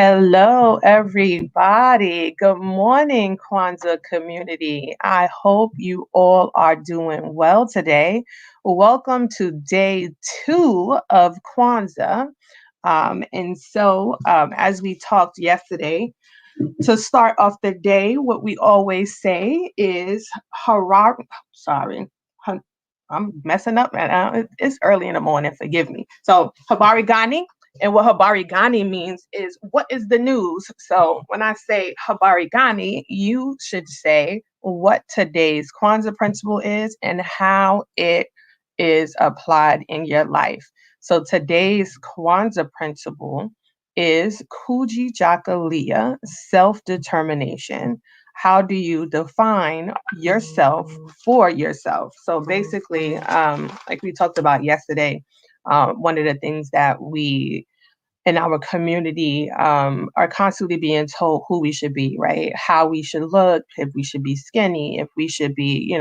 Hello, everybody. Good morning, Kwanzaa community. I hope you all are doing well today. Welcome to day 2 of Kwanzaa. As we talked yesterday, to start off the day, what we always say is hurrah. Sorry, hun- I'm messing up right now. It's early in the morning. Forgive me. So, Habari Gani. And what Habari Gani means is what is the news? So, when I say Habari Gani, you should say what today's Kwanzaa principle is and how it is applied in your life. So, today's Kwanzaa principle is Kujichagulia, self-determination. How do you define yourself for yourself? So basically, like we talked about yesterday, one of the things that we in our community are constantly being told who we should be, right? How we should look, if we should be skinny, if we should be,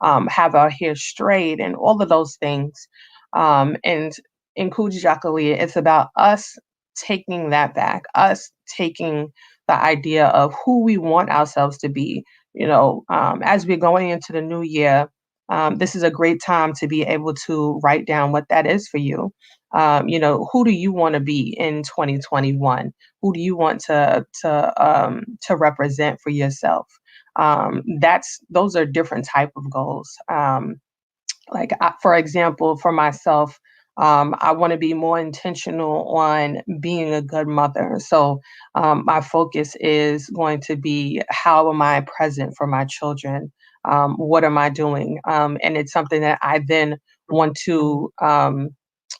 have our hair straight, and all of those things. And in Kujichagulia, it's about us taking that back, us taking the idea of who we want ourselves to be. As we're going into the new year, this is a great time to be able to write down what that is for you. Who do you want to be in 2021? Who do you want to represent for yourself? Those are different type of goals. For example, for myself, I want to be more intentional on being a good mother. So my focus is going to be how am I present for my children? What am I doing? And it's something that I then want to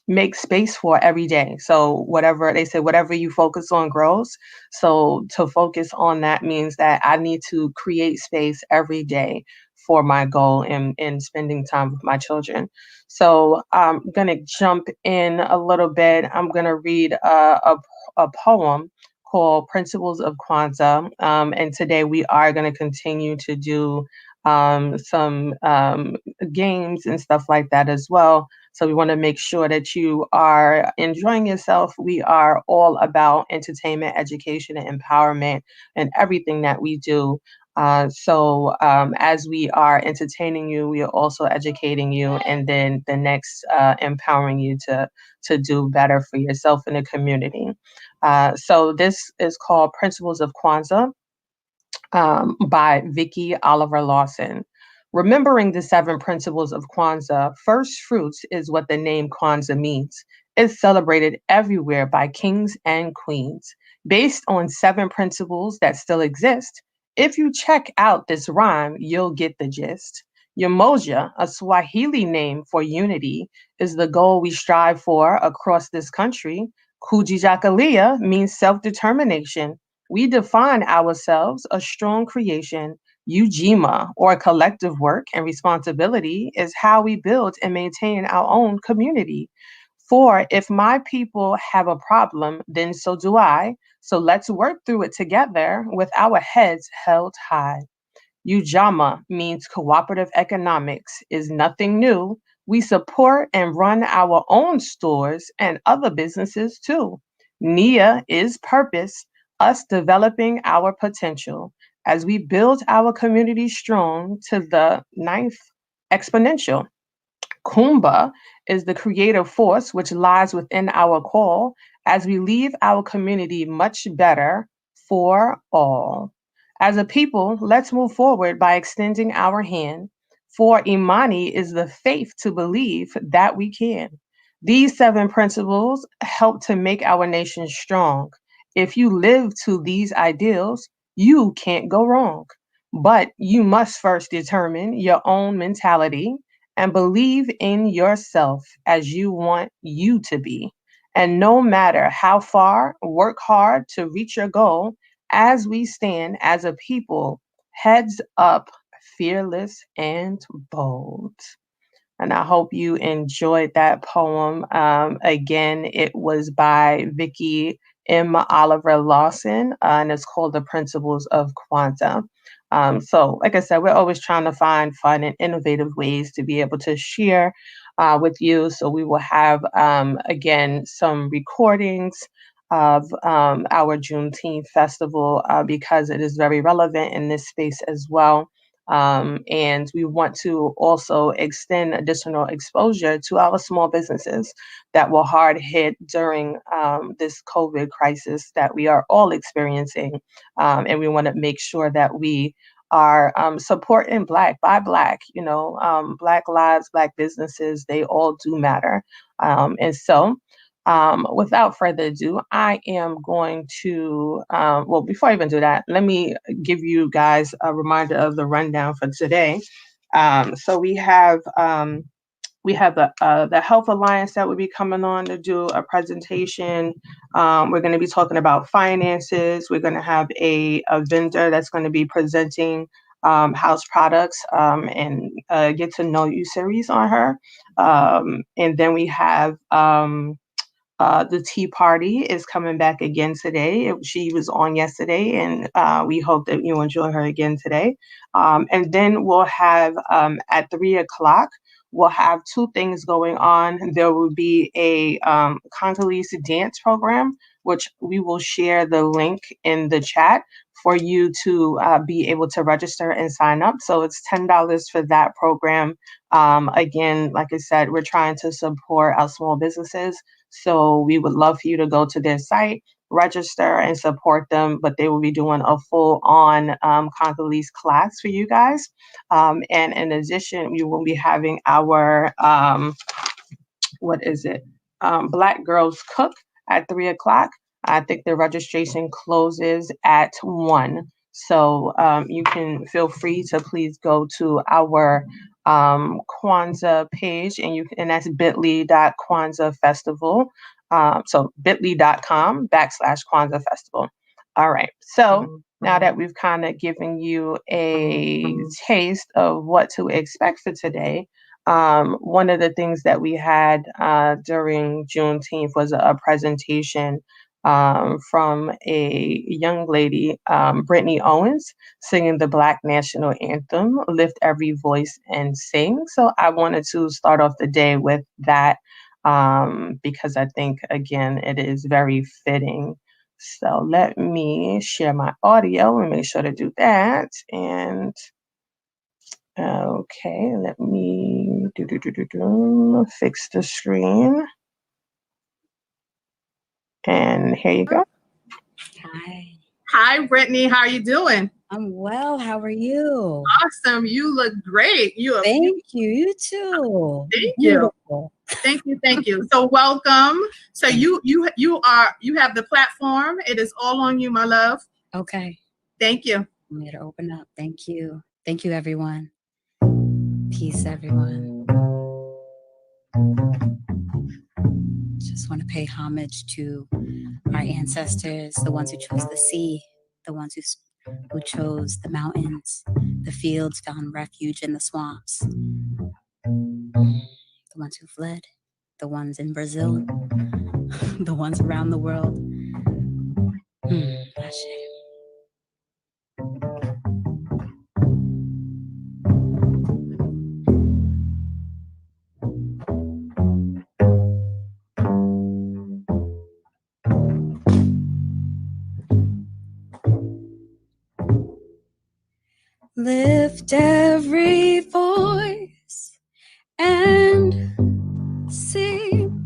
make space for every day. So whatever they say, whatever you focus on grows. So to focus on that means that I need to create space every day for my goal in spending time with my children. So I'm gonna jump in a little bit. I'm gonna read a poem called Principles of Kwanzaa. And today we are gonna continue to do some games and stuff like that as well. So we want to make sure that you are enjoying yourself. We are all about entertainment, education, and empowerment and everything that we do. As we are entertaining you, we are also educating you, and then the next empowering you to do better for yourself in the community. So this is called Principles of Kwanzaa by Vicki Oliver Lawson. Remembering the 7 principles of Kwanzaa, first fruits is what the name Kwanzaa means. It's celebrated everywhere by kings and queens, based on 7 principles that still exist. If you check out this rhyme, you'll get the gist. Umoja, a Swahili name for unity, is the goal we strive for across this country. Kujichagulia means self-determination. We define ourselves a strong creation. Ujima, or collective work and responsibility, is how we build and maintain our own community. For if my people have a problem, then so do I. So let's work through it together with our heads held high. Ujamaa means cooperative economics, is nothing new. We support and run our own stores and other businesses too. Nia is purpose, us developing our potential as we build our community strong to the ninth exponential. Kumba is the creative force which lies within our call as we leave our community much better for all. As a people, let's move forward by extending our hand, for Imani is the faith to believe that we can. These 7 principles help to make our nation strong. If you live to these ideals, you can't go wrong. But you must first determine your own mentality and believe in yourself as you want you to be. And no matter how far, work hard to reach your goal as we stand as a people, heads up, fearless and bold. And I hope you enjoyed that poem. Again, it was by Vicki M. Oliver Lawson, and it's called The Principles of Kwanzaa. So, like I said, we're always trying to find fun and innovative ways to be able to share with you. So we will have, again, some recordings of our Juneteenth festival because it is very relevant in this space as well. And we want to also extend additional exposure to our small businesses that were hard hit during this COVID crisis that we are all experiencing. And we want to make sure that we are supporting Black by Black, Black lives, Black businesses, they all do matter. And so without further ado, I am going to, well, before I even do that, let me give you guys a reminder of the rundown for today. So we have the Health Alliance that will be coming on to do a presentation. We're going to be talking about finances. We're going to have a vendor that's going to be presenting house products and get to know you series on her. And then we have the Tea Party is coming back again today. She was on yesterday, and we hope that you enjoy her again today. And then we'll have at 3 o'clock, we'll have two things going on. There will be a Congolese dance program, which we will share the link in the chat for you to be able to register and sign up. So it's $10 for that program. Again, like I said, we're trying to support our small businesses. So we would love for you to go to their site, register, and support them. But they will be doing a full-on Congolese class for you guys. And in addition, we will be having our Black Girls Cook at 3 o'clock. I think the registration closes at 1. So you can feel free to please go to our Kwanzaa page, and that's bit.ly.Kwanzaa Festival. So bit.ly.com/Kwanzaa Festival. All right. So now that we've kind of given you a taste of what to expect for today, one of the things that we had during Juneteenth was a presentation from a young lady, Brittany Owens, singing the Black National Anthem, Lift Every Voice and Sing. So I wanted to start off the day with that because I think, again, it is very fitting. So let me share my audio and make sure to do that. And okay, let me fix the screen. And here you go. Hi, Brittany. How are you doing? I'm well. How are you? Awesome. You look great. Thank you. You too. Thank Beautiful. you. Thank you. So welcome. So you have the platform. It is all on you, my love. Okay. Thank you. I'm here to open up. Thank you. Thank you, everyone. Peace, everyone. Just want to pay homage to our ancestors, the ones who chose the sea, the ones who chose the mountains, the fields, found refuge in the swamps, the ones who fled, the ones in Brazil, the ones around the world. Lift every voice and sing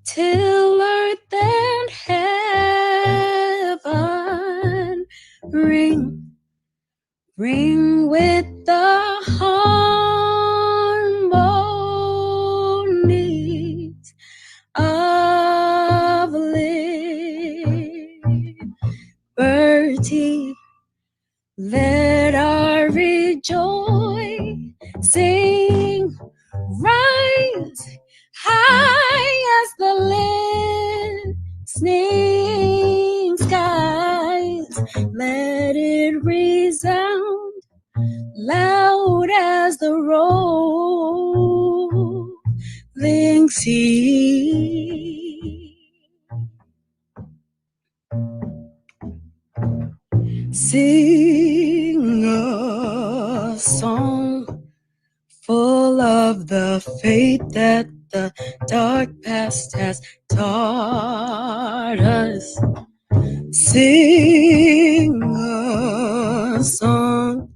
till earth and heaven ring with the harmonies of liberty. Let our rejoicing rise high as the listening skies. Let it resound loud as the rolling sea. Sing a song full of the faith that the dark past has taught us. Sing a song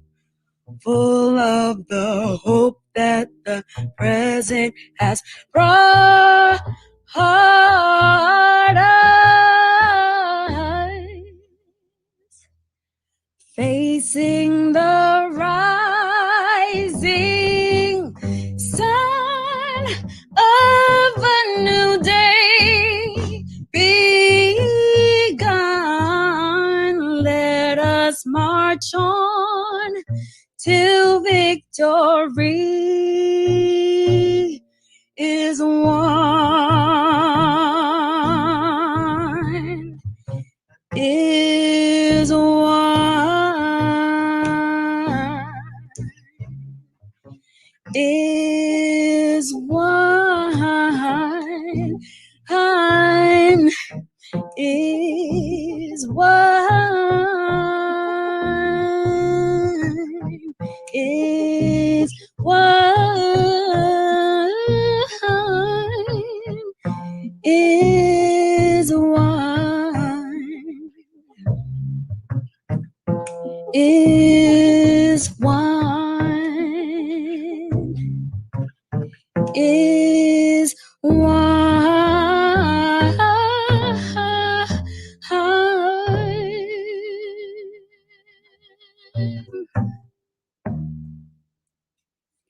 full of the hope that the present has brought us. Facing the rising sun of a new day begun. Let us march on till victory is won. Is won. Is won. Is won. Is won. Is won. Is one. Is one.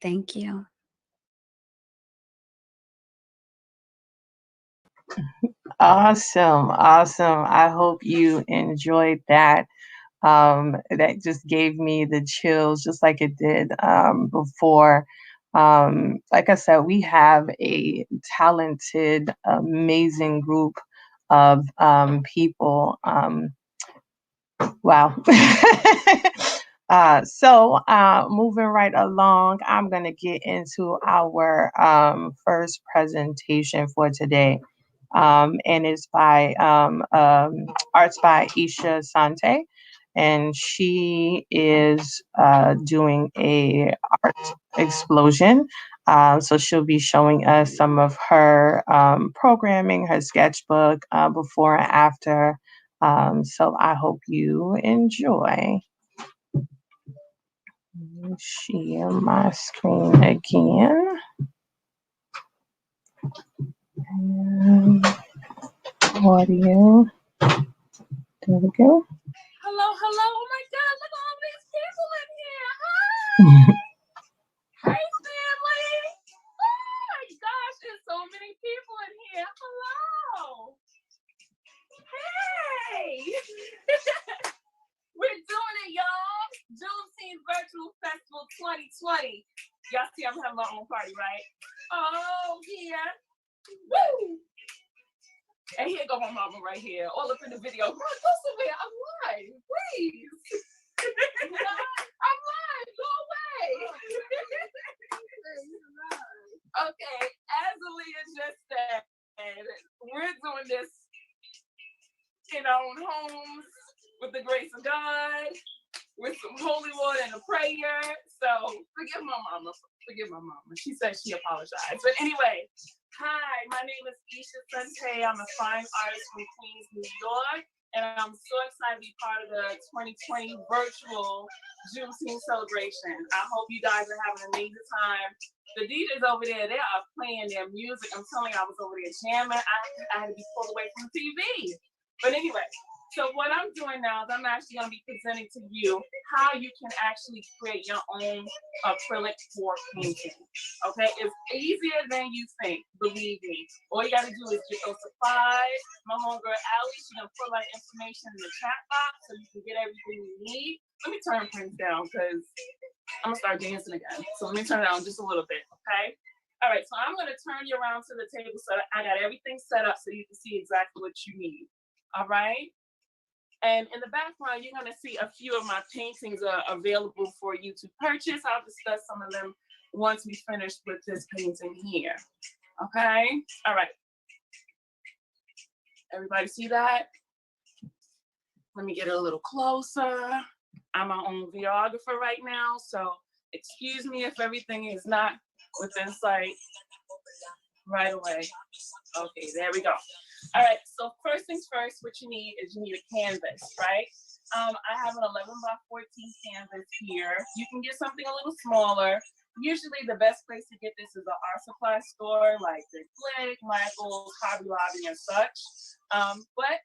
Thank you. Awesome, awesome. I hope you enjoyed that. That just gave me the chills, just like it did before. Like I said, we have a talented, amazing group of people. Wow. Moving right along, I'm going to get into our first presentation for today. And it's by arts by Isha Sante, and she is doing a art explosion. So she'll be showing us some of her programming, her sketchbook before and after. So I hope you enjoy. Let me share my screen again. Audio. There we go. Hello. Oh my God, look at all these people in here. Hi. Hey, family. Oh my gosh, there's so many people in here. Hello. Hey. We're doing it, y'all. Juneteenth Virtual Festival 2020. Y'all see I'm having my own party, right? Oh, yeah. Woo. And here go my mama right here, all up in the video. Go somewhere, I'm live, please. I'm live, go away. Okay, as Aaliyah just said, we're doing this in our own homes with the grace of God, with some holy water and a prayer. So forgive my mama. She said she apologized. But anyway, hi, my name is Isha Sante. I'm a fine artist from Queens, New York. And I'm so excited to be part of the 2020 virtual Juneteenth celebration. I hope you guys are having an amazing time. The DJs over there, they are playing their music. I'm telling you, I was over there jamming. I had to be pulled away from the TV. But anyway, so what I'm doing now is I'm actually going to be presenting to you how you can actually create your own acrylic pour painting. Okay, it's easier than you think, believe me. All you got to do is get those supplies. My homegirl Allie, she's going to put my information in the chat box so you can get everything you need. Let me turn things down because I'm going to start dancing again. So let me turn it down just a little bit, okay? All right, so I'm going to turn you around to the table so that I got everything set up so you can see exactly what you need. All right? And in the background, you're going to see a few of my paintings are available for you to purchase. I'll discuss some of them once we finish with this painting here. Okay? All right. Everybody see that? Let me get it a little closer. I'm my own videographer right now, so excuse me if everything is not within sight. right away. Okay, there we go. All right, so first things first, what you need is you need a canvas, right? I have an 11 by 14 canvas here. You can get something a little smaller. Usually the best place to get this is an art supply store like the Blick, Michael's, Hobby Lobby, and such. But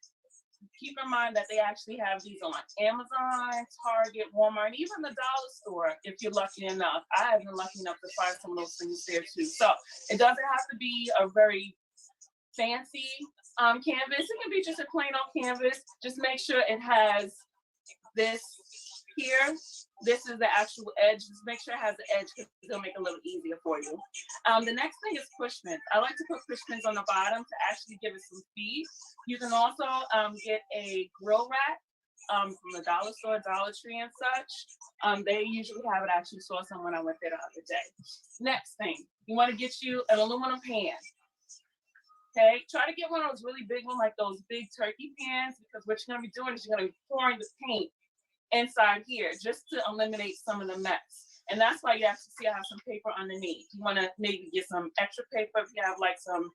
keep in mind that they actually have these on Amazon, Target, Walmart, and even the dollar store if you're lucky enough. I have been lucky enough to find some of those things there too. So it doesn't have to be a very fancy canvas. It can be just a plain old canvas. Just make sure it has this here. This is the actual edge. Just make sure it has the edge because it'll make it a little easier for you. The next thing is push pins. I like to put push pins on the bottom to actually give it some feed. You can also get a grill rack from the dollar store, Dollar Tree, and such. They usually have it. I actually saw some when I went there the other day. Next thing, you want to get you an aluminum pan. Okay, try to get one of those really big ones, like those big turkey pans, because what you're gonna be doing is you're gonna be pouring the paint inside here just to eliminate some of the mess. And that's why you have to see I have some paper underneath. You want to maybe get some extra paper if you have like some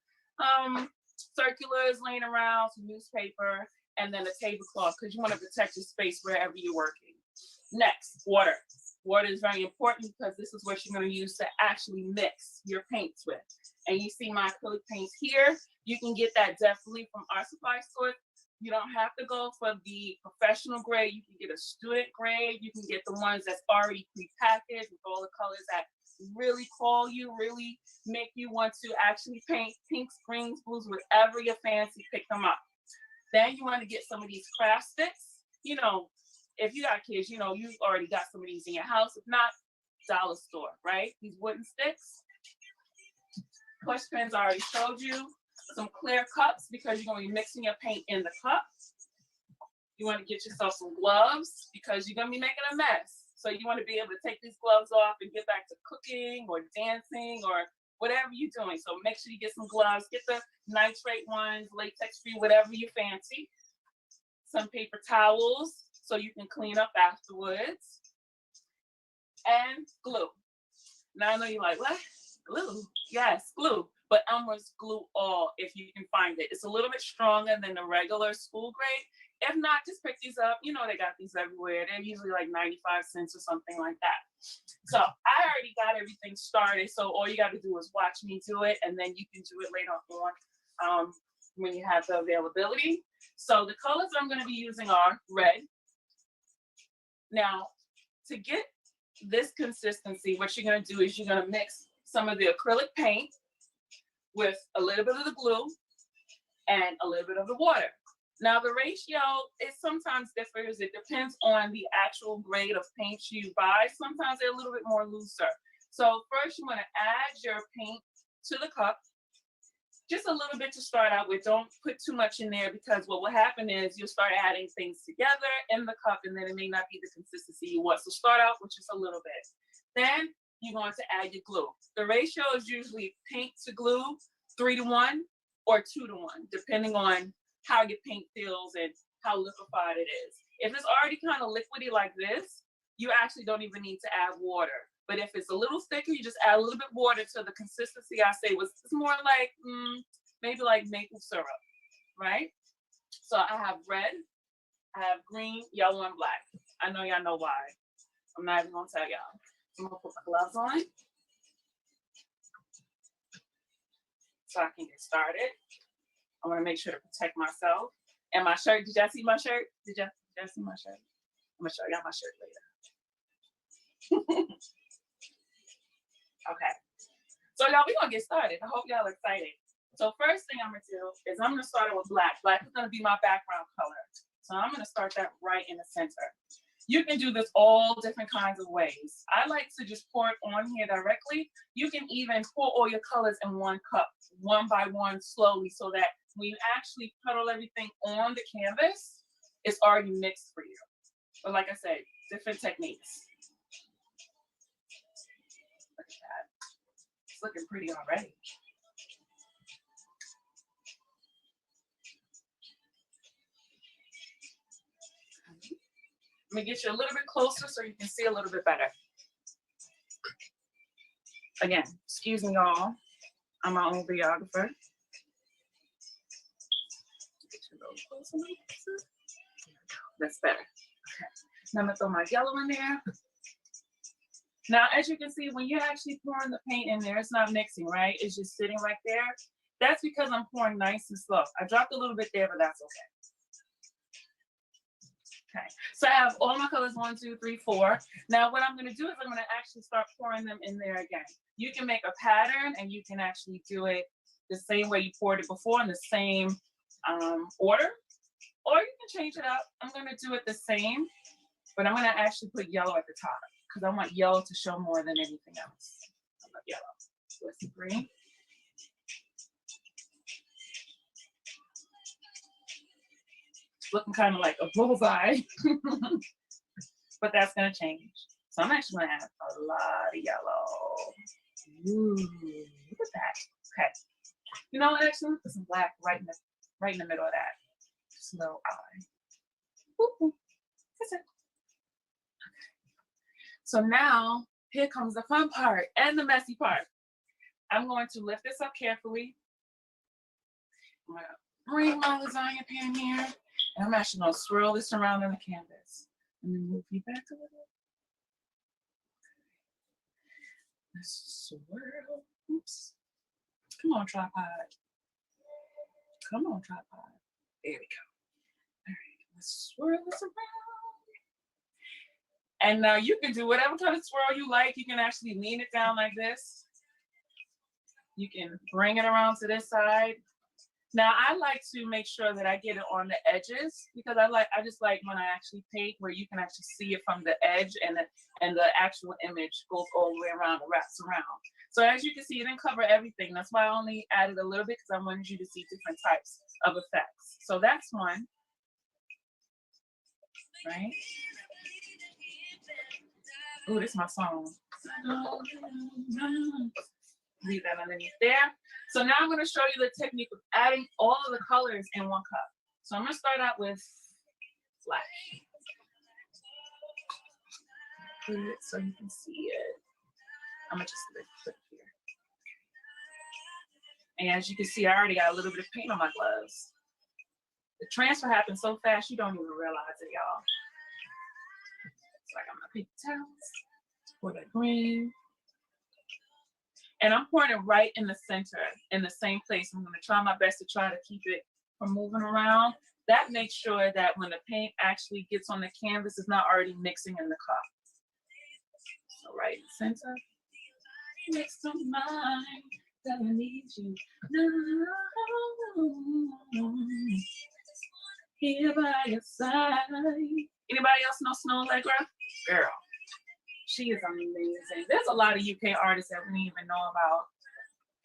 circulars laying around, some newspaper, and then a tablecloth because you want to protect your space wherever you're working. Next, water. Water is very important because this is what you're going to use to actually mix your paints with. And you see my acrylic paints here. You can get that definitely from art supply store. You don't have to go for the professional grade. You can get a student grade. You can get the ones that's already prepackaged with all the colors that really call you, really make you want to actually paint pinks, greens, blues, whatever you fancy, pick them up. Then you want to get some of these craft sticks. You know, if you got kids, you know, you've already got some of these in your house. If not, dollar store, right? These wooden sticks. Push pins I already showed you. Some clear cups because you're going to be mixing your paint in the cup. You want to get yourself some gloves because you're going to be making a mess. So you want to be able to take these gloves off and get back to cooking or dancing or whatever you're doing. So make sure you get some gloves. Get the nitrate ones, latex free, whatever you fancy. Some paper towels so you can clean up afterwards. And glue. Now I know you're like, what? Glue? Yes, glue. But Elmer's glue all if you can find it. It's a little bit stronger than the regular school grade. If not, just pick these up. You know they got these everywhere. They're usually like 95 cents or something like that. So I already got everything started. So all you got to do is watch me do it, and then you can do it later on when you have the availability. So the colors I'm going to be using are red. Now, to get this consistency, what you're going to do is you're going to mix some of the acrylic paint with a little bit of the glue and a little bit of the water. Now the ratio, it sometimes differs. It depends on the actual grade of paint you buy. Sometimes they're a little bit more looser. So first you want to add your paint to the cup. Just a little bit to start out with. Don't put too much in there because what will happen is you'll start adding things together in the cup and then it may not be the consistency you want. So start out with just a little bit. Then you're going to add your glue. The ratio is usually paint to glue 3-to-1 or 2-to-1, depending on how your paint feels and how liquefied it is. If it's already kind of liquidy like this, you actually don't even need to add water. But if it's a little thicker, you just add a little bit water to the consistency I say was it's more like maybe like maple syrup, right? So I have red, I have green, yellow, and black. I know y'all know why. I'm not even gonna tell y'all. I'm gonna put my gloves on so I can get started. I want to make sure to protect myself. And my shirt, did y'all see my shirt? Did y'all see my shirt? I'm gonna show y'all my shirt later. Okay. So y'all, we're gonna get started. I hope y'all are excited. So first thing I'm gonna do is I'm gonna start it with black. Black is gonna be my background color. So I'm gonna start that right in the center. You can do this all different kinds of ways. I like to just pour it on here directly. You can even pour all your colors in one cup, one by one, slowly, so that when you actually puddle everything on the canvas, it's already mixed for you. But like I said, different techniques. Look at that. It's looking pretty already. Let me get you a little bit closer so you can see a little bit better. Again, excuse me, y'all. I'm my own videographer. That's better. Okay. Now I'm gonna throw my yellow in there. Now, as you can see, when you're actually pouring the paint in there, it's not mixing, right? It's just sitting right there. That's because I'm pouring nice and slow. I dropped a little bit there, but that's okay. Okay, so I have all my colors, 1, 2, 3, 4. Now what I'm gonna do is I'm gonna actually start pouring them in there again. You can make a pattern and you can actually do it the same way you poured it before in the same order, or you can change it up. I'm gonna do it the same, but I'm gonna actually put yellow at the top because I want yellow to show more than anything else. I love yellow. So let's see, green. Looking kind of like a bullseye, but that's gonna change. So I'm actually gonna add a lot of yellow. Ooh, look at that. Okay. You know what? Actually, put some black right in the middle of that. Just a little eye. Woo-hoo. That's it. Okay. So now here comes the fun part and the messy part. I'm going to lift this up carefully. I'm gonna bring my lasagna pan here. And I'm actually gonna swirl this around on the canvas and then move you back a little. Let's swirl. Oops. Come on, tripod. Come on, tripod. There we go. All right, let's swirl this around. And now you can do whatever kind of swirl you like. You can actually lean it down like this. You can bring it around to this side. Now I like to make sure that I get it on the edges because I just like when I actually paint where you can actually see it from the edge and the actual image goes all the way around and wraps around. So as you can see, it didn't cover everything. That's why I only added a little bit because I wanted you to see different types of effects. So that's one, right? Oh, this is my song. Leave that underneath there. So now I'm going to show you the technique of adding all of the colors in one cup. So I'm going to start out with flash. Put it so you can see it. I'm going to just put it here. And as you can see, I already got a little bit of paint on my gloves. The transfer happens so fast, you don't even realize it, y'all. So I got my paper towels for the green. And I'm pouring it right in the center, in the same place. I'm gonna try my best to try to keep it from moving around. That makes sure that when the paint actually gets on the canvas, it's not already mixing in the cup. So right in the center. Next to mine, that I need you. No. Here by your side. Anybody else know Snow Allegra? Girl. She is amazing. There's a lot of UK artists that we didn't even know about,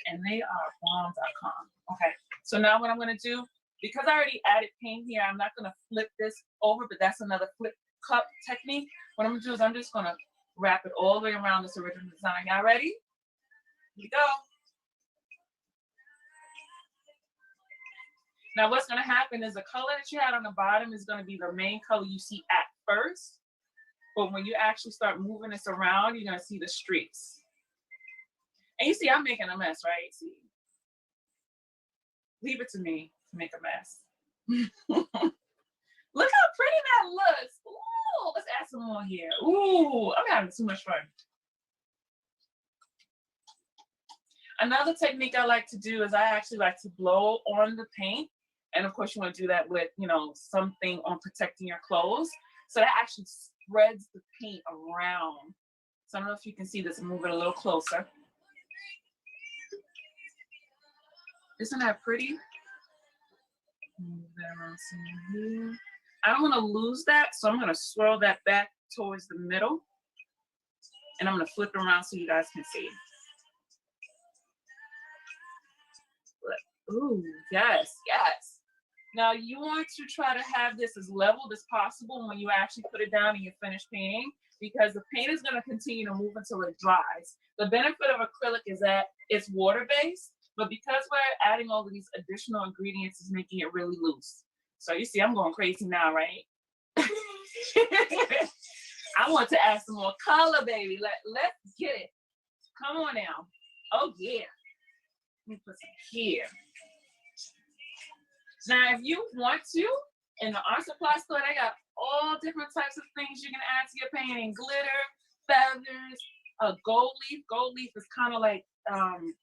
and they are bomb.com. Okay, so now what I'm gonna do, because I already added paint here, I'm not gonna flip this over, but that's another flip cup technique. What I'm gonna do is I'm just gonna wrap it all the way around this original design. Y'all ready? Here we go. Now what's gonna happen is the color that you had on the bottom is gonna be the main color you see at first. But when you actually start moving this around, you're gonna see the streaks. And you see, I'm making a mess, right? See, leave it to me to make a mess. Look how pretty that looks. Ooh, let's add some more here. Ooh, I'm having too much fun. Another technique I like to do is I actually like to blow on the paint. And of course you wanna do that with, something on protecting your clothes. So that actually spreads the paint around. So I don't know if you can see this. Move it a little closer. Isn't that pretty? Move that around some here. I don't want to lose that, so I'm going to swirl that back towards the middle. And I'm going to flip it around so you guys can see. Ooh, yes, yes. Now you want to try to have this as leveled as possible when you actually put it down and you finish painting, because the paint is going to continue to move until it dries. The benefit of acrylic is that it's water-based, but because we're adding all of these additional ingredients, it's making it really loose. So you see, I'm going crazy now, right? I want to add some more color, baby. Let's get it. Come on now. Oh, yeah. Let me put some here. Now, if you want to, in the art supply store, they got all different types of things you can add to your painting. Glitter, feathers, gold leaf. Gold leaf is kind of like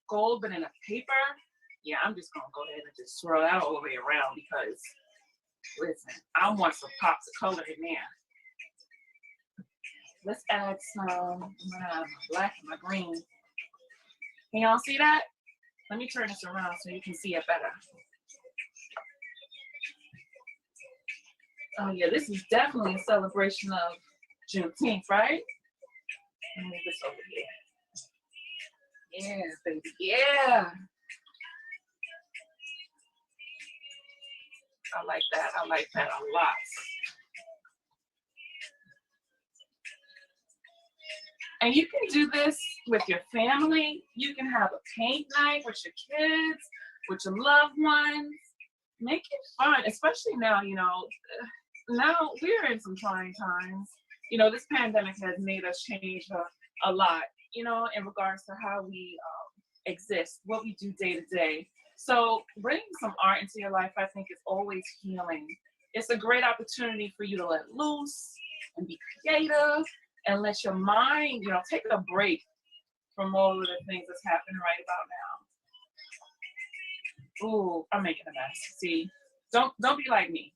gold, but in a paper. Yeah, I'm just gonna go ahead and just swirl that all the way around because, listen, I want some pops of color in there. Let's add some my black and my green. Can y'all see that? Let me turn this around so you can see it better. Oh yeah, this is definitely a celebration of Juneteenth, right? Let me move this over here. Yeah, baby, yeah. I like that a lot. And you can do this with your family. You can have a paint night with your kids, with your loved ones. Make it fun, especially now, you know, now we're in some trying times. You know, this pandemic has made us change a lot, you know, in regards to how we exist, what we do day to day. So bringing some art into your life, I think, is always healing. It's a great opportunity for you to let loose and be creative and let your mind, you know, take a break from all of the things that's happening right about now. Ooh, I'm making a mess. See, don't be like me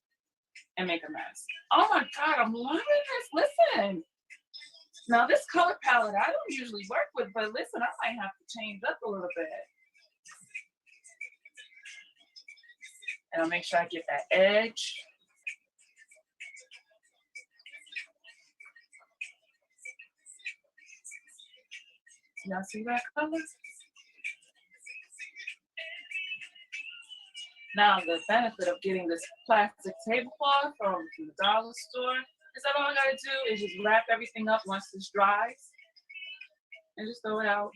and make a mess. Oh my God, I'm loving this. Listen. Now this color palette I don't usually work with, but listen, I might have to change up a little bit. And I'll make sure I get that edge. Y'all see that color? Now the benefit of getting this plastic tablecloth from the dollar store is that all I gotta do is just wrap everything up once this dries and just throw it out.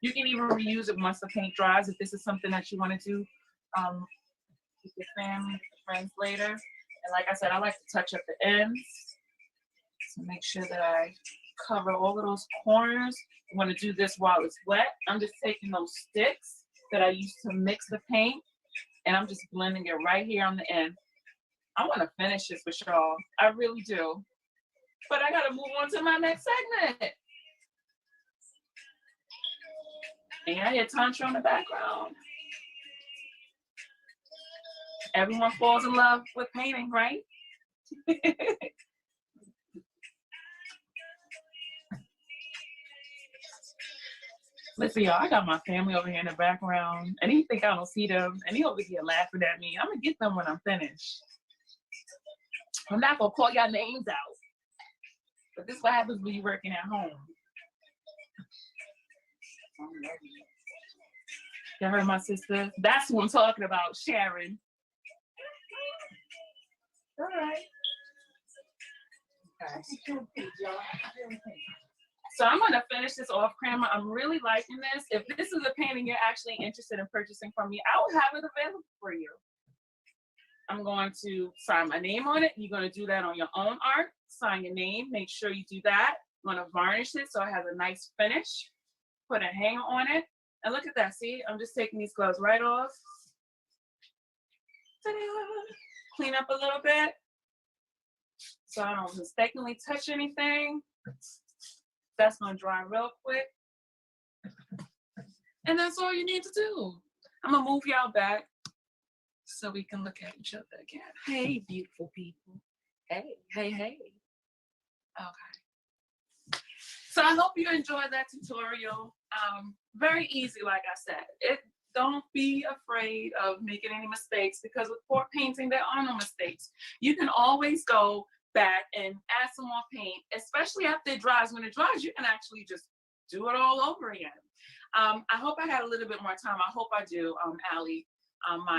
You can even reuse it once the paint dries if this is something that you want to do with your family, with your friends later. And like I said, I like to touch up the ends. So make sure that I cover all of those corners. I want to do this while it's wet. I'm just taking those sticks that I used to mix the paint and I'm just blending it right here on the end. I want to finish this with y'all. I really do. But I got to move on to my next segment. And I hear Tantra in the background. Everyone falls in love with painting, right? Listen, y'all, I got my family over here in the background, and he think I don't see them, and he over here laughing at me. I'm gonna get them when I'm finished. I'm not gonna call y'all names out, but this is what happens when you're working at home. Y'all heard my sister? That's who I'm talking about, Sharon. All right. Okay. So I'm going to finish this off camera. I'm really liking this. If this is a painting you're actually interested in purchasing from me, I will have it available for you. I'm going to sign my name on it. You're going to do that on your own art. Sign your name. Make sure you do that. I'm going to varnish it so it has a nice finish. Put a hanger on it. And look at that. See, I'm just taking these gloves right off. Ta-da! Clean up a little bit so I don't mistakenly touch anything. That's gonna dry real quick. And that's all you need to do. I'm gonna move y'all back so we can look at each other again. Hey, beautiful people. Hey, hey, hey. Okay. So I hope you enjoyed that tutorial. Very easy, like I said. Don't be afraid of making any mistakes because with pour painting, there are no mistakes. You can always go back and add some more paint, especially after it dries. When it dries, you can actually just do it all over again. I hope I had a little bit more time. I hope I do, Allie.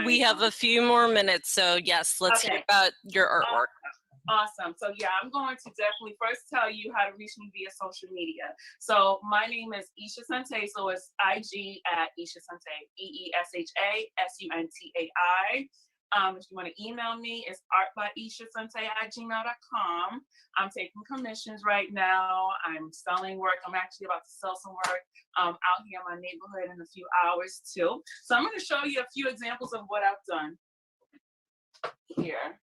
We have a few more minutes, so yes, let's hear about your artwork. Awesome. So yeah, I'm going to definitely first tell you how to reach me via social media. So my name is Isha Sante. So it's IG at Isha Sante, EESHASUNTAI. If you want to email me, it's artbyishasunte@gmail.com. I'm taking commissions right now. I'm selling work. I'm actually about to sell some work out here in my neighborhood in a few hours too. So I'm going to show you a few examples of what I've done here.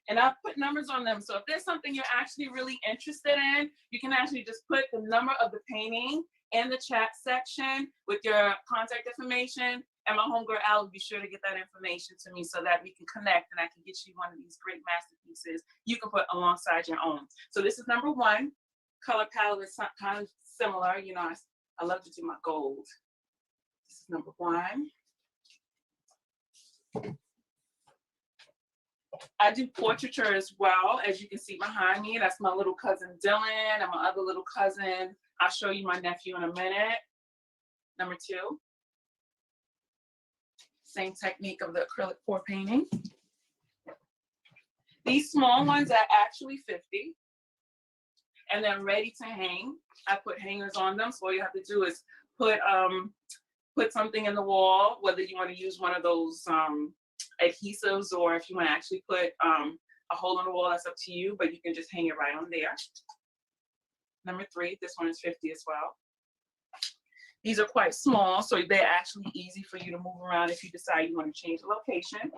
And I've put numbers on them. So if there's something you're actually really interested in, you can actually just put the number of the painting in the chat section with your contact information. And my homegirl Al will be sure to get that information to me so that we can connect and I can get you one of these great masterpieces you can put alongside your own. So this is number one. Color palette is kind of similar. You know, I love to do my gold. This is number one. I do portraiture as well, as you can see behind me. That's my little cousin Dylan and my other little cousin. I'll show you my nephew in a minute. Number two. Same technique of the acrylic pour painting. These small ones are actually 50. And they're ready to hang. I put hangers on them, so all you have to do is put something in the wall, whether you want to use one of those adhesives or if you want to actually put a hole in the wall, that's up to you, but you can just hang it right on there. Number three, this one is 50 as well. These are quite small, so they're actually easy for you to move around if you decide you want to change the location.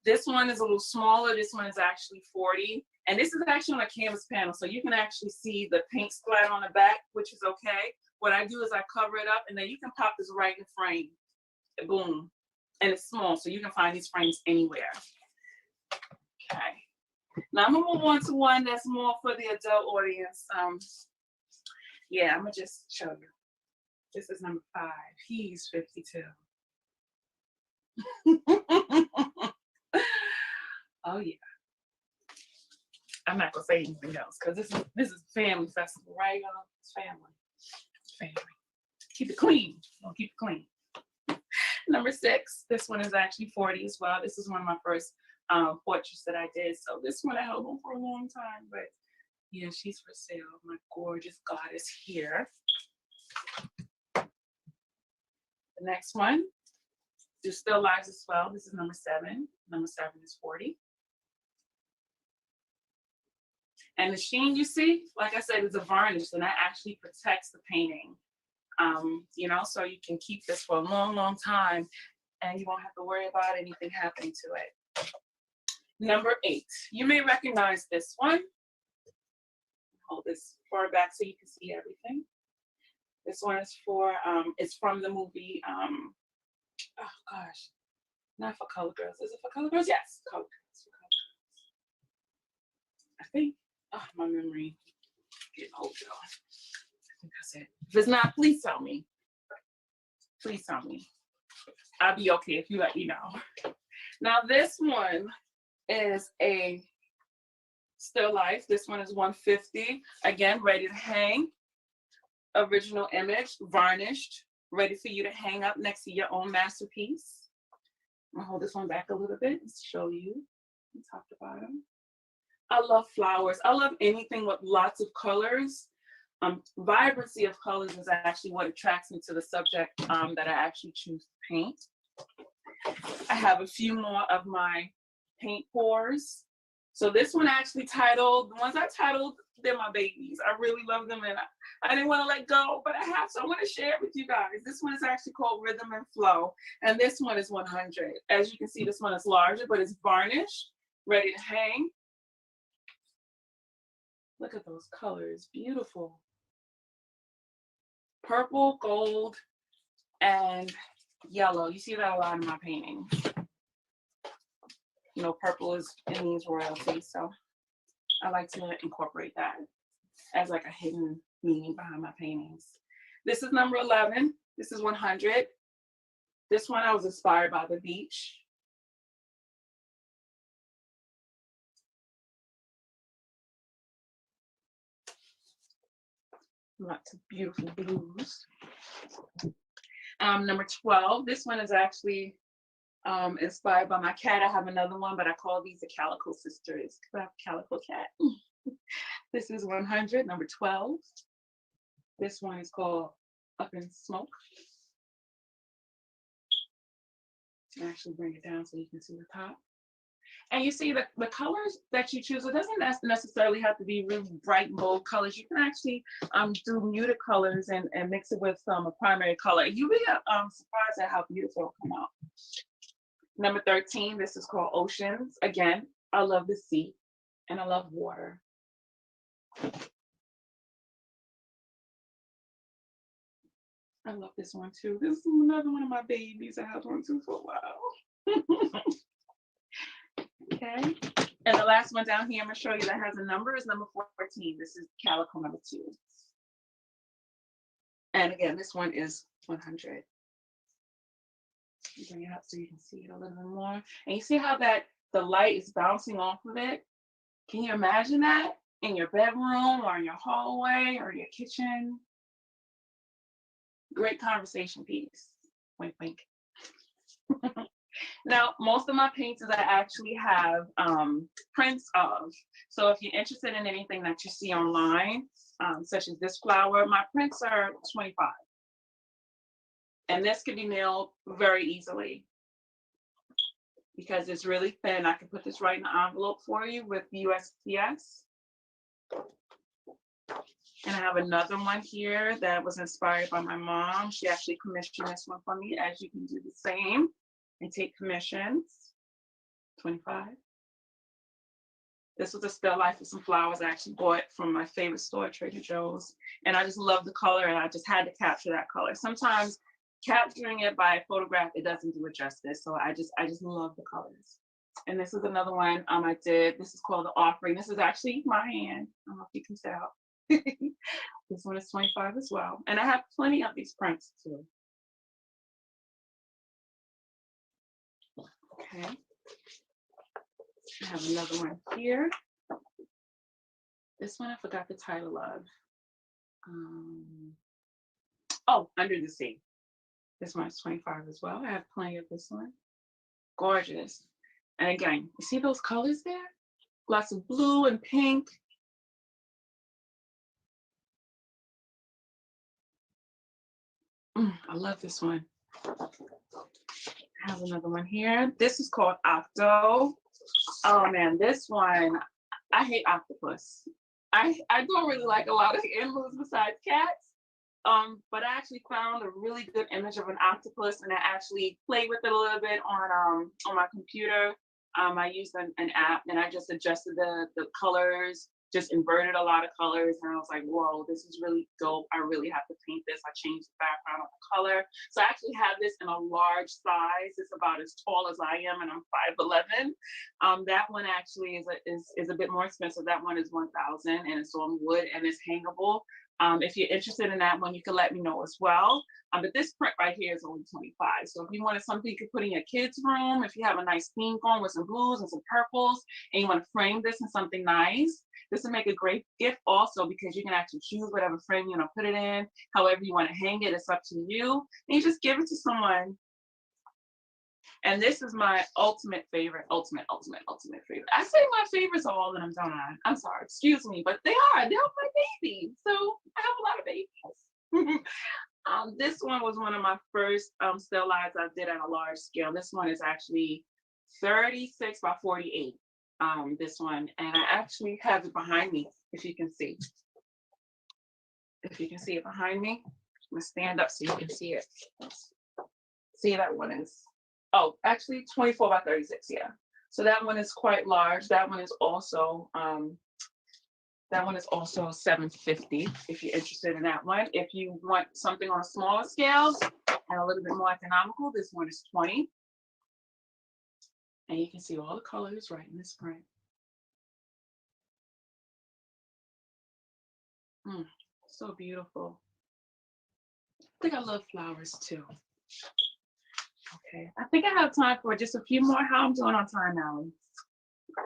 This one is a little smaller. This one is actually 40. And this is actually on a canvas panel, so you can actually see the paint splatter on the back, which is okay. What I do is I cover it up, and then you can pop this right in the frame. Boom. And it's small, so you can find these frames anywhere. Okay. Now I'm gonna move on to one that's more for the adult audience. Yeah, I'm gonna just show you. This is number 5. He's 52. Oh yeah. I'm not gonna say anything else because this is family festival, right, y'all? It's family. Family. Keep it clean. Don't keep it clean. Number 6. This one is actually 40 as well. This is one of my first portraits that I did. So this one I held on for a long time, but yeah, she's for sale. My gorgeous goddess here. The next one, do still lives as well. This is number 7. Number 7 is 40. And the sheen you see, like I said, is a varnish, and that actually protects the painting. You know, so you can keep this for a long, long time, and you won't have to worry about anything happening to it. Number 8, you may recognize this one. Hold this far back so you can see everything. This one is for, it's from the movie, oh gosh, not for Color Girls. Is it for Color Girls? Yes, Color Girls. For Color Girls. I think, oh, my memory getting old, y'all. I think that's it. If it's not, please tell me. Please tell me. I'll be okay if you let me know. Now this one is a still life. This one is 150. Again, ready to hang. Original image, varnished, ready for you to hang up next to your own masterpiece. I'll hold this one back a little bit and show you from top to bottom. I love flowers. I love anything with lots of colors. Vibrancy of colors is actually what attracts me to the subject that I actually choose to paint. I have a few more of my paint pours. So this one actually titled, the ones I titled, they're my babies. I really love them and I didn't want to let go, but I have, so I want to share it with you guys. This one is actually called Rhythm and Flow, and this one is 100. As you can see, this one is larger, but it's varnished, ready to hang. Look at those colors, beautiful. Purple, gold, and yellow. You see that a lot in my painting. You know, purple is, it means royalty, so I like to incorporate that as like a hidden meaning behind my paintings. This is number 11. This is 100. This one I was inspired by the beach. Lots of beautiful blues. Number 12, this one is actually inspired by my cat. I have another one, but I call these the Calico Sisters because I have a calico cat. This is 100, number 12. This one is called Up in Smoke. Actually bring it down so you can see the top. And you see the colors that you choose, it doesn't necessarily have to be really bright and bold colors. You can actually do muted colors and mix it with a primary color. You'll be surprised at how beautiful it'll come out. Number 13, this is called Oceans. Again, I love the sea and I love water. I love this one too. This is another one of my babies. I have one too for a while. Okay. And the last one down here, I'm gonna show you that has a number, is number 14. This is calico number 2. And again, this one is 100. Bring it up so you can see it a little bit more. And you see how that the light is bouncing off of it? Can you imagine that in your bedroom or in your hallway or your kitchen? Great conversation piece. Wink, wink. Now, most of my paintings I actually have prints of. So if you're interested in anything that you see online, such as this flower, my prints are 25. And this can be mailed very easily because it's really thin. I can put this right in the envelope for you with USPS. And I have another one here that was inspired by my mom. She actually commissioned this one for me, as you can do the same and take commissions. 25. This was a still life of some flowers I actually bought from my favorite store, Trader Joe's. And I just love the color and I just had to capture that color. Sometimes capturing it by a photograph, it doesn't do it justice. So I just love the colors. And this is another one I did. This is called The Offering. This is actually my hand. I don't know if you can tell. This one is 25 as well. And I have plenty of these prints too. Okay. I have another one here. This one I forgot the title of. Oh, Under the Sea. This one is 25 as well. I have plenty of this one. Gorgeous. And again, you see those colors there? Lots of blue and pink. I love this one. I have another one here. This is called Octo. Oh man, this one, I hate octopus. I don't really like a lot of animals besides cats. But I actually found a really good image of an octopus and I actually played with it a little bit on my computer. I used an app and I just adjusted the colors, just inverted a lot of colors, and I was like, whoa, this is really dope. I really have to paint this. I changed the background of the color. So I actually have this in a large size. It's about as tall as I am, and I'm 5'11". That one actually is a bit more expensive. That one is 1,000, and it's on wood and it's hangable. If you're interested in that one, you can let me know as well. But this print right here is only 25. So if you wanted something you could put in your kids' room, if you have a nice theme going with some blues and some purples, and you want to frame this in something nice, this will make a great gift also because you can actually choose whatever frame you want to put it in, however you want to hang it, it's up to you. And you just give it to someone. And this is my ultimate favorite, ultimate favorite. I say my favorites are all that I'm done on. I'm sorry, excuse me, but they're my babies. So I have a lot of babies. This one was one of my first still lives I did at a large scale. This one is actually 36 by 48. This one, and I actually have it behind me, if you can see. If you can see it behind me, I'm gonna stand up so you can see it. See, that one is, oh, actually 24 by 36, yeah. So that one is quite large. That one is also $750 if you're interested in that one. If you want something on a smaller scale and a little bit more economical, this one is $20. And you can see all the colors right in this print. So beautiful. I think I love flowers too. Okay, I think I have time for just a few more. How I'm doing on time, Allie?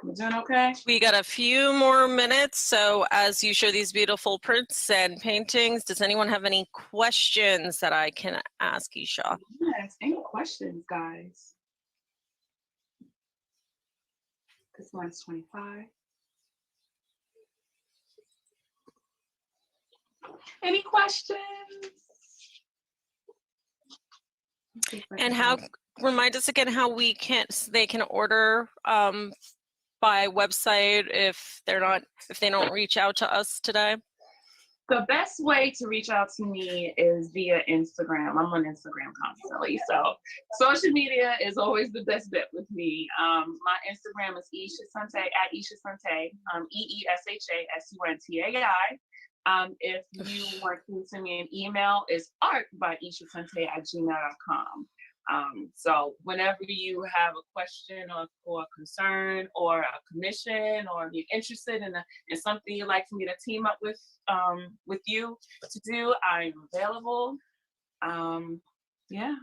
We're doing okay? We got a few more minutes. So as you show these beautiful prints and paintings, does anyone have any questions that I can ask Isha? Yes, any questions, guys? This one's 25. Any questions? And how remind us again how they can order by website if they don't reach out to us today? The best way to reach out to me is via Instagram. I'm on Instagram constantly. So social media is always the best bet with me. My Instagram is Isha Sante, at Isha Sante, EESHASUNTAI. If you want to send me an email, it's art.ishasante@gmail.com. So whenever you have a question or a concern or a commission, or you're interested in something you'd like for me to team up with you to do, I'm available. Yeah.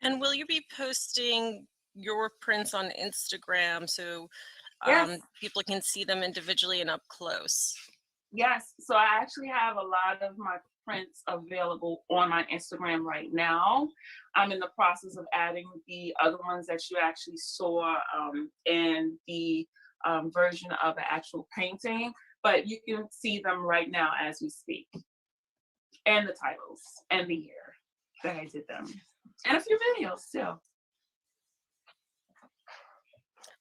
And will you be posting your prints on Instagram so Yes. people can see them individually and up close? Yes. So I actually have a lot of my prints available on my Instagram right now. I'm in the process of adding the other ones that you actually saw in the version of the actual painting, but you can see them right now as we speak, and the titles and the year that I did them, and a few videos too.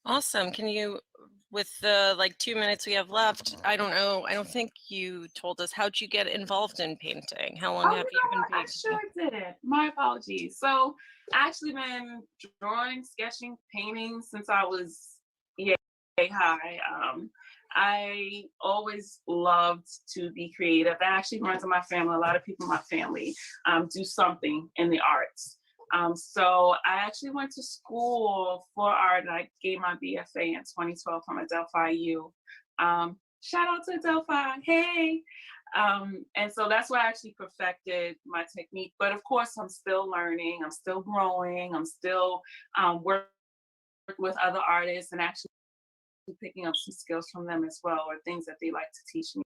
Awesome. Can you, with the 2 minutes we have left, I don't know, I don't think you told us, how'd you get involved in painting? How long have you been painting? I sure did. My apologies. So I actually been drawing, sketching, painting since I was high. I always loved to be creative. That actually runs in my family. A lot of people in my family do something in the arts. So I actually went to school for art. I gained my BFA in 2012 from Adelphi U. Shout out to Adelphi, hey! And so that's where I actually perfected my technique. But of course, I'm still learning, I'm still growing, I'm still working with other artists and actually picking up some skills from them as well, or things that they like to teach me.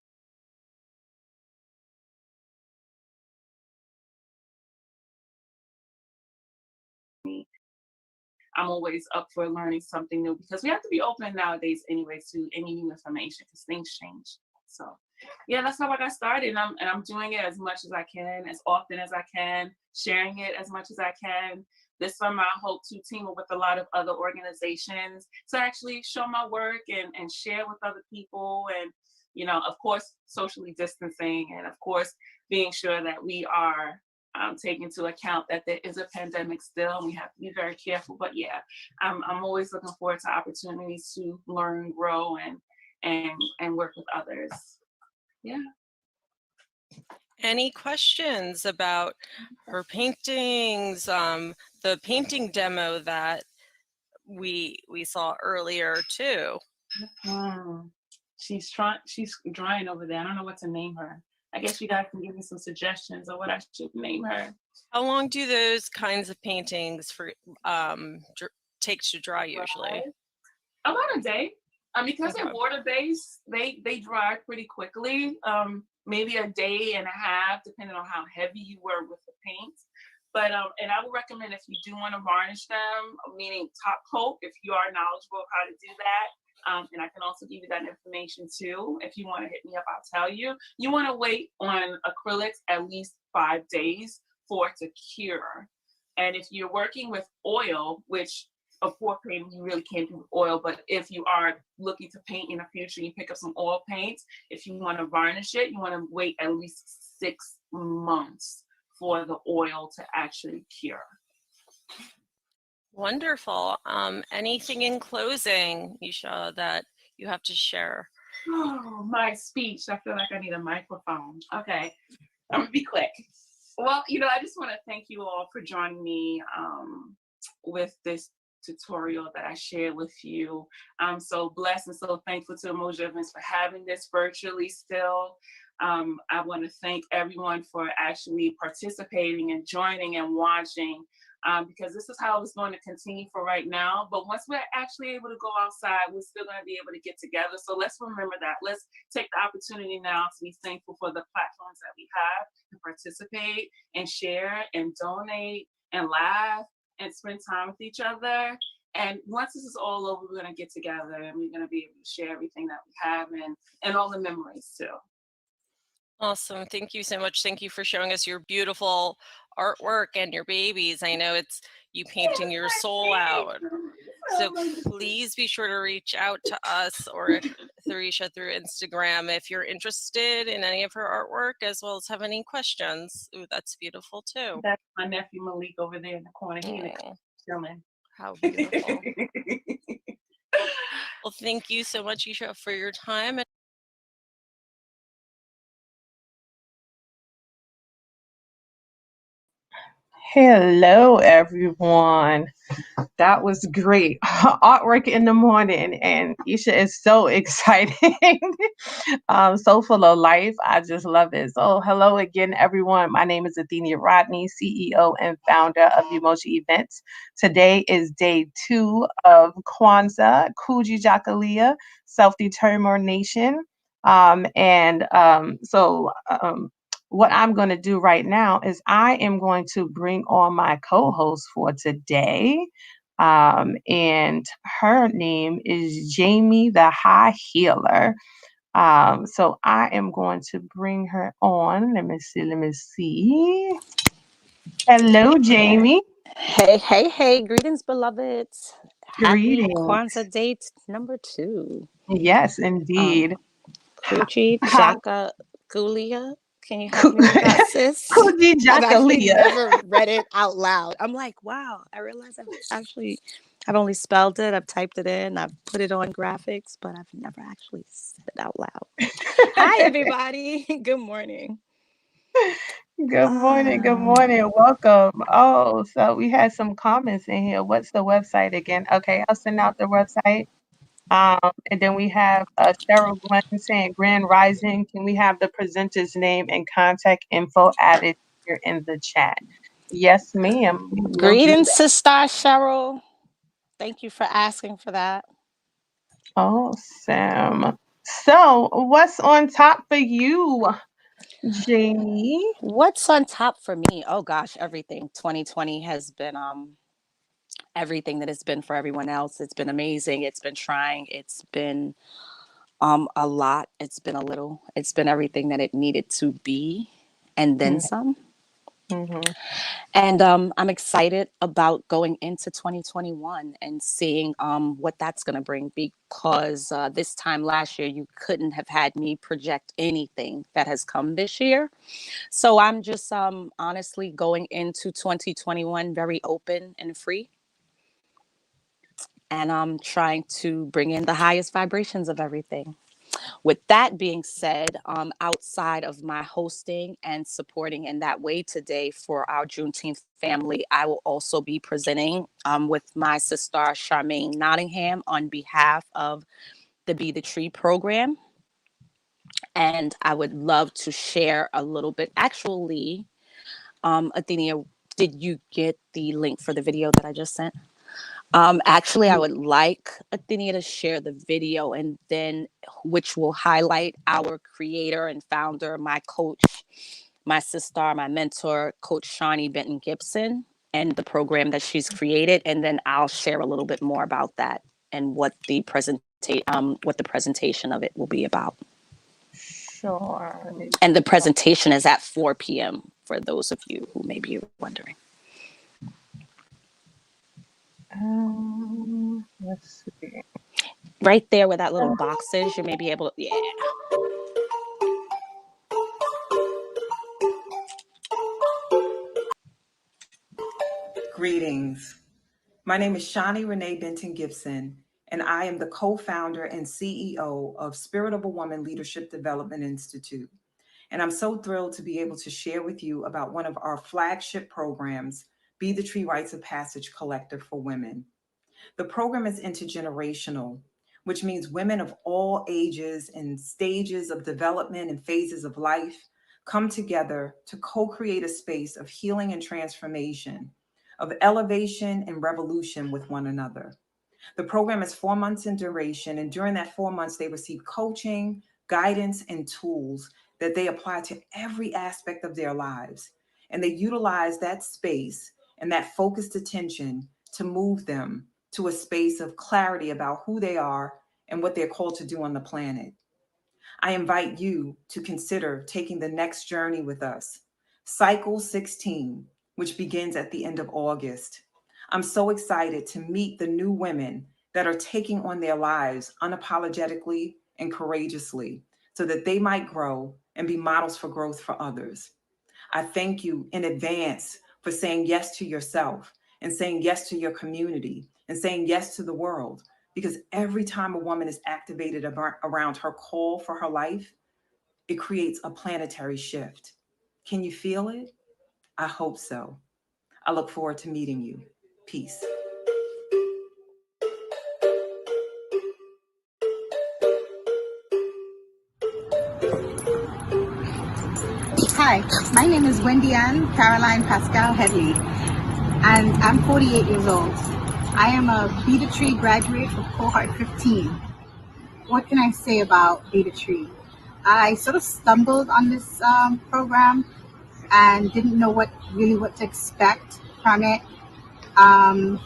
I'm always up for learning something new because we have to be open nowadays anyway to any new information because things change. So yeah, that's how I got started. And I'm doing it as much as I can, as often as I can, sharing it as much as I can. This summer, I hope to team up with a lot of other organizations to actually show my work and share with other people. And, you know, of course, socially distancing, and of course, being sure that we are take into account that there is a pandemic still, and we have to be very careful. But yeah, I'm always looking forward to opportunities to learn, grow, and work with others. Yeah. Any questions about her paintings, the painting demo that we saw earlier too? She's drawing over there. I don't know what to name her. I guess you guys can give me some suggestions of what I should name her. How long do those kinds of paintings take to dry usually? About a day. Because they're water-based, they dry pretty quickly. Maybe a day and a half, depending on how heavy you were with the paint. But and I would recommend, if you do want to varnish them, meaning top coat, if you are knowledgeable of how to do that. And I can also give you that information too. If you want to hit me up, I'll tell you. You want to wait on acrylics at least 5 days for it to cure. And if you're working with oil, which a pour painting you really can't do with oil, but if you are looking to paint in the future, you pick up some oil paints. If you want to varnish it, you want to wait at least 6 months for the oil to actually cure. Wonderful. Anything in closing, Isha, that you have to share? Oh, my speech. I feel like I need a microphone. Okay, I'm gonna be quick. Well, I just want to thank you all for joining me with this tutorial that I shared with you. I'm so blessed and so thankful to Emoji Events for having this virtually still. I want to thank everyone for actually participating and joining and watching, because this is how it's going to continue for right now. But once we're actually able to go outside, we're still going to be able to get together. So let's remember that. Let's take the opportunity now to be thankful for the platforms that we have to participate and share and donate and laugh and spend time with each other. And once this is all over, we're going to get together and we're going to be able to share everything that we have and all the memories too. Awesome. Thank you so much. Thank you for showing us your beautiful artwork and your babies. I know it's you painting your soul out. So please be sure to reach out to us or Tharisha through Instagram if you're interested in any of her artwork, as well as have any questions. Ooh, that's beautiful too. That's my nephew Malik over there in the corner. He in the Oh, chilling. how beautiful. Well, thank you so much, Isha, for your time. Hello, everyone. That was great. Artwork in the morning, and Isha is so exciting. So full of life. I just love it. So, hello again, everyone. My name is Athenia Rodney, CEO and founder of Emoji Events. Today is day 2 of Kwanzaa, Kujichagulia, Self-Determination. What I'm going to do right now is I am going to bring on my co-host for today. And her name is Jamie the High Healer. So I am going to bring her on. Let me see. Hello, Jamie. Hey. Greetings, beloveds. Happy Greetings. Kwanzaa date number 2. Yes, indeed. Kujichagulia. Can you help me with that, sis? I've actually Kujichagulia. never read it out loud. I'm like, wow, I realize I've only spelled it, I've typed it in, I've put it on graphics, but I've never actually said it out loud. Hi, everybody. Good morning. Good morning. Good morning. Welcome. Oh, so we had some comments in here. What's the website again? Okay, I'll send out the website. And then we have Cheryl Glenn saying Grand Rising. Can we have the presenter's name and contact info added here in the chat? Yes, ma'am. We will do Greetings, that. Sister Cheryl. Thank you for asking for that. Awesome. So, what's on top for you, Jamie? What's on top for me? Oh gosh, everything. 2020 has been everything that it's been for everyone else. It's been amazing. It's been trying. It's been a lot. It's been a little. It's been everything that it needed to be and then some. Mm-hmm. And I'm excited about going into 2021 and seeing what that's going to bring, because this time last year, you couldn't have had me project anything that has come this year. So I'm just honestly going into 2021 very open and free. And I'm trying to bring in the highest vibrations of everything. With that being said, outside of my hosting and supporting in that way today for our Juneteenth family, I will also be presenting with my sister Charmaine Nottingham on behalf of the Be the Tree program. And I would love to share a little bit. Actually, Athenia, did you get the link for the video that I just sent? Actually, I would like Athenia to share the video, and then which will highlight our creator and founder, my coach, my sister, my mentor, Coach Shawnee Benton Gibson, and the program that she's created. And then I'll share a little bit more about that and what the presentation of it will be about. Sure. And the presentation is at 4 p.m. for those of you who may be wondering. Let's see. Right there where that little box is, you may be able to, yeah. Greetings. My name is Shawnee Renee Benton Gibson, and I am the co-founder and CEO of Spirit of a Woman Leadership Development Institute. And I'm so thrilled to be able to share with you about one of our flagship programs, Be the Tree Rites of Passage Collective for Women. The program is intergenerational, which means women of all ages and stages of development and phases of life come together to co-create a space of healing and transformation, of elevation and revolution with one another. The program is 4 months in duration, and during that 4 months, they receive coaching, guidance, and tools that they apply to every aspect of their lives. And they utilize that space and that focused attention to move them to a space of clarity about who they are and what they're called to do on the planet. I invite you to consider taking the next journey with us, Cycle 16, which begins at the end of August. I'm so excited to meet the new women that are taking on their lives unapologetically and courageously so that they might grow and be models for growth for others. I thank you in advance for saying yes to yourself and saying yes to your community and saying yes to the world, because every time a woman is activated around her call for her life, it creates a planetary shift. Can you feel it? I hope so. I look forward to meeting you. Peace. Hi, my name is Wendy Ann Caroline Pascal Headley, and I'm 48 years old. I am a Beta Tree graduate from cohort 15. What can I say about Beta Tree? I sort of stumbled on this program and didn't know what to expect from it. And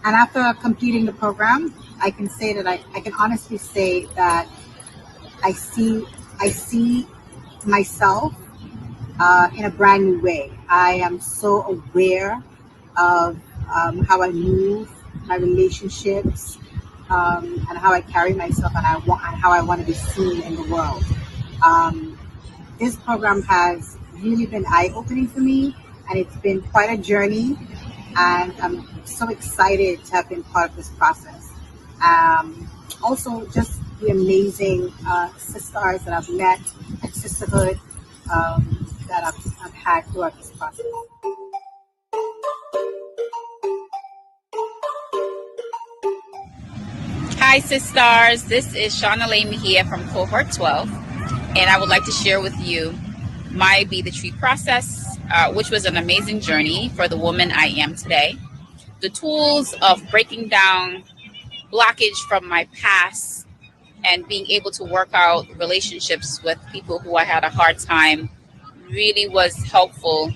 after completing the program, I can say that I can honestly say that I see myself in a brand new way. I am so aware of how I move, my relationships, and how I carry myself, and how I want to be seen in the world. This program has really been eye-opening for me, and it's been quite a journey. And I'm so excited to have been part of this process. Also, just the amazing sisters that I've met and sisterhood that I've had throughout this process. Hi, sisters. This is Shauna Lamy here from Cohort 12, and I would like to share with you my Be the Tree process, which was an amazing journey for the woman I am today. The tools of breaking down blockage from my past and being able to work out relationships with people who I had a hard time really was helpful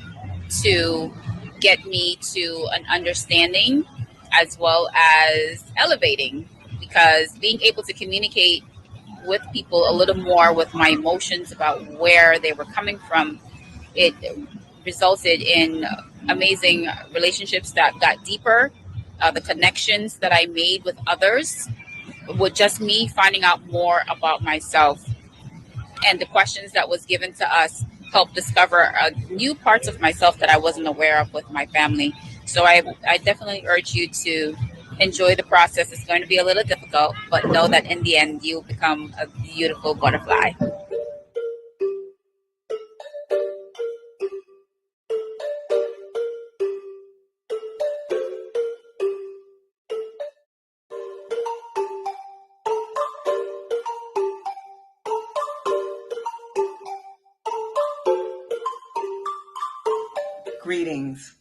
to get me to an understanding as well as elevating, because being able to communicate with people a little more with my emotions about where they were coming from, it resulted in amazing relationships that got deeper. The connections that I made with others with just me finding out more about myself, and the questions that was given to us helped discover new parts of myself that I wasn't aware of with my family. So I definitely urge you to enjoy the process. It's going to be a little difficult, but know that in the end, you'll become a beautiful butterfly. Greetings.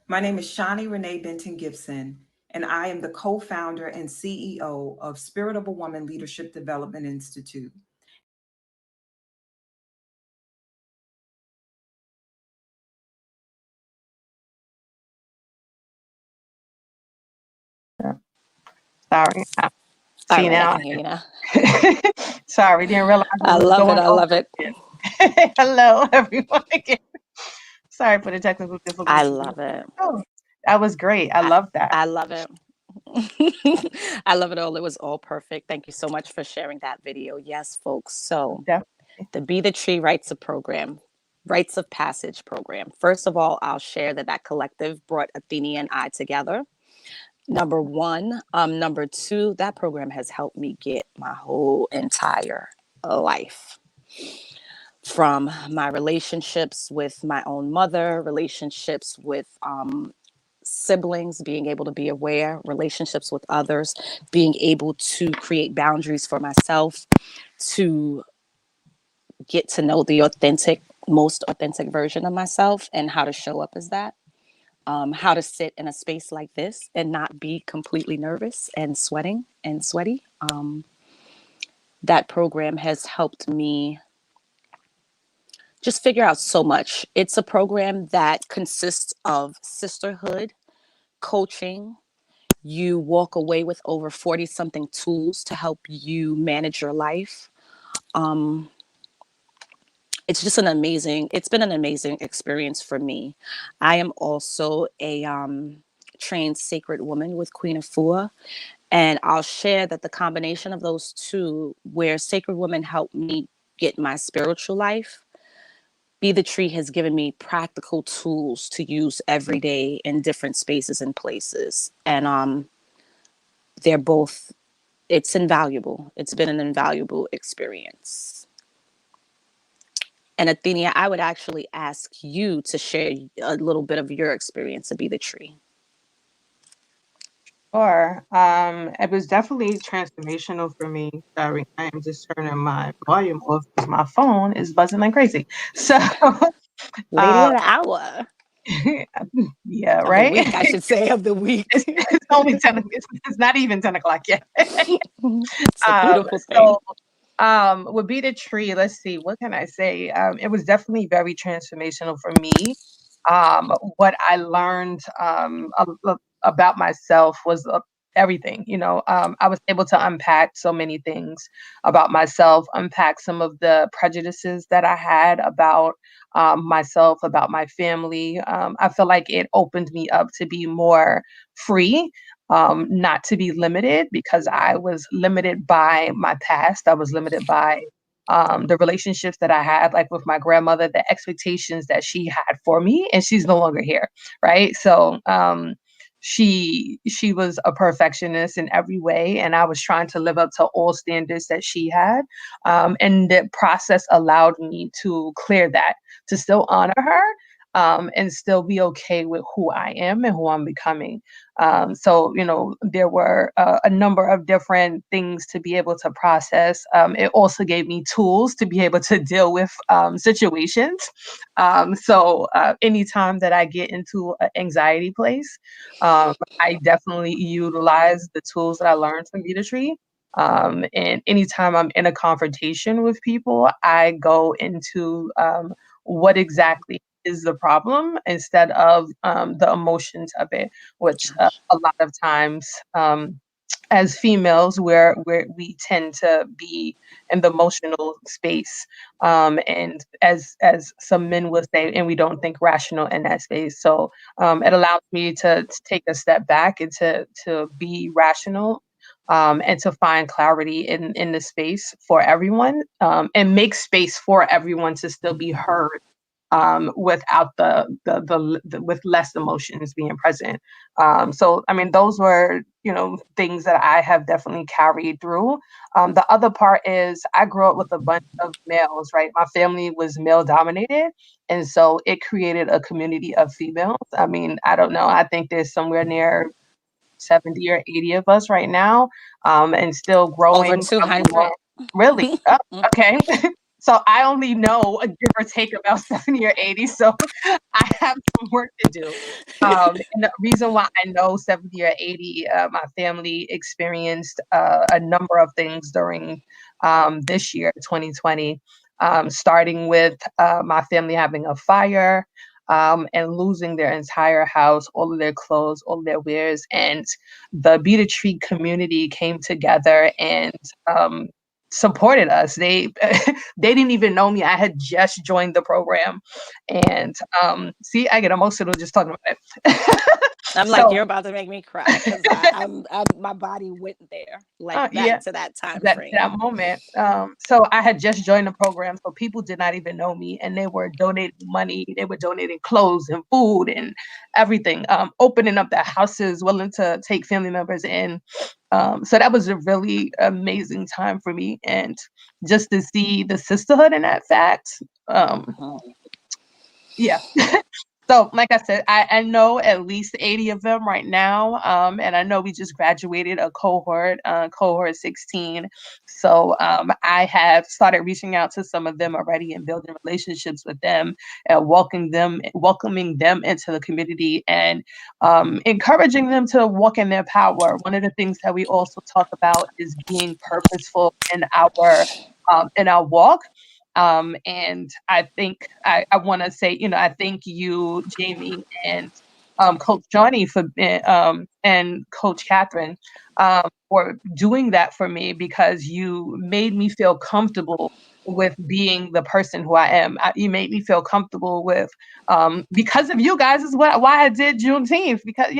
My name is Shawnee Renee Benton Gibson, and I am the co-founder and CEO of Spirit of a Woman Leadership Development Institute. Sorry. All See right, I now. can hear you now. Sorry, didn't realize I we was love it. going I over love it. again. Hello, everyone again. Sorry for the technical I difficulties. love it. Oh, that was great. I love that. I love it. I love it all. It was all perfect. Thank you so much for sharing that video. Yes, folks. So Definitely. the Be the Tree Rites of Passage program. First of all, I'll share that collective brought Athenia and I together. Number one. Number two, that program has helped me get my whole entire life. From my relationships with my own mother, relationships with siblings, being able to be aware, relationships with others, being able to create boundaries for myself, to get to know the most authentic version of myself and how to show up as that. How to sit in a space like this and not be completely nervous and sweaty. That program has helped me just figure out so much. It's a program that consists of sisterhood, coaching. You walk away with over 40 something tools to help you manage your life. it's just it's been an amazing experience for me. I am also a trained sacred woman with Queen Afua. And I'll share that the combination of those two, where sacred women helped me get my spiritual life, Be the Tree has given me practical tools to use every day in different spaces and places. And they're both, it's invaluable. It's been an invaluable experience. And Athenia, I would actually ask you to share a little bit of your experience to Be the Tree. Sure. It was definitely transformational for me. Sorry, I am just turning my volume off because my phone is buzzing like crazy. So, Lady uh, of the hour. yeah, Of the right. week, I should say, of the week. It's only 10. It's not even 10 o'clock yet. It's a Um, beautiful thing. so, would Be the Tree. Let's see, what can I say? It was definitely very transformational for me. What I learned about myself was everything. I was able to unpack so many things about myself, unpack some of the prejudices that I had about myself, about my family. I feel like it opened me up to be more free, not to be limited because I was limited by my past. I was limited by the relationships that I had, like with my grandmother, the expectations that she had for me, and she's no longer here, right? So she was a perfectionist in every way, and I was trying to live up to all standards that she had. And the process allowed me to clear that, to still honor her. And still be okay with who I am and who I'm becoming. So, there were a number of different things to be able to process. It also gave me tools to be able to deal with situations. So, anytime that I get into an anxiety place, I definitely utilize the tools that I learned from Be the Tree. And anytime I'm in a confrontation with people, I go into what exactly is the problem instead of the emotions of it, which a lot of times as females where we tend to be in the emotional space, and as some men will say, and we don't think rational in that space. So it allows me to take a step back and to be rational, and to find clarity in the space for everyone, and make space for everyone to still be heard, without with less emotions being present. So, I mean, those were, things that I have definitely carried through. The other part is I grew up with a bunch of males, right? My family was male dominated. And so it created a community of females. I mean, I don't know. I think there's somewhere near 70 or 80 of us right now, and still Over growing. Probably 200. more. Really? Oh, okay. So I only know a give or take about 70 or 80. So I have some work to do. And the reason why I know 70 or 80, my family experienced a number of things during this year, 2020, starting with my family having a fire. And losing their entire house, all of their clothes, all of their wares. And the Be the Tree community came together and supported us. They they didn't even know me. I had just joined the program, and see, I get emotional just talking about it. I'm like, So you're about to make me cry because my body went there, like yeah, back to that time that frame. moment. So I had just joined the program, so people did not even know me, and they were donating money. They were donating clothes and food and everything. Opening up their houses, willing to take family members in. So that was a really amazing time for me, and just to see the sisterhood in that fact. Yeah. So, like I said, I know at least 80 of them right now. And I know we just graduated a cohort 16. So I have started reaching out to some of them already and building relationships with them and welcoming them into the community, and encouraging them to walk in their power. One of the things that we also talk about is being purposeful in our walk. And I think I want to say, I thank you, Jamie, and Coach Johnny and Coach Catherine, for doing that for me, because you made me feel comfortable with being the person who I am. You made me feel comfortable with, because of you guys is why I did Juneteenth, because,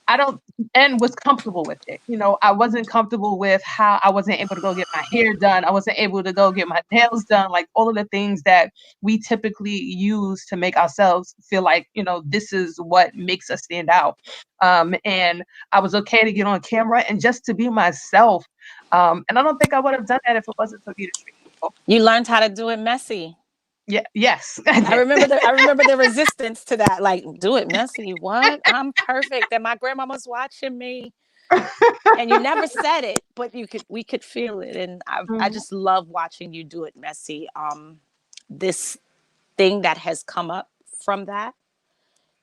I don't and was comfortable with it. I wasn't comfortable with how I wasn't able to go get my hair done. I wasn't able to go get my nails done, like all of the things that we typically use to make ourselves feel like, this is what makes us stand out. And I was okay to get on camera and just to be myself. And I don't think I would have done that if it wasn't for Be the Tree. You learned how to do it messy. Yeah, yes. I remember the resistance to that. Like, do it messy. What? I'm perfect. And my grandmama's watching me. And you never said it, but we could feel it. And I just love watching you do it messy. This thing that has come up from that,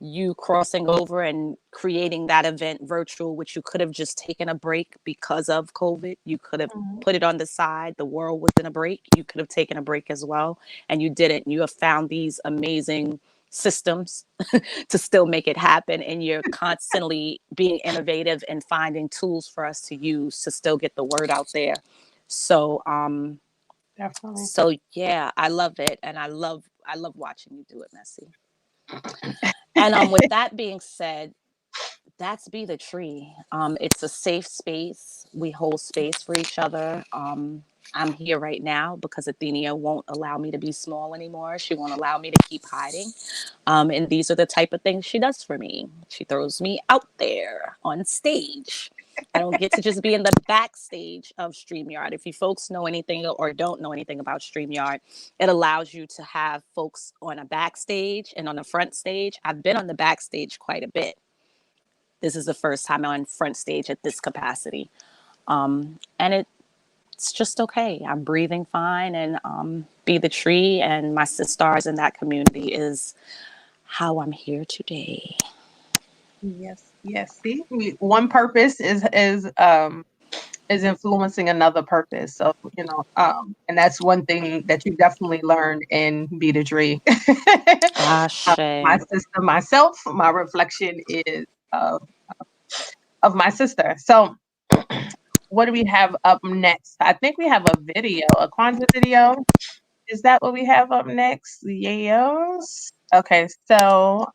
you crossing over and creating that event virtual, which you could have just taken a break because of COVID. You could have put it on the side. The world was in a break. You could have taken a break as well. And you didn't. You have found these amazing systems to still make it happen. And you're constantly being innovative and finding tools for us to use to still get the word out there. So, definitely. So yeah, I love it. And I love watching you do it messy. And with that being said, that's Be the Tree. It's a safe space. We hold space for each other. I'm here right now because Athenia won't allow me to be small anymore. She won't allow me to keep hiding. And these are the type of things she does for me. She throws me out there on stage. I don't get to just be in the backstage of StreamYard. If you folks know anything or don't know anything about StreamYard, it allows you to have folks on a backstage and on the front stage. I've been on the backstage quite a bit. This is the first time I'm on front stage at this capacity. And it's just okay. I'm breathing fine, and Be the Tree and my sisters in that community is how I'm here today. Yes. See, one purpose is influencing another purpose. So, and that's one thing that you definitely learned in Be the Tree. My sister, myself, my reflection is of my sister. So what do we have up next? I think we have a video, a Kwanzaa video. Is that what we have up next? Yes. Okay, so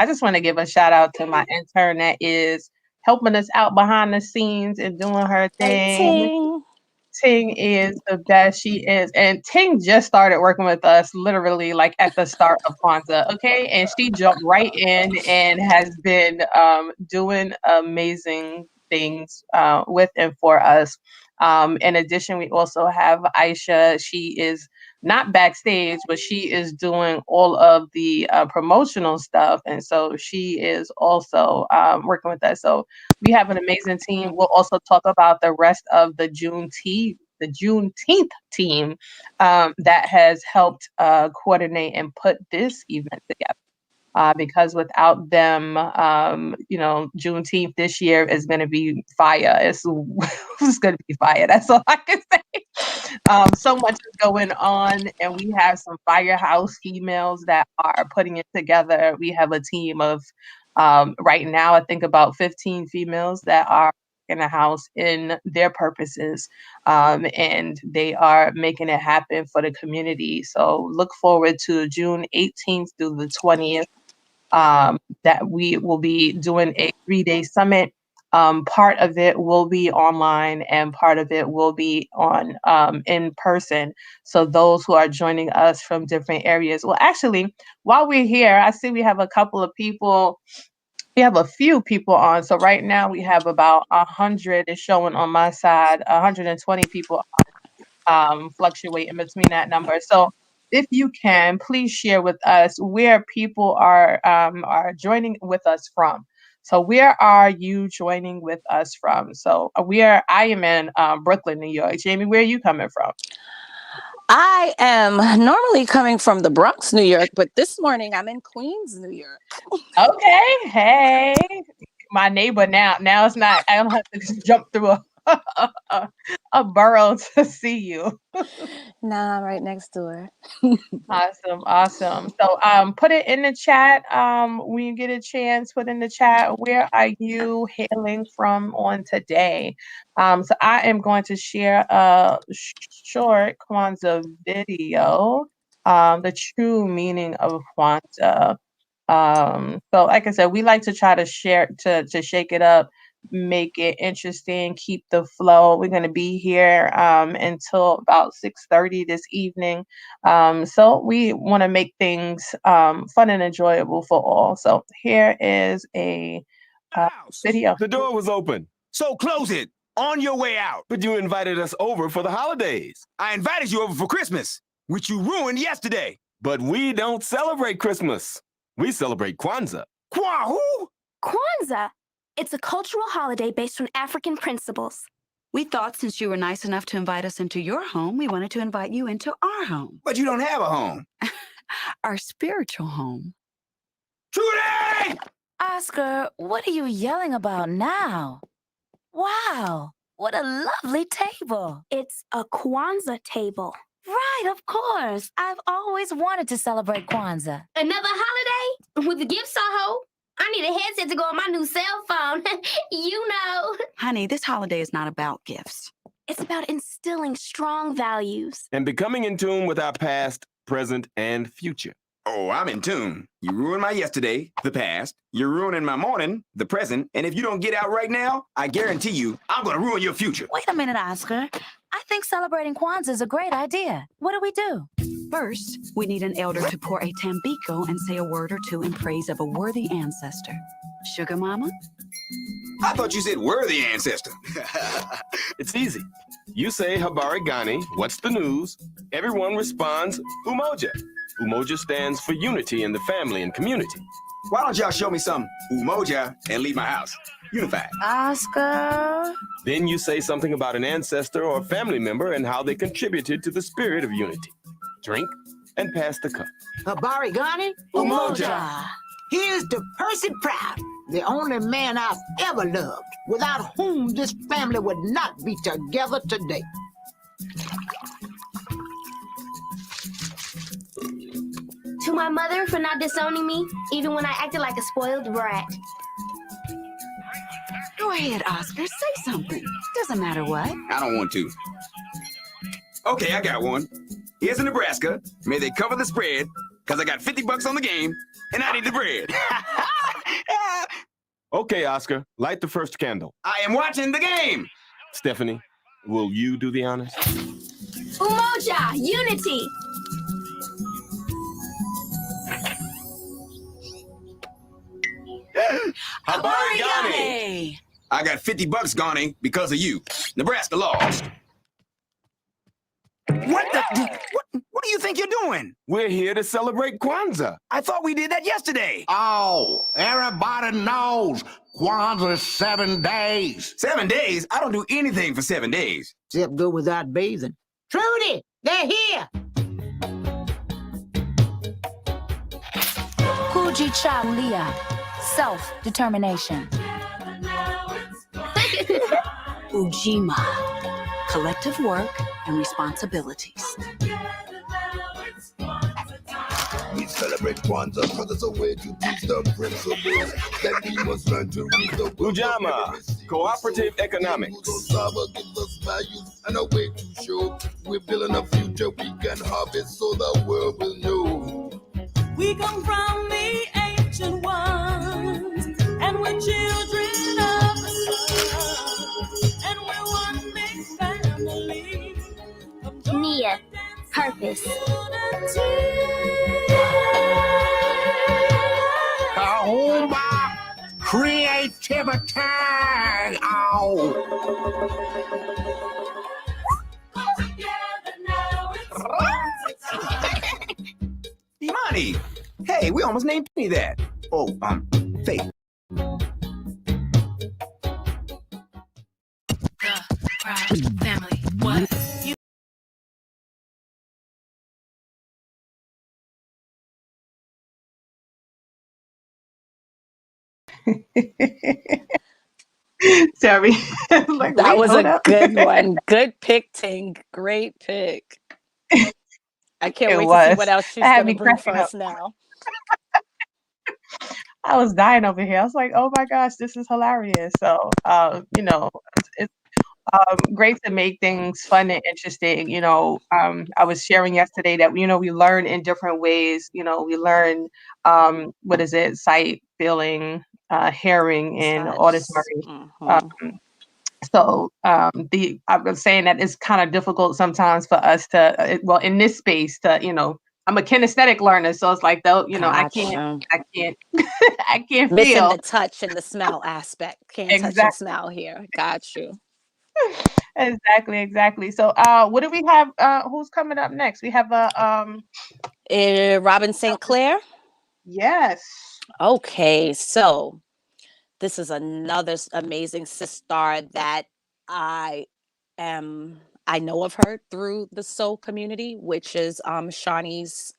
I just want to give a shout out to my intern that is helping us out behind the scenes and doing her thing. Ting is the best. She is. And Ting just started working with us literally like at the start of Kwanzaa. Okay. And she jumped right in and has been doing amazing things with and for us. In addition, we also have Aisha. She is not backstage, but she is doing all of the promotional stuff. And so she is also working with us. So we have an amazing team. We'll also talk about the rest of the Juneteenth team that has helped coordinate and put this event together. Because without them, Juneteenth this year is going to be fire. It's going to be fire. That's all I can say. So much is going on, and we have some firehouse females that are putting it together. We have a team of, right now, I think about 15 females that are in the house in their purposes, and they are making it happen for the community. So look forward to June 18th through the 20th. That we will be doing a 3-day summit. Part of it will be online and part of it will be on in person. So those who are joining us from different areas. Well, actually, while we're here, I see we have a couple of people. We have a few people on. So right now we have about 100 is showing on my side, 120 people fluctuating between that number. So if you can, please share with us where people are joining with us from. So where are you joining with us from? So I am in Brooklyn, New York. Jamie, where are you coming from? I am normally coming from the Bronx, New York, but this morning I'm in Queens, New York. Okay. Hey, my neighbor now. Now it's not, I don't have to jump through a borough to see you. Nah, I'm right next to her. Awesome, awesome. So put it in the chat when you get a chance, put in the chat where are you hailing from on today. So I am going to share a short Kwanzaa video, the true meaning of Kwanzaa. So like I said, we like to try to share to shake it up, make it interesting, keep the flow. We're going to be here until about 6:30 this evening. So we want to make things fun and enjoyable for all. So here is a video. The door was open, so close it on your way out. But you invited us over for the holidays. I invited you over for Christmas, which you ruined yesterday. But we don't celebrate Christmas. We celebrate Kwanzaa. Who? Kwanzaa. It's a cultural holiday based on African principles. We thought since you were nice enough to invite us into your home, we wanted to invite you into our home. But you don't have a home. Our spiritual home. Trudy! Oscar, what are you yelling about now? Wow, what a lovely table. It's a Kwanzaa table. Right, of course. I've always wanted to celebrate Kwanzaa. Another holiday with the gift Soho. I need a headset to go on my new cell phone. You know. Honey, this holiday is not about gifts. It's about instilling strong values. And becoming in tune with our past, present, and future. Oh, I'm in tune. You ruined my yesterday, the past. You're ruining my morning, the present. And if you don't get out right now, I guarantee you, I'm going to ruin your future. Wait a minute, Oscar. I think celebrating Kwanzaa is a great idea. What do we do? First, we need an elder to pour a tambiko and say a word or two in praise of a worthy ancestor. Sugar Mama? I thought you said worthy ancestor. It's easy. You say Habari Gani, what's the news? Everyone responds Umoja. Umoja stands for unity in the family and community. Why don't y'all show me some Umoja and leave my house? Unified. Oscar? Then you say something about an ancestor or family member and how they contributed to the spirit of unity. Drink and pass the cup. Habari Gani? Umoja. Here's to Percy Proud, the only man I've ever loved, without whom this family would not be together today. To my mother for not disowning me, even when I acted like a spoiled brat. Go ahead, Oscar. Say something. Doesn't matter what. I don't want to. Okay, I got one. Here's to Nebraska. May they cover the spread, because I got $50 on the game, and I need the bread. Okay, Oscar, light the first candle. I am watching the game. Stephanie, will you do the honors? Umoja, unity. Habari Gani. I got $50 Gani because of you. Nebraska lost. What do you think you're doing? We're here to celebrate Kwanzaa. I thought we did that yesterday. Oh, everybody knows Kwanzaa is 7 days. 7 days? I don't do anything for 7 days. Except go without bathing. Trudy, they're here. Kujichagulia. Self-determination. Ujima. Collective work and responsibilities. We celebrate Kwanzaa because it's a way to teach the principles that we must learn to read the world. Ujama, cooperative economics. Saba gives us values and a way to show we're building a future we can harvest so the world will know. We come from the ancient ones, and we're children of the sun, and we're one big family. Nia, purpose. Kahumba, creativity. Oh. Imani, hey, we almost named Penny that. Oh, Faith. Family, what? Terry. Like, That wait, was hold a up. good one. Good pick, Ting. Great pick. I can't It wait to see what was. else That she's had going to me bring cracking for up. us now. I was dying over here. I was like, oh my gosh, this is hilarious. So, it's great to make things fun and interesting. I was sharing yesterday that, we learn in different ways. We learn, what is it? Sight, feeling, hearing, and Touch. auditory. Mm-hmm. So I was saying that it's kind of difficult sometimes for us to, in this space to, I'm a kinesthetic learner, so it's like though, Gotcha. I can't, I can't Missing the feel touch and the smell aspect. Can't touch and exactly, smell here. Got you. exactly. So, what do we have? Who's coming up next? We have Robin St. Clair. Yes. Okay, so this is another amazing sister that I know of her through the soul community, which is Shawnee's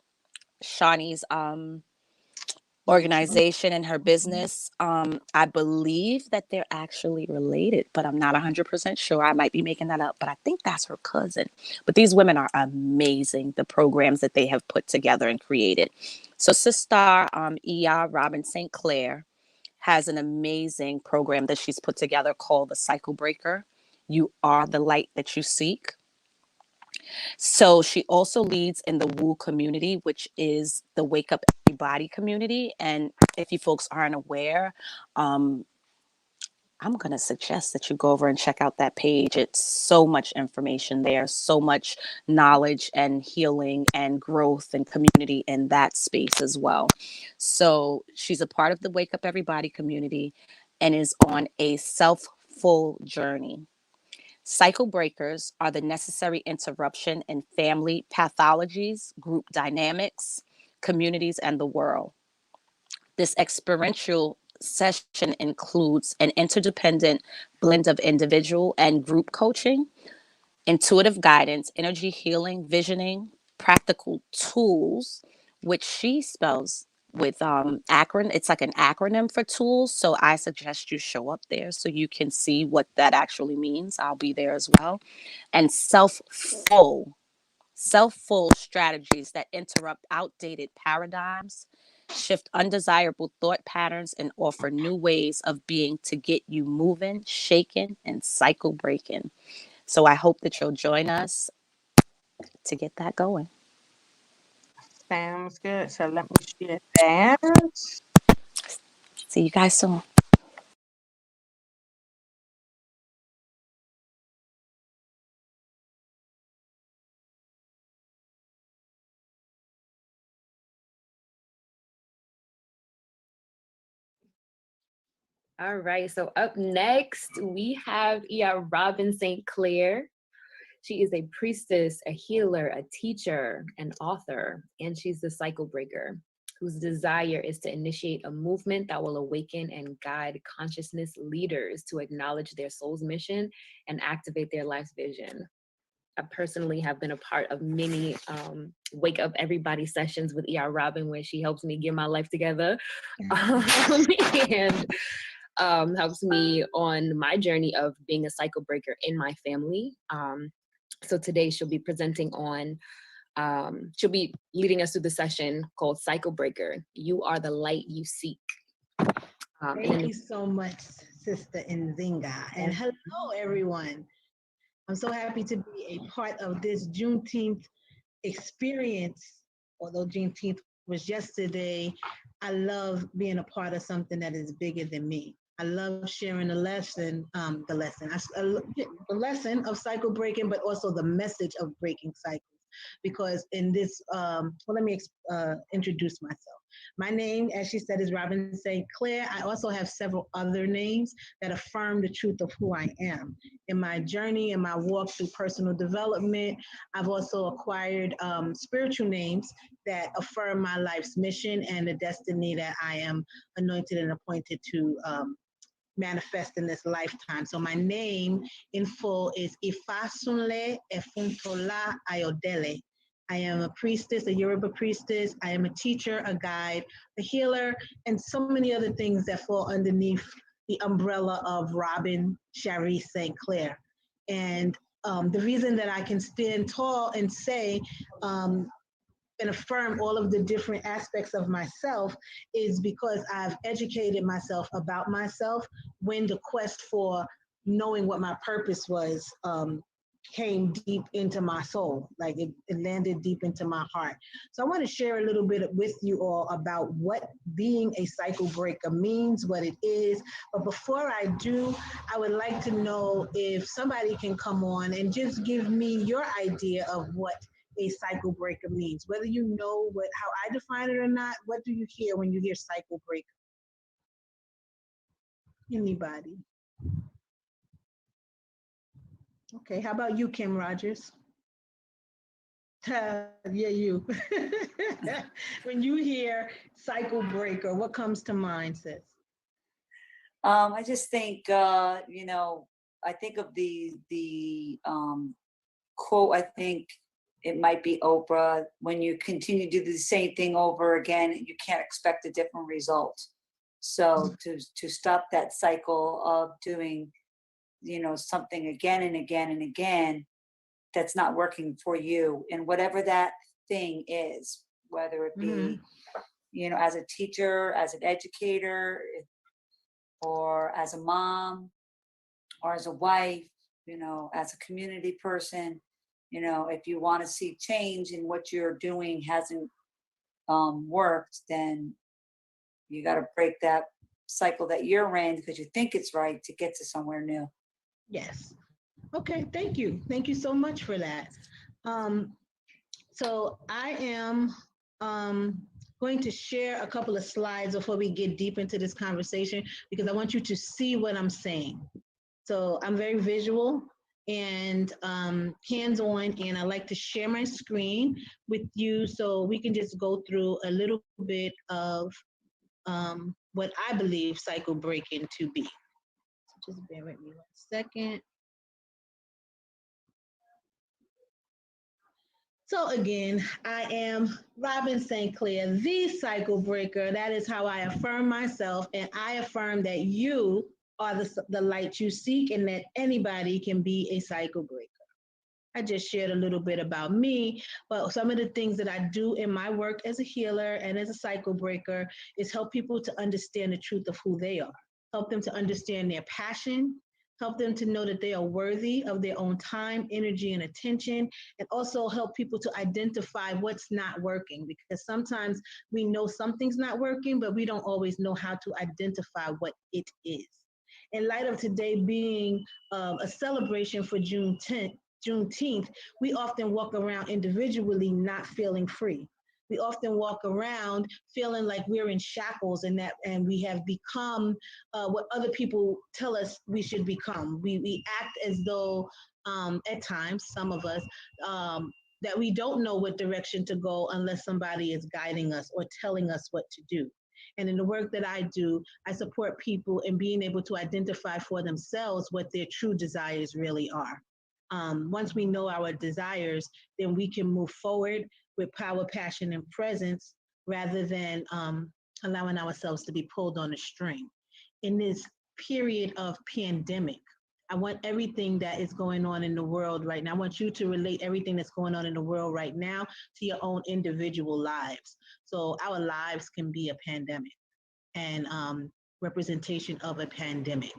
organization and her business. I believe that they're actually related, but I'm not 100% sure. I might be making that up, but I think that's her cousin. But these women are amazing, the programs that they have put together and created. So Sister E.R. Robin St. Clair has an amazing program that she's put together called the Cycle Breaker. You are the light that you seek. So she also leads in the Woo community, which is the Wake Up Everybody community. And if you folks aren't aware, I'm going to suggest that you go over and check out that page. It's so much information there, so much knowledge and healing and growth and community in that space as well. So she's a part of the Wake Up Everybody community and is on a self-full journey. Cycle breakers are the necessary interruption in family pathologies, group dynamics, communities, and the world. This experiential session includes an interdependent blend of individual and group coaching, intuitive guidance, energy healing, visioning, practical tools, which she spells with acronym. It's like an acronym for tools. So I suggest you show up there so you can see what that actually means. I'll be there as well. And self-full strategies that interrupt outdated paradigms, shift undesirable thought patterns, and offer new ways of being to get you moving, shaking, and cycle breaking. So I hope that you'll join us to get that going. Sounds good. So let me share that. See you guys soon. All right, so up next, we have E.R. Robin St. Clair. She is a priestess, a healer, a teacher, an author, and she's the cycle breaker, whose desire is to initiate a movement that will awaken and guide consciousness leaders to acknowledge their soul's mission and activate their life's vision. I personally have been a part of many Wake Up Everybody sessions with E.R. Robin, where she helps me get my life together. And helps me on my journey of being a cycle breaker in my family. So today she'll be presenting on, she'll be leading us through the session called Cycle Breaker. You are the light you seek. Thank you so much, Sister Nzinga. And hello, everyone. I'm so happy to be a part of this Juneteenth experience. Although Juneteenth was yesterday, I love being a part of something that is bigger than me. I love sharing the lesson of cycle breaking, but also the message of breaking cycles. Because in this, let me introduce myself. My name, as she said, is Robin St. Clair. I also have several other names that affirm the truth of who I am. In my journey, in my walk through personal development, I've also acquired spiritual names that affirm my life's mission and the destiny that I am anointed and appointed to manifest in this lifetime. So my name in full is Ifasunle Efuntola Ayodele. I am a priestess, a Yoruba priestess. I am a teacher, a guide, a healer, and so many other things that fall underneath, the umbrella of Robin Sharice St. Clair. And the reason that I can stand tall and say and affirm all of the different aspects of myself is because I've educated myself about myself when the quest for knowing what my purpose was came deep into my soul, like it landed deep into my heart. So I want to share a little bit with you all about what being a cycle breaker means, what it is. But before I do, I would like to know if somebody can come on and just give me your idea of what a cycle breaker means, whether you know how I define it or not. What do you hear when you hear cycle breaker? Anybody? Okay, how about you, Kim Rogers? Yeah, you. When you hear cycle breaker, what comes to mind, sis? I just think, you know, I think of the quote, I think it might be Oprah, when you continue to do the same thing over again, you can't expect a different result. So to stop that cycle of doing, you know, something again and again and again that's not working for you, and whatever that thing is, whether it be, you know, as a teacher, as an educator, or as a mom, or as a wife, you know, as a community person, you know, if you want to see change in what you're doing hasn't worked, then you got to break that cycle that you're in because you think it's right to get to somewhere new. Yes. Okay, thank you. Thank you so much for that. So I am going to share a couple of slides before we get deep into this conversation, because I want you to see what I'm saying. So I'm very visual and hands-on, and I like to share my screen with you so we can just go through a little bit of what I believe cycle breaking to be. So just bear with me 1 second. So again, I am Robin St. Clair, the cycle breaker. That is how I affirm myself, and I affirm that you are the light you seek and that anybody can be a cycle breaker. I just shared a little bit about me, but some of the things that I do in my work as a healer and as a cycle breaker is help people to understand the truth of who they are, help them to understand their passion, help them to know that they are worthy of their own time, energy, and attention, and also help people to identify what's not working, because sometimes we know something's not working, but we don't always know how to identify what it is. In light of today being a celebration for Juneteenth, we often walk around individually not feeling free. We often walk around feeling like we're in shackles and we have become what other people tell us we should become. We act as though at times, some of us, that we don't know what direction to go unless somebody is guiding us or telling us what to do. And in the work that I do, I support people in being able to identify for themselves what their true desires really are. Once we know our desires, then we can move forward with power, passion, and presence rather than allowing ourselves to be pulled on a string. In this period of pandemic, I want everything that is going on in the world right now. I want you to relate everything that's going on in the world right now to your own individual lives. So our lives can be a pandemic and representation of a pandemic.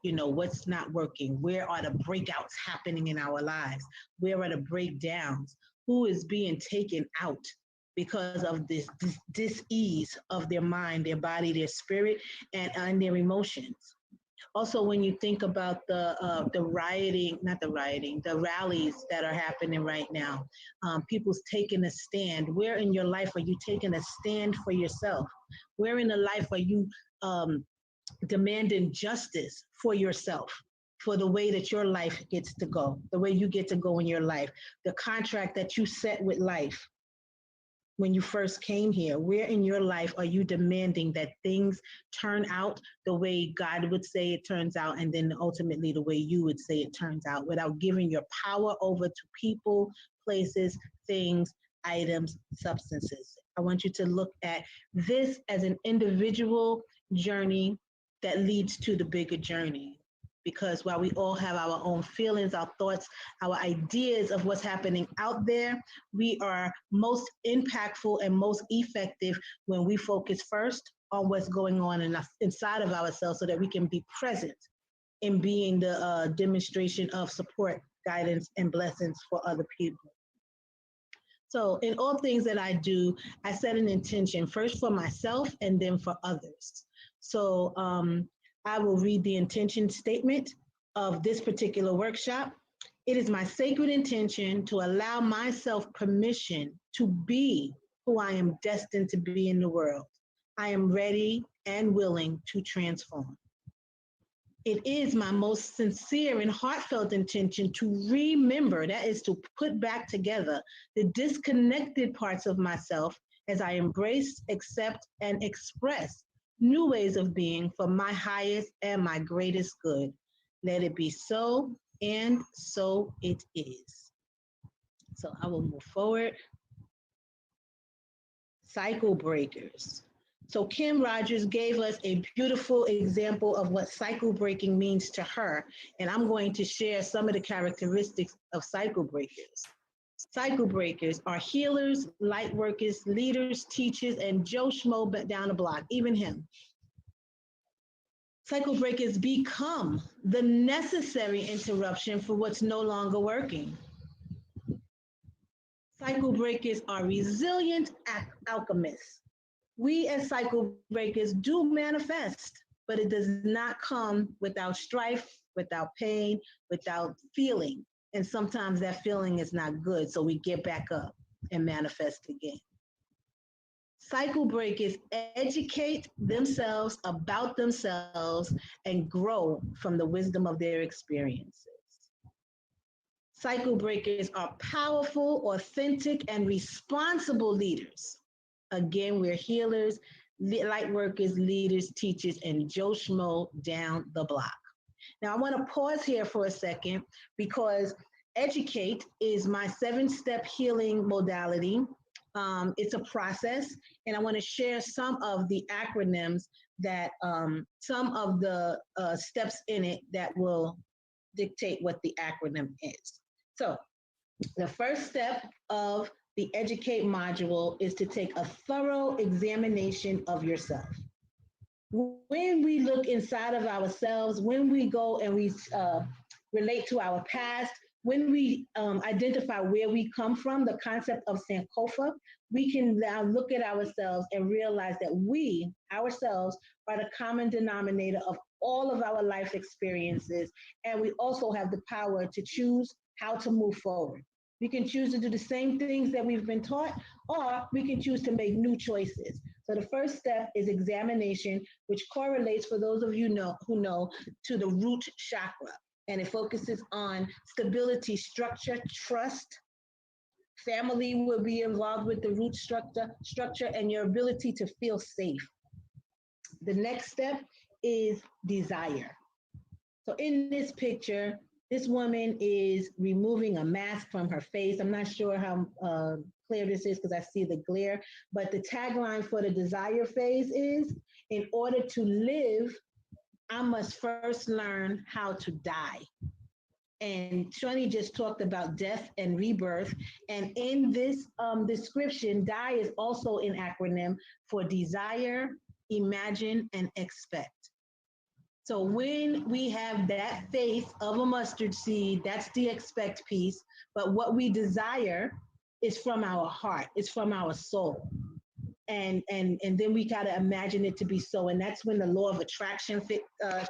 You know, what's not working? Where are the breakouts happening in our lives? Where are the breakdowns? Who is being taken out because of this dis-ease of their mind, their body, their spirit, and their emotions? Also, when you think about the rallies that are happening right now, people's taking a stand. Where in your life are you taking a stand for yourself? Where in the life are you demanding justice for yourself, for the way that your life gets to go, the way you get to go in your life, the contract that you set with life when you first came here? Where in your life are you demanding that things turn out the way God would say it turns out, and then ultimately the way you would say it turns out, without giving your power over to people, places, things, items, substances? I want you to look at this as an individual journey that leads to the bigger journey. Because while we all have our own feelings, our thoughts, our ideas of what's happening out there, we are most impactful and most effective when we focus first on what's going on inside of ourselves so that we can be present in being the demonstration of support, guidance, and blessings for other people. So in all things that I do, I set an intention first for myself and then for others. So I will read the intention statement of this particular workshop. It is my sacred intention to allow myself permission to be who I am destined to be in the world. I am ready and willing to transform. It is my most sincere and heartfelt intention to remember, that is to put back together the disconnected parts of myself as I embrace, accept, and express new ways of being for my highest and my greatest good. Let it be so, and so it is. So I will move forward. Cycle breakers. So Kim Rogers gave us a beautiful example of what cycle breaking means to her, and I'm going to share some of the characteristics of cycle breakers. Cycle breakers are healers, light workers, leaders, teachers, and Joe Schmo down the block, even him. Cycle breakers become the necessary interruption for what's no longer working. Cycle breakers are resilient alchemists. We as cycle breakers do manifest, but it does not come without strife, without pain, without feeling. And sometimes that feeling is not good, so we get back up and manifest again. Cycle breakers educate themselves about themselves and grow from the wisdom of their experiences. Cycle breakers are powerful, authentic, and responsible leaders. Again, we're healers, light workers, leaders, teachers, and Joe Schmo down the block. Now, I want to pause here for a second because Educate is my 7-step healing modality. It's a process, and I want to share some of the acronyms that, some of the steps in it that will dictate what the acronym is. So the first step of the Educate module is to take a thorough examination of yourself. When we look inside of ourselves, when we go and we relate to our past, when we identify where we come from, the concept of Sankofa, we can now look at ourselves and realize that we, ourselves, are the common denominator of all of our life experiences, and we also have the power to choose how to move forward. We can choose to do the same things that we've been taught, or we can choose to make new choices. So the first step is examination, which correlates, for those of you who know, to the root chakra. And it focuses on stability, structure, trust. Family will be involved with the root structure and your ability to feel safe. The next step is desire. So in this picture, this woman is removing a mask from her face. I'm not sure how clear this is because I see the glare, but the tagline for the desire phase is, in order to live, I must first learn how to die. And Shani just talked about death and rebirth. And in this description, die is also an acronym for desire, imagine, and expect. So when we have that faith of a mustard seed, that's the expect piece. But what we desire is from our heart, it's from our soul. And then we gotta imagine it to be so. And that's when the law of attraction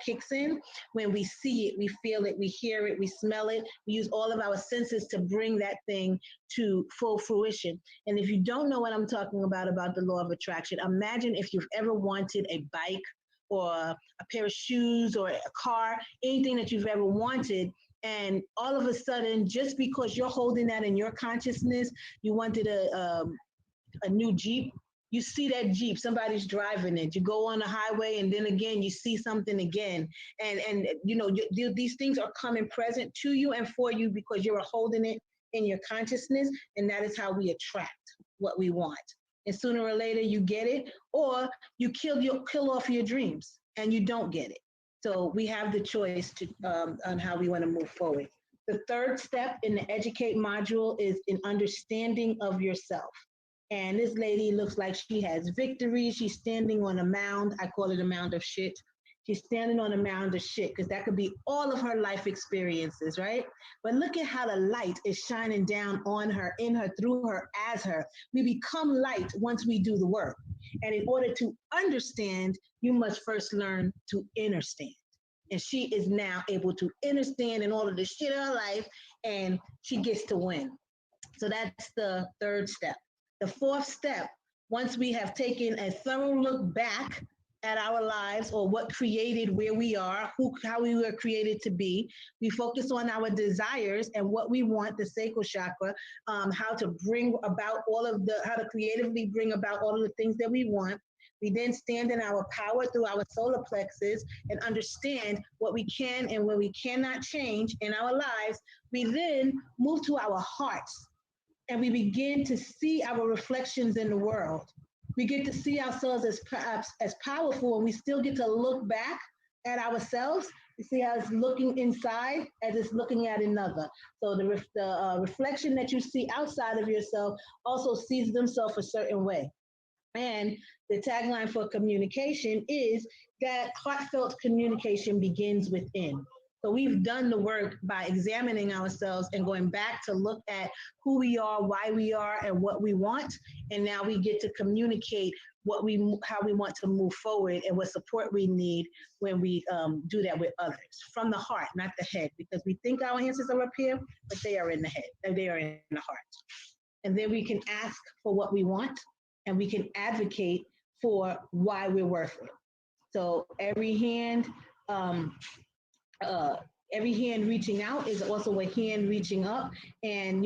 kicks in. When we see it, we feel it, we hear it, we smell it. We use all of our senses to bring that thing to full fruition. And if you don't know what I'm talking about the law of attraction, imagine if you've ever wanted a bike or a pair of shoes or a car, anything that you've ever wanted. And all of a sudden, just because you're holding that in your consciousness, you wanted a new Jeep. You see that Jeep, somebody's driving it. You go on the highway and then again, you see something again. And you know, these things are coming present to you and for you because you're holding it in your consciousness. And that is how we attract what we want. And sooner or later you get it, or you kill off your dreams. and you don't get it. So we have the choice to on how we want to move forward. The third step in the educate module is an understanding of yourself. And this lady looks like she has victory. She's standing on a mound. I call it a mound of shit. She's standing on a mound of shit because that could be all of her life experiences, right? But look at how the light is shining down on her, in her, through her, as her. We become light once we do the work. And in order to understand, you must first learn to understand. And she is now able to understand in all of the shit of her life, and she gets to win. So that's the third step. The fourth step, once we have taken a thorough look back at our lives or what created where we are, how we were created to be, we focus on our desires and what we want, the sacral chakra, how to bring about how to creatively bring about all of the things that we want. We then stand in our power through our solar plexus and understand what we can and what we cannot change in our lives. We then move to our hearts and we begin to see our reflections in the world. We get to see ourselves as perhaps as powerful, and we still get to look back at ourselves. You see how it's looking inside as it's looking at another. So the reflection that you see outside of yourself also sees themselves a certain way. And the tagline for communication is that heartfelt communication begins within. So we've done the work by examining ourselves and going back to look at who we are, why we are, and what we want. And now we get to communicate how we want to move forward and what support we need when we do that with others. From the heart, not the head, because we think our answers are up here, but they are in the head, they are in the heart. And then we can ask for what we want, and we can advocate for why we're worth it. So every hand reaching out is also a hand reaching up, and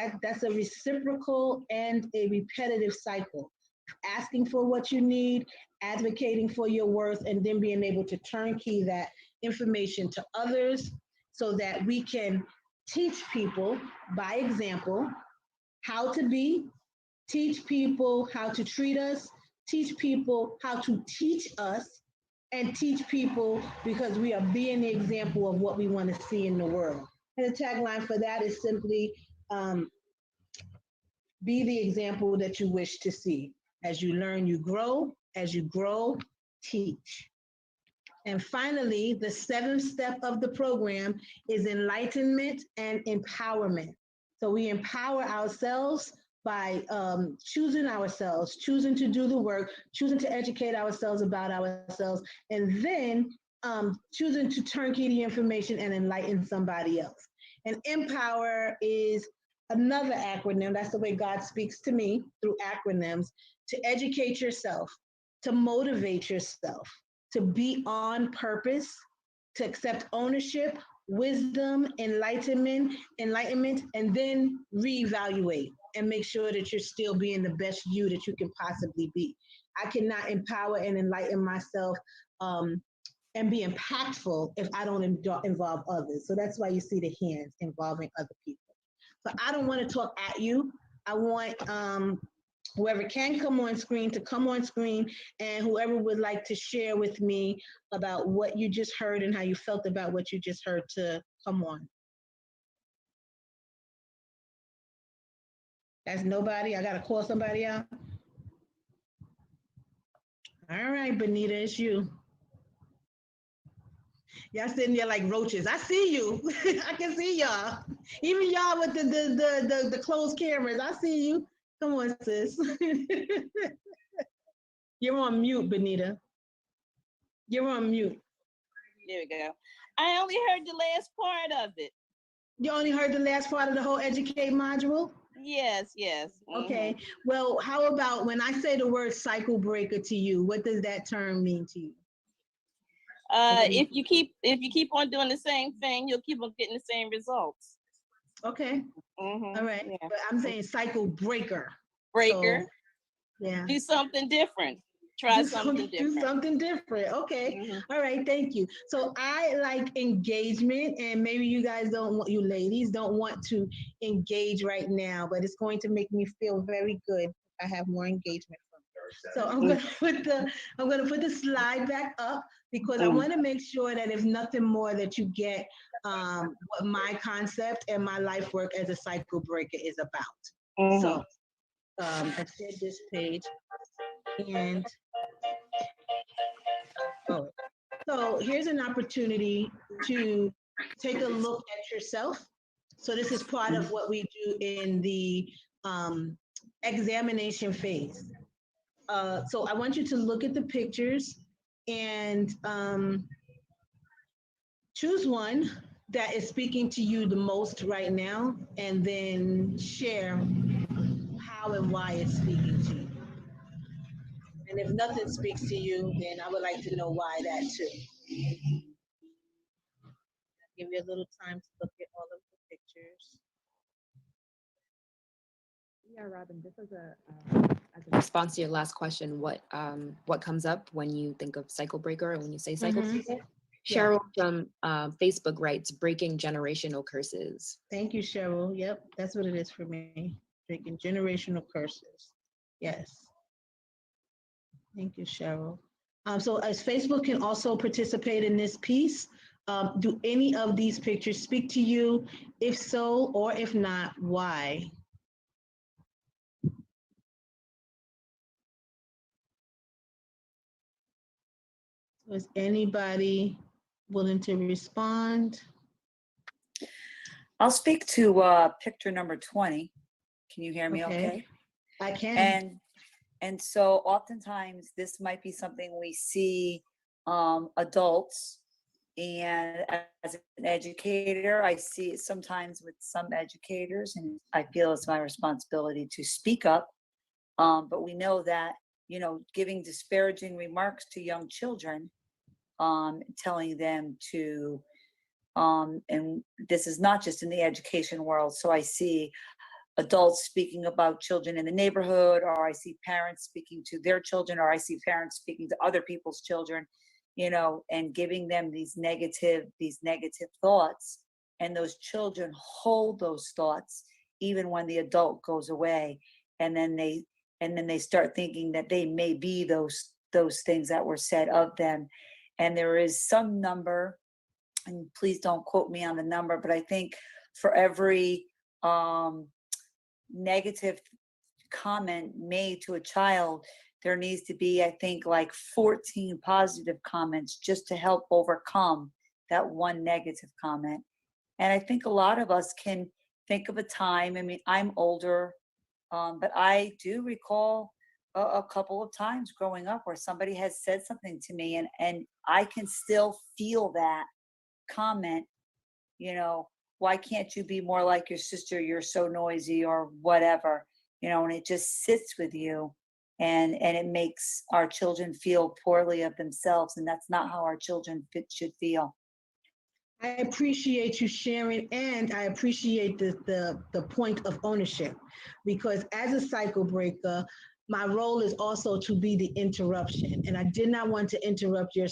that's a reciprocal and a repetitive cycle. Asking for what you need, advocating for your worth, and then being able to turnkey that information to others so that we can teach people by example how to be, teach people how to treat us, teach people how to teach us, and teach people because we are being the example of what we want to see in the world. And the tagline for that is simply, be the example that you wish to see. As you learn, you grow. As you grow, teach. And finally, the seventh step of the program is enlightenment and empowerment. So we empower ourselves by choosing ourselves, choosing to do the work, choosing to educate ourselves about ourselves, and then choosing to turnkey the information and enlighten somebody else. And empower is another acronym. That's the way God speaks to me, through acronyms, to educate yourself, to motivate yourself, to be on purpose, to accept ownership, wisdom, enlightenment, and then reevaluate and make sure that you're still being the best you that you can possibly be. I cannot empower and enlighten myself and be impactful if I don't involve others. So that's why you see the hands involving other people. So I don't want to talk at you. I want whoever can come on screen to come on screen, and whoever would like to share with me about what you just heard and how you felt about what you just heard to come on. That's nobody. I got to call somebody out. All right, Benita, it's you. Y'all sitting there like roaches. I see you. I can see y'all. Even y'all with the closed cameras. I see you. Come on, sis. You're on mute, Benita. You're on mute. There we go. I only heard the last part of it. You only heard the last part of the whole educate module? Yes, yes. Okay. Well, how about when I say the word cycle breaker to you, what does that term mean to you? If you keep on doing the same thing, you'll keep on getting the same results. Okay. All right. Yeah. But I'm saying cycle breaker. Breaker. So, yeah. Do something different. Try something different. Do something different. Okay. All right. Thank you. So I like engagement, and maybe you ladies don't want to engage right now, but it's going to make me feel very good if I have more engagement from you. So I'm gonna put the slide back up because I want to make sure that if nothing more that you get what my concept and my life work as a cycle breaker is about. So I've said this page and so here's an opportunity to take a look at yourself. So this is part of what we do in the examination phase. So I want you to look at the pictures and choose one that is speaking to you the most right now, and then share how and why it's speaking to you. And if nothing speaks to you, then I would like to know why that too. Give you a little time to look at all of the pictures. Yeah, Robin, this is as a response to your last question, what comes up when you think of cycle breaker or when you say cycle breaker? Cheryl from Facebook writes, breaking generational curses. Thank you, Cheryl. Yep, that's what it is for me. Breaking generational curses. Yes. Thank you, Cheryl. So as Facebook can also participate in this piece, do any of these pictures speak to you? If so, or if not, why? Is anybody willing to respond? I'll speak to picture number 20. Can you hear me okay? I can. And so oftentimes this might be something we see adults, and as an educator, I see it sometimes with some educators, and I feel it's my responsibility to speak up. But we know that, giving disparaging remarks to young children, telling them to, and this is not just in the education world, so I see adults speaking about children in the neighborhood, or I see parents speaking to their children, or I see parents speaking to other people's children, and giving them these negative thoughts, and those children hold those thoughts even when the adult goes away, and then they start thinking that they may be those things that were said of them. And there is some number, and please don't quote me on the number, but I think for every negative comment made to a child, there needs to be, I think, like 14 positive comments just to help overcome that one negative comment. And I think a lot of us can think of a time, I mean, I'm older, but I do recall a couple of times growing up where somebody has said something to me, and I can still feel that comment, why can't you be more like your sister? You're so noisy, or whatever, and it just sits with you, and it makes our children feel poorly of themselves, and that's not how our children should feel. I appreciate you sharing, and I appreciate the point of ownership, because as a cycle breaker, my role is also to be the interruption, and I did not want to interrupt your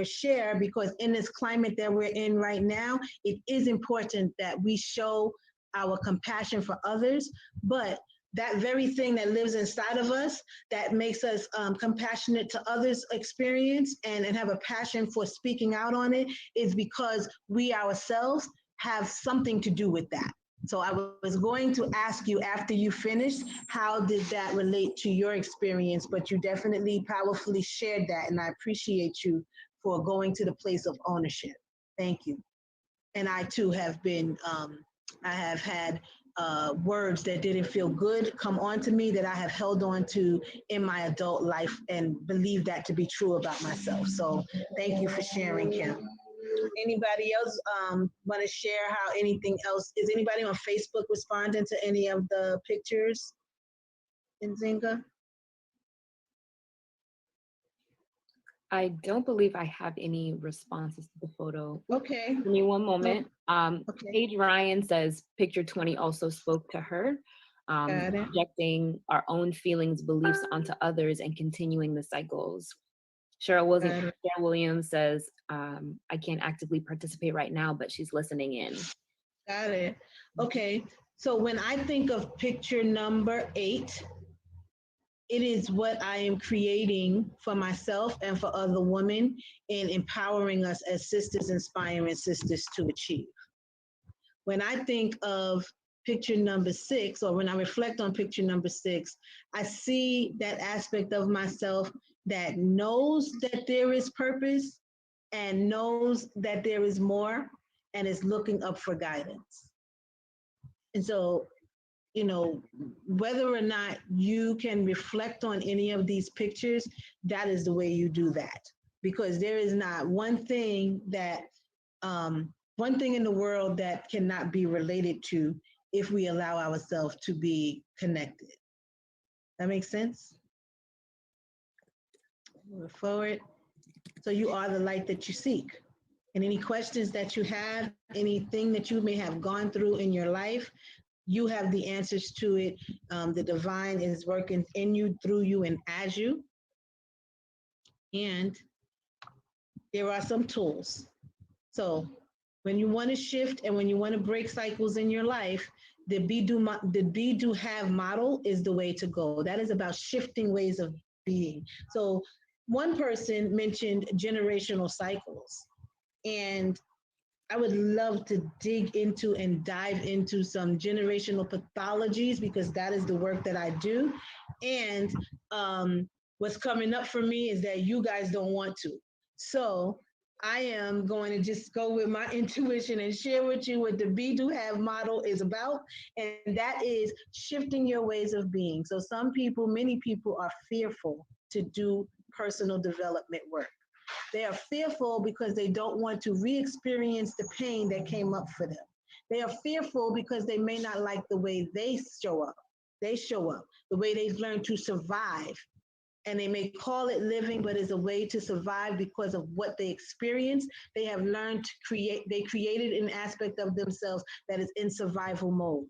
share, because in this climate that we're in right now, it is important that we show our compassion for others, but that very thing that lives inside of us that makes us compassionate to others' experience and have a passion for speaking out on it is because we ourselves have something to do with that. So I was going to ask you after you finished, how did that relate to your experience? But you definitely powerfully shared that, and I appreciate you for going to the place of ownership. Thank you. And I too have been, I have had words that didn't feel good come on to me that I have held on to in my adult life and believe that to be true about myself. So thank you for sharing, Kim. Anybody else want to share how anything else? Is anybody on Facebook responding to any of the pictures in Zynga? I don't believe I have any responses to the photo. Okay. Give me one moment. Paige Ryan says picture 20 also spoke to her, projecting our own feelings, beliefs onto others and continuing the cycles. Cheryl Williams says, I can't actively participate right now, but she's listening in. Got it. Okay. So when I think of picture number 8, it is what I am creating for myself and for other women in empowering us as sisters, inspiring sisters to achieve. When I think of picture number 6, or when I reflect on picture number 6, I see that aspect of myself that knows that there is purpose and knows that there is more and is looking up for guidance. And so, you know, whether or not you can reflect on any of these pictures, that is the way you do that. Because there is not one thing that, one thing in the world that cannot be related to if we allow ourselves to be connected. That makes sense? Move forward. So you are the light that you seek. And any questions that you have, anything that you may have gone through in your life, you have the answers to it. The divine is working in you, through you, and as you. And there are some tools. So when you want to shift and when you want to break cycles in your life, the be do have model is the way to go. That is about shifting ways of being. So one person mentioned generational cycles, and I would love to dig into and dive into some generational pathologies, because that is the work that I do. And what's coming up for me is that you guys don't want to. So I am going to just go with my intuition and share with you what the Be Do Have model is about. And that is shifting your ways of being. So some people, many people are fearful to do personal development work. They are fearful because they don't want to re-experience the pain that came up for them. They are fearful because they may not like the way they show up. The way they've learned to survive. And they may call it living, but it's a way to survive because of what they experienced. They have learned to create, they created an aspect of themselves that is in survival mode.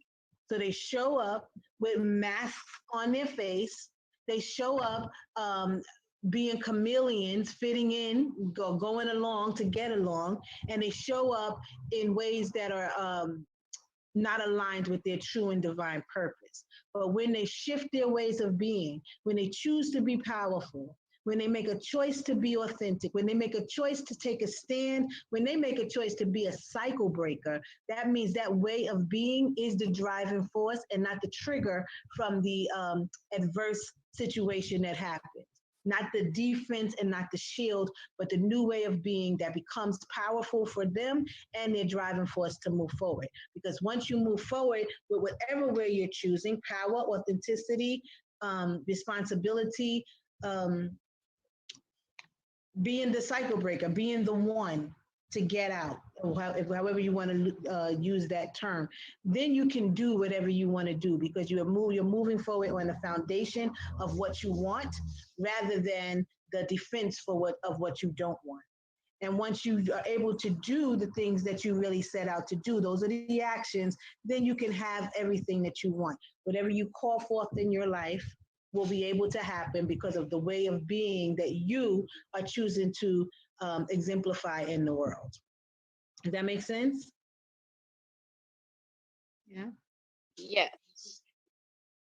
So they show up with masks on their face. They show up being chameleons, fitting in, going along to get along, and they show up in ways that are not aligned with their true and divine purpose. But when they shift their ways of being, when they choose to be powerful, when they make a choice to be authentic, when they make a choice to take a stand, when they make a choice to be a cycle breaker, that means that way of being is the driving force and not the trigger from the adverse situation that happened. Not the defense and not the shield, but the new way of being that becomes powerful for them and their driving force to move forward. Because once you move forward with whatever way you're choosing, power, authenticity, responsibility, being the cycle breaker, being the one to get out, however you want to use that term, then you can do whatever you want to do, because you're moving forward on the foundation of what you want rather than the defense of what you don't want. And once you are able to do the things that you really set out to do, those are the actions, then you can have everything that you want. Whatever you call forth in your life will be able to happen because of the way of being that you are choosing to exemplify in the world. Does that make sense? Yeah. Yes.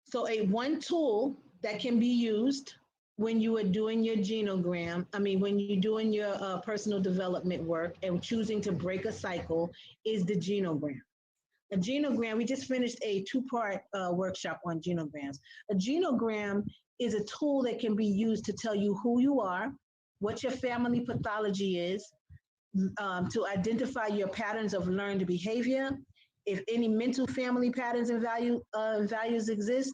So one tool that can be used when you are doing your genogram, when you're doing your personal development work and choosing to break a cycle, is the genogram. A genogram, we just finished a 2-part workshop on genograms. A genogram is a tool that can be used to tell you who you are, what your family pathology is, to identify your patterns of learned behavior, if any mental family patterns and values exist,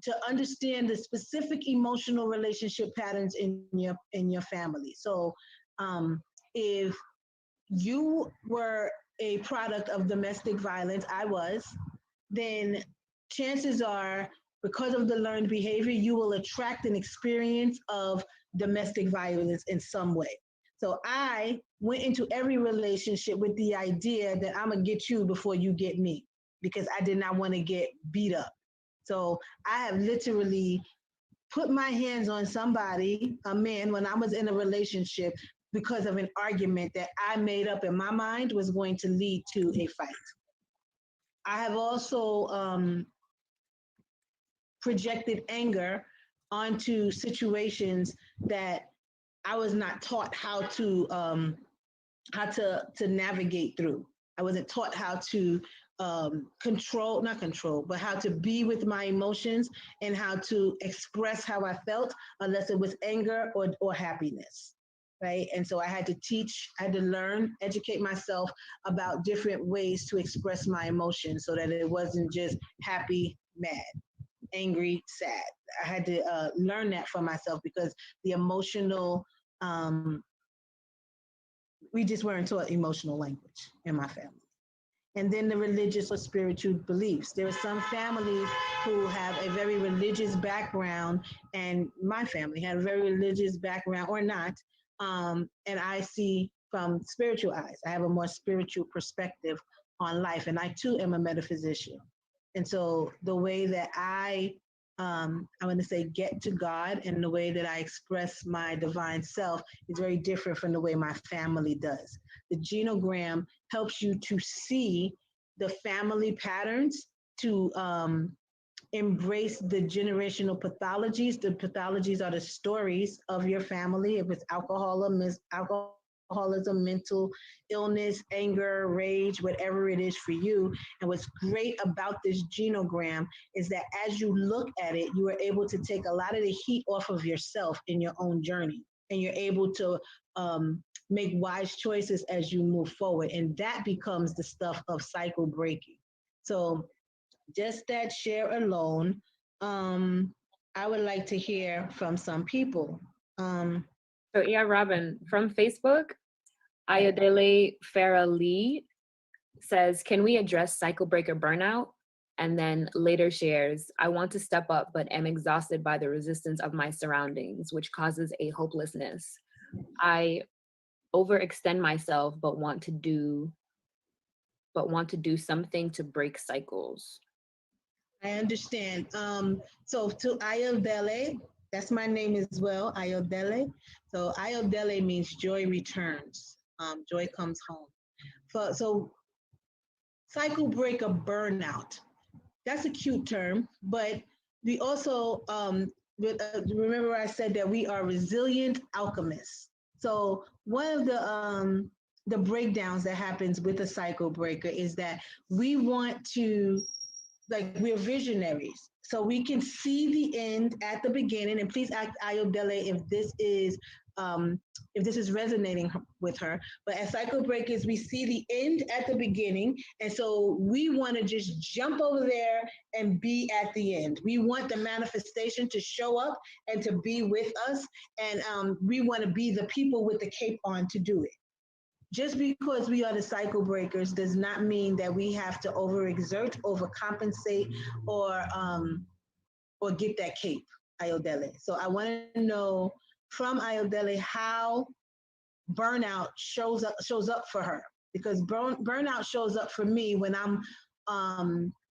to understand the specific emotional relationship patterns in your family. So if you were a product of domestic violence, I was, then chances are, because of the learned behavior, you will attract an experience of domestic violence in some way. So I went into every relationship with the idea that I'm gonna get you before you get me, because I did not want to get beat up. So I have literally put my hands on somebody, a man, when I was in a relationship because of an argument that I made up in my mind was going to lead to a fight. I have also projected anger onto situations that I was not taught how to navigate through. I wasn't taught how to not control, but how to be with my emotions and how to express how I felt, unless it was anger or happiness, right? And so I had to learn, educate myself about different ways to express my emotions so that it wasn't just happy, mad, angry, sad. I had to learn that for myself because the emotional, we just weren't taught emotional language in my family. And then the religious or spiritual beliefs. There are some families who have a very religious background, and my family had a very religious background or not. And I see from spiritual eyes. I have a more spiritual perspective on life, and I too am a metaphysician. And so the way that I'm going to say get to God, and the way that I express my divine self is very different from the way my family does. The genogram helps you to see the family patterns, to embrace the generational pathologies. The pathologies are the stories of your family. If it's alcoholism, mental illness, anger, rage, whatever it is for you. And what's great about this genogram is that as you look at it, you are able to take a lot of the heat off of yourself in your own journey. And you're able to make wise choices as you move forward. And that becomes the stuff of cycle breaking. So just that share alone, I would like to hear from some people. So yeah, Robin, from Facebook, Ayodele Farah Lee says, can we address cycle breaker burnout? And then later shares, I want to step up, but am exhausted by the resistance of my surroundings, which causes a hopelessness. I overextend myself, but want to do something to break cycles. I understand. So to Ayodele, that's my name as well, Ayodele. So Ayodele means joy returns. Joy comes home. So cycle breaker burnout. That's a cute term, but we also, remember I said that we are resilient alchemists. So one of the breakdowns that happens with a cycle breaker is that we want to, like, we're visionaries. So we can see the end at the beginning, and please ask Ayodele if this is resonating with her. But as cycle breakers, we see the end at the beginning, and so we want to just jump over there and be at the end. We want the manifestation to show up and to be with us, and we want to be the people with the cape on to do it. Just because we are the cycle breakers does not mean that we have to overexert, overcompensate, or get that cape, Ayodele. So I want to know from Ayodele how burnout shows up for her, because burnout shows up for me when I'm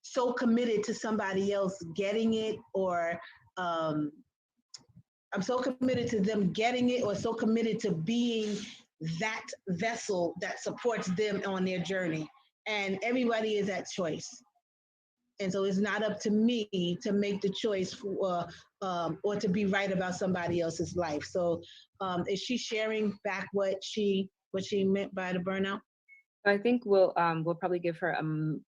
so committed to somebody else getting it, or I'm so committed to them getting it, or so committed to being that vessel that supports them on their journey. And everybody is at choice. And so it's not up to me to make the choice for, or to be right about somebody else's life. So is she sharing back what she meant by the burnout? I think we'll probably give her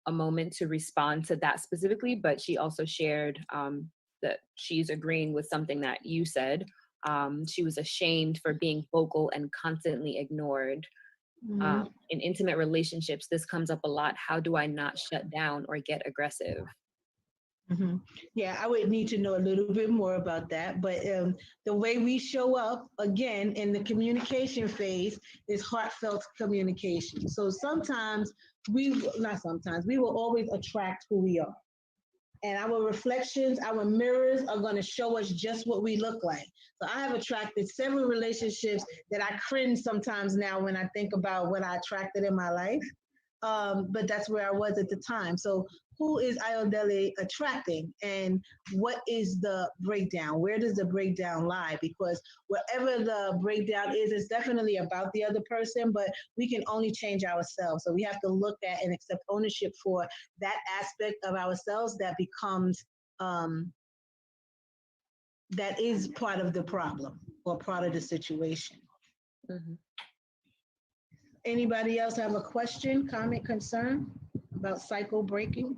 a moment to respond to that specifically, but she also shared that she's agreeing with something that you said. She was ashamed for being vocal and constantly ignored. Mm-hmm. In intimate relationships, this comes up a lot. How do I not shut down or get aggressive? Mm-hmm. Yeah, I would need to know a little bit more about that. But the way we show up, again, in the communication phase is heartfelt communication. So sometimes we will always attract who we are. And our reflections, our mirrors are going to show us just what we look like. So I have attracted several relationships that I cringe sometimes now when I think about what I attracted in my life. But that's where I was at the time. So who is Ayodele attracting, and what is the breakdown? Where does the breakdown lie? Because wherever the breakdown is, it's definitely about the other person, but we can only change ourselves. So we have to look at and accept ownership for that aspect of ourselves that becomes that is part of the problem or part of the situation. Anybody else have a question, comment, concern about cycle breaking?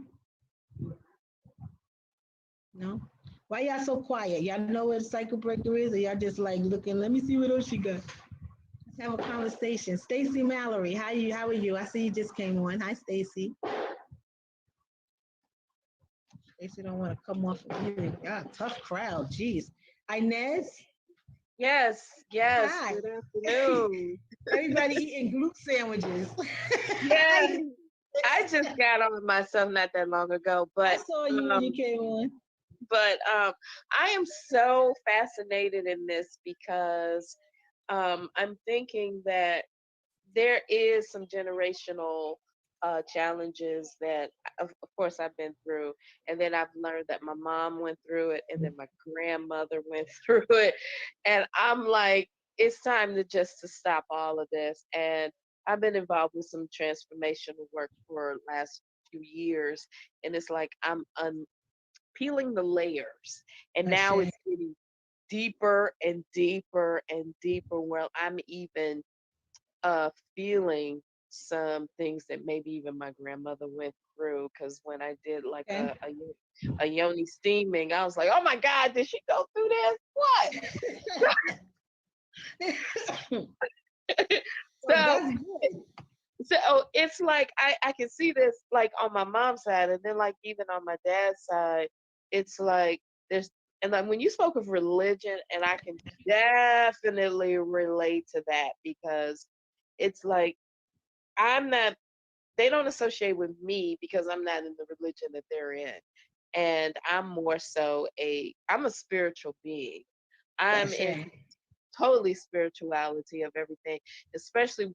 No? Why y'all so quiet? Y'all know what a cycle breaker is, or y'all just like looking, let me see what else she got. Let's have a conversation. Stacy Mallory, how are you? I see you just came on. Hi, Stacy. Stacy don't want to come off of you. Yeah, tough crowd, geez. Inez? Yes. Hi. Good afternoon. Everybody eating glute sandwiches. Yes. I just got on myself not that long ago, but I saw you when you came on. But I am so fascinated in this because I'm thinking that there is some generational challenges that, of course, I've been through. And then I've learned that my mom went through it, and then my grandmother went through it. And I'm like, it's time to stop all of this. And I've been involved with some transformational work for the last few years. And it's like I'm peeling the layers. And now it's getting deeper and deeper and deeper, where I'm even feeling some things that maybe even my grandmother went through. Because when I did like a yoni steaming, I was like, oh my God, did she go through this? What? So it's like I can see this like on my mom's side, and then like even on my dad's side, it's like there's, and like when you spoke of religion, and I can definitely relate to that, because it's like they don't associate with me because I'm not in the religion that they're in. And I'm more so I'm a spiritual being. I'm in totally spirituality of everything, especially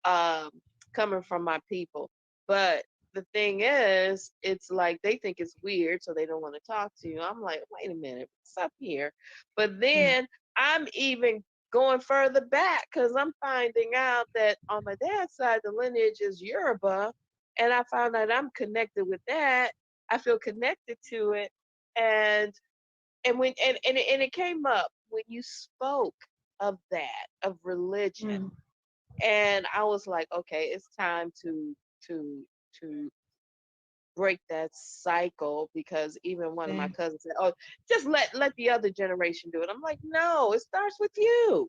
coming from my people. But the thing is, it's like they think it's weird, so they don't want to talk to you. I'm like, wait a minute, what's up here? But then I'm even going further back, because I'm finding out that on my dad's side, the lineage is Yoruba, and I found out I'm connected with that. I feel connected to it, and when and it came up when you spoke of that, of religion, and I was like, okay, it's time to break that cycle, because even one of my cousins said, oh, just let the other generation do it. I'm like, no, it starts with you.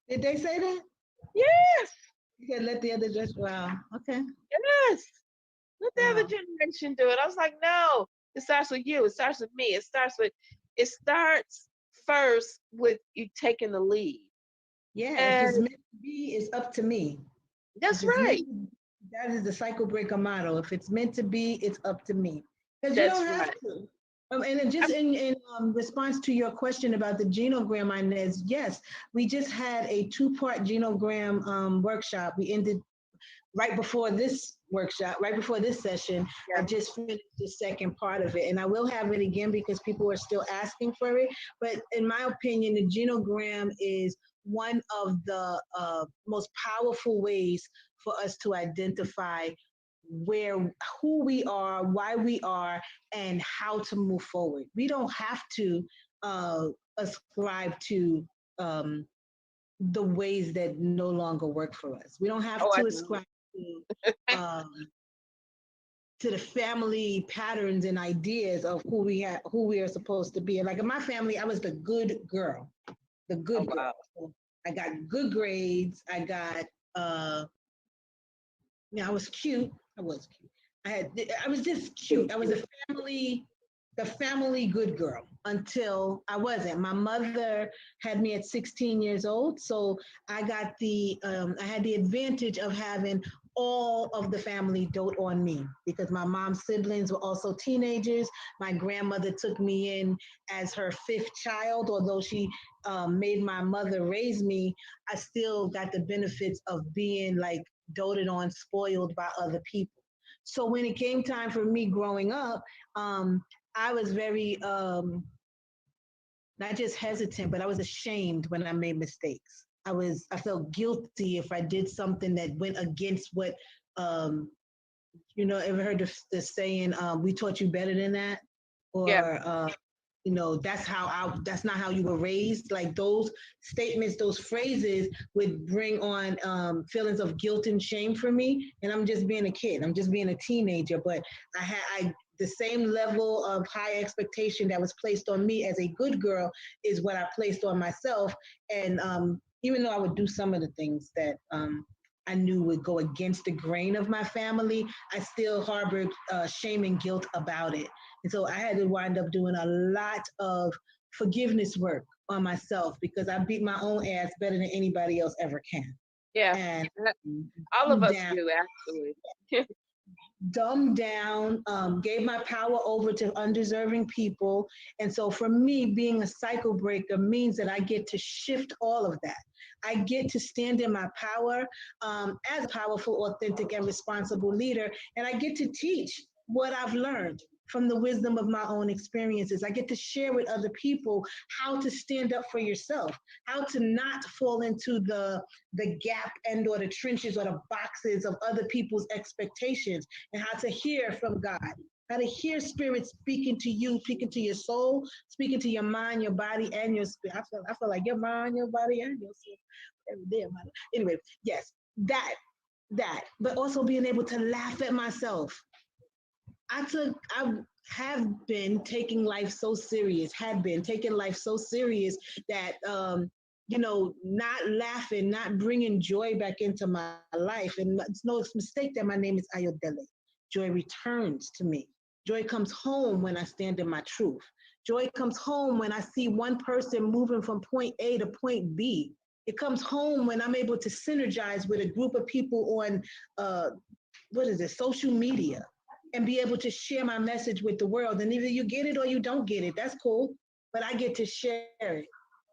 Did they say that? Yes. You said let the other generation, wow, okay. Yes. Let the other generation do it. I was like, no, it starts with you. It starts with me. It starts first with you taking the lead. Yeah, if it's meant to be, it's up to me. That's right. That is the cycle breaker model. If it's meant to be, it's up to me. Because you don't have to. And just in response to your question about the genogram, Inez, yes, we just had a 2-part genogram workshop. We ended right before this workshop, right before this session. I just finished the second part of it, and I will have it again because people are still asking for it. But in my opinion, the genogram is one of the most powerful ways for us to identify who we are, why we are, and how to move forward. We don't have to ascribe to the ways that no longer work for us. We don't have to ascribe to the family patterns and ideas of who we are supposed to be. And like in my family, I was the good girl, girl. So I got good grades. I got, I was cute. I was just cute. I was the family good girl until I wasn't. My mother had me at 16 years old, so I got I had the advantage of having all of the family dote on me because my mom's siblings were also teenagers. My grandmother took me in as her 5th child, although she made my mother raise me. I still got the benefits of being like doted on, spoiled by other people. So when it came time for me growing up, I was very, not just hesitant, but I was ashamed when I made mistakes. I felt guilty if I did something that went against what, ever heard the saying, we taught you better than that? Or you know, that's not how you were raised. Like those statements, those phrases would bring on feelings of guilt and shame for me. And I'm just being a kid. I'm just being a teenager. But the same level of high expectation that was placed on me as a good girl is what I placed on myself. And even though I would do some of the things that I knew would go against the grain of my family, I still harbored shame and guilt about it. And so I had to wind up doing a lot of forgiveness work on myself because I beat my own ass better than anybody else ever can. Yeah, and all of us do, actually. Dumbed down, gave my power over to undeserving people. And so for me, being a cycle breaker means that I get to shift all of that. I get to stand in my power as a powerful, authentic, and responsible leader. And I get to teach what I've learned from the wisdom of my own experiences. I get to share with other people how to stand up for yourself, how to not fall into the gap and or the trenches or the boxes of other people's expectations, and how to hear from God, how to hear spirit speaking to you, speaking to your soul, speaking to your mind, your body, and your spirit. I feel like your mind, your body, and your soul every day of my life. Anyway, yes, that, but also being able to laugh at myself. I have been taking life so serious, that, you know, not laughing, not bringing joy back into my life. And it's no mistake that my name is Ayodele. Joy returns to me. Joy comes home when I stand in my truth. Joy comes home when I see one person moving from point A to point B. It comes home when I'm able to synergize with a group of people on, social media, and be able to share my message with the world. And either you get it or you don't get it, that's cool, but I get to share it.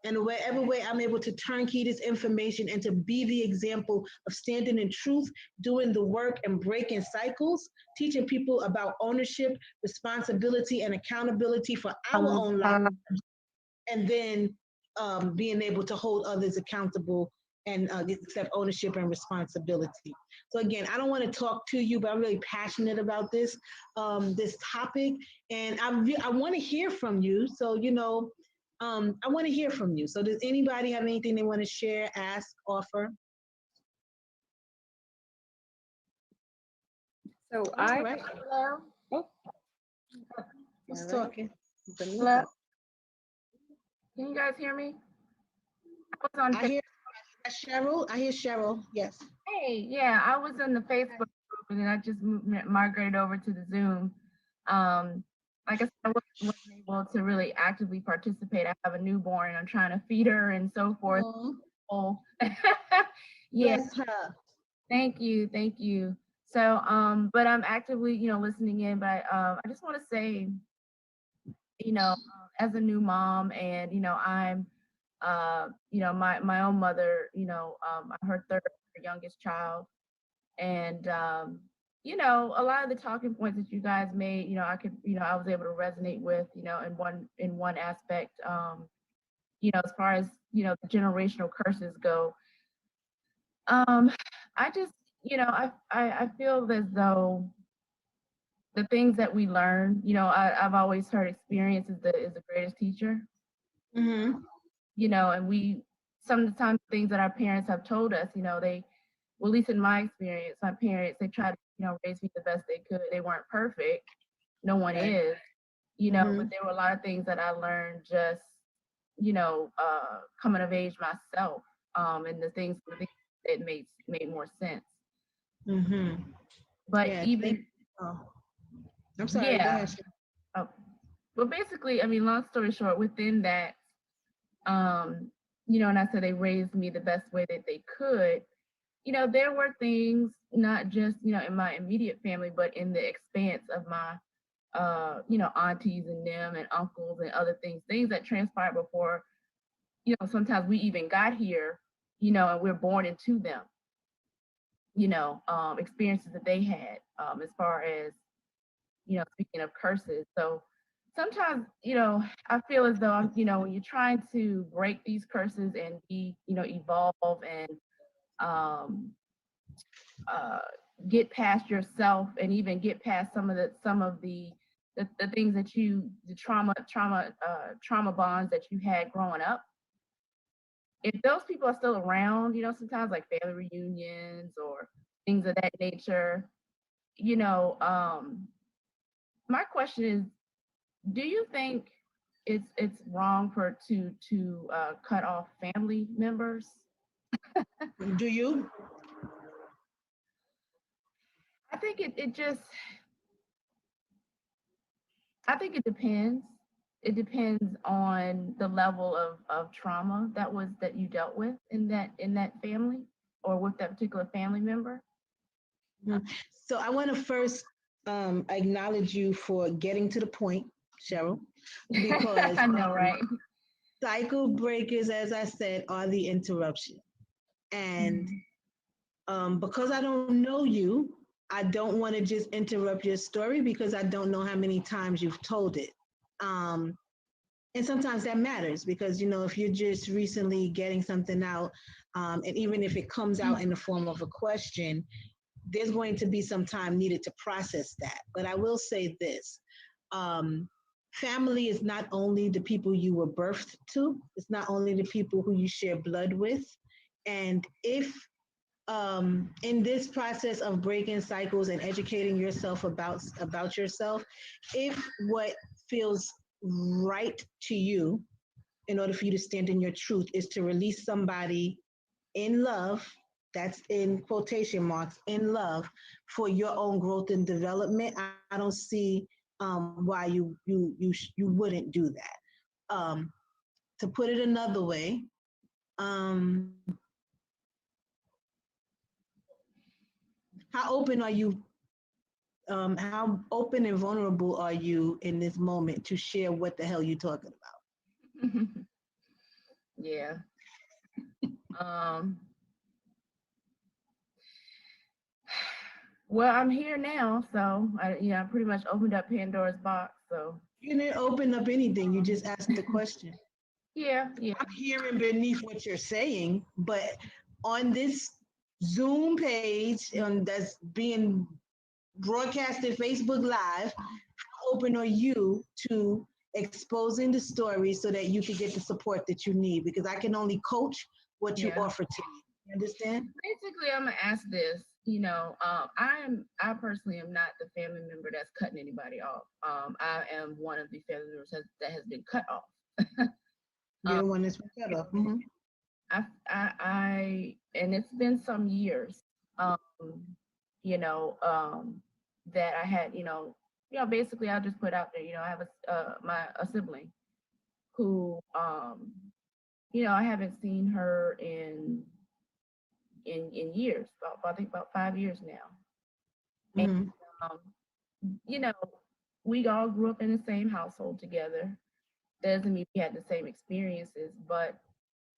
And wherever way I'm able to turnkey this information and to be the example of standing in truth, doing the work and breaking cycles, teaching people about ownership, responsibility, and accountability for our own lives, and then being able to hold others accountable and accept ownership and responsibility. So again, I don't want to talk to you, but I'm really passionate about this topic, and I want to hear from you. So, you know, I want to hear from you. So does anybody have anything they want to share, ask, offer? So Right. hello. Oh. Who's talking? Hello. Can you guys hear me? I hear Cheryl. I hear Cheryl. Yes. Hey, yeah, I was in the Facebook group and then I just migrated over to the Zoom. Like I said, I wasn't able to really actively participate. I have a newborn and I'm trying to feed her and so forth. Oh, yeah. Bless her. Thank you. So, but I'm actively, you know, listening in. But I just want to say, you know, as a new mom, and you know, I'm, you know, my own mother. You know, I'm her third youngest child, and you know, a lot of the talking points that you guys made, you know, I was able to resonate with, you know, in one aspect, you know, as far as, you know, the generational curses go. I just, you know, I feel as though the things that we learn, you know, I've always heard experience is the greatest teacher. Mm-hmm. You know, and sometimes things that our parents have told us, you know, well, at least in my experience, my parents, they tried to, you know, raise me the best they could. They weren't perfect. No one is, you know, but there were a lot of things that I learned just, you know, coming of age myself, and the things that made more sense. Mm-hmm. But yeah, even, I'm sorry. yeah. Go ahead. Oh, but basically, I mean, long story short, within that, you know, and I said they raised me the best way that they could. You know, there were things not just, you know, in my immediate family, but in the expanse of my, you know, aunties and them and uncles and other things that transpired before, you know, sometimes we even got here, you know, and we're born into them, you know, experiences that they had, as far as, you know, speaking of curses. So sometimes, you know, I feel as though, you know, when you're trying to break these curses and be, you know, evolve and get past yourself and even get past some of the the things that the trauma bonds that you had growing up. If those people are still around, you know, sometimes like family reunions or things of that nature, you know, my question is, do you think it's wrong to cut off family members? Do you? I think it it depends. It depends on the level of trauma that you dealt with in that family or with that particular family member. So I want to first acknowledge you for getting to the point, Cheryl, because I know, right? Cycle breakers, as I said, are the interruption. And because I don't know you, I don't want to just interrupt your story because I don't know how many times you've told it. And sometimes that matters because, you know, if you're just recently getting something out, and even if it comes out in the form of a question, there's going to be some time needed to process that. But I will say this, family is not only the people you were birthed to, it's not only the people who you share blood with. And if in this process of breaking cycles and educating yourself about yourself, if what feels right to you in order for you to stand in your truth is to release somebody in love, that's in quotation marks, in love, for your own growth and development, I don't see why you wouldn't do that. To put it another way, how open are you? How open and vulnerable are you in this moment to share what the hell you're talking about? Yeah. Well, I'm here now, so I pretty much opened up Pandora's box. So you didn't open up anything. You just asked the question. Yeah. I'm hearing beneath what you're saying, but on this Zoom page that's being broadcasted Facebook Live, how open are you to exposing the story so that you can get the support that you need? Because I can only coach what you offer to me. You understand? Basically, I'm gonna ask this. You know, I personally am not the family member that's cutting anybody off. I am one of the family members that has been cut off. You're the one that's been cut off. Mm-hmm. I and it's been some years, that I had, basically I'll just put out there, I have a sibling who, I haven't seen her in years, I think about 5 years now. Mm-hmm. And, we all grew up in the same household together. Doesn't mean we had the same experiences, but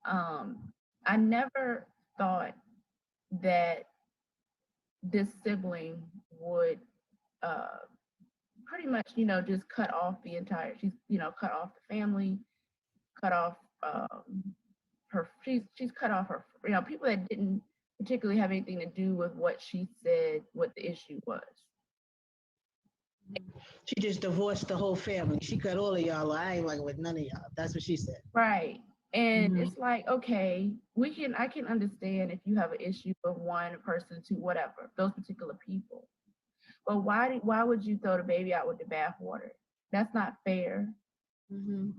I never thought that this sibling would pretty much, just cut off the entire, cut off the family, cut off she's cut off her, people that didn't particularly have anything to do with what she said, what the issue was. She just divorced the whole family. She cut all of y'all. I ain't like with none of y'all. That's what she said. Right. And it's like, okay, I can understand if you have an issue with one person to whatever, those particular people. But why would you throw the baby out with the bathwater? That's not fair. Mm-hmm.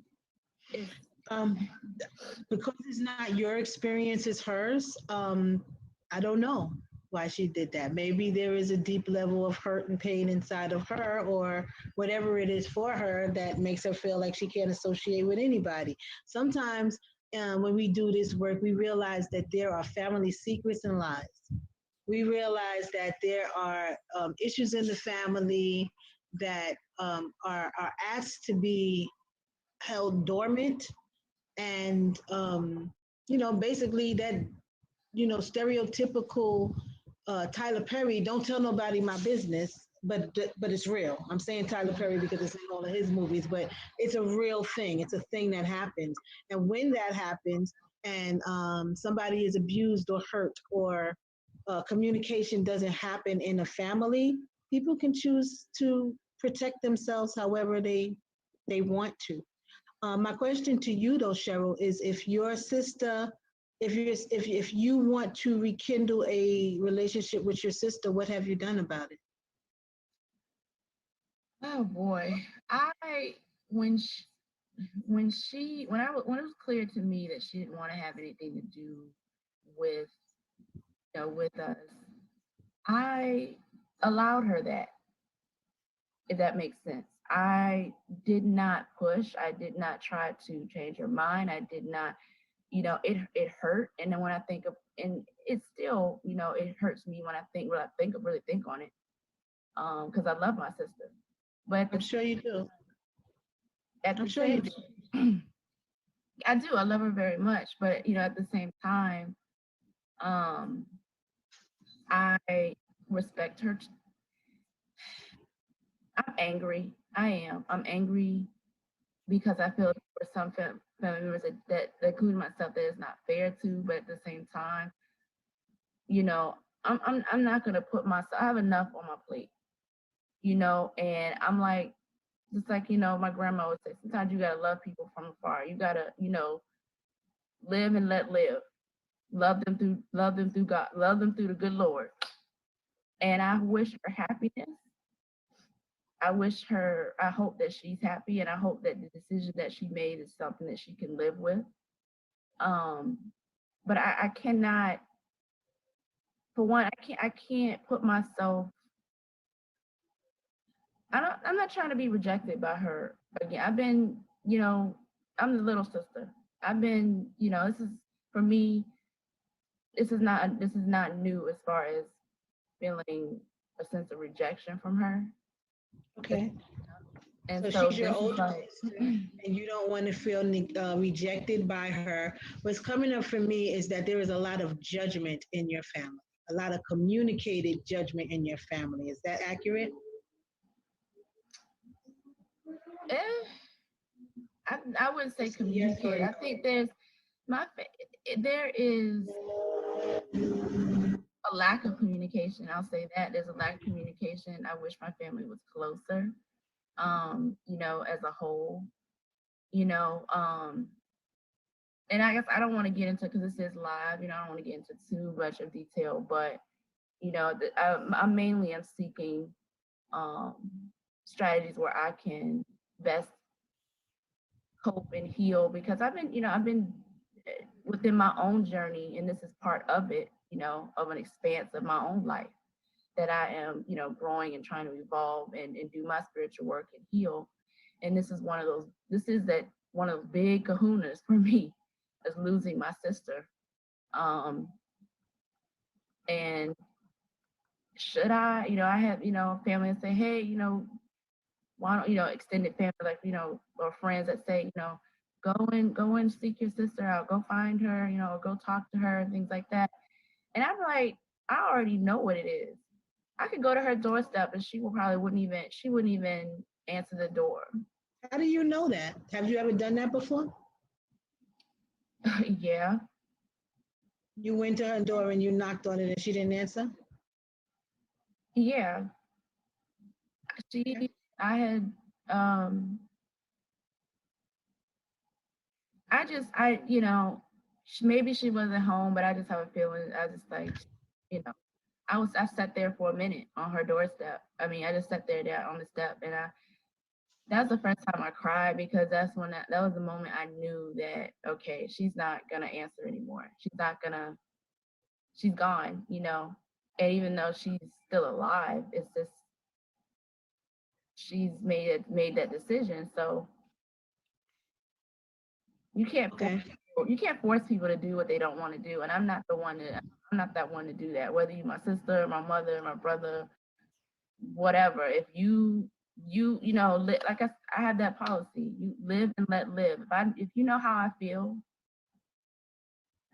Because it's not your experience, it's hers. I don't know why she did that. Maybe there is a deep level of hurt and pain inside of her, or whatever it is for her that makes her feel like she can't associate with anybody. Sometimes when we do this work, we realize that there are family secrets and lies. We realize that there are issues in the family that are asked to be held dormant, and basically that stereotypical Tyler Perry, don't tell nobody my business, but it's real. I'm saying Tyler Perry because it's in all of his movies, but it's a real thing. It's a thing that happens. And when that happens and somebody is abused or hurt, or communication doesn't happen in a family, people can choose to protect themselves however they want to. My question to you though, Cheryl, is if your sister, if you want to rekindle a relationship with your sister, what have you done about it? Oh boy, when it was clear to me that she didn't want to have anything to do with with us, I allowed her that, if that makes sense. I did not push. I did not try to change her mind. I did not, it hurt. And then when I think of, and it's still, it hurts me when I really think on it. Because I love my sister. But I'm sure you do. I'm sure you do. I do. I love her very much. But, at the same time, I respect her. I'm angry. I am. I'm angry because I feel for some family members that including myself, that is not fair to. But at the same time, I'm not gonna put myself. I have enough on my plate, and I'm like, just like my grandma would say, sometimes you gotta love people from afar. You gotta, live and let live. Love them through God. Love them through the good Lord. And I wish her happiness. I hope that she's happy, and I hope that the decision that she made is something that she can live with. But I cannot, for one, I can't put myself, I'm not trying to be rejected by her again. I've been, I'm the little sister. I've been, this is, for me, this is not new as far as feeling a sense of rejection from her. Okay. And so she's your older sister, and you don't want to feel rejected by her. What's coming up for me is that there is a lot of judgment in your family, a lot of communicated judgment in your family. Is that accurate? I wouldn't say communicate. I think there is a lack of communication. I'll say that there's a lack of communication. I wish my family was closer, as a whole, and I guess I don't want to get into, because this is live, I don't want to get into too much of detail, but, I mainly am seeking strategies where I can best cope and heal, because I've been within my own journey, and this is part of it, of an expanse of my own life that I am, growing and trying to evolve and do my spiritual work and heal. And this is one of those big kahunas for me, is losing my sister. And should I, I have, family that say, hey, why don't, extended family, like, or friends that say, go and seek your sister out, go find her, or go talk to her and things like that. And I'm like, I already know what it is. I could go to her doorstep and she wouldn't even answer the door. How do you know that? Have you ever done that before? Yeah. You went to her door and you knocked on it and she didn't answer? Yeah. Maybe she wasn't home, but I just have a feeling, I just like, I sat there for a minute on her doorstep. I just sat there on the step, and that was the first time I cried, because that's when that was the moment I knew that, okay, she's not gonna answer anymore. She's gone, and even though she's still alive, it's just, she's made that decision. So you can't force people to do what they don't want to do, and I'm not that one to do that. Whether you're my sister, my mother, my brother, whatever. If you like I have that policy. You live and let live. If you know how I feel,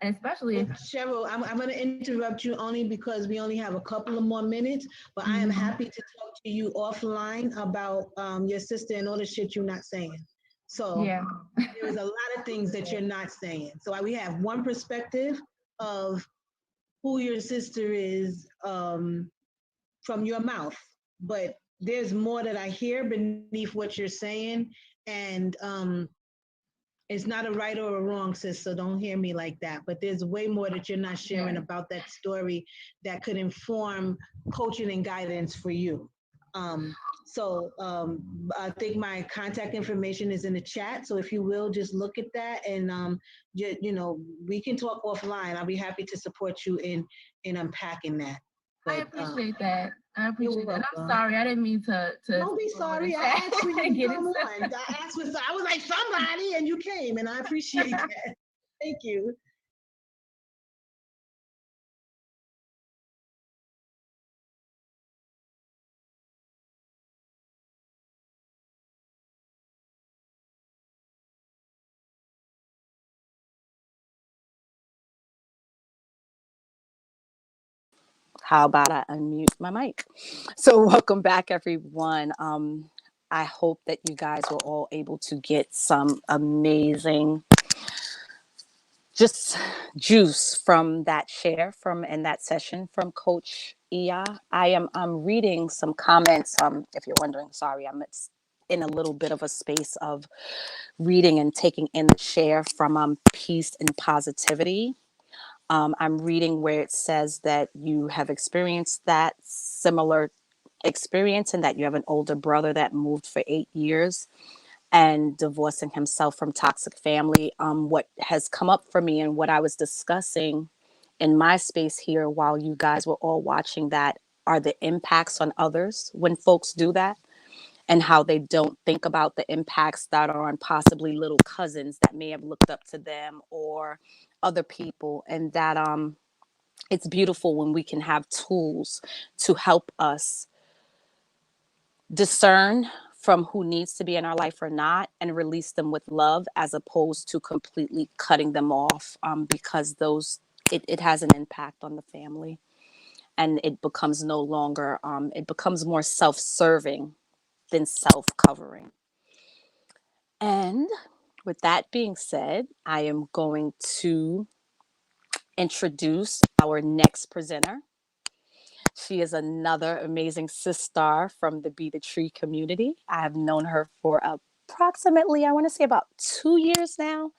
and especially if Cheryl, I'm going to interrupt you only because we only have a couple of more minutes, but I am happy to talk to you offline about your sister and all the shit you're not saying. So yeah. There's a lot of things that you're not saying. So we have one perspective of who your sister is from your mouth, but there's more that I hear beneath what you're saying, and it's not a right or a wrong, sis, so don't hear me like that. But there's way more that you're not sharing about that story that could inform coaching and guidance for you. I think my contact information is in the chat. So if you will, just look at that, and we can talk offline. I'll be happy to support you in unpacking that. I appreciate that. I appreciate that. I'm welcome. sorry. I didn't mean to. Don't be sorry. I asked for you to Get come into- on. I asked for. I was like somebody, and you came, and I appreciate that. Thank you. How about I unmute my mic? So, welcome back, everyone. I hope that you guys were all able to get some amazing just juice from that share from in that session from Coach Iya. I'm reading some comments. If you're wondering, sorry, I'm in a little bit of a space of reading and taking in the share from Peace and Positivity. I'm reading where it says that you have experienced that similar experience and that you have an older brother that moved for 8 years and divorcing himself from toxic family. What has come up for me and what I was discussing in my space here while you guys were all watching that are the impacts on others when folks do that, and how they don't think about the impacts that are on possibly little cousins that may have looked up to them or other people. And that it's beautiful when we can have tools to help us discern from who needs to be in our life or not, and release them with love as opposed to completely cutting them off, because it has an impact on the family, and it becomes no longer it becomes more self-serving than self-covering. And with that being said, I am going to introduce our next presenter. She is another amazing sister from the Be the Tree community. I have known her for approximately, I want to say about 2 years now.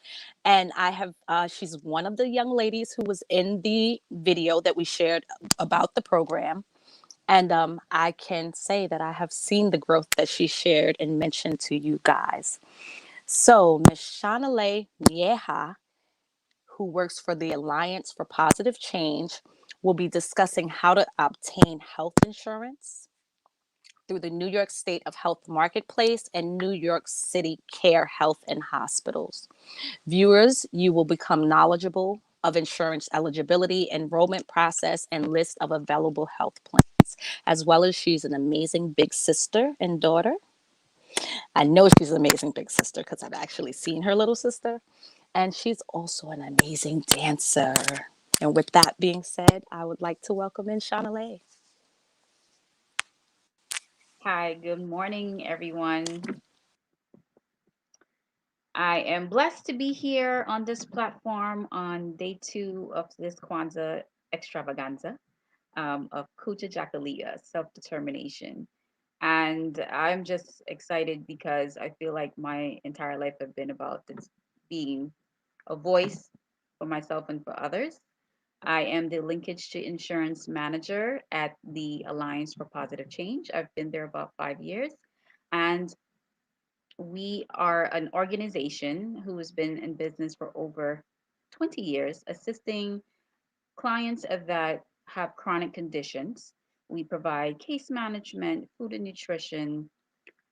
And she's one of the young ladies who was in the video that we shared about the program. And I can say that I have seen the growth that she shared and mentioned to you guys. So Ms. Shanale Mieja, who works for the Alliance for Positive Change, will be discussing how to obtain health insurance through the New York State of Health Marketplace and New York City Care Health and Hospitals. Viewers, you will become knowledgeable of insurance eligibility, enrollment process, and list of available health plans, as well as she's an amazing big sister and daughter. I know she's an amazing big sister because I've actually seen her little sister. And she's also an amazing dancer. And with that being said, I would like to welcome in Shanale. Hi, good morning, everyone. I am blessed to be here on this platform on day 2 of this Kwanzaa extravaganza of Kujichagulia, self-determination. And I'm just excited because I feel like my entire life have been about this being a voice for myself and for others. I am the linkage to insurance manager at the Alliance for Positive Change. I've been there about 5 years. And we are an organization who has been in business for over 20 years, assisting clients that have chronic conditions. We provide case management, food and nutrition,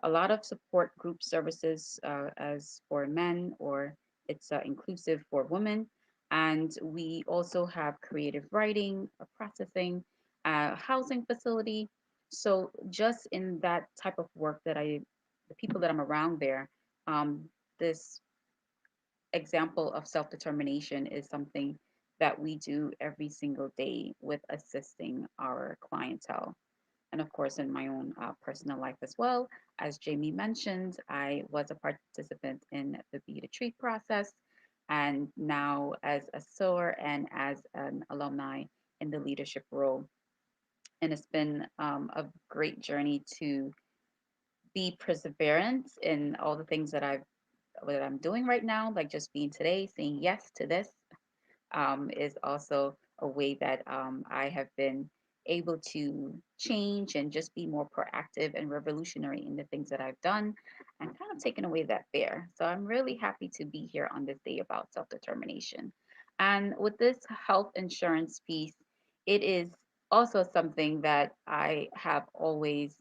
a lot of support group services as for men, or it's inclusive for women. And we also have creative writing, processing, housing facility. So just in that type of work the people that I'm around there, this example of self-determination is something that we do every single day with assisting our clientele. And of course, in my own personal life as well, as Jamie mentioned, I was a participant in the Be the Tree process, and now as a sewer and as an alumni in the leadership role. And it's been a great journey to be perseverant in all the things that I'm doing right now, like just being today, saying yes to this, is also a way that I have been able to change and just be more proactive and revolutionary in the things that I've done and kind of taken away that fear. So I'm really happy to be here on this day about self determination. And with this health insurance piece, it is also something that I have always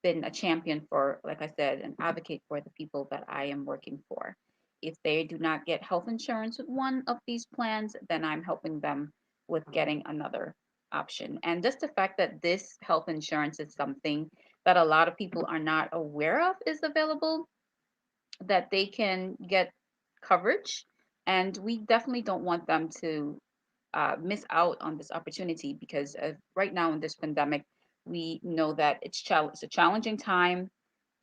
been a champion for, like I said, an advocate for the people that I am working for. If they do not get health insurance with one of these plans, then I'm helping them with getting another option. And just the fact that this health insurance is something that a lot of people are not aware of is available, that they can get coverage. And we definitely don't want them to miss out on this opportunity because right now in this pandemic, we know that it's a challenging time.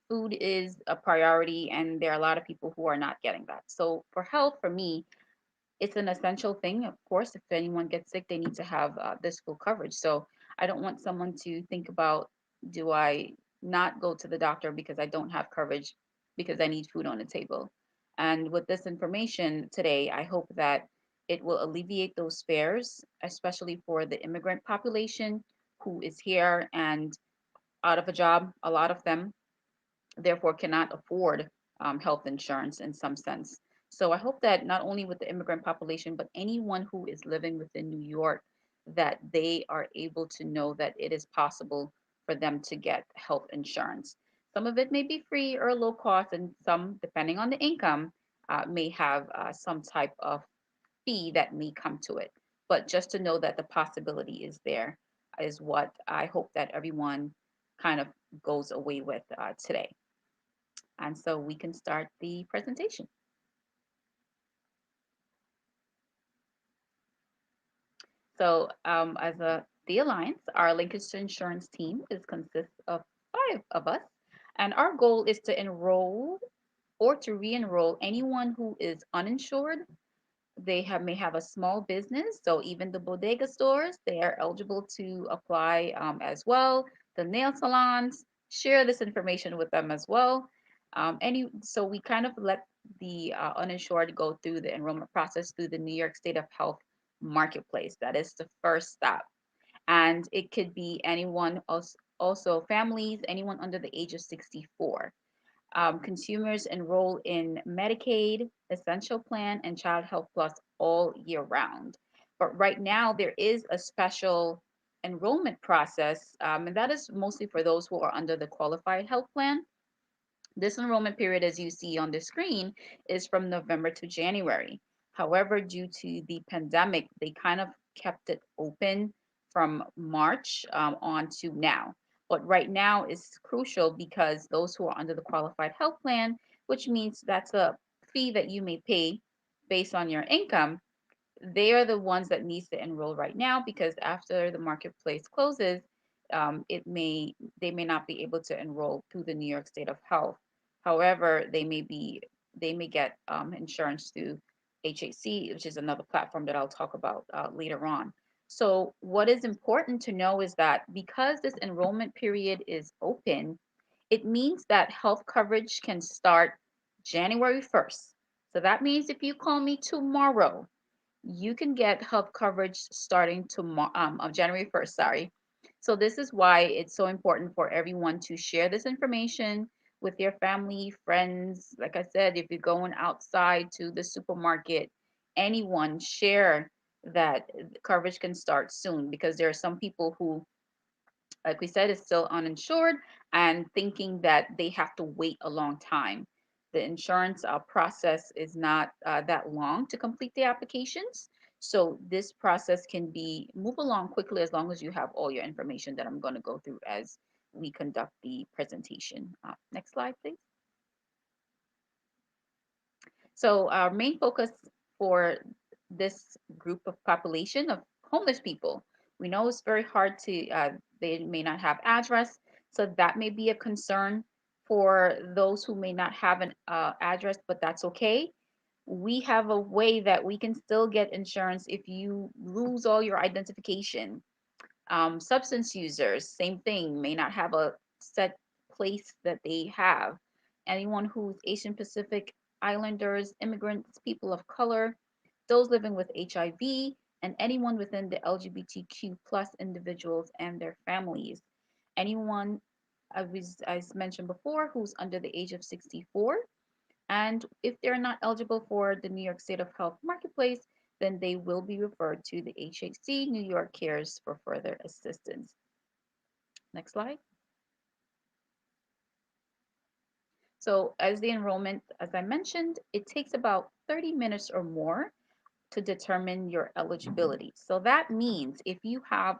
Food is a priority, and there are a lot of people who are not getting that. So for health, for me, it's an essential thing. Of course, if anyone gets sick, they need to have this full coverage. So I don't want someone to think about, do I not go to the doctor because I don't have coverage because I need food on the table? And with this information today, I hope that it will alleviate those fears, especially for the immigrant population who is here and out of a job, a lot of them therefore cannot afford health insurance in some sense. So I hope that not only with the immigrant population, but anyone who is living within New York, that they are able to know that it is possible for them to get health insurance. Some of it may be free or low cost, and some, depending on the income, may have some type of fee that may come to it. But just to know that the possibility is there is what I hope that everyone kind of goes away with today. And so we can start the presentation. So as the Alliance, our linkage insurance team consists of 5 of us. And our goal is to enroll or to re-enroll anyone who is uninsured. They may have a small business, so even the bodega stores, they are eligible to apply as well. The nail salons, share this information with them as well. So we kind of let the uninsured go through the enrollment process through the New York State of Health Marketplace. That is the first step. And it could be anyone else, also families, anyone under the age of 64. Consumers enroll in Medicaid, Essential Plan, and Child Health Plus all year round. But right now, there is a special enrollment process, and that is mostly for those who are under the Qualified Health Plan. This enrollment period, as you see on the screen, is from November to January. However, due to the pandemic, they kind of kept it open from March on to now. But right now is crucial because those who are under the qualified health plan, which means that's a fee that you may pay based on your income, they are the ones that needs to enroll right now because after the marketplace closes, they may not be able to enroll through the New York State of Health. However, they may get insurance through HAC, which is another platform that I'll talk about later on. So what is important to know is that because this enrollment period is open, it means that health coverage can start January 1st. So that means if you call me tomorrow, you can get health coverage starting tomorrow, on January 1st, sorry. So this is why it's so important for everyone to share this information with your family, friends. Like I said, if you're going outside to the supermarket, anyone share that coverage can start soon because there are some people who, like we said, is still uninsured and thinking that they have to wait a long time. The insurance process is not that long to complete the applications. So this process can be move along quickly as long as you have all your information that I'm going to go through as we conduct the presentation. Next slide, please. So our main focus for this group of population of homeless people, we know it's very hard to, they may not have address, so that may be a concern for those who may not have an address, but that's okay. We have a way that we can still get insurance if you lose all your identification. Substance users, same thing, may not have a set place that they have. Anyone who's Asian Pacific Islanders, immigrants, people of color, those living with HIV, and anyone within the LGBTQ plus individuals and their families. Anyone, as mentioned before, who's under the age of 64. And if they're not eligible for the New York State of Health Marketplace, then they will be referred to the HHC New York Cares for further assistance. Next slide. So as the enrollment, as I mentioned, it takes about 30 minutes or more to determine your eligibility. So that means if you have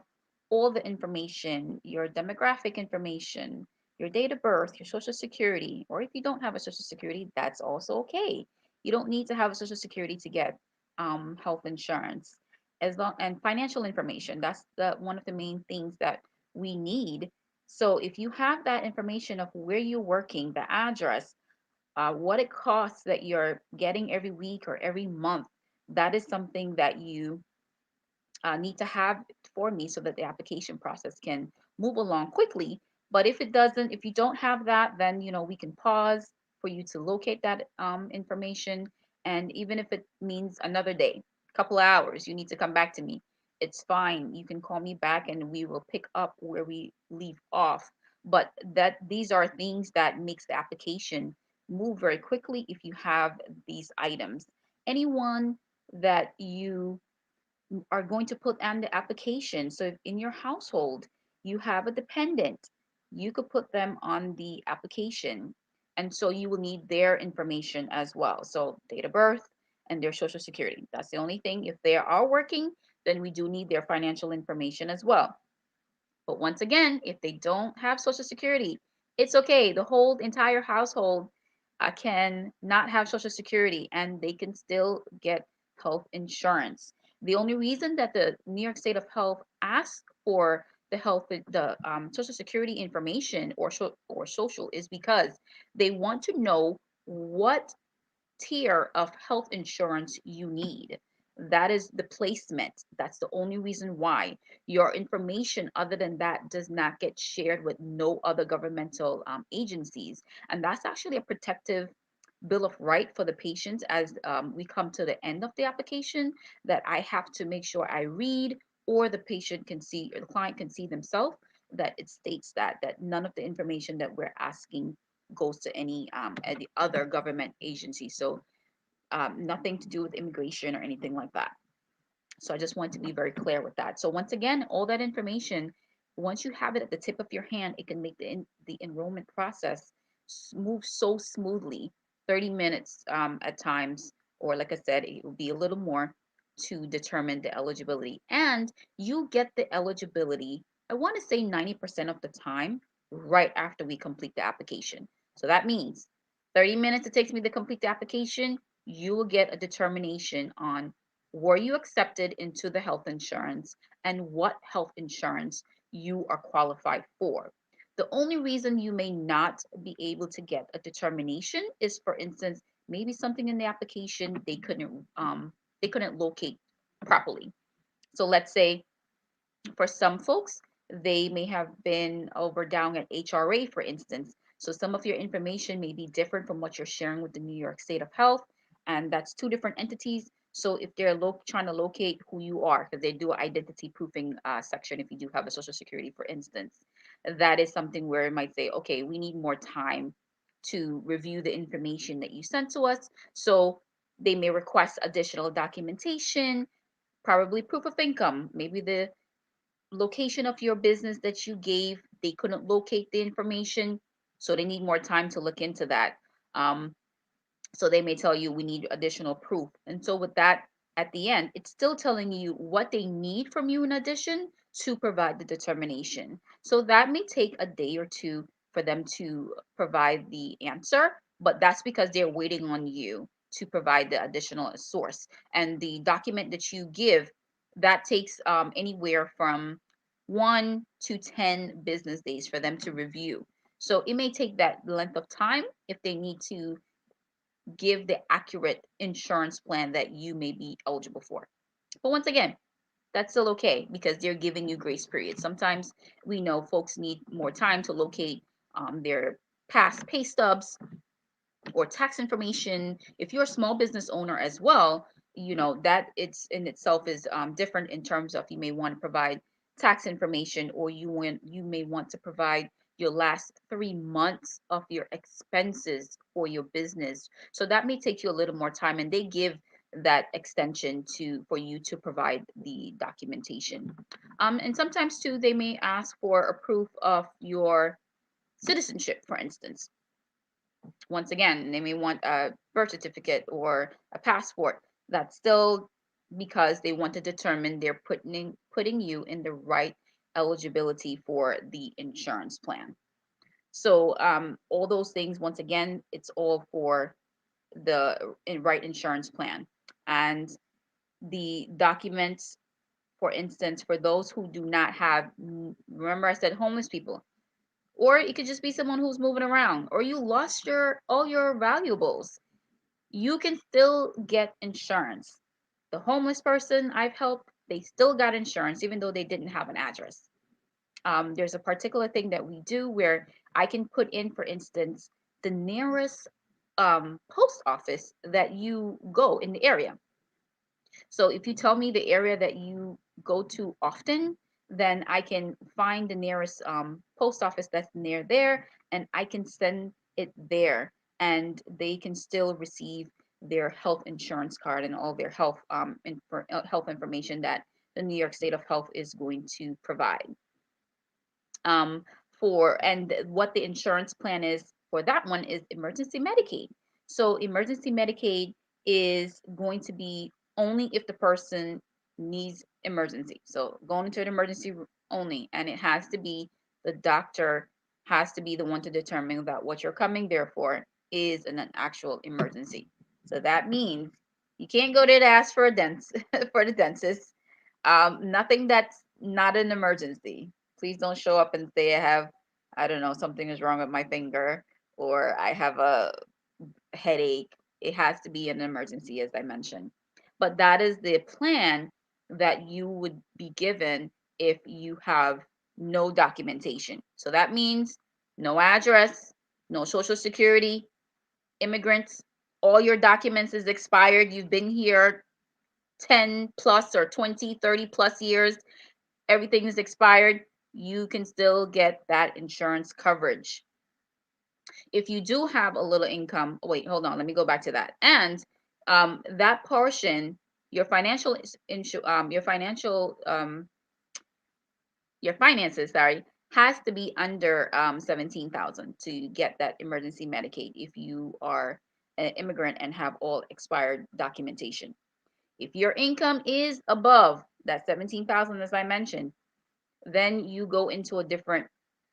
all the information, your demographic information, your date of birth, your social security, or if you don't have a social security, that's also okay. You don't need to have a social security to get health insurance. As long and financial information, that's the one of the main things that we need. So if you have that information of where you're working, the address, what it costs that you're getting every week or every month, that is something that you need to have for me so that the application process can move along quickly. But if it doesn't, if you don't have that, then we can pause for you to locate that information. And even if it means another day, couple of hours, you need to come back to me. It's fine. You can call me back and we will pick up where we leave off. But that these are things that makes the application move very quickly if you have these items. Anyone that you are going to put on the application. So if in your household you have a dependent, you could put them on the application. And so you will need their information as well. So date of birth and their social security. That's the only thing. If they are working, then we do need their financial information as well. But once again, if they don't have social security, it's okay. The whole entire household can not have social security and they can still get health insurance. The only reason that the New York State of Health asks for the social security information or social is because they want to know what tier of health insurance you need. That is the placement. That's the only reason why. Your information, other than that, does not get shared with no other governmental agencies. And that's actually a protective bill of right for the patients as we come to the end of the application that I have to make sure I read or the patient can see or the client can see themselves that it states that none of the information that we're asking goes to any other government agency. So nothing to do with immigration or anything like that. So I just want to be very clear with that. So once again, all that information, once you have it at the tip of your hand, it can make the enrollment process move so smoothly, 30 minutes at times, or like I said, it will be a little more to determine the eligibility. And you get the eligibility, I want to say 90% of the time, right after we complete the application. So that means 30 minutes it takes me to complete the application, you will get a determination on were you accepted into the health insurance and what health insurance you are qualified for. The only reason you may not be able to get a determination is, for instance, maybe something in the application they couldn't locate properly. So let's say for some folks, they may have been over down at HRA, for instance. So some of your information may be different from what you're sharing with the New York State of Health, and that's two different entities. So if they're trying to locate who you are, because they do an identity proofing section if you do have a social security, for instance, that is something where it might say, okay, we need more time to review the information that you sent to us. So they may request additional documentation, probably proof of income, maybe the location of your business that you gave, they couldn't locate the information, so they need more time to look into that. Um, so they may tell you we need additional proof. And so with that, at the end, it's still telling you what they need from you in addition to provide the determination. So that may take a day or two for them to provide the answer, but that's because they're waiting on you to provide the additional source. And the document that you give, that takes anywhere from 1 to 10 business days for them to review. So it may take that length of time if they need to give the accurate insurance plan that you may be eligible for. But once again, that's still okay because they're giving you grace period. Sometimes we know folks need more time to locate their past pay stubs or tax information. If you're a small business owner as well, you know that it's in itself is different in terms of you may want to provide tax information, or you may want to provide your last 3 months of your expenses for your business. So that may take you a little more time, and they give that extension to for you to provide the documentation. And sometimes too, they may ask for a proof of your citizenship, for instance. Once again, they may want a birth certificate or a passport. That's still because they want to determine they're putting you in the right eligibility for the insurance plan. So all those things, once again, it's all for the right insurance plan. And the documents, for instance, for those who do not have, remember I said homeless people, or it could just be someone who's moving around, or you lost your all your valuables, you can still get insurance. The homeless person I've helped, they still got insurance even though they didn't have an address. There's a particular thing that we do where I can put in, for instance, the nearest post office that you go in the area. So if you tell me the area that you go to often, then I can find the nearest post office that's near there, and I can send it there, and they can still receive their health insurance card and all their health information that the New York State of Health is going to provide. And what the insurance plan is for that one is emergency Medicaid. So emergency Medicaid is going to be only if the person needs emergency. So going into an emergency only, and it has to be the doctor has to be the one to determine that what you're coming there for is an actual emergency. So that means you can't go there to ask for a for the dentist. Nothing that's not an emergency. Please don't show up and say I have, I don't know, something is wrong with my finger, or I have a headache. It has to be an emergency, as I mentioned. But that is the plan that you would be given if you have no documentation. So that means no address, no social security, immigrants, all your documents is expired. You've been here 10 plus or 20, 30 plus years. Everything is expired. You can still get that insurance coverage. If you do have a little income, wait, hold on, let me go back to that. And that portion, your financial your finances, sorry, has to be under 17,000 to get that emergency Medicaid if you are an immigrant and have all expired documentation. If your income is above that 17,000, as I mentioned, then you go into a different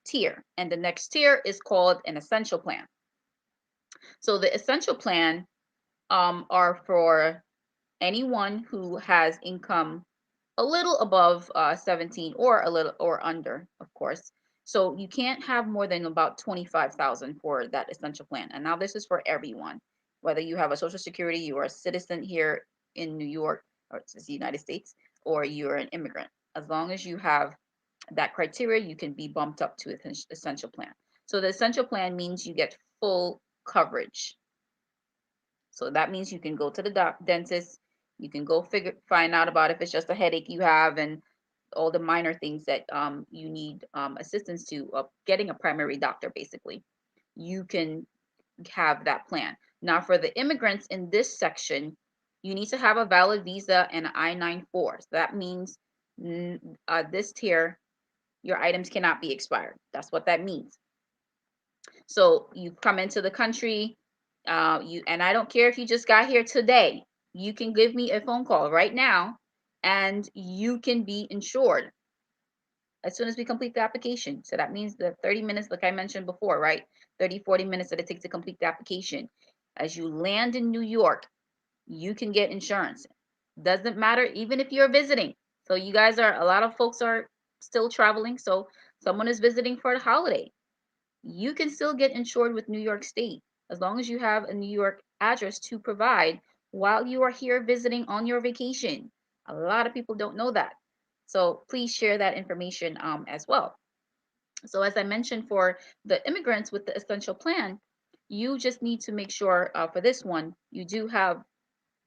tier, and the next tier is called an essential plan. So the essential plan are for anyone who has income a little above 17 or a little or under, of course. So you can't have more than about 25,000 for that essential plan. And now this is for everyone, whether you have a social security, you are a citizen here in New York or the United States, or you're an immigrant. As long as you have that criteria, you can be bumped up to essential plan. So the essential plan means you get full coverage. So that means you can go to the dentist, you can go find out about if it's just a headache you have and all the minor things that you need assistance to getting a primary doctor, basically. You can have that plan. Now for the immigrants in this section, you need to have a valid visa and an I-94. So that means this tier, your items cannot be expired. That's what that means. So you come into the country, and I don't care if you just got here today, you can give me a phone call right now and you can be insured as soon as we complete the application. So that means the 30 minutes, like I mentioned before, right? 30, 40 minutes that it takes to complete the application. As you land in New York, you can get insurance. Doesn't matter, even if you're visiting. So you guys a lot of folks are still traveling. So someone is visiting for the holiday. You can still get insured with New York State as long as you have a New York address to provide while you are here visiting on your vacation. A lot of people don't know that. So please share that information as well. So as I mentioned, for the immigrants with the essential plan, you just need to make sure for this one, you do have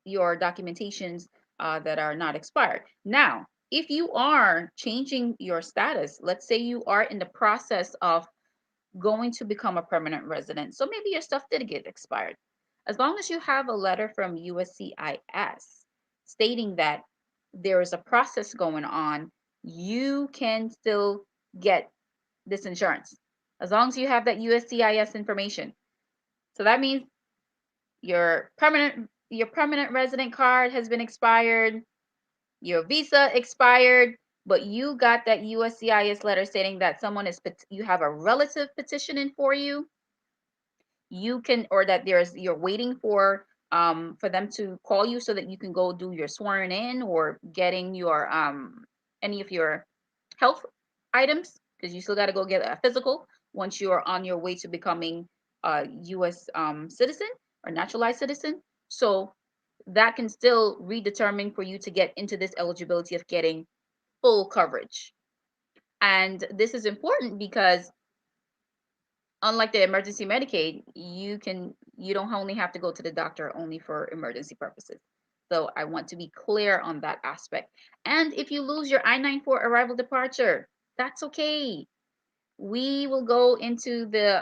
your documentations that are not expired. Now, if you are changing your status, let's say you are in the process of going to become a permanent resident, so maybe your stuff did get expired. As long as you have a letter from USCIS stating that there is a process going on, you can still get this insurance as long as you have that USCIS information. So that means your permanent resident card has been expired, your visa expired, but you got that USCIS letter stating that someone is you have a relative petitioning for you. You can, or that you're waiting for them to call you so that you can go do your swearing in or getting your any of your health items, because you still got to go get a physical once you're on your way to becoming a US citizen or naturalized citizen. So that can still redetermine for you to get into this eligibility of getting full coverage. And this is important because unlike the emergency Medicaid, you don't only have to go to the doctor only for emergency purposes. So I want to be clear on that aspect. And if you lose your I-94 arrival departure, that's okay. We will go into the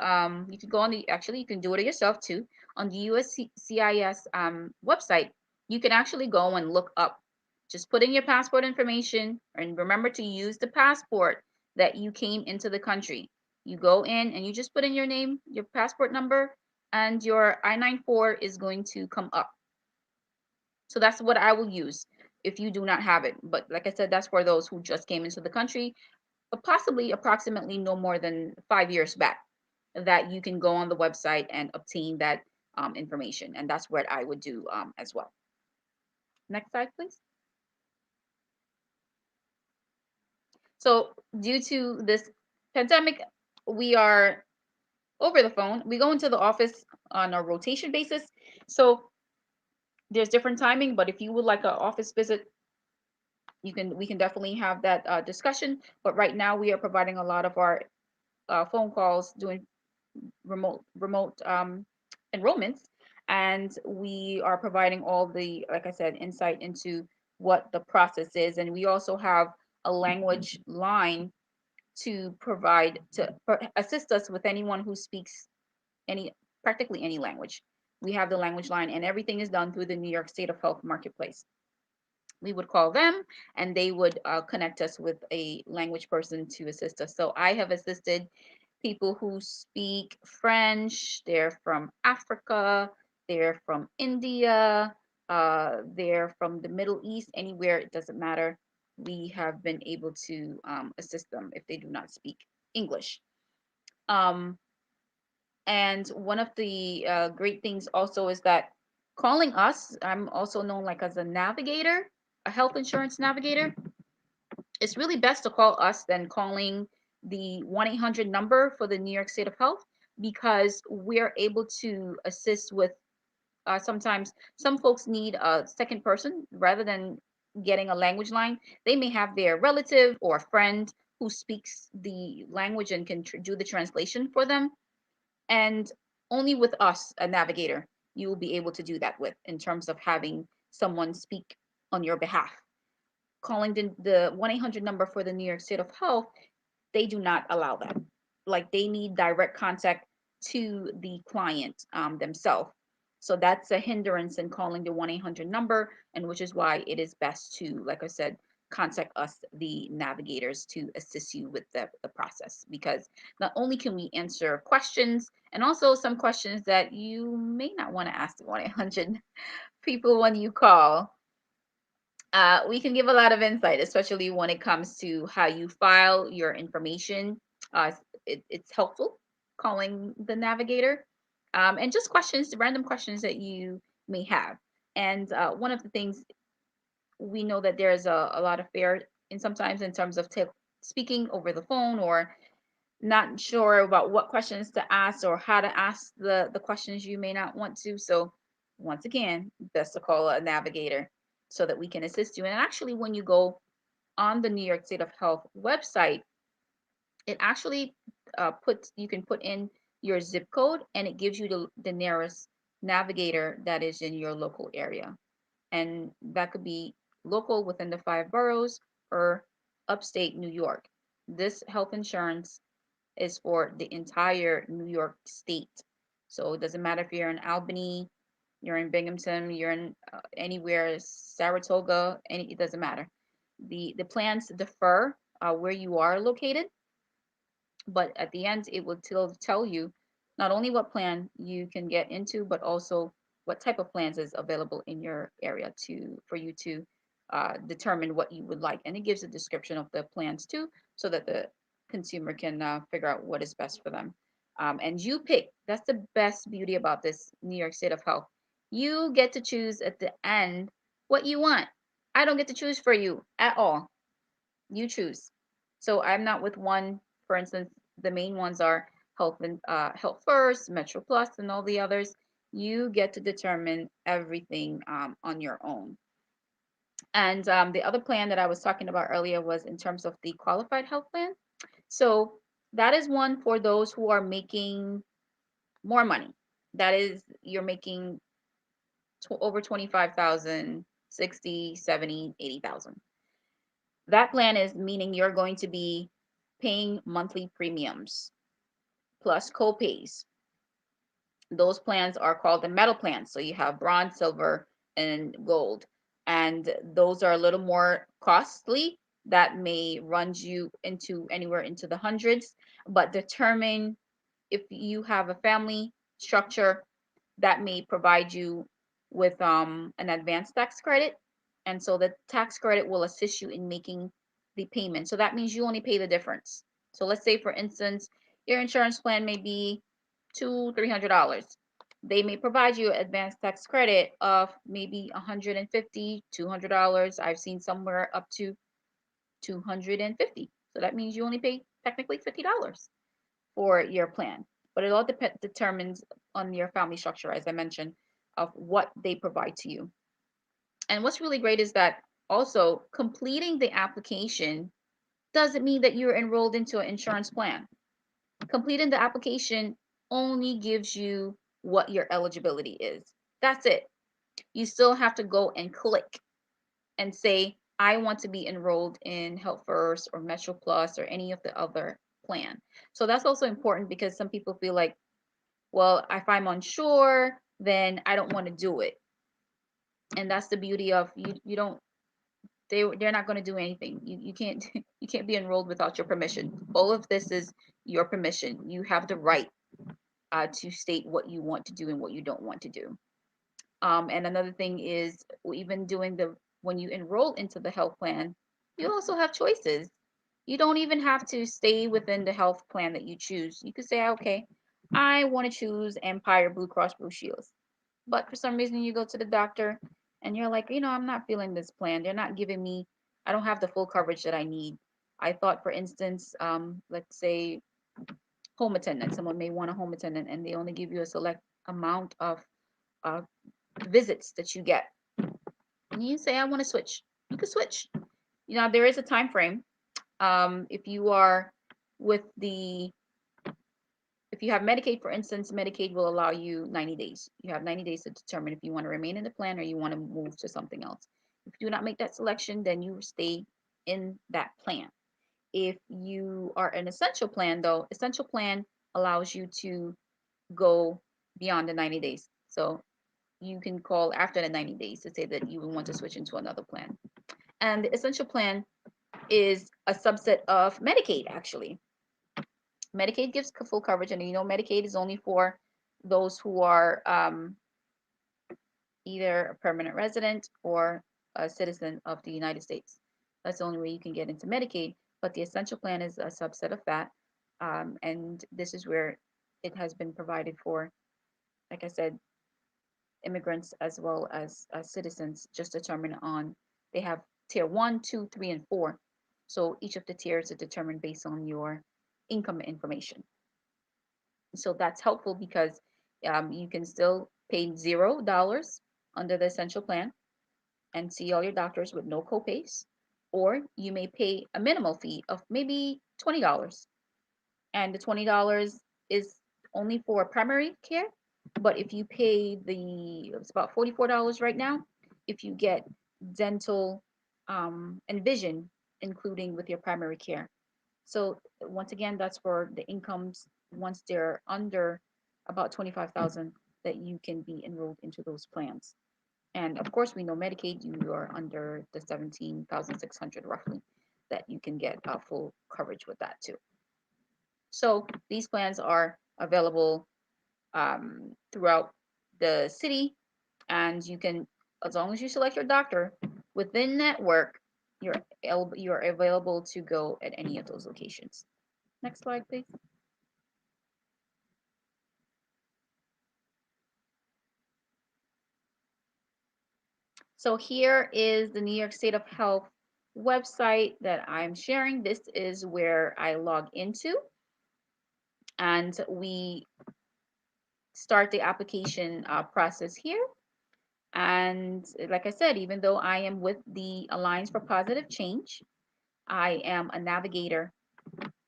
you can go on the, actually you can do it yourself too, on the USCIS website. You can actually go and look up, just put in your passport information, and remember to use the passport that you came into the country. You go in and you just put in your name, your passport number, and your I-94 is going to come up. So that's what I will use if you do not have it. But like I said, that's for those who just came into the country, but possibly approximately no more than 5 years back, that you can go on the website and obtain that information. And that's what I would do as well. Next slide, please. So due to this pandemic, we are over the phone. We go into the office on a rotation basis. So there's different timing, but if you would like an office visit, we can definitely have that discussion. But right now we are providing a lot of our phone calls, doing remote enrollments, and we are providing all the, like I said, insight into what the process is. And we also have a language line to provide to assist us with anyone who speaks practically any language. We have the language line, and everything is done through the New York State of Health Marketplace. We would call them and they would connect us with a language person to assist us. So I have assisted people who speak French, they're from Africa, they're from India, they're from the Middle East, anywhere, it doesn't matter. We have been able to assist them if they do not speak English. And one of the great things also is that calling us, I'm also known like as a navigator, a health insurance navigator. It's really best to call us than calling the 1-800 number for the New York State of Health, because we're able to assist with sometimes some folks need a second person rather than getting a language line. They may have their relative or friend who speaks the language and can do the translation for them. And only with us, a navigator, you will be able to do that with, in terms of having someone speak on your behalf. Calling the 1-800 number for the New York State of Health, they do not allow that. Like, they need direct contact to the client themselves. So that's a hindrance in calling the 1-800 number, and which is why it is best to, like I said, contact us, the navigators, to assist you with the process, because not only can we answer questions, and also some questions that you may not want to ask the 1-800 people when you call. We can give a lot of insight, especially when it comes to how you file your information. It's helpful calling the navigator, and just questions, random questions that you may have. And one of the things, we know that there's a lot of fear in sometimes in terms of speaking over the phone, or not sure about what questions to ask or how to ask the questions you may not want to. So once again, best to call a navigator so that we can assist you. And actually, when you go on the New York State of Health website, it actually you can put in your zip code, and it gives you the nearest navigator that is in your local area. And that could be local within the 5 boroughs or upstate New York. This health insurance is for the entire New York state. So it doesn't matter if you're in Albany, you're in Binghamton, you're in anywhere, Saratoga, it doesn't matter. The plans differ where you are located, but at the end it will tell you not only what plan you can get into, but also what type of plans is available in your area for you to determine what you would like. And it gives a description of the plans too, so that the consumer can figure out what is best for them. And you pick. That's the best beauty about this New York State of Health. You get to choose at the end what you want. I don't get to choose for you at all. You choose. So I'm not with one. For instance, the main ones are Health and Health First, Metro Plus, and all the others. You get to determine everything on your own. And the other plan that I was talking about earlier was in terms of the qualified health plan. So that is one for those who are making more money. That is, you're making over 25,000, 60, 70, 80,000. That plan is meaning you're going to be paying monthly premiums plus co-pays. Those plans are called the metal plans. So you have bronze, silver, and gold. And those are a little more costly. That may run you into anywhere into the hundreds, but determine if you have a family structure that may provide you with an advanced tax credit. And so the tax credit will assist you in making the payment. So that means you only pay the difference. So let's say, for instance, your insurance plan may be $200-300. They may provide you an advanced tax credit of maybe $150-200. I've seen somewhere up to $250. So that means you only pay technically $50 for your plan. But it all determines on your family structure, as I mentioned, of what they provide to you. And what's really great is that also completing the application doesn't mean that you're enrolled into an insurance plan. Completing the application only gives you what your eligibility is. That's it. You still have to go and click and say, I want to be enrolled in Health First or Metro Plus or any of the other plan. So that's also important, because some people feel like, well, if I'm unsure, then I don't want to do it. And that's the beauty of you don't, they're not going to do anything. You can't you can't be enrolled without your permission. All of this is your permission. You have the right to state what you want to do and what you don't want to do. And another thing is, even doing when you enroll into the health plan, you also have choices. You don't even have to stay within the health plan that you choose. You could say, okay, I want to choose Empire Blue Cross Blue Shields. But for some reason you go to the doctor and you're like, I'm not feeling this plan. They're not giving me, I don't have the full coverage that I need. I thought, for instance, let's say home attendant. Someone may want a home attendant and they only give you a select amount of visits that you get. And you say, I want to switch. You can switch. There is a time frame. If you are if you have Medicaid, for instance, Medicaid will allow you 90 days. You have 90 days to determine if you want to remain in the plan or you want to move to something else. If you do not make that selection, then you stay in that plan. If you are an essential plan, though, essential plan allows you to go beyond the 90 days. So you can call after the 90 days to say that you want to switch into another plan. And the essential plan is a subset of Medicaid, actually. Medicaid gives full coverage, and Medicaid is only for those who are either a permanent resident or a citizen of the United States. That's the only way you can get into Medicaid, but the essential plan is a subset of that. And this is where it has been provided for, like I said, immigrants as well as citizens, just determined on, they have tier 1, 2, 3, and 4. So each of the tiers are determined based on your income information. So that's helpful because you can still pay $0 under the essential plan and see all your doctors with no copays. Or you may pay a minimal fee of maybe $20. And the $20 is only for primary care. But if you pay it's about $44 right now, if you get dental and vision, including with your primary care. So once again, that's for the incomes once they're under about 25,000 that you can be enrolled into those plans. And of course, we know Medicaid, you are under the 17,600 roughly that you can get full coverage with that too. So these plans are available throughout the city, and you can, as long as you select your doctor within network, you're available to go at any of those locations. Next slide, please. So here is the New York State of Health website that I'm sharing. This is where I log into, and we start the application process here. And like I said, even though I am with the Alliance for Positive Change, I am a navigator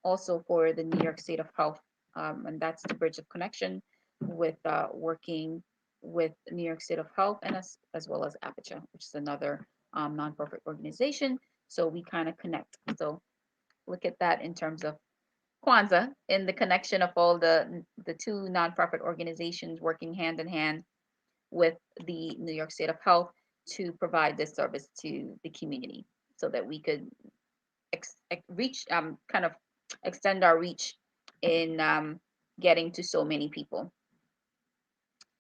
also for the New York State of Health, and that's the bridge of connection with working with New York State of Health and as well as Aperture, which is another nonprofit organization. So we kind of connect. So look at that in terms of Kwanzaa in the connection of all the two nonprofit organizations working hand in hand with the New York State of Health to provide this service to the community so that we could reach, kind of extend our reach in getting to so many people.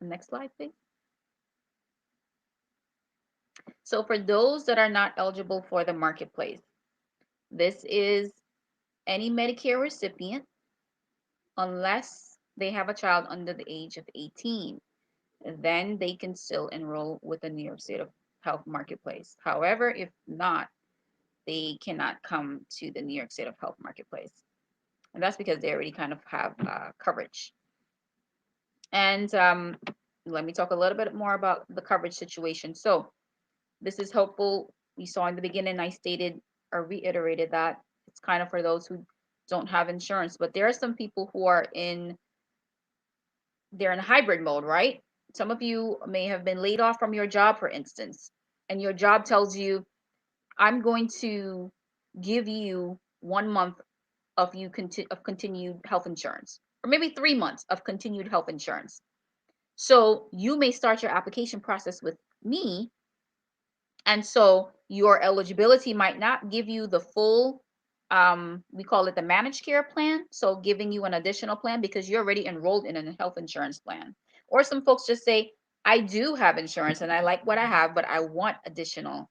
Next slide, please. So for those that are not eligible for the marketplace, this is any Medicare recipient unless they have a child under the age of 18. Then they can still enroll with the New York State of Health Marketplace. However, if not, they cannot come to the New York State of Health Marketplace. And that's because they already kind of have coverage. And let me talk a little bit more about the coverage situation. So this is helpful. We saw in the beginning, I stated or reiterated that it's kind of for those who don't have insurance, but there are some people who are they're in hybrid mode, right? Some of you may have been laid off from your job, for instance, and your job tells you, I'm going to give you 1 month of continued health insurance, or maybe 3 months of continued health insurance. So you may start your application process with me, and so your eligibility might not give you the full, we call it the managed care plan, so giving you an additional plan because you're already enrolled in a health insurance plan. Or some folks just say, I do have insurance and I like what I have, but I want additional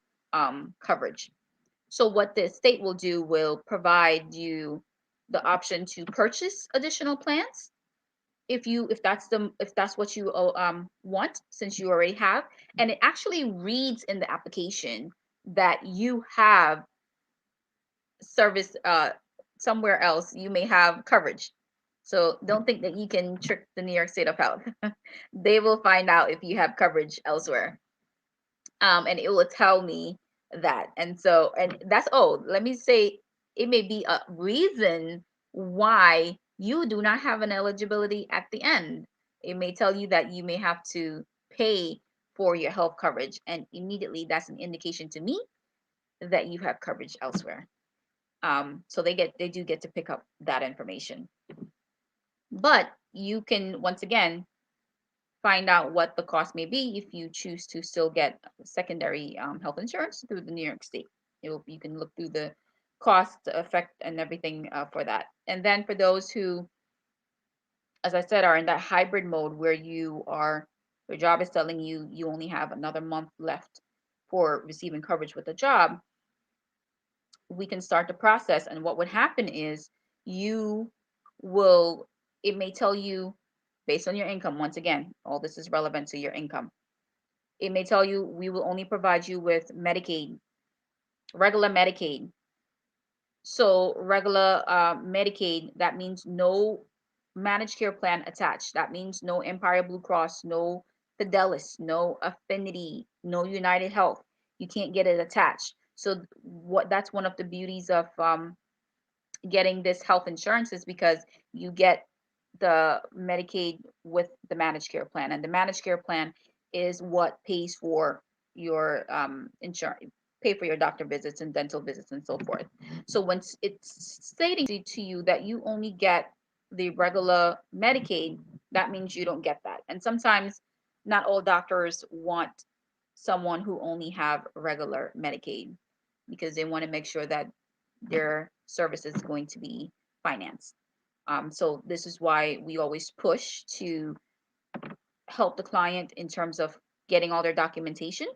coverage. So what the state will do will provide you the option to purchase additional plans if that's what you want, since you already have. And it actually reads in the application that you have service somewhere else, you may have coverage. So don't think that you can trick the New York State of Health. They will find out if you have coverage elsewhere. And it will tell me that. And so, and that's, oh, let me say, it may be a reason why you do not have an eligibility at the end. It may tell you that you may have to pay for your health coverage, and immediately that's an indication to me that you have coverage elsewhere. So they do get to pick up that information. But you can, once again, find out what the cost may be if you choose to still get secondary health insurance through the New York State. You can look through the cost, effect, and everything for that. And then for those who, as I said, are in that hybrid mode where your job is telling you you only have another month left for receiving coverage with the job, we can start the process. And what would happen is it may tell you based on your income. Once again, all this is relevant to your income. It may tell you we will only provide you with Medicaid, regular Medicaid. So regular Medicaid, that means no managed care plan attached. That means no Empire Blue Cross, no Fidelis, no Affinity, no United Health. You can't get it attached. So that's one of the beauties of getting this health insurance, is because you get the Medicaid with the managed care plan, and the managed care plan is what pays for your insurance, pay for your doctor visits and dental visits and so forth. So once it's stating to you that you only get the regular Medicaid, that means you don't get that. And sometimes not all doctors want someone who only have regular Medicaid, because they want to make sure that their service is going to be financed. So this is why we always push to help the client in terms of getting all their documentation,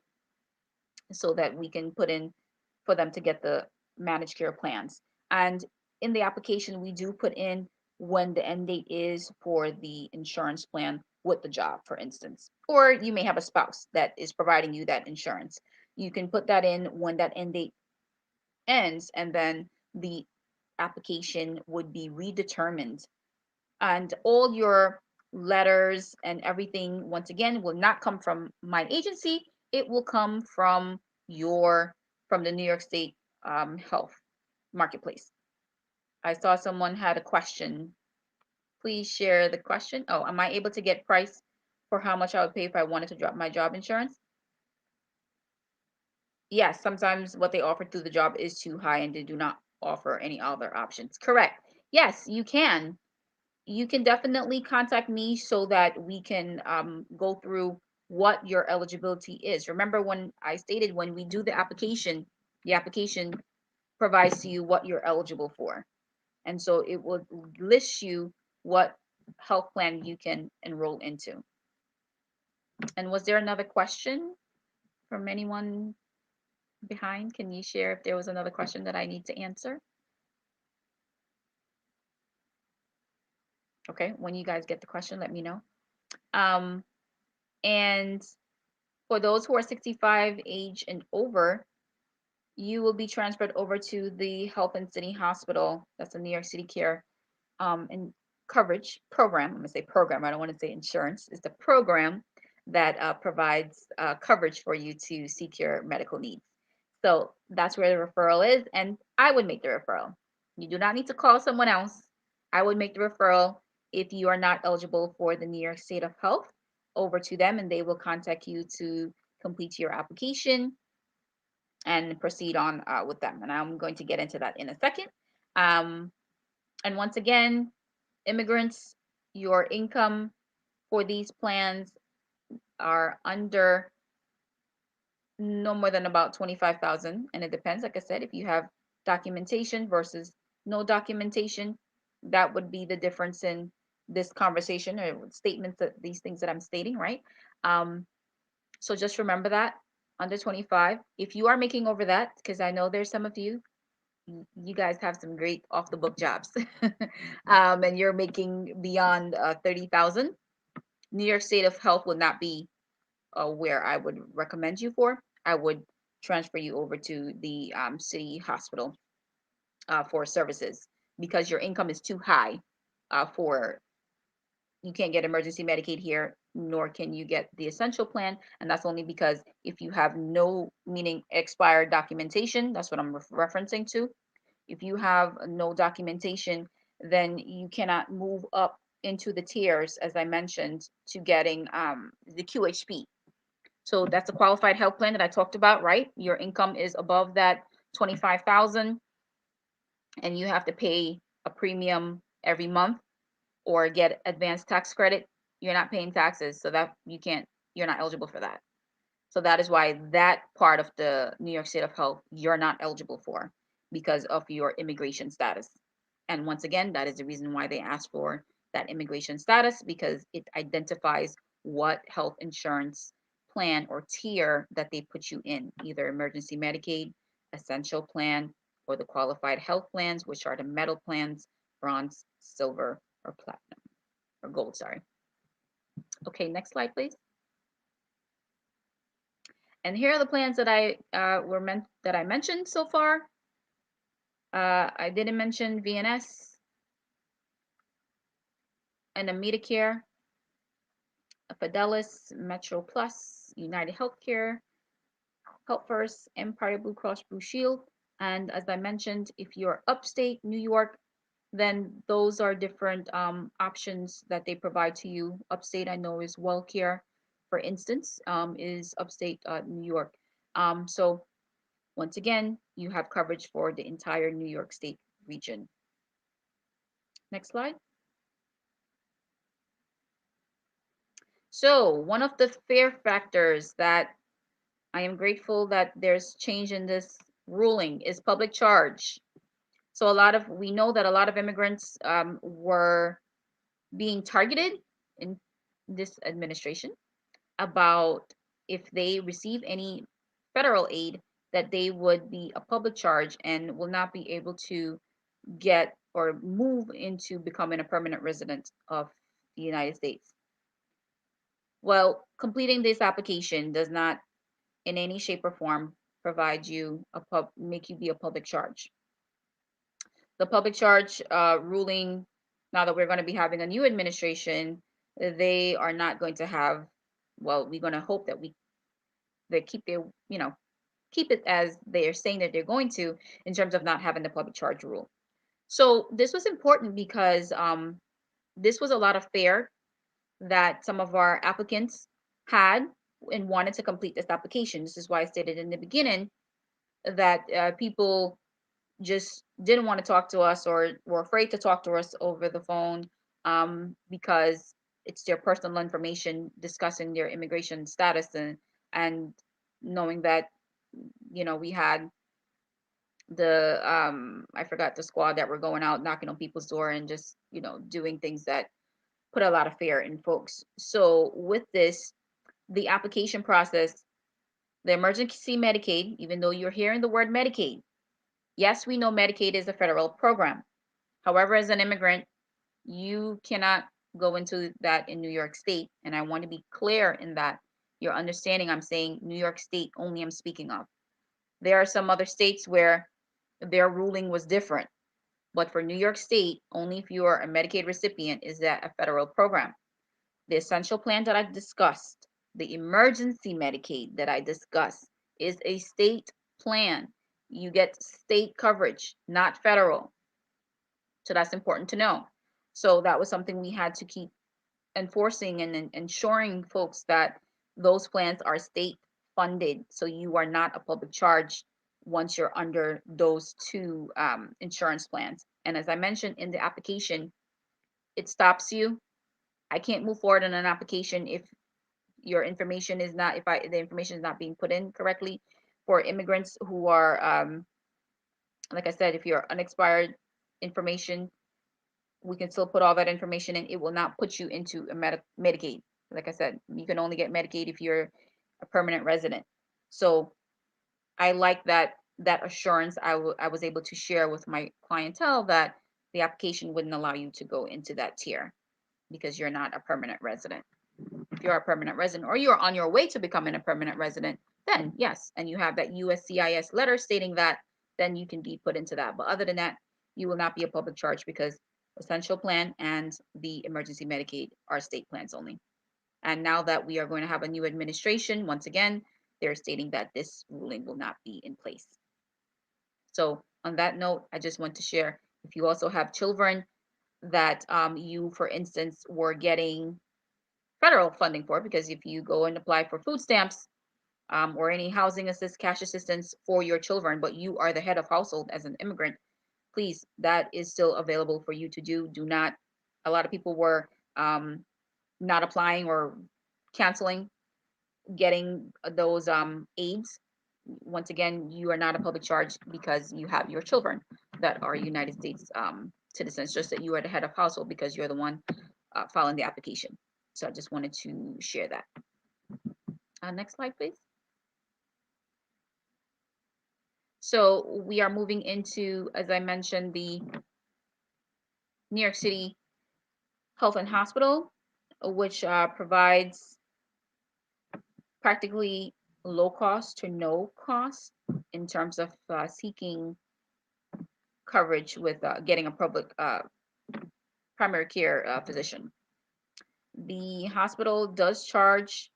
so that we can put in for them to get the managed care plans. And in the application, we do put in when the end date is for the insurance plan with the job, for instance. Or you may have a spouse that is providing you that insurance. You can put that in when that end date ends, and then the application would be redetermined. And all your letters and everything, once again, will not come from my agency. It will come from the New York State Health Marketplace. I saw someone had a question. Please share the question. Oh, am I able to get price for how much I would pay if I wanted to drop my job insurance? Yes, sometimes what they offer through the job is too high and they do not offer any other options. Correct. Yes, you can. You can definitely contact me so that we can go through what your eligibility is. Remember, when I stated, when we do the application provides to you what you're eligible for. And so it will list you what health plan you can enroll into. And was there another question from anyone behind? Can you share if there was another question that I need to answer? Okay, when you guys get the question, let me know. And for those who are 65 age and over, you will be transferred over to the Health and City Hospital. That's a New York City Care and coverage program. I'm gonna say program. I don't want to say insurance. It's the program that provides coverage for you to seek your medical needs. So that's where the referral is, and I would make the referral. You do not need to call someone else. I would make the referral if you are not eligible for the New York State of Health, over to them, and they will contact you to complete your application and proceed on with them. And I'm going to get into that in a second. And once again, immigrants, your income for these plans are under no more than about 25,000, and it depends, like I said, if you have documentation versus no documentation. That would be the difference in this conversation or statements, that these things that I'm stating, right? So just remember that, under 25. If you are making over that, because I know there's some of you guys have some great off the book jobs, and you're making beyond 30,000, New York State of Health would not be where I would recommend you for. I would transfer you over to the city hospital for services, because your income is too high for, you can't get emergency Medicaid here, nor can you get the essential plan. And that's only because if you have no, meaning expired documentation, that's what I'm referencing to. If you have no documentation, then you cannot move up into the tiers, as I mentioned, to getting the QHP. So that's a qualified health plan that I talked about, right? Your income is above that 25,000, and you have to pay a premium every month or get advanced tax credit. You're not paying taxes, so that you're not eligible for that. So that is why that part of the New York State of Health you're not eligible for, because of your immigration status. And once again, that is the reason why they ask for that immigration status, because it identifies what health insurance plan or tier that they put you in, either emergency Medicaid, essential plan, or the qualified health plans, which are the metal plans, bronze, silver, or platinum, or gold, sorry. Okay, next slide, please. And here are the plans that I mentioned so far. I didn't mention VNS and Medicare, Fidelis, Metro Plus, United Healthcare, Help First, Empire Blue Cross Blue Shield. And as I mentioned, if you're upstate New York, then those are different options that they provide to you. Upstate, I know, is WellCare, for instance, is upstate New York. So once again, you have coverage for the entire New York State region. Next slide. So one of the fear factors that I am grateful that there's change in this ruling is public charge. So we know that a lot of immigrants were being targeted in this administration about if they receive any federal aid, that they would be a public charge and will not be able to get or move into becoming a permanent resident of the United States. Well, completing this application does not in any shape or form provide you make you be a public charge. The public charge ruling, now that we're going to be having a new administration, they are not going to have, well, we're going to hope that they keep their, keep it as they are saying that they're going to, in terms of not having the public charge rule. So this was important because this was a lot of fear that some of our applicants had and wanted to complete this application. This is why I stated in the beginning that people just didn't want to talk to us or were afraid to talk to us over the phone because it's their personal information discussing their immigration status and knowing that, we had the I forgot the squad that were going out knocking on people's door and just, doing things that put a lot of fear in folks. So with this, the application process, the emergency Medicaid, even though you're hearing the word Medicaid, yes, we know Medicaid is a federal program. However, as an immigrant, you cannot go into that in New York State. And I want to be clear in that your understanding, I'm saying New York State only I'm speaking of. There are some other states where their ruling was different. But for New York State, only if you are a Medicaid recipient is that a federal program. The essential plan that I discussed, the emergency Medicaid that I discussed, is a state plan. You get state coverage, not federal. So that's important to know. So that was something we had to keep enforcing and ensuring folks that those plans are state funded. So you are not a public charge once you're under those two insurance plans. And as I mentioned in the application, it stops you. I can't move forward on an application if your information is not, the information is not being put in correctly. For immigrants who are, like I said, if you're unexpired information, we can still put all that information in. It will not put you into a Medicaid. Like I said, you can only get Medicaid if you're a permanent resident. So I like that assurance I was able to share with my clientele that the application wouldn't allow you to go into that tier because you're not a permanent resident. If you're a permanent resident or you're on your way to becoming a permanent resident, then yes, and you have that USCIS letter stating that, then you can be put into that. But other than that, you will not be a public charge because essential plan and the emergency Medicaid are state plans only. And now that we are going to have a new administration, once again, they're stating that this ruling will not be in place. So on that note, I just want to share, if you also have children that you, for instance, were getting federal funding for, because if you go and apply for food stamps or any housing cash assistance for your children, but you are the head of household as an immigrant, please, that is still available for you to do. Do not, a lot of people were not applying or canceling getting those aids. Once again, you are not a public charge because you have your children that are United States citizens, just that you are the head of household because you're the one filing the application. So I just wanted to share that. Next slide, please. So we are moving into, as I mentioned, the New York City Health and Hospital, which provides practically low cost to no cost in terms of seeking coverage with getting a public primary care physician. The hospital does charge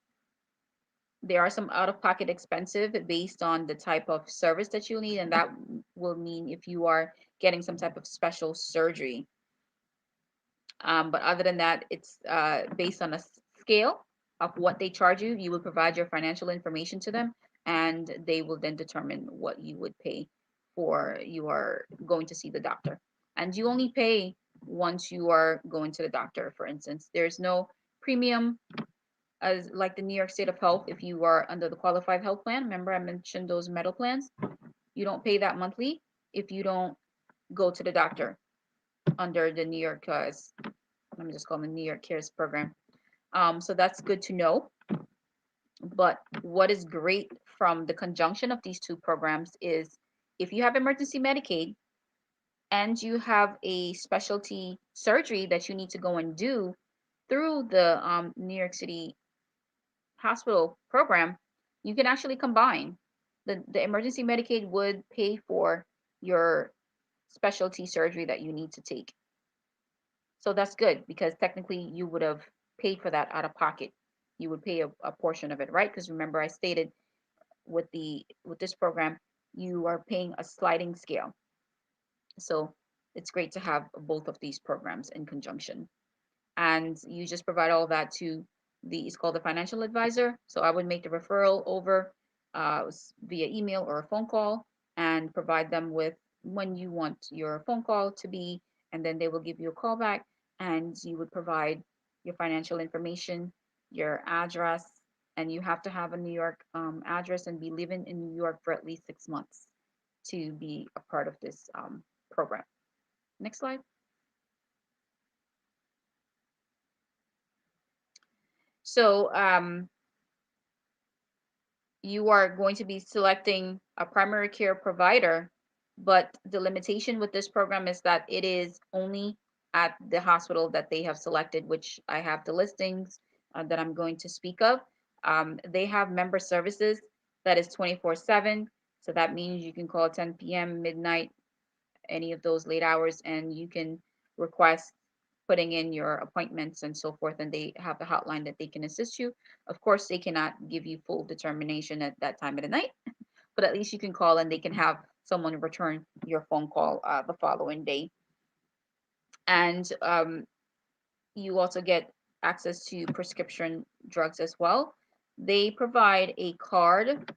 There are some out-of-pocket expensive based on the type of service that you'll need, and that will mean if you are getting some type of special surgery. But other than that, it's based on a scale of what they charge you. You will provide your financial information to them, and they will then determine what you would pay for you are going to see the doctor. And you only pay once you are going to the doctor, for instance. There's no premium as like the New York State of Health if you are under the qualified health plan. Remember I mentioned those metal plans? You don't pay that monthly if you don't go to the doctor under the New York, let me just call them the New York Cares Program. So that's good to know. But what is great from the conjunction of these two programs is if you have emergency Medicaid and you have a specialty surgery that you need to go and do through the New York City hospital program, you can actually combine. The emergency Medicaid would pay for your specialty surgery that you need to take. So that's good because technically you would have paid for that out of pocket. You would pay a portion of it, right? Because remember I stated with this program, you are paying a sliding scale. So it's great to have both of these programs in conjunction. And you just provide all that to it's called the financial advisor. So I would make the referral over via email or a phone call and provide them with when you want your phone call to be, and then they will give you a call back and you would provide your financial information, your address, and you have to have a New York address and be living in New York for at least 6 months to be a part of this program. Next slide. So you are going to be selecting a primary care provider, but the limitation with this program is that it is only at the hospital that they have selected, which I have the listings that I'm going to speak of. They have member services that is 24/7. So that means you can call 10 p.m., midnight, any of those late hours, and you can request putting in your appointments and so forth, and they have the hotline that they can assist you. Of course, they cannot give you full determination at that time of the night, but at least you can call and they can have someone return your phone call the following day. And you also get access to prescription drugs as well. They provide a card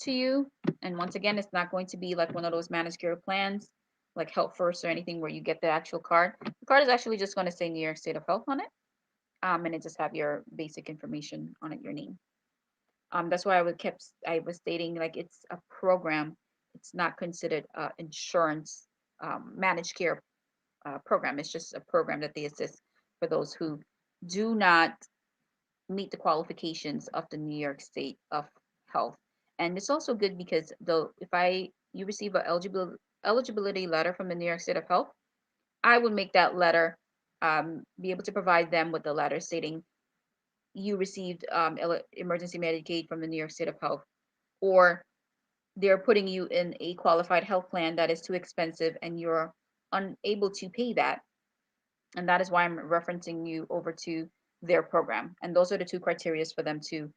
to you, and once again, it's not going to be like one of those managed care plans like Health First or anything where you get the actual card. The card is actually just going to say New York State of Health on it, and it just have your basic information on it, your name. That's why I was stating like it's a program. It's not considered insurance managed care program. It's just a program that they assist for those who do not meet the qualifications of the New York State of Health. And it's also good because though if you receive an eligibility letter from the New York State of Health, I would make that letter be able to provide them with a letter stating you received emergency Medicaid from the New York State of Health, or they're putting you in a qualified health plan that is too expensive and you're unable to pay that. And that is why I'm referencing you over to their program. And those are the two criteria for them to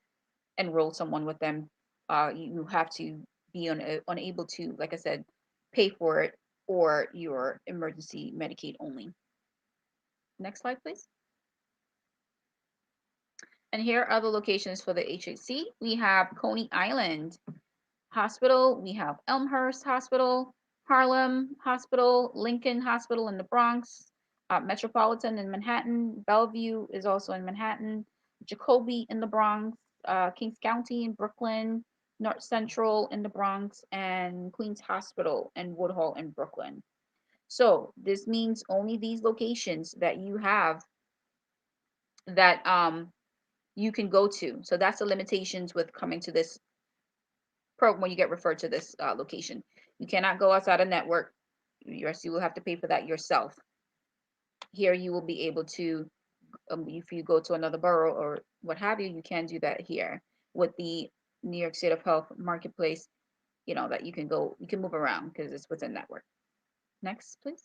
enroll someone with them. You have to be unable to, like I said, pay for it, or your emergency Medicaid only. Next slide, please. And here are the locations for the HHC. We have Coney Island Hospital. We have Elmhurst Hospital, Harlem Hospital, Lincoln Hospital in the Bronx, Metropolitan in Manhattan. Bellevue is also in Manhattan. Jacoby in the Bronx, Kings County in Brooklyn, North Central in the Bronx, and Queens Hospital and Woodhull in Brooklyn. So this means only these locations that you have that you can go to. So that's the limitations with coming to this program when you get referred to this location. You cannot go outside a network. You will have to pay for that yourself. Here you will be able to, if you go to another borough or what have you, you can do that here with the New York State of Health Marketplace, that you can move around because it's within network. Next, please.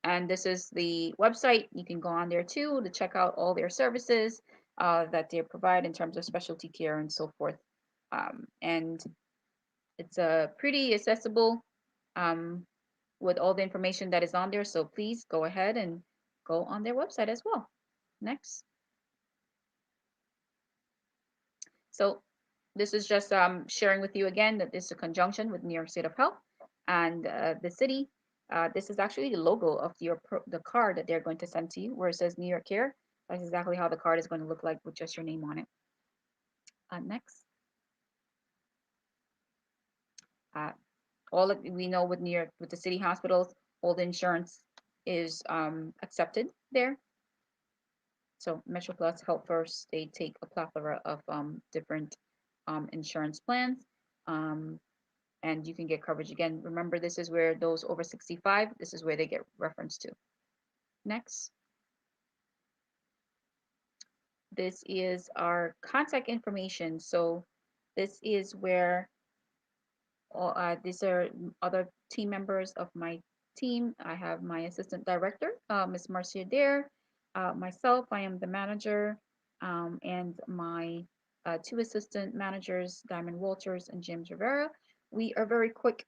And this is the website. You can go on there too to check out all their services. that they provide in terms of specialty care and so forth. And it's pretty accessible with all the information that is on there. So please go ahead and go on their website as well. Next. So this is just sharing with you again that this is a conjunction with New York State of Health and the city. This is actually the logo of the card that they're going to send to you, where it says New York Care. That's exactly how the card is going to look like with just your name on it. Next. All of, we know with New York, with the city hospitals, all the insurance is accepted there. So Metro Plus, Health First, they take a plethora of different insurance plans, and you can get coverage. Again, remember, this is where those over 65, this is where they get referenced to. Next. This is our contact information. So this is where these are other team members of my team. I have my assistant director, Ms. Marcia Dare. Myself, I am the manager, and my two assistant managers, Diamond Walters and James Rivera. We are very quick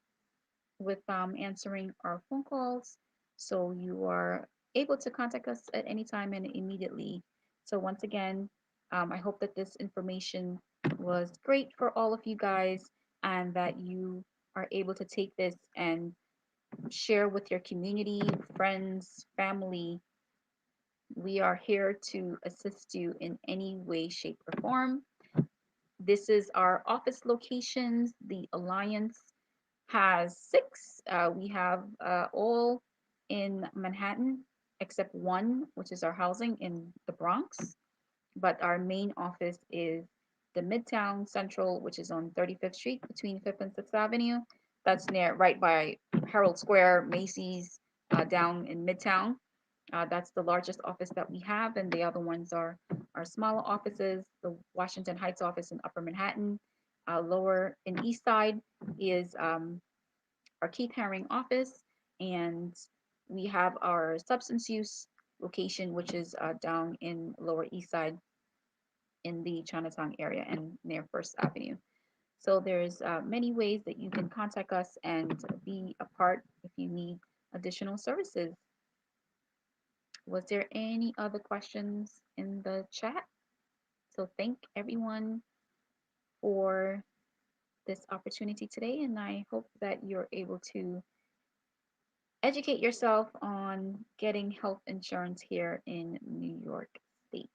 with answering our phone calls, so you are able to contact us at any time and immediately. So once again, I hope that this information was great for all of you guys, and that you are able to take this and share with your community, friends, family. We are here to assist you in any way, shape, or form. This is our office locations. The Alliance has 6. We have all in Manhattan, except one, which is our housing in the Bronx. But our main office is the Midtown Central, which is on 35th Street between 5th and 6th Avenue. That's right by Herald Square, Macy's, down in Midtown. That's the largest office that we have, and the other ones are our smaller offices. The Washington Heights office in Upper Manhattan. Lower in East Side is our Keith Haring office, and we have our substance use location, which is down in Lower East Side in the Chinatown area and near First Avenue. So there's many ways that you can contact us and be a part if you need additional services. Was there any other questions in the chat? So thank everyone for this opportunity today, and I hope that you're able to educate yourself on getting health insurance here in New York State.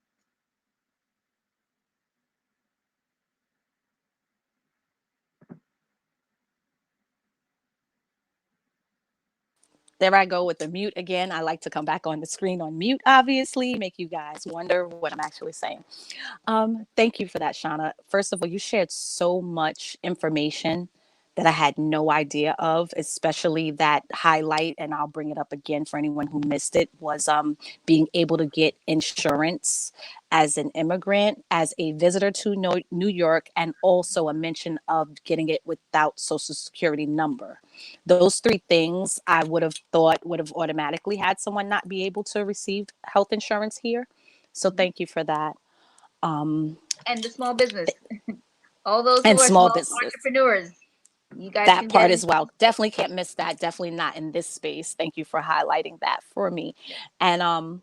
There I go with the mute again. I like to come back on the screen on mute, obviously, make you guys wonder what I'm actually saying. Thank you for that, Shauna. First of all, you shared so much information that I had no idea of, especially that highlight, and I'll bring it up again for anyone who missed it, was being able to get insurance as an immigrant, as a visitor to New York, and also a mention of getting it without Social Security number. Those 3 things I would have thought would have automatically had someone not be able to receive health insurance here. So thank you for that. And the small business. All those who And are small small businesses. entrepreneurs. You guys That can part get as well. Definitely can't miss that. Definitely not in this space. Thank you for highlighting that for me. And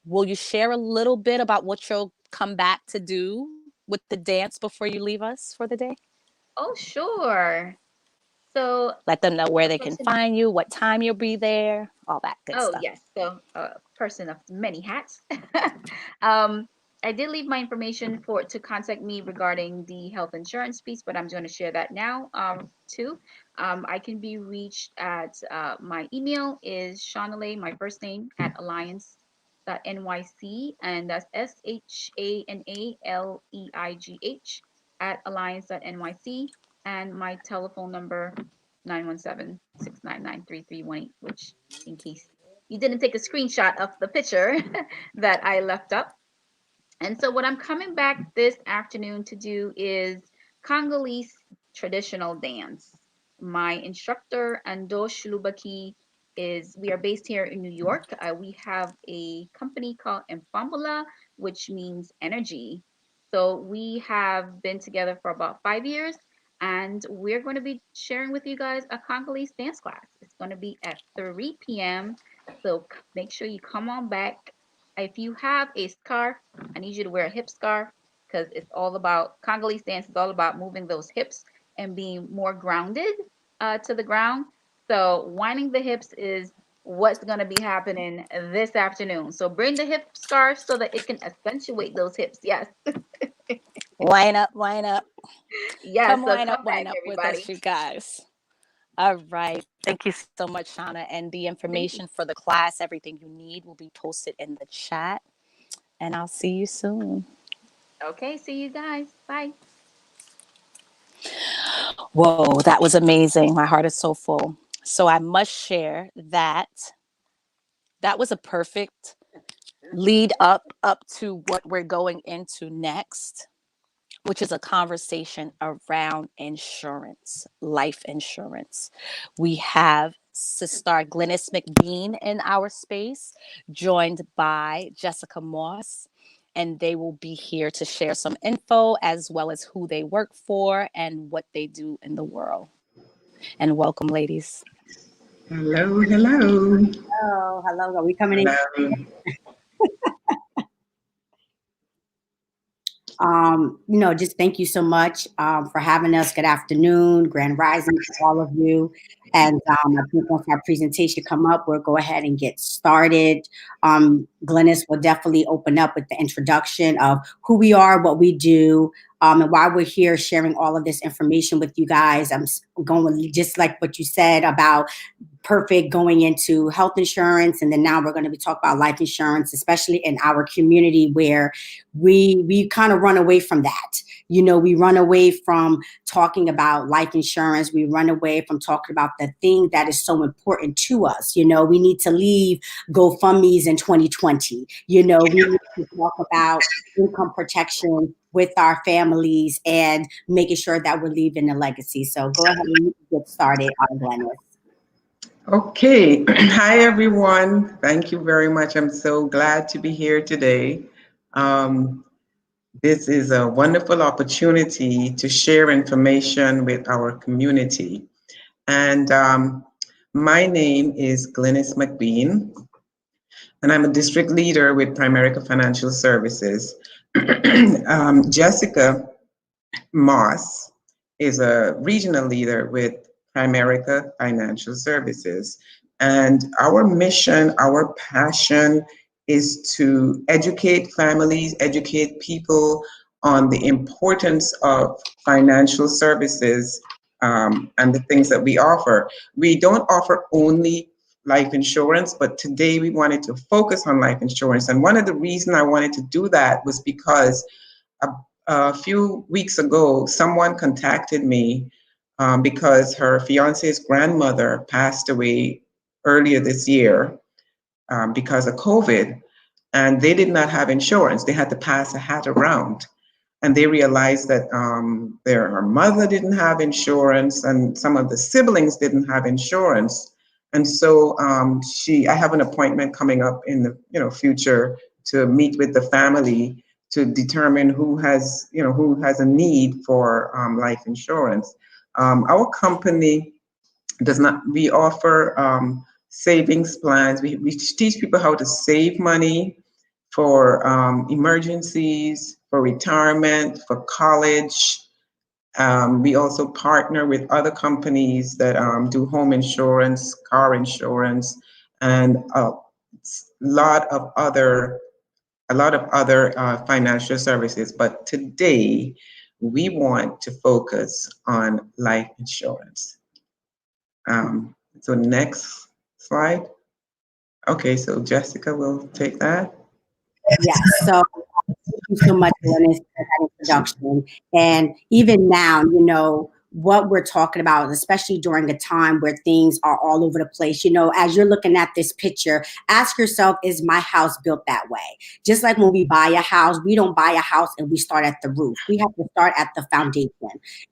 will you share a little bit about what you'll come back to do with the dance before you leave us for the day? Oh, sure. So let them know where they can person, find you, what time you'll be there, all that good oh stuff. yes, so person of many hats. I did leave my information to contact me regarding the health insurance piece, but I'm going to share that now too. I can be reached at my email is Shaunaleigh, my first name, at alliance.nyc, and that's SHANALEIGH at alliance.nyc, and my telephone number 917-699-3318, which, in case you didn't take a screenshot of the picture that I left up. And so what I'm coming back this afternoon to do is Congolese traditional dance. My instructor, Ando Shulubaki, is we are based here in New York. We have a company called Enfambula, which means energy. So we have been together for about 5 years, and we're going to be sharing with you guys a Congolese dance class. It's going to be at 3 p.m. So make sure you come on back. If you have a scarf, I need you to wear a hip scarf, because it's all about Congolese dance. It's all about moving those hips and being more grounded to the ground. So winding the hips is what's going to be happening this afternoon. So bring the hip scarf so that it can accentuate those hips. Yes. Line up, line up. Yes. Come So line come up, back, line up with everybody. us, you guys. All right. Thank you so much, Shauna. And the information for the class, everything you need, will be posted in the chat. And I'll see you soon. Okay. See you guys. Bye. Whoa, that was amazing. My heart is so full. So I must share that that was a perfect lead up to what we're going into next, which is a conversation around insurance, life insurance. We have Sister Glynis McBean in our space, joined by Jessica Moss, and they will be here to share some info as well as who they work for and what they do in the world. And welcome, ladies. Hello, hello. Hello, hello. Are we coming in? Just thank you so much for having us. Good afternoon, grand rising to all of you. And I think once our presentation come up, we'll go ahead and get started. Glynis will definitely open up with the introduction of who we are, what we do, and why we're here sharing all of this information with you guys. I'm going with just like what you said about perfect going into health insurance, and then now we're going to be talking about life insurance, especially in our community where we kind of run away from that. We run away from talking about life insurance. We run away from talking about the thing that is so important to us. We need to leave GoFundMe's in 2020. We need to talk about income protection with our families and making sure that we're leaving a legacy. So go ahead and get started on Glennis. Okay. Hi, everyone. Thank you very much. I'm so glad to be here today. This is a wonderful opportunity to share information with our community. And my name is Glynis McBean, and I'm a district leader with Primerica Financial Services. Jessica Moss is a regional leader with Primerica Financial Services. And our mission, our passion is to educate families, educate people on the importance of financial services and the things that we offer. We don't offer only life insurance, but today we wanted to focus on life insurance. And one of the reasons I wanted to do that was because a few weeks ago, someone contacted me because her fiance's grandmother passed away earlier this year because of COVID, and they did not have insurance. They had to pass a hat around, and they realized that her mother didn't have insurance, and some of the siblings didn't have insurance. And so I have an appointment coming up in the future to meet with the family to determine who has a need for life insurance. Our company we offer savings plans. We teach people how to save money for emergencies, for retirement, for college. We also partner with other companies that do home insurance, car insurance, and a lot of other financial services. But today, we want to focus on life insurance. So next slide. Okay, so Jessica will take that. Yes, so thank you so much, Glennis, for that introduction. And even now, what we're talking about, especially during a time where things are all over the place. You know, as you're looking at this picture, ask yourself, is my house built that way? Just like when we buy a house, we don't buy a house and we start at the roof. We have to start at the foundation.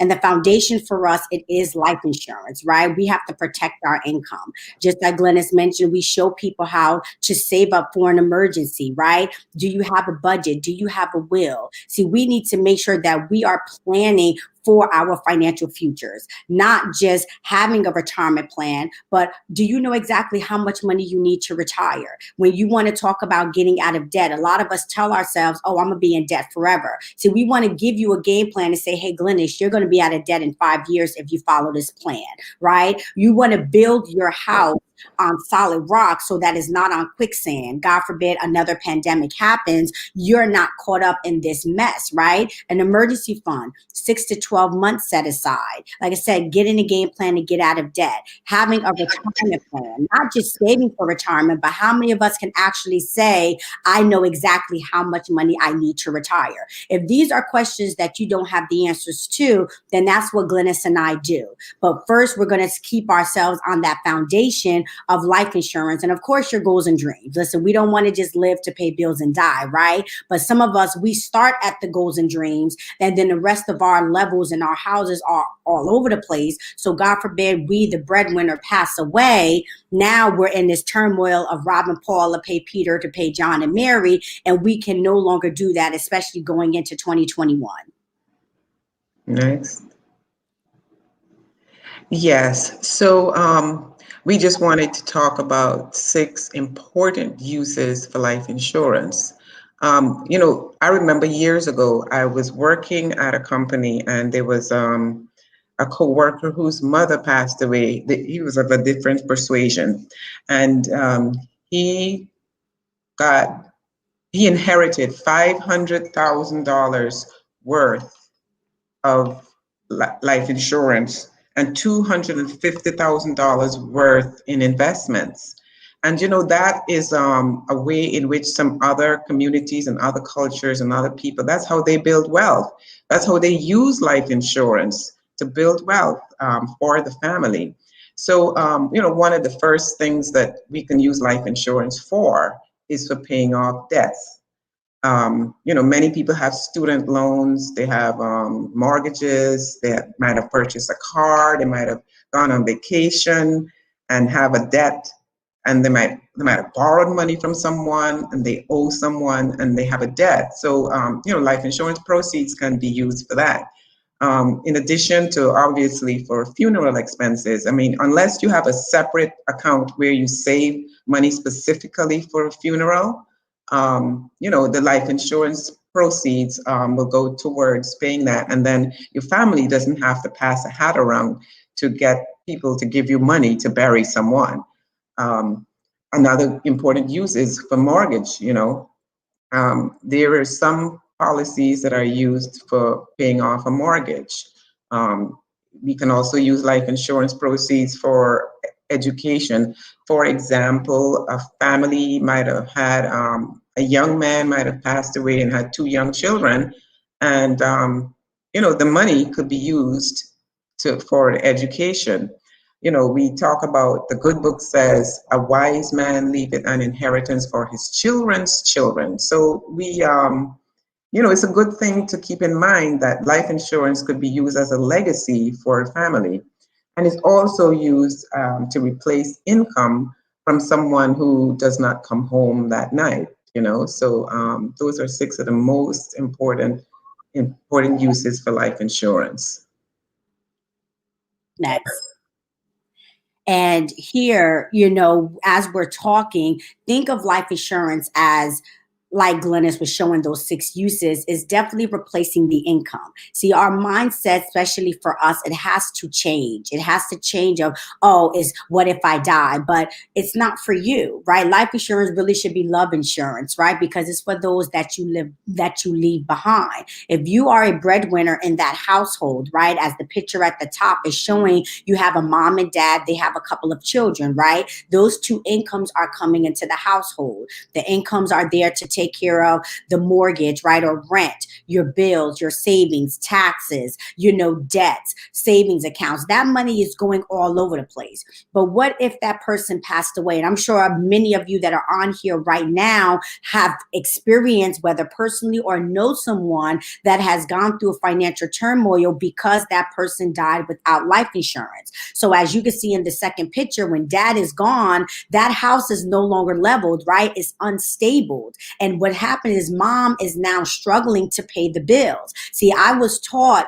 And the foundation for us, it is life insurance, right? We have to protect our income. Just like Glennis mentioned, we show people how to save up for an emergency, right? Do you have a budget? Do you have a will? See, we need to make sure that we are planning for our financial futures, not just having a retirement plan, but do you know exactly how much money you need to retire? When you want to talk about getting out of debt, a lot of us tell ourselves, oh, I'm going to be in debt forever. So we want to give you a game plan and say, hey, Glennis, you're going to be out of debt in 5 years if you follow this plan, right? You want to build your house on solid rock so that it's not on quicksand. God forbid another pandemic happens, you're not caught up in this mess, right? An emergency fund, 6 to 12 months set aside. Like I said, getting a game plan to get out of debt, having a retirement plan, not just saving for retirement, but how many of us can actually say, I know exactly how much money I need to retire? If these are questions that you don't have the answers to, then that's what Glennis and I do. But first, we're going to keep ourselves on that foundation of life insurance. And of course, your goals and dreams. Listen, we don't want to just live to pay bills and die, right? But some of us, we start at the goals and dreams, and then the rest of our levels in our houses are all over the place. So God forbid we, the breadwinner, pass away. Now we're in this turmoil of robbing Paul to pay Peter to pay John and Mary, and we can no longer do that, especially going into 2021. Next. Yes. So we just wanted to talk about 6 important uses for life insurance. You know, I remember years ago, I was working at a company and there was a coworker whose mother passed away. He was of a different persuasion, and he inherited $500,000 worth of life insurance and $250,000 worth in investments. And, you know, that is a way in which some other communities and other cultures and other people, that's how they build wealth. That's how they use life insurance to build wealth for the family. So, you know, one of the first things that we can use life insurance for is for paying off debts. You know, many people have student loans, they have mortgages, they might have purchased a car, they might have gone on vacation and have a debt, and they might have borrowed money from someone and they owe someone and they have a debt. So, you know, life insurance proceeds can be used for that. In addition to obviously for funeral expenses. I mean, unless you have a separate account where you save money specifically for a funeral, you know, the life insurance proceeds will go towards paying that. And then your family doesn't have to pass a hat around to get people to give you money to bury someone. Another important use is for mortgage, you know. There are some policies that are used for paying off a mortgage. We can also use life insurance proceeds for education. For example, a family might have had, a young man might have passed away and had 2 young children, and you know, the money could be used for education. You know, we talk about, the good book says, a wise man leaveth an inheritance for his children's children. So we, you know, it's a good thing to keep in mind that life insurance could be used as a legacy for a family. And it's also used to replace income from someone who does not come home that night, you know. So those are 6 of the most important uses for life insurance. Next. And here, you know, as we're talking, think of life insurance as, like Glennis was showing those 6 uses, is definitely replacing the income. See, our mindset, especially for us, it has to change. It has to change of, oh, is what if I die? But it's not for you, right? Life insurance really should be love insurance, right? Because it's for those that you leave behind. If you are a breadwinner in that household, right, as the picture at the top is showing, you have a mom and dad, they have a couple of children, right? Those 2 incomes are coming into the household. The incomes are there to take care of the mortgage, right? Or rent, your bills, your savings, taxes, debts, savings accounts. That money is going all over the place. But what if that person passed away? And I'm sure many of you that are on here right now have experienced, whether personally or know someone that has gone through a financial turmoil because that person died without life insurance. So as you can see in the second picture, when dad is gone, that house is no longer leveled, right? It's unstable. And what happened is mom is now struggling to pay the bills. See, I was taught,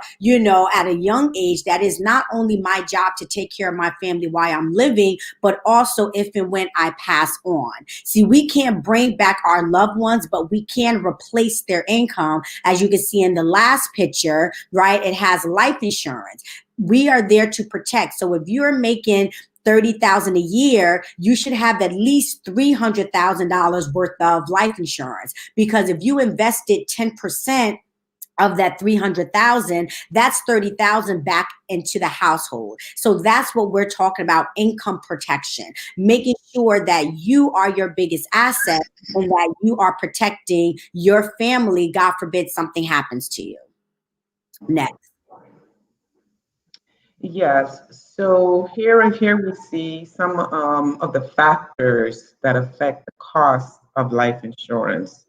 at a young age, that is not only my job to take care of my family while I'm living, but also if and when I pass on. See, we can't bring back our loved ones, but we can replace their income. As you can see in the last picture, right? It has life insurance. We are there to protect. So if you're making $30,000 a year, you should have at least $300,000 worth of life insurance, because if you invested 10% of that 300,000, that's 30,000 back into the household. So that's what we're talking about, income protection, making sure that you are your biggest asset and that you are protecting your family. God forbid something happens to you. Next. Yes. So here we see some of the factors that affect the cost of life insurance.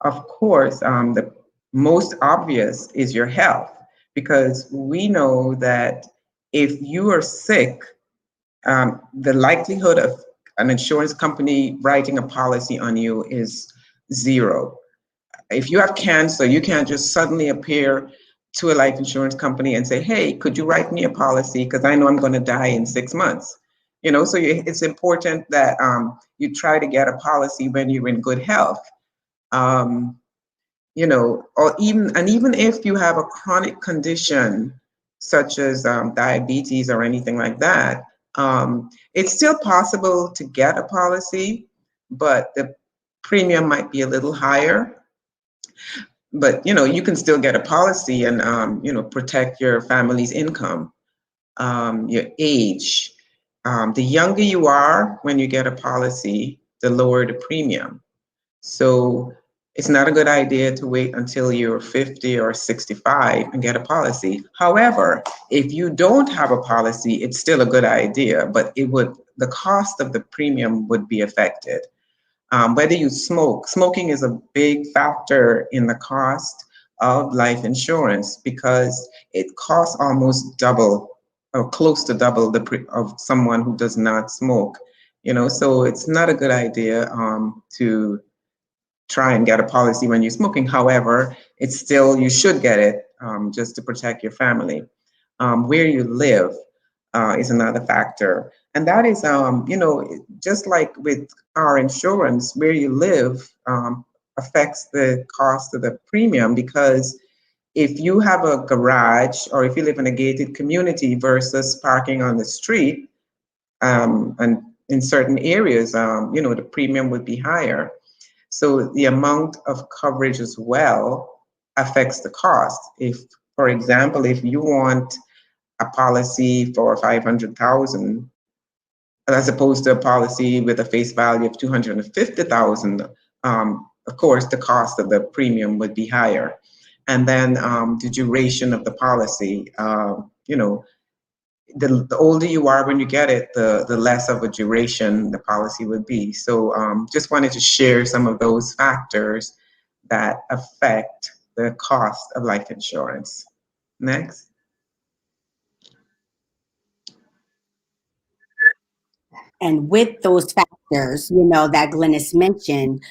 Of course, the most obvious is your health, because we know that if you are sick, the likelihood of an insurance company writing a policy on you is zero. If you have cancer, you can't just suddenly appear to a life insurance company and say, hey, could you write me a policy? Because I know I'm going to die in 6 months. So it's important that you try to get a policy when you're in good health. Or even if you have a chronic condition such as diabetes or anything like that, it's still possible to get a policy, but the premium might be a little higher. But you can still get a policy and protect your family's income, your age. The younger you are when you get a policy, the lower the premium. So it's not a good idea to wait until you're 50 or 65 and get a policy. However, if you don't have a policy, it's still a good idea, but the cost of the premium would be affected. Whether you smoking is a big factor in the cost of life insurance, because it costs almost double or close to double of someone who does not smoke. So it's not a good idea to try and get a policy when you're smoking. However, it's still, you should get it just to protect your family. Where you live is another factor. And that is, just like with our insurance, where you live affects the cost of the premium, because if you have a garage or if you live in a gated community versus parking on the street, and in certain areas, the premium would be higher. So the amount of coverage as well affects the cost. If, for example, if you want a policy for 500,000, as opposed to a policy with a face value of 250,000, of course, the cost of the premium would be higher. And then the duration of the policy, the older you are when you get it, the less of a duration the policy would be. So just wanted to share some of those factors that affect the cost of life insurance. Next. And with those factors, that Glennis mentioned,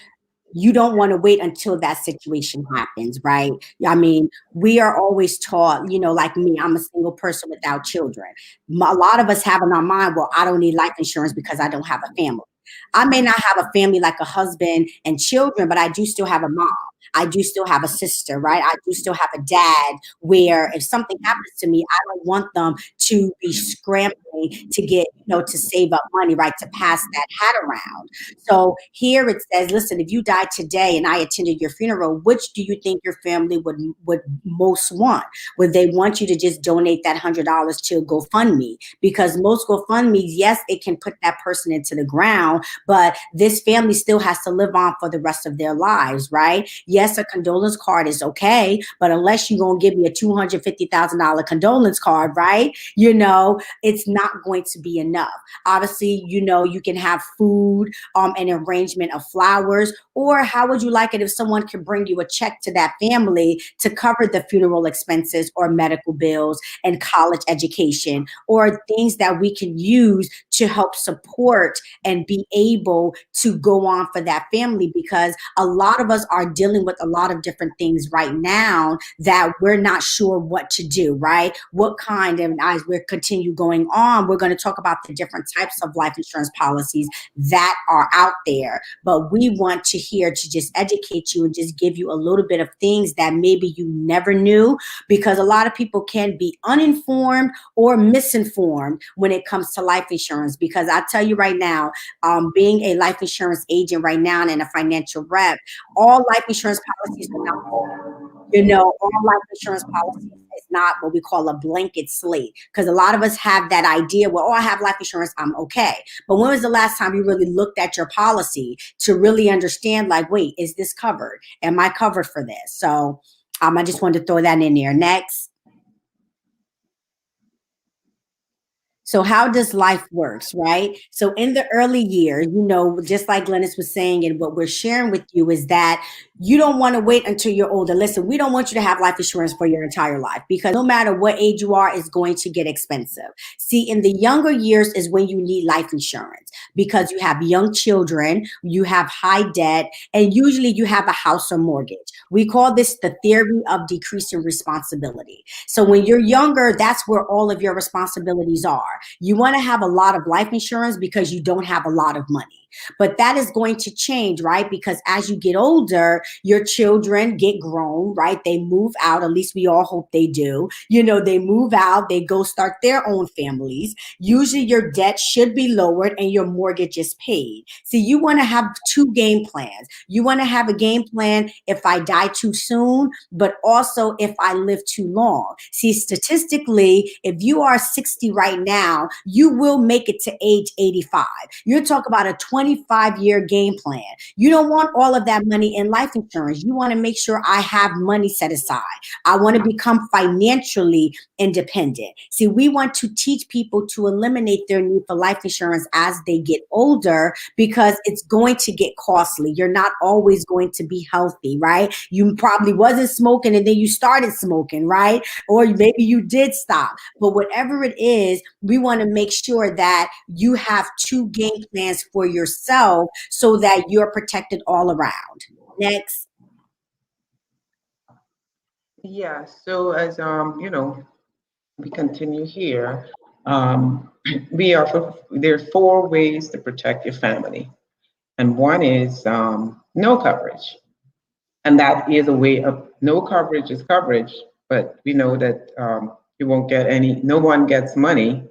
you don't want to wait until that situation happens, right? I mean, we are always taught, like me, I'm a single person without children. A lot of us have in our mind, well, I don't need life insurance because I don't have a family. I may not have a family like a husband and children, but I do still have a mom. I do still have a sister, right? I do still have a dad, where if something happens to me, I don't want them to be scrambling doing to get, to save up money, right, to pass that hat around. So here it says, listen, if you died today and I attended your funeral, which do you think your family would most want? Would they want you to just donate that $100 to GoFundMe? Because most GoFundMes, yes, it can put that person into the ground, but this family still has to live on for the rest of their lives, right? Yes, a condolence card is okay, but unless you're going to give me a $250,000 condolence card, right? It's not going to be enough. Obviously, you can have food, an arrangement of flowers, or how would you like it if someone can bring you a check to that family to cover the funeral expenses or medical bills and college education, or things that we can use to help support and be able to go on for that family, because a lot of us are dealing with a lot of different things right now that we're not sure what to do, right? What kind, and as we continue going on, we're going to talk about the different types of life insurance policies that are out there, but we want to to just educate you and just give you a little bit of things that maybe you never knew, because a lot of people can be uninformed or misinformed when it comes to life insurance. Because I tell you right now, being a life insurance agent right now and a financial rep, all life insurance policies are not all life insurance policies is not what we call a blanket slate, because a lot of us have that idea, well, I have life insurance, I'm okay. But when was the last time you really looked at your policy to really understand, like, wait, is this covered? Am I covered for this? So I just wanted to throw that in there. Next. So how does life works, right? So in the early years, just like Glennis was saying, and what we're sharing with you is that you don't want to wait until you're older. Listen, we don't want you to have life insurance for your entire life, because no matter what age you are, it's going to get expensive. See, in the younger years is when you need life insurance, because you have young children, you have high debt, and usually you have a house or mortgage. We call this the theory of decreasing responsibility. So when you're younger, that's where all of your responsibilities are. You want to have a lot of life insurance because you don't have a lot of money. But that is going to change, right? Because as you get older, your children get grown, right? They move out. At least we all hope they do. They move out, they go start their own families. Usually your debt should be lowered and your mortgage is paid. See, you want to have two game plans. You want to have a game plan if I die too soon, but also if I live too long. See, statistically, if you are 60 right now, you will make it to age 85. You're talking about a 25-year game plan. You don't want all of that money in life insurance. You want to make sure I have money set aside. I want to become financially independent. See, we want to teach people to eliminate their need for life insurance as they get older, because it's going to get costly. You're not always going to be healthy, right? You probably wasn't smoking and then you started smoking, right? Or maybe you did stop. But whatever it is, we want to make sure that you have two game plans for yourself so that you're protected all around. Next. Yeah, so as we continue here, there are 4 ways to protect your family. And one is no coverage. And that is a way of no coverage is coverage, but we know that you won't get no one gets money.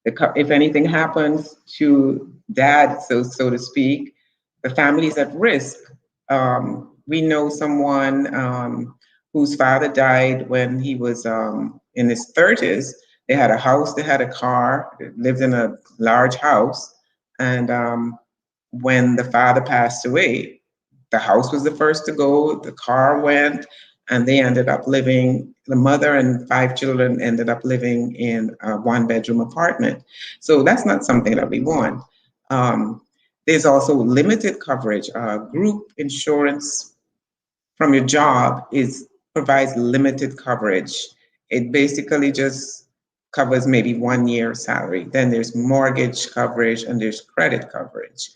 If anything happens to dad, so to speak, the family is at risk. We know someone whose father died when he was in his 30s. They had a house, they had a car, they lived in a large house. And when the father passed away, the house was the first to go, the car went, and they ended up living, the mother and 5 children ended up living in a 1-bedroom apartment. So that's not something that we want. There's also limited coverage. Group insurance from your job provides limited coverage. It basically just covers maybe 1 year's salary. Then there's mortgage coverage and there's credit coverage.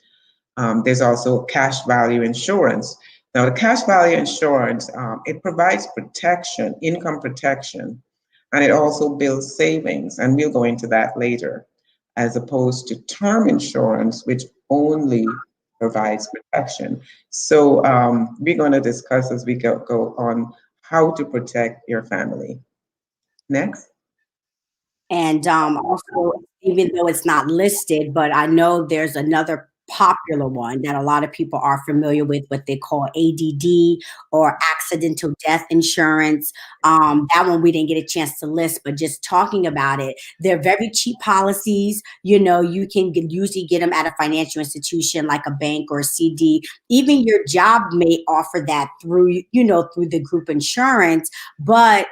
There's also cash value insurance. Now, the cash value insurance, it provides protection, income protection, and it also builds savings, and we'll go into that later, as opposed to term insurance, which only provides protection. So we're going to discuss as we go on how to protect your family. Next. And also, even though it's not listed, but I know there's another popular one that a lot of people are familiar with, what they call ADD, or accidental death insurance. That one we didn't get a chance to list, but just talking about it, they're very cheap policies. You know, you can usually get them at a financial institution like a bank or a CD. Even your job may offer that through, you know, through the group insurance, but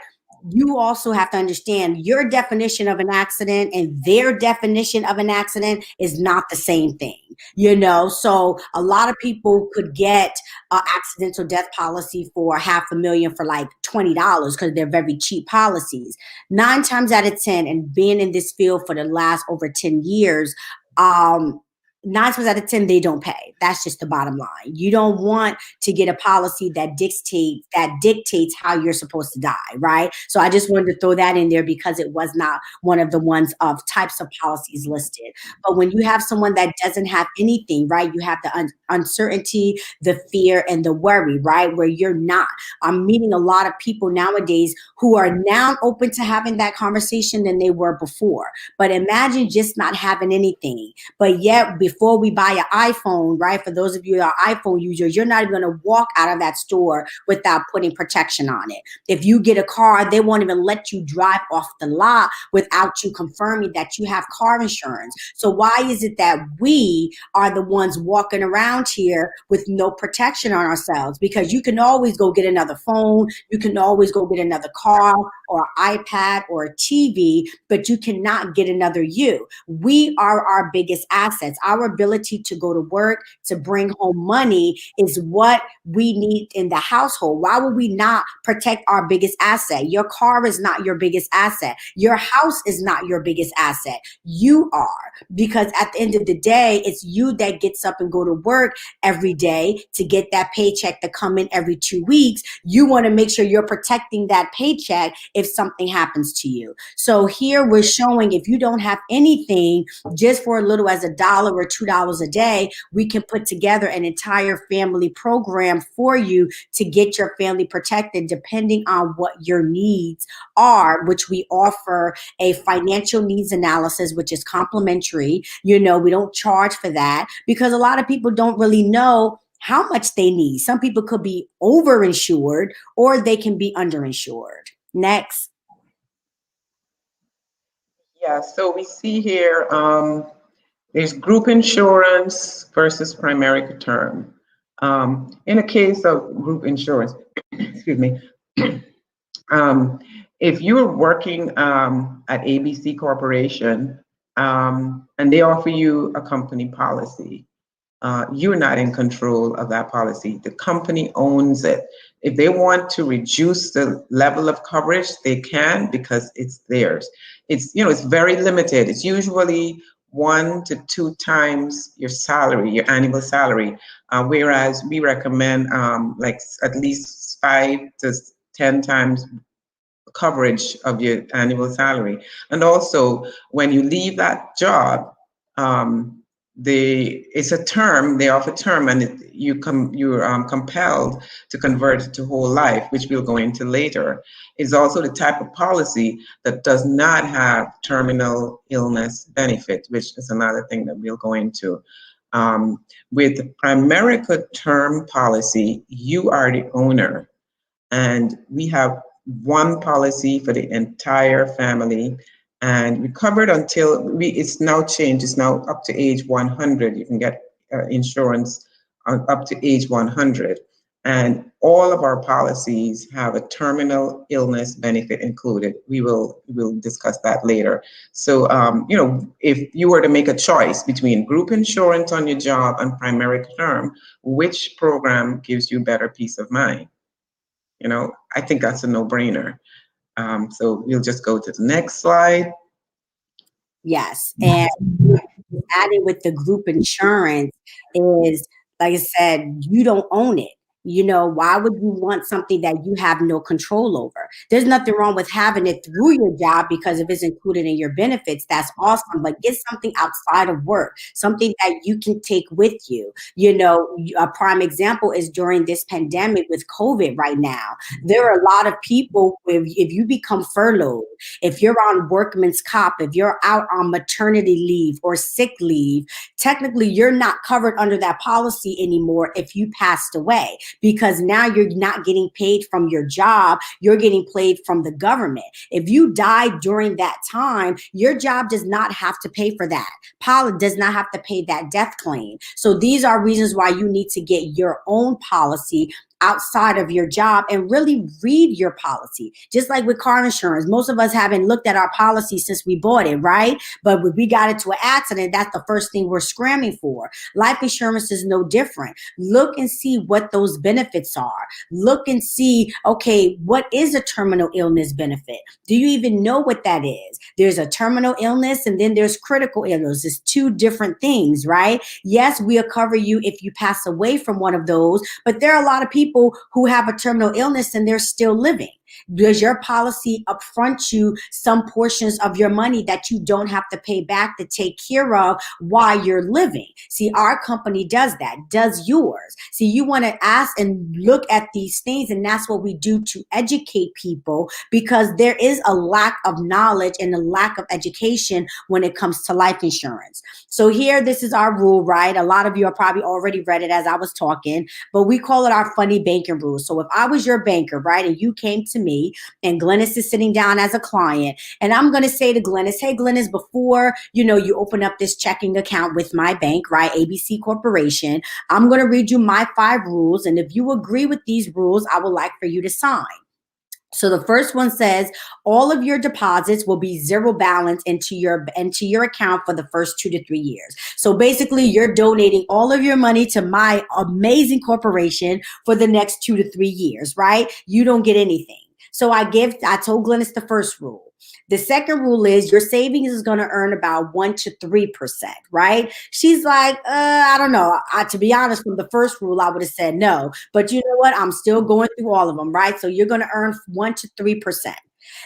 you also have to understand your definition of an accident and their definition of an accident is not the same thing, you know? So a lot of people could get an accidental death policy for $500,000 for like $20 because they're very cheap policies. 9 times out of 10, and being in this field for the last over 10 years, 9 times out of 10, they don't pay. That's just the bottom line. You don't want to get a policy that dictates how you're supposed to die, right? So I just wanted to throw that in there because it was not one of the ones of types of policies listed. But when you have someone that doesn't have anything, right, you have the uncertainty, the fear, and the worry, right, where you're not. I'm meeting a lot of people nowadays who are now open to having that conversation than they were before. But imagine just not having anything, but yet before we buy an iPhone, right? For those of you that are iPhone users, you're not even going to walk out of that store without putting protection on it. If you get a car, they won't even let you drive off the lot without you confirming that you have car insurance. So why is it that we are the ones walking around here with no protection on ourselves? Because you can always go get another phone, you can always go get another car or iPad or a TV, but you cannot get another you. We are our biggest assets. Our ability to go to work, to bring home money is what we need in the household. Why would we not protect our biggest asset? Your car is not your biggest asset. Your house is not your biggest asset. You are, because at the end of the day, it's you that gets up and go to work every day to get that paycheck to come in every 2 weeks. You want to make sure you're protecting that paycheck if something happens to you. So here we're showing if you don't have anything, just for a little as $1 or $2 a day, we can put together an entire family program for you to get your family protected depending on what your needs are, which we offer a financial needs analysis, which is complimentary. You know, we don't charge for that because a lot of people don't really know how much they need. Some people could be overinsured or they can be underinsured. Next. Yeah, so we see here, there's group insurance versus primary term. In a case of group insurance, excuse me, if you're working at ABC Corporation and they offer you a company policy, you're not in control of that policy. The company owns it. If they want to reduce the level of coverage, they can because it's theirs. It's, you know, it's very limited. It's usually 1 to 2 times your salary, your annual salary, whereas we recommend like at least 5 to 10 times coverage of your annual salary. And also, when you leave that job, it's a term, they offer term, and you're compelled to convert it to whole life, which we'll go into later. It's also the type of policy that does not have terminal illness benefit, which is another thing that we'll go into. With the Primerica term policy, you are the owner, and we have one policy for the entire family. And we covered until it's now changed. It's now up to age 100. You can get insurance up to age 100. And all of our policies have a terminal illness benefit included. We'll discuss that later. So, you know, if you were to make a choice between group insurance on your job and primary term, which program gives you better peace of mind? You know, I think that's a no-brainer. So we'll just go to the next slide. Yes, and adding with the group insurance is, like I said, you don't own it. You know, why would you want something that you have no control over? There's nothing wrong with having it through your job, because if it's included in your benefits, that's awesome. But get something outside of work, something that you can take with you. You know, a prime example is during this pandemic with COVID right now. There are a lot of people, if you become furloughed, if you're on workman's comp, if you're out on maternity leave or sick leave, technically you're not covered under that policy anymore if you passed away, because now you're not getting paid from your job, you're getting paid from the government. If you died during that time, your job does not have to pay for that. Does not have to pay that death claim. So these are reasons why you need to get your own policy outside of your job and really read your policy. Just like with car insurance, most of us haven't looked at our policy since we bought it, right? But when we got into an accident, that's the first thing we're scrambling for. Life insurance is no different. Look and see what those benefits are. Look and see, okay, what is a terminal illness benefit? Do you even know what that is? There's a terminal illness and then there's critical illness. It's two different things, right? Yes, we'll cover you if you pass away from one of those, but there are a lot of people who have a terminal illness and they're still living. Does your policy upfront you some portions of your money that you don't have to pay back to take care of while you're living? See, our company does that. Does yours? See, you want to ask and look at these things, and that's what we do to educate people, because there is a lack of knowledge and a lack of education when it comes to life insurance. So here, this is our rule, right? A lot of you have probably already read it as I was talking, but we call it our funny banking rule. So if I was your banker, right, and you came to me and Glennis is sitting down as a client, and I'm going to say to Glennis, hey, Glennis, before, you open up this checking account with my bank, right, ABC Corporation, I'm going to read you my 5 rules. And if you agree with these rules, I would like for you to sign. So the first one says all of your deposits will be zero balance into your account for the first 2 to 3 years. So basically you're donating all of your money to my amazing corporation for the next 2 to 3 years, right? You don't get anything. So I told Glennis the first rule. The second rule is your savings is going to earn about 1 to 3%, right? She's like, I don't know. To be honest, from the first rule, I would have said no. But you know what? I'm still going through all of them, right? So you're going to earn 1 to 3%.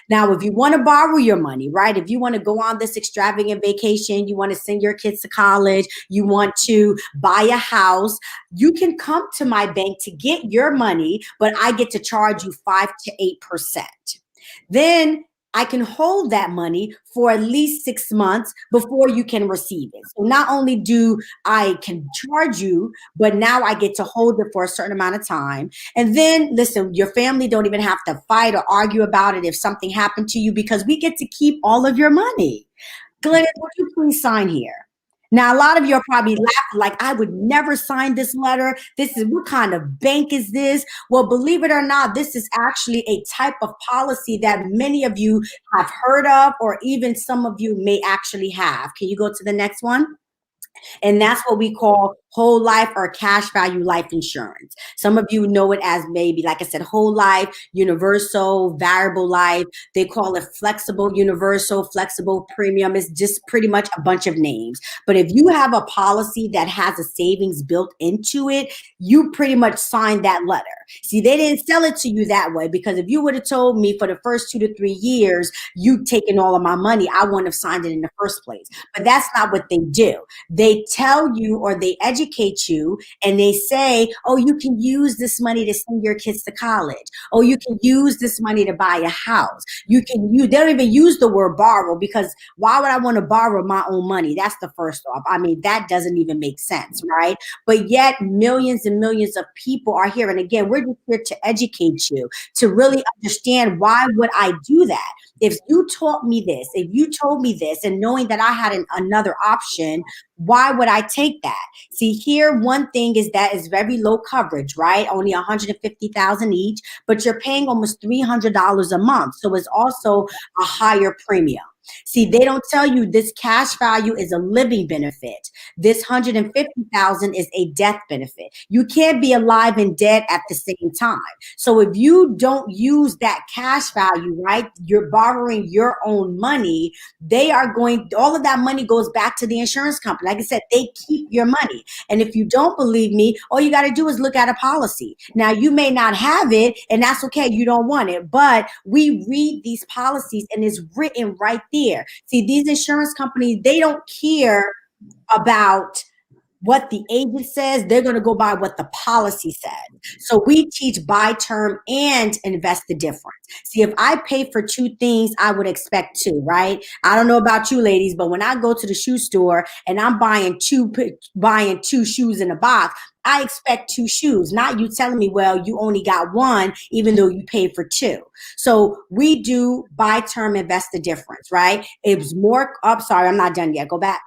Now, if you want to borrow your money, right? If you want to go on this extravagant vacation, you want to send your kids to college, you want to buy a house, you can come to my bank to get your money, but I get to charge you 5 to 8%. Then I can hold that money for at least 6 months before you can receive it. So not only do I can charge you, but now I get to hold it for a certain amount of time. And then listen, your family don't even have to fight or argue about it if something happened to you, because we get to keep all of your money. Glenn, would you please sign here? Now, a lot of you are probably laughing like, I would never sign this letter. What kind of bank is this? Well, believe it or not, this is actually a type of policy that many of you have heard of, or even some of you may actually have. Can you go to the next one? And that's what we call whole life or cash value life insurance. Some of you know it as maybe, like I said, whole life, universal, variable life. They call it flexible universal, flexible premium. It's just pretty much a bunch of names. But if you have a policy that has a savings built into it, you pretty much sign that letter. See, they didn't sell it to you that way, because if you would have told me for the first 2 to 3 years, you taking all of my money, I wouldn't have signed it in the first place. But that's not what they do. They tell you, or they educate you, and they say, oh, you can use this money to send your kids to college. Oh, you can use this money to buy a house. They don't even use the word borrow, because why would I want to borrow my own money? That's the first off. I mean, that doesn't even make sense, right? But yet millions and millions of people are here. And again, we're just here to educate you, to really understand, why would I do that? If you taught me this, if you told me this, and knowing that I had another option, why would I take that? See, here, one thing is that it's very low coverage, right? Only $150,000 each, but you're paying almost $300 a month. So it's also a higher premium. See, they don't tell you this cash value is a living benefit. This 150,000 is a death benefit. You can't be alive and dead at the same time. So if you don't use that cash value, right, you're borrowing your own money, all of that money goes back to the insurance company. Like I said, they keep your money. And if you don't believe me, all you got to do is look at a policy. Now, you may not have it, and that's okay. You don't want it. But we read these policies, and it's written right there. See, these insurance companies, they don't care about what the agent says. They're going to go by what the policy says. So we teach buy term and invest the difference. See, if I pay for two things, I would expect two, right? I don't know about you ladies, but when I go to the shoe store and I'm buying two shoes in a box, I expect two shoes, not you telling me, well, you only got one, even though you paid for two. So we do buy term, invest the difference, right? It was more, sorry, I'm not done yet. Go back.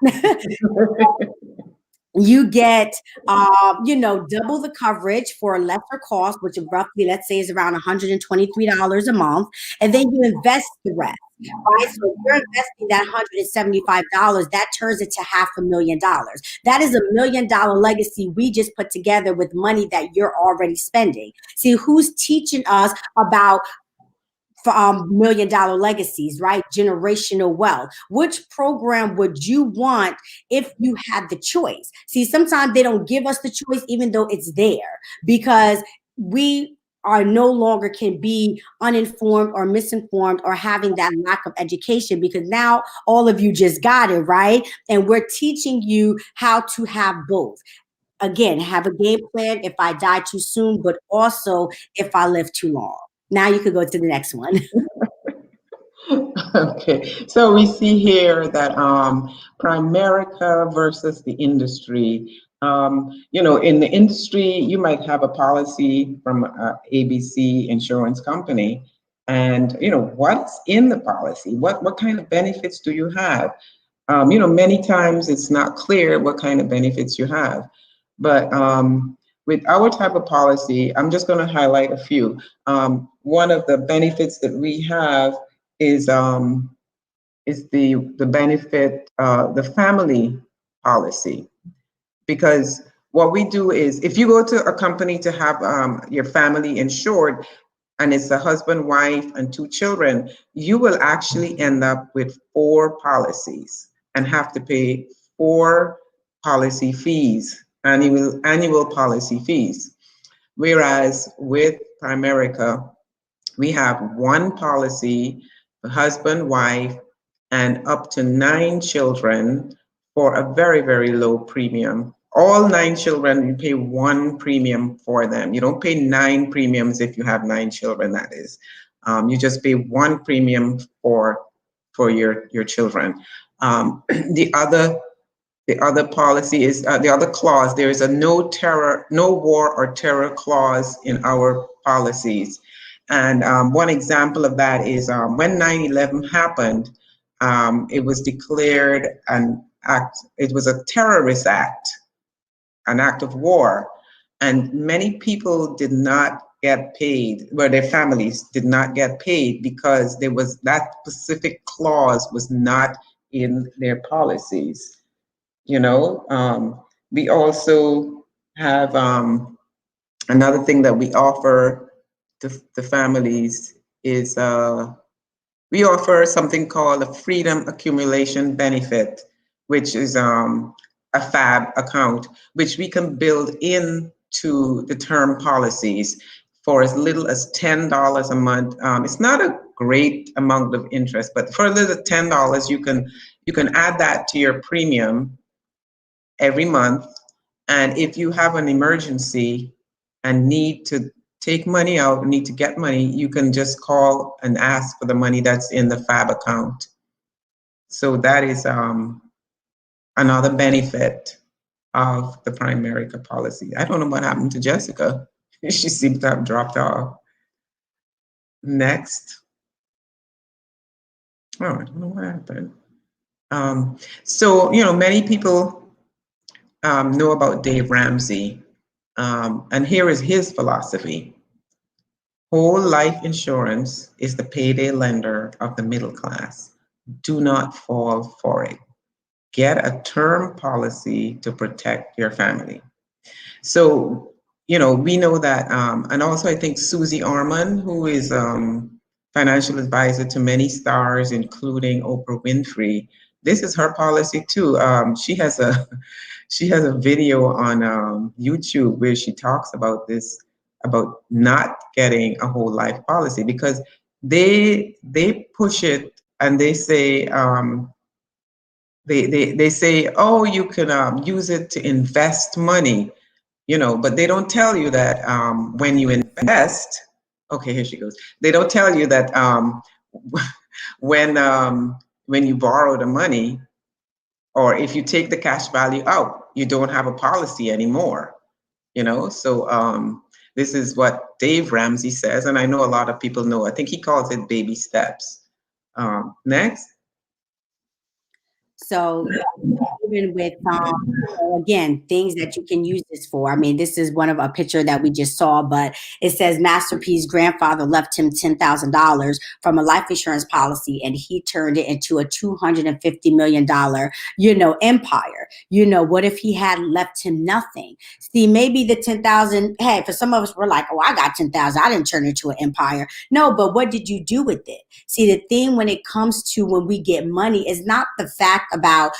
You get, double the coverage for a lesser cost, which roughly, let's say, is around $123 a month. And then you invest the rest, right? So if you're investing that $175, that turns into $500,000. That is $1 million legacy we just put together with money that you're already spending. See, who's teaching us about $1 million legacies, right? Generational wealth. Which program would you want if you had the choice? See, sometimes they don't give us the choice, even though it's there, because we are no longer can be uninformed or misinformed or having that lack of education, because now all of you just got it, right? And we're teaching you how to have both. Again, have a game plan if I die too soon, but also if I live too long. Now you could go to the next one. Okay, so we see here that Primerica versus the industry. In the industry, you might have a policy from ABC insurance company, and what's in the policy? What kind of benefits do you have? Many times it's not clear what kind of benefits you have, but with our type of policy, I'm just going to highlight a few. One of the benefits that we have is the benefit, the family policy. Because what we do is, if you go to a company to have your family insured, and it's a husband, wife, and 2 children, you will actually end up with 4 policies and have to pay 4 policy fees. Annual policy fees. Whereas with Primerica, we have 1 policy, husband, wife, and up to 9 children for a very, very low premium. All 9 children, you pay 1 premium for them. You don't pay 9 premiums if you have 9 children, that is. You just pay 1 premium for your children. The other policy is the other clause. There is a no war or terror clause in our policies. And one example of that is when 9/11 happened, it was declared an act. It was a terrorist act, an act of war, and many people did not get paid, where their families did not get paid because there was that specific clause was not in their policies. We also have another thing that we offer to families is we offer something called a Freedom Accumulation Benefit, which is a FAB account, which we can build into the term policies for as little as $10 a month. It's not a great amount of interest, but for a little $10, you can add that to your premium every month. And if you have an emergency and need to take money out, need to get money, you can just call and ask for the money that's in the FAB account. So that is another benefit of the Primerica policy. I don't know what happened to Jessica. She seems to have dropped off. Next. Oh, I don't know what happened. So, many people know about Dave Ramsey. And here is his philosophy. Whole life insurance is the payday lender of the middle class. do not fall for it. Get a term policy to protect your family. So, we know that, and also I think Susie Orman, who is financial advisor to many stars, including Oprah Winfrey, this is her policy too. She has a video on YouTube where she talks about this, about not getting a whole life policy, because they push it and they say they say, oh, you can use it to invest money, but they don't tell you that when you invest, okay, here she goes. They don't tell you that when you borrow the money, or if you take the cash value out, you don't have a policy anymore, So this is what Dave Ramsey says, and I know a lot of people know. I think he calls it baby steps. Next. So even with again, things that you can use this for. I mean, this is one of a picture that we just saw, but it says Master P's grandfather left him $10,000 from a life insurance policy, and he turned it into a $250 million, empire. What if he had left him nothing? See, maybe the 10,000. Hey, for some of us, we're like, oh, I got 10,000. I didn't turn it into an empire. No, but what did you do with it? See, the thing when it comes to when we get money is not the fact about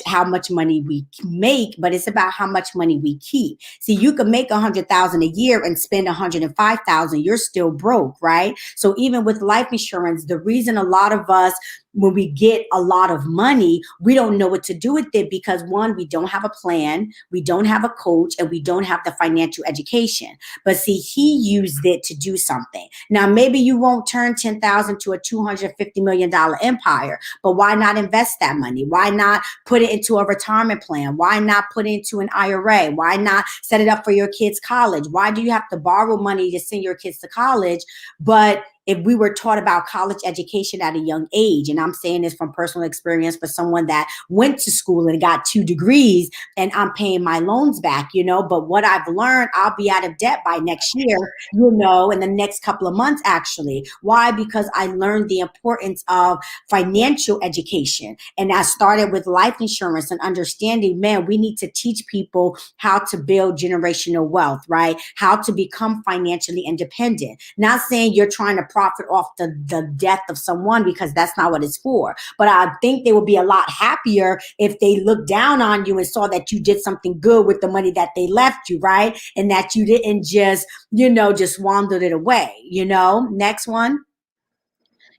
how much money we make, but it's about how much money we keep. See, you can make 100,000 a year and spend 105,000. You're still broke, right? So even with life insurance, the reason a lot of us, when we get a lot of money, we don't know what to do with it because one, we don't have a plan, we don't have a coach, and we don't have the financial education. But see, he used it to do something. Now, maybe you won't turn 10,000 to a $250 million empire, but why not invest that money? Why not put it into a retirement plan? Why not put it into an IRA? Why not set it up for your kids' college? Why do you have to borrow money to send your kids to college? But if we were taught about college education at a young age, and I'm saying this from personal experience for someone that went to school and got 2 degrees and I'm paying my loans back, but what I've learned, I'll be out of debt by next year, in the next couple of months, actually. Why? Because I learned the importance of financial education. And I started with life insurance and understanding, man, we need to teach people how to build generational wealth, right? How to become financially independent. Not saying you're trying to profit off the death of someone, because that's not what it's for. But I think they would be a lot happier if they looked down on you and saw that you did something good with the money that they left you, right? And that you didn't just, just wandered it away, Next one.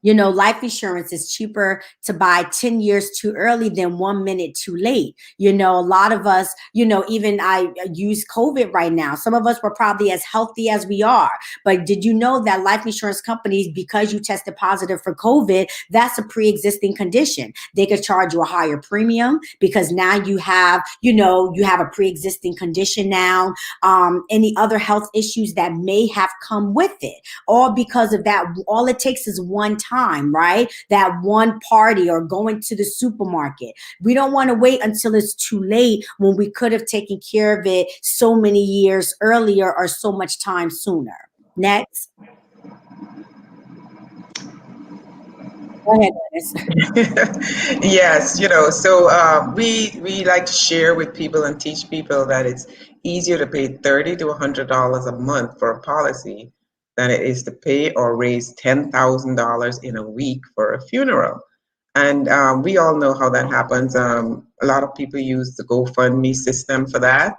Life insurance is cheaper to buy 10 years too early than 1 minute too late. A lot of us, even I use COVID right now. Some of us were probably as healthy as we are. But did you know that life insurance companies, because you tested positive for COVID, that's a pre-existing condition. They could charge you a higher premium because now you have, you have a pre-existing condition now. Any other health issues that may have come with it, all because of that. All it takes is one time, right? That one party or going to the supermarket. We don't want to wait until it's too late when we could have taken care of it so many years earlier or so much time sooner. Next. Go ahead, Dennis. Yes, so we like to share with people and teach people that it's easier to pay $30 to $100 a month for a policy than it is to pay or raise $10,000 in a week for a funeral. And we all know how that happens. A lot of people use the GoFundMe system for that.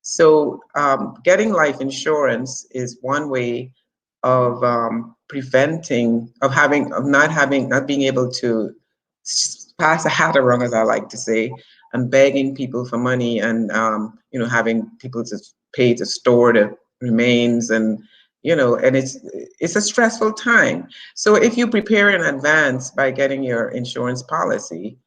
So getting life insurance is one way of preventing, not being able to pass a hat around, as I like to say, and begging people for money and, having people to pay to store the remains and, and it's a stressful time. So if you prepare in advance by getting your insurance policy,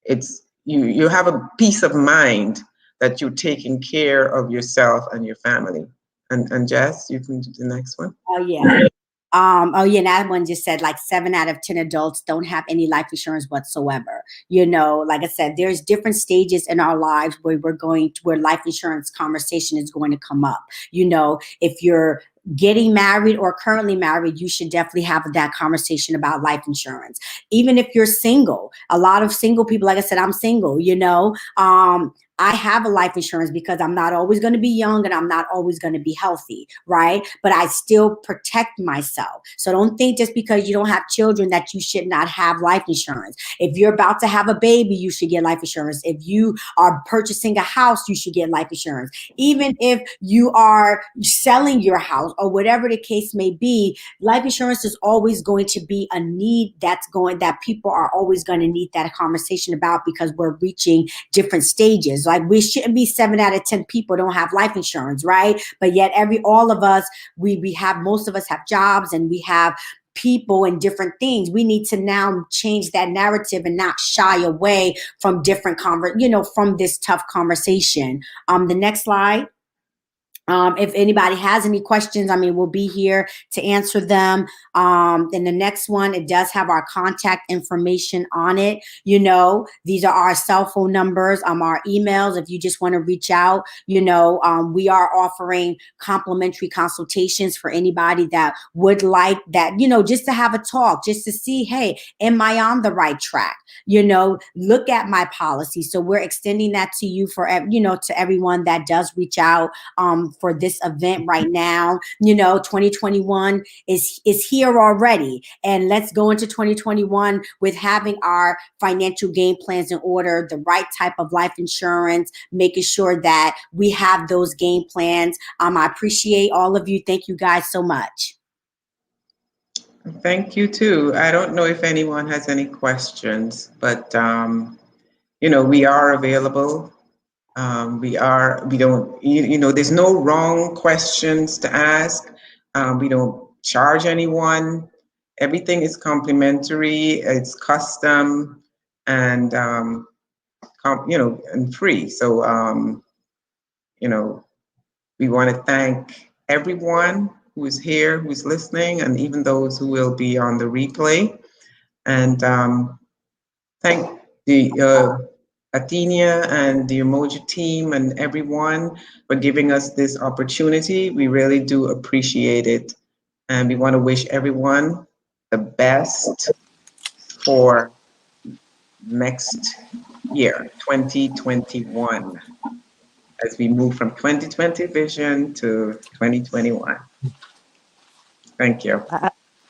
it's you have a peace of mind that you're taking care of yourself and your family. And Jess, you can do the next one. Oh yeah. And that one just said like 7 out of 10 adults don't have any life insurance whatsoever. Like I said, there's different stages in our lives where where life insurance conversation is going to come up. If you're getting married or currently married, you should definitely have that conversation about life insurance. Even if you're single, a lot of single people, like I said, I'm single, I have a life insurance because I'm not always going to be young and I'm not always going to be healthy, right? But I still protect myself. So don't think just because you don't have children that you should not have life insurance. If you're about to have a baby, you should get life insurance. If you are purchasing a house, you should get life insurance. Even if you are selling your house or whatever the case may be, life insurance is always going to be a need that people are always going to need that conversation about, because we're reaching different stages. Like, we shouldn't be 7 out of 10 people don't have life insurance, right? But yet all of us, most of us have jobs and we have people and different things. We need to now change that narrative and not shy away from from this tough conversation. The next slide. If anybody has any questions, we'll be here to answer them. Then the next one, it does have our contact information on it. These are our cell phone numbers, our emails. If you just want to reach out, we are offering complimentary consultations for anybody that would like that, just to have a talk, just to see, hey, am I on the right track? Look at my policy. So we're extending that to you to everyone that does reach out, for this event right now. 2021 is here already, and let's go into 2021 with having our financial game plans in order, the right type of life insurance, making sure that we have those game plans. I appreciate all of you. Thank you guys so much. Thank you too. I don't know if anyone has any questions, but we are available. There's no wrong questions to ask. We don't charge anyone. Everything is complimentary, it's custom, and, and free. So, we want to thank everyone who is here, who's listening, and even those who will be on the replay. And thank the Athenia and the Emoji team and everyone for giving us this opportunity. We really do appreciate it. And we want to wish everyone the best for next year, 2021, as we move from 2020 vision to 2021. Thank you.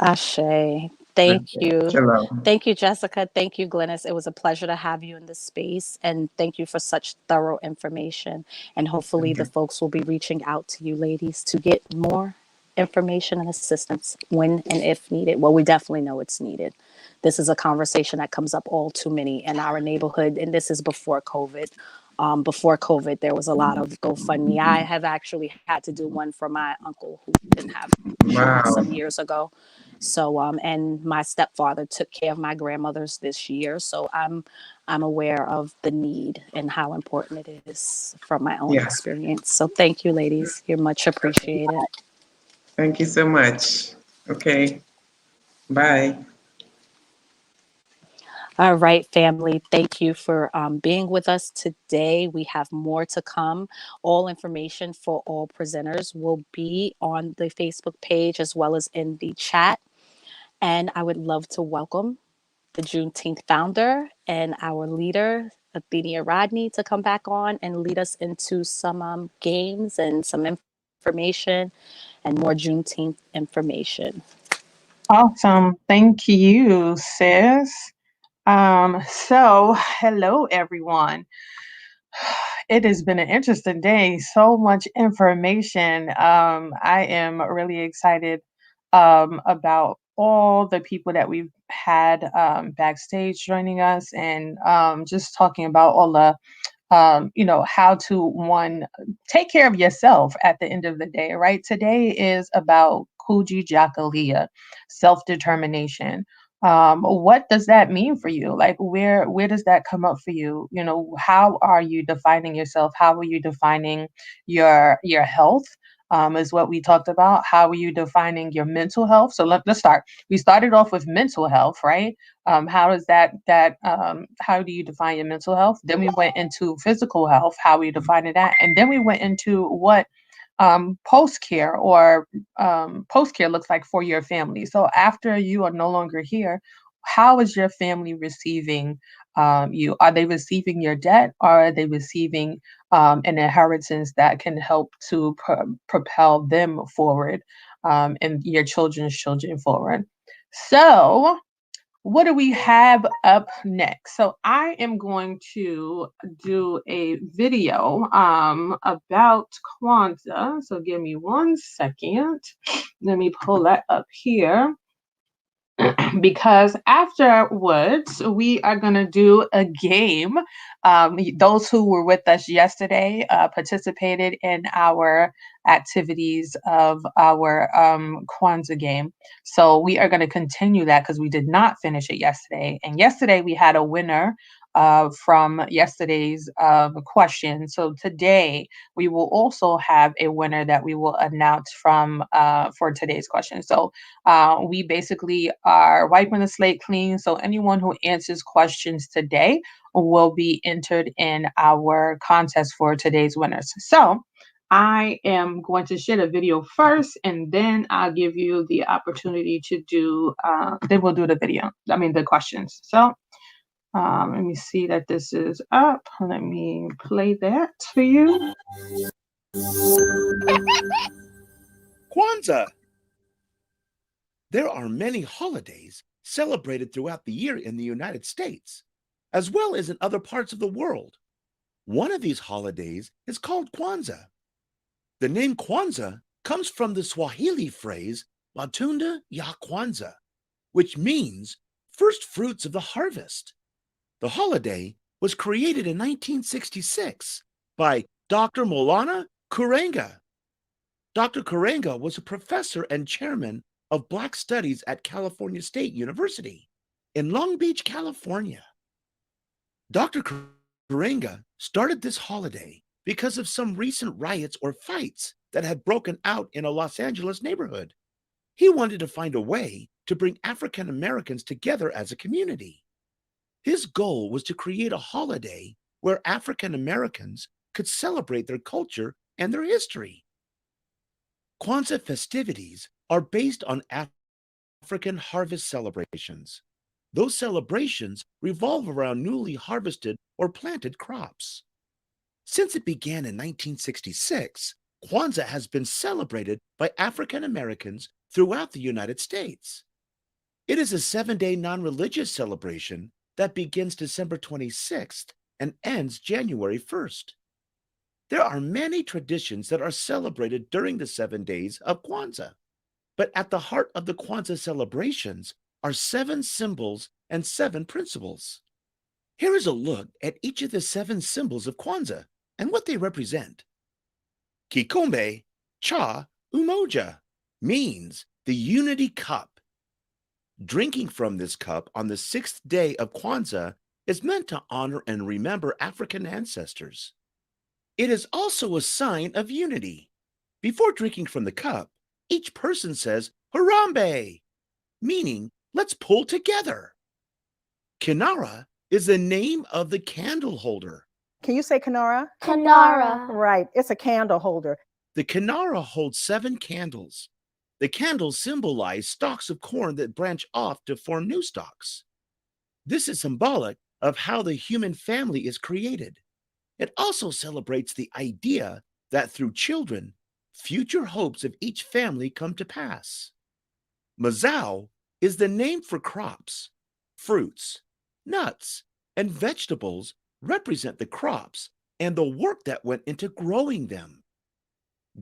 Ashe. Thank you. Shalom. Thank you, Jessica. Thank you, Glynis. It was a pleasure to have you in this space. And thank you for such thorough information. And hopefully the folks will be reaching out to you ladies to get more information and assistance when and if needed. Well, we definitely know it's needed. This is a conversation that comes up all too many in our neighborhood. And this is before COVID. Before COVID, there was a lot of GoFundMe. I have actually had to do one for my uncle who didn't have children some years ago. So, and my stepfather took care of my grandmothers this year. So I'm aware of the need and how important it is from my own experience. So thank you, ladies. You're much appreciated. Thank you so much. Okay. Bye. All right, family. Thank you for being with us today. We have more to come. All information for all presenters will be on the Facebook page as well as in the chat. And I would love to welcome the Juneteenth founder and our leader, Athenia Rodney, to come back on and lead us into some games and some information and more Juneteenth information. Awesome. Thank you, sis. So hello, everyone. It has been an interesting day. So much information. I am really excited about all the people that we've had backstage joining us, and just talking about all the how to take care of yourself at the end of the day, right? Today is about Kujichagulia, self-determination. What does that mean for you? Like, where does that come up for you? How are you defining yourself? How are you defining your health? Is what we talked about. How are you defining your mental health? So let's start. We started off with mental health, right? How does how do you define your mental health? Then we went into physical health, how we defining that. And then we went into what post-care, or post-care looks like for your family. So after you are no longer here, how is your family receiving you? Are they receiving your debt, or are they receiving an inheritance that can help to propel them forward, and your children's children forward? So what do we have up next? So I am going to do a video about Kwanzaa. So give me 1 second. Let me pull that up here. Because afterwards we are going to do a game. Those who were with us yesterday participated in our activities of our Kwanzaa game. So we are going to continue that because we did not finish it yesterday. And yesterday we had a winner from yesterday's question. So today we will also have a winner that we will announce from for today's question. So we basically are wiping the slate clean. So anyone who answers questions today will be entered in our contest for today's winners. So I am going to share the video first, and then I'll give you the opportunity to do, then we'll do the questions. So let me see that this is up. Let me play that for you. Kwanzaa. There are many holidays celebrated throughout the year in the United States, as well as in other parts of the world. One of these holidays is called Kwanzaa. The name Kwanzaa comes from the Swahili phrase Matunda ya Kwanza, which means first fruits of the harvest. The holiday was created in 1966 by Dr. Maulana Karenga. Dr. Karenga was a professor and chairman of Black Studies at California State University in Long Beach, California. Dr. Karenga started this holiday because of some recent riots or fights that had broken out in a Los Angeles neighborhood. He wanted to find a way to bring African Americans together as a community. His goal was to create a holiday where African Americans could celebrate their culture and their history. Kwanzaa festivities are based on African harvest celebrations. Those celebrations revolve around newly harvested or planted crops. Since it began in 1966, Kwanzaa has been celebrated by African Americans throughout the United States. It is a 7-day non-religious celebration that begins December 26th and ends January 1st. There are many traditions that are celebrated during the 7 days of Kwanzaa, but at the heart of the Kwanzaa celebrations are 7 symbols and 7 principles. Here is a look at each of the 7 symbols of Kwanzaa and what they represent. Kikombe cha umoja means the unity cup. Drinking from this cup on the 6th day of Kwanzaa is meant to honor and remember African ancestors. It is also a sign of unity. Before drinking from the cup, each person says, Harambe, meaning, let's pull together. Kinara is the name of the candle holder. Can you say Kinara? Kinara. Right, it's a candle holder. The Kinara holds 7 candles. The candles symbolize stalks of corn that branch off to form new stalks. This is symbolic of how the human family is created. It also celebrates the idea that through children, future hopes of each family come to pass. Mazao is the name for crops. Fruits, nuts, and vegetables represent the crops and the work that went into growing them.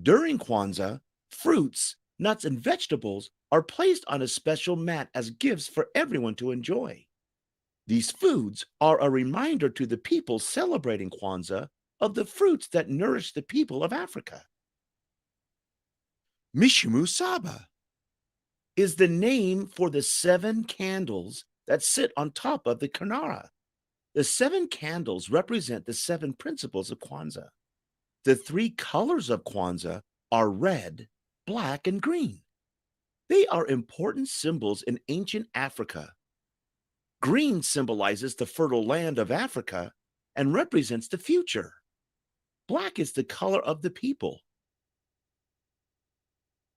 During Kwanzaa, fruits, nuts, and vegetables are placed on a special mat as gifts for everyone to enjoy. These foods are a reminder to the people celebrating Kwanzaa of the fruits that nourish the people of Africa. Mishumu Saba is the name for the 7 candles that sit on top of the Kinara. The 7 candles represent the 7 principles of Kwanzaa. The 3 colors of Kwanzaa are red, black, and green. They are important symbols in ancient Africa. Green symbolizes the fertile land of Africa and represents the future. Black is the color of the people.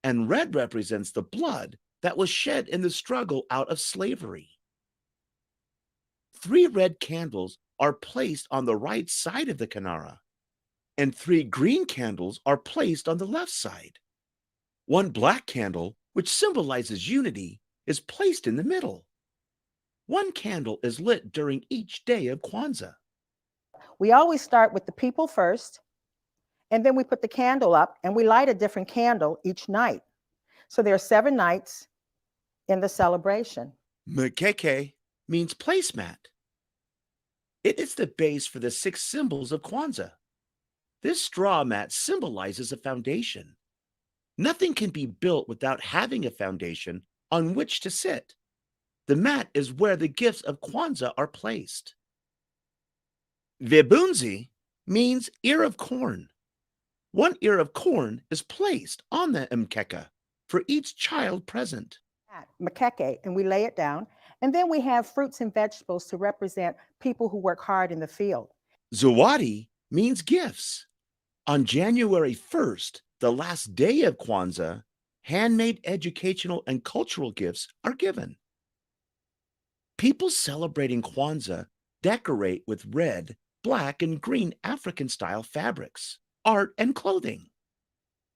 and red represents the blood that was shed in the struggle out of slavery. 3 red candles are placed on the right side of the Kinara, and 3 green candles are placed on the left side. 1 black candle, which symbolizes unity, is placed in the middle. 1 candle is lit during each day of Kwanzaa. We always start with the people first, and then we put the candle up and we light a different candle each night. So there are 7 nights in the celebration. Mkeke means placemat. It is the base for the 6 symbols of Kwanzaa. This straw mat symbolizes a foundation. Nothing can be built without having a foundation on which to sit. The mat is where the gifts of Kwanzaa are placed. Vibunzi means ear of corn. 1 ear of corn is placed on the mkeka for each child present. Makeke, and we lay it down. And then we have fruits and vegetables to represent people who work hard in the field. Zawadi means gifts. On January 1st, the last day of Kwanzaa, handmade educational and cultural gifts are given. People celebrating Kwanzaa decorate with red, black, and green African-style fabrics, art, and clothing.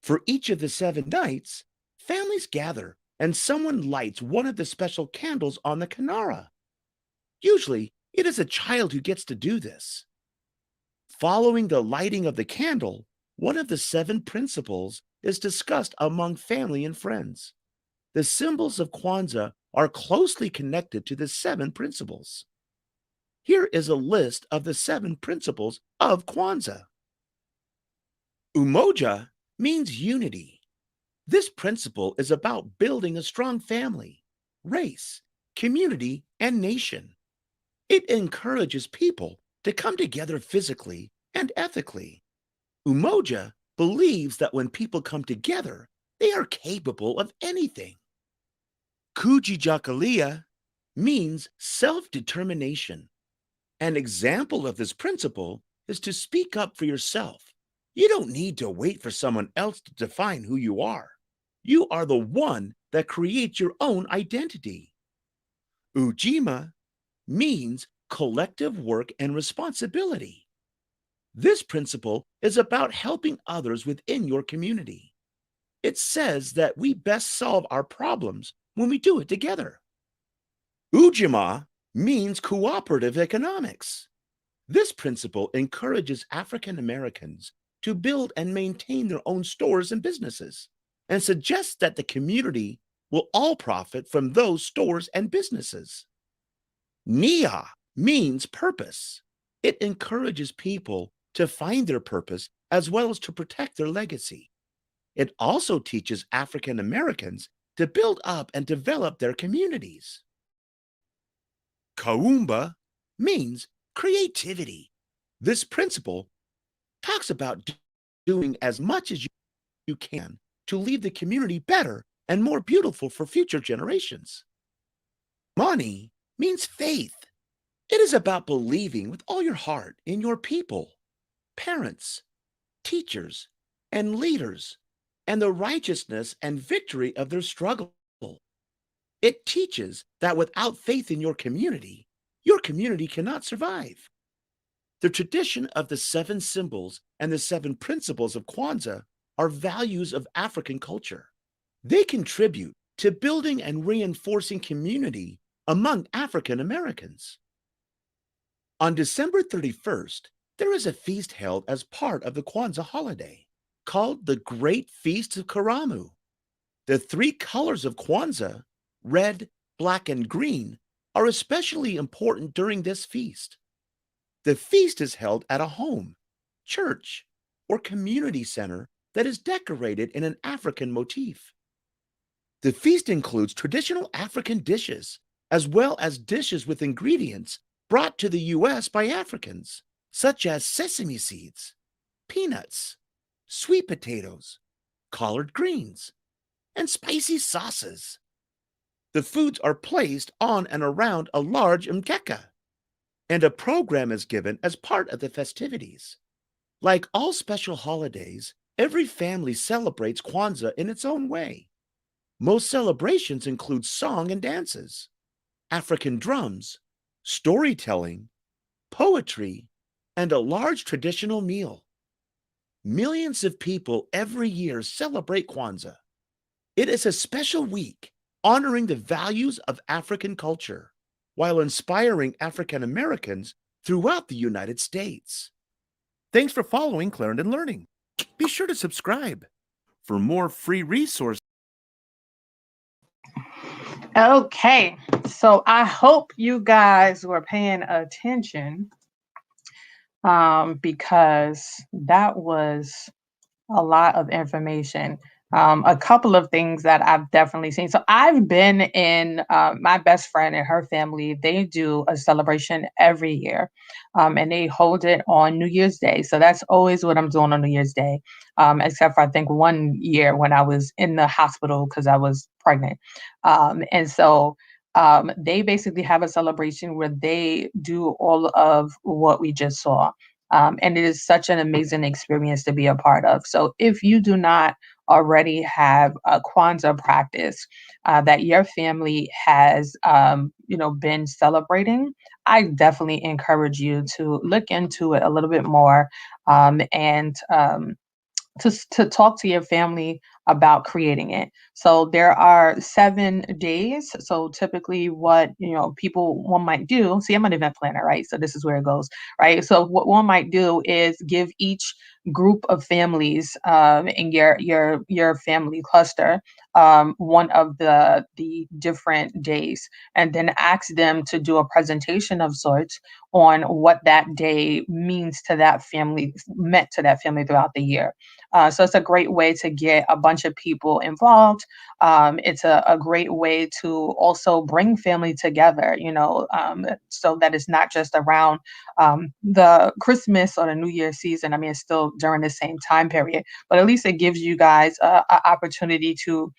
For each of the 7 nights, families gather and someone lights one of the special candles on the Kinara. Usually, it is a child who gets to do this. Following the lighting of the candle, one of the 7 principles is discussed among family and friends. The symbols of Kwanzaa are closely connected to the 7 principles. Here is a list of the 7 principles of Kwanzaa. Umoja means unity. This principle is about building a strong family, race, community, and nation. It encourages people to come together physically and ethically. Umoja believes that when people come together, they are capable of anything. Kujichagulia means self-determination. An example of this principle is to speak up for yourself. You don't need to wait for someone else to define who you are. You are the one that creates your own identity. Ujima means collective work and responsibility. This principle is about helping others within your community. It says that we best solve our problems when we do it together. Ujima means cooperative economics. This principle encourages African Americans to build and maintain their own stores and businesses, and suggests that the community will all profit from those stores and businesses. Nia means purpose. It encourages people to find their purpose as well as to protect their legacy. It also teaches African Americans to build up and develop their communities. Kaumba means creativity. This principle talks about doing as much as you can to leave the community better and more beautiful for future generations. Mani means faith. It is about believing with all your heart in your people, parents, teachers, and leaders, and the righteousness and victory of their struggle. It teaches that without faith in your community cannot survive. The tradition of the 7 symbols and the 7 principles of Kwanzaa are values of African culture. They contribute to building and reinforcing community among African Americans. On December 31st, there is a feast held as part of the Kwanzaa holiday called the Great Feast of Karamu. The 3 colors of Kwanzaa, red, black, and green, are especially important during this feast. The feast is held at a home, church, or community center that is decorated in an African motif. The feast includes traditional African dishes, as well as dishes with ingredients brought to the U.S. by Africans, such as sesame seeds, peanuts, sweet potatoes, collard greens, and spicy sauces. The foods are placed on and around a large mkeka, and a program is given as part of the festivities. Like all special holidays, Every family celebrates Kwanzaa in its own way. Most celebrations include song and dances, African drums, storytelling, poetry, and a large traditional meal. Millions of people every year celebrate Kwanzaa. It is a special week honoring the values of African culture while inspiring African Americans throughout the United States. Thanks for following Clarendon Learning. Be sure to subscribe for more free resources. Okay, so I hope you guys were paying attention because that was a lot of information. A couple of things that I've definitely seen. So I've been in my best friend and her family, they do a celebration every year and they hold it on New Year's Day. So that's always what I'm doing on New Year's Day, except for I think one year when I was in the hospital because I was pregnant. And so they basically have a celebration where they do all of what we just saw. And it is such an amazing experience to be a part of. So if you do not already have a Kwanzaa practice that your family has, been celebrating, I definitely encourage you to look into it a little bit more and to talk to your family about creating it. So there are 7 days. So typically what, one might do, see, I'm an event planner, right? So this is where it goes, right? So what one might do is give each group of families in your family cluster one of the different days and then ask them to do a presentation of sorts on what that day means to that family, meant to that family throughout the year. So it's a great way to get a bunch of people involved. It's a great way to also bring family together, so that it's not just around the Christmas or the New Year season. I mean, it's still during the same time period, but at least it gives you guys an opportunity to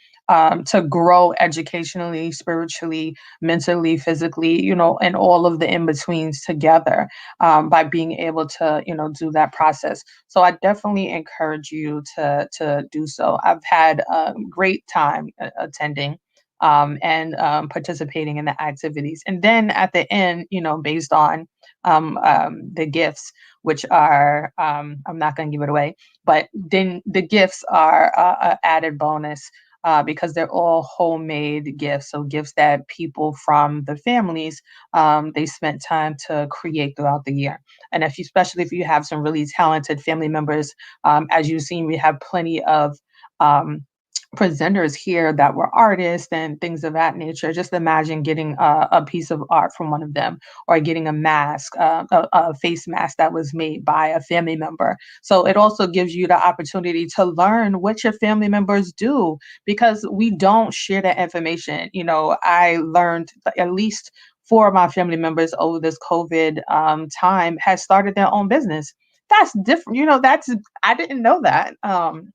grow educationally, spiritually, mentally, physically, and all of the in-betweens together by being able to, do that process. So I definitely encourage you to do so. I've had a great time attending and participating in the activities. And then at the end, based on the gifts, which are, I'm not going to give it away, but then the gifts are a added bonus because they're all homemade gifts. So gifts that people from the families, they spent time to create throughout the year. And especially if you have some really talented family members, as you've seen, we have plenty of presenters here that were artists and things of that nature. Just imagine getting a piece of art from one of them, or getting a mask, a face mask that was made by a family member. So it also gives you the opportunity to learn what your family members do, because we don't share that information. I learned at least 4 of my family members over this COVID time has started their own business. That's different. I didn't know that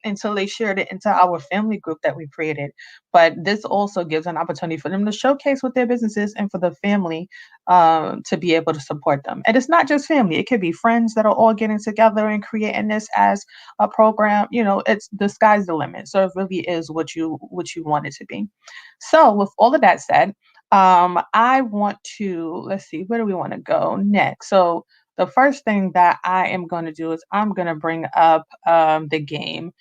until they shared it into our family group that we created. But this also gives an opportunity for them to showcase what their business is and for the family to be able to support them. And it's not just family; it could be friends that are all getting together and creating this as a program. It's the sky's the limit. So it really is what you want it to be. So with all of that said, I want to, let's see, where do we want to go next? So the first thing that I am going to do is I'm going to bring up the game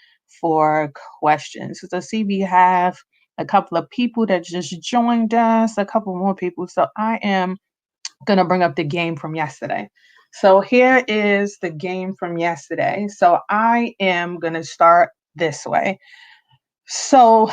for questions. So see, we have a couple of people that just joined us, a couple more people. So I am going to bring up the game from yesterday. So here is the game from yesterday. So I am going to start this way. So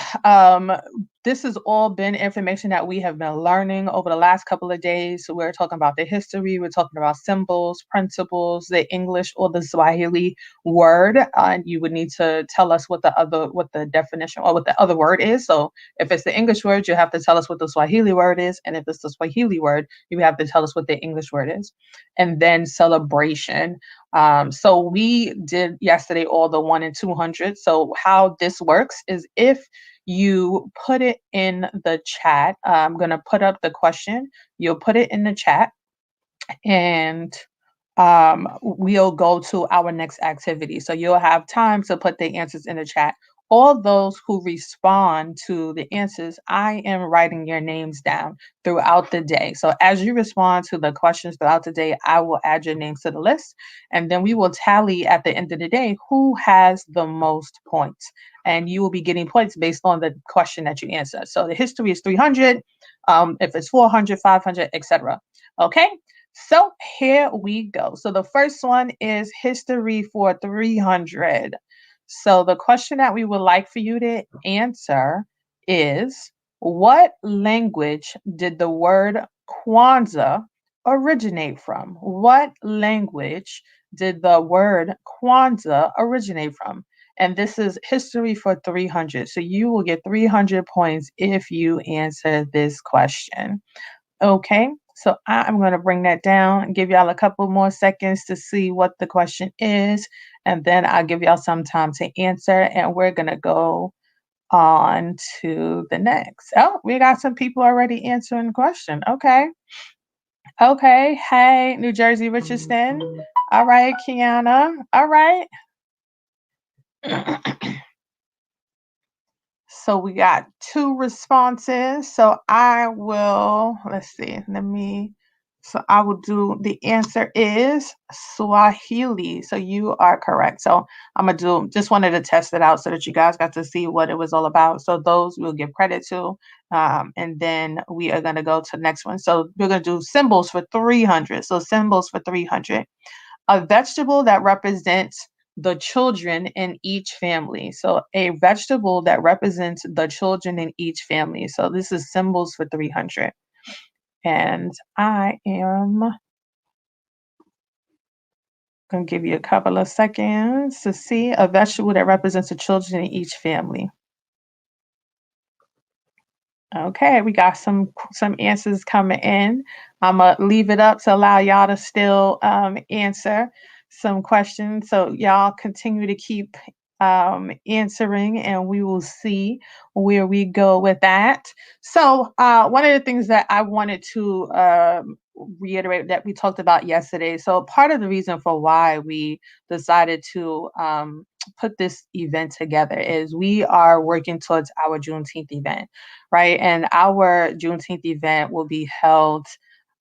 this has all been information that we have been learning over the last couple of days. So we're talking about the history, we're talking about symbols, principles, the English or the Swahili word. And you would need to tell us what the definition or what the other word is. So if it's the English word, you have to tell us what the Swahili word is. And if it's the Swahili word, you have to tell us what the English word is. And then celebration. So we did yesterday all the 1 and 200. So how this works is if you put it in the chat, I'm going to put up the question. You'll put it in the chat and we'll go to our next activity. So you'll have time to put the answers in the chat. All those who respond to the answers, I am writing your names down throughout the day. So as you respond to the questions throughout the day, I will add your names to the list. And then we will tally at the end of the day who has the most points. And you will be getting points based on the question that you answer. So the history is 300, if it's 400, 500, etc. Okay, so here we go. So the first one is history for 300. So the question that we would like for you to answer is, what language did the word Kwanzaa originate from? What language did the word Kwanzaa originate from? And this is history for 300. So you will get 300 points if you answer this question. Okay, so I'm going to bring that down and give y'all a couple more seconds to see what the question is, and then I'll give y'all some time to answer, and we're going to go on to the next. Oh, we got some people already answering the question. Okay. Okay. Hey, New Jersey, Richardson. All right, Kiana. All right. So we got 2 responses. So I will, let's see, so I will do, the answer is Swahili. So you are correct. So I'm going to just wanted to test it out so that you guys got to see what it was all about. So those we'll give credit to. And then we are going to go to the next one. So we're going to do symbols for 300. So symbols for 300. A vegetable that represents the children in each family. So a vegetable that represents the children in each family. So this is symbols for 300. And I am going to give you a couple of seconds to see a vegetable that represents the children in each family. Okay, we got some answers coming in. I'm going to leave it up to allow y'all to still answer some questions. So y'all continue to keep answering, and we will see where we go with that. So one of the things that I wanted to reiterate that we talked about yesterday. So part of the reason for why we decided to put this event together is we are working towards our Juneteenth event, right? And our Juneteenth event will be held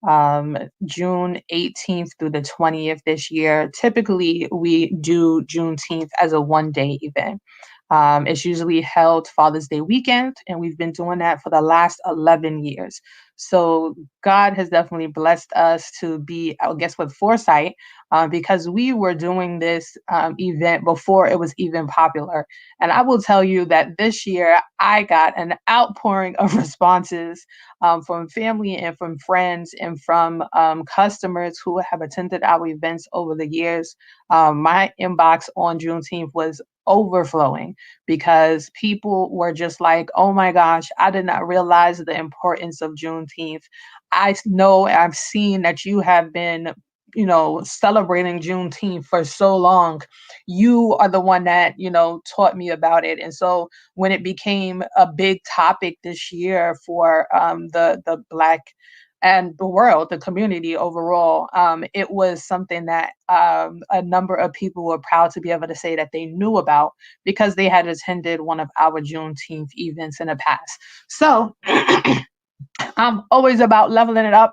June 18th through the 20th this year. Typically, we do Juneteenth as a one-day event. It's usually held Father's Day weekend, and we've been doing that for the last 11 years. So God has definitely blessed us to be, I guess, with foresight, because we were doing this event before it was even popular. And I will tell you that this year I got an outpouring of responses from family and from friends and from customers who have attended our events over the years. My inbox on Juneteenth was overflowing because people were just like, oh my gosh, I did not realize the importance of Juneteenth. I know I've seen that you have been, celebrating Juneteenth for so long. You are the one that, taught me about it. And so when it became a big topic this year for the Black and the world, the community overall, it was something that a number of people were proud to be able to say that they knew about because they had attended one of our Juneteenth events in the past. So I'm always about leveling it up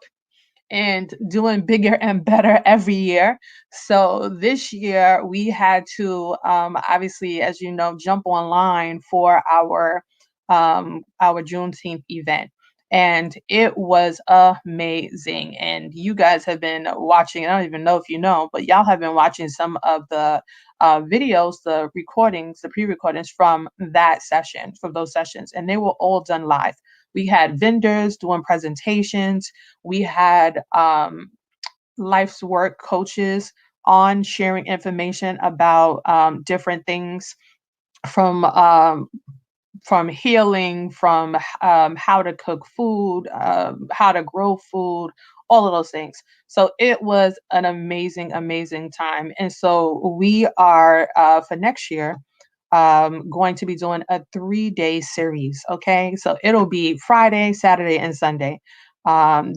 and doing bigger and better every year. So this year we had to obviously, as you know, jump online for our Juneteenth event. And it was amazing. And you guys have been watching, I don't even know if you know, but y'all have been watching some of the videos, the recordings, the pre-recordings from those sessions, and they were all done live. We had vendors doing presentations. We had life's work coaches on sharing information about different things from healing, from how to cook food, how to grow food, all of those things. So it was an amazing, amazing time. And so we are, for next year, going to be doing a 3-day series. Okay. So it'll be Friday, Saturday, and Sunday.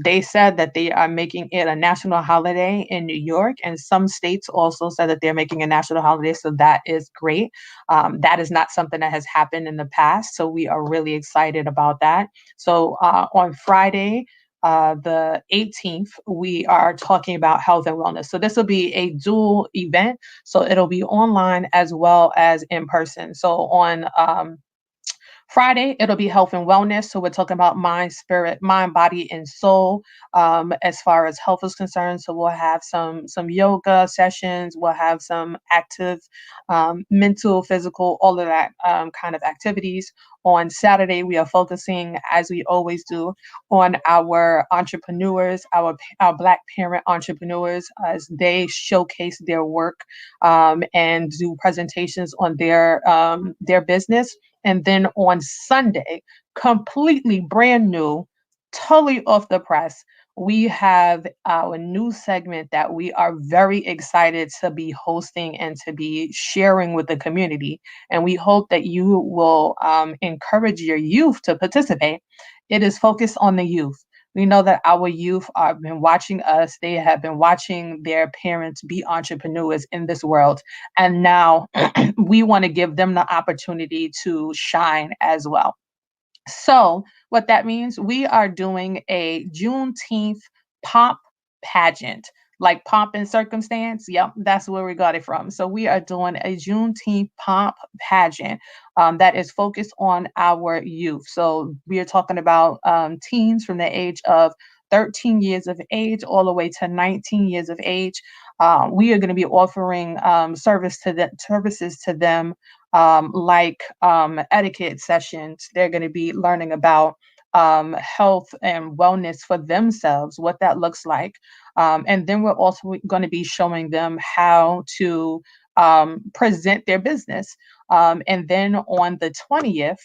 They said that they are making it a national holiday in New York, and some states also said that they're making a national holiday. So that is great. That is not something that has happened in the past. So we are really excited about that. So on Friday, the 18th, we are talking about health and wellness. So this will be a dual event. So it'll be online as well as in person. So on Friday, it'll be health and wellness. So we're talking about mind, spirit, mind, body, and soul, as far as health is concerned. So we'll have some yoga sessions. We'll have some active, mental, physical, all of that kind of activities. On Saturday, we are focusing, as we always do, on our entrepreneurs, our Black parent entrepreneurs, as they showcase their work and do presentations on their business. And then on Sunday, completely brand new, totally off the press, we have our new segment that we are very excited to be hosting and to be sharing with the community. And we hope that you will encourage your youth to participate. It is focused on the youth. We know that our youth have been watching us. They have been watching their parents be entrepreneurs in this world. And now we want to give them the opportunity to shine as well. So what that means, we are doing a Juneteenth pop pageant, like pomp and circumstance. Yep, that's where we got it from. So we are doing a Juneteenth pop pageant that is focused on our youth. So we are talking about teens from the age of 13 years of age all the way to 19 years of age. We are going to be offering services to them, like etiquette sessions. They're going to be learning about health and wellness for themselves, what that looks like. And then we're also going to be showing them how to present their business. And then on the 20th,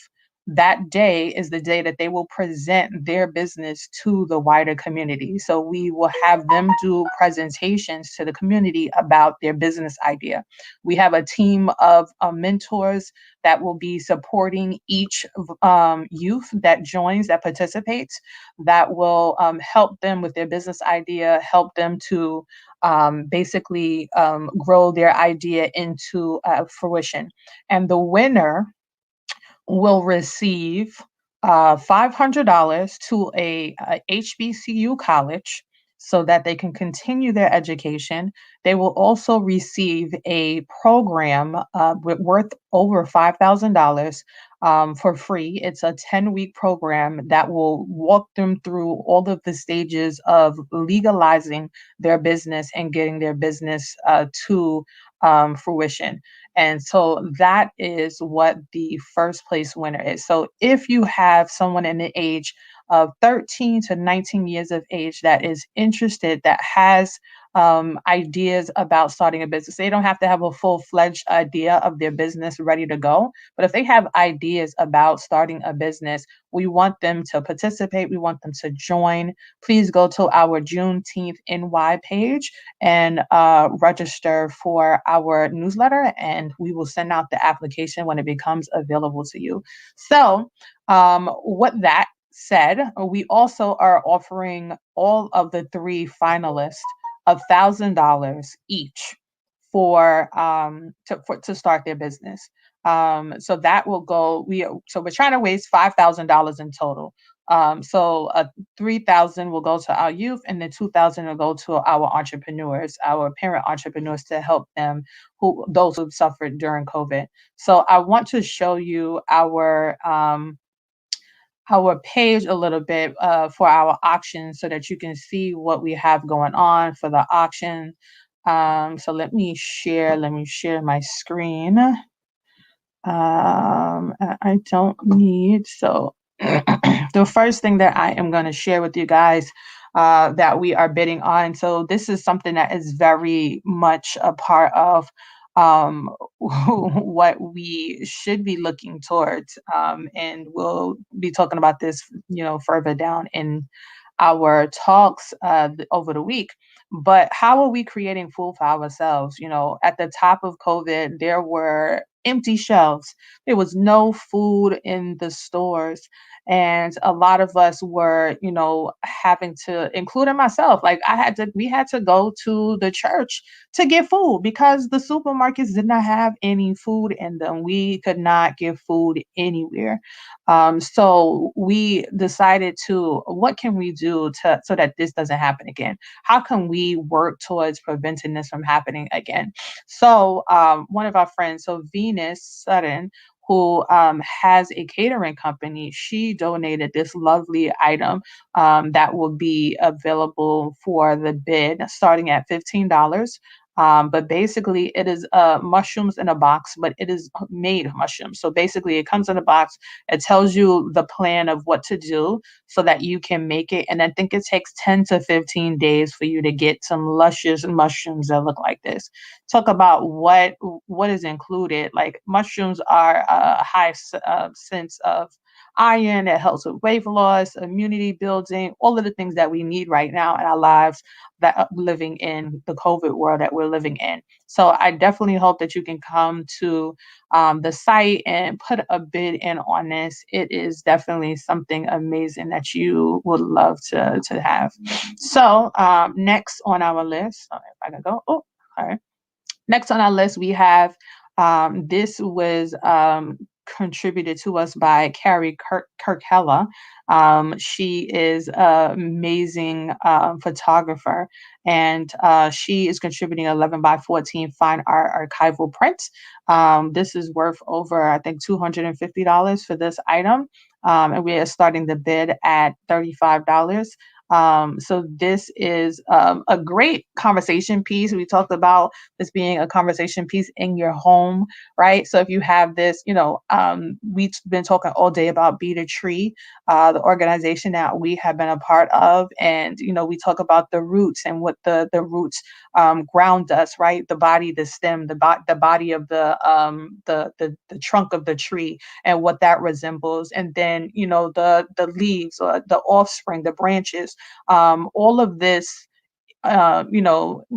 that day is the day that they will present their business to the wider community. So we will have them do presentations to the community about their business idea. We have a team of mentors that will be supporting each youth that joins, that participates, that will help them with their business idea, help them to basically grow their idea into fruition. And the winner will receive $500 to a HBCU college so that they can continue their education. They will also receive a program worth over $5,000 for free. It's a 10-week program that will walk them through all of the stages of legalizing their business and getting their business to fruition. And so that is what the first place winner is. So if you have someone in the age of 13 to 19 years of age that is interested, that has ideas about starting a business, they don't have to have a full-fledged idea of their business ready to go. But if they have ideas about starting a business, we want them to participate. We want them to join. Please go to our Juneteenth NY page and register for our newsletter, and we will send out the application when it becomes available to you. So with that said, we also are offering all of the three finalists $1,000 each to start their business. So that will go. So we're trying to raise $5,000 in total. So 3,000 will go to our youth, and then 2,000 will go to our entrepreneurs, our parent entrepreneurs, to help them, those who suffered during COVID. So I want to show you our page a little bit for our auction so that you can see what we have going on for the auction. So let me share my screen. I don't need, so the first thing that I am going to share with you guys that we are bidding on. So this is something that is very much a part of what we should be looking towards. And we'll be talking about this, further down in our talks over the week. But how are we creating food for ourselves? At the top of COVID, there were empty shelves. There was no food in the stores. And a lot of us were, having to, including myself, like we had to go to the church to get food because the supermarkets did not have any food in them. We could not get food anywhere. So we decided what can we do so that this doesn't happen again? How can we work towards preventing this from happening again? So one of our friends, so Venus Sutton, who has a catering company, she donated this lovely item that will be available for the bid starting at $15. But basically, it is mushrooms in a box, but it is made mushrooms. So basically, it comes in a box. It tells you the plan of what to do so that you can make it. And I think it takes 10 to 15 days for you to get some luscious mushrooms that look like this. Talk about what is included. Like mushrooms are a high sense of iron. It helps with weight loss, immunity building, all of the things that we need right now in our lives that living in the COVID world that we're living in. So I definitely hope that you can come to the site and put a bid in on this. It is definitely something amazing that you would love to have. So next on our list, if I can go, all right. Next on our list, we have this was contributed to us by Carrie Kirkella. She is an amazing photographer, and she is contributing 11 by 14 fine art archival prints. This is worth over, I think, $250 for this item. And we are starting the bid at $35. So this is a great conversation piece. We talked about this being a conversation piece in your home, right? So if you have this, we've been talking all day about Be the Tree, the organization that we have been a part of. And, we talk about the roots and what the roots ground us, right? The body, the stem, the body of the trunk of the tree and what that resembles. And then, the leaves or the offspring, the branches, all of this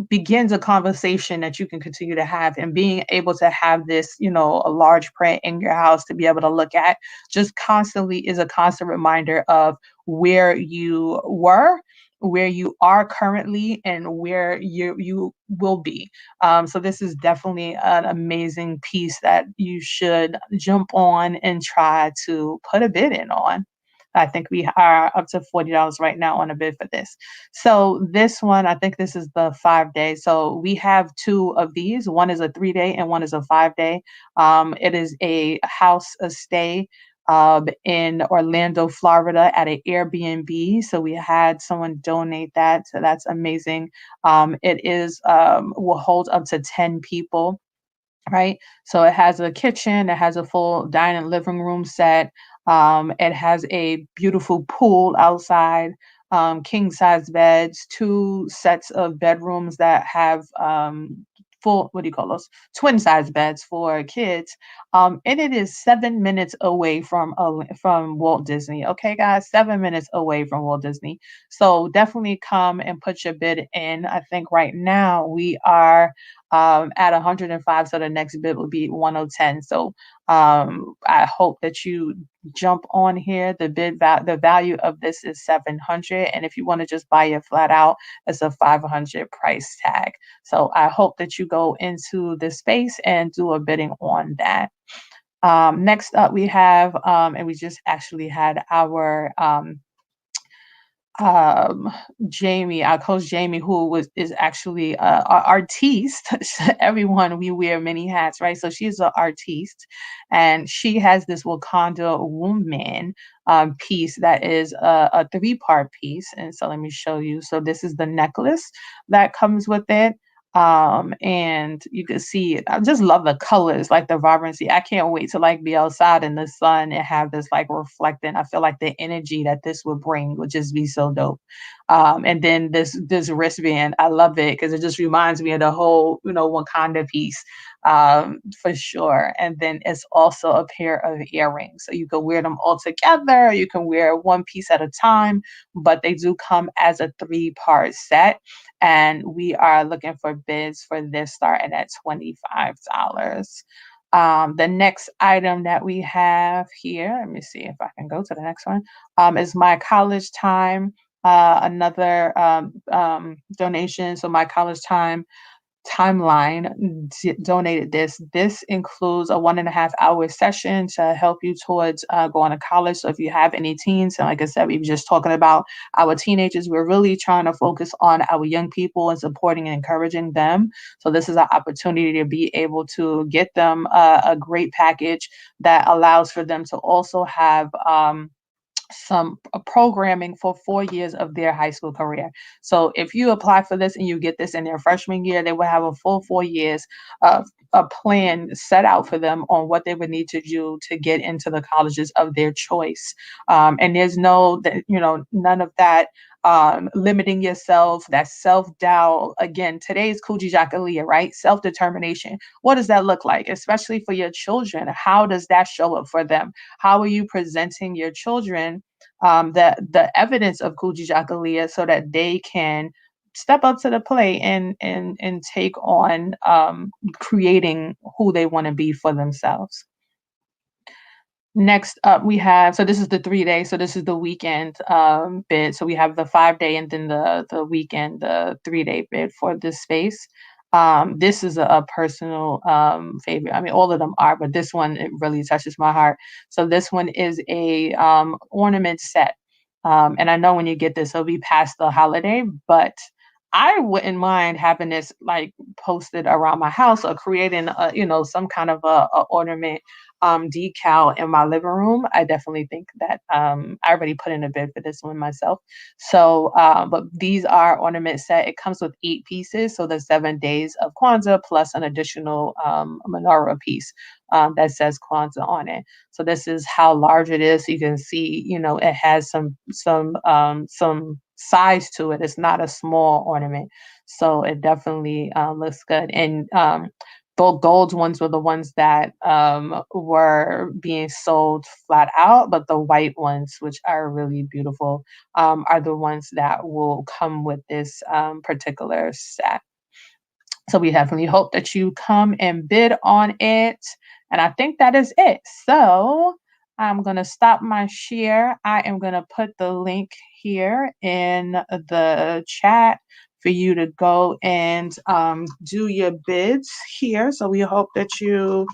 begins a conversation that you can continue to have, and being able to have this, a large print in your house to be able to look at just constantly is a constant reminder of where you were, where you are currently, and where you will be. So this is definitely an amazing piece that you should jump on and try to put a bid in on. I think we are up to $40 right now on a bid for this. So this one, I think this is the 5-day. So we have two of these. One is a 3-day and one is a 5-day. It is a house, a stay in Orlando, Florida at an Airbnb. So we had someone donate that. So that's amazing. It is will hold up to 10 people. Right. So it has a kitchen, it has a full dining living room set. It has a beautiful pool outside, king size beds, 2 sets of bedrooms that have full, what do you call those? Twin size beds for kids. And it is 7 minutes away from Walt Disney. Okay, guys, 7 minutes away from Walt Disney. So definitely come and put your bid in. I think right now we are at 105, so the next bid will be 110. So I hope that you jump on here. The value of this is 700, and if you want to just buy it flat out, it's a 500 price tag. So I hope that you go into this space and do a bidding on that. Next up, we have, and we just actually had our Jamie, our coach Jamie, who is actually an artiste. Everyone, we wear many hats, right? So she's an artiste, and she has this Wakanda woman piece that is a 3-part piece. And so let me show you. So this is the necklace that comes with it. And you can see it. I just love the colors, like the vibrancy. I can't wait to be outside in the sun and have this reflecting. I feel like the energy that this would bring would just be so dope. And then this wristband, I love it because it just reminds me of the whole, Wakanda piece, for sure. And then it's also a pair of earrings. So you can wear them all together. You can wear one piece at a time, but they do come as a 3-part set. And we are looking for bids for this starting at $25. The next item that we have here, let me see if I can go to the next one, is my college time, another donation. So my college time timeline donated this. This includes a 1.5 hour session to help you towards going to college. So if you have any teens, and like I said, we were just talking about our teenagers, we're really trying to focus on our young people and supporting and encouraging them. So this is an opportunity to be able to get them a great package that allows for them to also have some programming for 4 years of their high school career. So if you apply for this and you get this in their freshman year, they will have a full 4 years of a plan set out for them on what they would need to do to get into the colleges of their choice. And there's none of that limiting yourself, that self-doubt. Again, today's Kujichagulia, right? Self-determination. What does that look like, especially for your children? How does that show up for them? How are you presenting your children the evidence of Kujichagulia so that they can step up to the plate and take on creating who they want to be for themselves? Next up, we have, so this is the 3 day, so this is the weekend bid. So we have the 5 day and then the weekend, the 3 day bid for this space. This is a personal favorite. I mean, all of them are, but this one, it really touches my heart. So this one is a ornament set. And I know when you get this, it'll be past the holiday, but I wouldn't mind having this like posted around my house or creating some kind of a ornament decal in my living room. I definitely think that I already put in a bid for this one myself. So but these are ornament set. It comes with 8 pieces, so the 7 days of Kwanzaa plus an additional menorah piece that says Kwanzaa on it. So this is how large it is. You can see, it has some size to it. It's not a small ornament. So it definitely looks good. And the gold ones were the ones that were being sold flat out, but the white ones, which are really beautiful, are the ones that will come with this particular set. So we definitely hope that you come and bid on it. And I think that is it. So I'm going to stop my share. I am going to put the link here in the chat for you to go and do your bids here. So we hope that you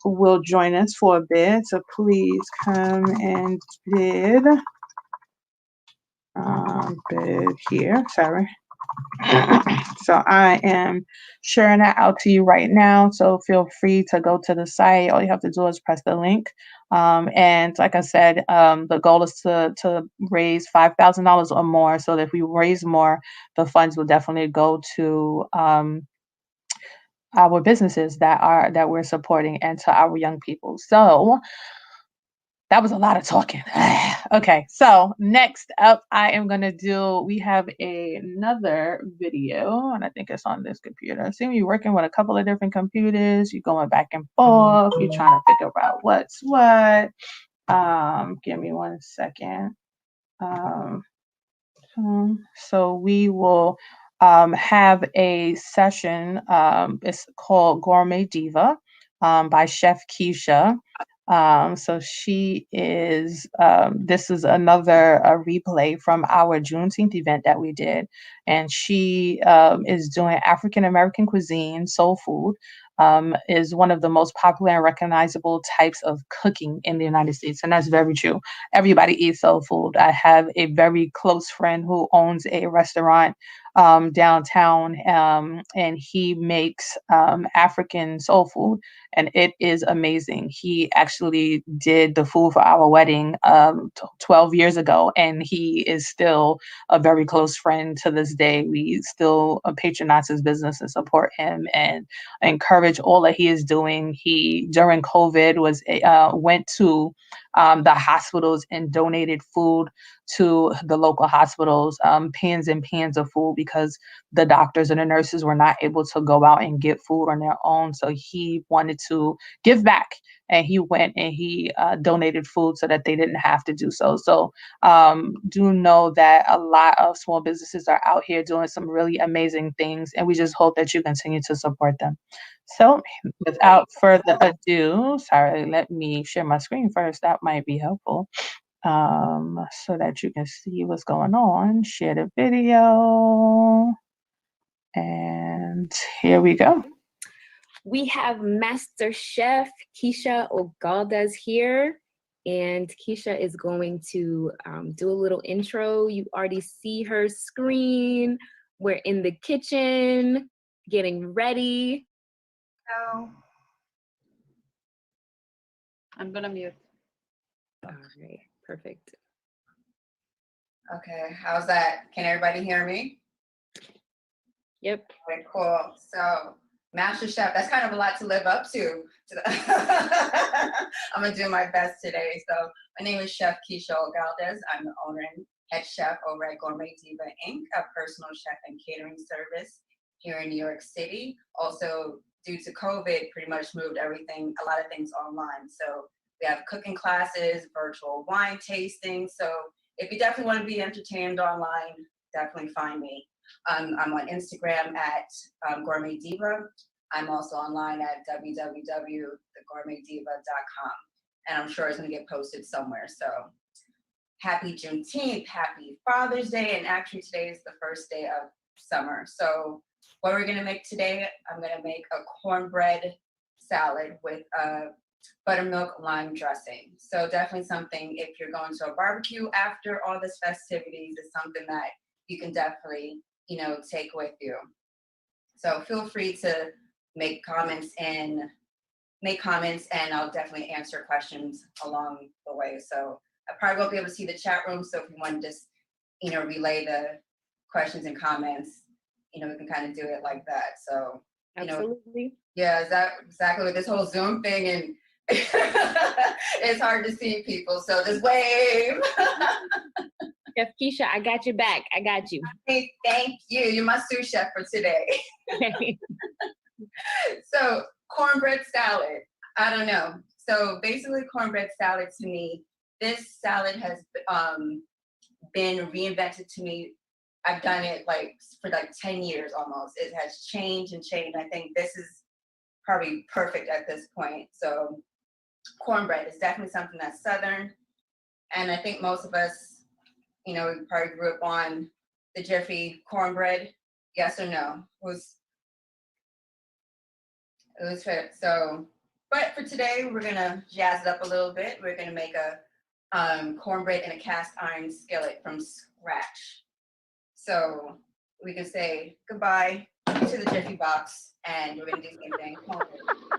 will join us for a bid. So please come and bid. Bid here. Sorry. So I am sharing that out to you right now. So feel free to go to the site. All you have to do is press the link. And like I said, the goal is to raise $5,000 or more. So that if we raise more, the funds will definitely go to our businesses that we're supporting and to our young people. So that was a lot of talking. Okay, so next up, we have another video, and I think it's on this computer. So you're working with a couple of different computers, you're going back and forth, you're trying to figure out what's what. Give me 1 second. So we will have a session, it's called Gourmet Diva by Chef Keisha. So she is, this is another replay from our Juneteenth event that we did. And she is doing African American cuisine, soul food, is one of the most popular and recognizable types of cooking in the United States. And that's very true. Everybody eats soul food. I have a very close friend who owns a restaurant downtown, and he makes African soul food, and it is amazing. He actually did the food for our wedding 12 years ago, and he is still a very close friend to this day. We still patronize his business and support him and encourage all that he is doing. He, during COVID, went to the hospitals and donated food to the local hospitals, pans and pans of food because the doctors and the nurses were not able to go out and get food on their own. So he wanted to give back, and he went and he donated food so that they didn't have to do so. So do know that a lot of small businesses are out here doing some really amazing things, and we just hope that you continue to support them. So without further ado, sorry, let me share my screen first. That might be helpful, so that you can see what's going on. Share the video. And here we go. We have Master Chef Keisha Ogaldes here, and Keisha is going to do a little intro. You already see her screen. We're in the kitchen, getting ready. Hello. I'm gonna mute. All right, perfect. Okay, how's that? Can everybody hear me? Yep. Okay, cool. So, Master Chef, that's kind of a lot to live up to. I'm gonna do my best today. So, my name is Chef Keisha Ogaldes. I'm the owner and head chef over at Gourmet Diva Inc., a personal chef and catering service here in New York City. Also, due to COVID, pretty much moved a lot of things online. So, we have cooking classes, virtual wine tasting. So, if you definitely want to be entertained online, definitely find me. I'm on Instagram at Gourmet Diva. I'm also online at www.thegourmetdiva.com. And I'm sure it's going to get posted somewhere. So happy Juneteenth, happy Father's Day. And actually today is the first day of summer. So what we're going to make today, I'm going to make a cornbread salad with buttermilk lime dressing. So definitely something, if you're going to a barbecue after all this festivities, it's something that you can definitely, take with you. So feel free to make comments and I'll definitely answer questions along the way. So I probably won't be able to see the chat room. So if you want to just, relay the questions and comments, we can kind of do it like that. So, Absolutely. Yeah, is that exactly with this whole Zoom thing, and it's hard to see people. So just wave. Chef Keisha, I got your back. I got you. Hey, thank you. You're my sous chef for today. So cornbread salad. I don't know. So basically cornbread salad to me, this salad has been reinvented to me. I've done it for 10 years almost. It has changed and changed. I think this is probably perfect at this point. So cornbread is definitely something that's Southern. And I think most of us, we probably grew up on the Jiffy cornbread. Yes or no? It was fit. So, but for today, we're gonna jazz it up a little bit. We're gonna make a cornbread in a cast iron skillet from scratch. So we can say goodbye to the Jiffy box, and we're gonna do the same thing.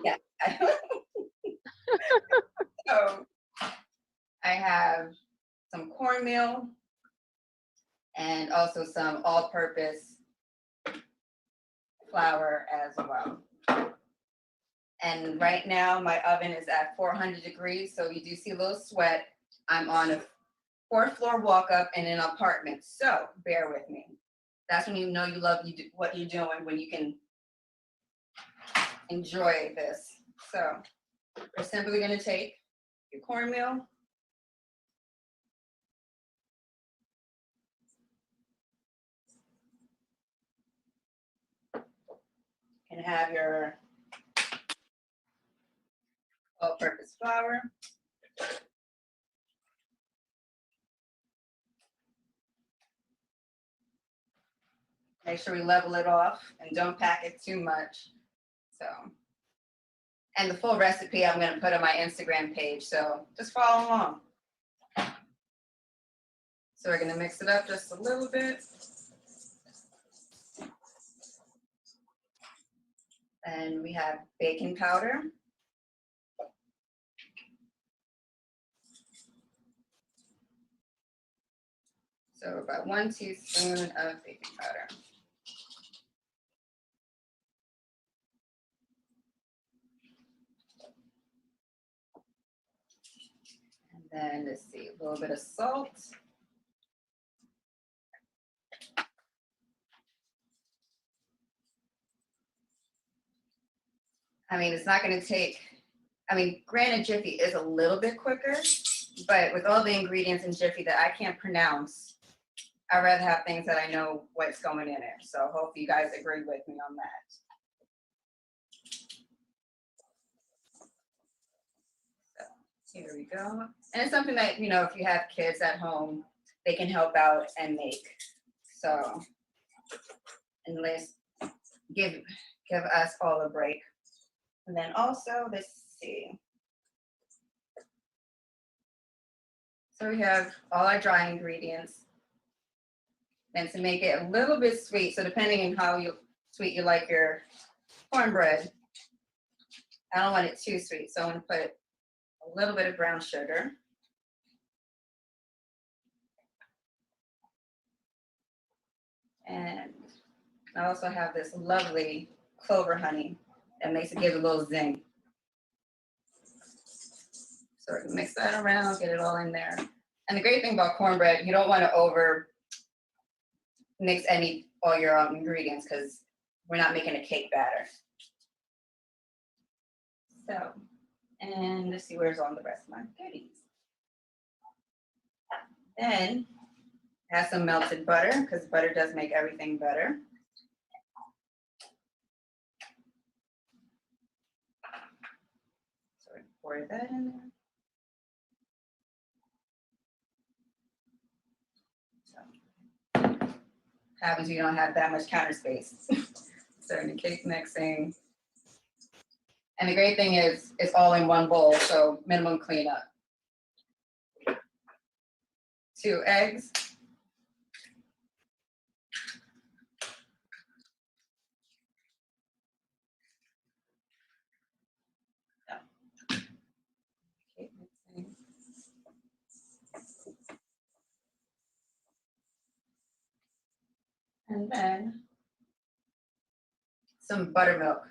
Yeah. So I have some cornmeal and also some all-purpose flour as well. And right now my oven is at 400 degrees, so you do see a little sweat. I'm on a 4th floor walk-up in an apartment, so bear with me. That's when you know you love what you're doing, when you can enjoy this. So we're simply gonna take your cornmeal, and have your all-purpose flour. Make sure we level it off and don't pack it too much. So, and the full recipe I'm gonna put on my Instagram page, so just follow along. So we're gonna mix it up just a little bit. And we have baking powder. So about 1 teaspoon of baking powder. And then let's see, a little bit of salt. I mean, it's not gonna take, I mean, granted Jiffy is a little bit quicker, but with all the ingredients in Jiffy that I can't pronounce, I'd rather have things that I know what's going in it. So hopefully you guys agree with me on that. So here we go. And it's something that, you know, if you have kids at home, they can help out and make. So, and let's give us all a break. And then also, let's see. So we have all our dry ingredients. And to make it a little bit sweet, so depending on how sweet you like your cornbread, I don't want it too sweet, so I'm gonna put a little bit of brown sugar. And I also have this lovely clover honey that makes it give a little zing. So we're gonna mix that around, get it all in there. And the great thing about cornbread, you don't want to over mix all your ingredients because we're not making a cake batter. So, and let's see where's all the rest of my goodies. Then add some melted butter because butter does make everything better. So we pour that in there. Happens you don't have that much counter space. So in the cake mixing. And the great thing is it's all in one bowl, so minimum cleanup. 2 eggs. Cake mixing. And then some buttermilk.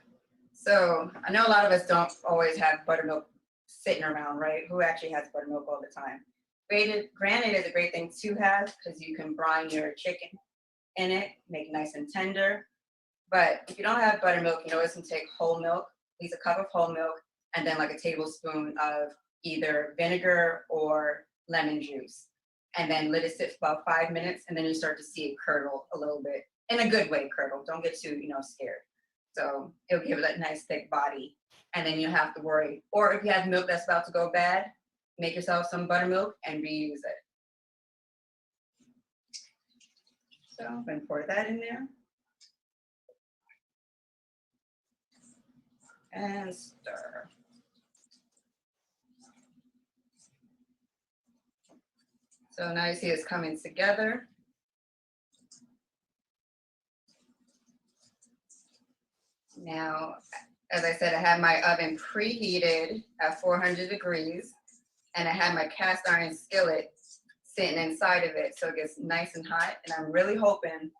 So I know a lot of us don't always have buttermilk sitting around, right? Who actually has buttermilk all the time? Granted is a great thing to have because you can brine your chicken in it, make it nice and tender. But if you don't have buttermilk, you always can take whole milk, at least a cup of whole milk, and then like a tablespoon of either vinegar or lemon juice. And then let it sit for about 5 minutes, and then you start to see it curdle a little bit. In a good way, curdle. Don't get too, scared. So it'll give it a nice thick body, and then you don't have to worry. Or if you have milk that's about to go bad, make yourself some buttermilk and reuse it. So I'm gonna pour that in there. And stir. So now you see it's coming together. Now, as I said, I have my oven preheated at 400 degrees, and I have my cast iron skillet sitting inside of it, so it gets nice and hot. And I'm really hoping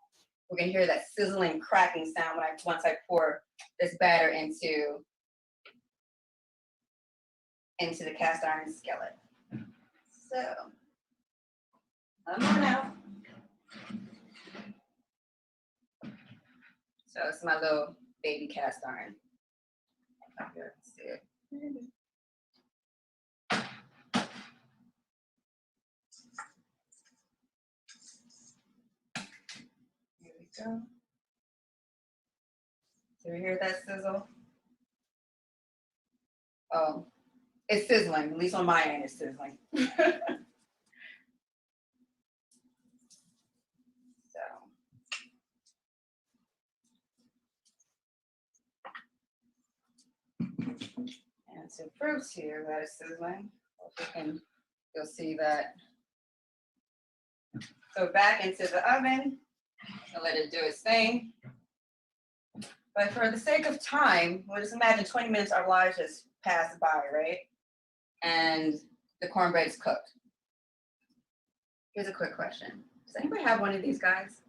we're gonna hear that sizzling, cracking sound once I pour this batter into the cast iron skillet. So, one more now. So it's my little baby cast iron. Let's see it. Here we go. Do you hear that sizzle? Oh, it's sizzling. At least on my end, it's sizzling. And some fruits here that is sizzling. You'll see that. So back into the oven and let it do its thing. But for the sake of time, we'll just imagine 20 minutes our lives just passed by, right? And the cornbread's cooked. Here's a quick question. Does anybody have one of these guys?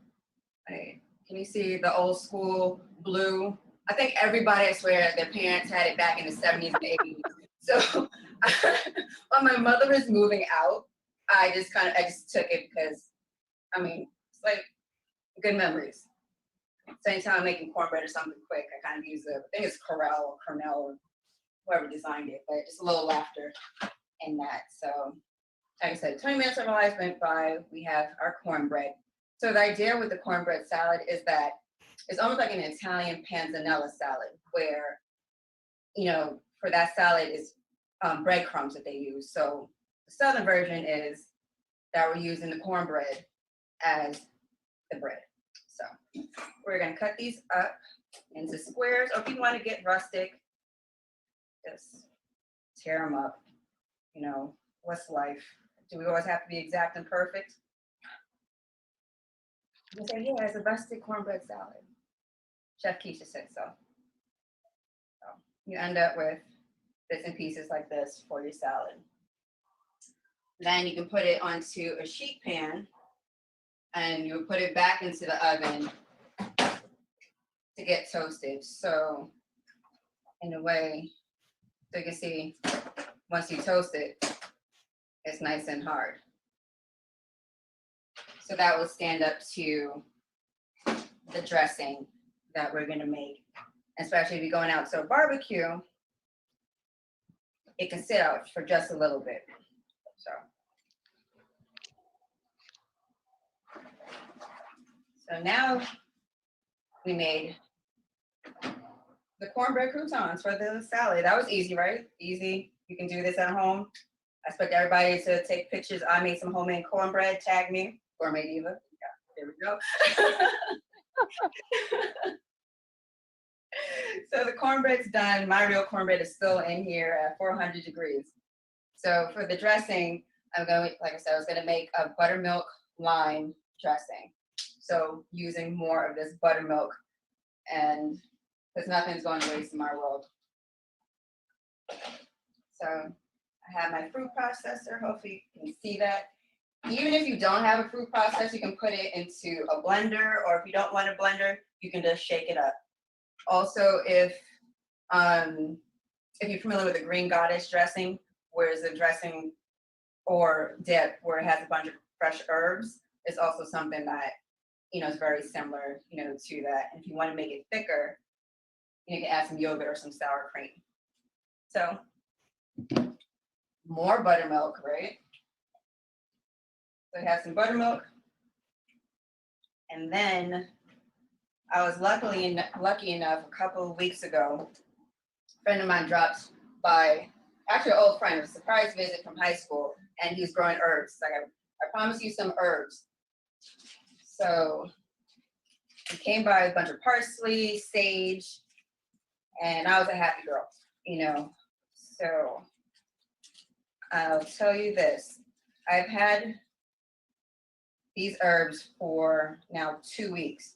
Like, can you see the old school blue? I think everybody, I swear, their parents had it back in the 70s and 80s. So when my mother was moving out, I just took it because, I mean, it's like good memories. So anytime I'm making cornbread or something quick, I kind of use I think it's Cornell or whoever designed it, but just a little laughter in that. So like I said, 20 minutes of our lives went by, we have our cornbread. So the idea with the cornbread salad is that it's almost like an Italian panzanella salad where, you know, for that salad is breadcrumbs that they use. So the Southern version is that we're using the cornbread as the bread. So we're gonna cut these up into squares, or if you want to get rustic, just tear them up. You know, what's life? Do we always have to be exact and perfect? You say, yeah, it's a rustic cornbread salad. Chef Keisha said so. So you end up with bits and pieces like this for your salad. Then you can put it onto a sheet pan and you put it back into the oven to get toasted. So in a way, so you can see once you toast it, it's nice and hard. So that will stand up to the dressing that we're gonna make. Especially if you're going out to a barbecue, it can sit out for just a little bit. So now we made the cornbread croutons for the salad. That was easy, right? Easy. You can do this at home. I expect everybody to take pictures. I made some homemade cornbread, tag me, Gourmet Diva. Yeah, there we go. So the cornbread's done. My real cornbread is still in here at 400 degrees. So for the dressing, I'm going, like I said, I was going to make a buttermilk lime dressing. So using more of this buttermilk, and because nothing's going to waste in my world. So I have my fruit processor. Hopefully you can see that. Even if you don't have a fruit processor, you can put it into a blender, or if you don't want a blender, you can just shake it up. Also, if you're familiar with the green goddess dressing, where it's a dressing or dip where it has a bunch of fresh herbs, it's also something that, you know, is very similar, you know, to that. And if you want to make it thicker, you can add some yogurt or some sour cream. So more buttermilk, right? So we have some buttermilk. And then I was lucky enough a couple of weeks ago, a friend of mine dropped by, actually an old friend, a surprise visit from high school, and he's growing herbs. Like, I promised you some herbs. So he came by with a bunch of parsley, sage, and I was a happy girl, you know. So I'll tell you this, I've had these herbs for now 2 weeks.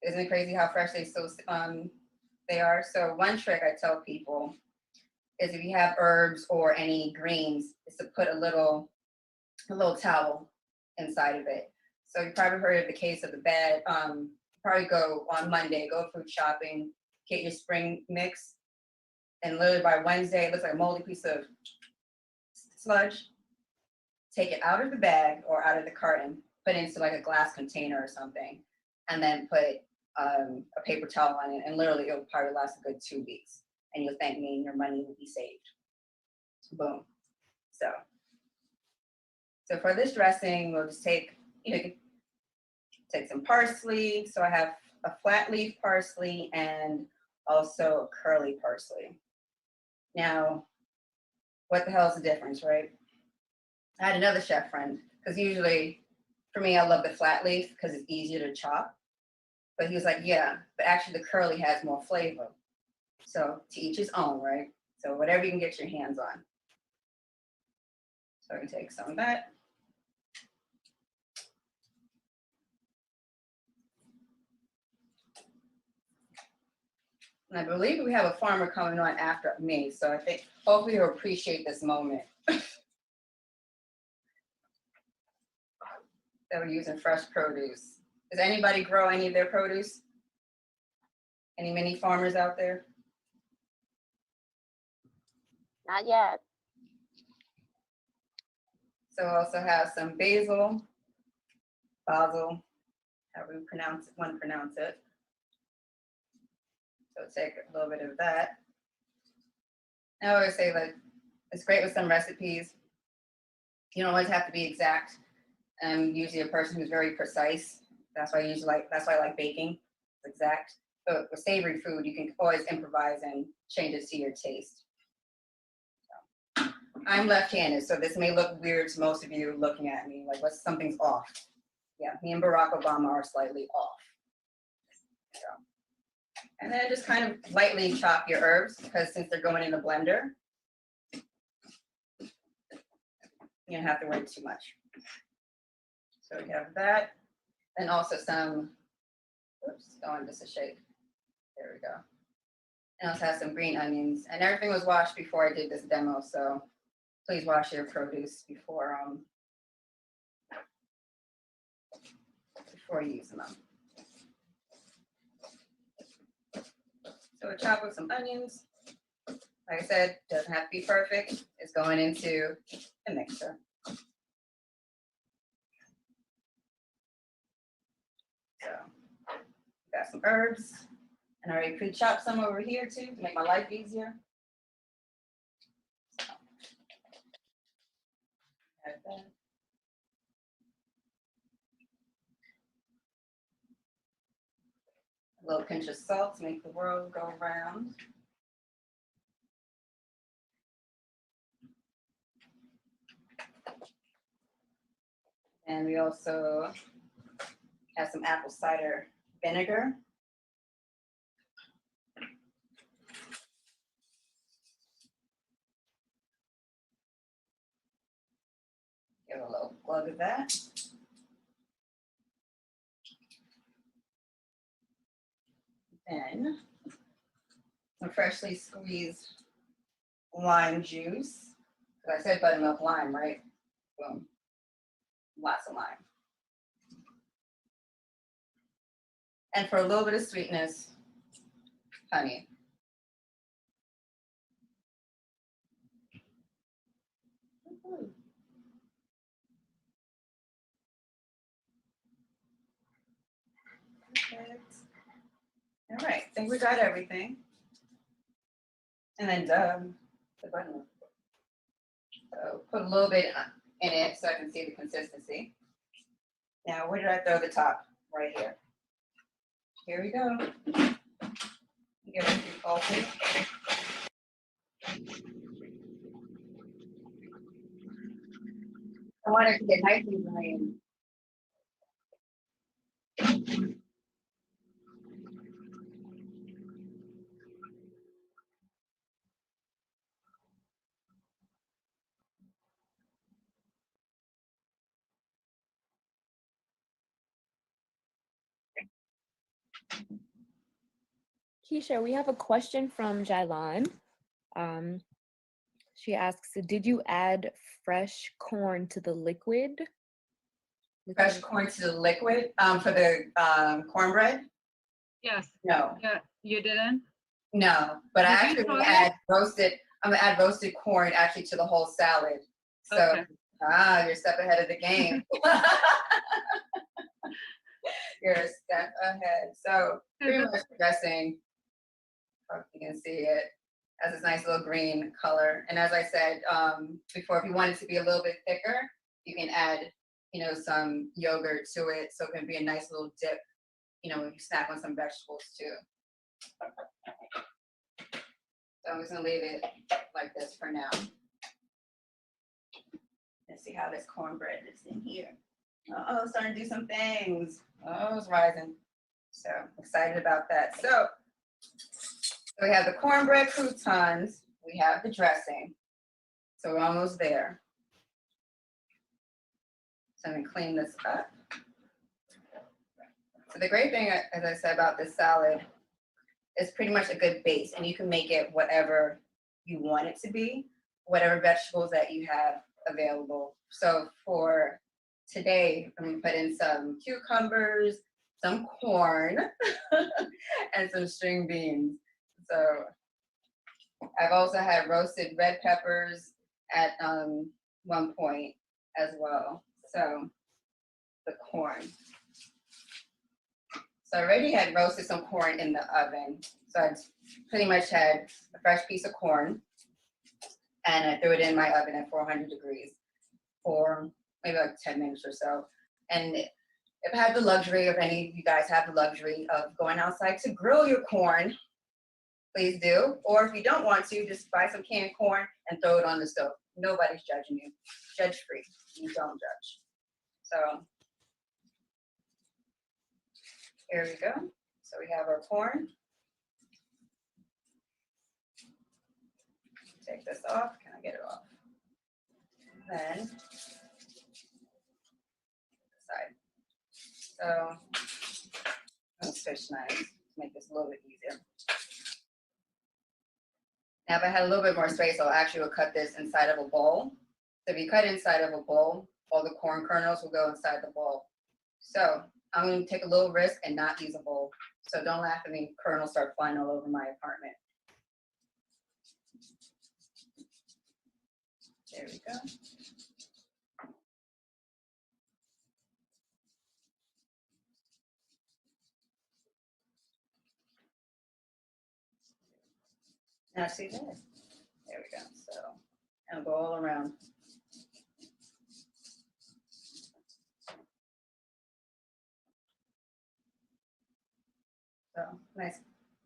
Isn't it crazy how fresh they are? So one trick I tell people is if you have herbs or any greens, is to put a little towel inside of it. So you probably heard of the case of the bad. Probably go on Monday, go fruit shopping, get your spring mix, and literally by Wednesday, it looks like a moldy piece of sludge. Take it out of the bag or out of the carton, put it into like a glass container or something, and then put a paper towel on it, and literally it'll probably last a good 2 weeks. And you'll thank me and your money will be saved. Boom. So for this dressing, we'll just take some parsley. So I have a flat leaf parsley and also curly parsley. Now, what the hell is the difference, right? I had another chef friend, because usually for me, I love the flat leaf because it's easier to chop. But he was like, yeah, but actually the curly has more flavor. So to each his own, right? So whatever you can get your hands on. So I can take some of that. And I believe we have a farmer coming on after me. So I think hopefully he'll appreciate this moment. That we're using fresh produce. Does anybody grow any of their produce? Any mini farmers out there? Not yet. So I also have some basil, however you want to pronounce it. So take a little bit of that. I always say like, it's great with some recipes. You don't always have to be exact. I'm usually a person who's very precise. That's why I like baking. It's exact. But with savory food, you can always improvise and change it to your taste. So, I'm left-handed, so this may look weird to most of you looking at me, like something's off. Yeah, me and Barack Obama are slightly off. So, and then just kind of lightly chop your herbs, because since they're going in the blender, you don't have to worry too much. So we have that, and also some, oops, going just a shake. There we go. And also have some green onions, and everything was washed before I did this demo, so please wash your produce before using them. So we chop with some onions. Like I said, doesn't have to be perfect. It's going into the mixer. So got some herbs, and I already pre-chopped some over here too to make my life easier. Add that. A little pinch of salt to make the world go round. And we also have some apple cider vinegar. Give a little glug of that. Then some freshly squeezed lime juice. I said buttermilk lime, right? Boom. Lots of lime. And for a little bit of sweetness, honey. Perfect. All right, I think we got everything. And then the buttermilk. So put a little bit in it so I can see the consistency. Now, where did I throw the top? Right here. Here we go. Get it salted. I want it to get nice and green. Keisha, we have a question from Jailan. She asks, did you add fresh corn to the liquid? Fresh corn to the liquid for the cornbread? Yes. No. Yeah, you didn't? No, but I actually try add roasted, I'm gonna add roasted corn actually to the whole salad. So, Okay. you're a step ahead of the game. You're a step ahead. So pretty much dressing, hope you can see it, has this nice little green color. And as I said before, if you want it to be a little bit thicker, you can add, some yogurt to it. So it can be a nice little dip, if you snack on some vegetables too. So I'm just gonna leave it like this for now. Let's see how this cornbread is in here. Oh, it's starting to do some things. Oh, it's rising. So excited about that. So we have the cornbread croutons. We have the dressing. So we're almost there. So I'm gonna clean this up. So the great thing, as I said about this salad, is pretty much a good base, and you can make it whatever you want it to be, whatever vegetables that you have available. So for today, I'm gonna put in some cucumbers, some corn, and some string beans. So I've also had roasted red peppers at one point as well. So the corn. So I already had roasted some corn in the oven. So I pretty much had a fresh piece of corn and I threw it in my oven at 400 degrees for maybe like 10 minutes or so. And if I have the luxury, if any of you guys have the luxury of going outside to grill your corn, please do. Or if you don't want to, just buy some canned corn and throw it on the stove. Nobody's judging you. Judge free. You don't judge. So here we go. So we have our corn. Take this off. Can I get it off? Then side. So I'm gonna switch knives to make this a little bit easier. Now, if I had a little bit more space, I'll actually cut this inside of a bowl. So if you cut inside of a bowl, all the corn kernels will go inside the bowl. So I'm going to take a little risk and not use a bowl. So don't laugh at me, kernels start flying all over my apartment. There we go. Now see this. There we go. So I'll go all around. So nice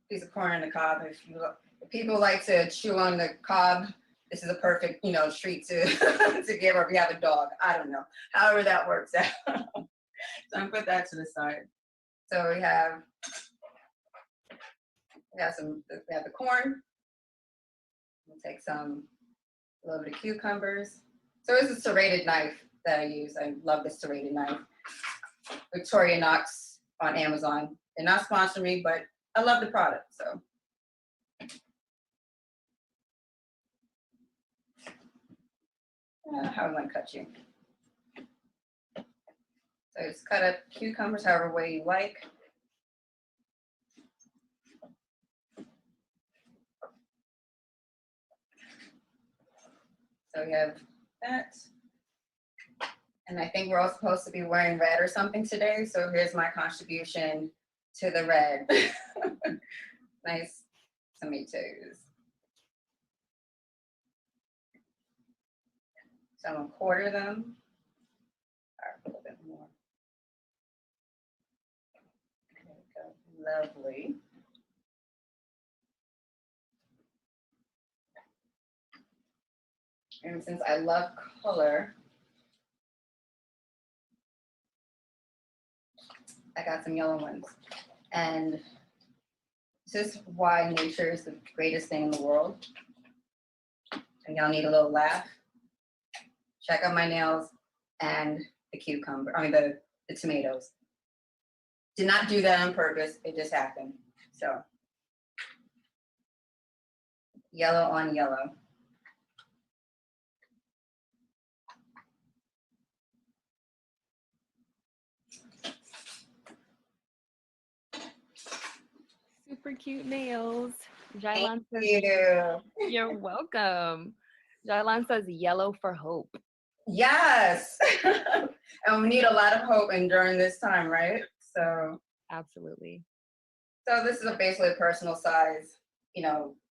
piece of corn on the cob. If people like to chew on the cob, this is a perfect, treat to to give, or if you have a dog. I don't know. However that works out. So I'm gonna put that to the side. So we have the corn. We'll take a little bit of cucumbers. So it's a serrated knife that I use. I love this serrated knife. Victoria Knox on Amazon. They're not sponsoring me, but I love the product, so. How am I gonna cut you? So just cut up cucumbers however way you like. So we have that. And I think we're all supposed to be wearing red or something today. So here's my contribution to the red. Nice tomatoes. So I'm gonna quarter them. A little bit more. There we go. Lovely. And since I love color, I got some yellow ones. And this is why nature is the greatest thing in the world. And y'all need a little laugh. Check out my nails and the the tomatoes. Did not do that on purpose, it just happened. So, yellow on yellow. Super cute nails. Thank you. You're welcome. Jailan says yellow for hope. Yes. And we need a lot of hope during this time, right? So absolutely. So this is basically a personal size,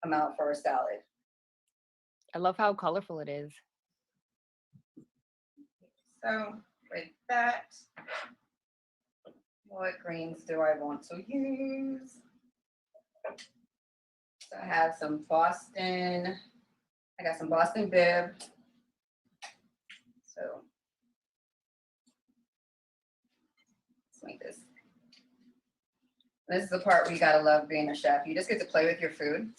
amount for a salad. I love how colorful it is. So with that, what greens do I want to use? So I have some Boston. I got some Boston Bib. So let's make this. This is the part where you gotta love being a chef. You just get to play with your food.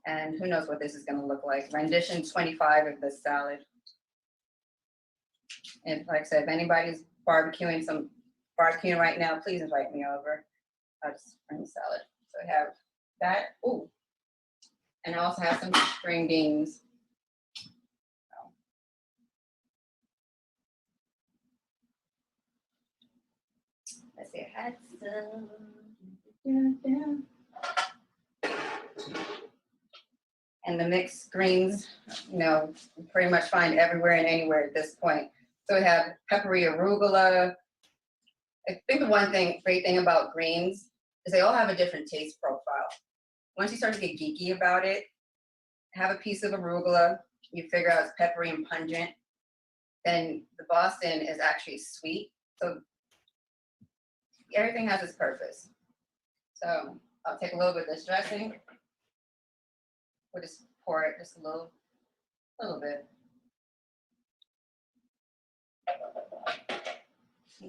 And who knows what this is gonna look like. Rendition 25 of this salad. And like I said, if anybody's barbecuing right now, please invite me over. I'll just bring the salad. So I have that. Ooh. And I also have some string beans. Let's see, I had some. And the mixed greens, you pretty much find everywhere and anywhere at this point. So we have peppery arugula, I think the great thing about greens is they all have a different taste profile. Once you start to get geeky about it, have a piece of arugula, you figure out it's peppery and pungent. Then the Boston is actually sweet. So everything has its purpose. So I'll take a little bit of this dressing. We'll just pour it just a little bit.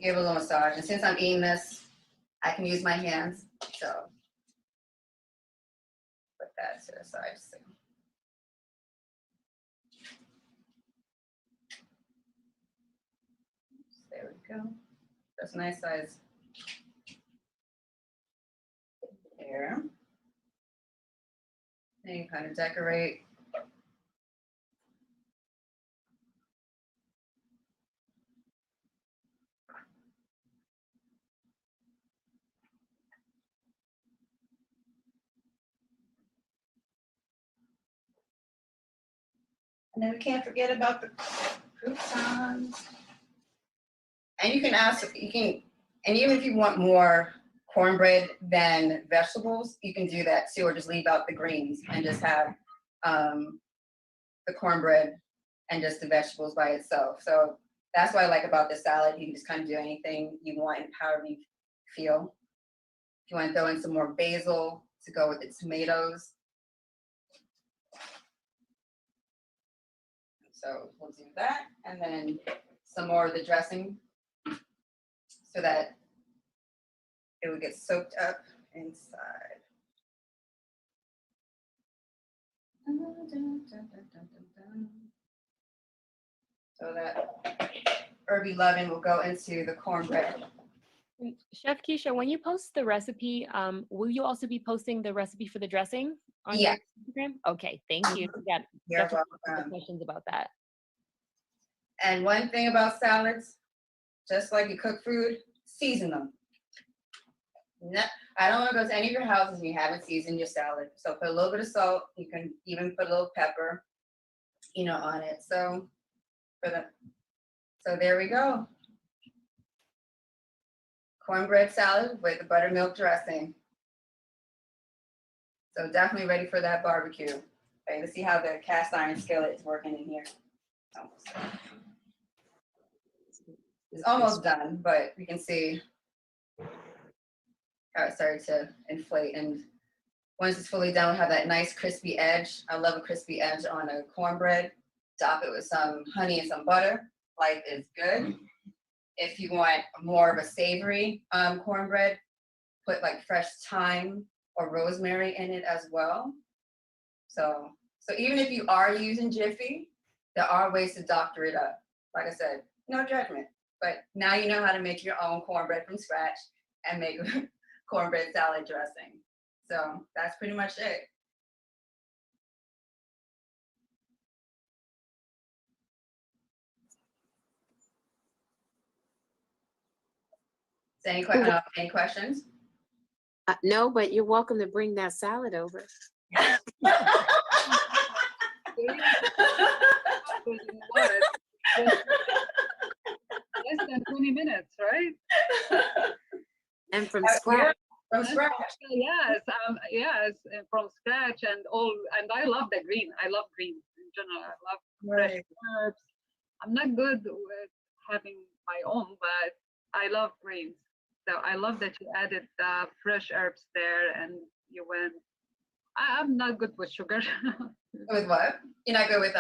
Give it a little massage. And since I'm eating this, I can use my hands. So put that to the side. So. There we go. That's a nice size. There. And you kind of decorate. And then we can't forget about the croutons. And you can and even if you want more cornbread than vegetables, you can do that too, or just leave out the greens and just have the cornbread and just the vegetables by itself. So that's what I like about this salad. You can just kind of do anything you want and however you feel. If you want to throw in some more basil to go with the tomatoes. So we'll do that, and then some more of the dressing so that it would get soaked up inside. So that herby loving will go into the cornbread. Chef Keisha, when you post the recipe, will you also be posting the recipe for the dressing on your Instagram? Okay, thank you. You're welcome. Questions about that. And one thing about salads, just like you cook food, season them. No, I don't want to go to any of your houses and you haven't seasoned your salad. So put a little bit of salt. You can even put a little pepper, on it. So there we go. Cornbread salad with the buttermilk dressing. So definitely ready for that barbecue. Okay, let's see how the cast iron skillet is working in here. It's almost done, but you can see how it started to inflate. And once it's fully done, we'll have that nice crispy edge. I love a crispy edge on a cornbread. Top it with some honey and some butter. Life is good. If you want more of a savory cornbread, put like fresh thyme or rosemary in it as well. So even if you are using Jiffy, there are ways to doctor it up. Like I said, no judgment. But now you know how to make your own cornbread from scratch and make cornbread salad dressing. So that's pretty much it. So any questions? No, but you're welcome to bring that salad over. Less than 20 minutes, right? And from scratch. From scratch. Yes, yes, and from scratch and I love the green. I love green in general. I love fresh herbs. I'm not good with having my own, but I love greens. So I love that you added fresh herbs there, and you went. I'm not good with sugar. With what? You're not good with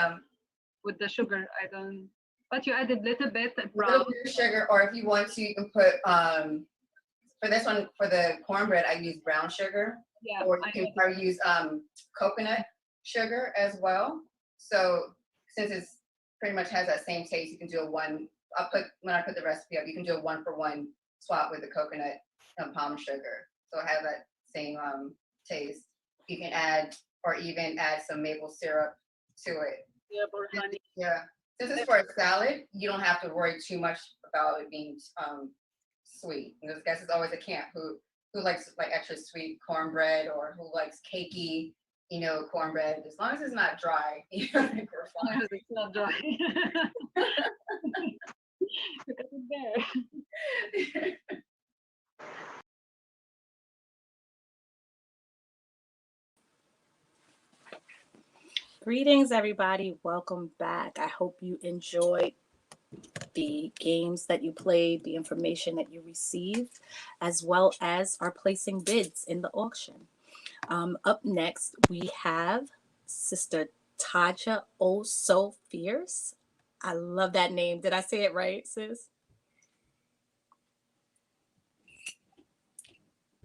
With the sugar, I don't. But you added little bit of brown sugar, or if you want to, you can put for this one, for the cornbread, I use brown sugar. Yeah. Or you can use coconut sugar as well. So since it's pretty much has that same taste, you can do a one. When I put the recipe up, you can do a 1-for-1 swap with the coconut and palm sugar. So I have that same taste. You can add, or even add some maple syrup to it. Yeah, or honey. Yeah. Since it's for a salad, you don't have to worry too much about it being sweet. I guess it's always a camp who likes like extra sweet cornbread, or who likes cakey, cornbread. As long as it's not dry, I think we're fine. As it's not dry. Look at it there. Greetings, everybody. Welcome back. I hope you enjoyed the games that you played, the information that you received, as well as are placing bids in the auction. Up next, we have Sister Taja Oh So Fierce. I love that name. Did I say it right, sis?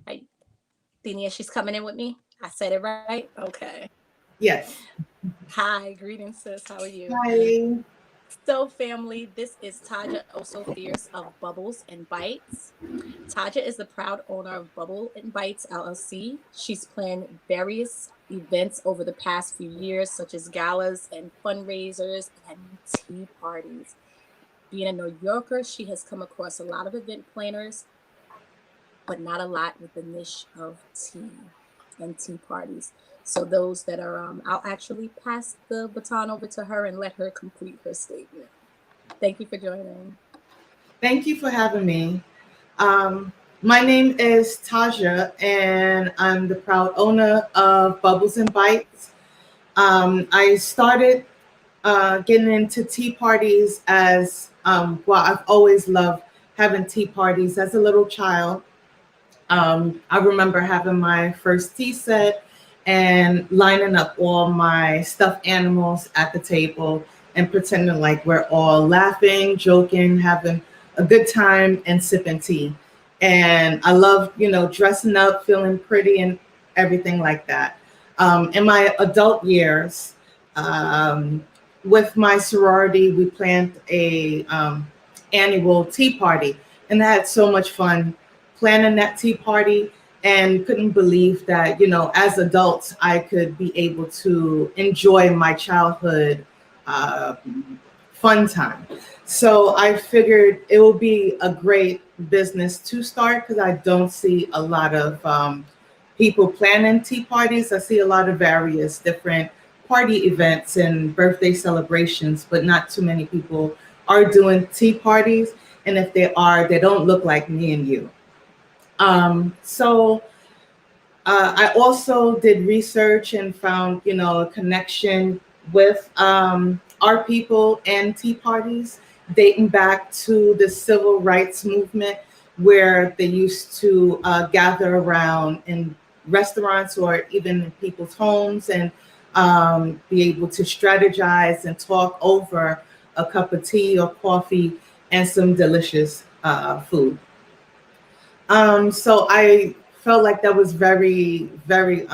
Hi, Dinia, she's coming in with me. I said it right? Okay. Yes. Hi, greetings, sis. How are you? Hi. So, family, this is Taja Also Fierce of Bubbles and Bites. Taja is the proud owner of Bubble and Bites LLC. She's planned various events over the past few years, such as galas and fundraisers and tea parties. Being a New Yorker, she has come across a lot of event planners, but not a lot with the niche of tea and tea parties. So those that are, I'll actually pass the baton over to her and let her complete her statement. Thank you for joining. Thank you for having me. My name is Taja, and I'm the proud owner of Bubbles and Bites. I started getting into tea parties as well. I've always loved having tea parties as a little child. I remember having my first tea set and lining up all my stuffed animals at the table and pretending like we're all laughing, joking, having a good time and sipping tea. And I love, dressing up, feeling pretty and everything like that. In my adult years, with my sorority, we planned a annual tea party, and I had so much fun planning that tea party, and couldn't believe that, as adults, I could be able to enjoy my childhood fun time. So I figured it will be a great business to start because I don't see a lot of people planning tea parties. I see a lot of various different party events and birthday celebrations, but not too many people are doing tea parties. And if they are, they don't look like me and you. So I also did research and found, a connection with our people and tea parties dating back to the civil rights movement, where they used to gather around in restaurants or even in people's homes and be able to strategize and talk over a cup of tea or coffee and some delicious food. So I felt like that was very, very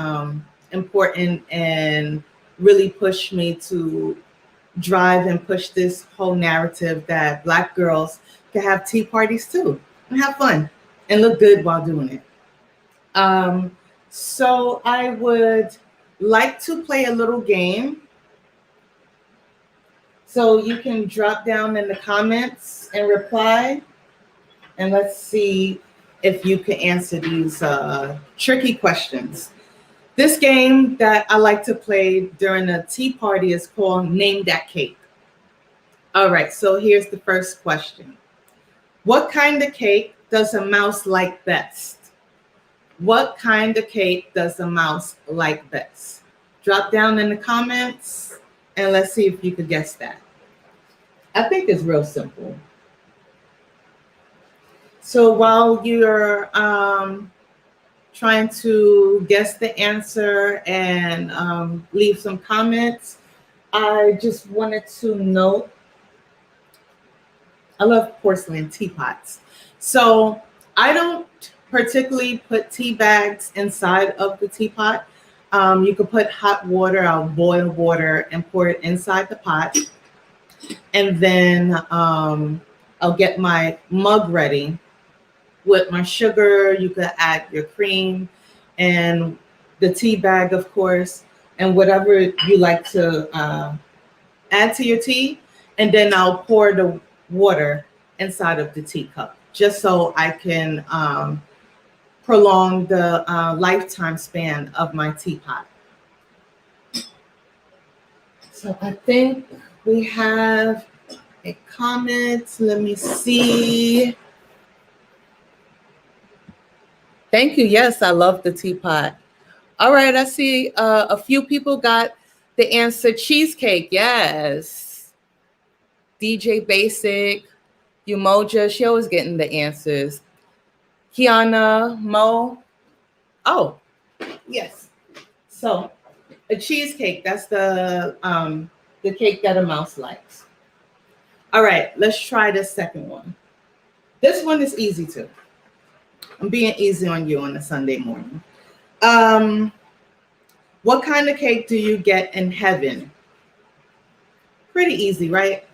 important and really pushed me to drive and push this whole narrative that Black girls can have tea parties too and have fun and look good while doing it. So I would like to play a little game. So you can drop down in the comments and reply. And let's see if you can answer these tricky questions. This game that I like to play during a tea party is called Name That Cake. All right, so here's the first question. What kind of cake does a mouse like best? What kind of cake does a mouse like best? Drop down in the comments and let's see if you could guess that. I think it's real simple. So while you're trying to guess the answer and leave some comments, I just wanted to note, I love porcelain teapots. So I don't particularly put tea bags inside of the teapot. You can put hot water, I'll boil water and pour it inside the pot. And then I'll get my mug ready with my sugar. You could add your cream and the tea bag, of course, and whatever you like to add to your tea. And then I'll pour the water inside of the teacup, just so I can prolong the lifetime span of my teapot. So I think we have a comment. Let me see. Thank you. Yes, I love the teapot. All right, I see a few people got The answer, cheesecake, yes. DJ Basic, Umoja, she always getting the answers. Kiana, Mo, oh, yes. So a cheesecake, that's the cake that a mouse likes. All right, let's try the second one. This one is easy too. I'm being easy on you on a Sunday morning. What kind of cake do you get in heaven? Pretty easy, right?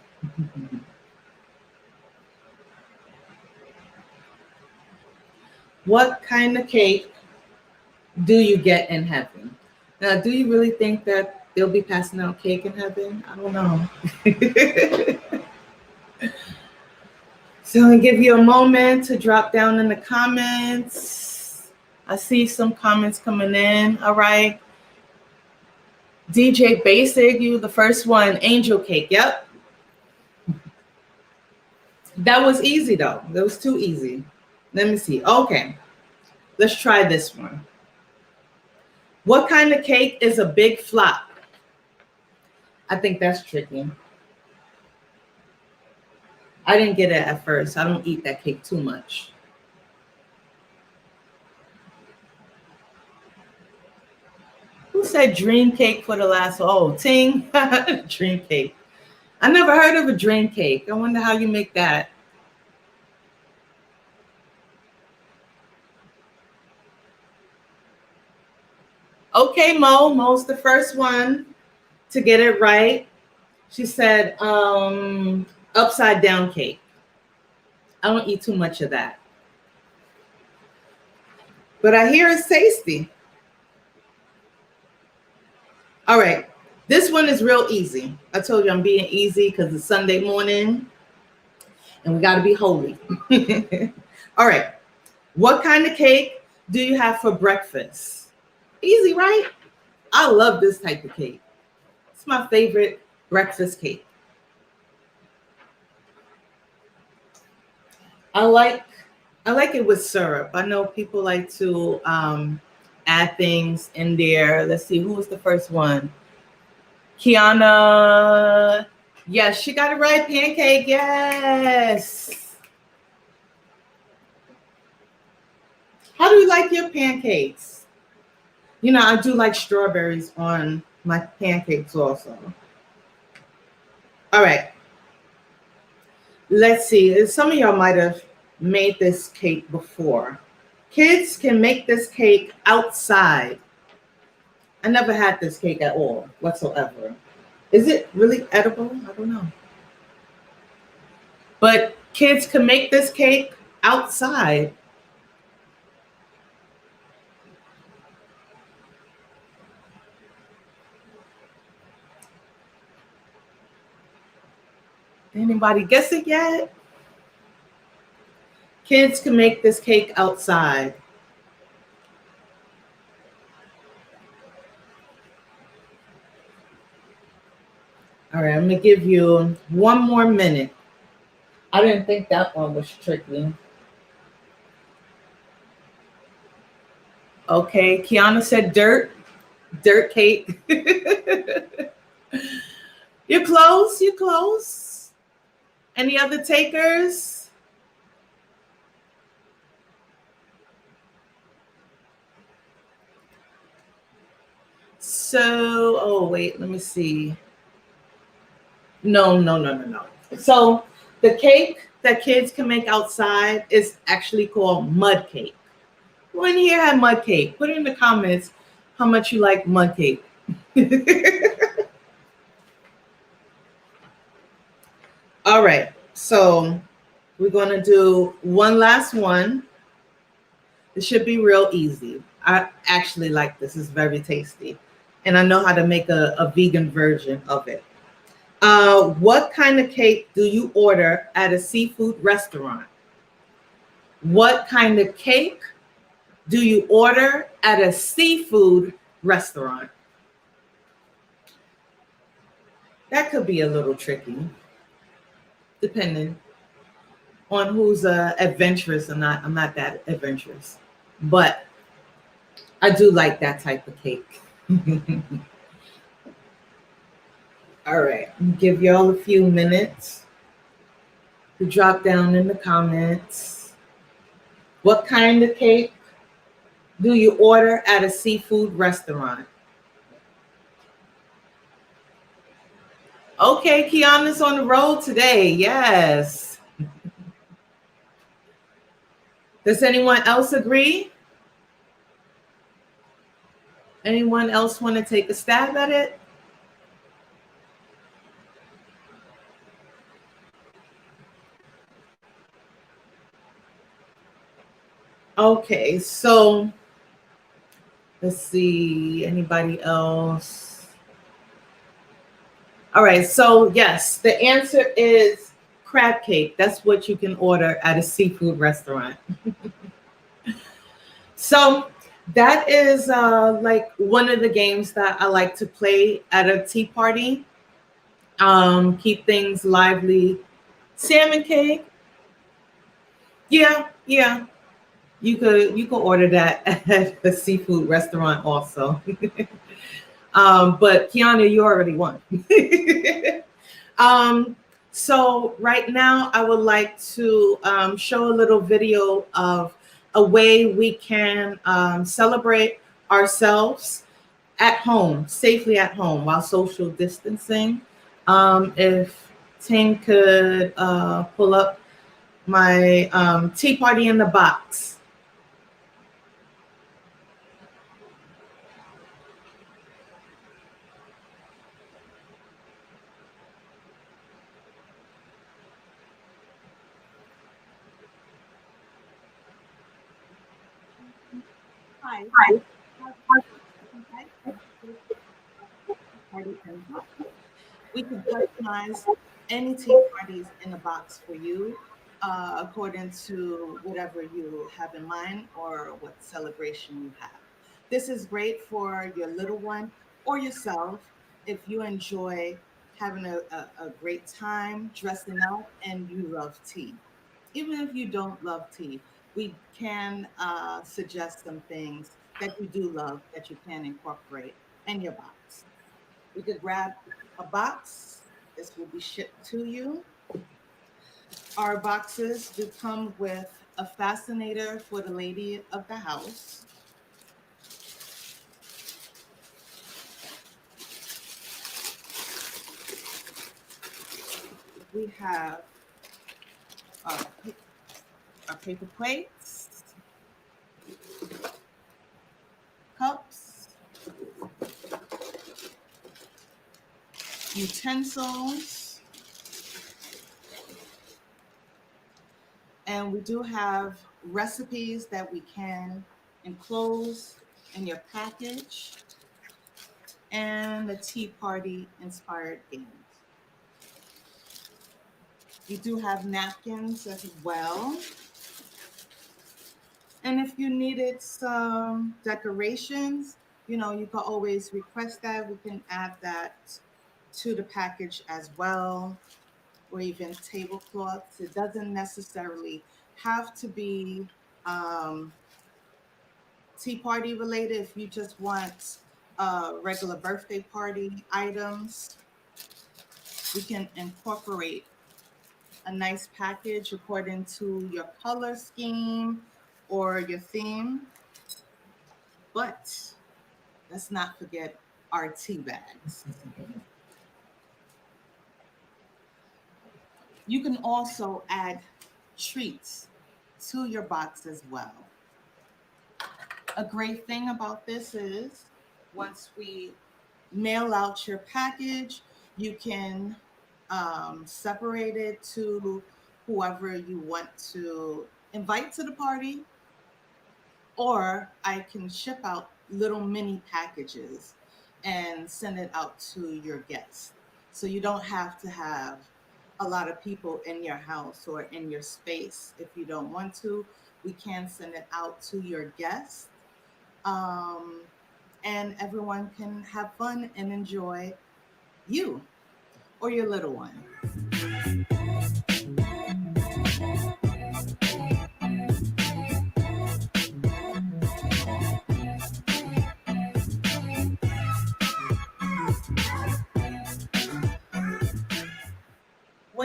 What kind of cake do you get in heaven? Now, do you really think that they'll be passing out cake in heaven? I don't know. So I'm gonna give you a moment to drop down in the comments. I see some comments coming in. All right. DJ Basic, you the first one. Angel cake. Yep. That was easy though. That was too easy. Let me see. Okay. Let's try this one. What kind of cake is a big flop? I think that's tricky. I didn't get it at first. I don't eat that cake too much. Who said dream cake for the last? Oh, Ting. Dream cake. I never heard of a dream cake. I wonder how you make that. Okay, Mo. Mo's the first one to get it right. She said upside down cake. I don't eat too much of that. But I hear it's tasty. All right. This one is real easy. I told you I'm being easy because it's Sunday morning and we got to be holy. All right. What kind of cake do you have for breakfast? Easy, right? I love this type of cake. It's my favorite breakfast cake. I like it with syrup. I know people like to add things in there. Let's see, who was the first one? Kiana. Yes, she got it right. Pancake, yes. How do you like your pancakes? You know, I do like strawberries on my pancakes also. All right. Let's see. Some of y'all might have made this cake before. Kids can make this cake outside. I never had this cake at all whatsoever. Is it really edible? I don't know. But kids can make this cake outside. Anybody guess it yet? Kids can make this cake outside. All right, I'm gonna give you one more minute. I didn't think that one was tricky. Okay, Kiana said dirt cake. You're close, you're close. Any other takers? So, oh wait, let me see. No. So the cake that kids can make outside is actually called mud cake. Who in here had mud cake? Put it in the comments how much you like mud cake. All right, so we're gonna do one last one. It should be real easy. I actually like this, it's very tasty. And I know how to make a vegan version of it. What kind of cake do you order at a seafood restaurant? What kind of cake do you order at a seafood restaurant? That could be a little tricky, depending on who's adventurous or not. I'm not that adventurous, but I do like that type of cake. All right, give y'all a few minutes to drop down in the comments. What kind of cake do you order at a seafood restaurant? Okay, Kiana's on the road today. Yes. Does anyone else agree? Anyone else want to take a stab at it? Okay, so let's see. Anybody else? All right, so yes, the answer is crab cake. That's what you can order at a seafood restaurant. So that is like one of the games that I like to play at a tea party. Keep things lively. Salmon cake. Yeah. You could order that at a seafood restaurant also. But Kiana, you already won. So right now I would like to show a little video of a way we can celebrate ourselves at home, safely at home while social distancing. If Ting could pull up my tea party in the box. Hi. We can customize any tea parties in the box for you according to whatever you have in mind or what celebration you have. This is great for your little one or yourself if you enjoy having a great time dressing up and you love tea. Even if you don't love tea, we can suggest some things that you do love that you can incorporate in your box. We could grab a box. This will be shipped to you. Our boxes do come with a fascinator for the lady of the house. We have our paper plates, cups, utensils, and we do have recipes that we can enclose in your package, and a tea party inspired games. We do have napkins as well. And if you needed some decorations, you can always request that. We can add that to the package as well, or even tablecloths. It doesn't necessarily have to be tea party related. If you just want regular birthday party items, we can incorporate a nice package according to your color scheme or your theme. But let's not forget our tea bags. You can also add treats to your box as well. A great thing about this is once we mail out your package, you can separate it to whoever you want to invite to the party, or I can ship out little mini packages and send it out to your guests. So you don't have to have a lot of people in your house or in your space. If you don't want to, we can send it out to your guests. And everyone can have fun and enjoy you or your little one.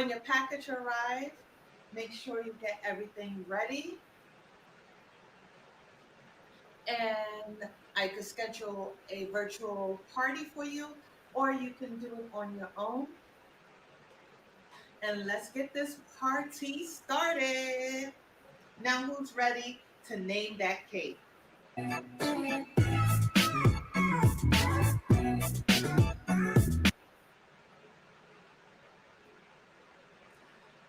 when your package arrives, make sure you get everything ready. And I could schedule a virtual party for you, or you can do it on your own. And let's get this party started. Now, who's ready to name that cake?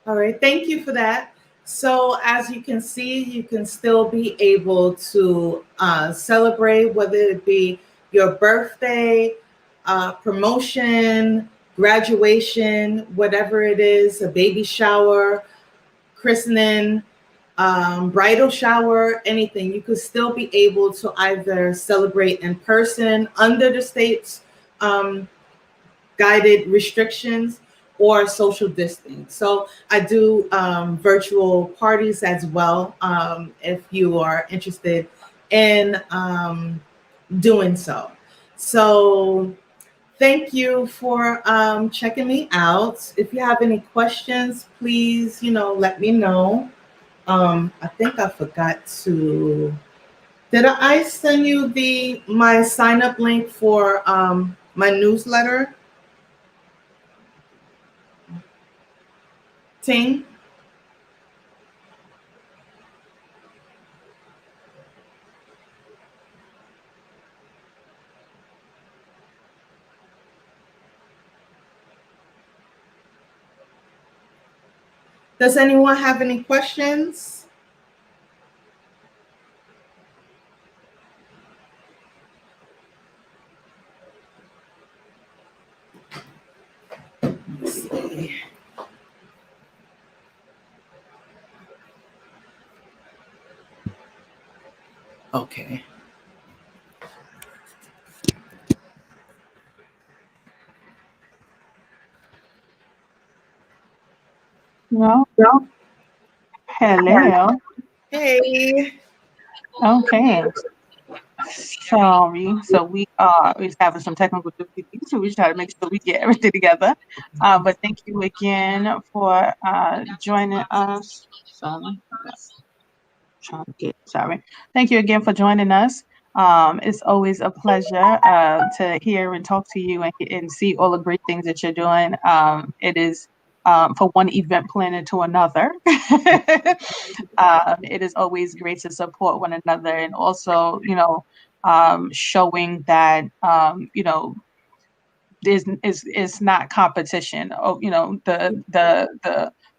All right, thank you for that. So as you can see, you can still be able to celebrate, whether it be your birthday, promotion, graduation, whatever it is, a baby shower, christening, bridal shower, anything. You could still be able to either celebrate in person under the state's guided restrictions or social distancing. So I do virtual parties as well, if you are interested in doing so. So thank you for checking me out. If you have any questions, please, let me know. I think I forgot to, did I send you my sign up link for my newsletter? Ting? Does anyone have any questions? Let's see. Okay. No. Hello. Hey. Okay. Sorry. So we're having some technical difficulties, so we try to make sure we get everything together. But thank you again for joining us. Sorry. Thank you again for joining us. It's always a pleasure to hear and talk to you and see all the great things that you're doing. It is for one event planner to another. It is always great to support one another, and also, showing that, is not competition. Oh,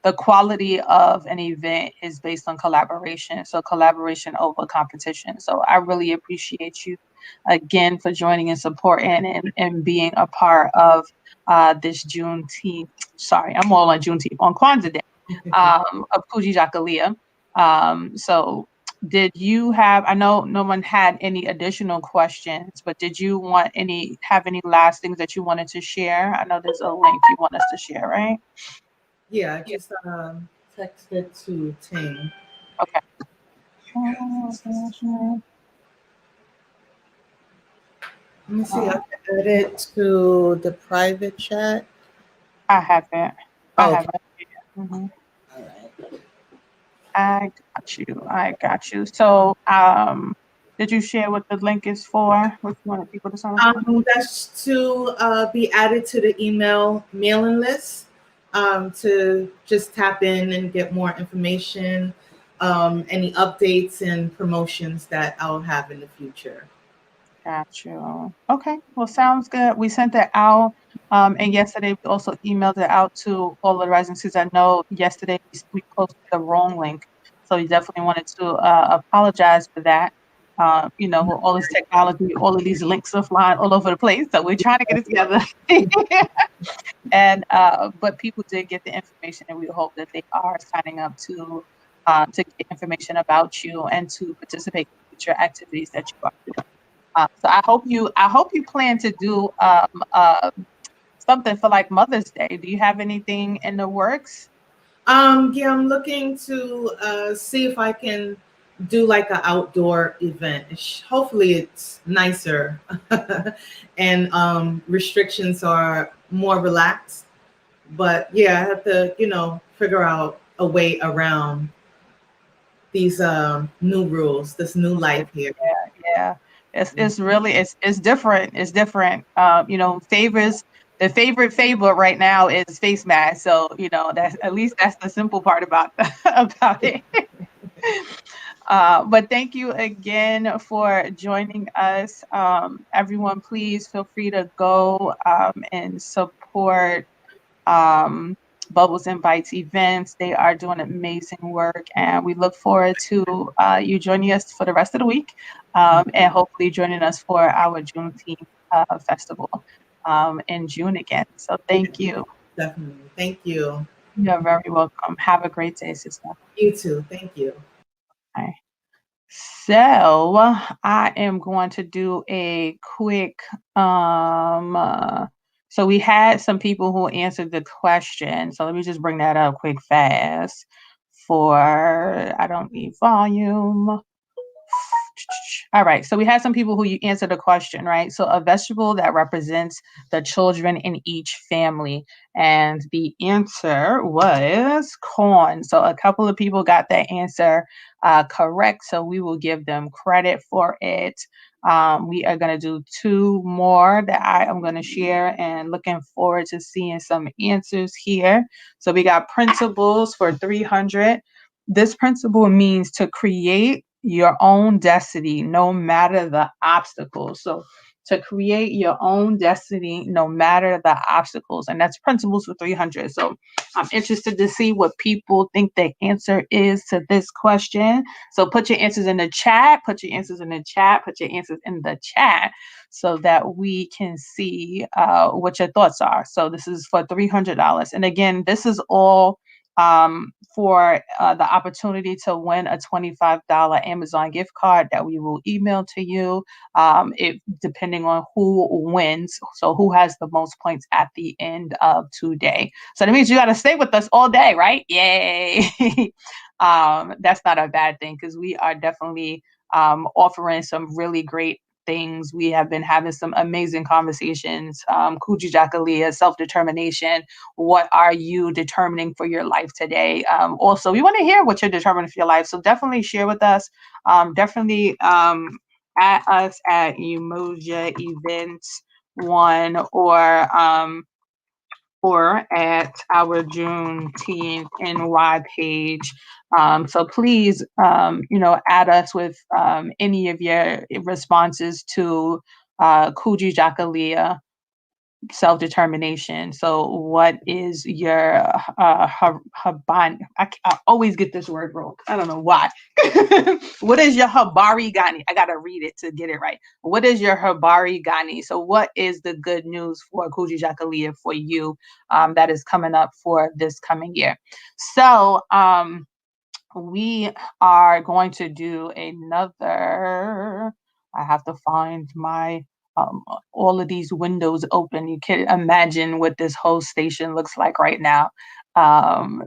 the quality of an event is based on collaboration. So collaboration over competition. So I really appreciate you again for joining and supporting and being a part of this Juneteenth. Sorry, I'm all on Juneteenth, on Kwanzaa Day of Kujichagulia. So did you I know no one had any additional questions, but did you have any last things that you wanted to share? I know there's a link you want us to share, right? Yeah, I just texted to Ting. Okay. Let me see, I can add it to the private chat. I have it. Oh, I have it. Mm-hmm. All right. I got you. So, did you share what the link is for? What you wanted people to sign up for? That's to be added to the email mailing list, to just tap in and get more information, any updates and promotions that I'll have in the future. Got you. Okay. Well, sounds good. We sent it out. And yesterday we also emailed it out to all the residencies. I know yesterday we posted the wrong link. So we definitely wanted to apologize for that. With all this technology, all of these links are flying all over the place. So we're trying to get it together. And but people did get the information, and we hope that they are signing up to get information about you and to participate in future activities that you are doing. So I hope you plan to do something for like Mother's Day. Do you have anything in the works? Yeah, I'm looking to see if I can do like an outdoor event. Hopefully it's nicer and restrictions are more relaxed. But yeah, I have to, figure out a way around these new rules, this new life here. Yeah. It's really it's different. It's different. The favorite right now is face mask. So, that's at least that's the simple part about about it. But thank you again for joining us. Everyone, please feel free to go and support Bubbles and Bites events. They are doing amazing work, and we look forward to you joining us for the rest of the week, and hopefully joining us for our Juneteenth festival in June again. So thank you. Definitely. Thank you. You're very welcome. Have a great day, sister. You too. Thank you. Okay. So I am going to do a quick so we had some people who answered the question. So let me just bring that up quick fast I don't need volume. All right, so we had some people who answered the question, right? So a vegetable that represents the children in each family. And the answer was corn. So a couple of people got that answer correct. So we will give them credit for it. We are going to do two more that I am going to share, and looking forward to seeing some answers here. So we got principles for 300. This principle means to create your own destiny no matter the obstacles. So to create your own destiny no matter the obstacles. And that's principles for 300. So I'm interested to see what people think the answer is to this question. So put your answers in the chat, put your answers in the chat, put your answers in the chat so that we can see what your thoughts are. So this is for $300. And again, this is all for the opportunity to win a $25 Amazon gift card that we will email to you, depending on who wins. So who has the most points at the end of today. So that means you got to stay with us all day, right? Yay. That's not a bad thing, because we are definitely offering some really great things. We have been having some amazing conversations. Kujichagulia, self-determination. What are you determining for your life today? Also, we want to hear what you're determining for your life. So definitely share with us. Definitely at us at Umoja Events 1 or at our Juneteenth NY page. So please, add us with any of your responses to Kujichagulia, self-determination. So what is your Habani? I always get this word wrong. I don't know why. What is your Habari Gani? I gotta read it to get it right. What is your Habari Gani? So what is the good news for Kujichagulia for you that is coming up for this coming year? So we are going to do another. I have to find my all of these windows open. You can imagine what this whole station looks like right now.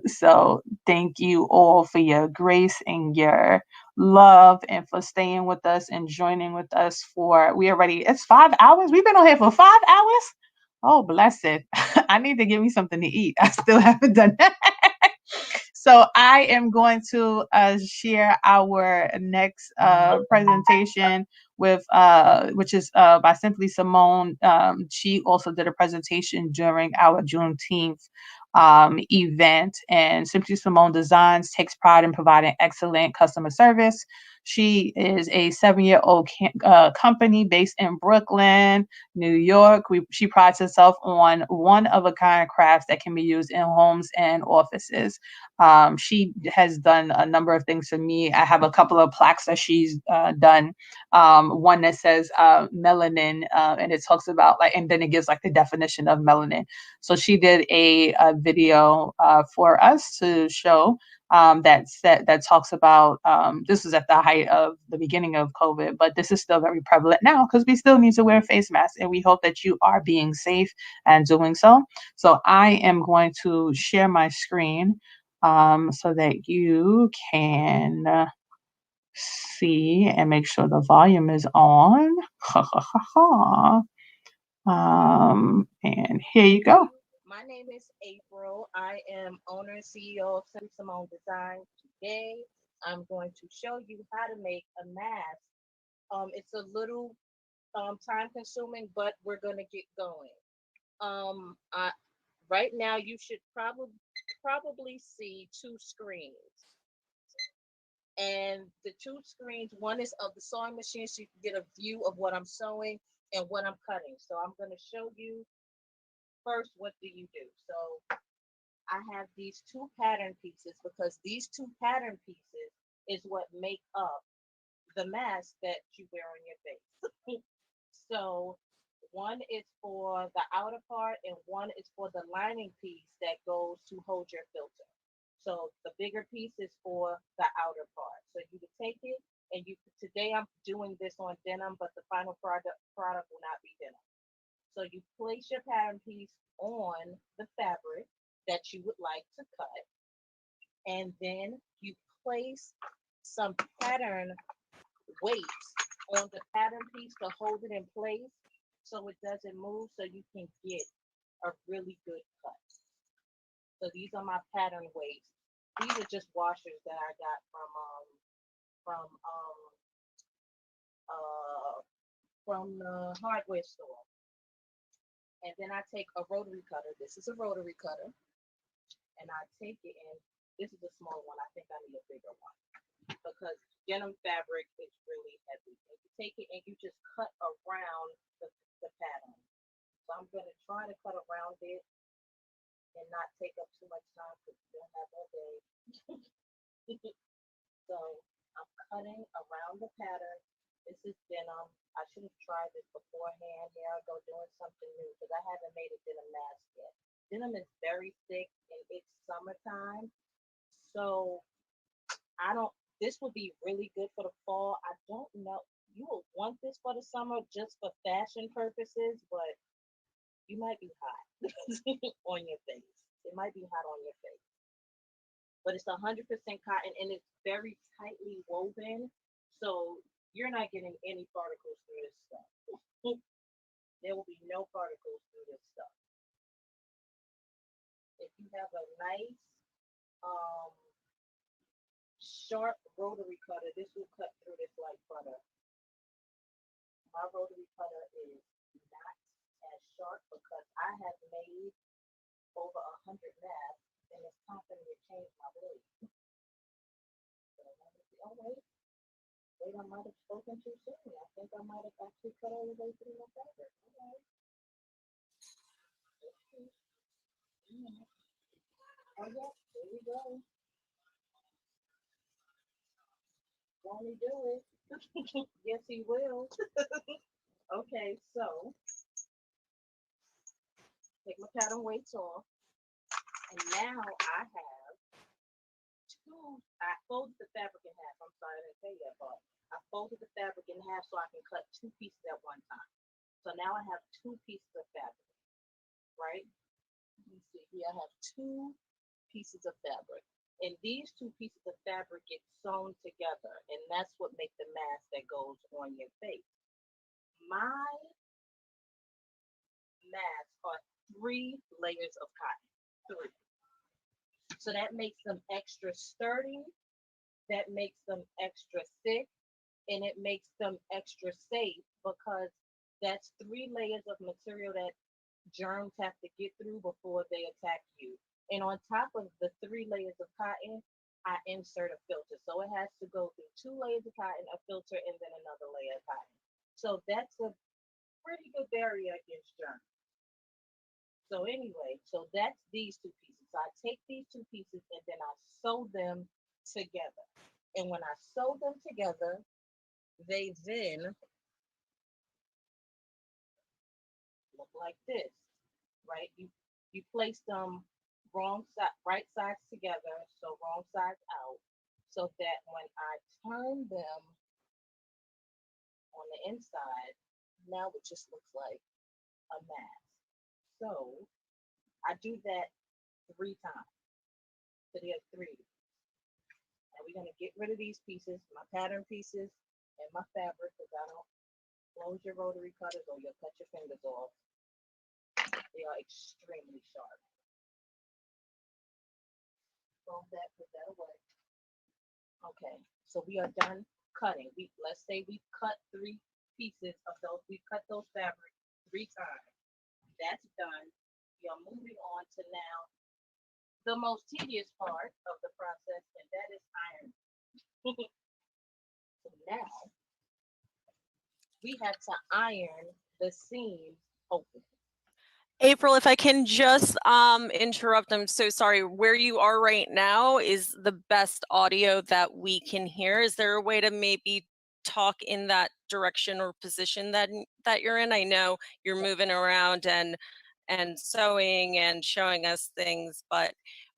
So thank you all for your grace and your love, and for staying with us and joining with us it's 5 hours. We've been on here for 5 hours. Oh, bless it. I need to give me something to eat. I still haven't done that. So I am going to share our next presentation with which is by Simply Simone. She also did a presentation during our Juneteenth event, and Simply Simone Designs takes pride in providing excellent customer service. She is a 7-year-old company based in Brooklyn, New York. She prides herself on one-of-a-kind crafts that can be used in homes and offices. She has done a number of things for me. I have a couple of plaques that she's done. One that says melanin, and it talks about and then it gives the definition of melanin. So she did a video for us to show that talks about this is at the height of the beginning of COVID, but this is still very prevalent now because we still need to wear face masks, and we hope that you are being safe and doing so. So I am going to share my screen so that you can see and make sure the volume is on. And here you go. My name name is April. I am owner and CEO of Simone Design. Today, I'm going to show you how to make a mask. It's a little time consuming, but we're gonna get going. I, right now, you should probably see two screens, and the two screens, one is of the sewing machine, so you can get a view of what I'm sewing and what I'm cutting. So I'm gonna show you first what do you do. So I have these two pattern pieces because these two pattern pieces is what make up the mask that you wear on your face. So one is for the outer part and one is for the lining piece that goes to hold your filter. So the bigger piece is for the outer part. So you can take it and today I'm doing this on denim, but the final product will not be denim. So you place your pattern piece on the fabric that you would like to cut, and then you place some pattern weights on the pattern piece to hold it in place so it doesn't move, so you can get a really good cut. So these are my pattern weights. These are just washers that I got from the hardware store. And then I take a rotary cutter. This is a rotary cutter. And I take it and this is a small one. I think I need a bigger one because denim fabric is really heavy. And you take it and you just cut around the pattern. So I'm going to try to cut around it and not take up too much time because we don't have all day. So I'm cutting around the pattern. This is denim. I should have tried this beforehand. Here I go doing something new because I haven't made a denim mask yet. Denim is very thick and it's summertime. So this would be really good for the fall. I don't know. You will want this for the summer just for fashion purposes, but you might be hot on your face. It might be hot on your face. But it's 100% cotton and it's very tightly woven. So you're not getting any particles through this stuff. There will be no particles through this stuff. If you have a nice sharp rotary cutter, this will cut through this like butter. My rotary cutter is not as sharp because I have made over 100 masks and it's time for me to change my blade. So let me see. Oh wait, I might have spoken too soon. I think I might have actually cut all the way through my fabric. Okay. Oh yeah, there we go. Won't he do it? Yes, he will. Okay, so take my pattern weights off, and now I folded the fabric in half. I'm sorry, I didn't say that, but I folded the fabric in half so I can cut two pieces at one time. So now I have two pieces of fabric, right? Let me see here, I have two pieces of fabric. And these two pieces of fabric get sewn together, and that's what makes the mask that goes on your face. My masks are 3 layers of cotton, 3. So that makes them extra sturdy, that makes them extra thick, and it makes them extra safe because that's 3 layers of material that germs have to get through before they attack you. And on top of the 3 layers of cotton, I insert a filter. So it has to go through 2 layers of cotton, a filter, and then another layer of cotton. So that's a pretty good barrier against germs. So anyway, so that's these 2 pieces. So I take these 2 pieces and then I sew them together. And when I sew them together, they then look like this, right? You place them right sides together, so wrong sides out, so that when I turn them on the inside, now it just looks like a mask. So I do that 3 times. So there are 3. And we're gonna get rid of these pieces, my pattern pieces and my fabric, because I don't close your rotary cutters or you'll cut your fingers off. They are extremely sharp. fold that, put that away. Okay, so we are done cutting. Let's say we cut 3 pieces of those. We cut those fabric 3 times. That's done. We are moving on to now the most tedious part of the process, and that is iron. So now we have to iron the seams open. April, if I can just interrupt, I'm so sorry. Where you are right now is the best audio that we can hear. Is there a way to maybe talk in that direction or position that you're in? I know you're moving around and sewing and showing us things, but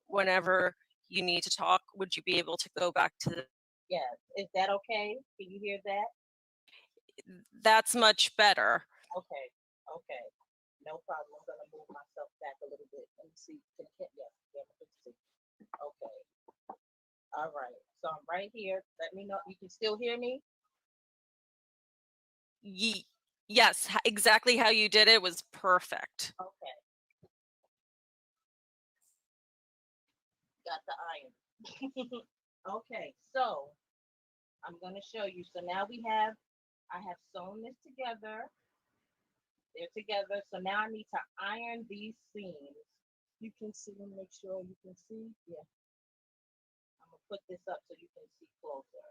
whenever you need to talk, would you be able to go back to the... Yeah, is that okay? Can you hear that? That's much better. Okay, okay. No problem. I'm gonna move myself back a little bit. Let me see. Yeah, let's see. Okay. All right. So I'm right here. Let me know. You can still hear me? Yes, exactly how you did it was perfect. Okay. Got the iron. Okay, so I'm gonna show you. So now I have sewn this together. They're together. So now I need to iron these seams. You can see, make sure you can see. Yeah. I'm gonna put this up so you can see closer.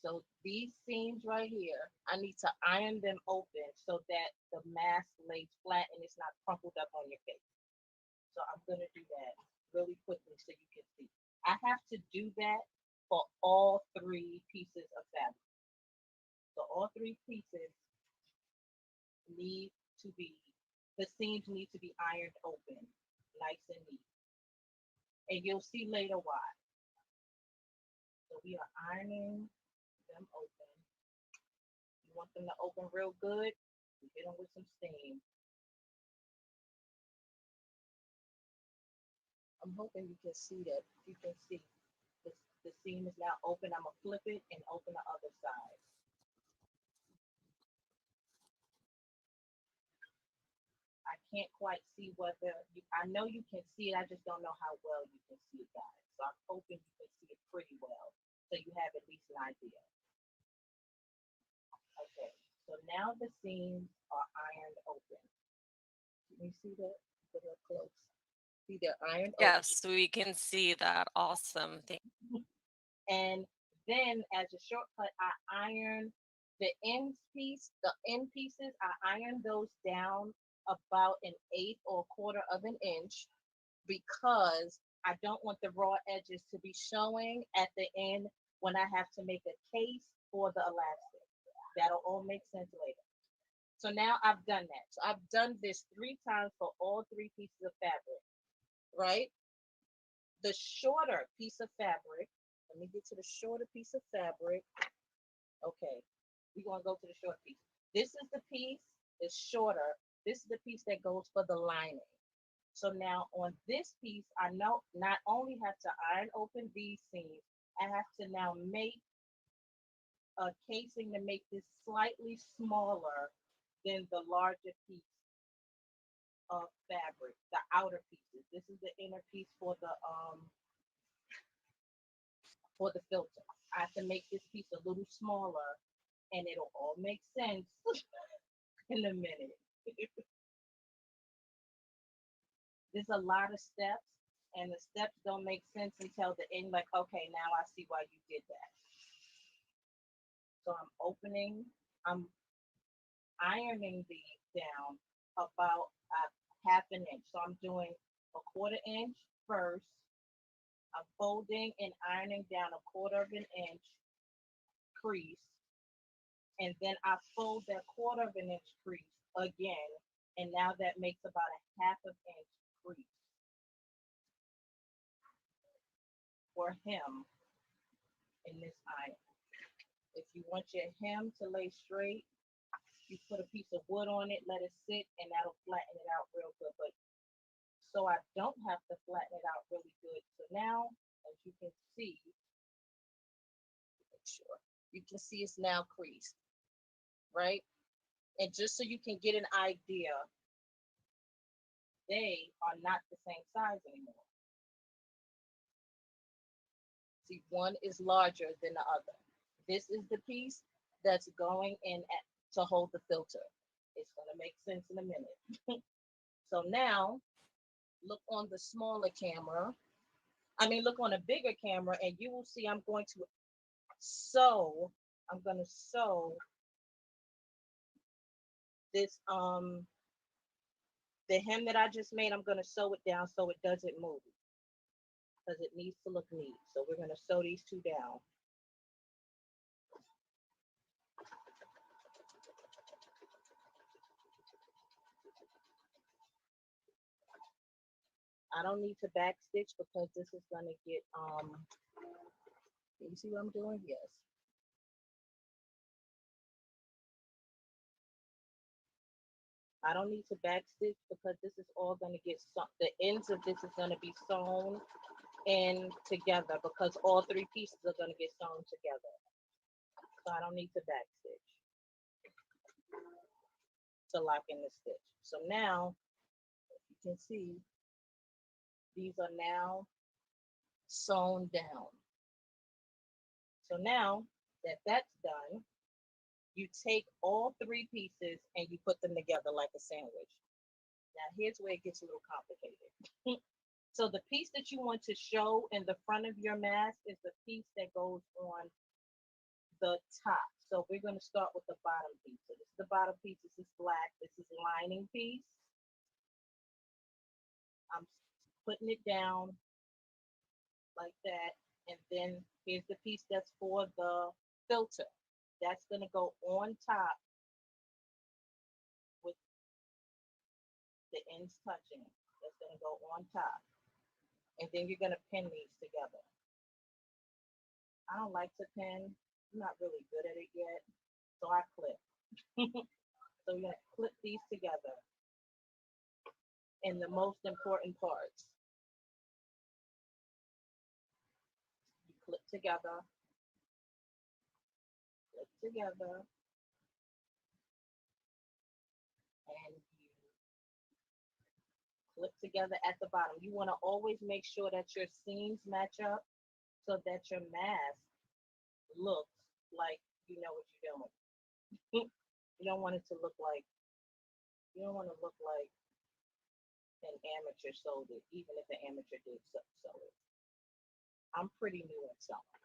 So these seams right here, I need to iron them open so that the mask lays flat and it's not crumpled up on your face. So I'm gonna do that really quickly so you can see. I have to do that for all 3 pieces of fabric. So all 3 pieces the seams need to be ironed open, nice and neat. And you'll see later why. So we are ironing them open. You want them to open real good, you hit them with some steam. I'm hoping you can see that. You can see the seam is now open. I'm gonna flip it and open the other side. I can't quite see whether I know you can see it. I just don't know how well you can see it, guys. So I'm hoping you can see it pretty well, so you have at least an idea. Okay, so now the seams are ironed open. Can you see that? Get real close. See, they're ironed open. Yes, we can see that. Awesome. And then as a shortcut, I iron the end pieces, I iron those down about 1/8 or 1/4 of an inch because I don't want the raw edges to be showing at the end when I have to make a case for the elastic. That'll all make sense later. So now I've done that. So I've done this 3 times for all 3 pieces of fabric, right? The shorter piece of fabric, let me get to the shorter piece of fabric. Okay, we're gonna go to the short piece. This is the piece that's shorter. This is the piece that goes for the lining. So now on this piece, I know not only have to iron open these seams, I have to now make a casing to make this slightly smaller than the larger piece of fabric, the outer pieces. This is the inner piece for the filter. I have to make this piece a little smaller and it'll all make sense in a minute. There's a lot of steps and the steps don't make sense until the end, like, okay, now I see why you did that. So I'm ironing these down about 1/2 inch. So I'm doing a 1/4 inch first. I'm folding and ironing down a 1/4 of an inch crease. And then I fold that 1/4 of an inch crease again. And now that makes about a 1/2 inch crease for hem in this iron. If you want your hem to lay straight, you put a piece of wood on it, let it sit, and that'll flatten it out real good. But so I don't have to flatten it out really good. So now, as you can see, make sure you can see it's now creased, right? And just so you can get an idea, they are not the same size anymore. See, one is larger than the other. This is the piece that's going in to hold the filter. It's going to make sense in a minute. So now, look on the smaller camera. Look on a bigger camera, and you will see I'm going to sew. I'm going to sew this the hem that I just made. I'm going to sew it down so it doesn't move, because it needs to look neat. So we're going to sew these two down. I don't need to backstitch because this is going to get, you see what I'm doing? Yes. I don't need to backstitch because this is all going to get, the ends of this is going to be sewn in together because all three pieces are going to get sewn together. So I don't need to backstitch to lock in the stitch. So now, you can see, these are now sewn down. So now that that's done, you take all three pieces and you put them together like a sandwich. Now here's where it gets a little complicated. So the piece that you want to show in the front of your mask is the piece that goes on the top. So we're going to start with the bottom piece. So this is the bottom piece. This is black. This is lining piece. I'm putting it down like that. And then here's the piece that's for the filter. That's going to go on top with the ends touching. That's going to go on top. And then you're going to pin these together. I don't like to pin. I'm not really good at it yet. So I clip. So you're going to clip these together in the most important parts. You clip together. Clip together. And you clip together at the bottom. You want to always make sure that your seams match up so that your mask looks like you know what you're doing. You don't want it to look like, you don't want to look like an amateur sewed it, even if an amateur did sew it. I'm pretty new at sewing.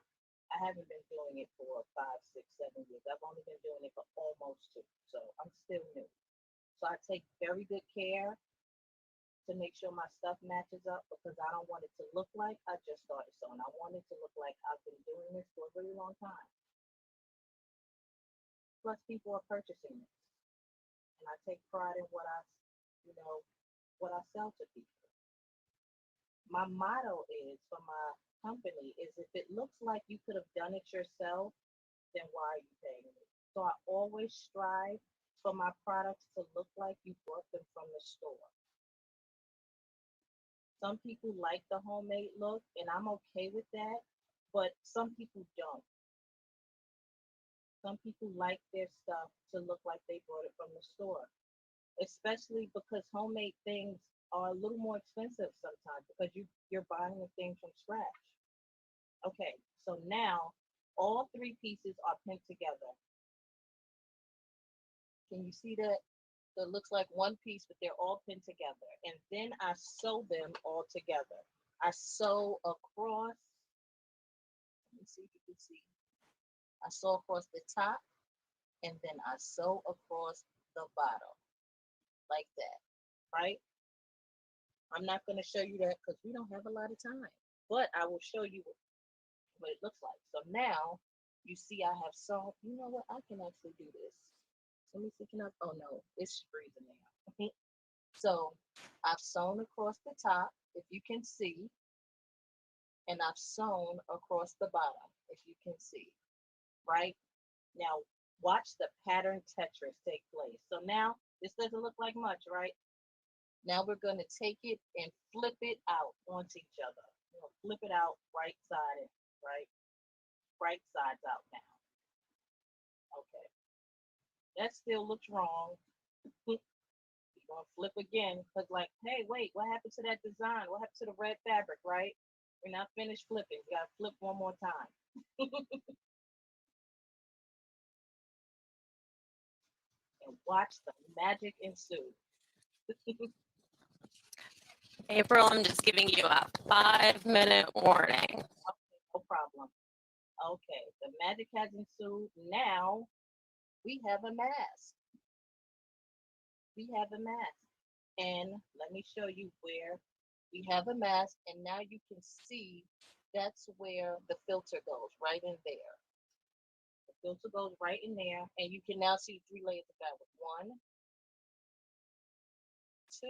I haven't been doing it for 5, 6, 7 years. I've only been doing it for almost 2, so I'm still new. So I take very good care to make sure my stuff matches up because I don't want it to look like I just started sewing. I want it to look like I've been doing this for a really long time. Plus people are purchasing it. And I take pride in what I sell to people. My motto is for my company is if it looks like you could have done it yourself, then why are you paying me? So I always strive for my products to look like you bought them from the store. Some people like the homemade look, and I'm okay with that, but some people don't. Some people like their stuff to look like they bought it from the store, especially because homemade things are a little more expensive sometimes because you're buying the thing from scratch. Okay, so now all three pieces are pinned together. Can you see that? So it looks like one piece, but they're all pinned together. And then I sew them all together. I sew across, let me see if you can see. I sew across the top, and then I sew across the bottom, like that, right? I'm not going to show you that because we don't have a lot of time, but I will show you what it looks like. So now you see I have sewn, you know what, I can actually do this. Let me see, oh no, it's freezing now. So I've sewn across the top, if you can see, and I've sewn across the bottom, if you can see, right? Now watch the pattern Tetris take place. So now this doesn't look like much, right? Now we're going to take it and flip it out onto each other. Flip it out right side, right? Right sides out now. Okay. That still looks wrong. You're going to flip again because like, hey, wait, what happened to that design? What happened to the red fabric, right? We're not finished flipping. We gotta flip one more time. And watch the magic ensue. April, I'm just giving you a 5-minute warning. Okay, no problem. Okay, the magic has ensued. Now we have a mask. We have a mask. And let me show you where we have a mask. And now you can see that's where the filter goes, right in there. The filter goes right in there. And you can now see 3 layers of fabric. 1,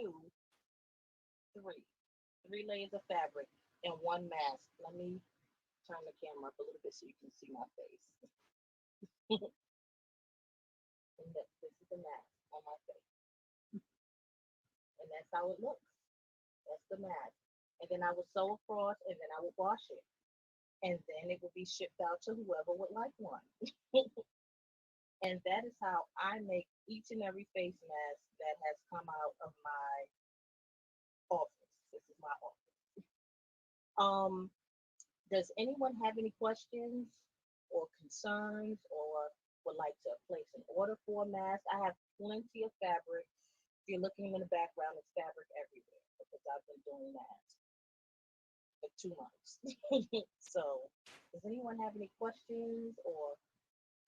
2, 3. 3 layers of fabric and 1 mask. Let me turn the camera up a little bit so you can see my face. And this is the mask on my face. And that's how it looks. That's the mask. And then I will sew across and then I will wash it. And then it will be shipped out to whoever would like one. And that is how I make each and every face mask that has come out of my office. This is my office. Does anyone have any questions or concerns or would like to place an order for a mask? I have plenty of fabric. If you're looking in the background, it's fabric everywhere because I've been doing that for 2 months. So does anyone have any questions or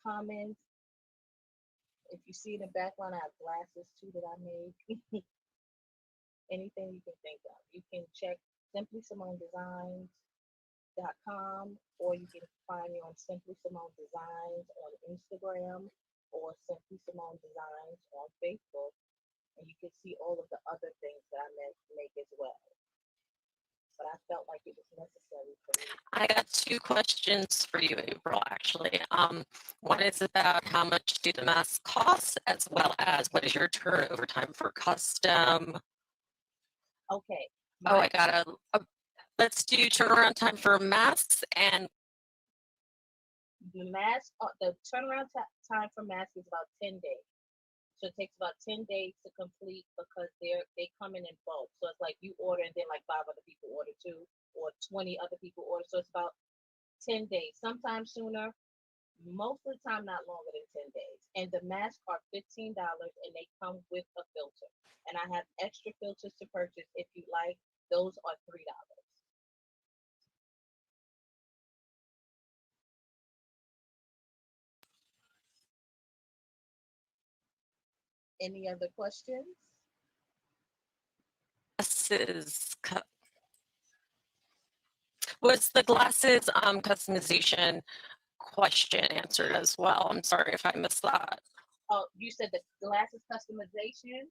comments? If you see in the background, I have glasses too that I made. Anything you can think of. You can check simplySimoneDesigns.com, or you can find me on Simply Simone Designs on Instagram or Simply Simone Designs on Facebook, and you can see all of the other things that I make as well. But I felt like it was necessary for me. I got 2 questions for you, April, actually. One is about how much do the masks cost, as well as what is your turnover time for custom? Okay. Oh, I got let's do turnaround time for masks and the mask. The turnaround time for masks is about 10 days. So it takes about 10 days to complete because they come in bulk. So it's like you order and then like 5 other people order too, or 20 other people order. So it's about 10 days, sometimes sooner, most of the time not longer than 10 days. And the masks are $15 and they come with a filter. And I have extra filters to purchase if you like. Those are $3. Any other questions? glasses. Was the glasses customization question answered as well? I'm sorry if I missed that. Oh, you said the glasses customization.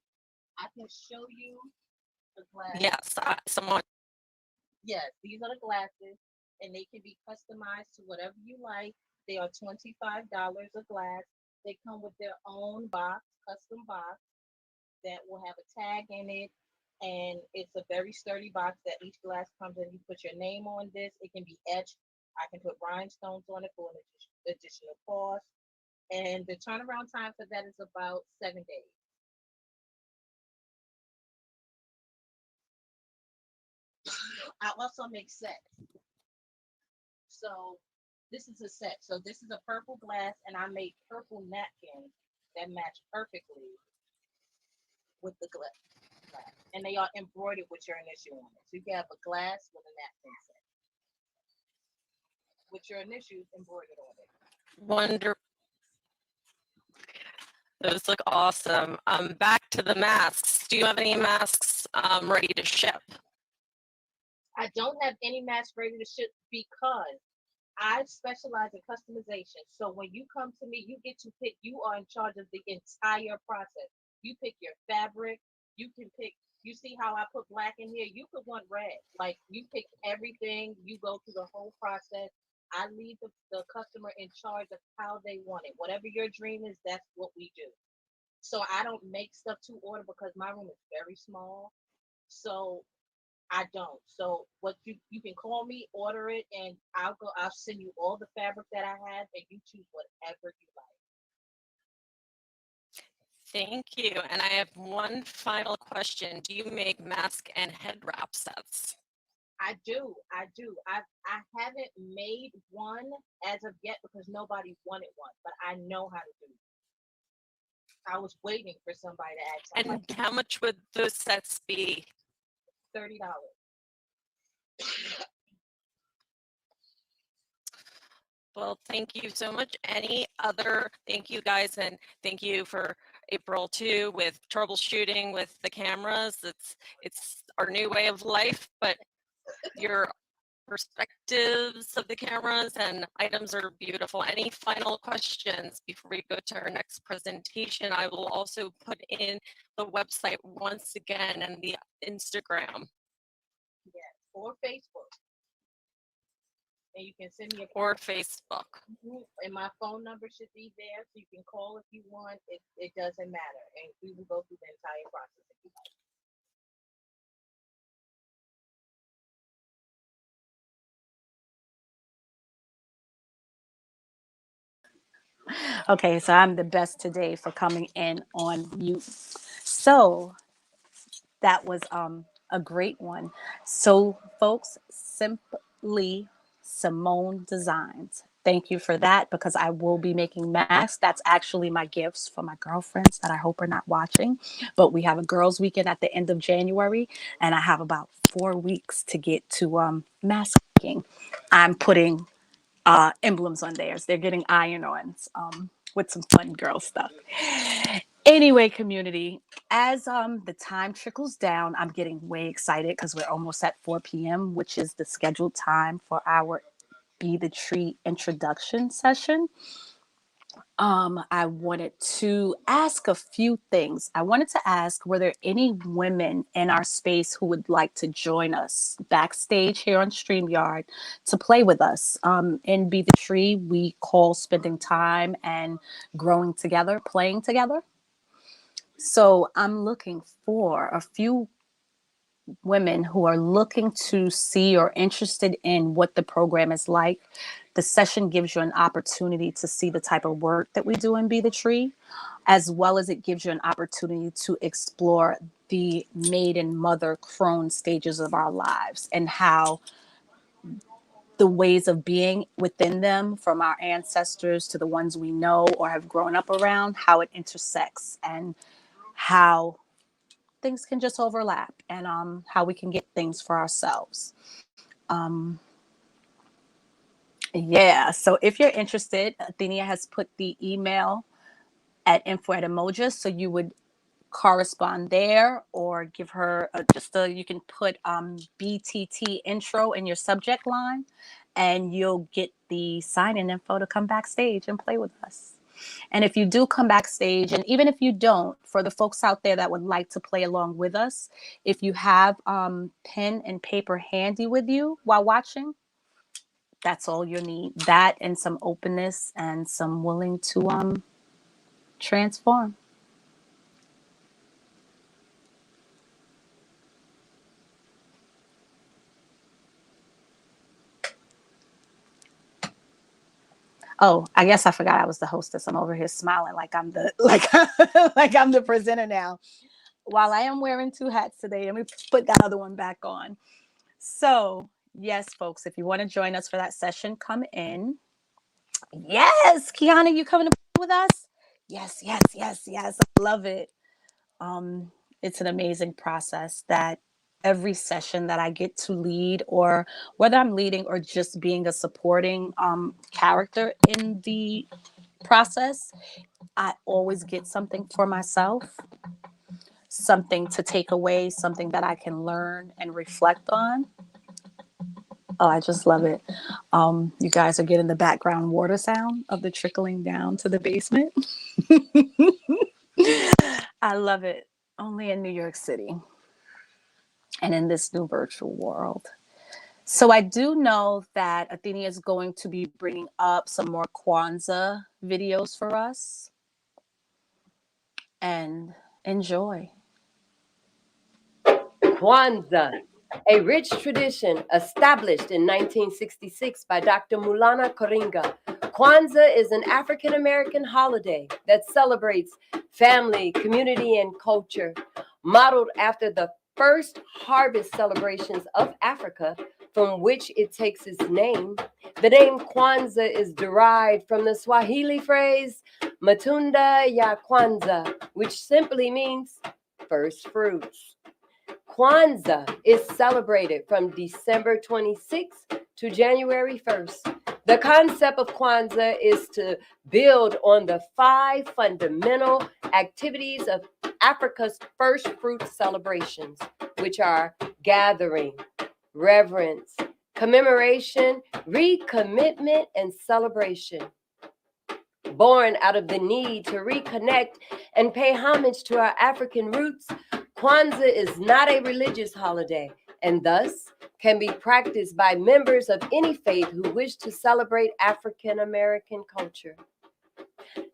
I can show you the glasses. Yes, someone. Yes, these are the glasses, and they can be customized to whatever you like. They are $25 a glass. They come with their own box, custom box, that will have a tag in it, and it's a very sturdy box that each glass comes in. You put your name on this. It can be etched. I can put rhinestones on it for an additional cost. And the turnaround time for that is about 7 days. I also make sets. So this is a set. So this is a purple glass, and I made purple napkins that match perfectly with the glass. And they are embroidered with your initial on it. So you can have a glass with a napkin set with your initials embroidered on it. Wonderful. Those look awesome. Back to the masks. Do you have any masks ready to ship? I don't have any masks ready to ship because I specialize in customization. So when you come to me, you get to pick, you are in charge of the entire process. You pick your fabric, you can pick, you see how I put black in here, you could want red. Like you pick everything, you go through the whole process. I leave the customer in charge of how they want it. Whatever your dream is, that's what we do. So I don't make stuff to order because my room is very small. So I don't. So what you can call me, order it, and I'll send you all the fabric that I have, and you choose whatever you like. Thank you. And I have one final question. Do you make mask and head wrap sets? I do. I haven't made one as of yet because nobody wanted one, but I know how to do it. I was waiting for somebody to ask. And how much would those sets be? $30. Well, thank you so much. Thank you guys, and thank you for April too with troubleshooting with the cameras. It's our new way of life, but your perspectives of the cameras and items are beautiful. Any final questions before we go to our next presentation? I will also put in the website once again and the Instagram. Yes, or Facebook. And you can send me a or Facebook. And my phone number should be there, so you can call if you want. It doesn't matter, and we will go through the entire process if you like. Okay, so I'm the best today for coming in on mute. So that was a great one. So folks, Simply Simone Designs. Thank you for that, because I will be making masks. That's actually my gifts for my girlfriends that I hope are not watching. But we have a girls' weekend at the end of January, and I have about 4 weeks to get to mask making. I'm putting emblems on theirs. They're getting iron-ons with some fun girl stuff. Anyway, community, as the time trickles down, I'm getting way excited because we're almost at 4 p.m., which is the scheduled time for our Be the Tree introduction session. I wanted to ask a few things. I wanted to ask, were there any women in our space who would like to join us backstage here on StreamYard to play with us? In Be the Tree, we call spending time and growing together, playing together. So I'm looking for a few women who are looking to see or interested in what the program is like. The session gives you an opportunity to see the type of work that we do in Be the Tree, as well as it gives you an opportunity to explore the maiden, mother, crone stages of our lives and how the ways of being within them, from our ancestors to the ones we know or have grown up around, how it intersects and how things can just overlap, and how we can get things for ourselves. Yeah, so if you're interested, Athenia has put the email at info@emoja, so you would correspond there, or give her you can put BTT intro in your subject line, and you'll get the sign-in info to come backstage and play with us. And if you do come backstage, and even if you don't, for the folks out there that would like to play along with us, if you have pen and paper handy with you while watching, that's all you need. That and some openness and some willing to transform. Oh, I guess I forgot I was the hostess. I'm over here smiling like I'm the like I'm the presenter now. While I am wearing 2 hats today, let me put that other one back on. So, yes, folks, if you want to join us for that session, come in. Yes, Kiana, you coming to play with us? Yes. I love it. It's an amazing process that every session that I get to lead, or whether I'm leading or just being a supporting character in the process, I always get something for myself, something to take away, something that I can learn and reflect on. Oh, I just love it. You guys are getting the background water sound of the trickling down to the basement. I love it. Only in New York City and in this new virtual world. So I do know that Athenia is going to be bringing up some more Kwanzaa videos for us. And enjoy. Kwanzaa, a rich tradition established in 1966 by Dr. Mulana Karinga. Kwanzaa is an African-American holiday that celebrates family, community, and culture, modeled after the first harvest celebrations of Africa, from which it takes its name. The name Kwanzaa is derived from the Swahili phrase Matunda ya Kwanza, which simply means first fruits. Kwanzaa is celebrated from December 26th to January 1st. The concept of Kwanzaa is to build on the 5 fundamental activities of Africa's first fruit celebrations, which are gathering, reverence, commemoration, recommitment, and celebration. Born out of the need to reconnect and pay homage to our African roots, Kwanzaa is not a religious holiday and thus can be practiced by members of any faith who wish to celebrate African American culture.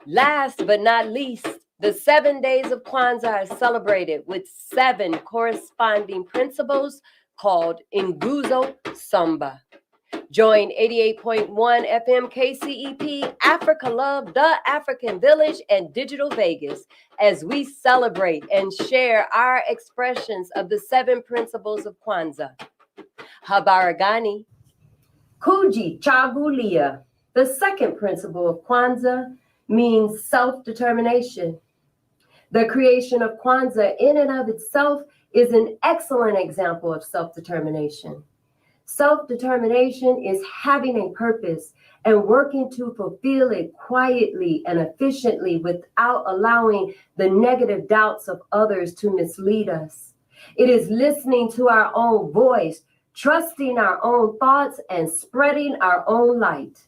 Last but not least, the 7 days of Kwanzaa are celebrated with 7 corresponding principles called Nguzo Samba. Join 88.1 FM KCEP, Africa Love, The African Village, and Digital Vegas as we celebrate and share our expressions of the 7 principles of Kwanzaa. Habaragani, Kujichagulia. The second principle of Kwanzaa means self-determination. The creation of Kwanzaa in and of itself is an excellent example of self-determination. Self-determination is having a purpose and working to fulfill it quietly and efficiently without allowing the negative doubts of others to mislead us. It is listening to our own voice, trusting our own thoughts, and spreading our own light.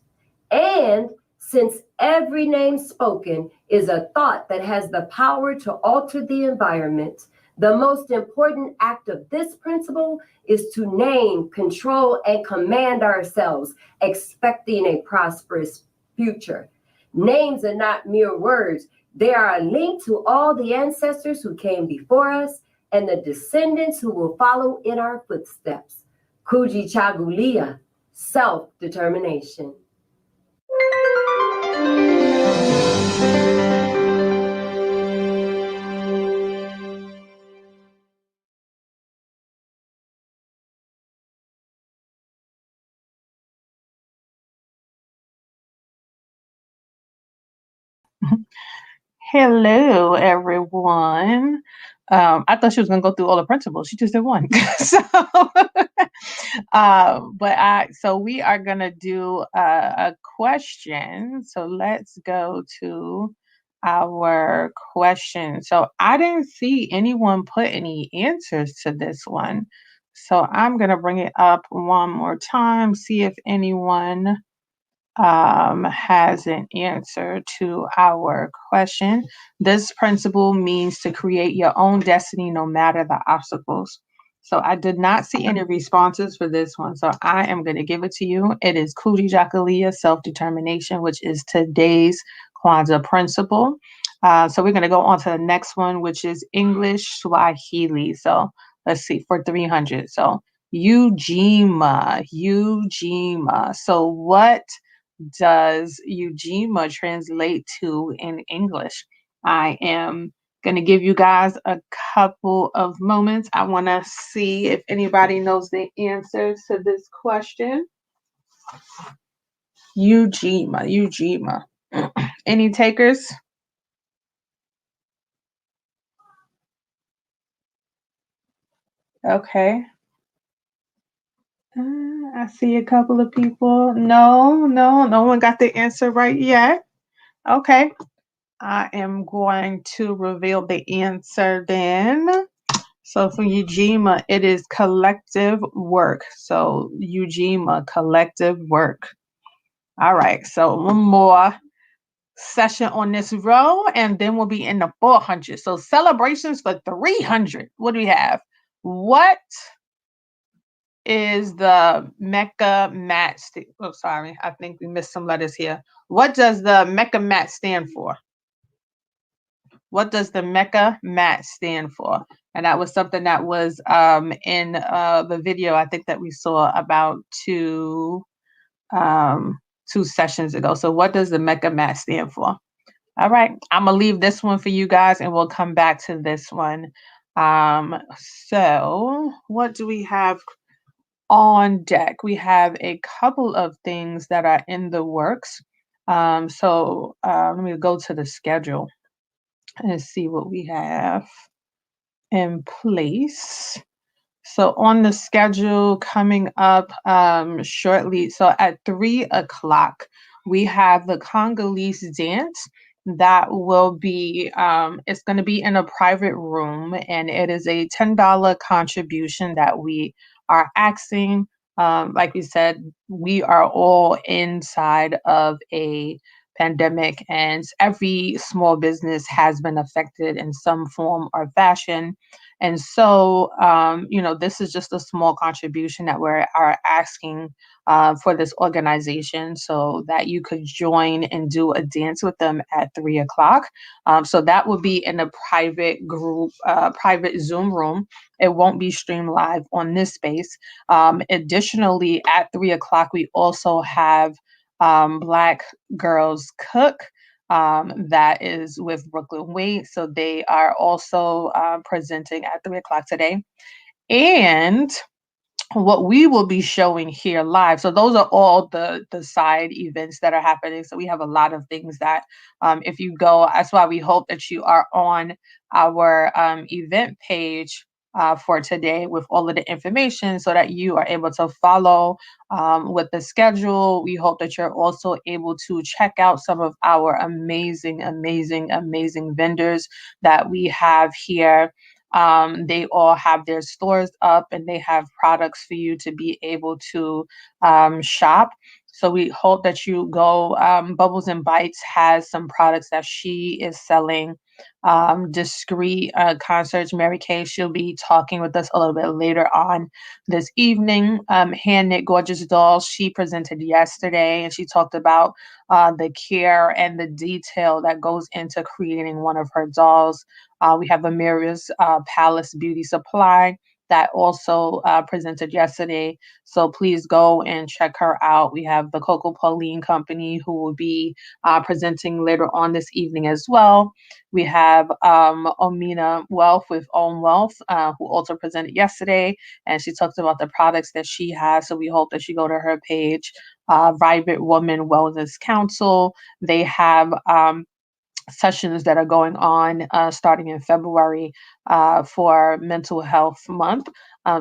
And since every name spoken is a thought that has the power to alter the environment, the most important act of this principle is to name, control, and command ourselves, expecting a prosperous future. Names are not mere words. They are a link to all the ancestors who came before us and the descendants who will follow in our footsteps. Kujichagulia, self-determination. Hello, everyone. I thought she was gonna go through all the principles. She just did one. So we are gonna do a question. So let's go to our question. So I didn't see anyone put any answers to this one. So I'm gonna bring it up one more time, see if anyone has an answer to our question. This principle means to create your own destiny no matter the obstacles. So I did not see any responses for this one. So I am going to give it to you. It is Kujichagulia, self-determination, which is today's Kwanzaa principle. So we're going to go on to the next one, which is English Swahili. So let's see, for 300. So Ujima. So what does Ujima translate to in English? I am going to give you guys a couple of moments. I want to see if anybody knows the answers to this question. Ujima. Any takers? Okay. I see a couple of people. No one got the answer right yet. Okay. I am going to reveal the answer then. So for Ujima, it is collective work. So Ujima, collective work. All right. So one more session on this row, and then we'll be in the 400. So celebrations for 300. What do we have? What is the Mecca Mat? Oh, sorry. I think we missed some letters here. What does the Mecca Mat stand for? What does the Mecca Mat stand for? And that was something that was in the video, I think that we saw about two sessions ago. So what does the Mecca Mat stand for? All right, I'm gonna leave this one for you guys and we'll come back to this one So what do we have on deck? We have a couple of things that are in the works. Let me go to the schedule and see what we have in place. So on the schedule coming up shortly, so at 3 o'clock, we have the Congolese dance that will be, it's going to be in a private room, and it is a $10 contribution that we are asking. Like we said, we are all inside of a pandemic, and every small business has been affected in some form or fashion. And so, this is just a small contribution that we are asking for this organization so that you could join and do a dance with them at 3 o'clock. So that will be in a private group, private Zoom room. It won't be streamed live on this space. Additionally, at 3 o'clock, we also have Black Girls Cook that is with Brooklyn Weight. So they are also presenting at 3 o'clock today. And what we will be showing here live. So those are all the side events that are happening. So we have a lot of things that if you go, that's why we hope that you are on our event page for today with all of the information so that you are able to follow with the schedule. We hope that you're also able to check out some of our amazing, amazing, amazing vendors that we have here. They all have their stores up and they have products for you to be able to shop. So we hope that you go. Bubbles and Bites has some products that she is selling. Discreet Concerts, Mary Kay, she'll be talking with us a little bit later on this evening. Hand Knit Gorgeous Dolls, she presented yesterday and she talked about the care and the detail that goes into creating one of her dolls. We have Amira's Palace Beauty Supply that also presented yesterday. So please go and check her out. We have the Coco Pauline Company who will be presenting later on this evening as well. We have Omina Wealth with Own Wealth, who also presented yesterday, and she talked about the products that she has. So we hope that you go to her page. Vibrant Woman Wellness Council. They have sessions that are going on starting in February for Mental Health Month.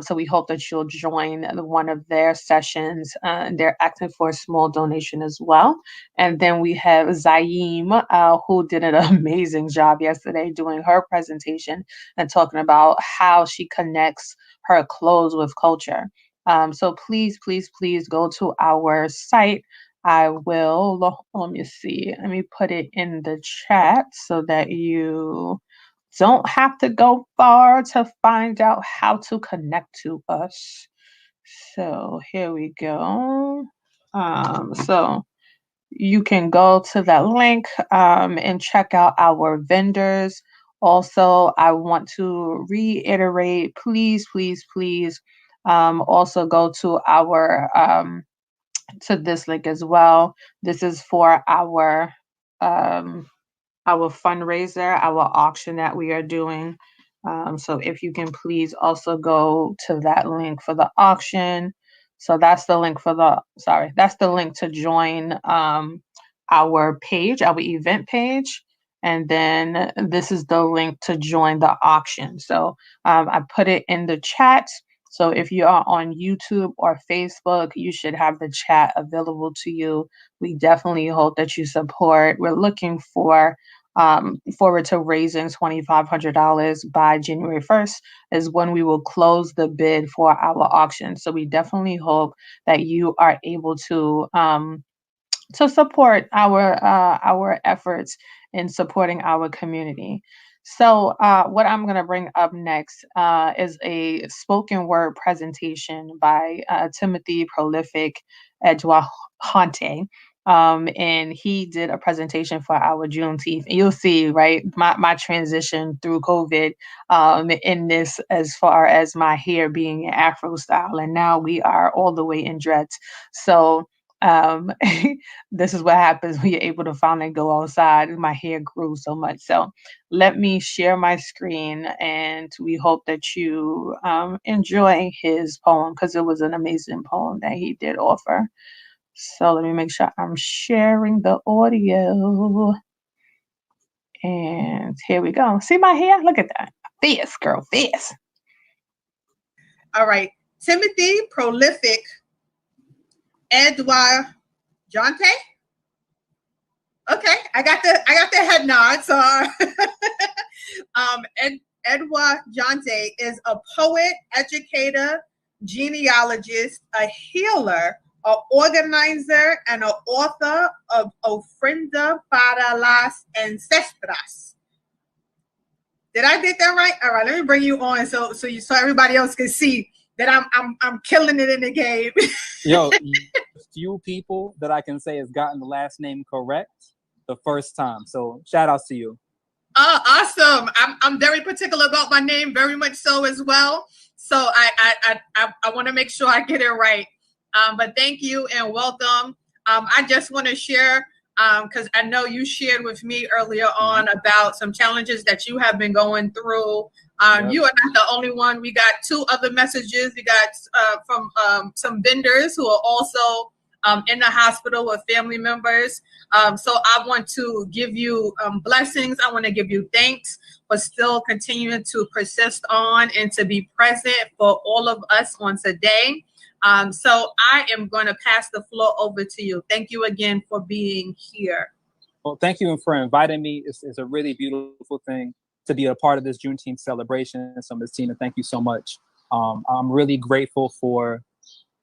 So we hope that you'll join one of their sessions. They're asking for a small donation as well. And then we have Zaim, who did an amazing job yesterday doing her presentation and talking about how she connects her clothes with culture. So please, please, please go to our site. I will, let me see, let me put it in the chat so that you don't have to go far to find out how to connect to us. So here we go. So you can go to that link and check out our vendors. Also, I want to reiterate, please, please, please, also go to to this link as well. This is for our fundraiser, our auction that we are doing. So if you can please also go to that link for the auction. So that's the link for that's the link to join our page, our event page. And then this is the link to join the auction. So I put it in the chat. So if you are on YouTube or Facebook, you should have the chat available to you. We definitely hope that you support. We're looking forward to raising $2,500 by January 1st is when we will close the bid for our auction. So we definitely hope that you are able to support our efforts in supporting our community. So what I'm going to bring up next is a spoken word presentation by Timothy Prolific Edwahante. And he did a presentation for our Juneteenth. And you'll see, right, my transition through COVID in this as far as my hair being Afro style. And now we are all the way in dreads. So Um, this is what happens when you're able to finally go outside. My hair grew so much. So let me share my screen, and we hope that you enjoy his poem, because it was an amazing poem that he did offer. So let me make sure I'm sharing the audio. And here we go. See my hair? Look at that. Fierce, girl, fierce. All right. Timothy Prolific Edouard Jonte. Okay, I got the head nod. So Edouard Jonte is a poet, educator, genealogist, a healer, an organizer, and an author of Ofrenda para las Ancestras. Did I get that right? All right, let me bring you on so everybody else can see that I'm killing it in the game. Yo, few people that I can say has gotten the last name correct the first time. So shout outs to you. Oh, awesome. I'm very particular about my name, very much so as well. So I want to make sure I get it right. But thank you and welcome. I just want to share, because I know you shared with me earlier on about some challenges that you have been going through. You are not the only one. We got 2 other messages. We got from some vendors who are also in the hospital with family members. So I want to give you blessings. I want to give you thanks for still continuing to persist on and to be present for all of us on today. So I am going to pass the floor over to you. Thank you again for being here. Well, thank you for inviting me. It's a really beautiful thing to be a part of this Juneteenth celebration. So Ms. Tina, thank you so much. I'm really grateful for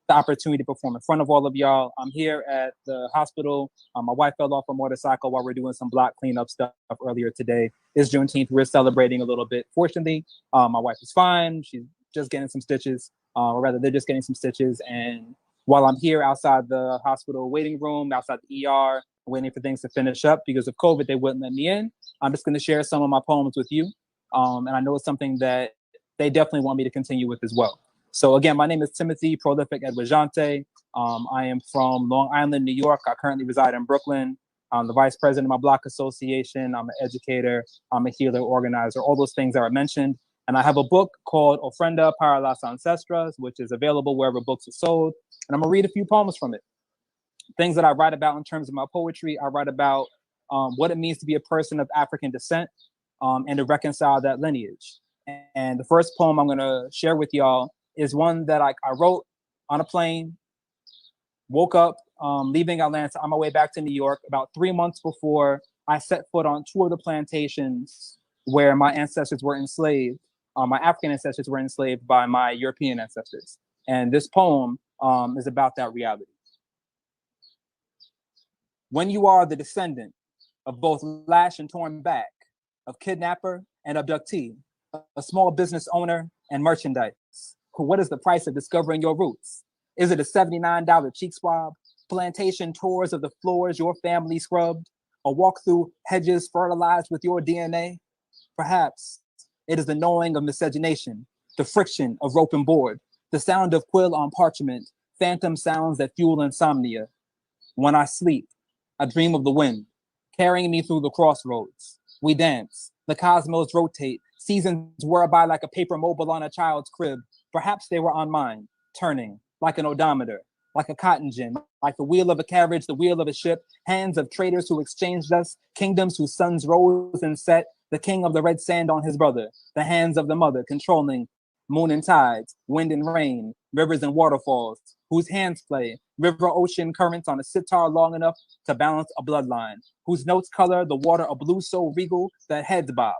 the opportunity to perform in front of all of y'all. I'm here at the hospital. My wife fell off a motorcycle while we're doing some block cleanup stuff earlier today. It's Juneteenth. We're celebrating a little bit. Fortunately, my wife is fine. She's just getting some stitches, or rather they're just getting some stitches. And while I'm here outside the hospital waiting room, outside the ER, waiting for things to finish up because of COVID, they wouldn't let me in. I'm just going to share some of my poems with you. And I know it's something that they definitely want me to continue with as well. So again, my name is Timothy Prolific Edouard Jonte. I am from Long Island, New York. I currently reside in Brooklyn. I'm the vice president of my block association. I'm an educator. I'm a healer, organizer, all those things that are mentioned. And I have a book called Ofrenda para las Ancestras, which is available wherever books are sold. And I'm gonna read a few poems from it. Things that I write about in terms of my poetry. I write about what it means to be a person of African descent and to reconcile that lineage. And the first poem I'm gonna share with y'all is one that I wrote on a plane, woke up, leaving Atlanta on my way back to New York about 3 months before I set foot on 2 of the plantations where my ancestors were enslaved. My African ancestors were enslaved by my European ancestors. And this poem is about that reality. When you are the descendant of both lashed and torn back, of kidnapper and abductee, a small business owner and merchandise, what is the price of discovering your roots? Is it a $79 cheek swab, plantation tours of the floors your family scrubbed, a walk through hedges fertilized with your DNA? Perhaps it is the knowing of miscegenation, the friction of rope and board, the sound of quill on parchment, phantom sounds that fuel insomnia. When I sleep, I dream of the wind, carrying me through the crossroads. We dance, the cosmos rotate, seasons whir by like a paper mobile on a child's crib. Perhaps they were on mine, turning like an odometer, like a cotton gin, like the wheel of a carriage, the wheel of a ship, hands of traders who exchanged us, kingdoms whose suns rose and set, the king of the red sand on his brother, the hands of the mother controlling moon and tides, wind and rain, rivers and waterfalls, whose hands play river ocean currents on a sitar long enough to balance a bloodline, whose notes color the water a blue so regal that heads bob,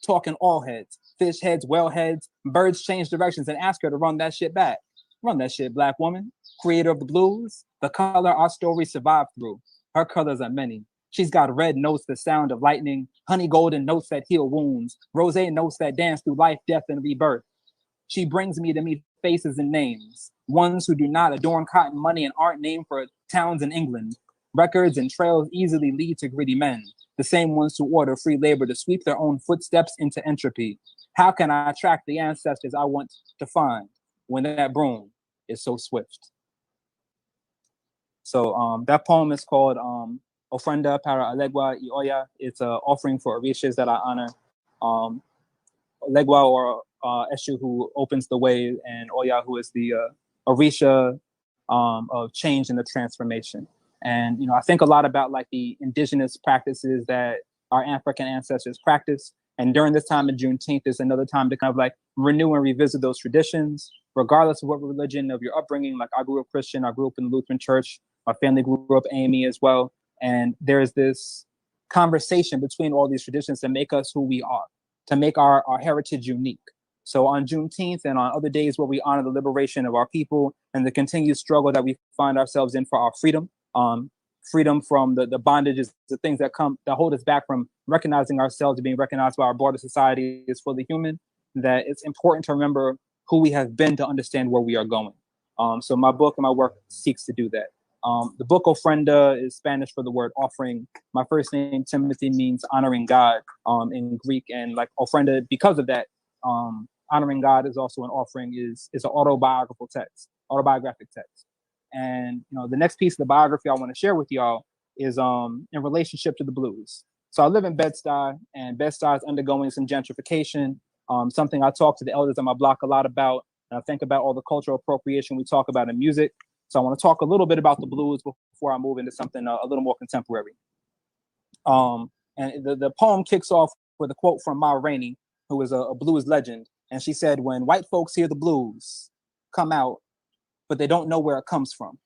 talking all heads, fish heads, whale heads, birds change directions and ask her to run that shit back. Run that shit, black woman, creator of the blues, the color our story survived through. Her colors are many. She's got red notes, the sound of lightning, honey golden notes that heal wounds, rosé notes that dance through life, death, and rebirth. She brings me to meet faces and names, ones who do not adorn cotton money and aren't named for towns in England. Records and trails easily lead to gritty men, the same ones who order free labor to sweep their own footsteps into entropy. How can I track the ancestors I want to find when that broom is so swift? So that poem is called Ofrenda para Alegua y Oya. It's an offering for Orishas that I honor. Alegua, or Eshu, who opens the way, and Oya, who is the Orisha of change and the transformation. And I think a lot about like the indigenous practices that our African ancestors practice. And during this time of Juneteenth is another time to kind of like renew and revisit those traditions, regardless of what religion of your upbringing. Like I grew up Christian, I grew up in the Lutheran church, my family grew up AME as well. And there's this conversation between all these traditions to make us who we are, to make our heritage unique. So on Juneteenth and on other days where we honor the liberation of our people and the continued struggle that we find ourselves in for our freedom, freedom from the bondages, the things that hold us back from recognizing ourselves, being recognized by our broader society is fully human, that it's important to remember who we have been to understand where we are going. So my book and my work seeks to do that. The book Ofrenda is Spanish for the word offering. My first name, Timothy, means honoring God in Greek. And like Ofrenda, because of that, honoring God is also an offering, is an autobiographical text, autobiographic text. And the next piece of the biography I want to share with y'all is in relationship to the blues. So I live in Bed-Stuy, and Bed-Stuy is undergoing some gentrification, something I talk to the elders on my block a lot about. And I think about all the cultural appropriation we talk about in music. So I want to talk a little bit about the blues before I move into something a little more contemporary. And the poem kicks off with a quote from Ma Rainey, who is a blues legend. And she said, "When white folks hear the blues come out, but they don't know where it comes from.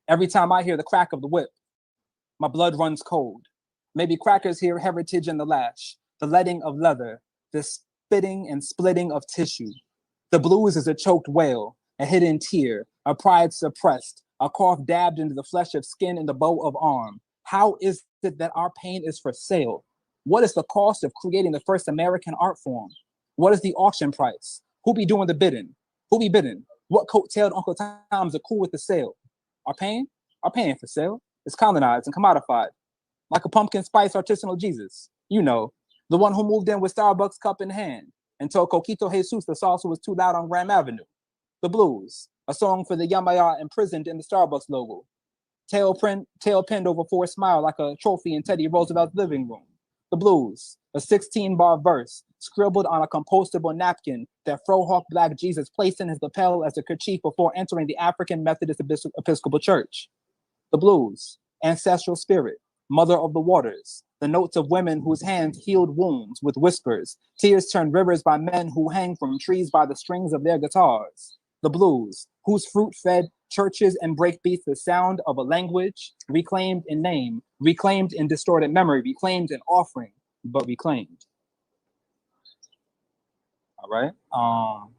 Every time I hear the crack of the whip, my blood runs cold. Maybe crackers hear heritage in the lash, the letting of leather, the spitting and splitting of tissue. The blues is a choked wail, a hidden tear, a pride suppressed, a cough dabbed into the flesh of skin and the bow of arm. How is it that our pain is for sale? What is the cost of creating the first American art form? What is the auction price? Who be doing the bidding? Who be bidding? What coat-tailed Uncle Toms are cool with the sale? Our pain for sale is colonized and commodified, like a pumpkin spice artisanal Jesus. The one who moved in with Starbucks cup in hand and told Coquito Jesus the salsa was too loud on Graham Avenue. The blues, a song for the Yamaya imprisoned in the Starbucks logo. Tail pinned over for a smile like a trophy in Teddy Roosevelt's living room. The blues, a 16-bar verse scribbled on a compostable napkin that Frohawk Black Jesus placed in his lapel as a kerchief before entering the African Methodist Episcopal Church. The blues, ancestral spirit, mother of the waters, the notes of women whose hands healed wounds with whispers, tears turned rivers by men who hang from trees by the strings of their guitars. The blues, whose fruit fed churches and breakbeats the sound of a language reclaimed in name, reclaimed in distorted memory, reclaimed in offering, but reclaimed. All right. I'm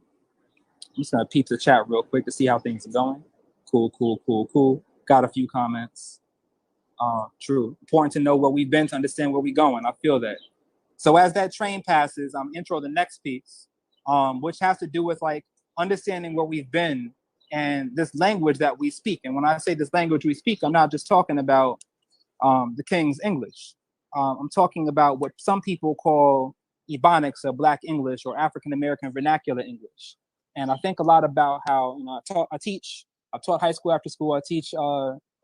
just gonna peep the chat real quick to see how things are going. Cool. Got a few comments. True. Important to know where we've been to understand where we're going. I feel that. So as that train passes, intro the next piece, which has to do with like understanding where we've been and this language that we speak. And when I say this language we speak, I'm not just talking about the King's English. I'm talking about what some people call Ebonics, or Black English, or African American Vernacular English. And I think a lot about how I've taught high school after school, I teach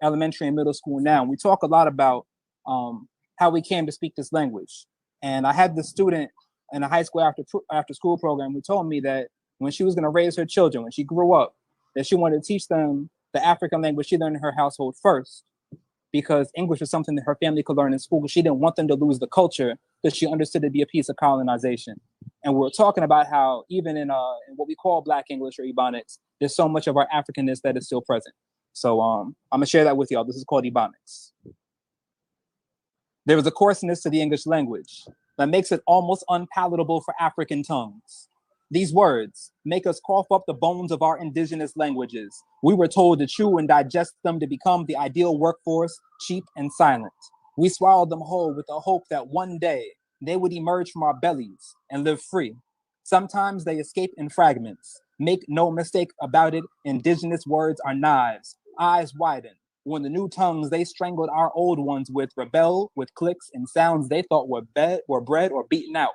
elementary and middle school now. And we talk a lot about how we came to speak this language. And I had this student in a high school after school program who told me that when she was going to raise her children, when she grew up, that she wanted to teach them the African language she learned in her household first, because English was something that her family could learn in school. She didn't want them to lose the culture that she understood to be a piece of colonization. And we're talking about how even in what we call Black English or Ebonics, there's so much of our Africanness that is still present. So I'm gonna share that with y'all. This is called Ebonics. There is a coarseness to the English language that makes it almost unpalatable for African tongues. These words make us cough up the bones of our indigenous languages. We were told to chew and digest them to become the ideal workforce, cheap and silent. We swallowed them whole with the hope that one day they would emerge from our bellies and live free. Sometimes they escape in fragments. Make no mistake about it, indigenous words are knives, eyes widen. When the new tongues they strangled our old ones with rebel, with clicks and sounds they thought were bred or beaten out.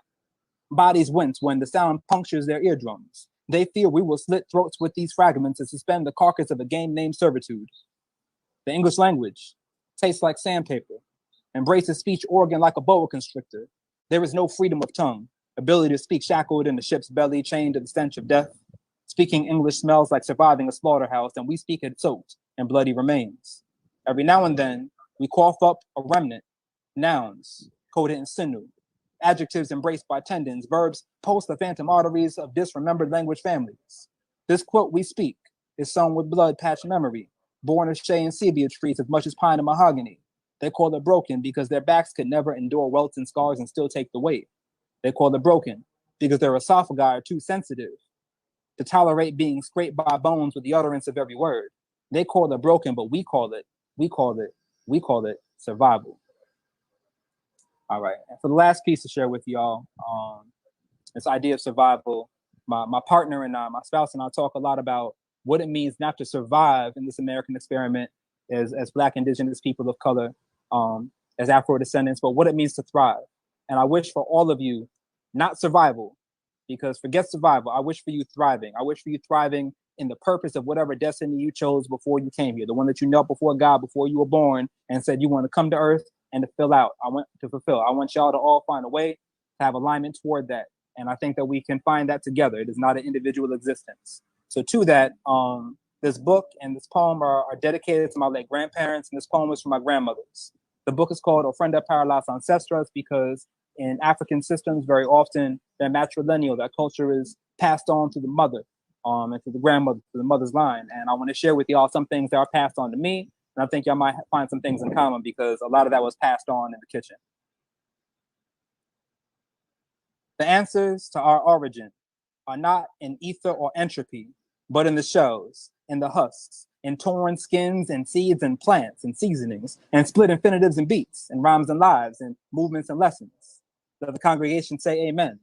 Bodies wince when the sound punctures their eardrums. They fear we will slit throats with these fragments and suspend the carcass of a game named servitude. The English language tastes like sandpaper, embraces speech organ like a boa constrictor. There is no freedom of tongue, ability to speak shackled in the ship's belly, chained to the stench of death. Speaking English smells like surviving a slaughterhouse, and we speak it soaked in bloody remains. Every now and then, we cough up a remnant, nouns coded in sinew, adjectives embraced by tendons, verbs post the phantom arteries of disremembered language families. This quote we speak is sown with blood-patched memory, born of shea and sepia trees as much as pine and mahogany. They call it broken because their backs could never endure welts and scars and still take the weight. They call it broken because their esophagi are too sensitive to tolerate being scraped by bones with the utterance of every word. They call it broken, but we call it survival. All right, and for the last piece to share with y'all, this idea of survival, my partner and I, my spouse and I talk a lot about what it means not to survive in this American experiment as Black, Indigenous people of color, as Afro-descendants, but what it means to thrive. And I wish for all of you, not survival, because forget survival, I wish for you thriving. I wish for you thriving in the purpose of whatever destiny you chose before you came here, the one that you knelt before God before you were born and said you want to come to earth and to fill out. I want to fulfill. I want y'all to all find a way to have alignment toward that. And I think that we can find that together. It is not an individual existence. So to that, this book and this poem are dedicated to my late grandparents, and this poem is from my grandmothers. The book is called Ofrenda para las Ancestras because in African systems, very often they're matrilineal. That culture is passed on to the mother, and to the grandmother, to the mother's line. And I want to share with y'all some things that are passed on to me. And I think y'all might find some things in common because a lot of that was passed on in the kitchen. The answers to our origin are not in ether or entropy, but in the shells, in the husks, in torn skins and seeds and plants and seasonings, and split infinitives and beats, and rhymes and lives, and movements and lessons. Let the congregation say amen.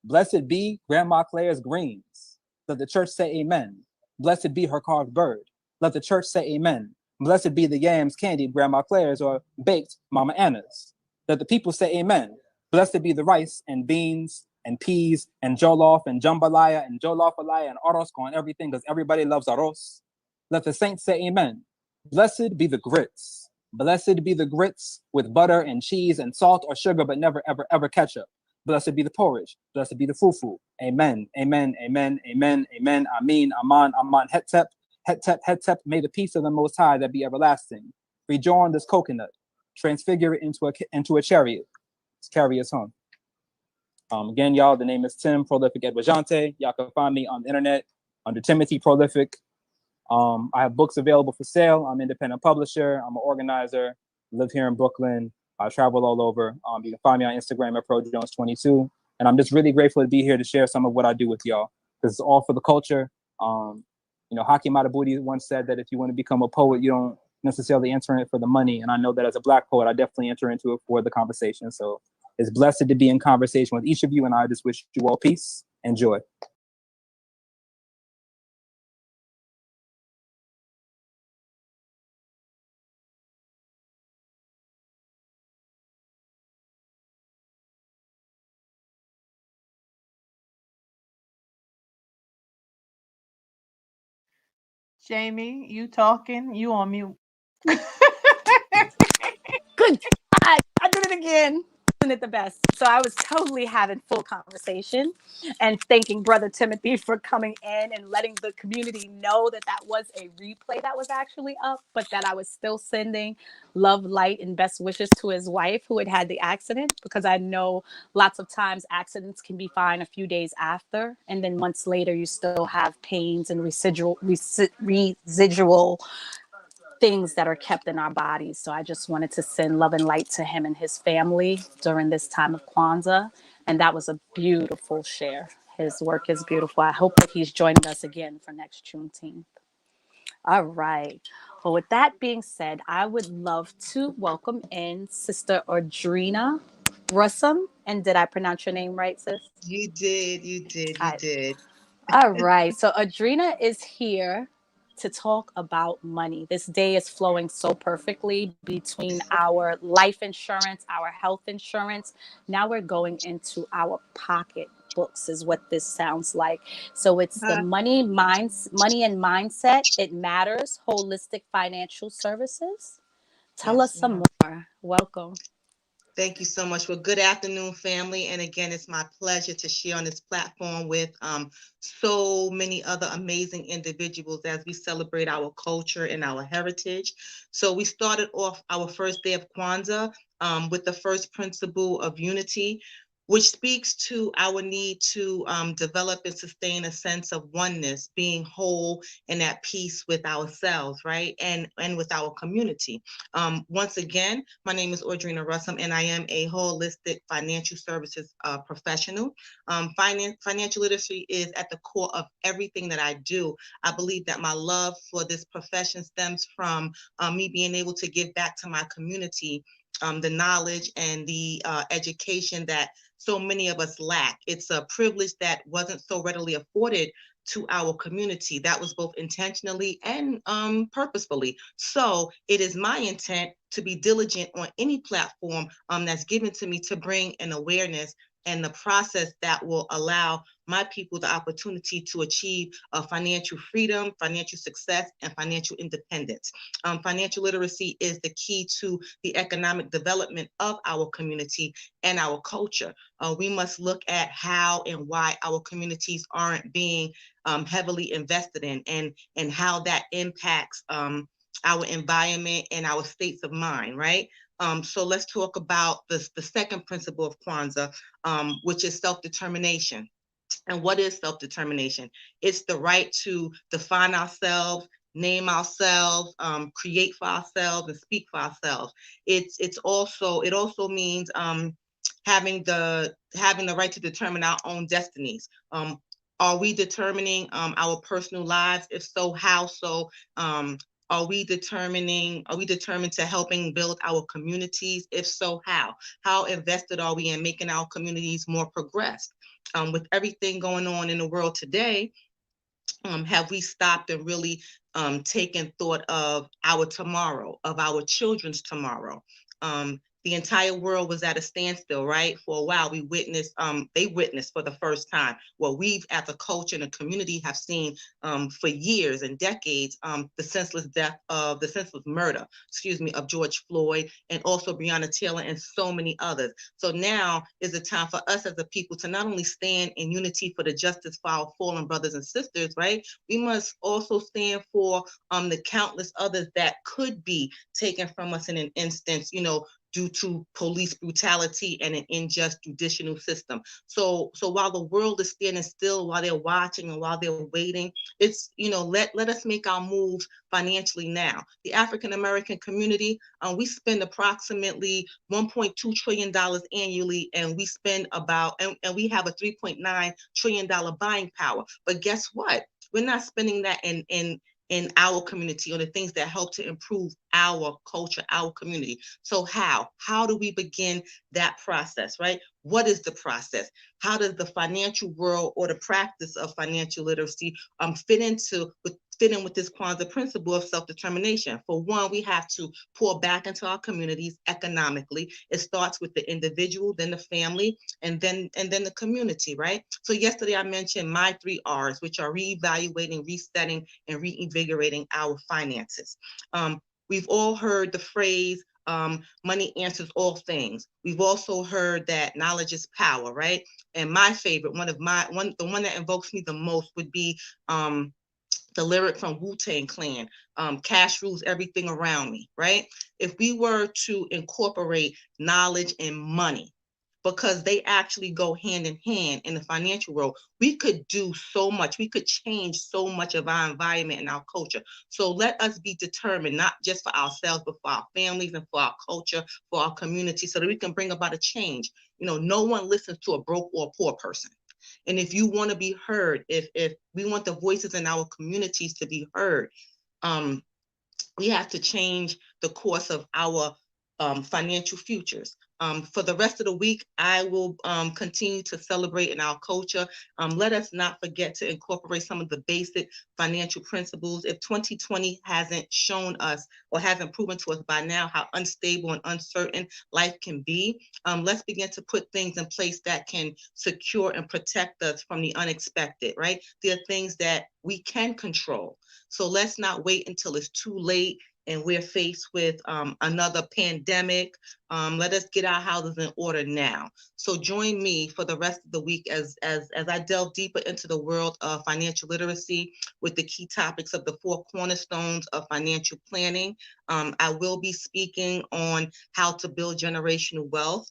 Blessed be Grandma Claire's greens. Let the church say amen. Blessed be her carved bird. Let the church say amen. Blessed be the yams candied Grandma Claire's or baked Mama Anna's. Let the people say amen. Blessed be the rice and beans and peas and jollof and jambalaya and jollof-alaya and arroz and everything because everybody loves arroz. Let the saints say amen. Blessed be the grits. Blessed be the grits with butter and cheese and salt or sugar, but never, ever, ever ketchup. Blessed be the porridge. Blessed be the fufu. Amen, amen, amen, amen, amen, amin, aman, aman, hetep, hetep, hetep. May the peace of the Most High that be everlasting rejoin this coconut, transfigure it into a chariot, carry us home. Again, y'all, the name is Tim Prolific Edwajante. Y'all can find me on the internet under Timothy Prolific. I have books available for sale. I'm an independent publisher. I'm an organizer. Live here in Brooklyn. I travel all over. You can find me on Instagram at ProJones22. And I'm just really grateful to be here to share some of what I do with y'all. This is all for the culture. Haki Madhubuti once said that if you want to become a poet, you don't necessarily enter it for the money. And I know that as a Black poet, I definitely enter into it for the conversation. So it's blessed to be in conversation with each of you. And I just wish you all peace and joy. Jamie, you talking? You on mute. Good God, I did it again. Isn't it the best? So I was totally having full conversation and thanking Brother Timothy for coming in and letting the community know that that was a replay that was actually up, but that I was still sending love, light, and best wishes to his wife who had had the accident, because I know lots of times accidents can be fine a few days after, and then months later you still have pains and residual things that are kept in our bodies. So I just wanted to send love and light to him and his family during this time of Kwanzaa. And that was a beautiful share. His work is beautiful. I hope that he's joining us again for next Juneteenth. All right. Well, with that being said, I would love to welcome in Sister Audrina Russum. And did I pronounce your name right, sis? You did. All right. So Audrina is here to talk about money. This day is flowing so perfectly between our life insurance, our health insurance. Now we're going into our pocket books is what this sounds like. So it's the money and mindset. It matters. Holistic financial services. Tell us some more. Welcome. Thank you so much. Well, good afternoon, family. And again, it's my pleasure to share on this platform with so many other amazing individuals as we celebrate our culture and our heritage. So we started off our first day of Kwanzaa with the first principle of unity, which speaks to our need to develop and sustain a sense of oneness, being whole and at peace with ourselves, right? And with our community. Once again, my name is Audrina Russum, and I am a holistic financial services professional. Financial literacy is at the core of everything that I do. I believe that my love for this profession stems from me being able to give back to my community the knowledge and the education that so many of us lack. It's a privilege that wasn't so readily afforded to our community. That was both intentionally and purposefully. So it is my intent to be diligent on any platform that's given to me to bring an awareness and the process that will allow my people the opportunity to achieve financial freedom, financial success, and financial independence. Financial literacy is the key to the economic development of our community and our culture. We must look at how and why our communities aren't being heavily invested in, and how that impacts our environment and our states of mind, right? So let's talk about the second principle of Kwanzaa, which is self-determination. And what is self-determination? It's the right to define ourselves, name ourselves, create for ourselves, and speak for ourselves. It also means having the right to determine our own destinies. Are we determining our personal lives? If so, how so? Are we determined to helping build our communities? If so, how? How invested are we in making our communities more progressed? With everything going on in the world today, have we stopped and really taken thought of our tomorrow, of our children's tomorrow? The entire world was at a standstill, right? For a while, they witnessed for the first time what we've, as a culture and a community, have seen for years and decades, the senseless murder, of George Floyd, and also Breonna Taylor, and so many others. So now is the time for us as a people to not only stand in unity for the justice for our fallen brothers and sisters, right? We must also stand for the countless others that could be taken from us in an instance, due to police brutality and an unjust judicial system. So while the world is standing still, while they're watching and while they're waiting, it's, let us make our moves financially now. The African American community, we spend approximately $1.2 trillion annually, and we spend and we have a $3.9 trillion buying power. But guess what? We're not spending that in our community, or the things that help to improve our culture, our community. So how do we begin that process, right? What is the process? How does the financial world, or the practice of financial literacy fit in with this Kwanzaa principle of self-determination? For one, we have to pour back into our communities economically. It starts with the individual, then the family, and then the community, right? So yesterday I mentioned my 3 R's, which are reevaluating, resetting, and reinvigorating our finances. We've all heard the phrase, money answers all things. We've also heard that knowledge is power, right? And my favorite, the one that invokes me the most would be the lyric from Wu-Tang Clan, cash rules everything around me, right? If we were to incorporate knowledge and money, because they actually go hand in hand in the financial world, we could do so much. We could change so much of our environment and our culture. So let us be determined, not just for ourselves, but for our families and for our culture, for our community, so that we can bring about a change. No one listens to a broke or a poor person. And if you want to be heard, if we want the voices in our communities to be heard, we have to change the course of our financial futures. For the rest of the week, I will continue to celebrate in our culture. Let us not forget to incorporate some of the basic financial principles. If 2020 hasn't shown us or hasn't proven to us by now how unstable and uncertain life can be, let's begin to put things in place that can secure and protect us from the unexpected, right? There are things that we can control. So let's not wait until it's too late and we're faced with another pandemic. Let us get our houses in order now. So join me for the rest of the week as I delve deeper into the world of financial literacy with the key topics of the 4 cornerstones of financial planning. I will be speaking on how to build generational wealth,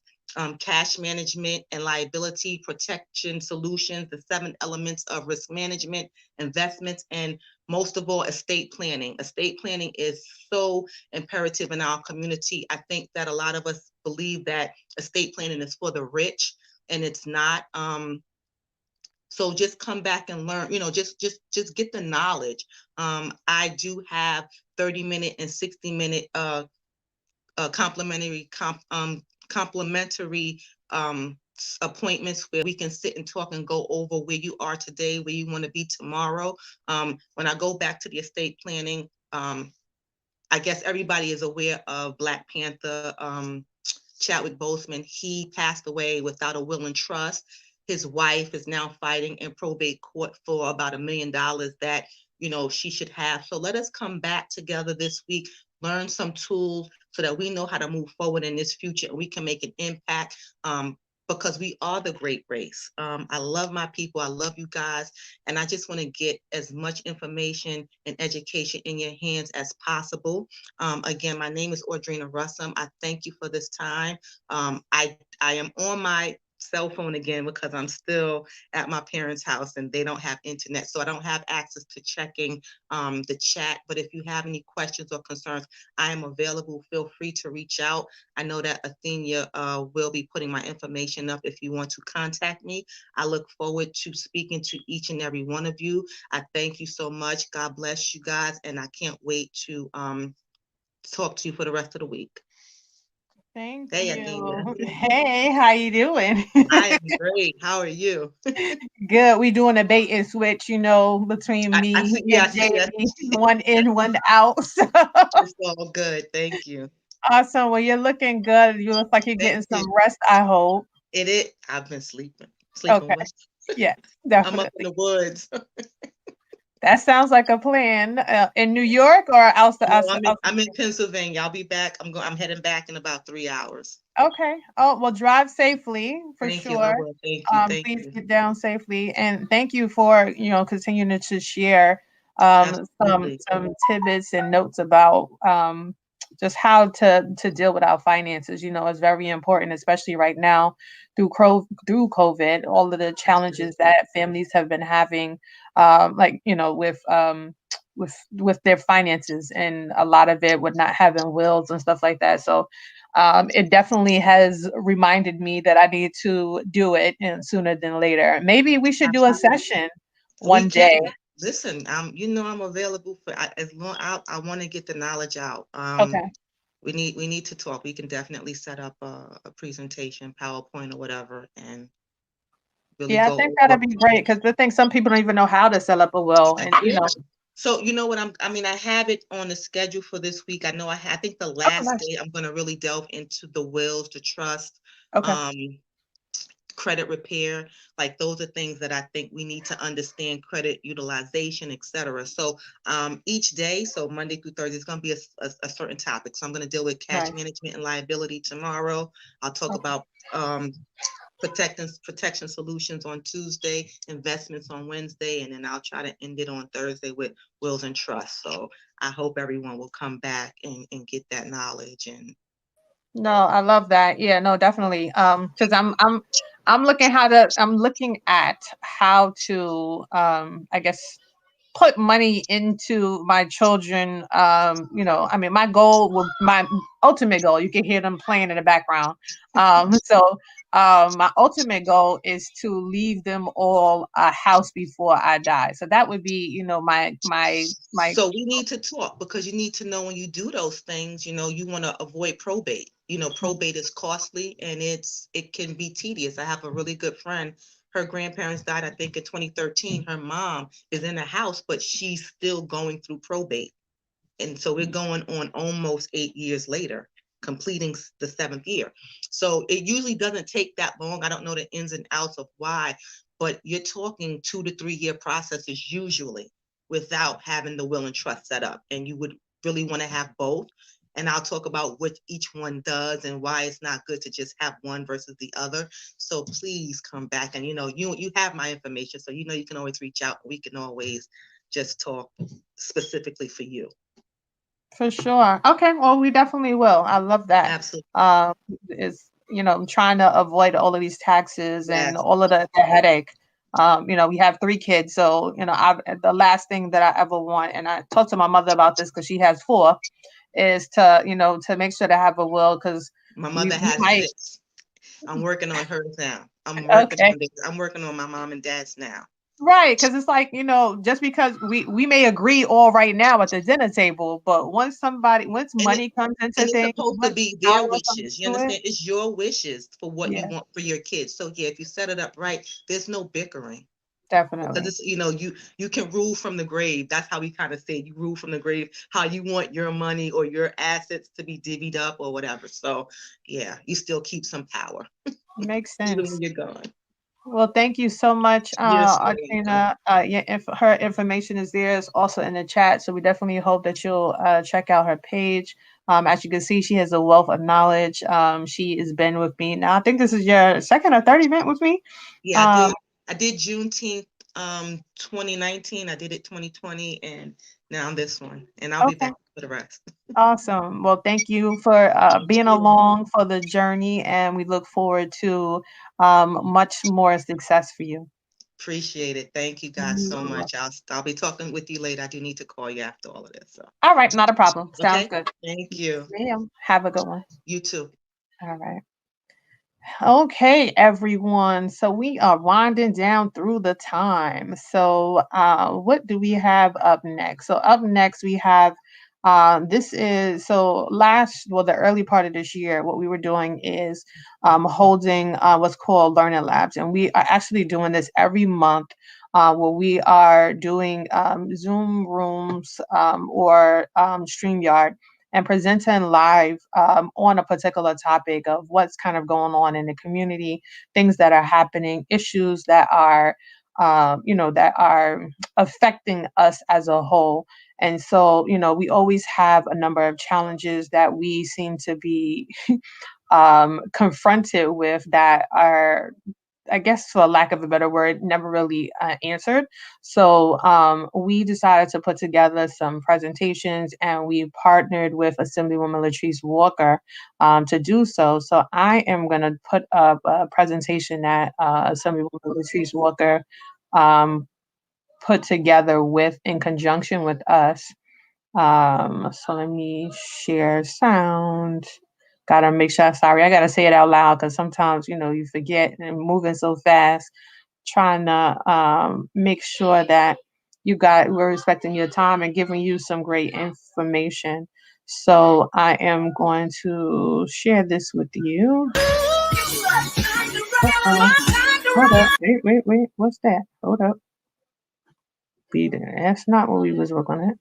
cash management and liability protection solutions, the 7 elements of risk management, investments, and most of all, estate planning. Estate planning is so imperative in our community. I think that a lot of us believe that estate planning is for the rich, and it's not. So just come back and learn, just get the knowledge. I do have 30-minute and 60-minute complimentary appointments where we can sit and talk and go over where you are today, where you want to be tomorrow. When I go back to the estate planning, I guess everybody is aware of Black Panther, Chadwick Boseman. He passed away without a will and trust. His wife is now fighting in probate court for about $1 million that, she should have. So let us come back together this week, learn some tools so that we know how to move forward in this future and we can make an impact. Because we are the great race. I love my people. I love you guys. And I just want to get as much information and education in your hands as possible. Again, my name is Audrina Russum. I thank you for this time. I am on my cell phone again because I'm still at my parents' house and they don't have internet. So I don't have access to checking the chat. But if you have any questions or concerns, I am available. Feel free to reach out. I know that Athenia will be putting my information up if you want to contact me. I look forward to speaking to each and every one of you. I thank you so much. God bless you guys. And I can't wait to talk to you for the rest of the week. Thank you. Hey, how you doing? I am great. How are you? Good. We doing a bait and switch, between me and JD. One in, one out. So. It's all good. Thank you. Awesome. Well, you're looking good. You look like you're getting some rest, I hope. I've been sleeping. Okay. Yeah, definitely. I'm up in the woods. That sounds like a plan. In New York or outside? No, I'm in Pennsylvania. I'll be back. I'm heading back in about 3 hours. Okay. Oh, well, drive safely for Thank sure. You, I will. Thank please you. get down safely, and thank you for continuing to share some tidbits and notes about just how to deal with our finances. It's very important, especially right now through COVID, all of the challenges that families have been having, with their finances, and a lot of it with not having wills and stuff like that. So it definitely has reminded me that I need to do it sooner than later. Maybe we should do a session one day. Listen, I'm available for as long. I want to get the knowledge out. Okay. We need to talk. We can definitely set up a presentation, PowerPoint or whatever, and really I think that'd be great, because I think some people don't even know how to set up a will, and So you know what I have it on the schedule for this week. I know I think the last day I'm going to really delve into the wills, the trust, credit repair. Like those are things that I think we need to understand, credit utilization, etc. So each day, so Monday through Thursday, it's going to be a certain topic. So I'm going to deal with cash management and liability tomorrow. I'll talk about protection solutions on Tuesday, investments on Wednesday, and then I'll try to end it on Thursday with wills and trusts. So I hope everyone will come back and get that knowledge. And no, I love that. Yeah, no, definitely. Because I'm looking at how to I guess put money into my children. My ultimate goal, you can hear them playing in the background. My ultimate goal is to leave them all a house before I die. So that would be, my. So we need to talk, because you need to know when you do those things, you want to avoid probate. probate is costly and it can be tedious. I have a really good friend. Her grandparents died, I think, in 2013. Her mom is in the house, but she's still going through probate. And so we're going on almost 8 years later, completing the 7th year. So it usually doesn't take that long. I don't know the ins and outs of why, but you're talking 2 to 3 year processes usually without having the will and trust set up. And you would really want to have both. And I'll talk about what each one does and why it's not good to just have one versus the other. So please come back, and you have my information, so you can always reach out. We can always just talk specifically for you. For sure. Okay. Well, we definitely will. I love that. Absolutely. Is I'm trying to avoid all of these taxes and all of the headache. We have 3 kids, so the last thing that I ever want, and I talked to my mother about this because she has 4, is to to make sure to have a will, because my mother has 6. I'm working on hers now. I'm working on my mom and dad's now. Right, because it's like, just because we may agree all right now at the dinner table, but once money comes into it's things, supposed to be their wishes. You understand? It's your wishes for what you want for your kids. So yeah, if you set it up right, there's no bickering. Definitely. Because it's, you can rule from the grave. That's how we kind of say you rule from the grave, how you want your money or your assets to be divvied up or whatever. So yeah, you still keep some power. Makes sense. Even when you're gone. Well, thank you so much, Artina. Her information is there. It's also in the chat. So we definitely hope that you'll check out her page. As you can see, she has a wealth of knowledge. She has been with me now. I think this is your 2nd or 3rd event with me. Yeah, I did Juneteenth 2019. I did it 2020, and now this one. And I'll be back for the rest. Awesome. Well, thank you for being along for the journey, and we look forward to much more success for you. Appreciate it. Thank you guys so much. I'll be talking with you later. I do need to call you after all of this. So. All right, not a problem. Sounds good. Thank you. Ma'am. Have a good one. You too. All right. Okay, everyone. So we are winding down through the time. So what do we have up next? So up next we have the early part of this year, what we were doing is holding what's called Learning Labs. And we are actually doing this every month where we are doing Zoom rooms or StreamYard and presenting live on a particular topic of what's kind of going on in the community, things that are happening, issues that are, that are affecting us as a whole. And so, we always have a number of challenges that we seem to be confronted with that are, I guess, for lack of a better word, never really answered. So we decided to put together some presentations, and we partnered with Assemblywoman Latrice Walker to do so. So I am going to put up a presentation that Assemblywoman Latrice Walker put together in conjunction with us. So let me share sound. Gotta make sure, sorry, I gotta say it out loud because sometimes, you forget and moving so fast, trying to make sure that we're respecting your time and giving you some great information. So I am going to share this with you. Hold up. Wait. What's that? Hold up. That's not what we was working at.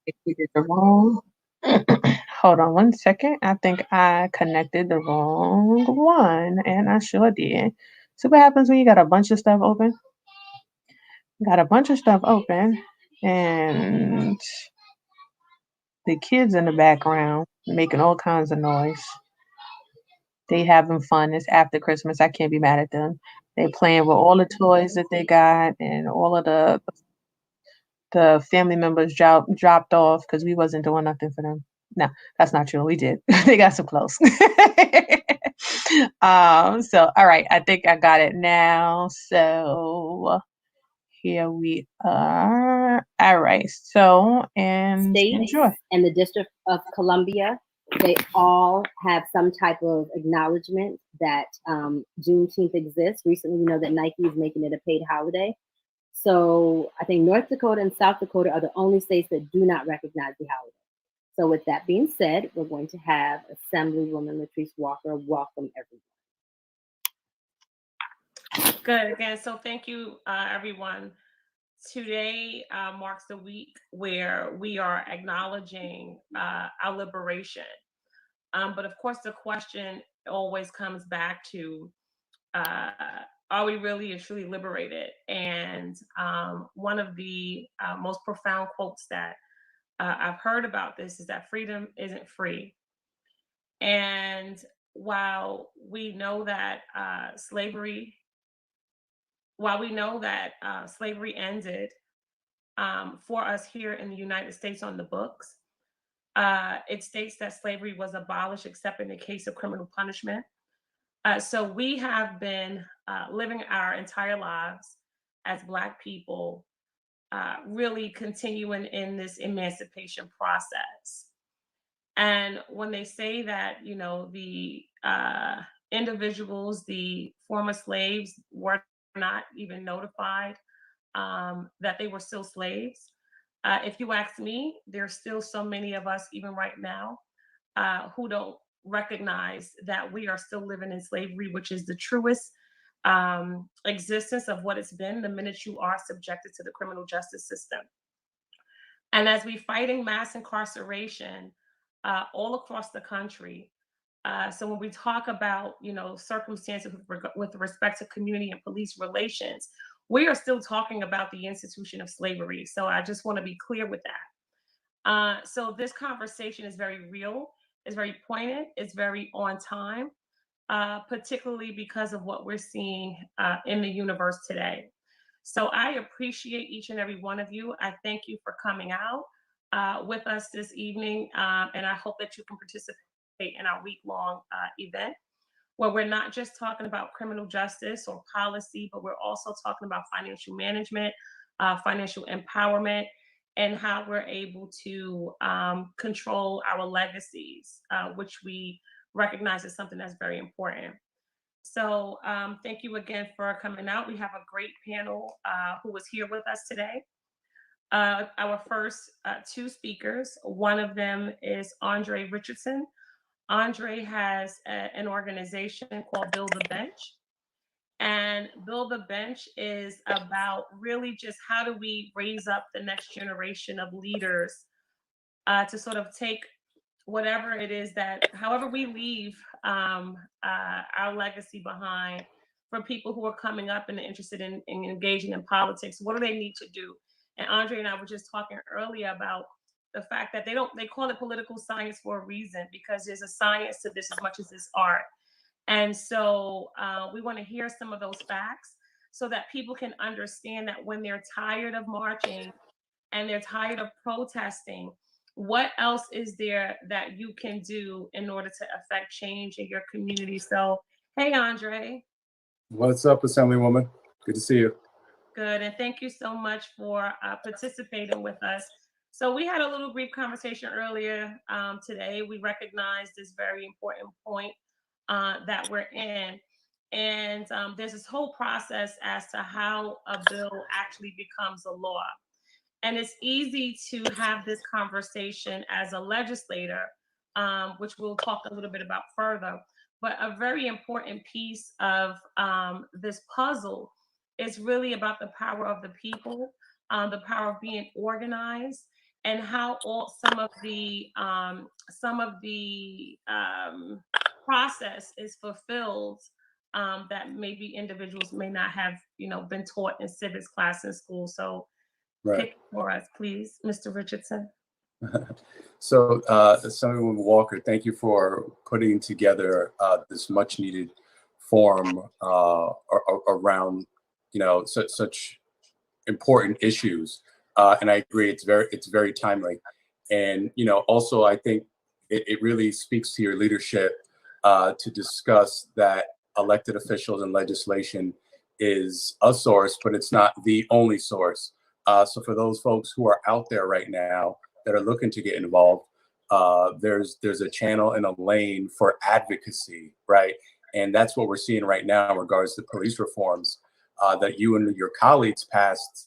If we did the wrong. Hold on 1 second. I think I connected the wrong one, and I sure did. So what happens when you got a bunch of stuff open? Got a bunch of stuff open, and the kids in the background making all kinds of noise. They having fun. It's after Christmas. I can't be mad at them. They playing with all the toys that they got, and all of the family members dropped off because we wasn't doing nothing for them. No, that's not true. We did. They got so close. So all right, I think I got it now. So here we are. All right. So enjoy. And the District of Columbia, they all have some type of acknowledgement that Juneteenth exists. Recently, we know that Nike is making it a paid holiday. So I think North Dakota and South Dakota are the only states that do not recognize the holiday. So with that being said, we're going to have Assemblywoman Latrice Walker welcome everyone. Good, again, so thank you, everyone. Today marks the week where we are acknowledging our liberation. But of course, the question always comes back to, are we really and truly liberated? And one of the most profound quotes that I've heard about this is that freedom isn't free. And while we know that slavery ended for us here in the United States on the books, it states that slavery was abolished except in the case of criminal punishment. So we have been living our entire lives as Black people, really continuing in this emancipation process. And when they say that, you know, the individuals, the former slaves, were not even notified that they were still slaves, if you ask me, there's still so many of us, even right now, who don't recognize that we are still living in slavery, which is the truest existence of what it's been the minute you are subjected to the criminal justice system. And as we fighting mass incarceration all across the country, so when we talk about, you know, circumstances with respect to community and police relations, we are still talking about the institution of slavery. So I just want to be clear with that. So this conversation is very real, it's very poignant, it's very on time, particularly because of what we're seeing in the universe today. So I appreciate each and every one of you. I thank you for coming out with us this evening, and I hope that you can participate in our week-long event, where we're not just talking about criminal justice or policy, but we're also talking about financial management, financial empowerment, and how we're able to control our legacies, which we recognize as something that's very important. So thank you again for coming out. We have a great panel who is here with us today. Our first two speakers, one of them is Andre Richardson. Andre has an organization called Build the Bench. And Build the Bench is about really just how do we raise up the next generation of leaders to sort of take whatever it is that, however we leave our legacy behind for people who are coming up and interested in engaging in politics. What do they need to do? And Andre and I were just talking earlier about the fact that they call it political science for a reason, because there's a science to this as much as this art. And so we want to hear some of those facts so that people can understand that when they're tired of marching and they're tired of protesting, what else is there that you can do in order to affect change in your community? So, hey, Andre. What's up, Assemblywoman? Good to see you. Good, and thank you so much for participating with us. So we had a little brief conversation earlier today. We recognize this very important point that we're in. And there's this whole process as to how a bill actually becomes a law. And it's easy to have this conversation as a legislator, which we'll talk a little bit about further. But a very important piece of this puzzle is really about the power of the people, the power of being organized, and how some of the process is fulfilled that maybe individuals may not have, been taught in civics class in school. So pick for us, please, Mr. Richardson. So, Assemblywoman Walker, thank you for putting together this much needed forum around, such important issues. And I agree, it's very timely. And, also I think it really speaks to your leadership to discuss that elected officials and legislation is a source, but it's not the only source. So for those folks who are out there right now that are looking to get involved, there's a channel and a lane for advocacy, right? And that's what we're seeing right now in regards to police reforms that you and your colleagues passed,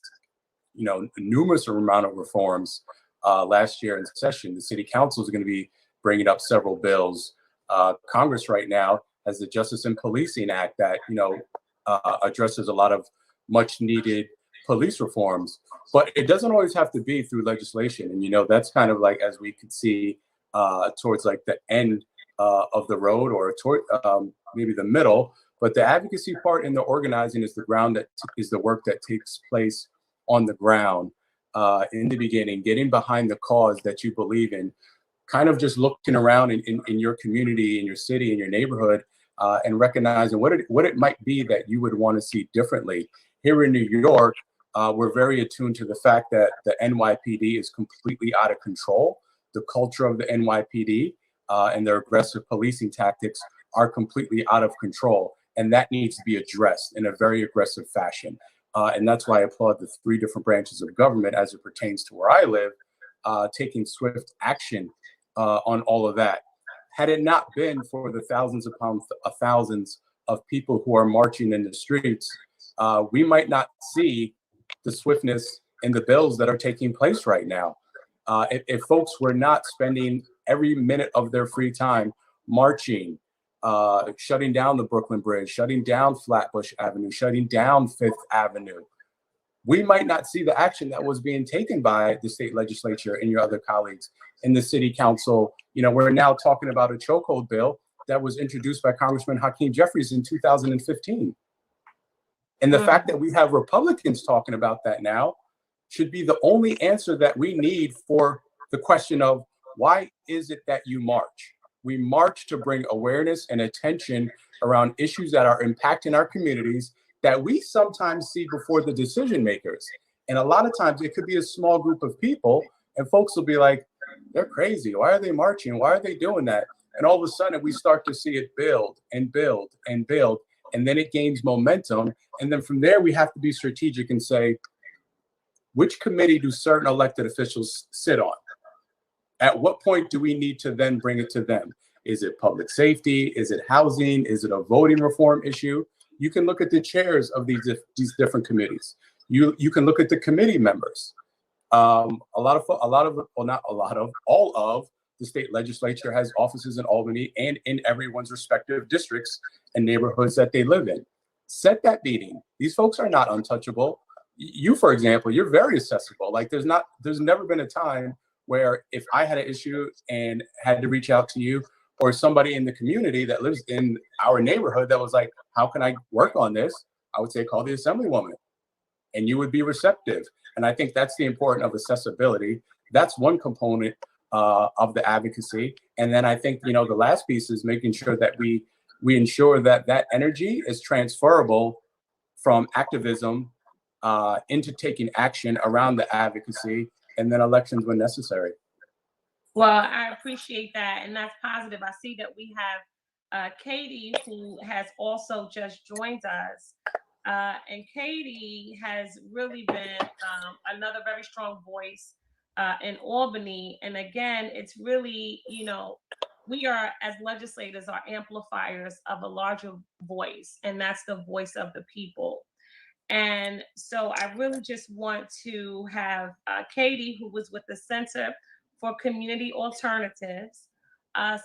numerous amount of reforms last year in session. The city council is going to be bringing up several bills. Congress right now has the Justice and Policing Act that, addresses a lot of much needed police reforms, but it doesn't always have to be through legislation. And, that's kind of like, as we could see towards like the end of the road, or toward maybe the middle, but the advocacy part and the organizing is the ground that is the work that takes place on the ground in the beginning, getting behind the cause that you believe in, kind of just looking around in your community, in your city, in your neighborhood, and recognizing what it might be that you would want to see differently. Here in New York, we're very attuned to the fact that the NYPD is completely out of control. The culture of the NYPD and their aggressive policing tactics are completely out of control. And that needs to be addressed in a very aggressive fashion. And that's why I applaud the 3 different branches of government as it pertains to where I live, taking swift action on all of that. Had it not been for the thousands of people who are marching in the streets, we might not see the swiftness in the bills that are taking place right now. If folks were not spending every minute of their free time marching, shutting down the Brooklyn Bridge, shutting down Flatbush Avenue, shutting down Fifth Avenue, we might not see the action that was being taken by the state legislature and your other colleagues in the city council. We're now talking about a chokehold bill that was introduced by Congressman Hakeem Jeffries in 2015. And the fact that we have Republicans talking about that now should be the only answer that we need for the question of, why is it that you march? We march to bring awareness and attention around issues that are impacting our communities that we sometimes see before the decision makers. And a lot of times it could be a small group of people, and folks will be like, they're crazy. Why are they marching? Why are they doing that? And all of a sudden we start to see it build and build and build, and then it gains momentum. And then from there, we have to be strategic and say, which committee do certain elected officials sit on? At what point do we need to then bring it to them? Is it public safety? Is it housing? Is it a voting reform issue? You can look at the chairs of these different committees. You can look at the committee members. All of the state legislature has offices in Albany and in everyone's respective districts and neighborhoods that they live in. Set that meeting. These folks are not untouchable. You, for example, you're very accessible. Like there's never been a time where if I had an issue and had to reach out to you, or somebody in the community that lives in our neighborhood that was like, how can I work on this? I would say, call the Assemblywoman, and you would be receptive. And I think that's the importance of accessibility. That's one component of the advocacy. And then I think, the last piece is making sure that we ensure that that energy is transferable from activism into taking action around the advocacy, and then elections when necessary. Well, I appreciate that, and that's positive. I see that we have Katie, who has also just joined us. And Katie has really been another very strong voice in Albany. And again, it's really, we are, as legislators, are amplifiers of a larger voice, and that's the voice of the people. And so I really just want to have Katie, who was with the Center for Community Alternatives,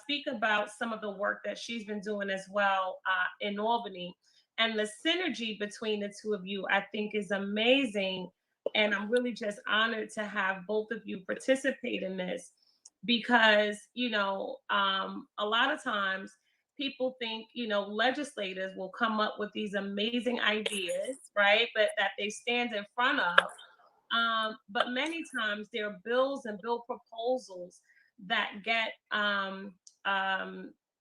speak about some of the work that she's been doing as well in Albany. And the synergy between the two of you, I think, is amazing. And I'm really just honored to have both of you participate in this because, a lot of times people think, legislators will come up with these amazing ideas, right? But that they stand in front of. But many times there are bills and bill proposals that get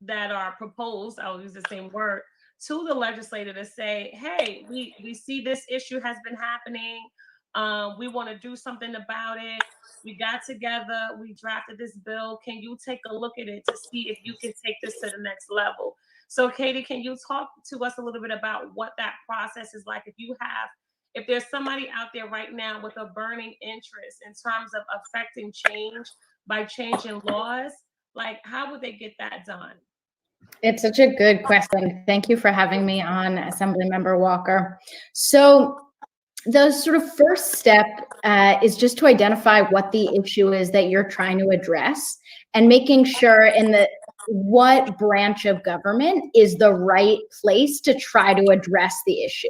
that are proposed, I'll use the same word, to the legislator to say, hey, we see this issue has been happening. We want to do something about it. We got together, we drafted this bill. Can you take a look at it to see if you can take this to the next level? So Katie, can you talk to us a little bit about what that process is like? If there's somebody out there right now with a burning interest in terms of affecting change by changing laws, like how would they get that done? It's such a good question. Thank you for having me on, Assemblymember Walker. So the sort of first step is just to identify what the issue is that you're trying to address, and making sure what branch of government is the right place to try to address the issue.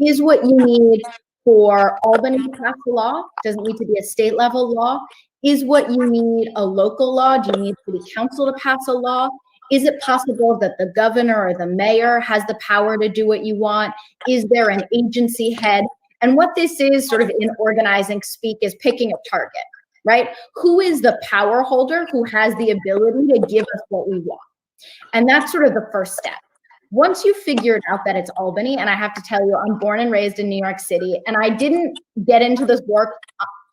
Is what you need for Albany to pass a law, doesn't need to be a state level law. Is what you need a local law? Do you need city council to pass a law? Is it possible that the governor or the mayor has the power to do what you want? Is there an agency head? And what this is, sort of in organizing speak, is picking a target, right? Who is the power holder who has the ability to give us what we want? And that's sort of the first step. Once you figured out that it's Albany, and I have to tell you, I'm born and raised in New York City, and I didn't get into this work,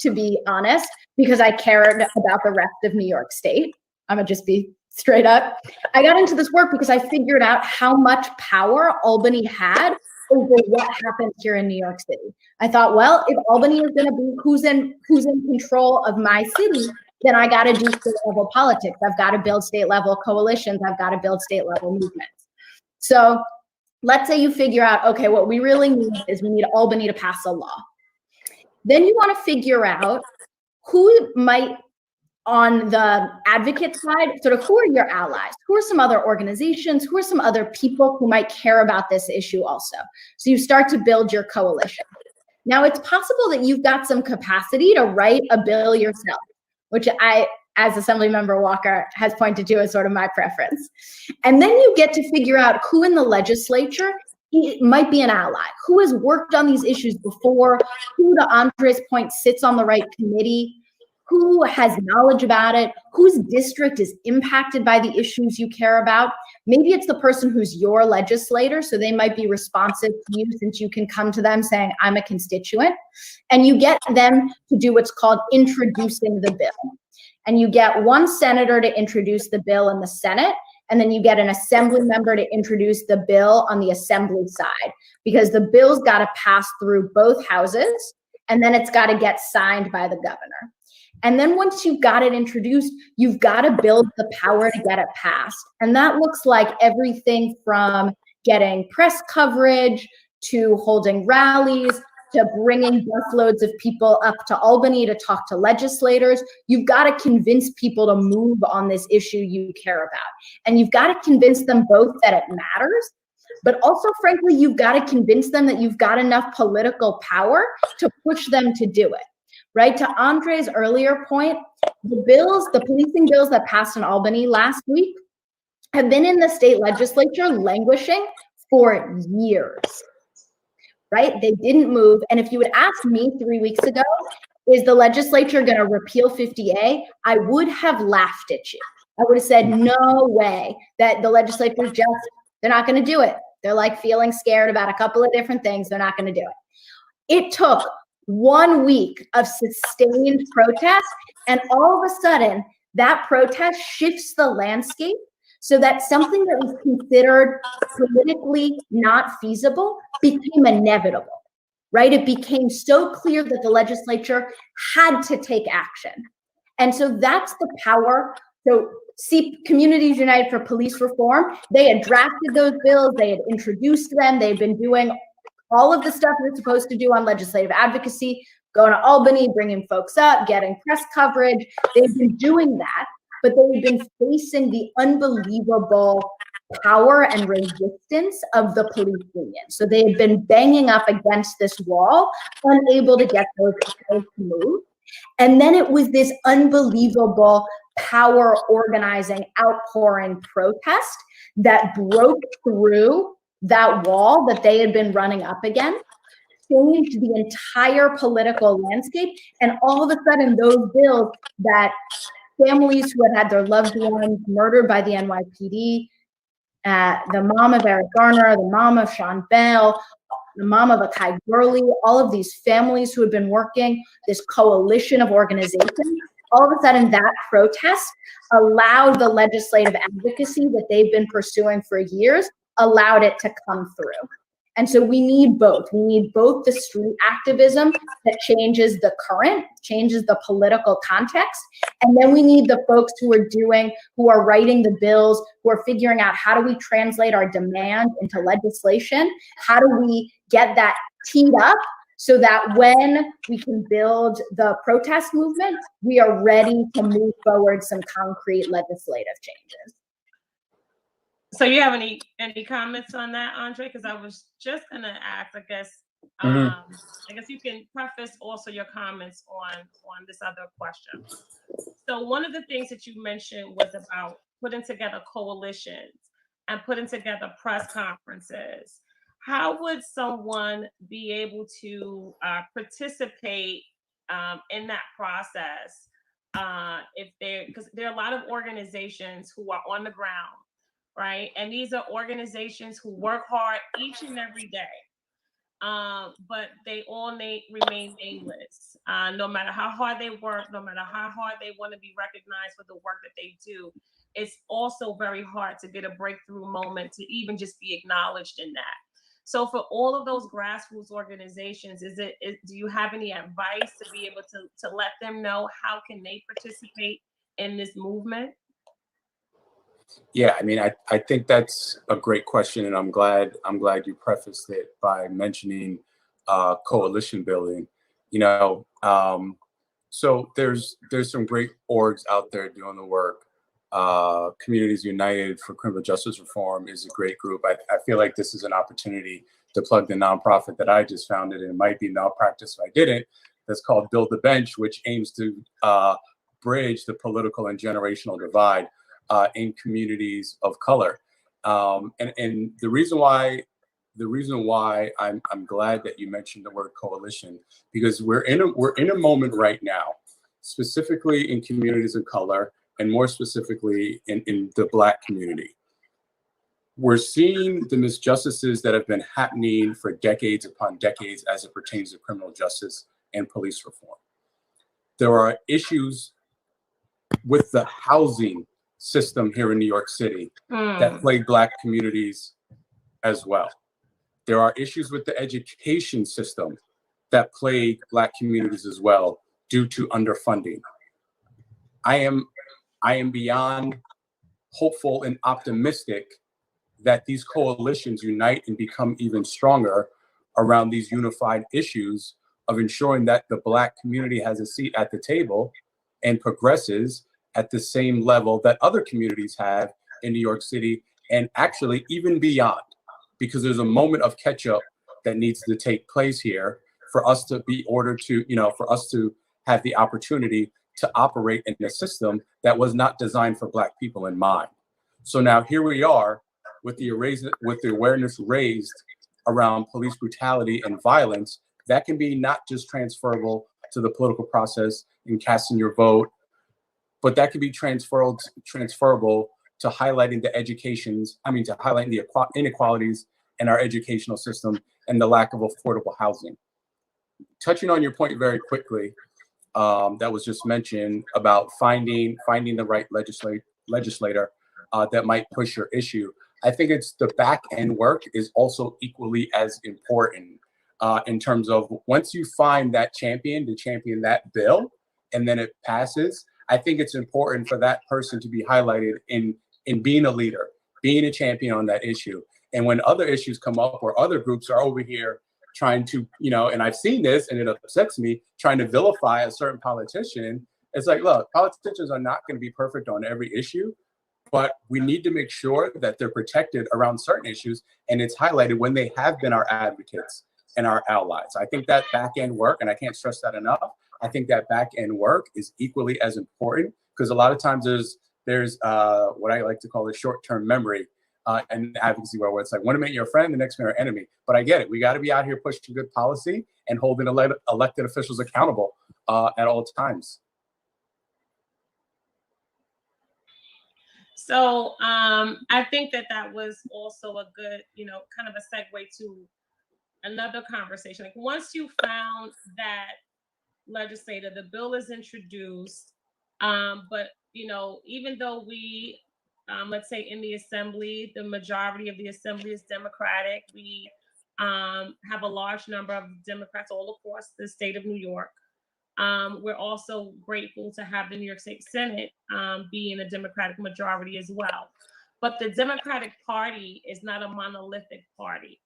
to be honest, because I cared about the rest of New York State. I'm gonna just be straight up. I got into this work because I figured out how much power Albany had over what happens here in New York City. I thought, well, if Albany is gonna be who's in control of my city, then I gotta do state level politics. I've gotta build state level coalitions. I've gotta build state level movements. So let's say you figure out, okay, what we really need is we need Albany to pass a law. Then you wanna figure out who might, on the advocate side, sort of who are your allies? Who are some other organizations? Who are some other people who might care about this issue also? So you start to build your coalition. Now it's possible that you've got some capacity to write a bill yourself, which I, as Assemblymember Walker has pointed to, as sort of my preference. And then you get to figure out who in the legislature might be an ally, who has worked on these issues before, who, to Andre's point, sits on the right committee, who has knowledge about it, whose district is impacted by the issues you care about. Maybe it's the person who's your legislator, so they might be responsive to you since you can come to them saying, I'm a constituent. And you get them to do what's called introducing the bill. And you get one senator to introduce the bill in the Senate, and then you get an assembly member to introduce the bill on the assembly side, because the bill's got to pass through both houses, and then it's got to get signed by the governor. And then once you've got it introduced, you've got to build the power to get it passed. And that looks like everything from getting press coverage to holding rallies to bringing busloads of people up to Albany to talk to legislators. You've got to convince people to move on this issue you care about. And you've got to convince them both that it matters, but also, frankly, you've got to convince them that you've got enough political power to push them to do it. Right? To Andre's earlier point, the policing bills that passed in Albany last week have been in the state legislature languishing for years, right? They didn't move. And if you had asked me 3 weeks ago, is the legislature going to repeal 50A? I would have laughed at you. I would have said, no way, that the legislature they're not going to do it. They're like feeling scared about a couple of different things. They're not going to do it. It took 1 week of sustained protest, and all of a sudden that protest shifts the landscape so that something that was considered politically not feasible became inevitable, right? It became so clear that the legislature had to take action. And so that's the power. So see, Communities United for Police Reform, they had drafted those bills, they had introduced them, they've been doing all of the stuff they're supposed to do on legislative advocacy, going to Albany, bringing folks up, getting press coverage. They've been doing that, but they've been facing the unbelievable power and resistance of the police union. So they've been banging up against this wall, unable to get those to move. And then it was this unbelievable power organizing, outpouring protest that broke through that wall that they had been running up against, changed the entire political landscape. And all of a sudden, those bills that families who had had their loved ones murdered by the NYPD, the mom of Eric Garner, the mom of Sean Bell, the mom of Akai Gurley, all of these families who had been working, this coalition of organizations, all of a sudden that protest allowed the legislative advocacy that they've been pursuing for years, allowed it to come through. And so we need both. We need both the street activism that changes the current, changes the political context, and then we need the folks who are writing the bills, who are figuring out how do we translate our demand into legislation? How do we get that teed up so that when we can build the protest movement, we are ready to move forward some concrete legislative changes. So you have any comments on that, Andre? Because I was just gonna ask, I guess you can preface also your comments on this other question. So one of the things that you mentioned was about putting together coalitions and putting together press conferences. How would someone be able to participate in that process because there are a lot of organizations who are on the ground, right? And these are organizations who work hard each and every day. But they all remain nameless. No matter how hard they work, no matter how hard they want to be recognized for the work that they do, it's also very hard to get a breakthrough moment to even just be acknowledged in that. So for all of those grassroots organizations, do you have any advice to be able to let them know how can they participate in this movement? Yeah, I mean, I think that's a great question, and I'm glad you prefaced it by mentioning coalition building. You know, so there's some great orgs out there doing the work. Communities United for Criminal Justice Reform is a great group. I feel like this is an opportunity to plug the nonprofit that I just founded, and it might be malpractice if I didn't. That's called Build the Bench, which aims to bridge the political and generational divide in communities of color. And the reason why I'm glad that you mentioned the word coalition, because we're in a moment right now, specifically in communities of color, and more specifically in the Black community. We're seeing the misjustices that have been happening for decades upon decades as it pertains to criminal justice and police reform. There are issues with the housing system here in New York City that plague Black communities as well. There are issues with the education system that plague Black communities as well due to underfunding. I am beyond hopeful and optimistic that these coalitions unite and become even stronger around these unified issues of ensuring that the Black community has a seat at the table and progresses at the same level that other communities have in New York City, and actually even beyond, because there's a moment of catch up that needs to take place here for us to be ordered to, for us to have the opportunity to operate in a system that was not designed for Black people in mind. So now here we are with the awareness raised around police brutality and violence that can be not just transferable to the political process in casting your vote, but that can be transferable to highlighting the highlighting the inequalities in our educational system and the lack of affordable housing. Touching on your point very quickly, that was just mentioned about finding the right legislator that might push your issue. I think it's the back end work is also equally as important in terms of once you find that champion to champion that bill and then it passes, I think it's important for that person to be highlighted in being a leader, being a champion on that issue. And when other issues come up or other groups are over here trying to, and I've seen this and it upsets me, trying to vilify a certain politician, it's like, look, politicians are not going to be perfect on every issue, but we need to make sure that they're protected around certain issues, and it's highlighted when they have been our advocates and our allies. I think that back end work, and I can't stress that enough, I think that back end work is equally as important, because a lot of times there's what I like to call the short-term memory and advocacy where it's like one minute you're a friend, the next minute you're an enemy. But I get it. We got to be out here pushing good policy and holding elected officials accountable at all times. So I think that was also a good, kind of a segue to another conversation. Like once you found that legislator, the bill is introduced, but even though we, let's say in the assembly, the majority of the assembly is Democratic, we have a large number of Democrats all across the state of New York. We're also grateful to have the New York State Senate being a Democratic majority as well. But the Democratic Party is not a monolithic party.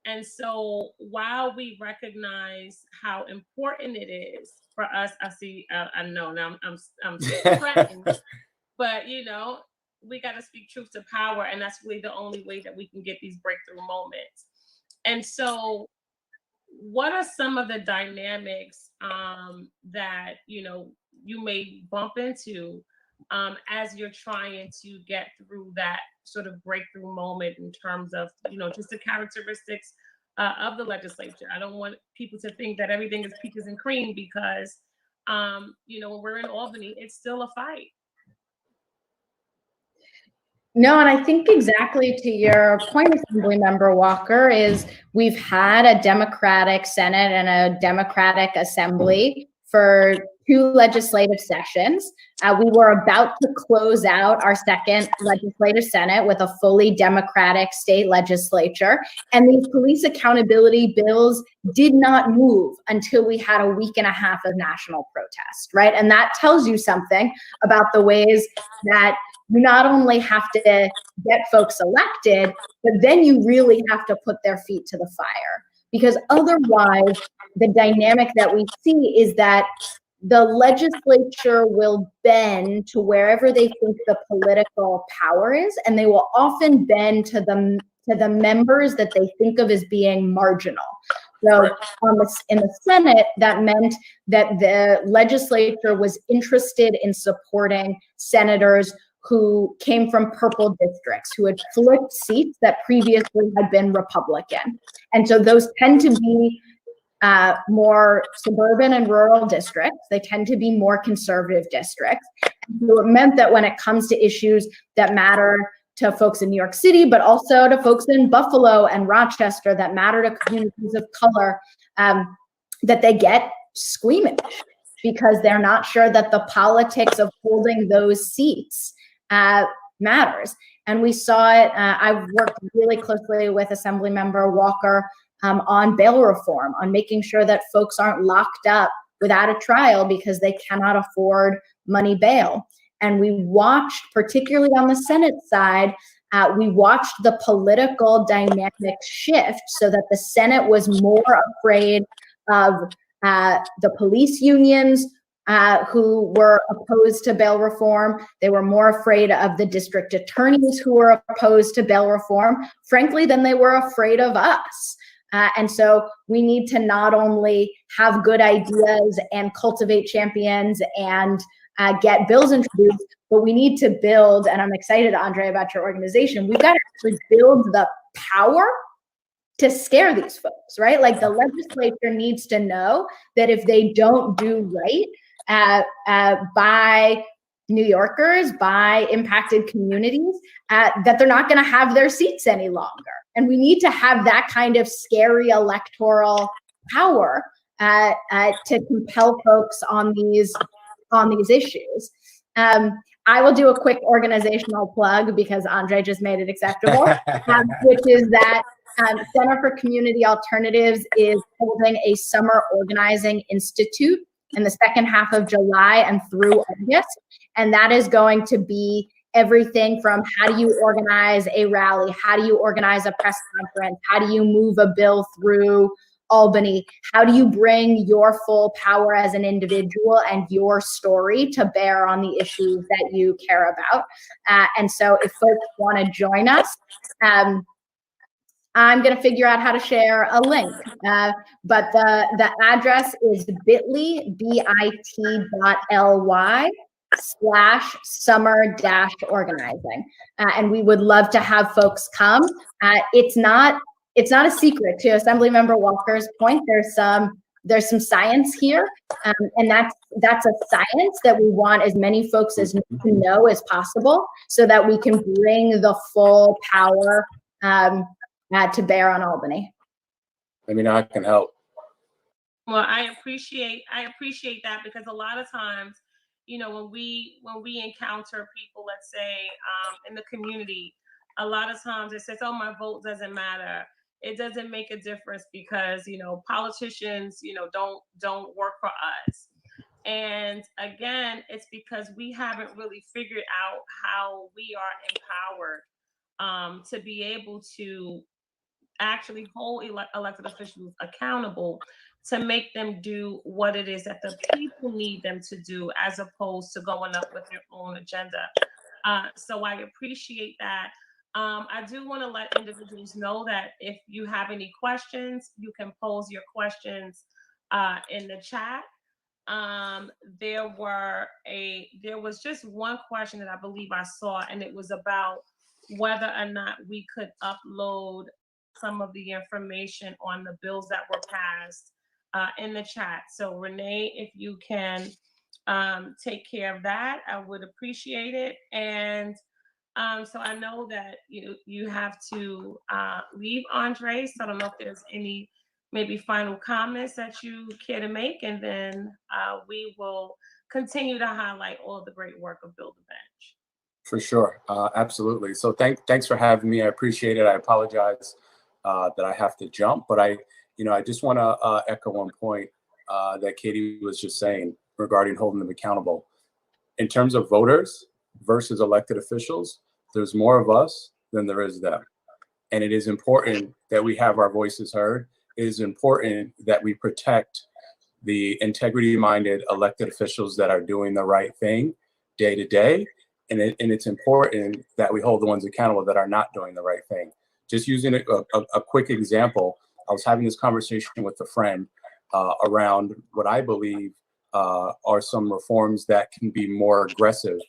And so while we recognize how important it is for us, I know now I'm sweating, but you know, we got to speak truth to power, and that's really the only way that we can get these breakthrough moments. And so, what are some of the dynamics that you may bump into as you're trying to get through that sort of breakthrough moment in terms of just the characteristics of the legislature? I don't want people to think that everything is peaches and cream, because when we're in Albany, it's still a fight. No, and I think exactly to your point, Assemblymember Walker, is we've had a Democratic Senate and a Democratic Assembly for 2 legislative sessions. We were about to close out our second legislative Senate with a fully Democratic state legislature, and these police accountability bills did not move until we had a week and a half of national protest, right? And that tells you something about the ways that you not only have to get folks elected, but then you really have to put their feet to the fire. Because otherwise, the dynamic that we see is that the legislature will bend to wherever they think the political power is, and they will often bend to the members that they think of as being marginal. So in the Senate, that meant that the legislature was interested in supporting senators who came from purple districts, who had flipped seats that previously had been Republican. And so those tend to be more suburban and rural districts. They tend to be more conservative districts. And so it meant that when it comes to issues that matter to folks in New York City, but also to folks in Buffalo and Rochester, that matter to communities of color, that they get squeamish because they're not sure that the politics of holding those seats matters. And we saw it. I've worked really closely with Assemblymember Walker on bail reform, on making sure that folks aren't locked up without a trial because they cannot afford money bail. And we watched, particularly on the Senate side, we watched the political dynamic shift so that the Senate was more afraid of the police unions who were opposed to bail reform. They were more afraid of the district attorneys who were opposed to bail reform, frankly, than they were afraid of us. And so we need to not only have good ideas and cultivate champions and get bills introduced, but we need to build, and I'm excited, Andre, about your organization, we've got to actually build the power to scare these folks, right? Like the legislature needs to know that if they don't do right by New Yorkers, by impacted communities, that they're not going to have their seats any longer. And we need to have that kind of scary electoral power to compel folks on these issues. I will do a quick organizational plug because Andre just made it acceptable, which is that Center for Community Alternatives is holding a summer organizing institute in the second half of July and through August. And that is going to be everything from how do you organize a rally? How do you organize a press conference? How do you move a bill through Albany? How do you bring your full power as an individual and your story to bear on the issues that you care about? And so if folks want to join us, I'm going to figure out how to share a link, but the address is bit.ly/summer-organizing. And we would love to have folks come. It's not a secret, to Assemblymember Walker's point. There's some science here, and that's a science that we want as many folks as know as possible, so that we can bring the full power to bear on Albany. Let me know how I can help. Well, I appreciate that, because a lot of times, when we encounter people, let's say in the community, a lot of times it says, "Oh, my vote doesn't matter." It doesn't make a difference because politicians don't work for us. And again, it's because we haven't really figured out how we are empowered to be able to actually hold elected officials accountable to make them do what it is that the people need them to do, as opposed to going up with their own agenda. So I appreciate that. I do want to let individuals know that if you have any questions, you can pose your questions in the chat. There was just one question that I believe I saw, and it was about whether or not we could upload some of the information on the bills that were passed in the chat. So Renee, if you can take care of that, I would appreciate it. And so I know that you have to leave, Andre, so I don't know if there's any maybe final comments that you care to make, and then we will continue to highlight all the great work of Build a Bench. For sure, absolutely. So thanks for having me. I appreciate it. I apologize that I have to jump, but I just want to echo one point that Katie was just saying regarding holding them accountable. In terms of voters versus elected officials, there's more of us than there is them. And it is important that we have our voices heard. It is important that we protect the integrity-minded elected officials that are doing the right thing day to day. And it's important that we hold the ones accountable that are not doing the right thing. Just using a quick example, I was having this conversation with a friend around what I believe are some reforms that can be more aggressive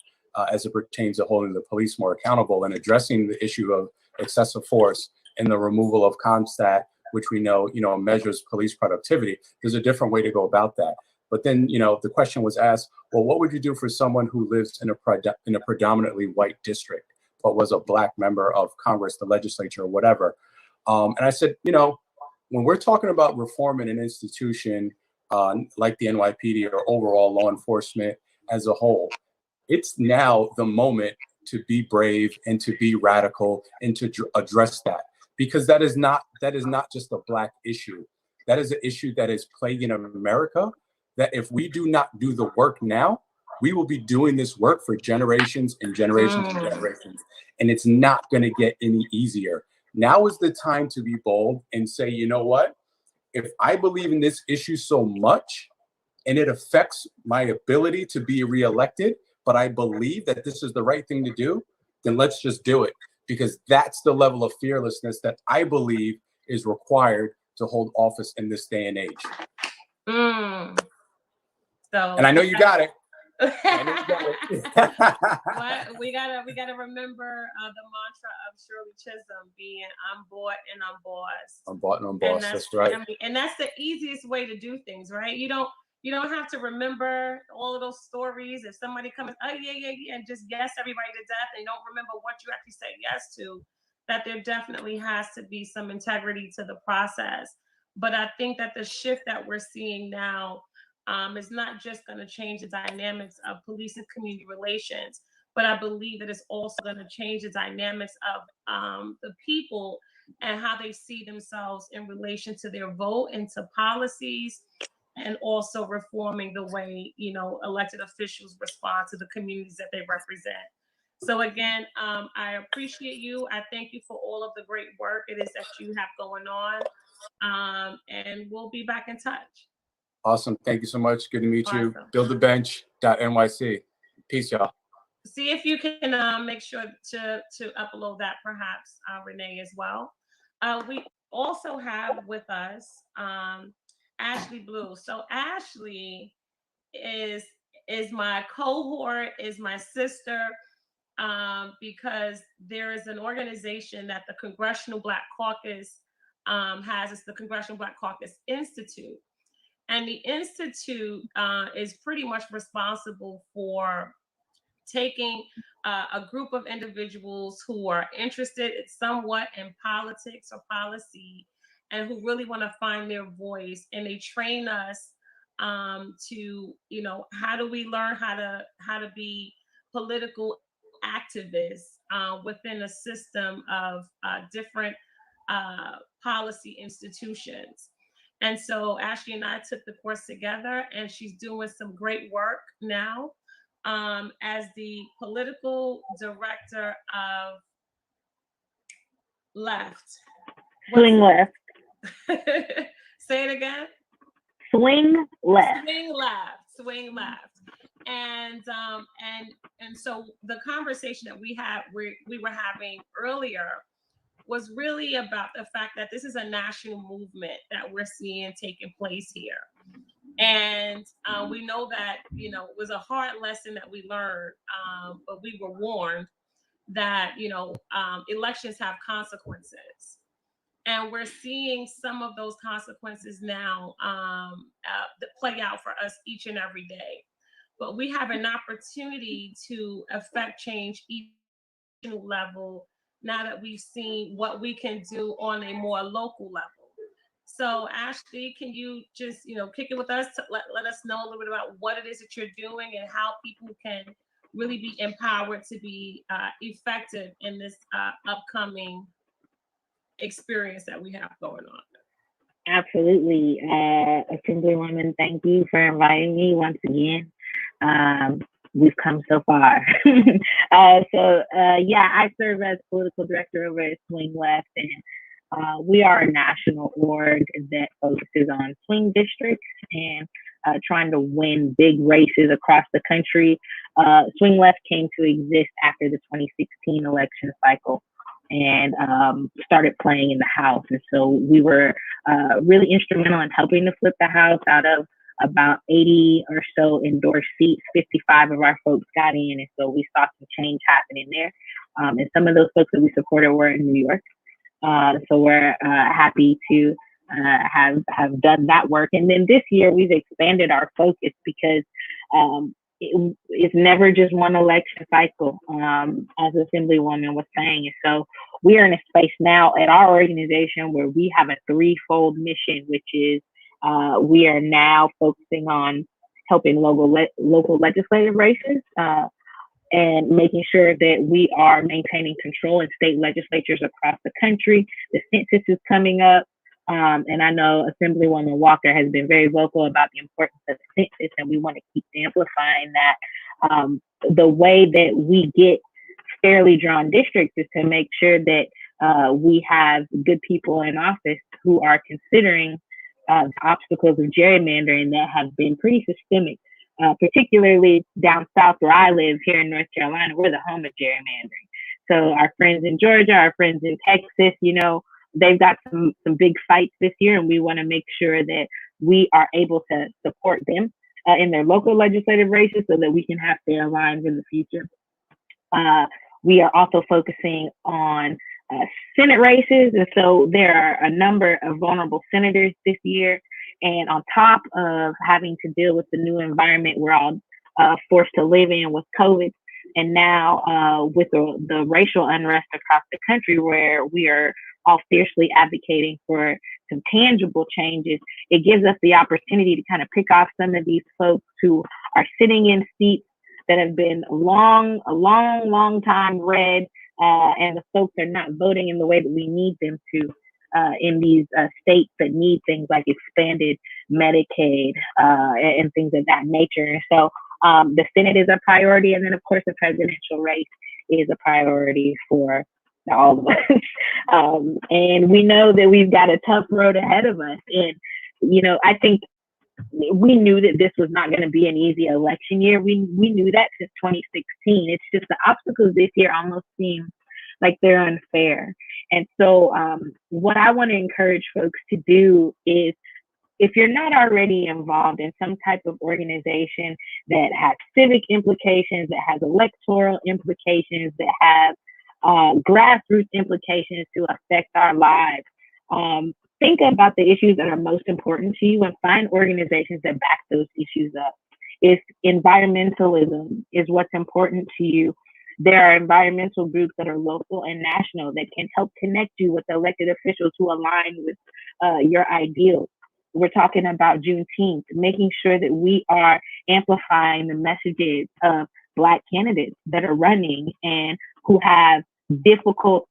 as it pertains to holding the police more accountable and addressing the issue of excessive force and the removal of CompStat, which we know, measures police productivity. There's a different way to go about that. But then, the question was asked, well, what would you do for someone who lives in a predominantly white district, but was a Black member of Congress, the legislature, or whatever? And I said, when we're talking about reforming an institution like the NYPD or overall law enforcement as a whole, it's now the moment to be brave and to be radical and to address that, because that is not just a Black issue. That is an issue that is plaguing America, that if we do not do the work now, we will be doing this work for generations and generations and generations. And it's not going to get any easier. Now is the time to be bold and say, you know what? If I believe in this issue so much and it affects my ability to be reelected, but I believe that this is the right thing to do, then let's just do it. Because that's the level of fearlessness that I believe is required to hold office in this day and age. So, and I know you got it. Well, we gotta remember the mantra of Shirley Chisholm being "I'm bought and I'm bossed." I'm bought and I'm bossed. That's right. And that's the easiest way to do things, right? You don't have to remember all of those stories. If somebody comes, oh yeah, and just yes everybody to death, and don't remember what you actually said yes to, that there definitely has to be some integrity to the process. But I think that the shift that we're seeing now is not just going to change the dynamics of police and community relations, but I believe that it's also going to change the dynamics of the people and how they see themselves in relation to their vote into policies, and also reforming the way, elected officials respond to the communities that they represent. So again, I appreciate you. I thank you for all of the great work it is that you have going on. And we'll be back in touch. Awesome. Thank you so much. Good to meet you. BuildTheBench.NYC. Peace, y'all. See if you can make sure to upload that, perhaps, Renee, as well. We also have with us Ashley Blue. So Ashley is my cohort, is my sister, because there is an organization that the Congressional Black Caucus has. It's the Congressional Black Caucus Institute. And the Institute is pretty much responsible for taking a group of individuals who are interested somewhat in politics or policy, and who really want to find their voice. And they train us to, how do we learn how to be political activists within a system of different policy institutions. And so Ashley and I took the course together, and she's doing some great work now as the political director of Left. Swing left. Say it again. Swing left. Swing left. Swing left. And so the conversation that we were having earlier was really about the fact that this is a national movement that we're seeing taking place here. And we know that, it was a hard lesson that we learned, but we were warned that, elections have consequences. And we're seeing some of those consequences now play out for us each and every day. But we have an opportunity to affect change each level now that we've seen what we can do on a more local level. So Ashley, can you just, kick it with us to let us know a little bit about what it is that you're doing and how people can really be empowered to be effective in this upcoming experience that we have going on? Absolutely. Assemblywoman, thank you for inviting me once again. We've come so far. I serve as political director over at Swing Left, and we are a national org that focuses on swing districts and trying to win big races across the country. Swing Left came to exist after the 2016 election cycle and started playing in the House. And so we were really instrumental in helping to flip the House. Out of about 80 or so endorsed seats, 55 of our folks got in. And so we saw some change happening there. And some of those folks that we supported were in New York. So we're happy to have done that work. And then this year we've expanded our focus because it's never just one election cycle, as Assemblywoman was saying. And so we are in a space now at our organization where we have a threefold mission, which is we are now focusing on helping local legislative races and making sure that we are maintaining control in state legislatures across the country. The census is coming up. And I know Assemblywoman Walker has been very vocal about the importance of the census, and we want to keep amplifying that. The way that we get fairly drawn districts is to make sure that we have good people in office who are considering the obstacles of gerrymandering that have been pretty systemic, particularly down south where I live here in North Carolina. We're the home of gerrymandering. So our friends in Georgia, our friends in Texas, they've got some big fights this year, and we want to make sure that we are able to support them in their local legislative races so that we can have fair lines in the future. We are also focusing on Senate races, and so there are a number of vulnerable senators this year. And on top of having to deal with the new environment we're all forced to live in with COVID, and now with the racial unrest across the country, where we are all fiercely advocating for some tangible changes, it gives us the opportunity to kind of pick off some of these folks who are sitting in seats that have been a long time red, and the folks are not voting in the way that we need them to in these states that need things like expanded Medicaid and things of that nature. And so the Senate is a priority, and then of course the presidential race is a priority for all of us. And we know that we've got a tough road ahead of us. And, I think we knew that this was not going to be an easy election year. We knew that since 2016. It's just the obstacles this year almost seem like they're unfair. And so what I want to encourage folks to do is, if you're not already involved in some type of organization that has civic implications, that has electoral implications, that have grassroots implications to affect our lives, think about the issues that are most important to you and find organizations that back those issues up. If environmentalism is what's important to you, there are environmental groups that are local and national that can help connect you with elected officials who align with your ideals. We're talking about Juneteenth, making sure that we are amplifying the messages of Black candidates that are running and who have difficult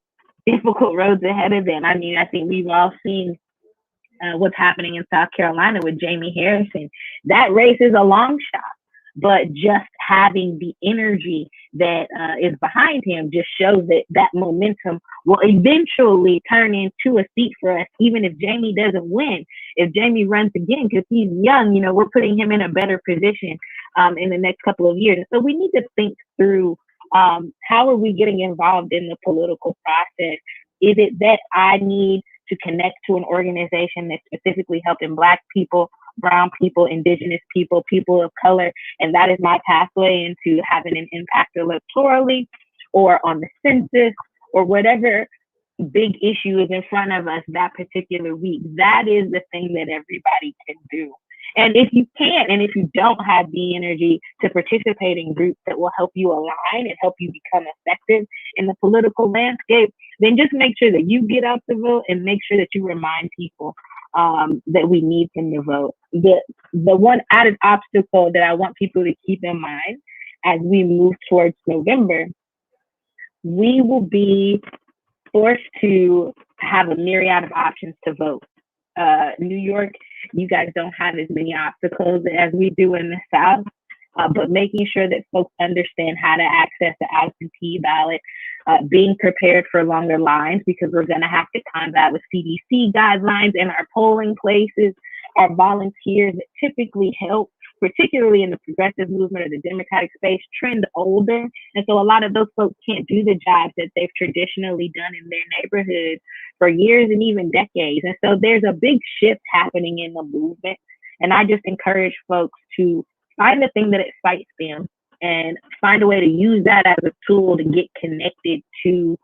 roads ahead of them. I mean, I think we've all seen what's happening in South Carolina with Jamie Harrison. That race is a long shot, but just having the energy that is behind him just shows that that momentum will eventually turn into a seat for us, even if Jamie doesn't win. If Jamie runs again, because he's young, we're putting him in a better position in the next couple of years. So we need to think through how are we getting involved in the political process? Is it that I need to connect to an organization that's specifically helping Black people, brown people, indigenous people, people of color, and that is my pathway into having an impact electorally or on the census or whatever big issue is in front of us that particular week? That is the thing that everybody can do. And if you can't, and if you don't have the energy to participate in groups that will help you align and help you become effective in the political landscape, then just make sure that you get out to vote and make sure that you remind people that we need them to vote. The one added obstacle that I want people to keep in mind as we move towards November, we will be forced to have a myriad of options to vote. New York, you guys don't have as many obstacles as we do in the South, but making sure that folks understand how to access the absentee ballot, being prepared for longer lines, because we're going to have to combat with CDC guidelines in our polling places, our volunteers that typically help, particularly in the progressive movement or the Democratic space, trend older. And so a lot of those folks can't do the jobs that they've traditionally done in their neighborhoods for years and even decades. And so there's a big shift happening in the movement. And I just encourage folks to find the thing that excites them and find a way to use that as a tool to get connected to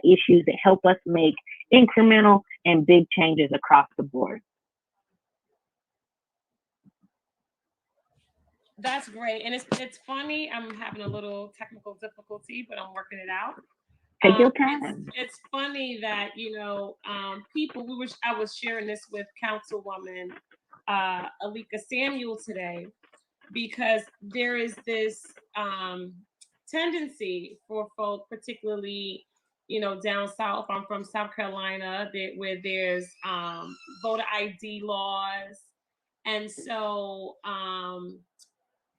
issues that help us make incremental and big changes across the board. That's great. And it's funny, I'm having a little technical difficulty, but I'm working it out. Take your time. It's funny that, people, I was sharing this with Councilwoman Alika Samuel today, because there is this tendency for folk, particularly, down south. I'm from South Carolina, where there's voter ID laws. And so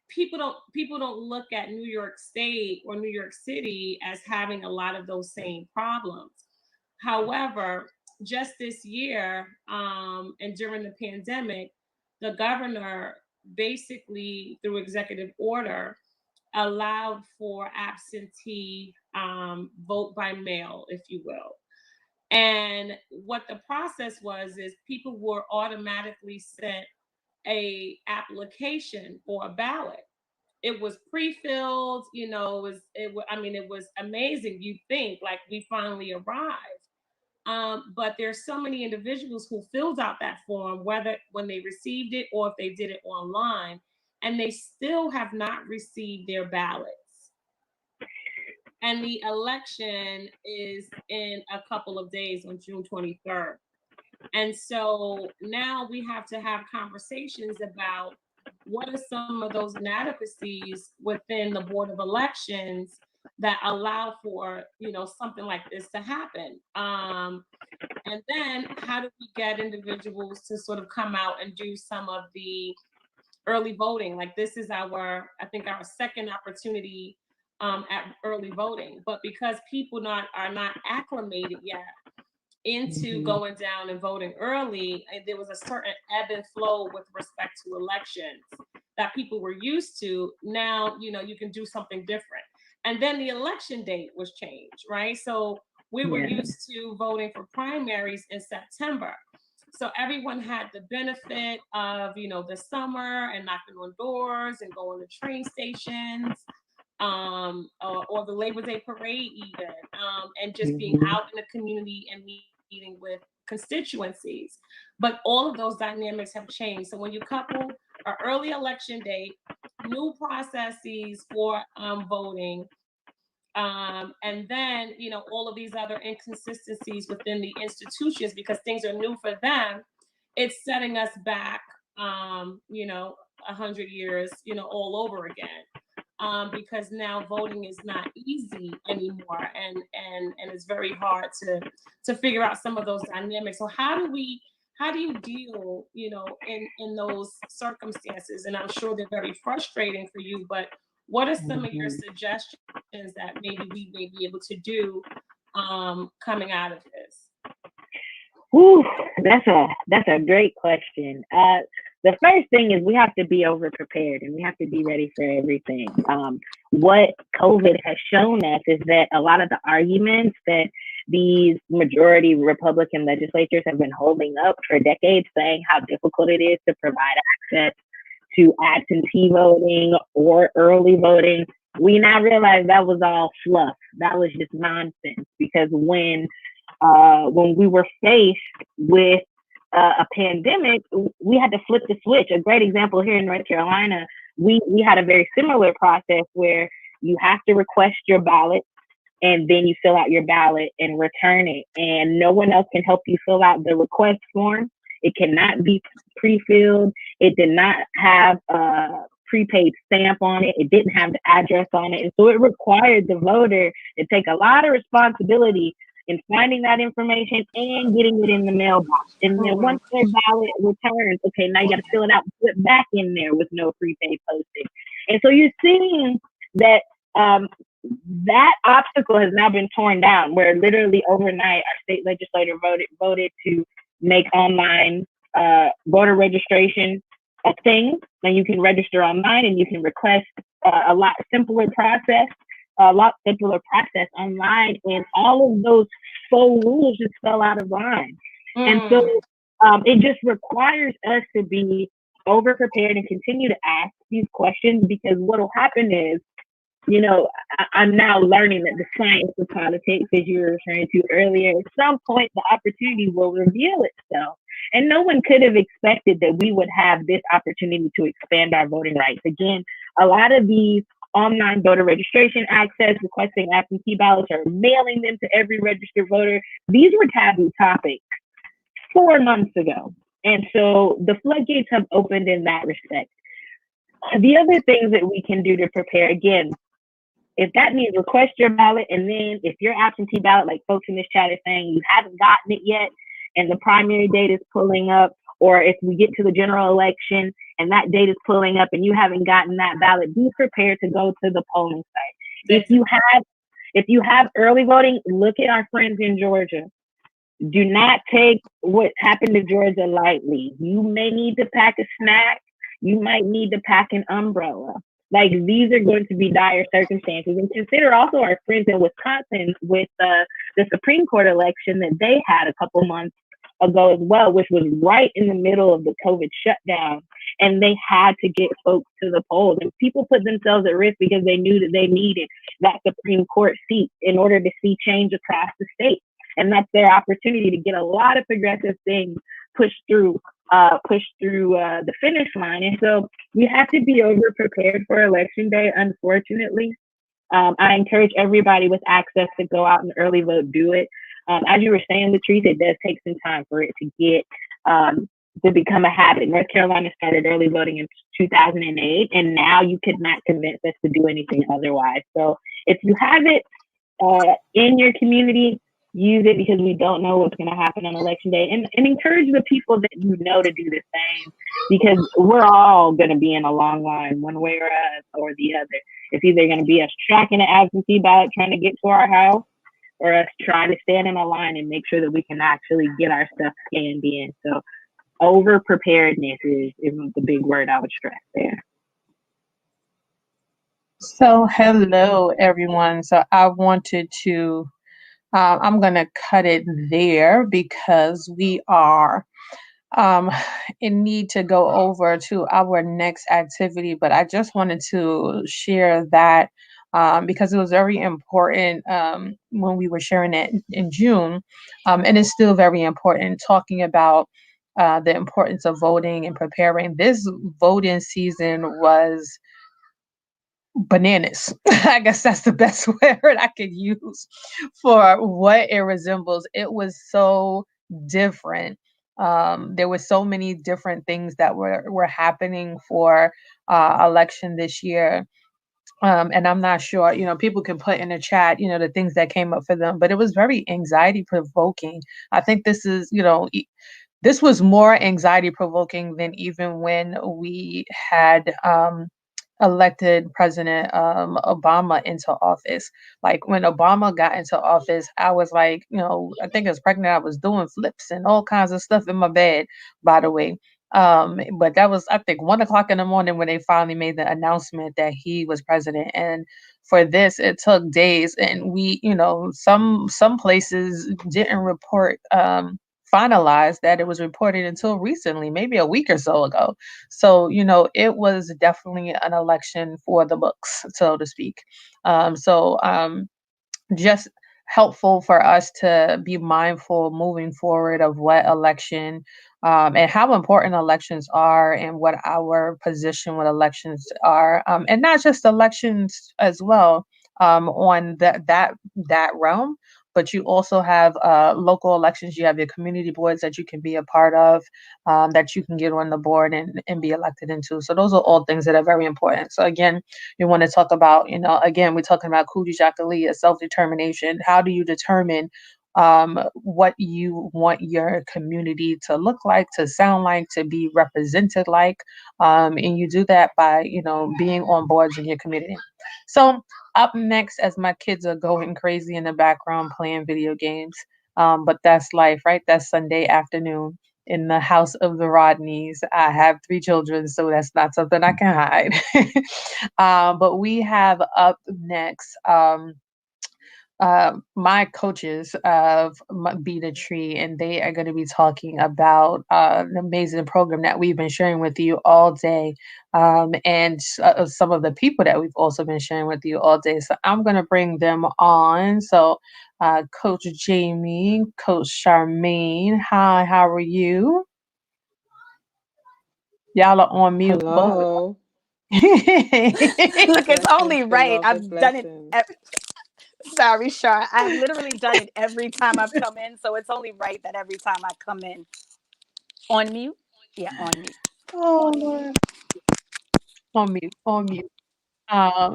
people don't look at New York State or New York City as having a lot of those same problems. However, just this year and during the pandemic, the governor basically, through executive order, allowed for absentee vote by mail, if you will. And what the process was is people were automatically sent a application for a ballot. It was pre-filled, it was amazing. You think like we finally arrived. But there's so many individuals who filled out that form, whether when they received it or if they did it online, and they still have not received their ballots. And the election is in a couple of days on June 23rd. And so now we have to have conversations about what are some of those inadequacies within the Board of Elections that allow for, something like this to happen. And then how do we get individuals to sort of come out and do some of the early voting? Like this is our second opportunity at early voting. But because people are not acclimated yet into going down and voting early, there was a certain ebb and flow with respect to elections that people were used to. Now, you can do something different. And then the election date was changed, right? So we were used to voting for primaries in September. So everyone had the benefit of, the summer and knocking on doors and going to train stations, or the Labor Day parade even, and just being out in the community and meeting with constituencies. But all of those dynamics have changed. So when you couple an early election date, new processes for voting, and then, all of these other inconsistencies within the institutions, because things are new for them, it's setting us back, 100 years, all over again. Because now voting is not easy anymore, and it's very hard to figure out some of those dynamics. So how do you deal, in those circumstances? And I'm sure they're very frustrating for you, but What are some of your suggestions that maybe we may be able to do coming out of this? Whew, that's a great question. The first thing is we have to be over prepared and we have to be ready for everything. What COVID has shown us is that a lot of the arguments that these majority Republican legislatures have been holding up for decades, saying how difficult it is to provide access to absentee voting or early voting, we now realize that was all fluff. That was just nonsense, because when we were faced with a pandemic, we had to flip the switch. A great example here in North Carolina, we had a very similar process where you have to request your ballot and then you fill out your ballot and return it. And no one else can help you fill out the request form. It cannot be pre-filled. It did not have a prepaid stamp on it. It didn't have the address on it. And so it required the voter to take a lot of responsibility in finding that information and getting it in the mailbox. And then once their ballot returns, okay, now you got to fill it out and put it back in there with no prepaid postage. And so you're seeing that that obstacle has now been torn down, where literally overnight our state legislature voted to make online voter registration a thing. And you can register online and you can request a lot simpler process online, and all of those faux rules just fell out of line. And so it just requires us to be over prepared and continue to ask these questions, because what will happen is, I'm now learning that the science of politics, as you were referring to earlier, at some point the opportunity will reveal itself. And no one could have expected that we would have this opportunity to expand our voting rights. Again, a lot of these online voter registration access, requesting absentee ballots, or mailing them to every registered voter, these were taboo topics 4 months ago. And so the floodgates have opened in that respect. The other things that we can do to prepare, again, if that means request your ballot, and then if your absentee ballot, like folks in this chat are saying, you haven't gotten it yet and the primary date is pulling up, or if we get to the general election and that date is pulling up and you haven't gotten that ballot, be prepared to go to the polling site. If you have early voting, look at our friends in Georgia. Do not take what happened to Georgia lightly. You may need to pack a snack. You might need to pack an umbrella. Like, these are going to be dire circumstances. And consider also our friends in Wisconsin with the Supreme Court election that they had a couple months ago as well, which was right in the middle of the COVID shutdown. And they had to get folks to the polls. And people put themselves at risk because they knew that they needed that Supreme Court seat in order to see change across the state. And that's their opportunity to get a lot of progressive things pushed through the finish line. And so we have to be over prepared for election day, unfortunately. I encourage everybody with access to go out and early vote, do it. As you were saying, Latrice, it does take some time for it to get to become a habit. North Carolina started early voting in 2008, and now you could not convince us to do anything otherwise. So if you have it in your community, use it, because we don't know what's going to happen on election day. And encourage the people that you know to do the same, because we're all going to be in a long line one way or the other. It's either going to be us tracking an absentee ballot trying to get to our house, or us trying to stand in a line and make sure that we can actually get our stuff scanned in. So over preparedness is the big word I would stress there. So hello, everyone. So I wanted to I'm going to cut it there because we are in need to go over to our next activity. But I just wanted to share that because it was very important when we were sharing it in June. And it's still very important, talking about the importance of voting and preparing. This voting season was bananas. I guess that's the best word I could use for what it resembles. It was so different. There were so many different things that were happening for election this year. And I'm not sure, people can put in the chat, the things that came up for them, but it was very anxiety provoking. I think this is, this was more anxiety provoking than even when we had elected President Obama into office. Like when Obama got into office, I was like, I think I was pregnant. I was doing flips and all kinds of stuff in my bed, by the way. But that was, I think, 1 o'clock in the morning when they finally made the announcement that he was president. And for this, it took days, and we, some places didn't report finalized that it was reported until recently, maybe a week or so ago. So, it was definitely an election for the books, so to speak. Just helpful for us to be mindful moving forward of what election and how important elections are and what our position with elections are, and not just elections as well, on that realm, but you also have local elections. You have your community boards that you can be a part of, that you can get on the board and be elected into. So those are all things that are very important. So again, you want to talk about, again, we're talking about Kujichagulia, self-determination. How do you determine what you want your community to look like, to sound like, to be represented like? And you do that by, being on boards in your community. So up next, as my kids are going crazy in the background playing video games, but that's life, right? That's Sunday afternoon in the house of the Rodneys. I have 3 children, so that's not something I can hide. But we have up next my coaches of Be the Tree, and they are going to be talking about an amazing program that we've been sharing with you all day, and some of the people that we've also been sharing with you all day. So I'm going to bring them on. So Coach Jamie, Coach Charmaine, hi, how are you? Y'all are on mute. Hello. Look, it's only Blessings, right. beloved, I've done it. blessings. Sorry, Shar. I've literally done it every time I've come in, so it's only right that every time I come in on mute. Yeah, on mute. Oh, Lord. On mute, on mute.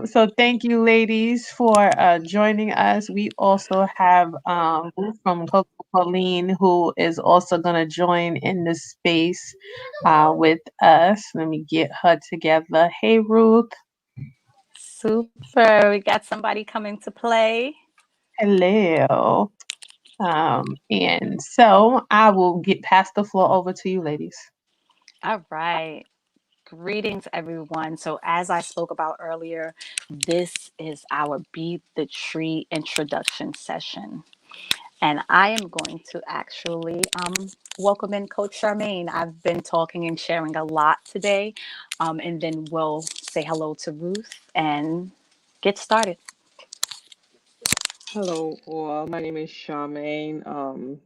So thank you, ladies, for joining us. We also have Ruth from Coco Pauline, who is also going to join in this space with us. Let me get her together. Hey, Ruth. Super. We got somebody coming to play. Hello. And so I will pass the floor over to you, ladies. All right. Greetings, everyone. So as I spoke about earlier, this is our Be the Tree introduction session. And I am going to actually welcome in Coach Charmaine. I've been talking and sharing a lot today. And then we'll say hello to Ruth and get started. Hello, all. My name is Charmaine.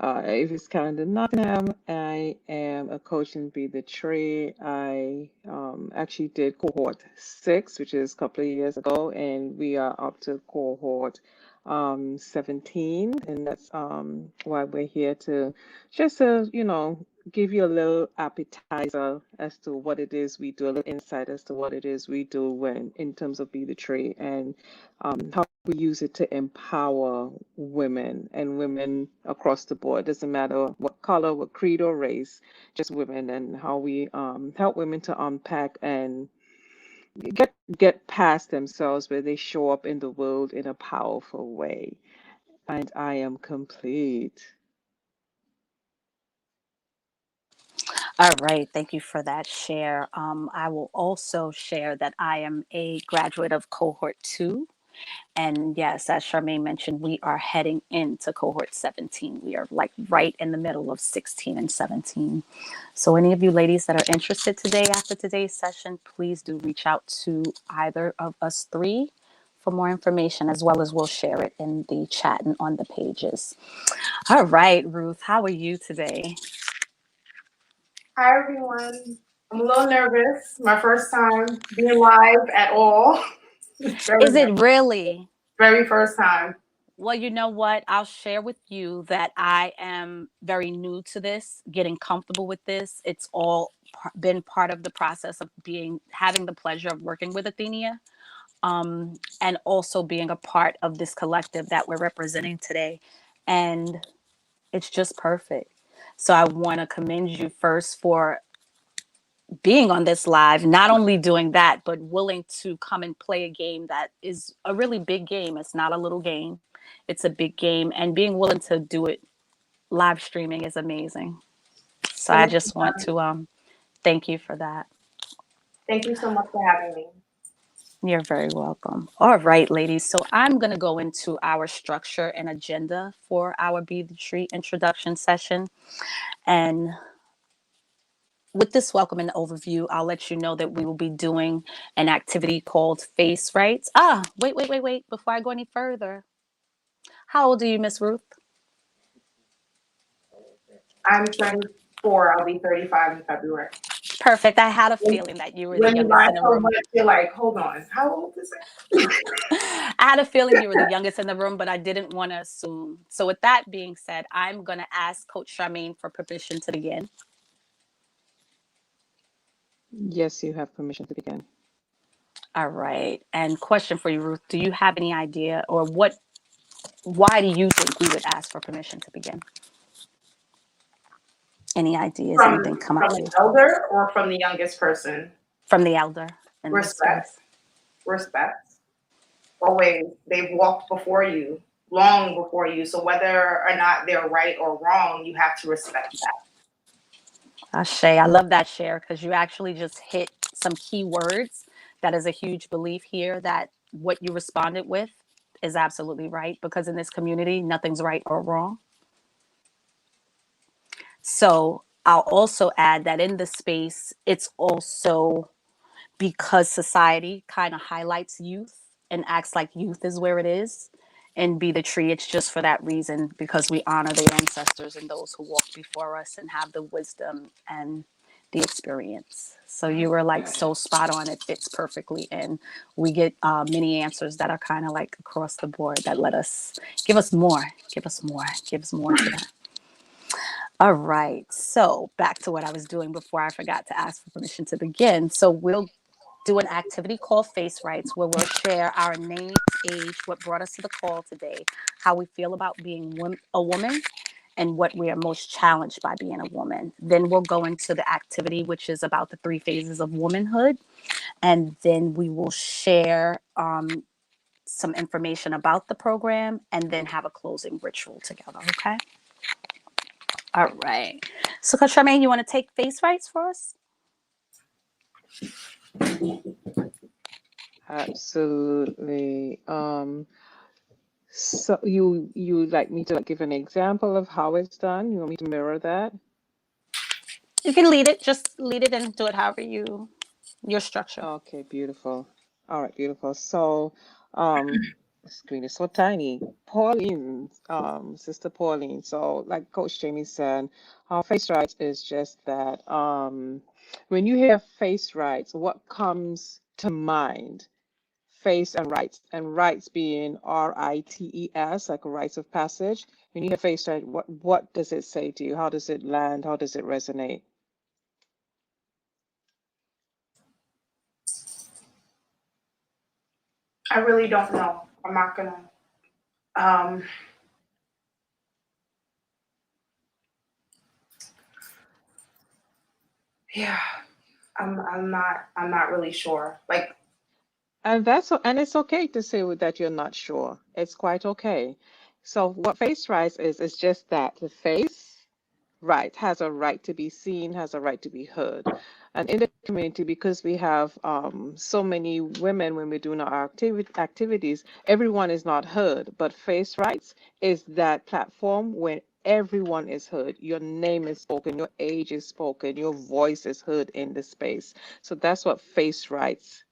Avis Calendar, Nottingham. I am a coach in Be the Tree. I actually did cohort 6, which is a couple of years ago, and we are up to cohort 17, and that's why we're here to just give you a little appetizer as to what it is we do, a little insight as to what it is we do when in terms of Be the Tree, and how we use it to empower women and women across the board. Doesn't matter what color, what creed or race, just women, and how we help women to unpack and get past themselves where they show up in the world in a powerful way. And I am complete. All right. Thank you for that share. I will also share that I am a graduate of cohort 2. And yes, as Charmaine mentioned, we are heading into cohort 17. We are like right in the middle of 16 and 17. So any of you ladies that are interested today after today's session, please do reach out to either of us 3 for more information, as well as we'll share it in the chat and on the pages. All right, Ruth, how are you today? Hi, everyone. I'm a little nervous. My first time being live at all. Is it really? Very first time. Well, you know what? I'll share with you that I am very new to this, getting comfortable with this. It's all been part of the process of having the pleasure of working with Athenia, and also being a part of this collective that we're representing today. And it's just perfect. So I want to commend you first for being on this live, not only doing that, but willing to come and play a game that is a really big game. It's not a little game. It's a big game, and being willing to do it live streaming is amazing. So I just want to thank you for that. Thank you so much for having me. You're very welcome. All right, ladies. So I'm going to go into our structure and agenda for our Be the Tree introduction session. And with this welcome and overview, I'll let you know that we will be doing an activity called Face Rights. Wait. Before I go any further, how old are you, Miss Ruth? I'm 34. I'll be 35 in February. Perfect. I had a feeling that you were the youngest in the room. You're like, hold on, how old is it? I had a feeling you were the youngest in the room, but I didn't want to assume. So with that being said, I'm going to ask Coach Charmaine for permission to begin. Yes, you have permission to begin. All right. And question for you, Ruth, do you have any idea or why do you think we would ask for permission to begin? Any ideas, anything come up From to you? the elder or from the youngest person? From the elder. In this space. Respect. Always, they've walked before you, long before you. So whether or not they're right or wrong, you have to respect that. Ashe, I love that share because you actually just hit some key words. That is a huge belief here that what you responded with is absolutely right, because in this community, nothing's right or wrong. So I'll also add that in the space, it's also because society kind of highlights youth and acts like youth is where it is. And Be the Tree, it's just for that reason, because we honor the ancestors and those who walk before us and have the wisdom and the experience. So you were like so spot on. It fits perfectly. And we get many answers that are kind of like across the board that let us give us more to that. All right. So back to what I was doing before I forgot to ask for permission to begin. So we'll do an activity called Face Rights, where we'll share our name, age, what brought us to the call today, how we feel about being a woman, and what we are most challenged by being a woman. Then we'll go into the activity, which is about the 3 phases of womanhood. And then we will share some information about the program and then have a closing ritual together, okay? All right. So, Coach Charmaine, you want to take Face Rights for us? Absolutely. So you like me to give an example of how it's done? You want me to mirror that? You can lead it. Just lead it and do it however your structure. Okay, beautiful. All right, beautiful. So, the screen is so tiny. Pauline, Sister Pauline. So, like Coach Jamie said, face rights is just that. When you hear face rights, what comes to mind? Face and rights being RITES, like a rites of passage. When you hear face right, what does it say to you? How does it land? How does it resonate? I really don't know. I'm not gonna. Yeah, I'm not really sure. Like, And it's okay to say that you're not sure. It's quite okay. So what face rights is just that the face right has a right to be seen, has a right to be heard. And in the community, because we have so many women when we're doing our activities, everyone is not heard. But face rights is that platform when everyone is heard. Your name is spoken, your age is spoken, your voice is heard in the space. So that's what face rights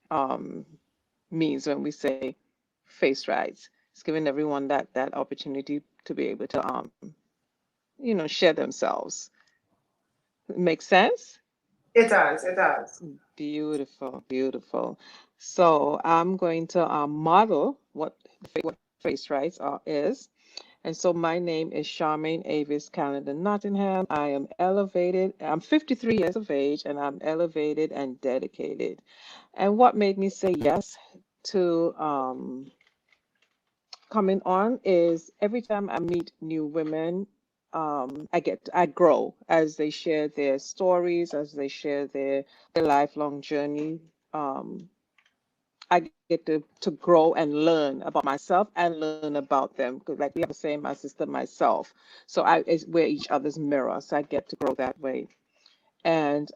means when we say face rights. It's giving everyone that opportunity to be able to share themselves. Make sense? it does. It does. Beautiful, beautiful. So I'm going to model what face rights is. And so my name is Charmaine Avis Calendar Nottingham. I am elevated. I'm 53 years of age and I'm elevated and dedicated. And what made me say yes to coming on is every time I meet new women, I grow as they share their stories, as they share their lifelong journey. I get to grow and learn about myself and learn about them, because like we have the same, my sister, myself. So we're each other's mirror. So I get to grow that way. And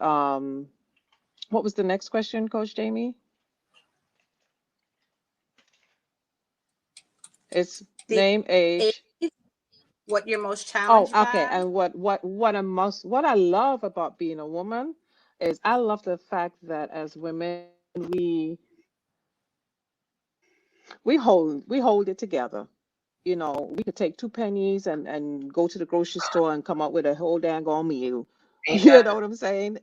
what was the next question, Coach Jamie? It's name, age. What you're most Oh, challenged okay. by? And what I love about being a woman is I love the fact that as women we hold it together. You know, we could take 2 pennies and go to the grocery store and come up with a whole dang on meal. You know what I'm saying?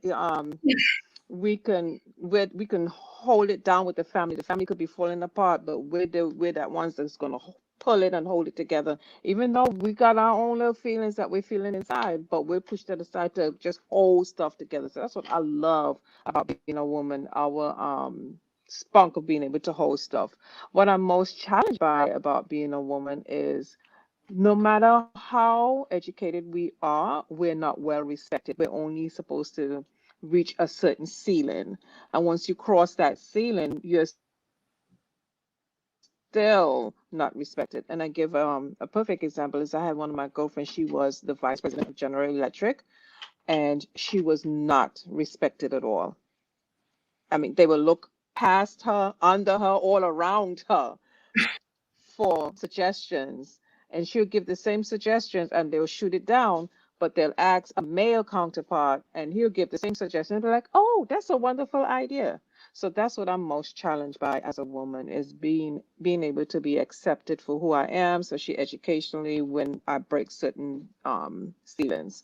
We can hold it down with the family. The family could be falling apart, but we're that ones that's gonna pull it and hold it together. Even though we got our own little feelings that we're feeling inside, but we're pushed that aside to just hold stuff together. So that's what I love about being a woman. Our spunk of being able to hold stuff. What I'm most challenged by about being a woman is no matter how educated we are, we're not well respected. We're only supposed to reach a certain ceiling. And once you cross that ceiling, you're still not respected. And I give a perfect example is I had one of my girlfriends, she was the vice president of General Electric, and she was not respected at all. I mean, they would look past her, under her, all around her for suggestions, and she'll give the same suggestions and they'll shoot it down, but they'll ask a male counterpart and he'll give the same suggestion and be like, oh, that's a wonderful idea. So that's what I'm most challenged by as a woman, is being able to be accepted for who I am, especially educationally, when I break certain ceilings.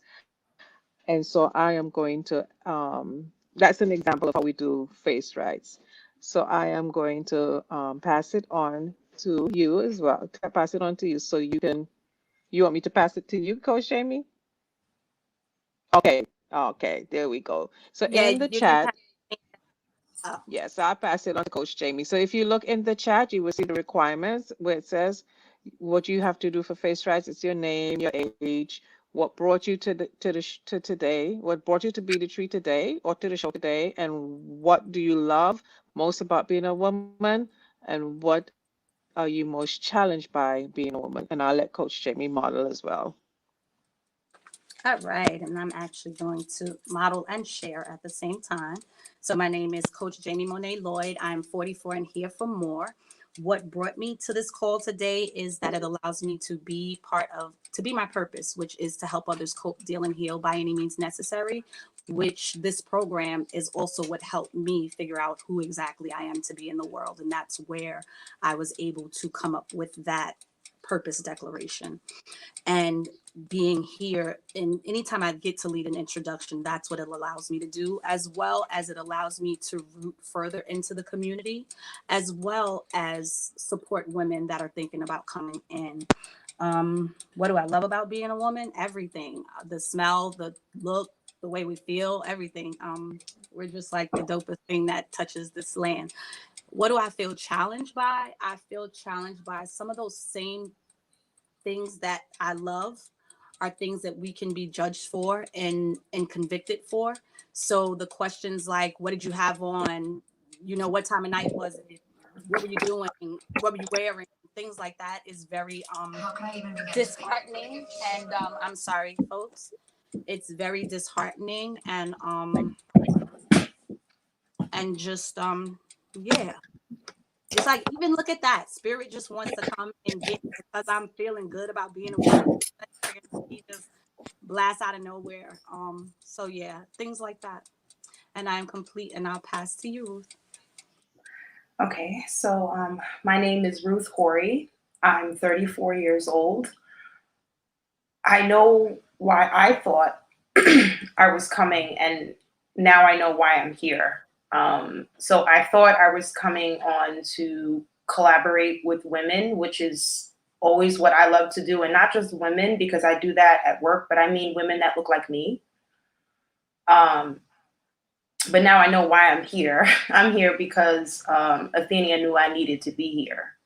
And so I am going to that's an example of how we do face rights. So I am going to pass it on to you as well. Pass it on to you so you want me to pass it to you, Coach Jamie? Okay, there we go. So Yeah, in the you can chat, pass. Oh. yes, I'll pass it on to Coach Jamie. So if you look in the chat, you will see the requirements where it says what you have to do for face rights. It's your name, your age, what brought you to today, what brought you to Be the Tree today or to the show today, and what do you love most about being a woman, and what are you most challenged by being a woman? And I'll let Coach Jamie model as well. All right, and I'm actually going to model and share at the same time. So my name is Coach Jamie Monet Lloyd. I'm 44 and here for more. What brought me to this call today is that it allows me to be my purpose, which is to help others cope, deal, and heal by any means necessary, which this program is also what helped me figure out who exactly I am to be in the world. And that's where I was able to come up with that purpose declaration. And being here, and anytime I get to lead an introduction, that's what it allows me to do, as well as it allows me to root further into the community, as well as support women that are thinking about coming in. What do I love about being a woman? Everything. The smell, the look, the way we feel, everything. We're just like the dopest thing that touches this land. What do I feel challenged by? I feel challenged by some of those same things that I love are things that we can be judged for and convicted for. So the questions like, what did you have on? You know, what time of night was it? What were you doing? What were you wearing? Things like that is very disheartening. And I'm sorry, folks. It's very disheartening and just yeah. It's like, even look at that. Spirit just wants to come and get me because I'm feeling good about being a woman. He just blast out of nowhere. So yeah, things like that. And I'm complete, and I'll pass to you, Ruth. Okay, so my name is Ruth Horry. I'm 34 years old. I know why I thought I was coming, and now I know why I'm here. So I thought I was coming on to collaborate with women, which is always what I love to do. And not just women, because I do that at work, but I mean women that look like me. But now I know why I'm here. I'm here because Athenia knew I needed to be here.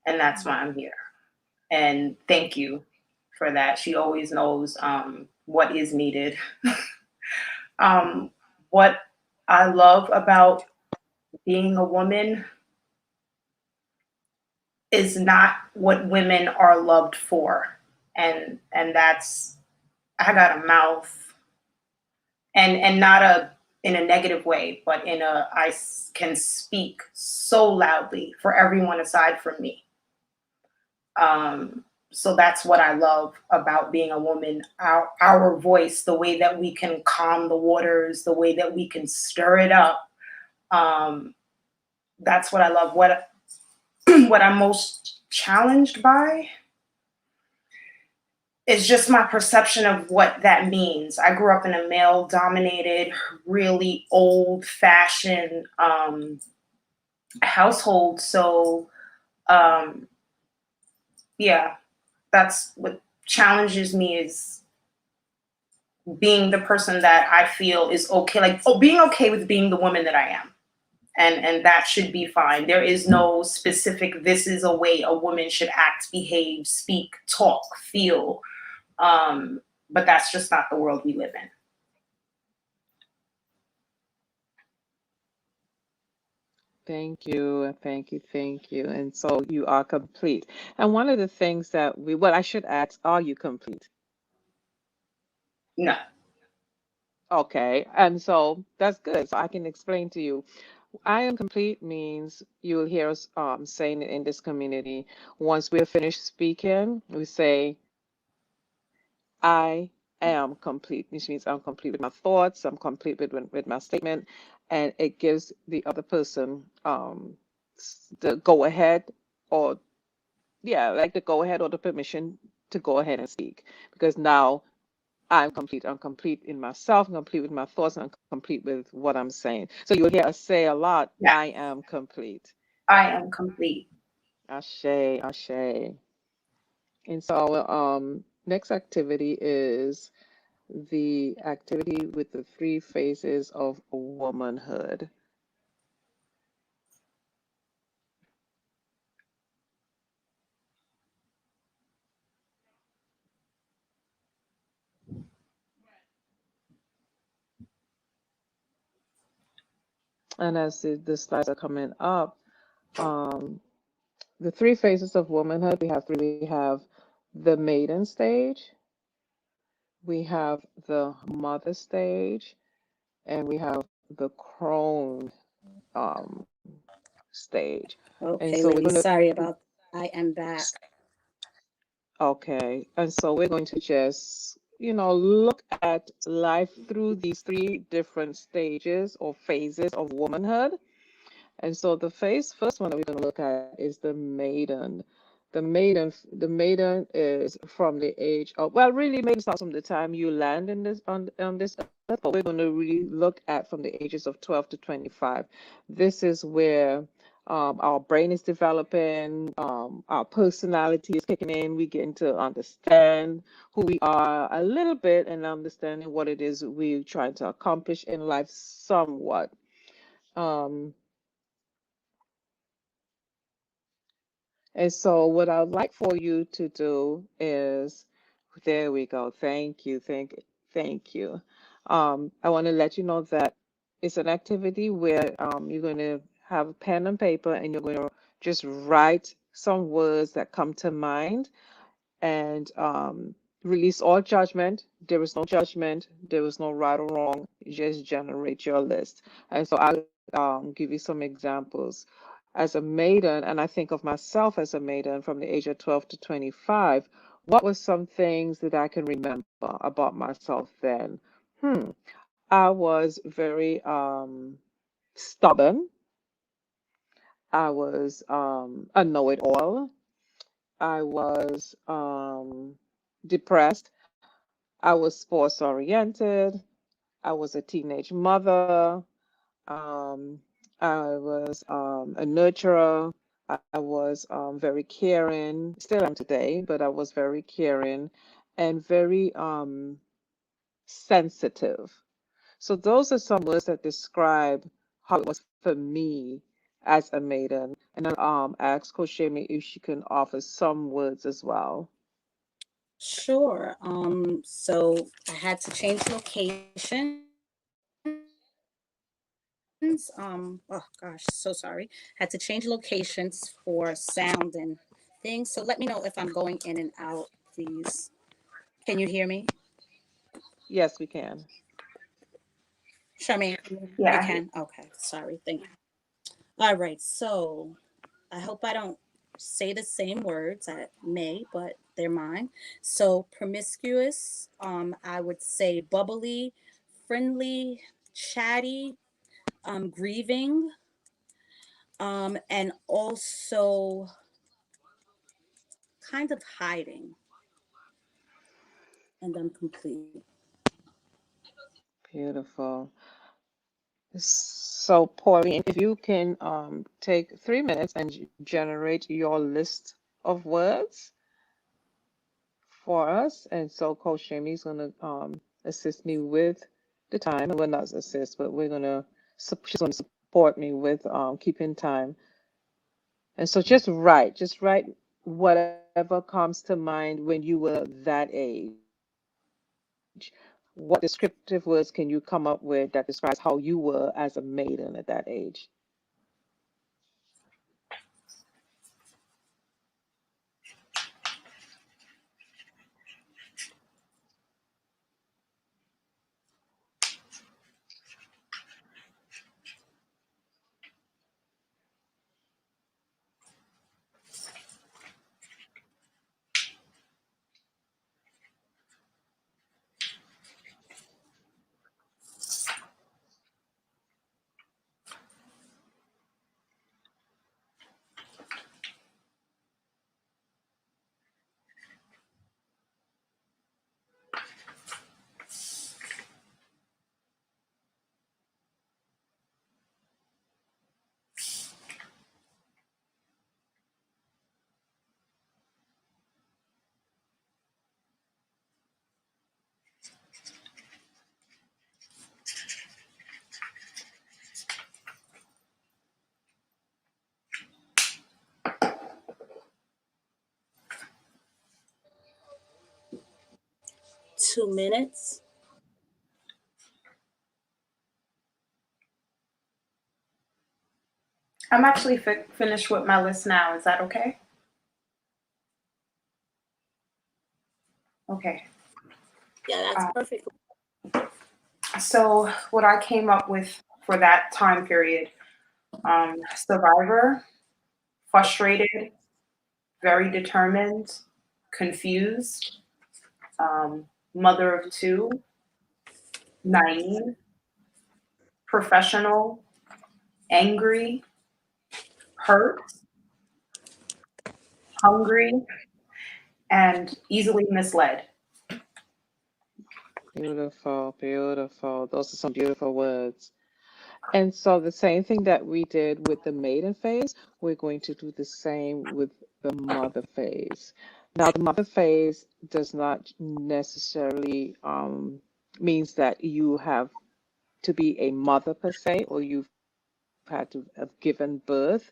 And that's why I'm here. And thank you for that. She always knows what is needed. What I love about being a woman is not what women are loved for. And that's, I got a mouth, and not in a negative way, but I can speak so loudly for everyone aside from me. So that's what I love about being a woman, our voice, the way that we can calm the waters, the way that we can stir it up. That's what I love. What I'm most challenged by is just my perception of what that means. I grew up in a male-dominated, really old-fashioned household. So, yeah, that's what challenges me, is being the person that I feel is okay, being okay with being the woman that I am. And that should be fine. There is no specific, this is a way a woman should act, behave, speak, talk, feel. But that's just not the world we live in. Thank you, thank you, thank you. And so you are complete. And one of the things that I should ask, are you complete? No. Okay, and so that's good. So I can explain to you. I am complete means you will hear us saying it in this community. Once we're finished speaking, we say, I am complete, which means I'm complete with my thoughts, I'm complete with my statement, and it gives the other person the go ahead, or the go ahead or the permission to go ahead and speak, because now I'm complete. I'm complete in myself, I'm complete with my thoughts, I'm complete with what I'm saying. So you'll hear us say a lot, I am complete. I am complete. Ashe, ashe. And so our next activity is the activity with the 3 phases of womanhood. And as the slides are coming up, the 3 phases of womanhood, we have the maiden stage, we have the mother stage, and we have the crone stage. And Okay, so we're ladies, going to, sorry about I am back. okay, and so we're going to just, look at life through these 3 different stages or phases of womanhood. And so the first one that we're going to look at is the maiden. The maiden is from the age of, well, really maiden starts from the time you land in this on this earth, but we're going to really look at from the ages of 12 to 25. This is where our brain is developing, our personality is kicking in. We getting to understand who we are a little bit and understanding what it is we're trying to accomplish in life somewhat. And so what I'd like for you to do is, there we go. Thank you. Thank you. I want to let you know that it's an activity where you're going to have a pen and paper and you're going to just write some words that come to mind, and release all judgment. There is no judgment. There is no right or wrong. Just generate your list. And so I'll give you some examples. As a maiden, and I think of myself as a maiden from the age of 12 to 25, what were some things that I can remember about myself then? I was very stubborn. I was a know-it-all. I was depressed. I was sports oriented. I was a teenage mother. Um, I was a nurturer. I was very caring, still am today, but I was very caring and very sensitive. So those are some words that describe how it was for me as a maiden. And then ask Coach Jamie if she can offer some words as well. Sure. So I had to change locations. Oh gosh, so sorry. Had to change locations for sound and things. So let me know if I'm going in and out, please. Can you hear me? Yes, we can. Charmaine, Yeah, you I hear. can? Okay, sorry. Thank you. All right. So I hope I don't say the same words. I may, but they're mine. So promiscuous, I would say bubbly, friendly, chatty, grieving, and also kind of hiding. And I'm complete. Beautiful. So, Pauline, if you can take 3 minutes and generate your list of words for us. And so Coach Jamie's going to assist me with the time. And well, not assist, but she's going to support me with keeping time. And so just write whatever comes to mind when you were that age. What descriptive words can you come up with that describes how you were as a maiden at that age? 2 minutes. I'm actually finished with my list now. Is that okay? Okay. Yeah, that's perfect. So what I came up with for that time period, survivor, frustrated, very determined, confused, mother of two, naive, professional, angry, hurt, hungry, and easily misled. Beautiful, beautiful. Those are some beautiful words. And so the same thing that we did with the maiden phase, we're going to do the same with the mother phase. Now, the mother phase does not necessarily means that you have to be a mother per se, or you've had to have given birth.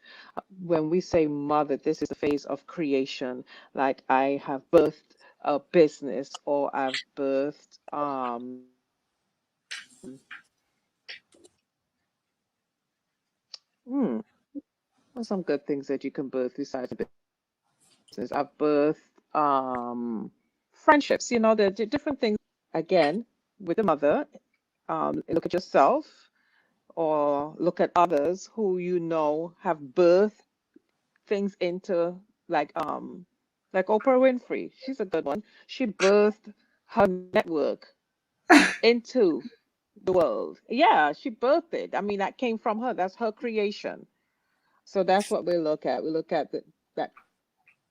When we say mother, this is the phase of creation. Like I have birthed a business, or I've birthed hmm, what's some good things that you can birth besides business? I've birthed friendships, the different things. Again, with the mother, look at yourself or look at others who have birthed things into, like Oprah Winfrey. She's a good one. She birthed her network into the world. Yeah, she birthed it. I mean, that came from her. That's her creation. So that's what we look at. We look at that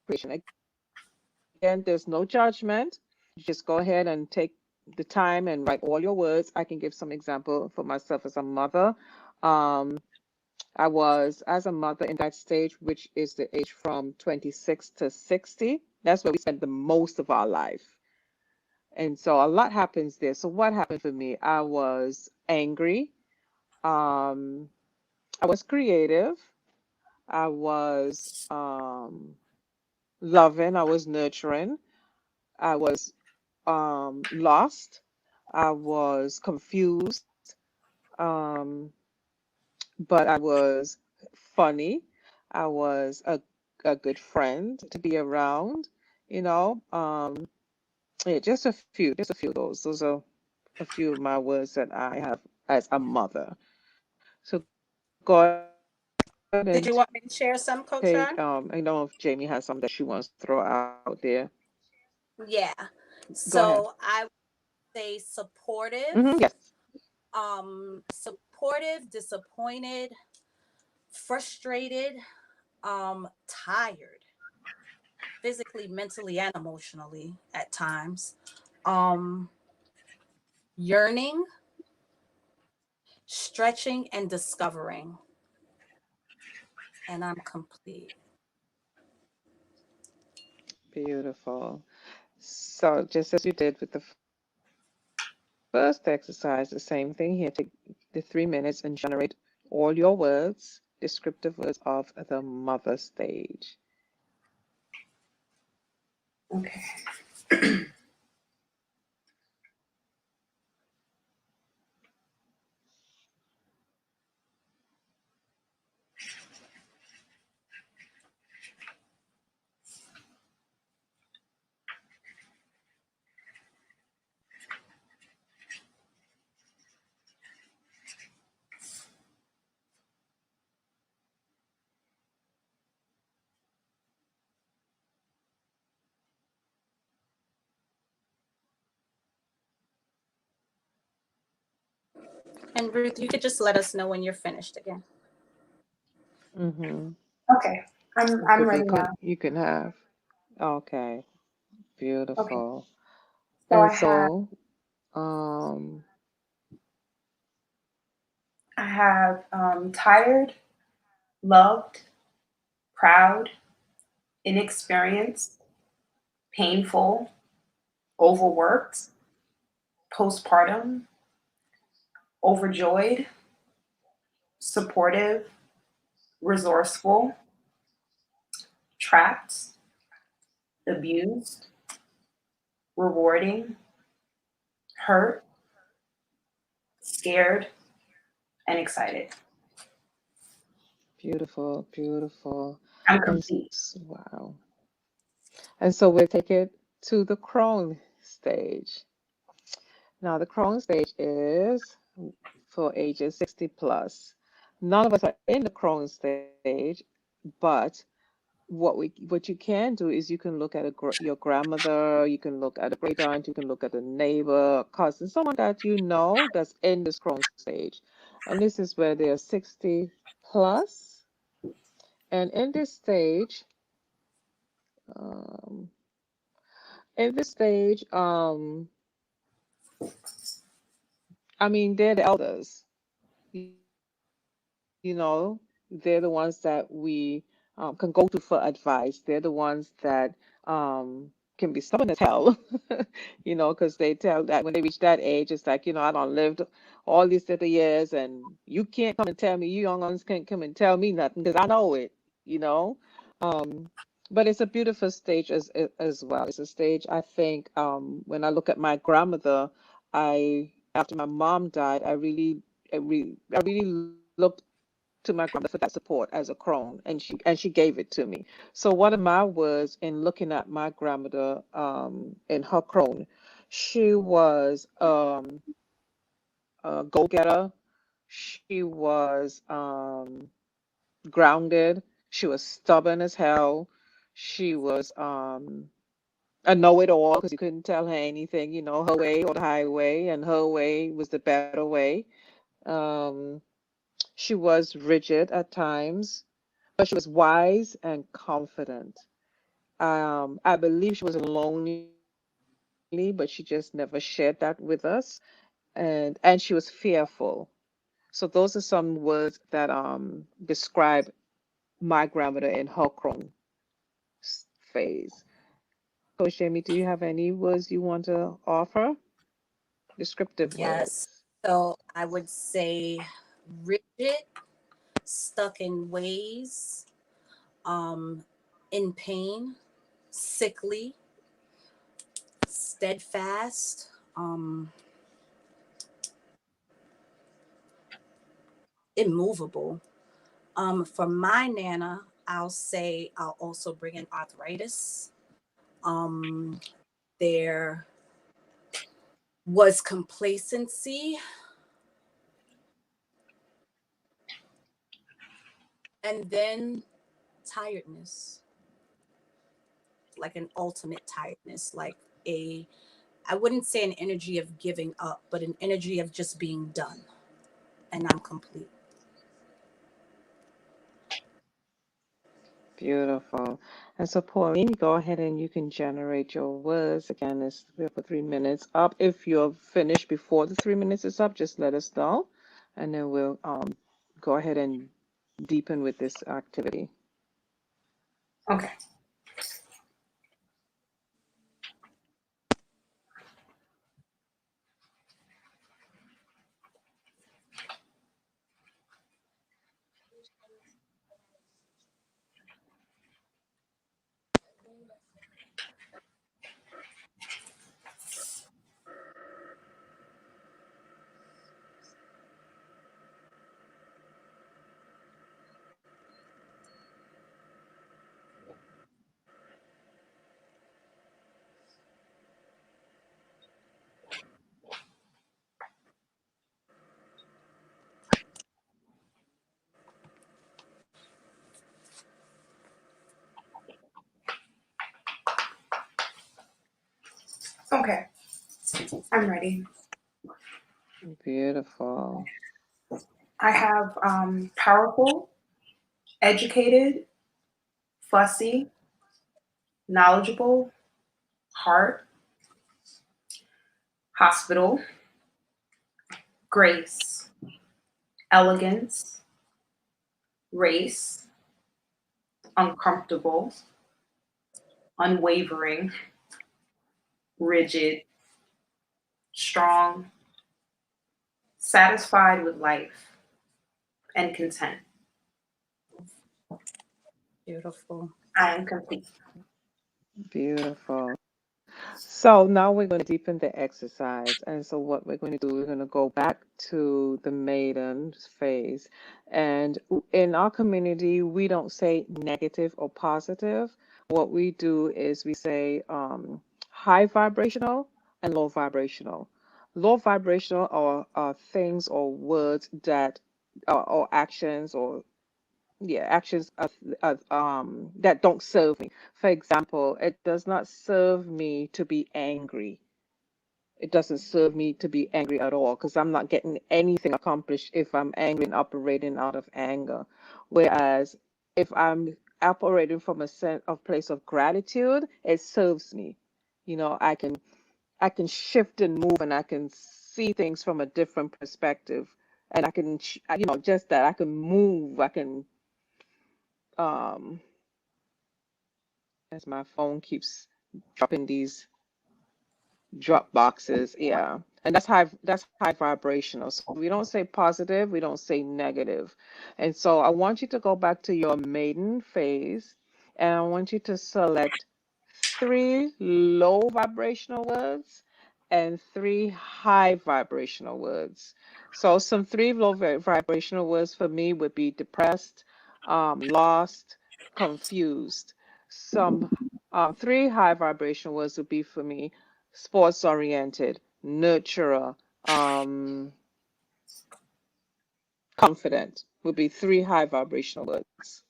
creation. Again, there's no judgment. You just go ahead and take the time and write all your words. I can give some example for myself as a mother. Um, I was as a mother in that stage, which is the age from 26 to 60. That's where we spend the most of our life. And so a lot happens there. So what happened for me? I was angry. Um, I was creative. I was loving. I was nurturing. I was lost. I was confused. Um, but I was funny. I was a good friend to be around, you know. Yeah, just a few of those. Those are a few of my words that I have as a mother. So go ahead and Did you take, want me to share some, Coach Ron? I know if Jamie has something that she wants to throw out there. Yeah. Go ahead. So I would say supportive, Yes. supportive, disappointed, frustrated, tired, physically, mentally, and emotionally at times. Um, Yearning, stretching, and discovering. And I'm complete. Beautiful. So just as you did with the first exercise, the same thing here. Take the 3 minutes and generate all your words, descriptive words of the mother stage. Okay. And Ruth, you could just let us know when you're finished again. Mm-hmm. Okay. I'm ready now. You can have. Okay. Okay. Beautiful. So And so, I have tired, loved, proud, inexperienced, painful, overworked, postpartum, overjoyed, supportive, resourceful, trapped, abused, rewarding, hurt, scared, and excited. beautiful, beautiful. I'm And complete. wow. And so we'll take it to the crone stage. Now, the crone stage is for ages 60 plus. None of us are in the crone stage, but what you can do is you can look at your grandmother, you can look at a great aunt, you can look at a neighbor, a cousin, someone that you know that's in this crone stage. And this is where they're 60 plus. And um, in this stage, I mean, they're the elders. You know, they're the ones that we can go to for advice. They're the ones that can be stubborn as hell, you know, because they tell that when they reach that age, it's like, you know, I don't lived all these little years and you can't come and tell me, you young ones can't come and tell me nothing because I know it, you know. Um, but it's a beautiful stage as well. It's a stage I think when I look at my grandmother, after my mom died, I really looked to my grandmother for that support as a crone, and she gave it to me. So one of my words in looking at my grandmother in her crone, she was a go-getter. She was grounded. She was stubborn as hell. She was a know-it-all because you couldn't tell her anything, you know, her way or the highway, and her way was the better way. Um, she was rigid at times, but she was wise and confident. I believe she was lonely, but she just never shared that with us. And she was fearful. So those are some words that describe my grandmother in her crone phase. Coach Jamie, do you have any words you want to offer? Descriptive Yes. words. So I would say rigid, stuck in ways, in pain, sickly, steadfast, immovable. For my Nana, I'll say I'll also bring in arthritis. There was complacency, and then tiredness, like an ultimate tiredness, like I wouldn't say an energy of giving up, but an energy of just being done, and I'm complete. Beautiful. And so, Pauline, go ahead and you can generate your words. Again, it's for 3 minutes up. If you're finished before the 3 minutes is up, just let us know, and then we'll go ahead and deepen with this activity. Okay. Okay, I'm ready. Beautiful. I have powerful, educated, fussy, knowledgeable, heart, hospital, grace, elegance, race, uncomfortable, unwavering, rigid, strong, satisfied with life, and content. Beautiful. I am complete. Beautiful. So now we're going to deepen the exercise. And so what we're going to do, we're going to go back to the maiden phase. And in our community, we don't say negative or positive. What we do is we say high vibrational and low vibrational. Low vibrational are things or words that or actions or actions that don't serve me. For example, it does not serve me to be angry. It doesn't serve me to be angry at all because I'm not getting anything accomplished if I'm angry and operating out of anger. Whereas if I'm operating from a sense of place of gratitude, it serves me. You know, I can shift and move and I can see things from a different perspective. And I can, just that I can move, I can as my phone keeps dropping these drop boxes, yeah, and that's high vibrational. So we don't say positive, we don't say negative. And so I want you to go back to your maiden phase and I want you to select 3 low vibrational words and 3 high vibrational words. So some 3 low vibrational words for me would be depressed, lost, confused. Some 3 high vibrational words would be for me sports oriented, nurturer, confident would be 3 high vibrational words.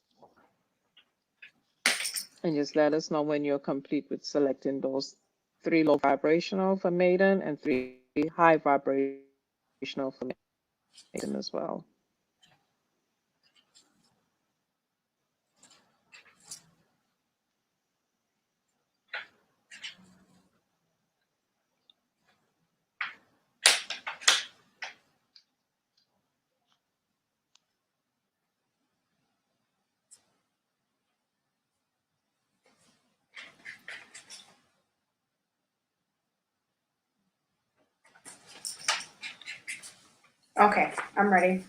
And just let us know when you're complete with selecting those 3 low vibrational for maiden and 3 high vibrational for maiden as well. Okay, I'm ready.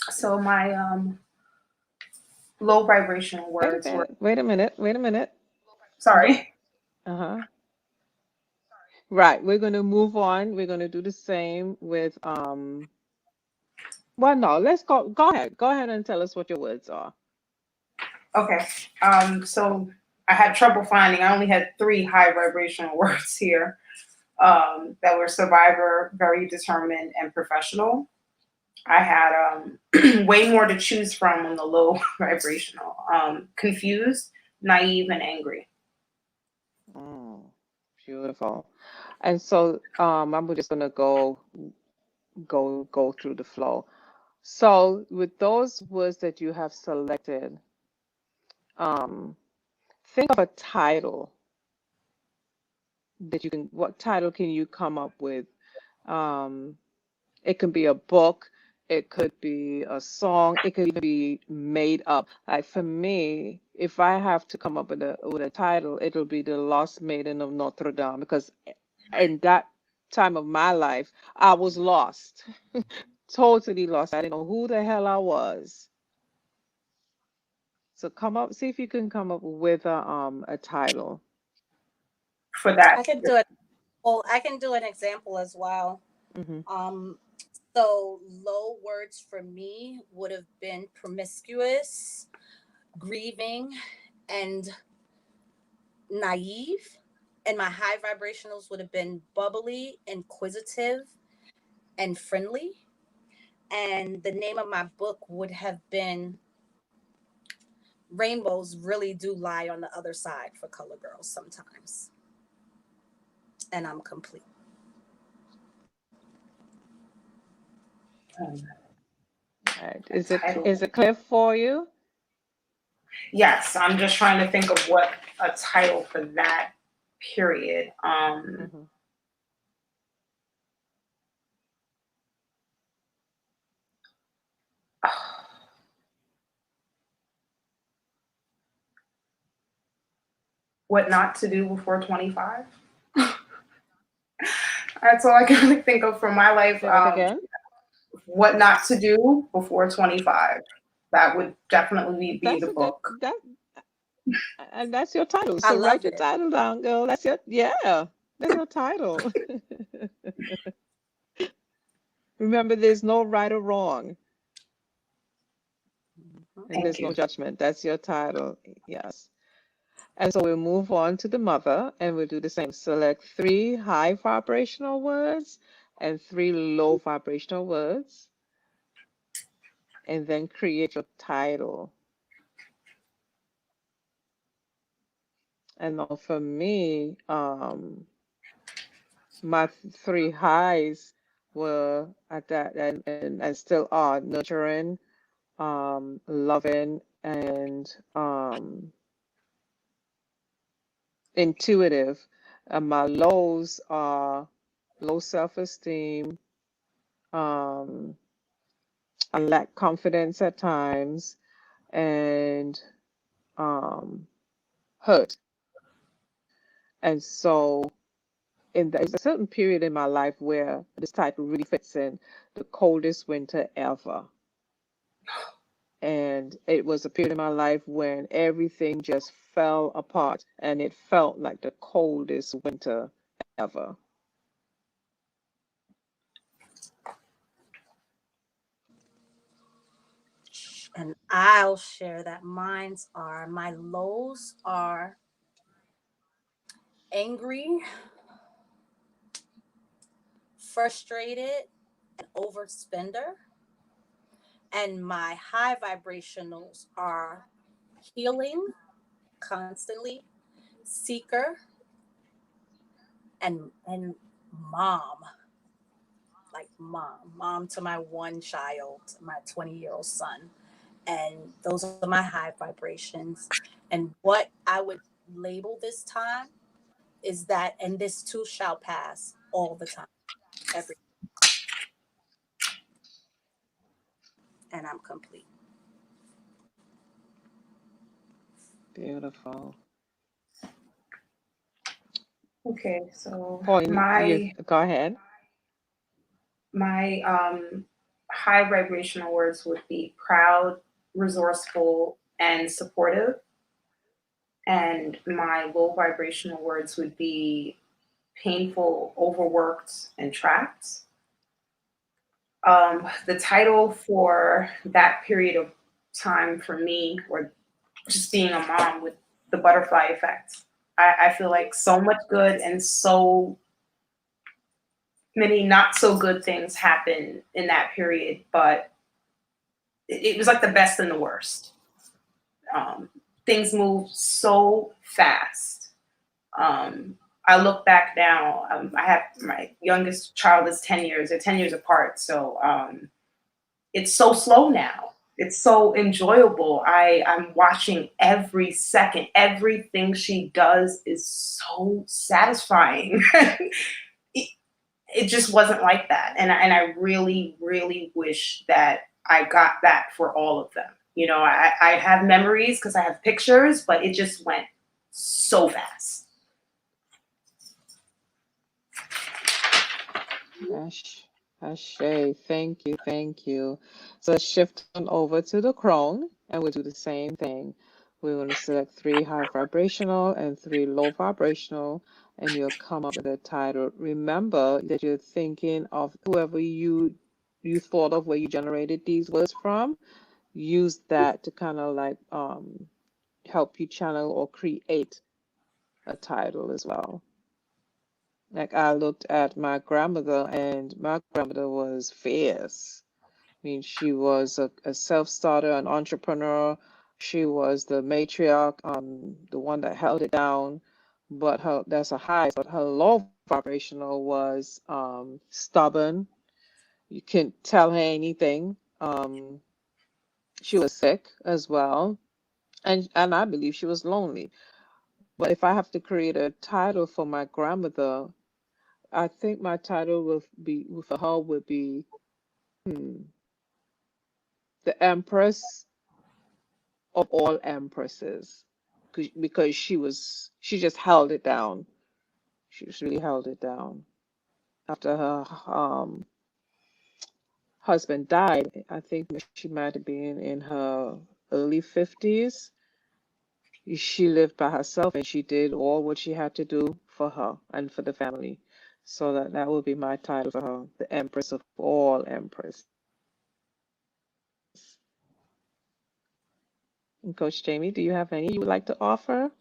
So my low vibrational words were. Wait a minute. Sorry. Uh-huh. Right. We're going to move on. We're going to do the same with well, no, let's go ahead. Go ahead and tell us what your words are. Okay. So I had trouble finding. I only had 3 high vibrational words here that were survivor, very determined, and professional. I had way more to choose from on the low vibrational. Confused, naive, and angry. Oh, beautiful. And so I'm just gonna go through the flow. So with those words that you have selected, think of a title that what title can you come up with? It can be a book, it could be a song, it could even be made up. Like for me, if I have to come up with a title, it'll be The Lost Maiden of Notre Dame, because in that time of my life, I was lost, totally lost. I didn't know who the hell I was. So see if you can come up with a title for that. I can do it. Well, I can do an example as well. Mm-hmm. So low words for me would have been promiscuous, grieving, and naive. And my high vibrationals would have been bubbly, inquisitive, and friendly. And the name of my book would have been Rainbows Really Do Lie on the Other Side for Color Girls Sometimes. And I'm complete. Right. Is it clear for you? Yes, I'm just trying to think of what a title for that period. What not to do before 25? That's all I can really think of from my life. Say that again? What not to do before 25. That would definitely be the book. And that's your title. I So write love your it. title down, girl. That's your title. Remember, there's no right or wrong. And there's no judgment. That's your title. Yes. And so we'll move on to the mother and we'll do the same. Select 3 high vibrational words and 3 low vibrational words. And then create your title. And now for me, my 3 highs were at that and still are nurturing, loving, and intuitive. And my lows are low self-esteem, I lack confidence at times, and hurt. And so there's a certain period in my life where this title really fits in, the coldest winter ever. And it was a period in my life when everything just fell apart and it felt like the coldest winter ever. And I'll share that my lows are angry, frustrated, and overspender. And my high vibrationals are healing constantly, seeker, and mom. Like mom to my one child, my 20-year-old son. And those are my high vibrations. And what I would label this time is that, and this too shall pass all the time, every. And I'm complete. Beautiful. Okay, so Go ahead. My high vibrational words would be proud, resourceful, and supportive. And my low vibrational words would be painful, overworked, and trapped. The title for that period of time for me, or just being a mom with the butterfly effect, I feel like so much good and so many not so good things happened in that period, but it was like the best and the worst. Things moved so fast. I look back now, I have my youngest child is 10 years, they're 10 years apart. So it's so slow now. It's so enjoyable. I'm watching every second. Everything she does is so satisfying. It just wasn't like that. And I really, really wish that I got that for all of them. You know, I have memories because I have pictures, but it just went so fast. Ashe, thank you, thank you. So let's shift on over to the crown, and we'll do the same thing. We're going to select 3 high vibrational and 3 low vibrational, and you'll come up with a title. Remember that you're thinking of whoever you thought of where you generated these words from. Use that to kind of like help you channel or create a title as well. Like I looked at my grandmother, and my grandmother was fierce. I mean, she was a self-starter, an entrepreneur. She was the matriarch, the one that held it down. But that's a high. But her low vibrational was stubborn. You couldn't tell her anything. She was sick as well, and I believe she was lonely. But if I have to create a title for my grandmother, I think my title for her would be the Empress of all empresses, because she just held it down. She just really held it down. After her husband died, I think she might have been in her early 50s. She lived by herself, and she did all what she had to do for her and for the family. So that would be my title for her, the Empress of all empresses. And Coach Jamie, do you have any you would like to offer?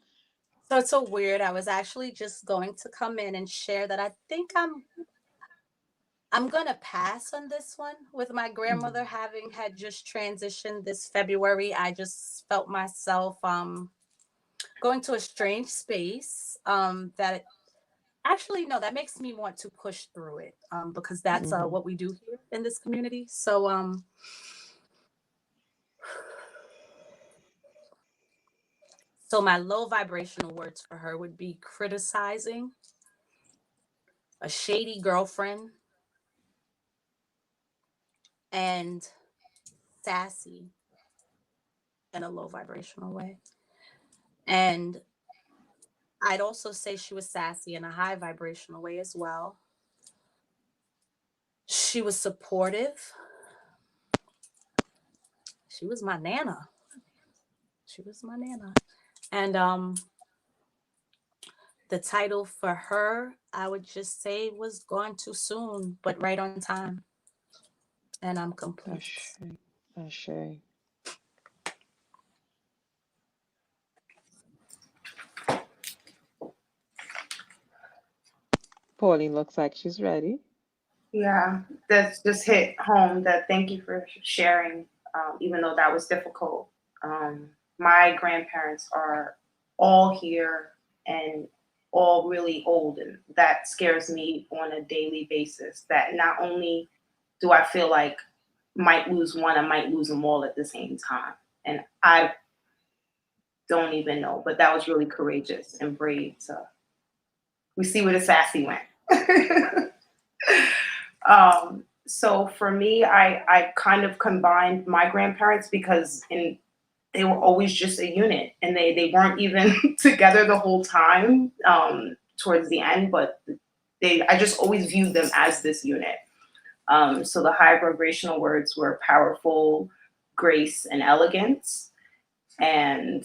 So it's so weird. I was actually just going to come in and share that I think I'm gonna pass on this one. With my grandmother having had just transitioned this February, I just felt myself going to a strange space that actually no, that makes me want to push through it because that's what we do here in this community. So so my low vibrational words for her would be criticizing, a shady girlfriend, and sassy in a low vibrational way. And I'd also say she was sassy in a high vibrational way as well. She was supportive. She was my nana. She was my nana. And the title for her, I would just say, was Gone Too Soon, but Right on Time. And I'm complete. Ashe. Pauline looks like she's ready. Yeah, that's just hit home. That thank you for sharing, even though that was difficult. My grandparents are all here and all really old, and that scares me on a daily basis. That not only do I feel like might lose one, I might lose them all at the same time, and I don't even know. But that was really courageous and brave. So we see where the sassy went. So for me, I kind of combined my grandparents because they were always just a unit, and they weren't even together the whole time towards the end, but I just always viewed them as this unit. So the high vibrational words were powerful, grace, and elegance, and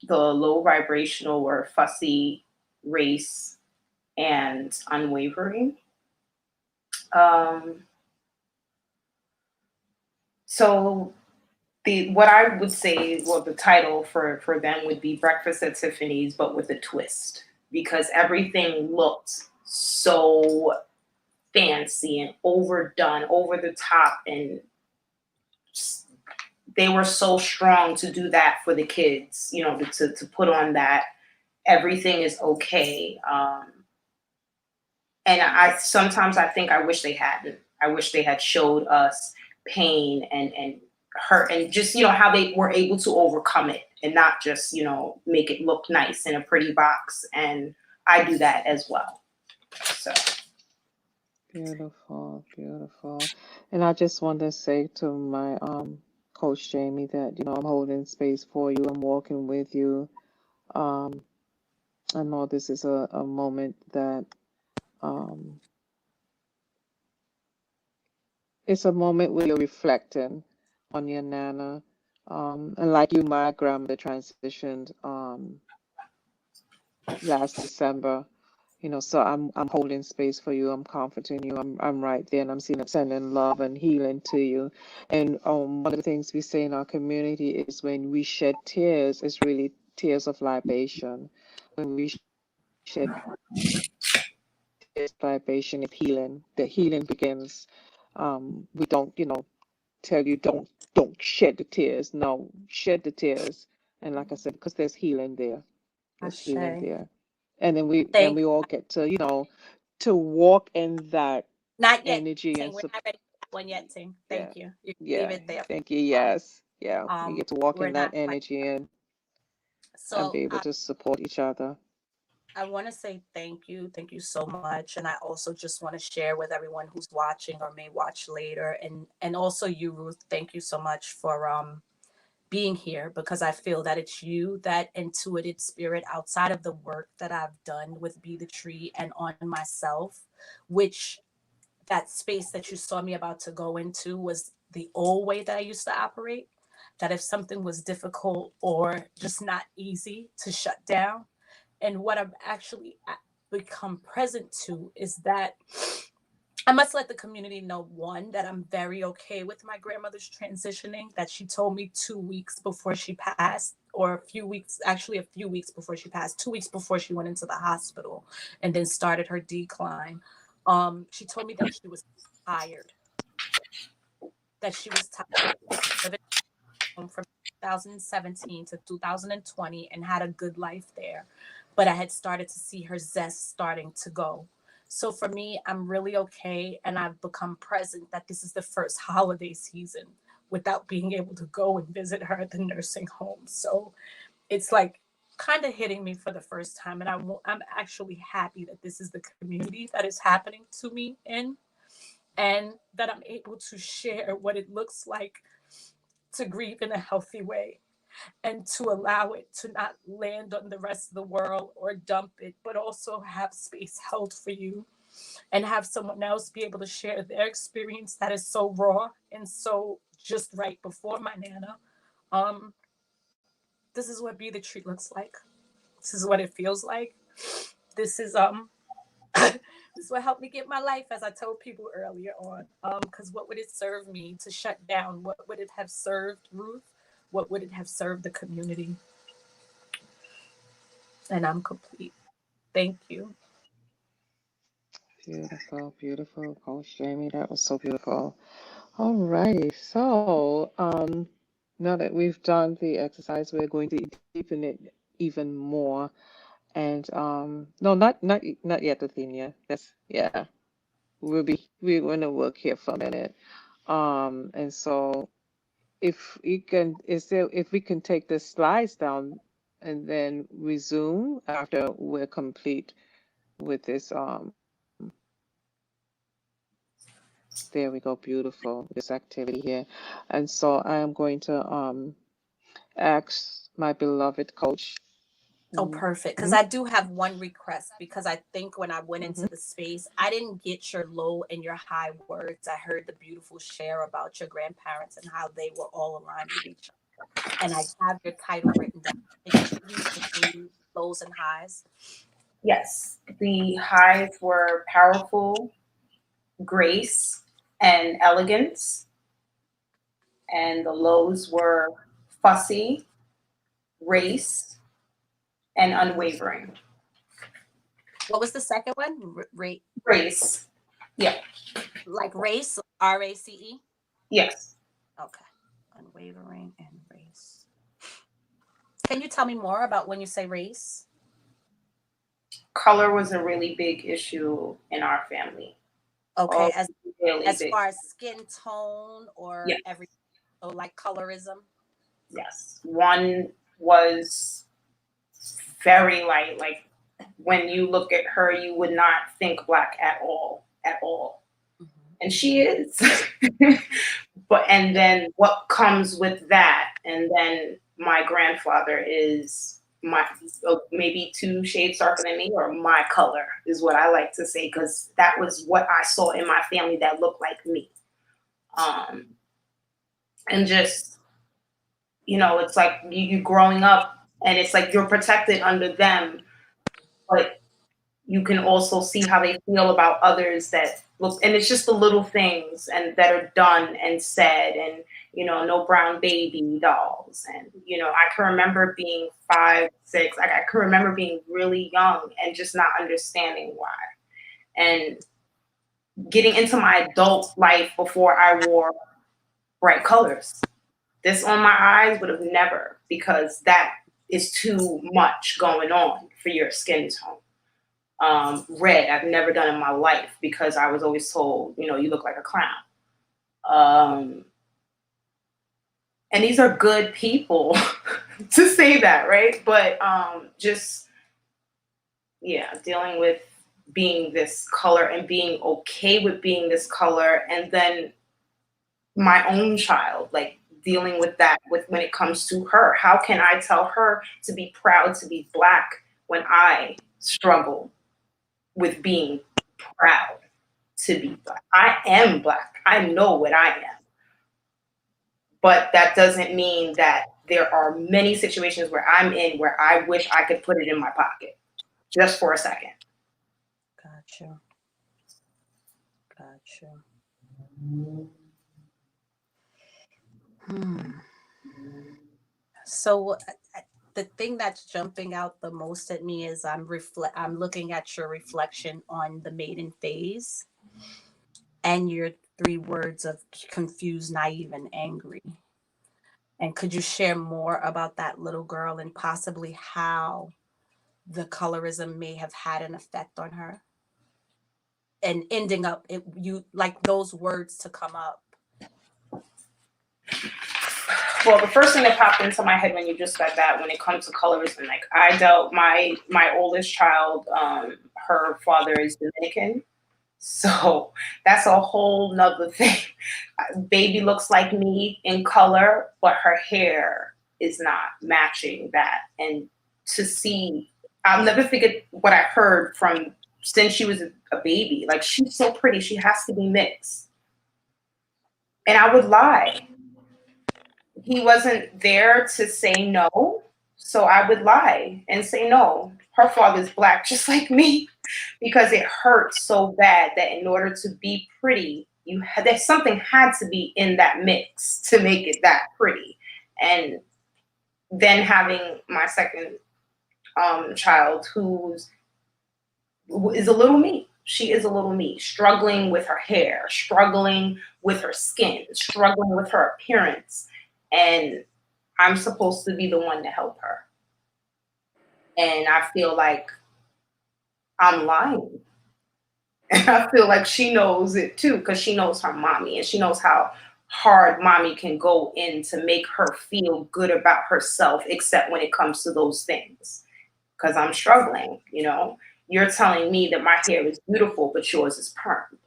the low vibrational were fussy, race, and unwavering. So what I would say, well, the title for them would be Breakfast at Tiffany's, but with a twist, because everything looked so fancy and overdone, over the top, and they were so strong to do that for the kids, you know, to put on that everything is okay. And I sometimes I think I wish they hadn't. I wish they had showed us pain and hurt, and just, you know, how they were able to overcome it and not just, you know, make it look nice in a pretty box. And I do that as well. So Beautiful, beautiful. And I just want to say to my Coach Jamie that, you know, I'm holding space for you. I'm walking with you. I know this is a moment that it's a moment where you're reflecting on your Nana. And like you, my grandmother transitioned last December. You know, so I'm holding space for you. I'm comforting you. I'm right there, and I'm sending love and healing to you. And one of the things we say in our community is when we shed tears, it's really tears of libation. When we shed tears of libation, it's healing. The healing begins. We don't, you know, tell you don't shed the tears. No, shed the tears. And like I said, because there's healing there. There's healing Ashe. there. And then we Thank all get to, you know, to walk in that Not yet, energy Ting. and We're not ready for that one yet, Ting. yeah, Thank you. You can leave yeah. it there. Thank you. Yes. Yeah. We get to walk We're in that not quite. energy and So be able to support each other. I want to say thank you. Thank you so much. And I also just want to share with everyone who's watching or may watch later. And also you, Ruth, thank you so much for being here, because I feel that it's you, that intuitive spirit outside of the work that I've done with Be the Tree and on myself, which that space that you saw me about to go into was the old way that I used to operate. That if something was difficult or just not easy, to shut down. And what I've actually become present to is that I must let the community know, one, that I'm very okay with my grandmother's transitioning, that she told me 2 weeks before she passed, or a few weeks before she passed, 2 weeks before she went into the hospital and then started her decline. She told me that she was tired, living home from 2017 to 2020 and had a good life there. But I had started to see her zest starting to go. So for me, I'm really okay. And I've become present that this is the first holiday season without being able to go and visit her at the nursing home. So it's like kind of hitting me for the first time. And I'm actually happy that this is the community that is happening to me in, and that I'm able to share what it looks like to grieve in a healthy way, and to allow it to not land on the rest of the world or dump it, but also have space held for you and have someone else be able to share their experience that is so raw and so just right before my Nana. This is what Be the Tree looks like. This is what it feels like. This is this is what helped me get my life, as I told people earlier on. Because what would it serve me to shut down? What would it have served Ruth? What would it have served the community? And I'm complete. Thank you. Beautiful, beautiful, Coach Jamie. That was so beautiful. All righty. So, now that we've done the exercise, we're going to deepen it even more. And no, not yet, Athenia. That's yeah. We're gonna work here for a minute. And so if we can take the slides down and then resume after we're complete with this there we go, beautiful, this activity here. And so I am going to ask my beloved coach. Oh, perfect. Because I do have one request, because I think when I went into the space, I didn't get your low and your high words. I heard the beautiful share about your grandparents and how they were all aligned with each other. And I have your title written down. Can you please include lows and highs? Yes, the highs were powerful, grace, and elegance, and the lows were fussy, race, and unwavering. What was the second one? Race. Yeah. Like race, R-A-C-E? Yes. Okay. Unwavering and race. Can you tell me more about when you say race? Color was a really big issue in our family. Okay, Really as big. far as skin tone or Yes. so like colorism? Yes. One was very light. Like when you look at her, you would not think Black at all. And she is. And then what comes with that? And then my grandfather is maybe 2 shades darker than me, or my color is what I like to say, because that was what I saw in my family that looked like me. And just, it's like you growing up, and it's like you're protected under them, but you can also see how they feel about others that look, and it's just the little things and that are done and said, and no brown baby dolls, and I can remember being 5, 6, I can remember being really young and just not understanding why, and getting into my adult life before I wore bright colors. This on my eyes would have never, because that is too much going on for your skin tone. Red, I've never done in my life, because I was always told, you look like a clown. And these are good people to say that, right? But just, dealing with being this color and being okay with being this color. And then my own child, like dealing with that when it comes to her. How can I tell her to be proud to be Black when I struggle with being proud to be Black? I am Black. I know what I am. But that doesn't mean that there are many situations where I'm in where I wish I could put it in my pocket just for a second. Gotcha. So the thing that's jumping out the most at me is I'm looking at your reflection on the maiden phase and your 3 words of confused, naive, and angry. And could you share more about that little girl and possibly how the colorism may have had an effect on her? And ending up, you like those words to come up. Well, the first thing that popped into my head when you just said that, when it comes to colorism, like I dealt my oldest child, her father is Dominican, so that's a whole nother thing. Baby looks like me in color, but her hair is not matching that. And to see, I'll never forget what I heard from since she was a baby. Like, she's so pretty, she has to be mixed. And I would lie. He wasn't there to say no, so I would lie and say no. Her father's Black, just like me, because it hurts so bad that in order to be pretty, there's something had to be in that mix to make it that pretty. And then having my second child, who is a little me. She is a little me, struggling with her hair, struggling with her skin, struggling with her appearance. And I'm supposed to be the one to help her. And I feel like I'm lying. And I feel like she knows it too, because she knows her mommy, and she knows how hard mommy can go in to make her feel good about herself, except when it comes to those things. Because I'm struggling, You're telling me that my hair is beautiful, but yours is permed.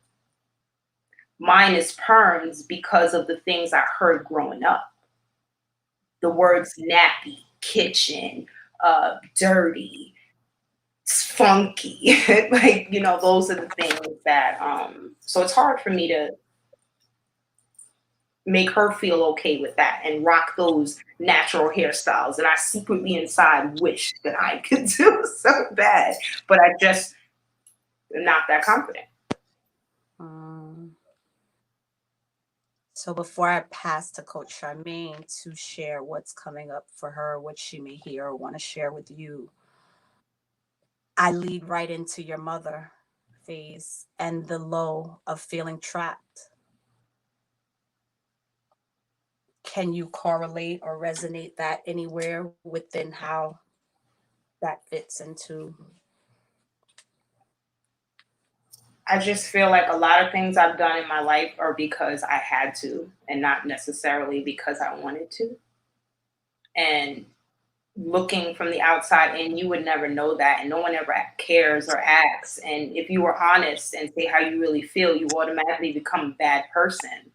Mine is permed because of the things I heard growing up. The words nappy, kitchen, dirty, funky, like, those are the things that, so it's hard for me to make her feel okay with that and rock those natural hairstyles. And I secretly inside wish that I could do so bad, but I just am not that confident. So before I pass to Coach Charmaine to share what's coming up for her, what she may hear or want to share with you, I lead right into your mother phase and the low of feeling trapped. Can you correlate or resonate that anywhere within how that fits into? I just feel like a lot of things I've done in my life are because I had to and not necessarily because I wanted to. And looking from the outside in, you would never know that, and no one ever cares or asks. And if you were honest and say how you really feel, you automatically become a bad person.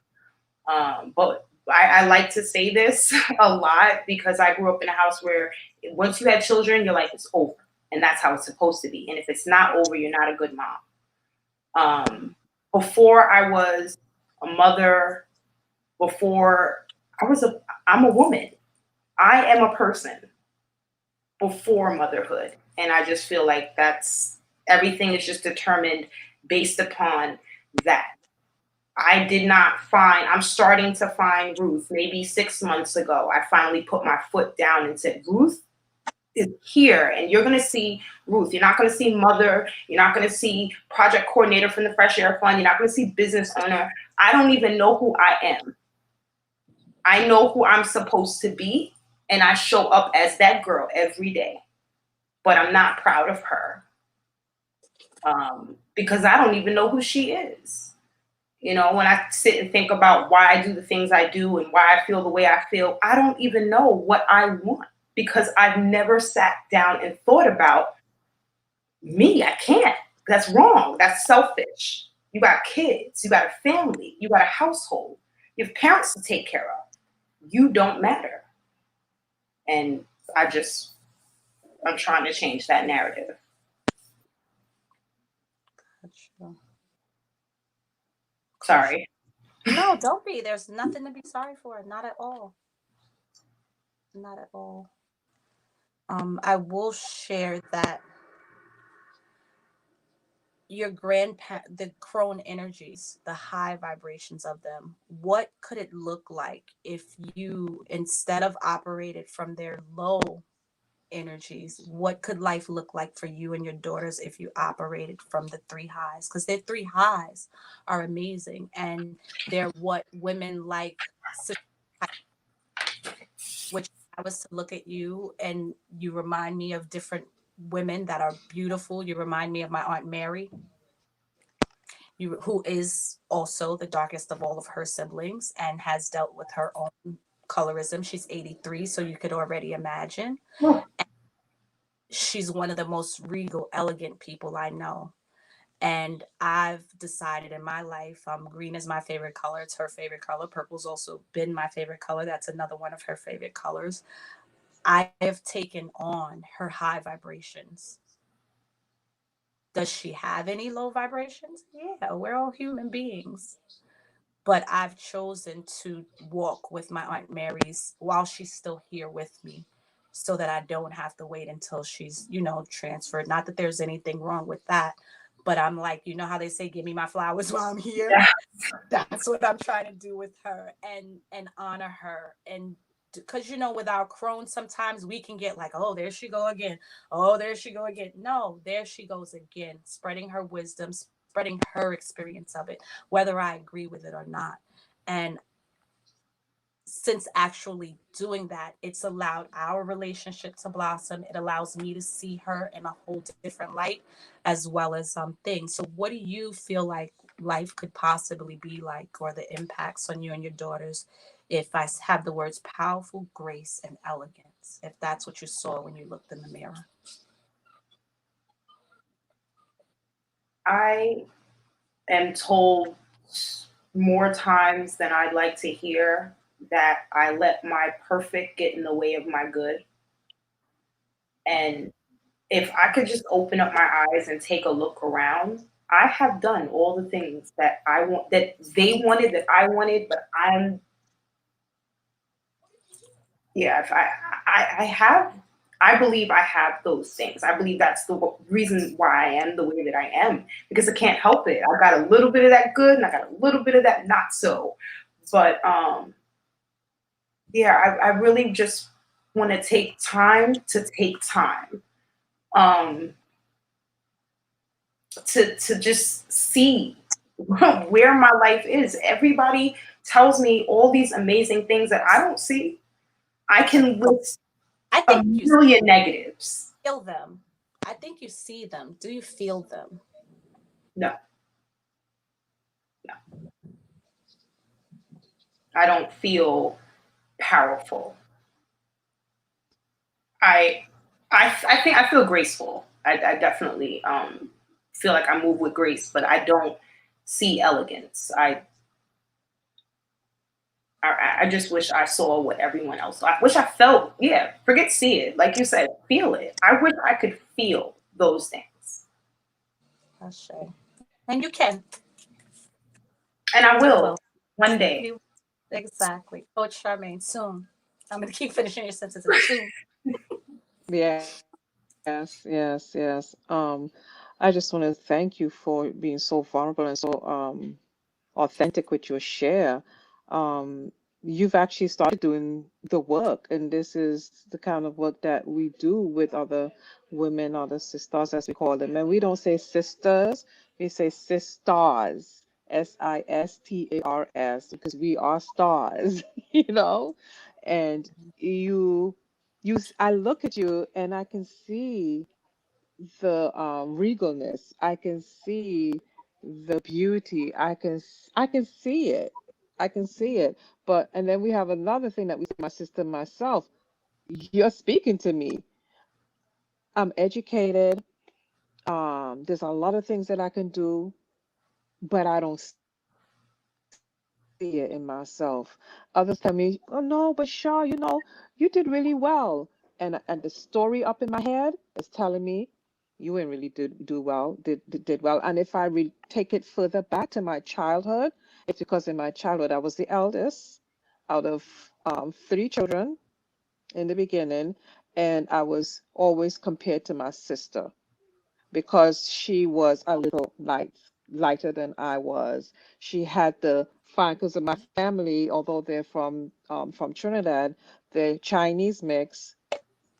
But I like to say this a lot because I grew up in a house where once you had children, your life is over, and that's how it's supposed to be. And if it's not over, you're not a good mom. Before I was a mother, I'm a woman. I am a person before motherhood. And I just feel like everything is just determined based upon that. I'm starting to find Ruth. Maybe 6 months ago, I finally put my foot down and said, Ruth is here, and you're gonna see Ruth. You're not gonna see mother, you're not gonna see project coordinator from the Fresh Air Fund, you're not gonna see business owner. I don't even know who I am. I know who I'm supposed to be, and I show up as that girl every day. But I'm not proud of her because I don't even know who she is. You know, when I sit and think about why I do the things I do and why I feel the way I feel, I don't even know what I want because I've never sat down and thought about me. I can't. That's wrong. That's selfish. You got kids. You got a family. You got a household. You have parents to take care of. You don't matter. And I'm trying to change that narrative. Gotcha. Sorry. No, don't be. There's nothing to be sorry for. Not at all. Not at all. I will share that your the crone energies, the high vibrations of them, what could it look like if you, instead of operated from their low energies, what could life look like for you and your daughters if you operated from the three highs? Because their three highs are amazing, and they're what women like, which I was to look at you and you remind me of different women that are beautiful. You remind me of my Aunt Mary, who is also the darkest of all of her siblings and has dealt with her own colorism. She's 83, so you could already imagine. She's one of the most regal, elegant people I know. And I've decided in my life, green is my favorite color. It's her favorite color. Purple's also been my favorite color. That's another one of her favorite colors. I have taken on her high vibrations. Does she have any low vibrations? Yeah, we're all human beings. But I've chosen to walk with my Aunt Mary's while she's still here with me, so that I don't have to wait until she's, transferred. Not that there's anything wrong with that, but I'm like, you know how they say, give me my flowers while I'm here? Yeah. That's what I'm trying to do with her and honor her. And because, with our crone, sometimes we can get like, oh, there she go again. Oh, there she go again. No, there she goes again, spreading her wisdom, spreading her experience of it, whether I agree with it or not. And since actually doing that, it's allowed our relationship to blossom. It allows me to see her in a whole different light, as well as things. So what do you feel like life could possibly be like, or the impacts on you and your daughters, if I have the words powerful, grace, and elegance, if that's what you saw when you looked in the mirror? I am told more times than I'd like to hear that I let my perfect get in the way of my good. And if I could just open up my eyes and take a look around, I have done all the things that I want, that they wanted, that I wanted, but I'm yeah, if I have, I believe I have those things. I believe that's the reason why I am the way that I am, because I can't help it. I got a little bit of that good and I got a little bit of that not so. But yeah, I really just want to take time to just see where my life is. Everybody tells me all these amazing things that I don't see. I can list I a think you million negatives. feel them. I think you see them. Do you feel them? No. I don't feel powerful. I think I feel graceful. I definitely feel like I move with grace, but I don't see elegance. I just wish I saw what everyone else saw. I wish I felt, yeah, forget see it. Like you said, feel it. I wish I could feel those things. Ashe. And you can. And I You will one day. You, exactly. Coach Charmaine, soon. I'm going to keep finishing your sentences. Soon. Yes, yes, yes. I just want to thank you for being so vulnerable and so authentic with your share. Um, you've actually started doing the work, and this is the kind of work that we do with other women, other sisters, as we call them. And we don't say sisters, we say sisters, SISTARS, because we are stars, you know. And I look at you, and I can see the regalness. I can see the beauty. I can see it. I can see it. But and then we have another thing that we, my sister and myself, you're speaking to me. I'm educated. There's a lot of things that I can do, but I don't see it in myself. Others tell me, "Oh no, but Shaw, you did really well." And the story up in my head is telling me you ain't really do well, did well. And if I take it further back to my childhood, it's because in my childhood I was the eldest out of three children in the beginning, and I was always compared to my sister because she was a little lighter than I was. She had the fine because of my family, although they're from Trinidad, they're Chinese mix,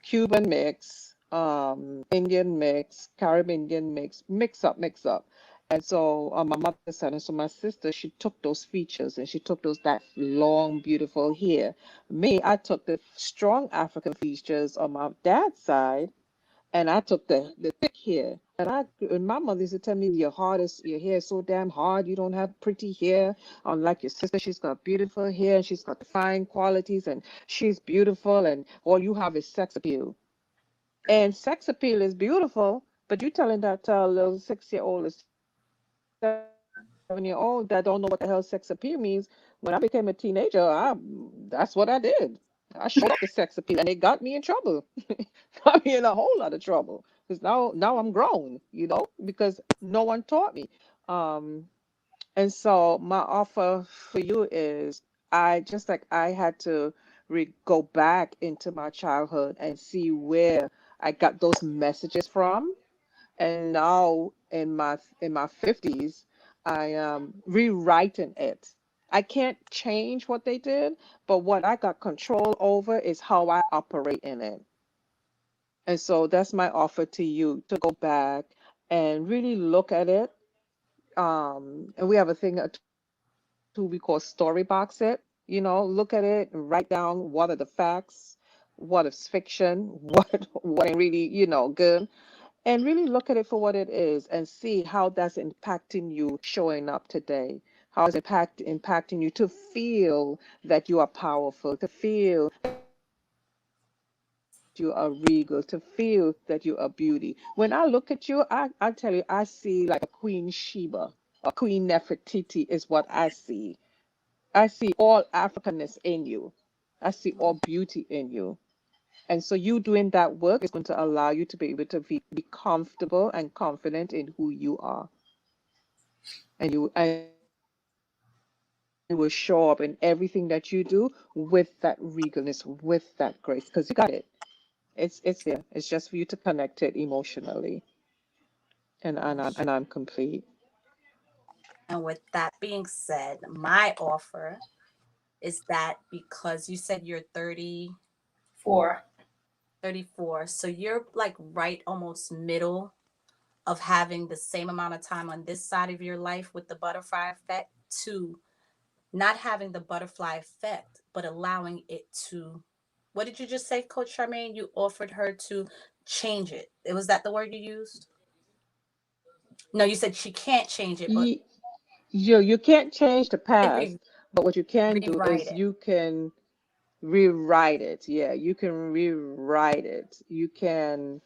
Cuban mix, Indian mix, Caribbean mix up. And so on my mother's side, and so my sister, she took those features and she took that long, beautiful hair. Me, I took the strong African features on my dad's side, and I took the thick hair. And my mother used to tell me, your hair is so damn hard. You don't have pretty hair. Unlike your sister, she's got beautiful hair and she's got the fine qualities and she's beautiful and all you have is sex appeal. And sex appeal is beautiful, but you telling that little 6-year-old or 7-year-old that don't know what the hell sex appeal means. When I became a teenager, that's what I did. I showed off the sex appeal and it got me in trouble. Got me in a whole lot of trouble because now I'm grown, because no one taught me. Um, and so my offer for you is I just like I had to go back into my childhood and see where I got those messages from. And now in my 50s, I am rewriting it. I can't change what they did, but what I got control over is how I operate in it. And so that's my offer to you to go back and really look at it. And we have a thing, a tool we call story box it. Look at it and write down what are the facts, what is fiction, what ain't really, good. And really look at it for what it is and see how that's impacting you showing up today. How is impacting you to feel that you are powerful, to feel you are regal, to feel that you are beauty. When I look at you, I tell you, I see like a Queen Sheba, a Queen Nefertiti is what I see. I see all Africanness in you. I see all beauty in you. And so you doing that work is going to allow you to be able to be comfortable and confident in who you are. And will show up in everything that you do with that regalness, with that grace, because you got it. It's there. It's just for you to connect it emotionally. And I'm complete. And with that being said, my offer is that because you said you're 4. 34, so you're like right almost middle of having the same amount of time on this side of your life with the butterfly effect to not having the butterfly effect, but allowing it to, what did you just say, Coach Charmaine? You offered her to change it. Was that the word you used? No, you said she can't change it, but You can't change the past, re- but what you can do rewrite is it. you can rewrite it. Yeah, you can rewrite it. You can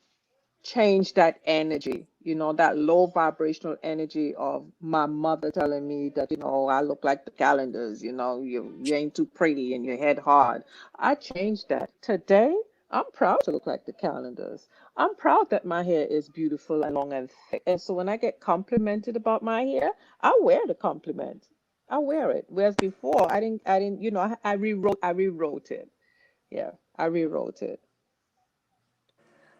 change that energy, that low vibrational energy of my mother telling me that, I look like the calendars, you ain't too pretty and your head hard. I changed that. Today, I'm proud to look like the calendars. I'm proud that my hair is beautiful and long and thick. And so when I get complimented about my hair, I wear the compliment. I wear it. Whereas before, I didn't, I rewrote it. Yeah, I rewrote it.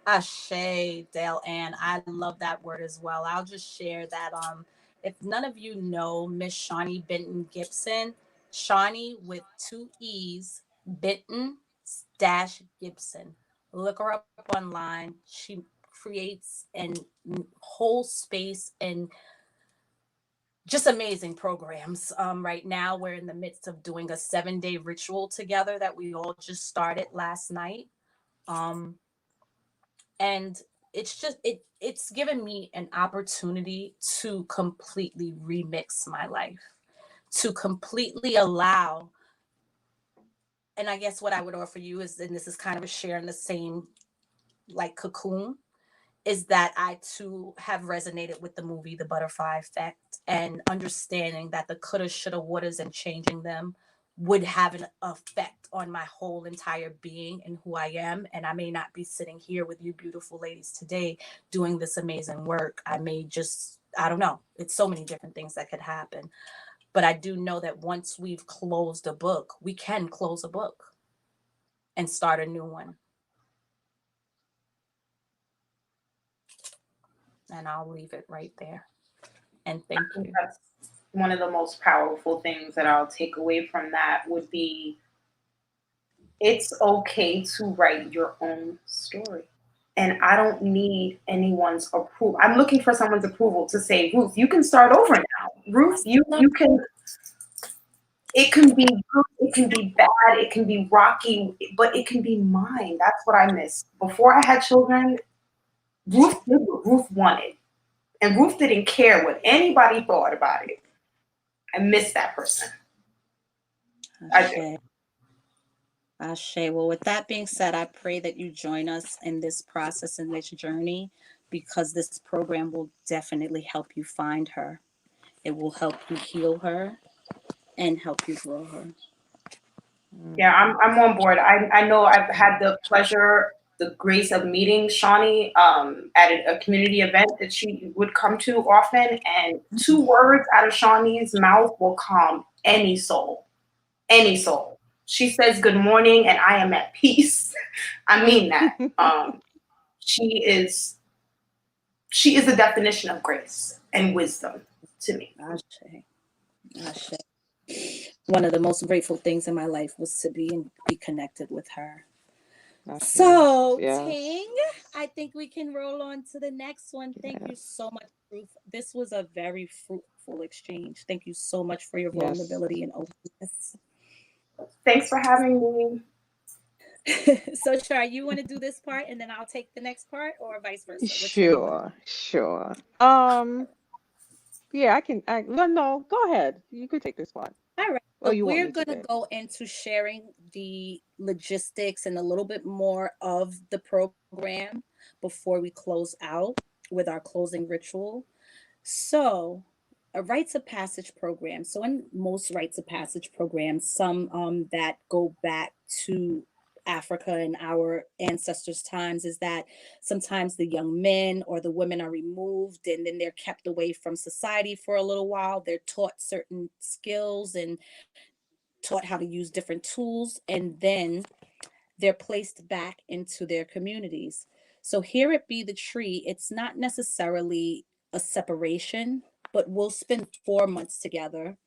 Ashe, Dale Ann. I love that word as well. I'll just share that if none of you know Miss Shawnee Benton Gibson, Shawnee with 2 E's, Benton dash Gibson. Look her up online. She creates an whole space and just amazing programs. Right now, we're in the midst of doing a 7-day ritual together that we all just started last night. And it's given me an opportunity to completely remix my life, to completely allow. And I guess what I would offer you is, and this is kind of a share in the same like cocoon, is that I too have resonated with the movie The Butterfly Effect, and understanding that the coulda, shoulda, wouldas and changing them would have an effect on my whole entire being and who I am. And I may not be sitting here with you beautiful ladies today doing this amazing work. I may just, I don't know. It's so many different things that could happen. But I do know that once we've closed a book, we can close a book and start a new one. And I'll leave it right there. And thank you. That's one of the most powerful things that I'll take away from that would be, it's okay to write your own story. And I don't need anyone's approval. I'm looking for someone's approval to say, Ruth, you can start over now. Ruth, you can, it can be good, it can be bad, it can be rocky, but it can be mine. That's what I miss. Before I had children, Ruth did what Ruth wanted. And Ruth didn't care what anybody thought about it. I miss that person. I do. Ashe. Well, with that being said, I pray that you join us in this process, in this journey, because this program will definitely help you find her. It will help you heal her and help you grow her. Yeah, I'm on board. I know I've had the pleasure, the grace of meeting Shawnee at a community event that she would come to often, and 2 words out of Shawnee's mouth will calm any soul. Any soul. She says good morning and I am at peace. I mean that. She is the definition of grace and wisdom to me. Ashe. One of the most grateful things in my life was to be connected with her. So, Ting, I think we can roll on to the next one. Thank you so much, Ruth. This was a very fruitful exchange. Thank you so much for your vulnerability and openness. Thanks for having me. So, Char, you want to do this part and then I'll take the next part, or vice versa? Sure. Yeah, I can. No, go ahead. You could take this part. All right. So we're going to go into sharing the logistics and a little bit more of the program before we close out with our closing ritual. So, a rites of passage program. So, in most rites of passage programs, some that go back to Africa and our ancestors' times is that sometimes the young men or the women are removed and then they're kept away from society for a little while. They're taught certain skills and taught how to use different tools, and then they're placed back into their communities. So here at Be the Tree, it's not necessarily a separation, but we'll spend 4 months together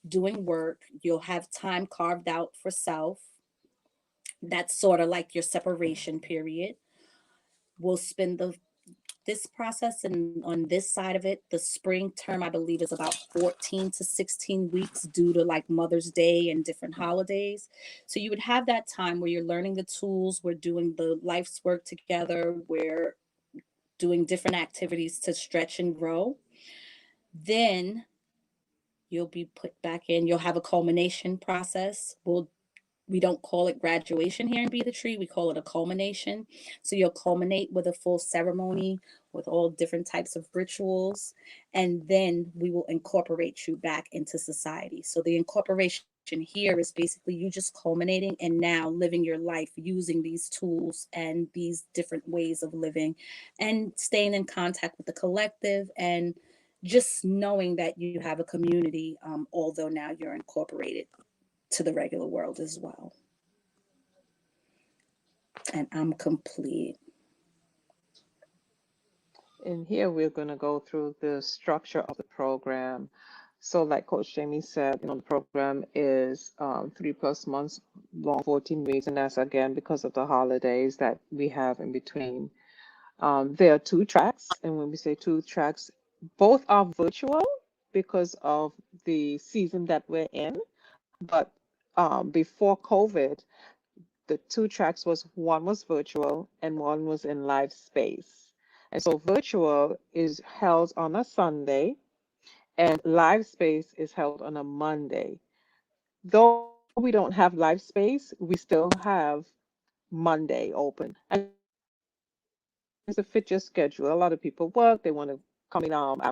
doing work. You'll have time carved out for self. That's sort of like your separation period. We'll spend this process, and on this side of it, the spring term, I believe, is about 14 to 16 weeks due to like Mother's Day and different holidays. So you would have that time where you're learning the tools, we're doing the life's work together, we're doing different activities to stretch and grow. Then you'll be put back in, you'll have a culmination process. We don't call it graduation here in Be the Tree. We call it a culmination. So you'll culminate with a full ceremony with all different types of rituals. And then we will incorporate you back into society. So the incorporation here is basically you just culminating and now living your life using these tools and these different ways of living and staying in contact with the collective and just knowing that you have a community, although now you're incorporated to the regular world as well. And I'm complete. And here we're going to go through the structure of the program. So like Coach Jamie said, the program is 3+ months long, 14 weeks, and that's again because of the holidays that we have in between. There are 2 tracks, and when we say 2 tracks, both are virtual because of the season that we're in. But before COVID, the 2 tracks one was virtual and one was in live space. And so virtual is held on a Sunday and live space is held on a Monday. Though we don't have live space, we still have Monday open. And to fit your schedule. A lot of people work, they want to come in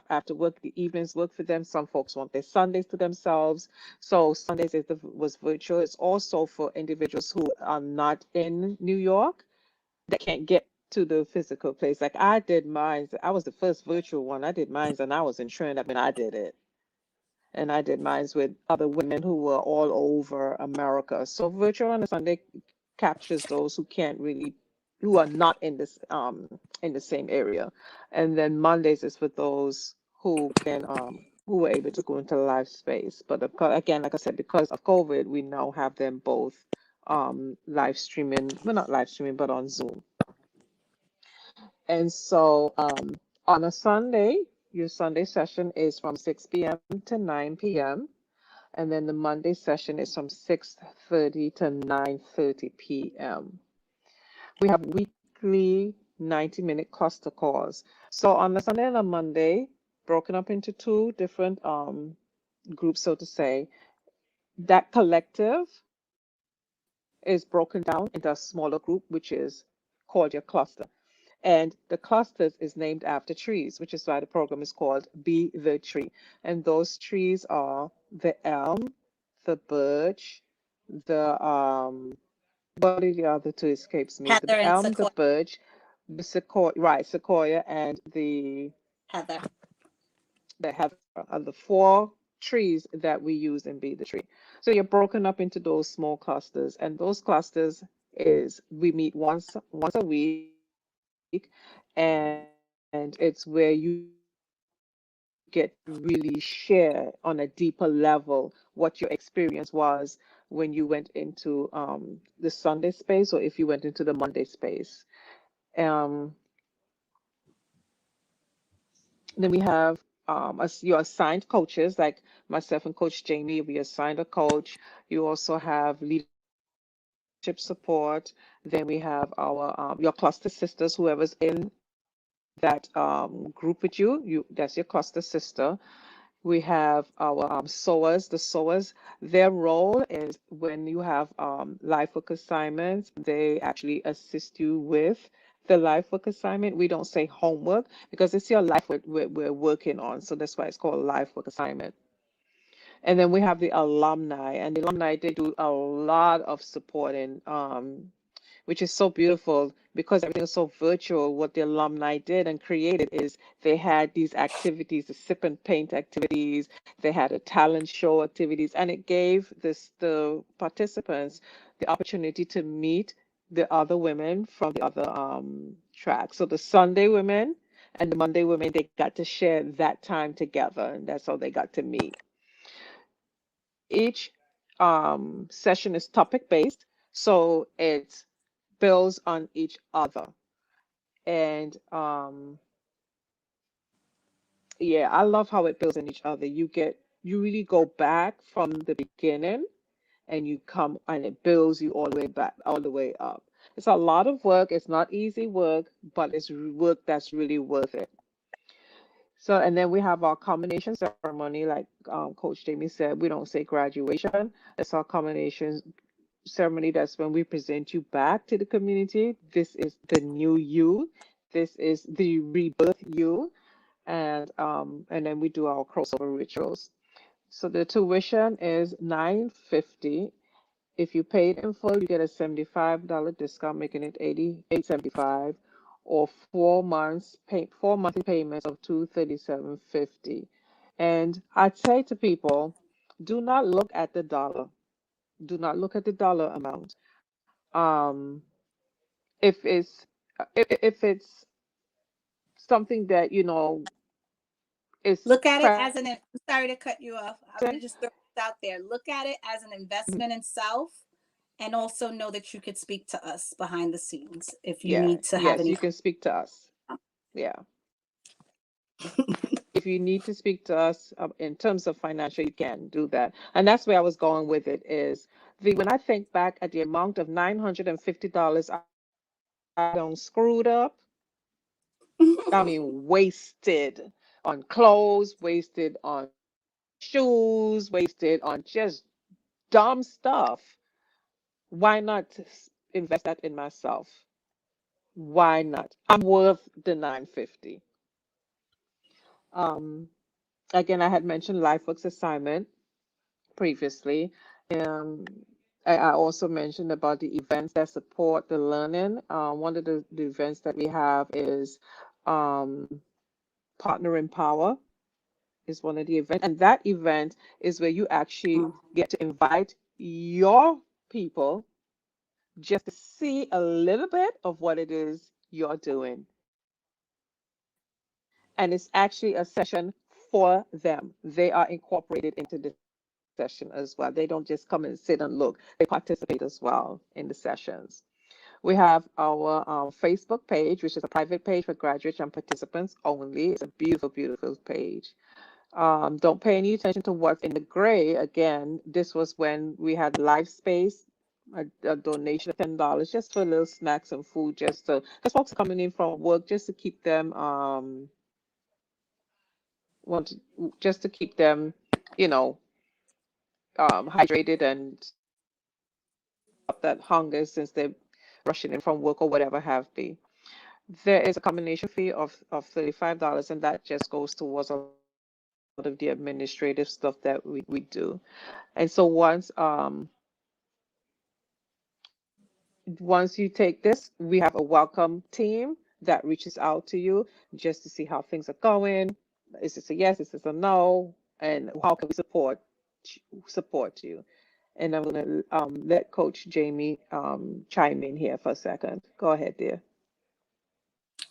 after work, the evenings work for them. Some folks want their Sundays to themselves. So Sundays was virtual. It's also for individuals who are not in New York that can't get to the physical place. Like I did mine. I was the first virtual one. I did mine and I was in Trinidad when I did it. And I did mine with other women who were all over America. So virtual on a Sunday captures those who are not in the same area. And then Mondays is for those who were able to go into live space. But again, like I said, because of COVID, we now have them both live streaming, well, not live streaming, but on Zoom. And so on a Sunday, your Sunday session is from 6 p.m. to 9 p.m. And then the Monday session is from 6:30 to 9:30 p.m. We have weekly 90-minute cluster calls. So on a Sunday and a Monday, broken up into 2 different groups, so to say, that collective is broken down into a smaller group, which is called your cluster. And the clusters is named after trees, which is why the program is called Be the Tree. And those trees are the elm, the birch, the what are the other 2 escapes me? Heather The and elm, sequoia. the birch, the sequoia, and the Heather. The heather are the 4 trees that we use in Be the Tree. So you're broken up into those small clusters, and those clusters is we meet once a week, and it's where you get to really share on a deeper level what your experience was when you went into the Sunday space or if you went into the Monday space. Then we have your assigned coaches, like myself and Coach Jamie, we assigned a coach. You also have leadership support. Then we have our your cluster sisters, whoever's in that group with you, that's your cluster sister. We have our sewers. The sewers, their role is when you have life work assignments, they actually assist you with the life work assignment. We don't say homework because it's your life work we're working on. So that's why it's called life work assignment. And then we have the alumni, and the alumni, they do a lot of supporting which is so beautiful because everything is so virtual. What the alumni did and created is they had these activities, the sip and paint activities, they had a talent show activities, and it gave the participants the opportunity to meet the other women from the other tracks. So the Sunday women and the Monday women, they got to share that time together, and that's how they got to meet. Each session is topic based, so it builds on each other. And yeah, I love how it builds on each other. You really go back from the beginning and you come and it builds you all the way back, all the way up. It's a lot of work. It's not easy work, but it's work that's really worth it. So, and then we have our combination ceremony, like Coach Jamie said, we don't say graduation. It's our combination ceremony. That's when we present you back to the community. This is the new you. This is the rebirth you. And then we do our crossover rituals. So the tuition is $950. If you paid in full, you get a $75 discount, making it $88.75, or 4 monthly payments of $237.50. And I'd say to people, do not look at the dollar. Do not look at the dollar amount. If it's something that is Look at it as an, I'm sorry to cut you off. I'm going to just throw this out there. Look at it as an investment in self, and also know that you could speak to us behind the scenes if you need to have any. You can speak to us. Yeah. If you need to speak to us in terms of financial, you can do that. And that's where I was going with it is when I think back at the amount of $950 I done screwed up, I mean, wasted on clothes, wasted on shoes, wasted on just dumb stuff. Why not invest that in myself? Why not? I'm worth the $950. Again, I had mentioned LifeWorks assignment previously. Um, I also mentioned about the events that support the learning. One of the events that we have is Partner in Power is one of the events. And that event is where you actually get to invite your people just to see a little bit of what it is you're doing. And it's actually a session for them. They are incorporated into the session as well. They don't just come and sit and look. They participate as well in the sessions. We have our Facebook page, which is a private page for graduates and participants only. It's a beautiful, beautiful page. Don't pay any attention to what's in the gray. Again, this was when we had live space, a donation of $10 just for little snacks and food, just because folks are coming in from work, just to keep them just to keep them, hydrated and stop that hunger since they're rushing in from work or whatever have be. There is a combination fee of $35, and that just goes towards a lot of the administrative stuff that we do. And so once you take this, we have a welcome team that reaches out to you just to see how things are going. Is this a yes? Is this a no? And how can we support you? And I'm going to let Coach Jamie chime in here for a second. Go ahead, dear.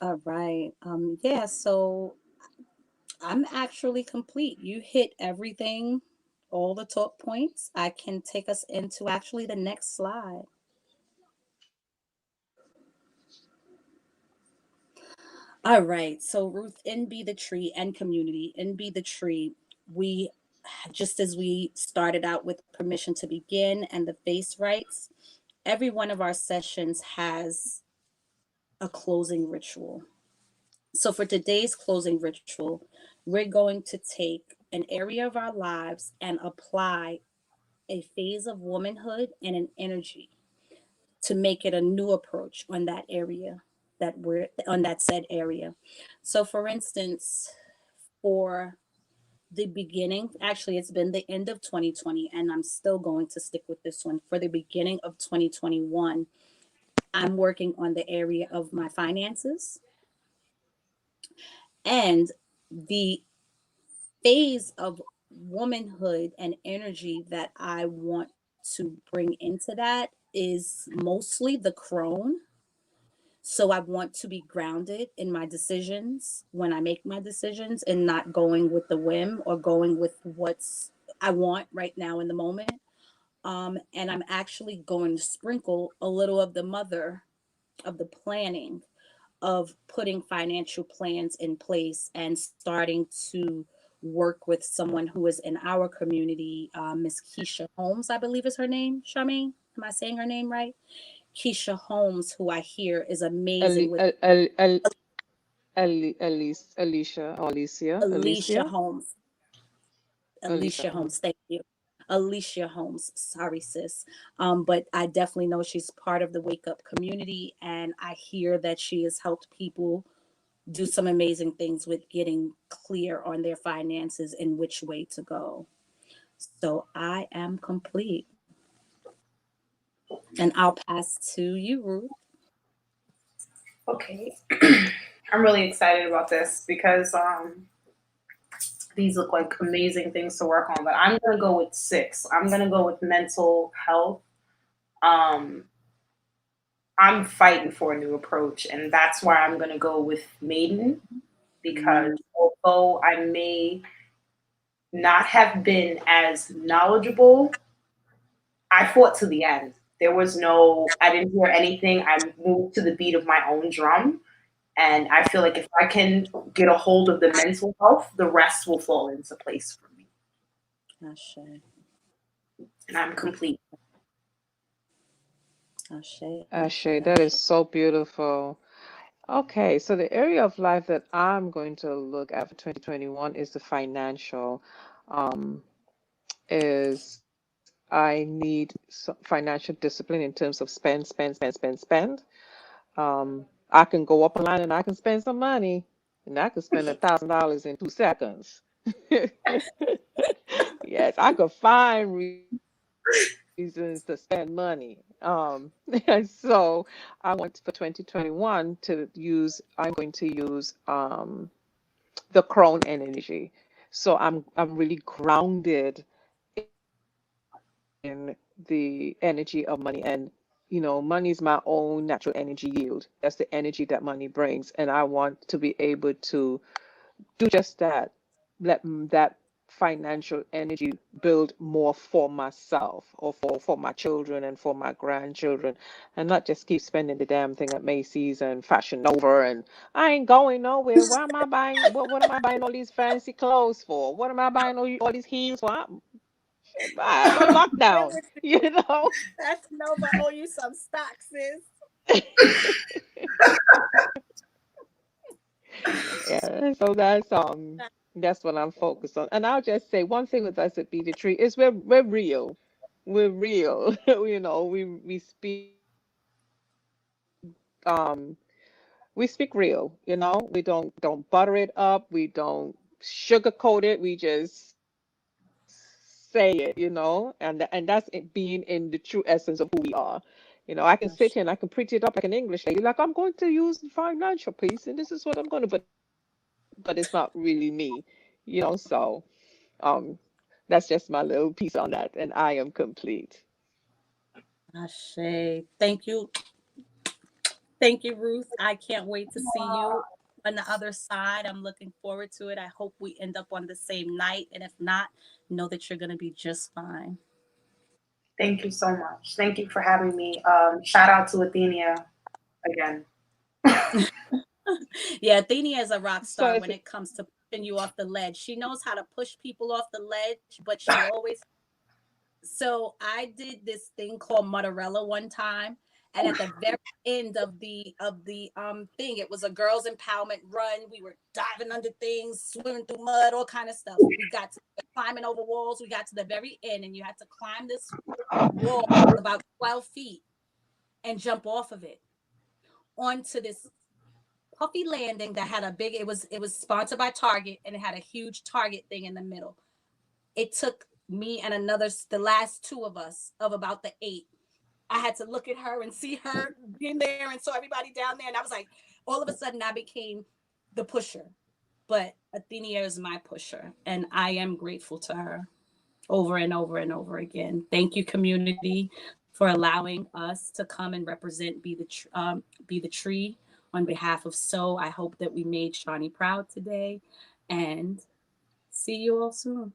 All right. Yeah, so I'm actually complete. You hit everything, all the talk points. I can take us into actually the next slide. All right. So Ruth, in Be the Tree and community, in Be the Tree, we, just as we started out with permission to begin and the face rights, every one of our sessions has a closing ritual. So for today's closing ritual, we're going to take an area of our lives and apply a phase of womanhood and an energy to make it a new approach on that area that we're on that said area. So for instance, for the beginning, actually it's been the end of 2020 and I'm still going to stick with this one. For the beginning of 2021, I'm working on the area of my finances and the phase of womanhood and energy that I want to bring into that is mostly the crone. So I want to be grounded in my decisions when I make my decisions and not going with the whim or going with what's I want right now in the moment. And I'm actually going to sprinkle a little of the mother of the planning of putting financial plans in place and starting to work with someone who is in our community, Miss Keisha Holmes, I believe is her name. Charmaine, am I saying her name right? Keisha Holmes, who I hear is amazing with Alicia Holmes. Alicia Holmes, thank you. Alicia Holmes, sorry sis. But I definitely know she's part of the Wake Up community, and I hear that she has helped people do some amazing things with getting clear on their finances and which way to go. So I am complete. And I'll pass to you, Ruth. Okay. I'm really excited about this because these look like amazing things to work on, but I'm going to go with 6. I'm going to go with mental health. I'm fighting for a new approach, and that's why I'm going to go with Maiden, because although I may not have been as knowledgeable, I fought to the end. There was I didn't hear anything. I moved to the beat of my own drum. And I feel like if I can get a hold of the mental health, the rest will fall into place for me. Ashe. And I'm complete. Ashe. Ashe, that is so beautiful. Okay, so the area of life that I'm going to look at for 2021 is the financial. Is I need some financial discipline in terms of spend. I can go up online and I can spend some money, and I can spend $1,000 in 2 seconds. Yes, I could find reasons to spend money. And so I want for 2021 to use. I'm going to use the crone energy. So I'm really grounded in the energy of money, and money is my own natural energy yield. That's the energy that money brings, and I want to be able to do just that. Let that financial energy build more for myself, or for my children and for my grandchildren, and not just keep spending the damn thing at Macy's and Fashion Nova, and I ain't going nowhere. Why am I buying what am I buying all these fancy clothes for? What am I buying all these heels for? I'm on lockdown, That's Nova owe you some stock, sis. Yeah, so that's what I'm focused on. And I'll just say one thing with us at Be the Tree is we're real. We're real. We um we speak real, we don't butter it up, we don't sugarcoat it, we just say it, and that's it, being in the true essence of who we are. I can sit here and I can preach it up like an English lady, like I'm going to use the financial piece and this is what I'm going to, but it's not really me, so um that's just my little piece on that, and I am complete. Ashe. Thank you. Thank you, Ruth. I can't wait to see you on the other side. I'm looking forward to it. I hope we end up on the same night. And if not, know that you're going to be just fine. Thank you so much. Thank you for having me. Shout out to Athenia again. Yeah, Athenia is a rock star So when it comes to pushing you off the ledge. She knows how to push people off the ledge, but she always. So I did this thing called Mutterella one time, and at the very end of the thing, it was a girls empowerment run. We were diving under things, swimming through mud, all kind of stuff. We got to climbing over walls. We got to the very end, and you had to climb this wall about 12 feet and jump off of it onto this puffy landing that had a big. It was sponsored by Target, and it had a huge Target thing in the middle. It took me and the last 2 of us, of about the 8, I had to look at her and see her being there and saw everybody down there. And I was like, all of a sudden I became the pusher. But Athenia is my pusher, and I am grateful to her over and over and over again. Thank you, community, for allowing us to come and represent Be the Tree on behalf of So. I hope that we made Shawnee proud today, and see you all soon.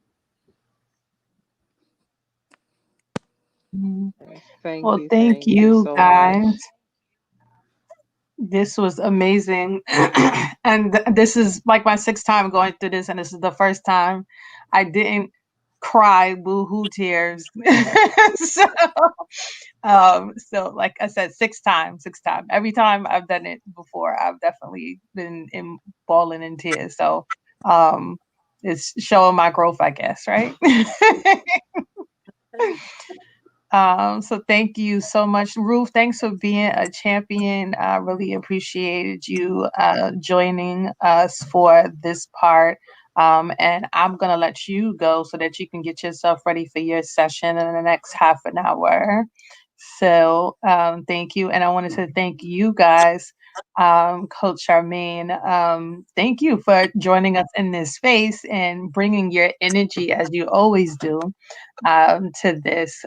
Thank you. Thank Thank you you so guys. much. This was amazing. And this is like my 6th time going through this, and this is the first time I didn't cry boo-hoo tears. So like I said, 6th time. Every time I've done it before, I've definitely been bawling in tears. So it's showing my growth, I guess, right? So thank you so much, Ruth. Thanks for being a champion. I really appreciated you joining us for this part. And I'm gonna let you go so that you can get yourself ready for your session in the next half an hour. So thank you. And I wanted to thank you guys, Coach Charmaine. Thank you for joining us in this space and bringing your energy as you always do to this.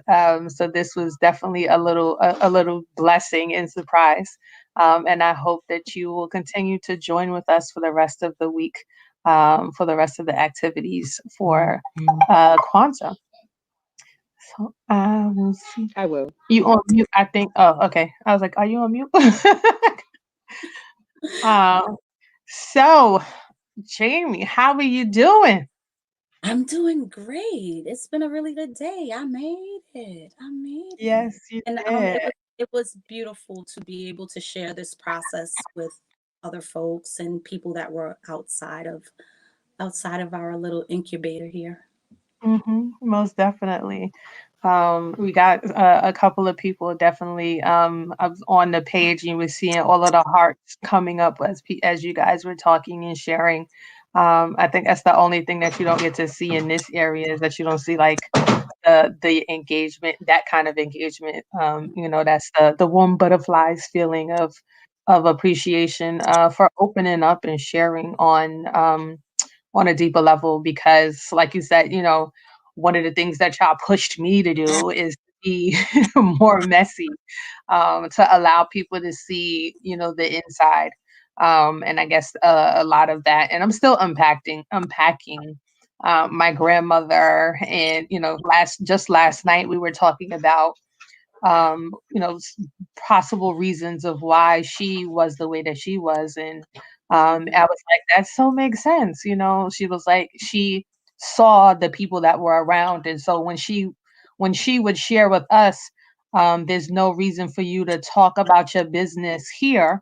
So this was definitely a little blessing and surprise. And I hope that you will continue to join with us for the rest of the week, for the rest of the activities for Kwanzaa. So I will see. I will. You on mute, I think. Oh, okay. I was like, are you on mute? So Jamie, how are you doing? I'm doing great. It's been a really good day. I made it. Yes, you And did. it was beautiful to be able to share this process with other folks and people that were outside of our little incubator here. Most definitely. We got a couple of people definitely on the page, and you were seeing all of the hearts coming up as you guys were talking and sharing. I think that's the only thing that you don't get to see in this area, is that you don't see like the engagement, that kind of engagement. That's the warm butterflies feeling of appreciation for opening up and sharing on a deeper level, because like you said, one of the things that y'all pushed me to do is be more messy, to allow people to see, the inside. And I guess a lot of that, and I'm still unpacking my grandmother. And just last night we were talking about possible reasons of why she was the way that she was. And I was like, that so makes sense. She was like, she saw the people that were around. And so when she would share with us, there's no reason for you to talk about your business here.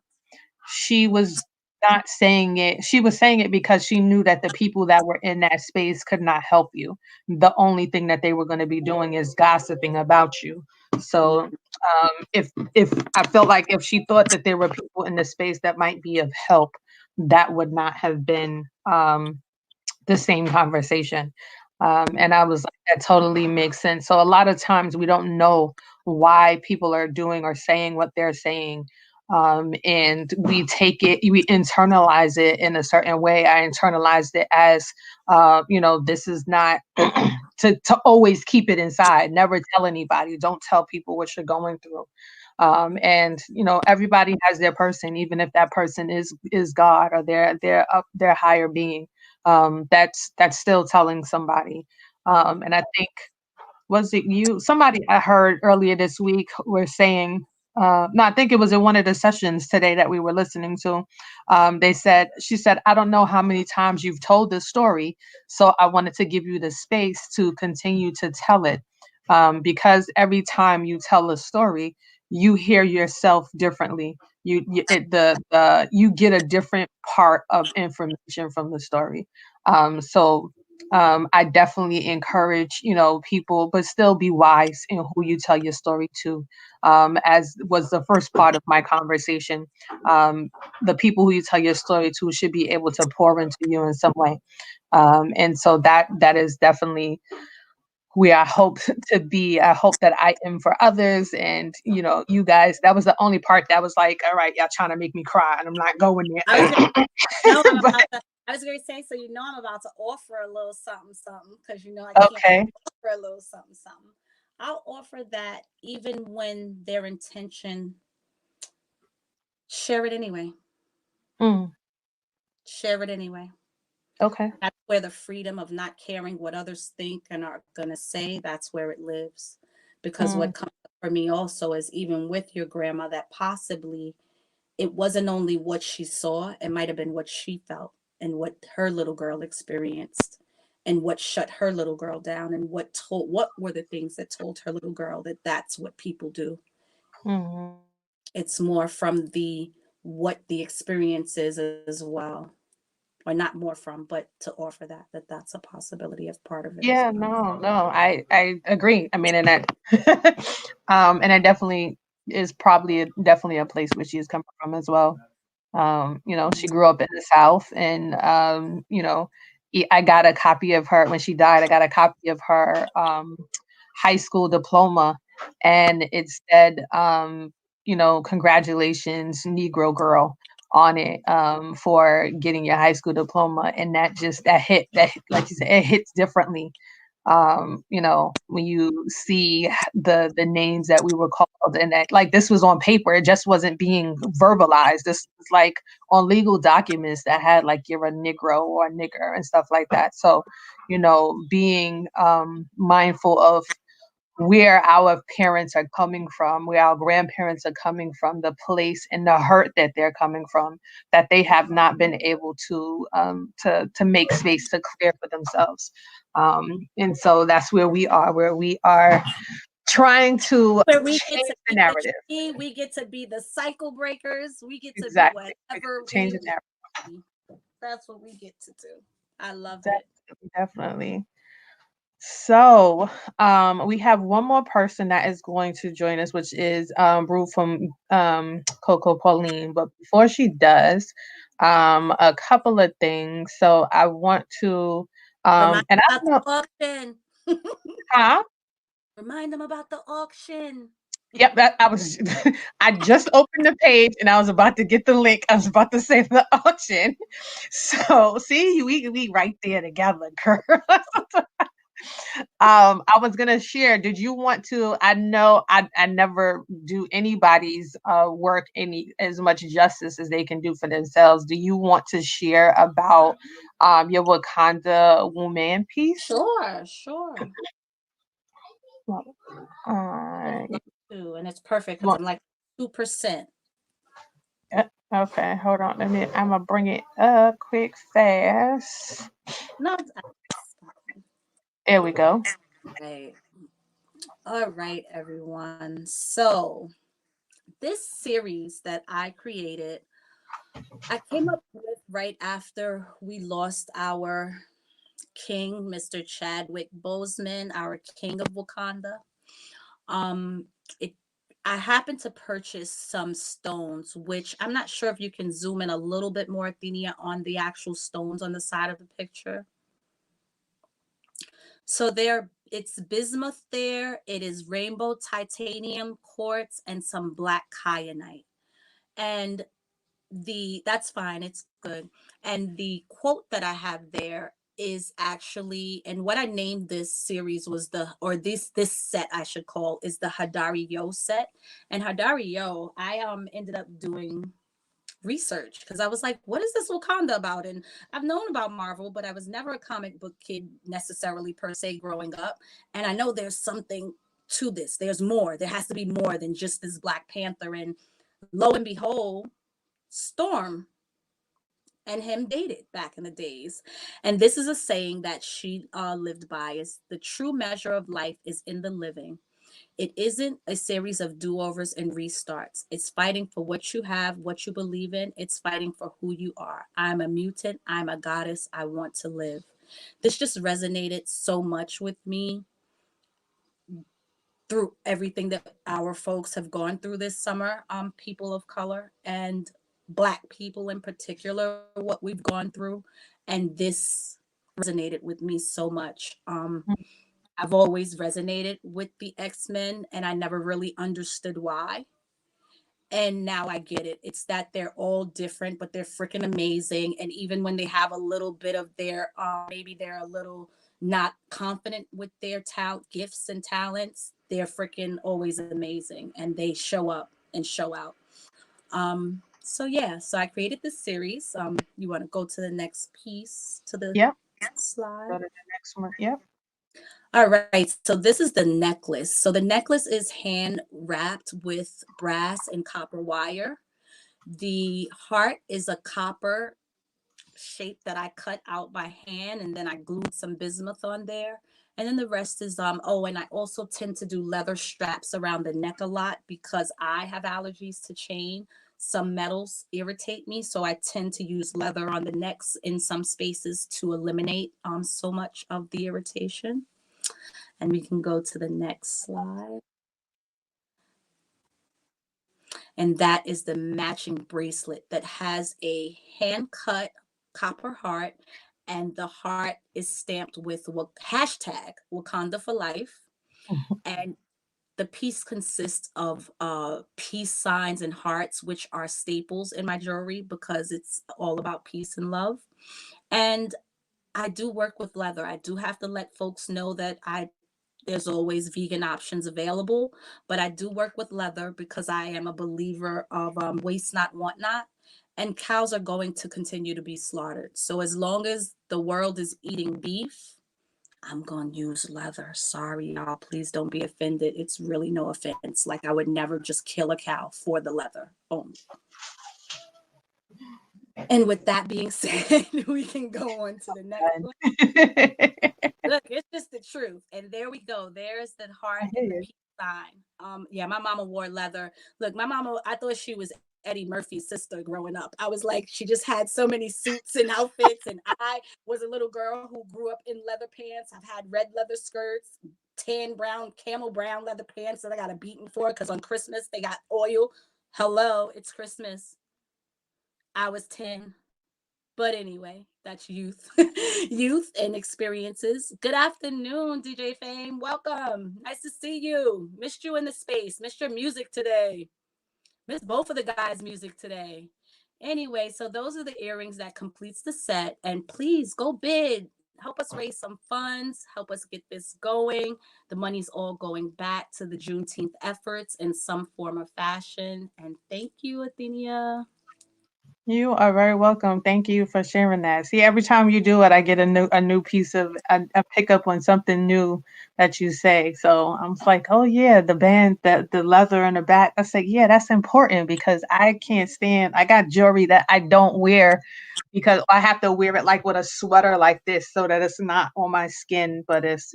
She was not saying it. She was saying it because she knew that the people that were in that space could not help you. The only thing that they were going to be doing is gossiping about you. So if I felt like if she thought that there were people in the space that might be of help, that would not have been the same conversation. And I was like, that totally makes sense. So a lot of times we don't know why people are doing or saying what they're saying. And we internalize it in a certain way. I internalized it as, this is not to always keep it inside, never tell anybody, don't tell people what you're going through. And everybody has their person, even if that person is God or their higher being. That's still telling somebody. And I think, was it you? Somebody I heard earlier this week were saying, no, I think it was in one of the sessions today that we were listening to. She said, I don't know how many times you've told this story, so I wanted to give you the space to continue to tell it. Because every time you tell a story, you hear yourself differently. You get a different part of information from the story. So I definitely encourage, people, but still be wise in who you tell your story to. As was the first part of my conversation, the people who you tell your story to should be able to pour into you in some way. And so that is definitely where I hope to be. I hope that I am for others. And, you know, you guys, that was the only part that was like, all right, y'all trying to make me cry and I'm not going there. I was going to say, so you know I'm about to offer a little something, something, because you know I can't Okay. offer a little something, something. I'll offer that even when their intention, share it anyway. Share it anyway. Okay. That's where the freedom of not caring what others think and are going to say, that's where it lives. Because what comes up for me also is, even with your grandma, that possibly it wasn't only what she saw, it might have been what she felt and what her little girl experienced and what shut her little girl down and what were the things that told her little girl that that's what people do. It's more from what the experience is as well. Or not more from, but to offer that's a possibility of part of it. Yeah, no, I agree. I mean, and that, and it definitely is probably definitely a place where she's coming from as well. You know, she grew up in the South, and you know, I got a copy of her when she died. I got a copy of her high school diploma, and it said, you know, congratulations, Negro girl, on it for getting your high school diploma. And that hit, like you said, it hits differently. You know, when you see the names that we were called, and that, like, this was on paper, it just wasn't being verbalized. This was like on legal documents that had like, you're a Negro or a nigger and stuff like that. So, you know, being mindful of where our parents are coming from, where our grandparents are coming from, the place and the hurt that they're coming from, that they have not been able to make space to clear for themselves. And so that's where we are trying to change the narrative. We get to be the cycle breakers. We get to Exactly. be whatever Change the narrative. That's what we get to do. I love it. Definitely. So we have one more person that is going to join us, which is Brew from Coco Pauline. But before she does, a couple of things. So I want to and I don't know. Auction. Huh? Remind them about the auction. Yep, I just opened the page and I was about to get the link. I was about to say the auction. So see, we right there together, girl. I was gonna share. Did you want to? I know I never do anybody's work as much justice as they can do for themselves. Do you want to share about your Wakanda woman piece? Sure. And it's perfect because I'm like 2%. Okay, hold on. I'm gonna bring it up quick, fast. No. There we go. Okay. All right, everyone. So this series that I created, I came up with right after we lost our king, Mr. Chadwick Boseman, our king of Wakanda. I happened to purchase some stones, which I'm not sure if you can zoom in a little bit more, Athenia, on the actual stones on the side of the picture. So it's bismuth there. It is rainbow titanium quartz and some black kyanite. And that's fine. It's good. And the quote that I have there is actually, and what I named this series was this set I should call is the Hadari Yo set. And Hadari Yo, I ended up doing research because I was like, what is this Wakanda about? And I've known about Marvel, but I was never a comic book kid necessarily per se growing up. And I know there's something to this. There's more. There has to be more than just this Black Panther. And lo and behold, Storm and him dated back in the days. And this is a saying that she lived by: is the true measure of life is in the living. It isn't a series of do-overs and restarts. It's fighting for what you have, what you believe in. It's fighting for who you are. I'm a mutant. I'm a goddess. I want to live. This just resonated so much with me through everything that our folks have gone through this summer, people of color and Black people in particular, what we've gone through. And this resonated with me so much. I've always resonated with the X-Men, and I never really understood why. And now I get it. It's that they're all different, but they're freaking amazing. And even when they have a little bit of their, maybe they're a little not confident with their gifts and talents, they're freaking always amazing. And they show up and show out. So yeah, so I created this series. You want to go to the next piece, to the Yep. next slide? Go to the next one. Yep. All right, so this is the necklace. So the necklace is hand wrapped with brass and copper wire. The heart is a copper shape that I cut out by hand, and then I glued some bismuth on there. And then the rest is, oh, and I also tend to do leather straps around the neck a lot because I have allergies to chain. Some metals irritate me, so I tend to use leather on the necks in some spaces to eliminate so much of the irritation. And we can go to the next slide. And that is the matching bracelet that has a hand-cut copper heart, and the heart is stamped with hashtag Wakanda for life. And the piece consists of peace signs and hearts, which are staples in my jewelry because it's all about peace and love. And I do work with leather. I do have to let folks know that there's always vegan options available, but I do work with leather because I am a believer of waste not, want not, and cows are going to continue to be slaughtered. So as long as the world is eating beef, I'm going to use leather. Sorry, y'all. Please don't be offended. It's really no offense. Like, I would never just kill a cow for the leather only. And with that being said, we can go on to the next one. Look, it's just the truth. And there we go. There's the heart and the peace sign. Yeah, my mama wore leather. Look, my mama, I thought she was Eddie Murphy's sister growing up. I was like, she just had so many suits and outfits. And I was a little girl who grew up in leather pants. I've had red leather skirts, tan brown, camel brown leather pants that I got a beating for because on Christmas they got oil. Hello, it's Christmas. I was 10. But anyway, that's youth, youth and experiences. Good afternoon, DJ Fame. Welcome. Nice to see you. Missed you in the space. Missed your music today. Missed both of the guys' music today. Anyway, so those are the earrings that completes the set. And please go bid. Help us raise some funds. Help us get this going. The money's all going back to the Juneteenth efforts in some form or fashion. And thank you, Athenia. You are very welcome. Thank you for sharing that. See, every time you do it, I get a new piece of a pickup on something new that you say. So I'm like, oh yeah, the band, the leather in the back. I say, yeah, that's important because I can't stand. I got jewelry that I don't wear because I have to wear it like with a sweater like this so that it's not on my skin, but it's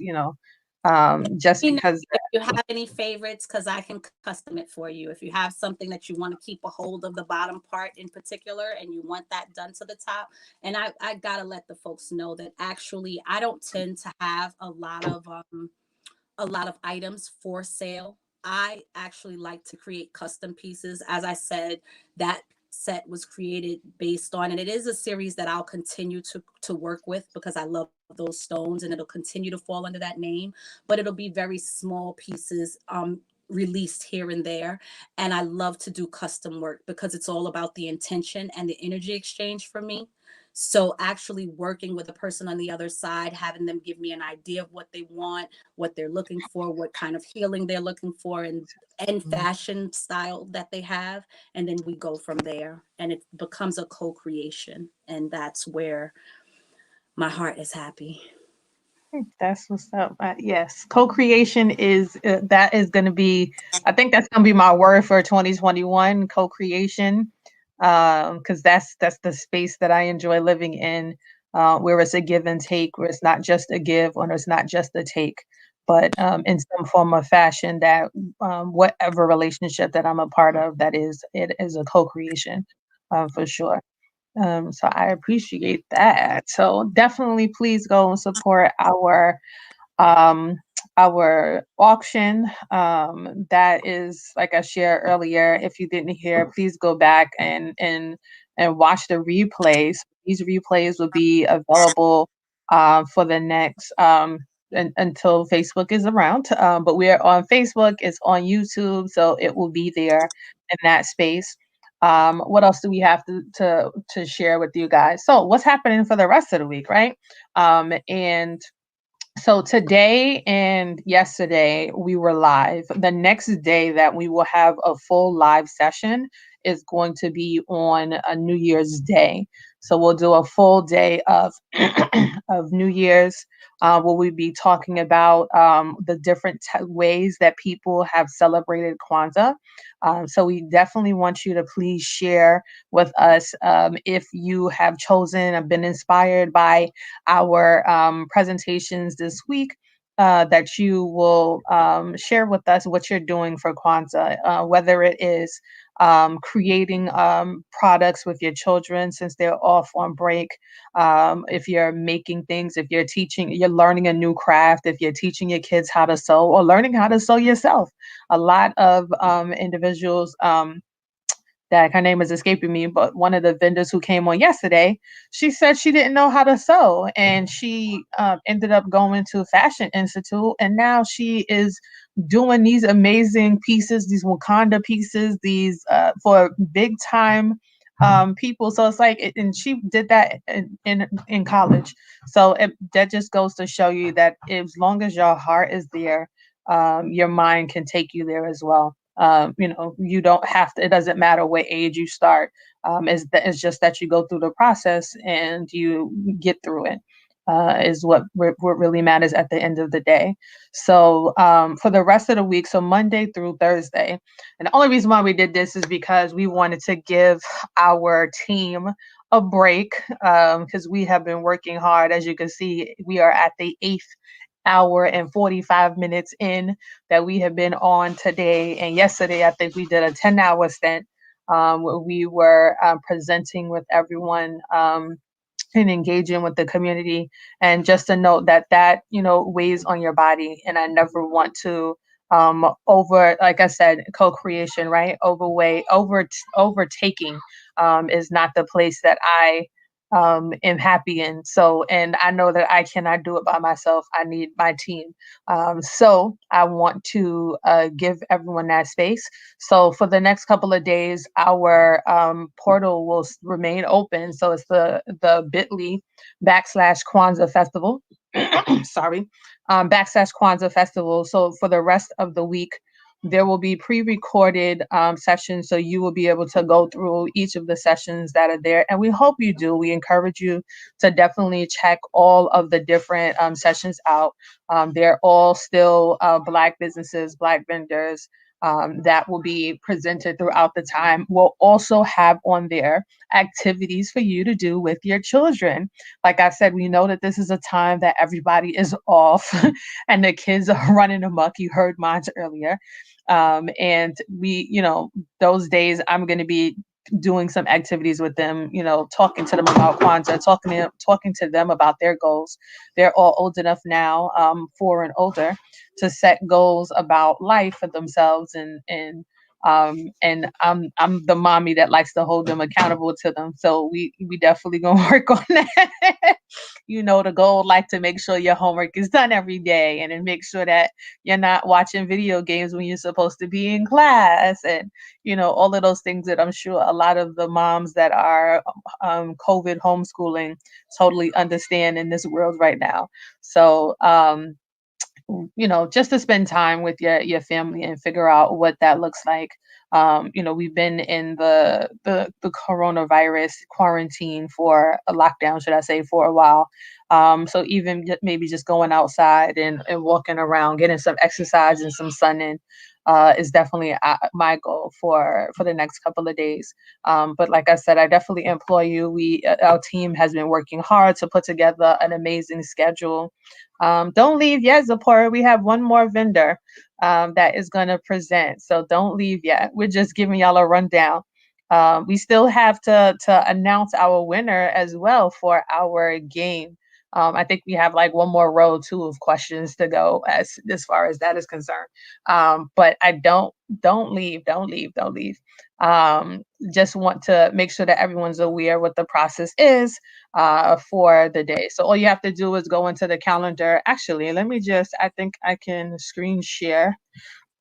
just because. If you have any favorites, because I can custom it for you. If you have something that you want to keep a hold of the bottom part in particular and you want that done to the top, and I gotta let the folks know that actually I don't tend to have a lot of items for sale. I actually like to create custom pieces. As I said, that set was created based on, and it is a series that I'll continue to work with because I love those stones and it'll continue to fall under that name, but it'll be very small pieces released here and there. And I love to do custom work because it's all about the intention and the energy exchange for me. So actually working with a person on the other side, having them give me an idea of what they want, what they're looking for, what kind of healing they're looking for, and fashion style that they have. And then we go from there and it becomes a co-creation. And that's where my heart is happy. That's what's up. Yes, co-creation is that is going to be. I think that's going to be my word for 2021. Co-creation, because that's the space that I enjoy living in, where it's a give and take, where it's not just a give or it's not just a take, but in some form of fashion that whatever relationship that I'm a part of, it is a co-creation, for sure. So I appreciate that. So definitely please go and support our auction. That is, like I shared earlier, if you didn't hear, please go back and watch the replays. These replays will be available for the next until Facebook is around. But we're on Facebook, it's on YouTube, so it will be there in that space. What else do we have to share with you guys? So what's happening for the rest of the week, right? And so today and yesterday we were live. The next day that we will have a full live session is going to be on a New Year's Day. So we'll do a full day of of New Year's, where we'll be talking about the different ways that people have celebrated Kwanzaa. So we definitely want you to please share with us if you have chosen or been inspired by our presentations this week, that you will share with us what you're doing for Kwanzaa, whether it is creating products with your children since they're off on break, if you're making things, if you're teaching, you're learning a new craft, if you're teaching your kids how to sew or learning how to sew yourself. A lot of individuals, that her name is escaping me, but one of the vendors who came on yesterday, she said she didn't know how to sew, and she ended up going to Fashion Institute, and now she is doing these amazing pieces, these Wakanda pieces, these for big time people. So it's like, and she did that in college. So that just goes to show you that as long as your heart is there, your mind can take you there as well. You don't have to, it doesn't matter what age you start. It's just that you go through the process and you get through it, is what really matters at the end of the day. So for the rest of the week, so Monday through Thursday, and the only reason why we did this is because we wanted to give our team a break, because we have been working hard. As you can see, we are at the 8th hour and 45 minutes in that we have been on today. And yesterday, I think we did a 10-hour stint, where we were presenting with everyone, and engaging with the community. And just to note that weighs on your body. And I never want to like I said, co-creation, right? Overtaking is not the place that I am happy in. So, and I know that I cannot do it by myself. I need my team. So I want to give everyone that space. So for the next couple of days, our portal will remain open. So it's the bit.ly/Kwanzaa Festival. Sorry, /Kwanzaa Festival. So for the rest of the week, there will be pre-recorded sessions, so you will be able to go through each of the sessions that are there. And we hope you do. We encourage you to definitely check all of the different sessions out. They're all still Black businesses, Black vendors, that will be presented throughout the time. We'll also have on there activities for you to do with your children. Like I said, we know that this is a time that everybody is off and the kids are running amok. You heard mine earlier. And we, those days I'm going to be doing some activities with them, talking to them about Kwanzaa, talking to them about their goals. They're all old enough now, 4 and older, to set goals about life for themselves, and I'm the mommy that likes to hold them accountable to them. So we definitely gonna work on that. The goal, like to make sure your homework is done every day, and then make sure that you're not watching video games when you're supposed to be in class, and all of those things that I'm sure a lot of the moms that are COVID homeschooling totally understand in this world right now. So just to spend time with your family and figure out what that looks like. We've been in the coronavirus quarantine for a lockdown, should I say, for a while. So even maybe just going outside and walking around, getting some exercise and some sun in, is definitely my goal for the next couple of days. But like I said, I definitely implore you. Our team has been working hard to put together an amazing schedule. Don't leave yet, Zipporah. We have one more vendor that is going to present. So don't leave yet. We're just giving y'all a rundown. We still have to announce our winner as well for our game. I think we have like one more row too of questions to go as far as that is concerned. But I don't leave. Just want to make sure that everyone's aware what the process is for the day. So all you have to do is go into the calendar. Actually, let me just, I think I can screen share.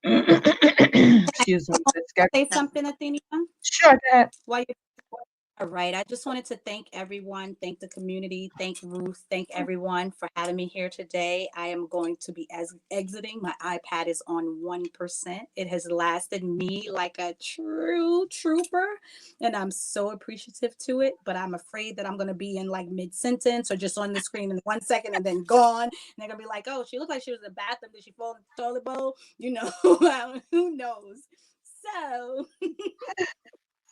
Excuse me. Say something, Athenia? Sure, go ahead. While you All right. I just wanted to thank everyone, thank the community, thank Ruth, thank everyone for having me here today. I am going to be exiting. My iPad is on 1%. It has lasted me like a true trooper, and I'm so appreciative to it. But I'm afraid that I'm going to be in like mid-sentence or just on the screen in 1 second and then gone. And they're going to be like, oh, she looked like she was in the bathroom. Did she fall in the toilet bowl? You know, who knows? So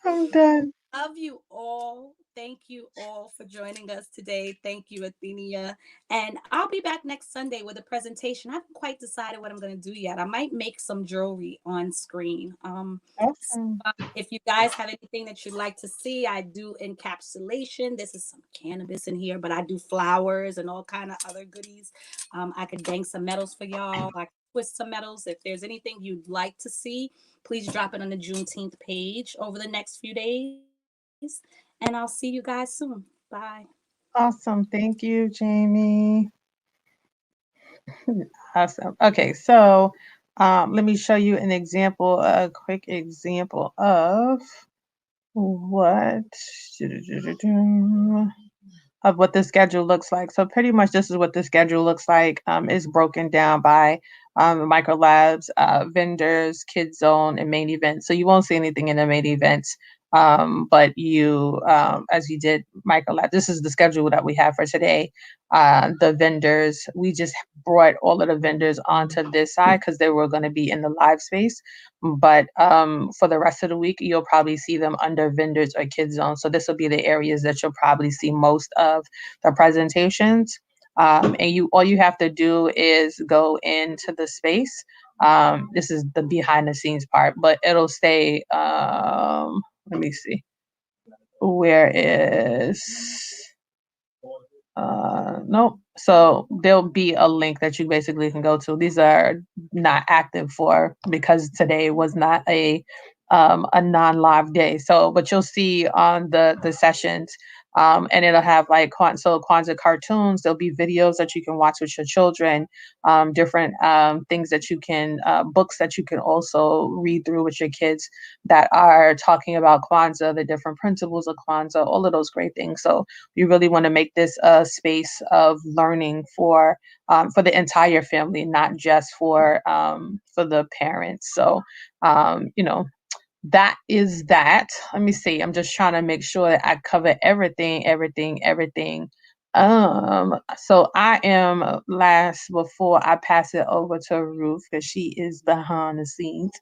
I'm done. love you all. Thank you all for joining us today. Thank you, Athenia. And I'll be back next Sunday with a presentation. I haven't quite decided what I'm going to do yet. I might make some jewelry on screen. Awesome. If you guys have anything that you'd like to see, I do encapsulation. This is some cannabis in here, but I do flowers and all kind of other goodies. I could bang some metals for y'all. I could twist some metals. If there's anything you'd like to see, please drop it on the Juneteenth page over the next few days. And I'll see you guys soon. Bye. Awesome. Thank you, Jamie. Awesome. Okay, so let me show you an example, a quick example of what the schedule looks like. So pretty much this is what the schedule looks like. It's broken down by micro labs, vendors, kids zone, and main events. So you won't see anything in the main events. But you, as you did micro lab, this is the schedule that we have for today. The vendors, we just brought all of the vendors onto this side because they were going to be in the live space. But for the rest of the week, you'll probably see them under vendors or kids zone. So this will be the areas that you'll probably see most of the presentations. And all you have to do is go into the space. This is the behind the scenes part, but it'll stay, let me see, where is, nope. So there'll be a link that you basically can go to. These are not active because today was not a non-live day. So, but you'll see on the sessions, and it'll have like Kwanzaa cartoons. There'll be videos that you can watch with your children, different things that you can, books that you can also read through with your kids that are talking about Kwanzaa, the different principles of Kwanzaa, all of those great things. So we really want to make this a space of learning for the entire family, not just for the parents. So, that is that. Let me see. I'm just trying to make sure that I cover everything. So I am last before I pass it over to Ruth because she is behind the scenes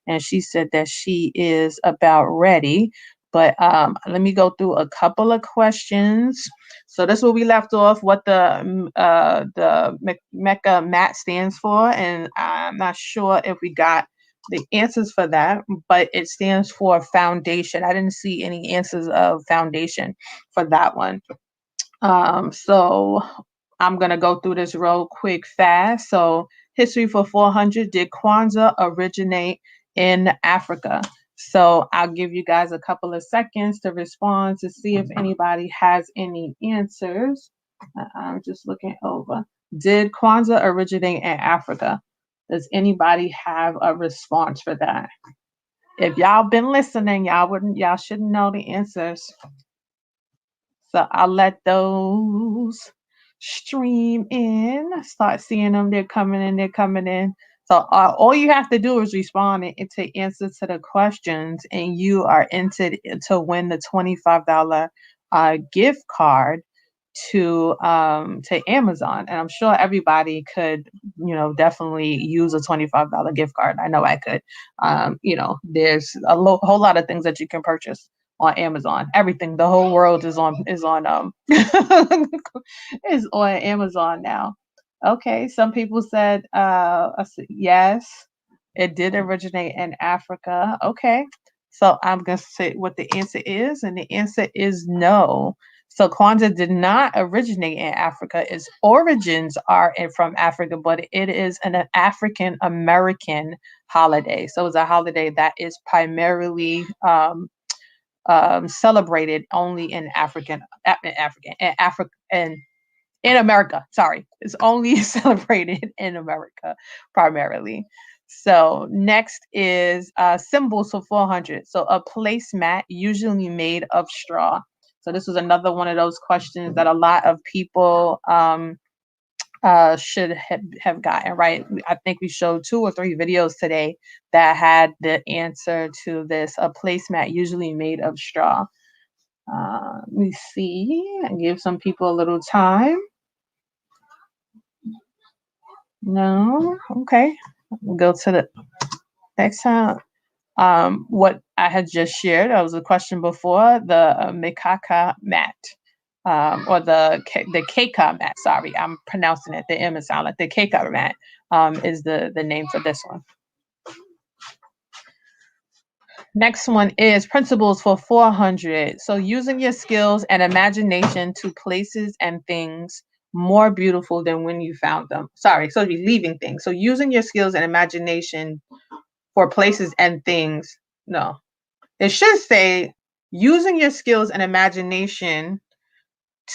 and she said that she is about ready. But let me go through a couple of questions. So that's where we left off, what the Mecca MAT stands for. And I'm not sure if we got the answers for that, but it stands for foundation. I didn't see any answers of foundation for that one. So I'm gonna go through this real quick fast. So history for 400, did Kwanzaa originate in Africa? So I'll give you guys a couple of seconds to respond to see if anybody has any answers. I'm just looking over. Did Kwanzaa originate in Africa? Does anybody have a response for that? If y'all been listening, y'all should know the answers. So I'll let those stream in. Start seeing them. They're coming in. So all you have to do is respond and to answer to the questions, and you are entered to win the $25 gift card to Amazon. And I'm sure everybody could, definitely use a $25 gift card. I know I could. There's a whole lot of things that you can purchase on Amazon. Everything, the whole world is on is on Amazon now. Okay, some people said yes, it did originate in Africa. Okay, so I'm gonna say what the answer is, and the answer is no. So Kwanzaa did not originate in Africa. Its origins are from Africa, but it is an African American holiday. So it's a holiday that is primarily celebrated only in in America. Sorry, it's only celebrated in America primarily. So next is symbols for 400. So a placemat usually made of straw. So this was another one of those questions that a lot of people should have gotten right. I think we showed 2 or 3 videos today that had the answer to this. A placemat usually made of straw. Let me see and give some people a little time. No, okay. We'll go to the next time. What I had just shared, that was a question before, the Mikaka mat, or the Keika mat. Sorry, I'm pronouncing it. The M is silent. The Keika mat is the name for this one. Next one is principles for 400. So using your skills and imagination to places and things more beautiful than when you found them. Sorry, so you're leaving things. So using your skills and imagination for places and things. No, it should say using your skills and imagination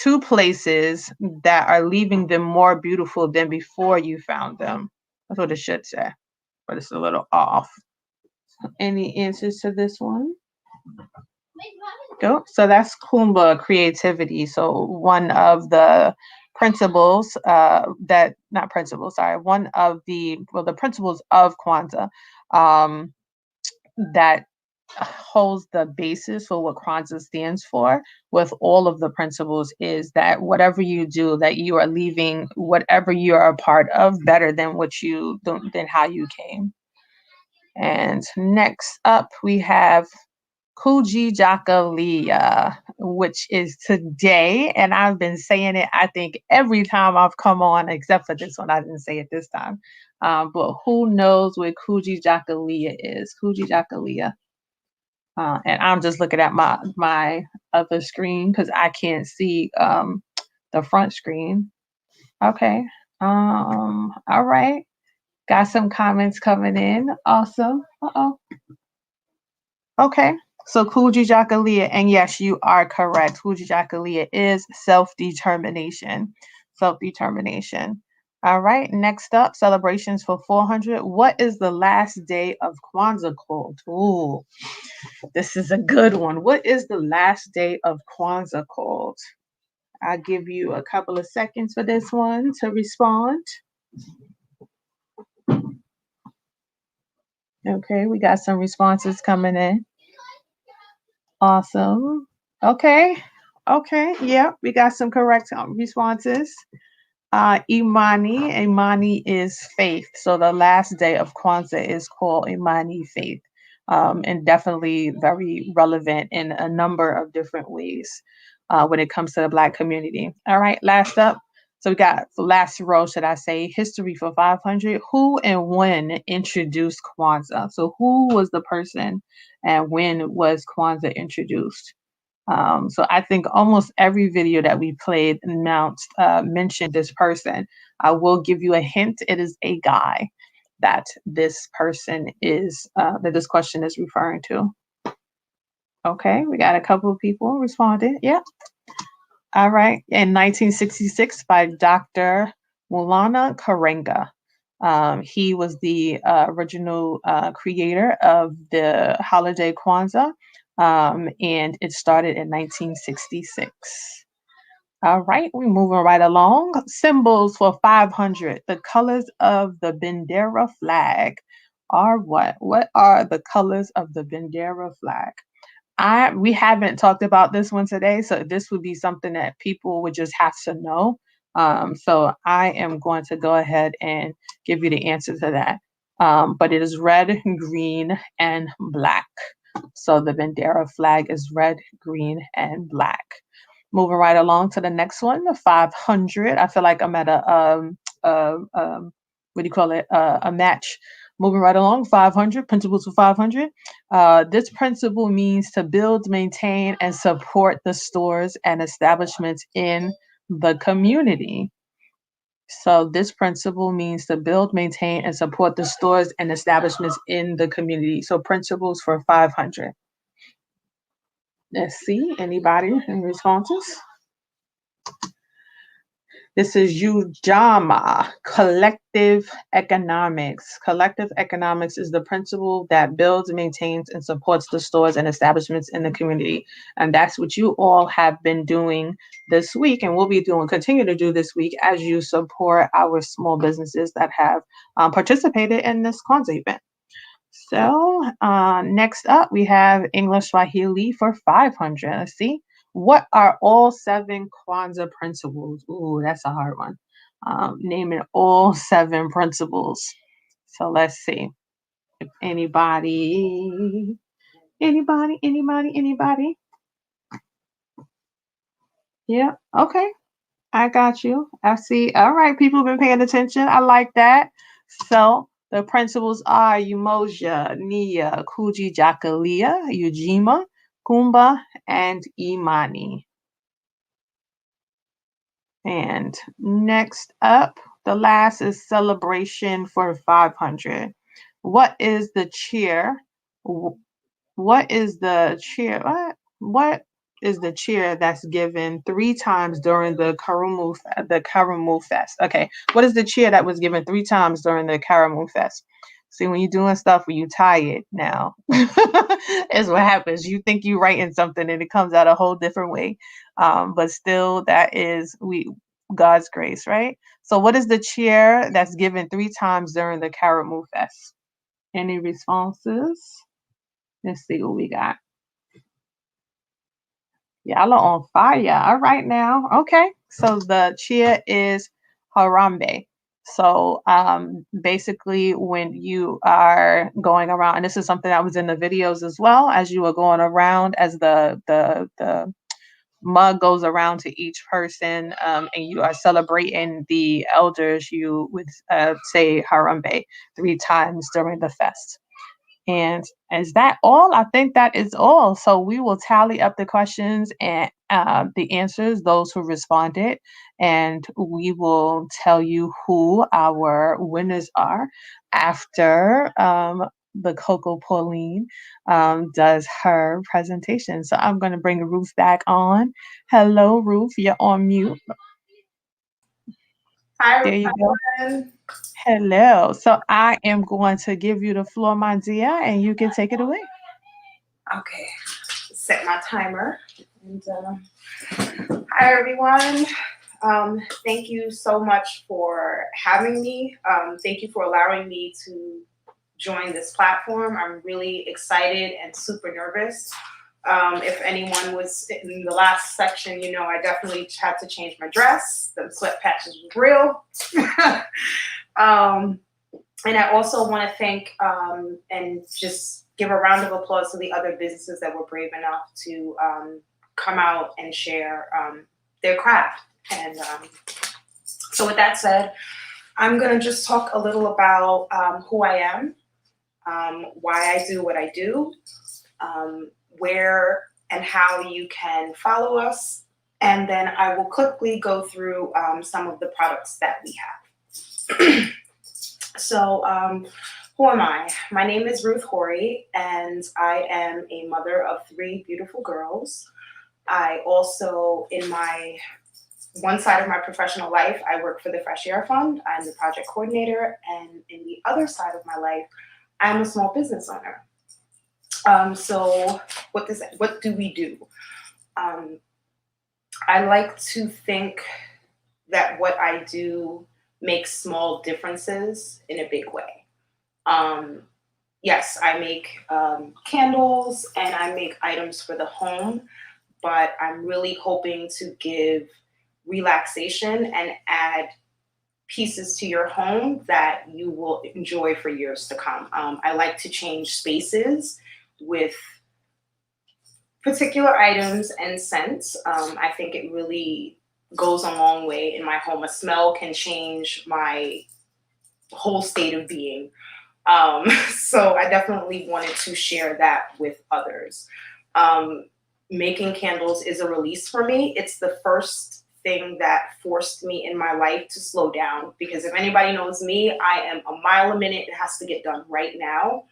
to places that are leaving them more beautiful than before you found them. That's what it should say, but it's a little off. Any answers to this one? Go. So that's Kumba creativity. So one of the principles one of the principles of Kwanzaa that holds the basis for what Kwanzaa stands for with all of the principles is that whatever you do, that you are leaving whatever you are a part of better than than how you came. And next up we have Kujichagulia, which is today, and I've been saying it, I think, every time I've come on, except for this one. I didn't say it this time. But who knows what Kujichagulia is? Kujichagulia. And I'm just looking at my other screen because I can't see the front screen. Okay. All right. Got some comments coming in. Awesome. Okay. So Kujichagulia, and yes, you are correct. Kujichagulia is self-determination. Self-determination. All right. Next up, celebrations for 400. What is the last day of Kwanzaa called? Ooh, this is a good one. What is the last day of Kwanzaa called? I'll give you a couple of seconds for this one to respond. Okay, we got some responses coming in. Awesome. Okay. Yeah, we got some correct responses. Imani is faith. So the last day of Kwanzaa is called Imani faith. And definitely very relevant in a number of different ways when it comes to the Black community. All right, last up. So we got last row, should I say, history for 500. Who and when introduced Kwanzaa? So who was the person and when was Kwanzaa introduced? So I think almost every video that we played mentioned this person. I will give you a hint. It is a guy that this person is, that this question is referring to. Okay, we got a couple of people responded. Yeah. All right. In 1966 by Dr. Maulana Karenga. He was the original creator of the holiday Kwanzaa, and it started in 1966. All right, we're moving right along. Symbols for 500. The colors of the Bendera flag are what? What are the colors of the Bendera flag? We haven't talked about this one today, so this would be something that people would just have to know. So I am going to go ahead and give you the answer to that. But it is red, green, and black. So the Bendera flag is red, green, and black. Moving right along to the next one, the 500. I feel like I'm at a what do you call it? A match moving right along, 500, principles for 500. This principle means to build, maintain, and support the stores and establishments in the community. So this principle means to build, maintain, and support the stores and establishments in the community. So principles for 500. Let's see, anybody in responses? This is UJAMA, collective economics. Collective economics is the principle that builds, maintains, and supports the stores and establishments in the community. And that's what you all have been doing this week and will be doing, continue to do this week as you support our small businesses that have participated in this Kwanzaa event. So next up, we have English Swahili for 500. Let's see. What are all 7 Kwanzaa principles? Ooh, that's a hard one. Naming all 7 principles. So let's see. If anybody? Yeah, okay. I got you. I see. All right, people have been paying attention. I like that. So the principles are Umoja, Nia, Kujichagulia, Ujima, Kumba, and Imani. And next up, the last is celebration for 500. What is the cheer? What is the cheer? What is the cheer that's given 3 times during the Karamu Fest? Okay, what is the cheer that was given 3 times during the Karamu Fest? See, when you're doing stuff when you tired now, is what happens. You think you're writing something and it comes out a whole different way. But still, that is God's grace, right? So what is the cheer that's given 3 times during the Karamu Fest? Any responses? Let's see what we got. Y'all are on fire. All right now. Okay. So the cheer is Harambe. So basically when you are going around, and this is something that was in the videos as well, as you are going around, as the mug goes around to each person and you are celebrating the elders, you would say Harambe 3 times during the fest. And is that all? I think that is all. So we will tally up the questions and the answers, those who responded, and we will tell you who our winners are after the Coco Pauline does her presentation. So I'm going to bring Ruth back on. Hello, Ruth, you're on mute. Hi, there you go. everyone. Hello. So I am going to give you the floor, my dear, and you can take it away. Okay, set my timer. And, hi, everyone. Thank you so much for having me. Thank you for allowing me to join this platform. I'm really excited and super nervous. If anyone was in the last section, you know, I definitely had to change my dress. The sweat patches was real. And I also want to thank and just give a round of applause to the other businesses that were brave enough to come out and share their craft. And so with that said, I'm going to just talk a little about who I am, why I do what I do, where and how you can follow us, and then I will quickly go through some of the products that we have. So who am I? My name is Ruth Horry, and I am a mother of 3 beautiful girls. I also, in my one side of my professional life, I work for the Fresh Air Fund. I'm the project coordinator, and in the other side of my life, I'm a small business owner. So what do we do? I like to think that what I do makes small differences in a big way. Yes, I make candles and I make items for the home, but I'm really hoping to give relaxation and add pieces to your home that you will enjoy for years to come. I like to change spaces with particular items and scents. I think it really goes a long way in my home. A smell can change my whole state of being. So I definitely wanted to share that with others. Making candles is a release for me. It's the first thing that forced me in my life to slow down, because if anybody knows me, I am a mile a minute. It has to get done right now.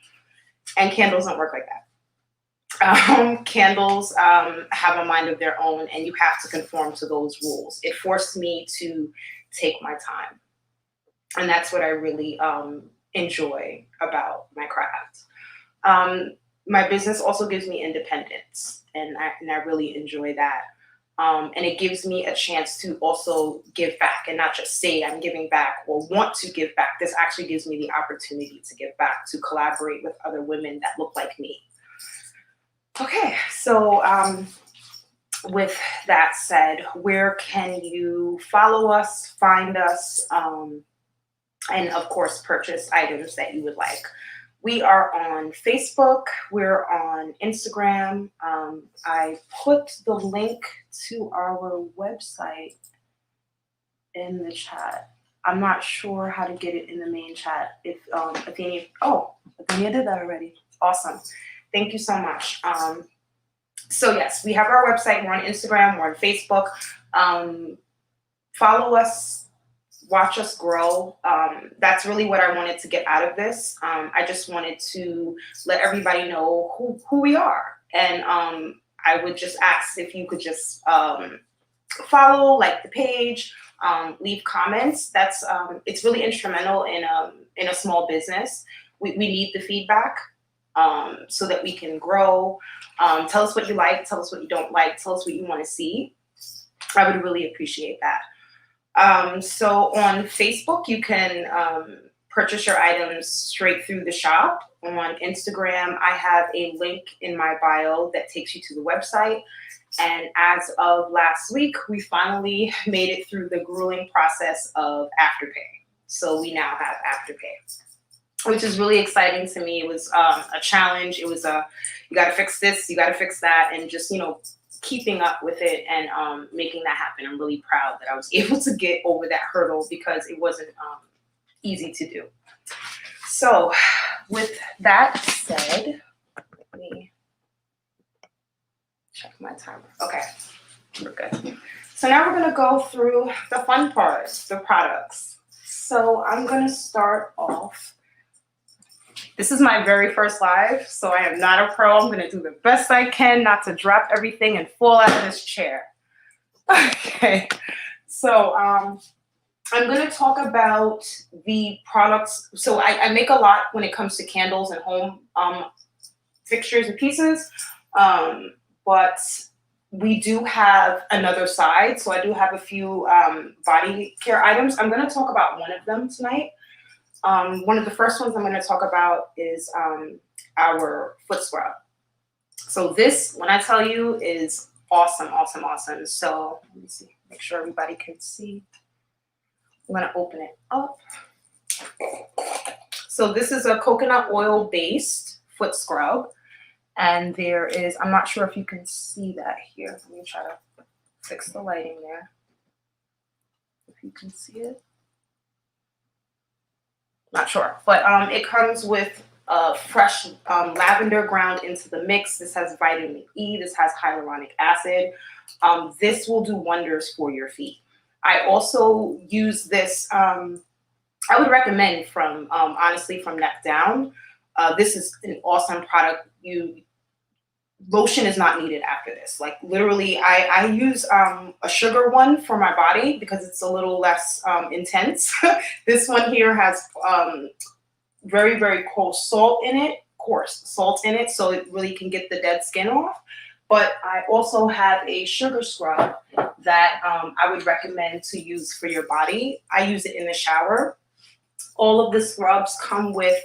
And candles don't work like that. Candles have a mind of their own, and you have to conform to those rules. It forced me to take my time. And that's what I really enjoy about my craft. My business also gives me independence, and I really enjoy that. And it gives me a chance to also give back, and not just say I'm giving back or want to give back. This actually gives me the opportunity to give back, to collaborate with other women that look like me. Okay, so with that said, where can you follow us, find us, and of course, purchase items that you would like? We are on Facebook, we're on Instagram. I put the link to our website in the chat. I'm not sure how to get it in the main chat. If Athenia did that already. Awesome. Thank you so much. So yes, we have our website, we're on Instagram, we're on Facebook. Follow us, watch us grow. That's really what I wanted to get out of this. I just wanted to let everybody know who we are. And I would just ask if you could just follow, like the page, leave comments. That's it's really instrumental in a small business. We need the feedback so that we can grow. Tell us what you like, tell us what you don't like, tell us what you want to see. I would really appreciate that. So on Facebook, you can purchase your items straight through the shop. On Instagram, I have a link in my bio that takes you to the website. And as of last week, we finally made it through the grueling process of Afterpay. So we now have Afterpay, which is really exciting to me. It was a challenge. It was you got to fix this, you got to fix that, and just, keeping up with it and making that happen. I'm really proud that I was able to get over that hurdle, because it wasn't easy to do. So with that said, let me check my timer. Okay, we're good. So now we're gonna go through the fun part, the products. So I'm gonna start off. This is my very first live, so I am not a pro. I'm gonna do the best I can not to drop everything and fall out of this chair. Okay, so I'm gonna talk about the products. So I make a lot when it comes to candles and home fixtures and pieces, but we do have another side. So I do have a few body care items. I'm gonna talk about one of them tonight. One of the first ones I'm going to talk about is our foot scrub. So this, when I tell you, is awesome, awesome, awesome. So let me see, make sure everybody can see. I'm going to open it up. So this is a coconut oil based foot scrub. And there is, I'm not sure if you can see that here. Let me try to fix the lighting there. If you can see it. Not sure, but it comes with fresh lavender ground into the mix. This has vitamin E. This has hyaluronic acid. This will do wonders for your feet. I also use this. I would recommend from honestly from neck down. This is an awesome product. Lotion is not needed after this. Like literally, I use a sugar one for my body because it's a little less intense. This one here has very, very coarse salt in it, so it really can get the dead skin off. But I also have a sugar scrub that I would recommend to use for your body. I use it in the shower. All of the scrubs come with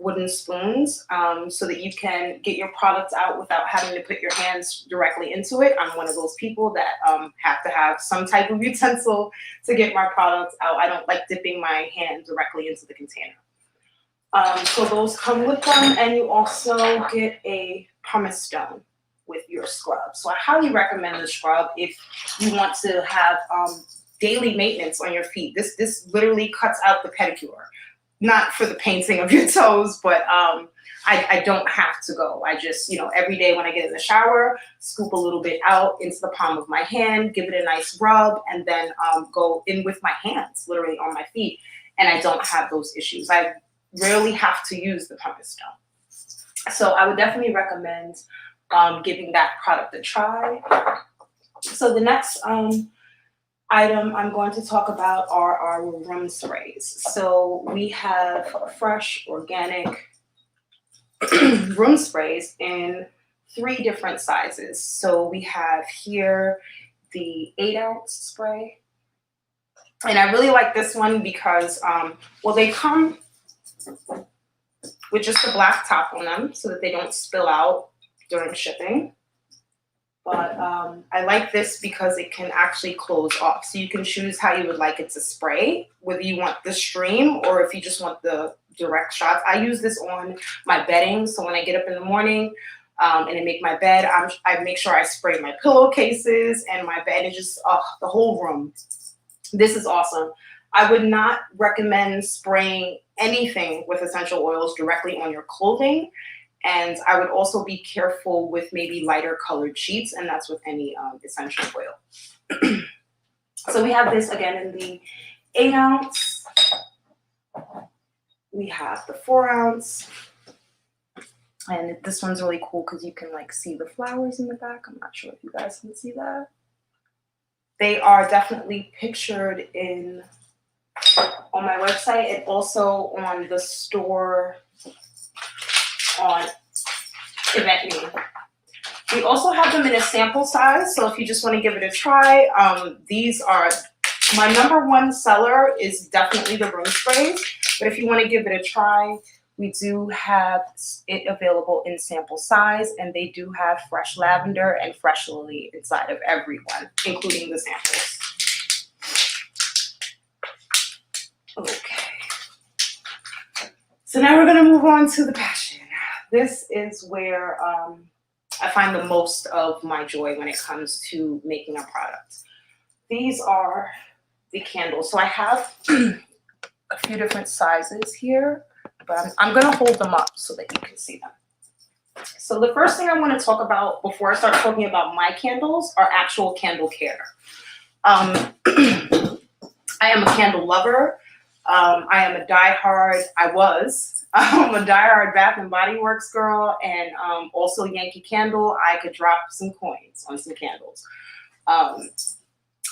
wooden spoons so that you can get your products out without having to put your hands directly into it. I'm one of those people that have to have some type of utensil to get my products out. I don't like dipping my hand directly into the container. So those come with them, and you also get a pumice stone with your scrub. So I highly recommend the scrub if you want to have daily maintenance on your feet. This literally cuts out the pedicure. not for the painting of your toes, but I don't have to go. I just, every day when I get in the shower, scoop a little bit out into the palm of my hand, give it a nice rub, and then go in with my hands, literally on my feet. And I don't have those issues. I rarely have to use the pumice stone. So I would definitely recommend giving that product a try. So the next item I'm going to talk about are our room sprays. So we have fresh, organic room sprays in 3 different sizes. So we have here the 8-ounce spray. And I really like this one because, well, they come with just a black top on them so that they don't spill out during shipping. But I like this because it can actually close off. So you can choose how you would like it to spray, whether you want the stream or if you just want the direct shots. I use this on my bedding. So when I get up in the morning and I make my bed, I make sure I spray my pillowcases and my bed, and just the whole room. This is awesome. I would not recommend spraying anything with essential oils directly on your clothing. And I would also be careful with maybe lighter colored sheets, and that's with any essential oil. So we have this again in the 8-ounce. We have the 4-ounce. And this one's really cool because you can like see the flowers in the back. I'm not sure if you guys can see that. They are definitely pictured on my website and also on the store on EventMe. We also have them in a sample size, so if you just want to give it a try, these are my #1 seller is definitely the room sprays, but if you want to give it a try, we do have it available in sample size, and they do have fresh lavender and fresh lily inside of every one, including the samples. Okay. So now we're going to move on to the passion. This is where I find the most of my joy when it comes to making a product. These are the candles. So I have a few different sizes here, but I'm going to hold them up so that you can see them. So the first thing I want to talk about before I start talking about my candles are actual candle care. I am a candle lover. I am a diehard, I'm a diehard Bath and Body Works girl, and also Yankee Candle. I could drop some coins on some candles.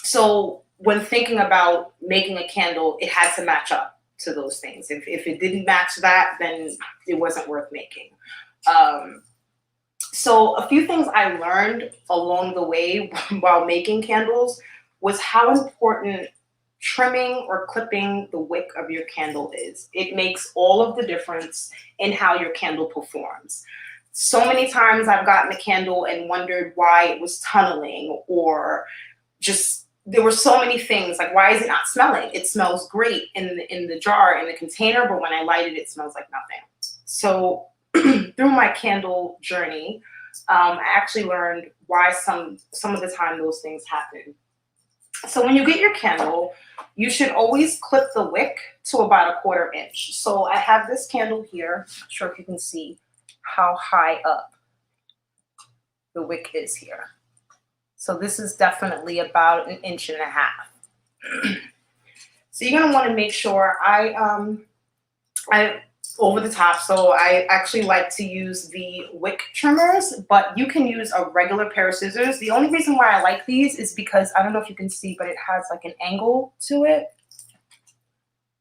So when thinking about making a candle, it had to match up to those things. If it didn't match that, then it wasn't worth making. So a few things I learned along the way while making candles was how important trimming or clipping the wick of your candle is. It makes all of the difference in how your candle performs. So many times I've gotten a candle and wondered why it was tunneling, or just there were so many things like, why is it not smelling? It smells great in the jar, in the container, but when I light it, it smells like nothing. So through my candle journey, I actually learned why some of the time those things happen. So when you get your candle, you should always clip the wick to about 1/4 inch. So I have this candle here. I'm not sure if you can see how high up the wick is here. So this is definitely about 1.5 inches. So you're gonna want to make sure I over the top. So I actually like to use the wick trimmers, but you can use a regular pair of scissors. The only reason why I like these is because, I don't know if you can see, but it has like an angle to it.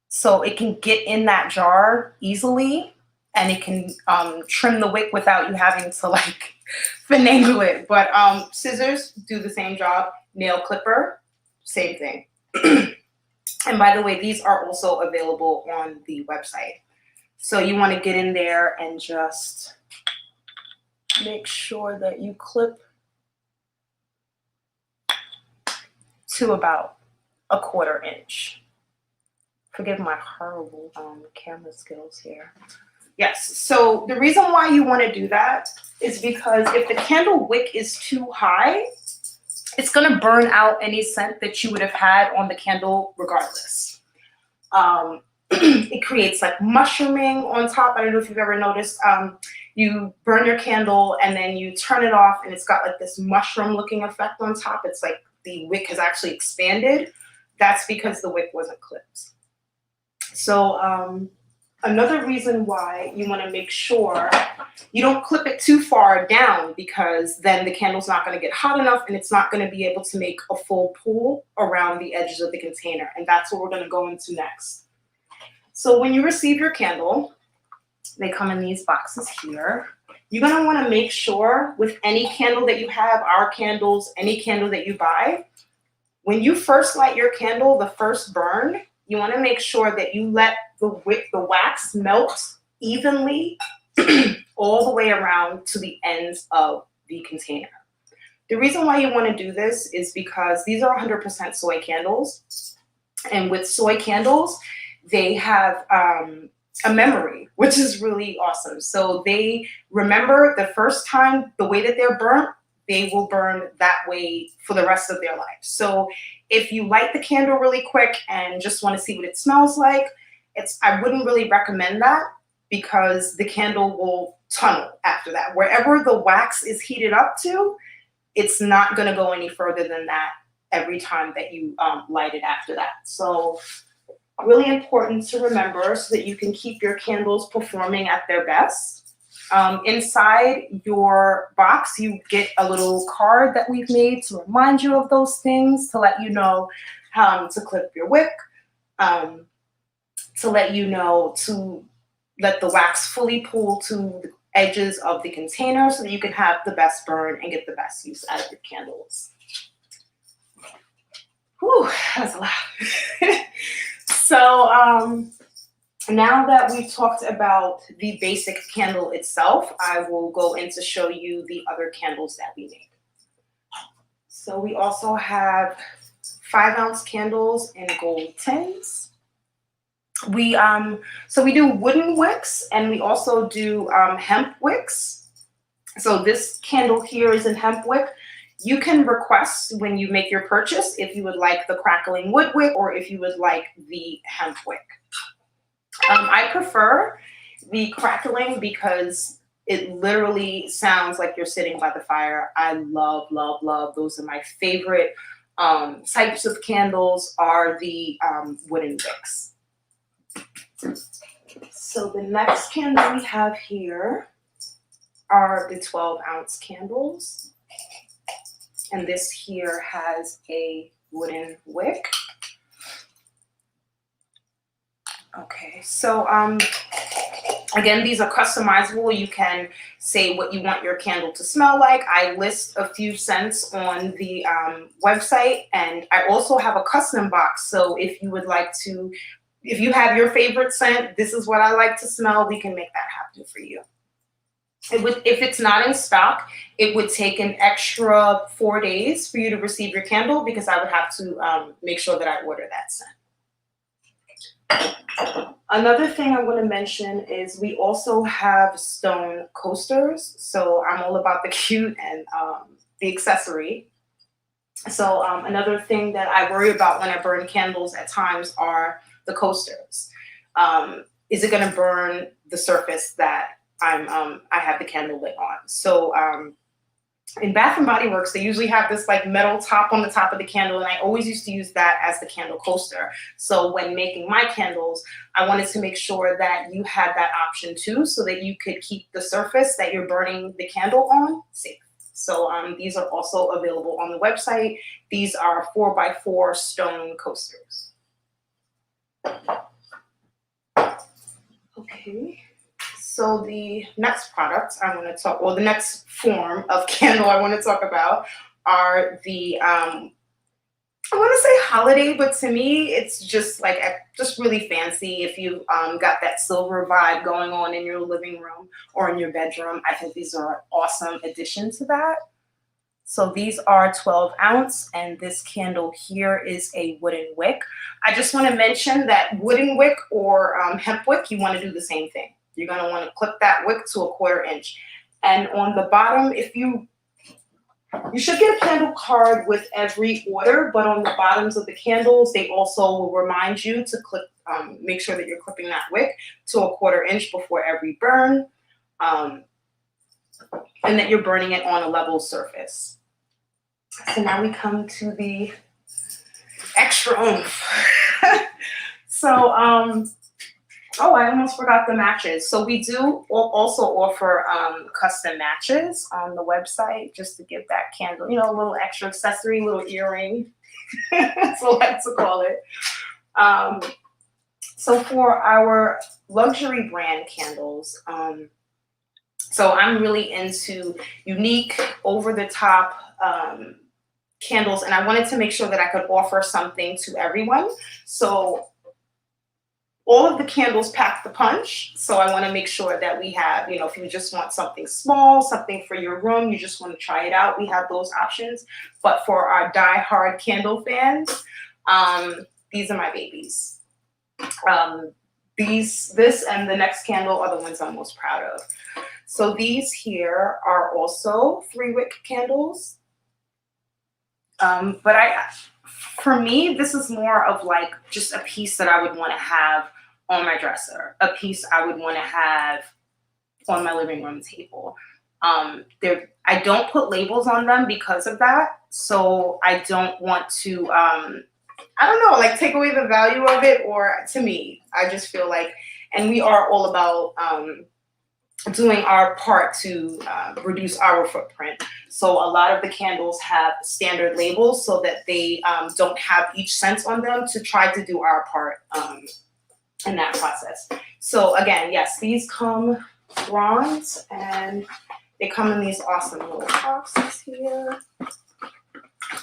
So it can get in that jar easily, and it can trim the wick without you having to like finagle it. But scissors do the same job. Nail clipper, same thing. And by the way, these are also available on the website. So you want to get in there and just make sure that you clip to about 1/4 inch. Forgive my horrible camera skills here. Yes, so the reason why you want to do that is because if the candle wick is too high, it's going to burn out any scent that you would have had on the candle regardless. it creates like mushrooming on top. I don't know if you've ever noticed. You burn your candle and then you turn it off and it's got like this mushroom looking effect on top. It's like the wick has actually expanded. That's because the wick wasn't clipped. So another reason why you want to make sure you don't clip it too far down, because then the candle's not going to get hot enough and it's not going to be able to make a full pool around the edges of the container. And that's what we're going to go into next. So when you receive your candle, they come in these boxes here. You're going to want to make sure with any candle that you have, our candles, any candle that you buy, when you first light your candle, the first burn, you want to make sure that you let the wax melt evenly all the way around to the ends of the container. The reason why you want to do this is because these are 100% soy candles. And with soy candles, they have a memory, which is really awesome. So they remember the first time, the way that they're burnt, they will burn that way for the rest of their life. So if you light the candle really quick and just want to see what it smells like, I wouldn't really recommend that, because the candle will tunnel after that. Wherever the wax is heated up to, it's not going to go any further than that every time that you light it after that. So really important to remember so that you can keep your candles performing at their best. Inside your box, you get a little card that we've made to remind you of those things, to let you know how to clip your wick, to let you know to let the wax fully pool to the edges of the container so that you can have the best burn and get the best use out of your candles. Whew, that's a lot. So now that we've talked about the basic candle itself, I will go in to show you the other candles that we make. So we also have 5-ounce candles in gold tins. So we do wooden wicks, and we also do hemp wicks. So this candle here is in hemp wick. You can request when you make your purchase if you would like the crackling wood wick or if you would like the hemp wick. I prefer the crackling because it literally sounds like you're sitting by the fire. I love, love, love. Those are my favorite types of candles, are the wooden wicks. So the next candle we have here are the 12-ounce candles. And this here has a wooden wick. Okay, so again, these are customizable. You can say what you want your candle to smell like. I list a few scents on the website, and I also have a custom box. So if you would like to, if you have your favorite scent, this is what I like to smell, we can make that happen for you. If it's not in stock, it would take an extra 4 days for you to receive your candle, because I would have to make sure that I order that scent. Another thing I want to mention is we also have stone coasters. So I'm all about the cute and the accessory. So another thing that I worry about when I burn candles at times are the coasters. Is it going to burn the surface that I have the candle lit on? So in Bath and Body Works, they usually have this like metal top on the top of the candle, and I always used to use that as the candle coaster. So when making my candles, I wanted to make sure that you had that option too, so that you could keep the surface that you're burning the candle on safe. So these are also available on the website. These are 4x4 stone coasters. Okay. So the next product I want to talk, or the next form of candle I want to talk about are the, I want to say holiday, but to me, it's just like, just really fancy. If you've got that silver vibe going on in your living room or in your bedroom, I think these are an awesome addition to that. So these are 12-ounce, and this candle here is a wooden wick. I just want to mention that wooden wick or hemp wick, you want to do the same thing. You're going to want to clip that wick to 1/4 inch. And on the bottom, you should get a candle card with every order, but on the bottoms of the candles, they also will remind you to clip make sure that you're clipping that wick to a 1/4 inch before every burn, and that you're burning it on a level surface. So now we come to the extra oomph. So, oh, I almost forgot the matches. So we do also offer custom matches on the website, just to give that candle, you know, a little extra accessory, little earring. That's what I like to call it. So for our luxury brand candles, so I'm really into unique, over-the-top candles, and I wanted to make sure that I could offer something to everyone. So all of the candles pack the punch. So I want to make sure that we have, you know, if you just want something small, something for your room, you just want to try it out, we have those options. But for our die-hard candle fans, these are my babies. This and the next candle are the ones I'm most proud of. So these here are also 3-wick candles. But for me, this is more of like just a piece that I would want to have on my dresser, a piece I would want to have on my living room table. I don't put labels on them because of that. So I don't want to, I don't know, like take away the value of it, or to me, I just feel like, and we are all about doing our part to reduce our footprint. So a lot of the candles have standard labels so that they don't have each scent on them, to try to do our part in that process. So again, yes, these come bronze, and they come in these awesome little boxes here.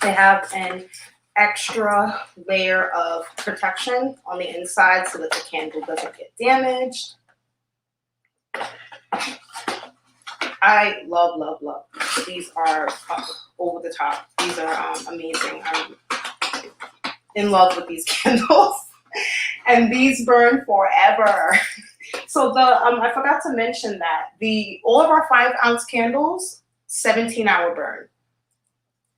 They have an extra layer of protection on the inside so that the candle doesn't get damaged. I love, love, love. These are over the top. These are amazing. I'm in love with these candles. And these burn forever. So I forgot to mention that all of our 5-ounce candles, 17-hour burn.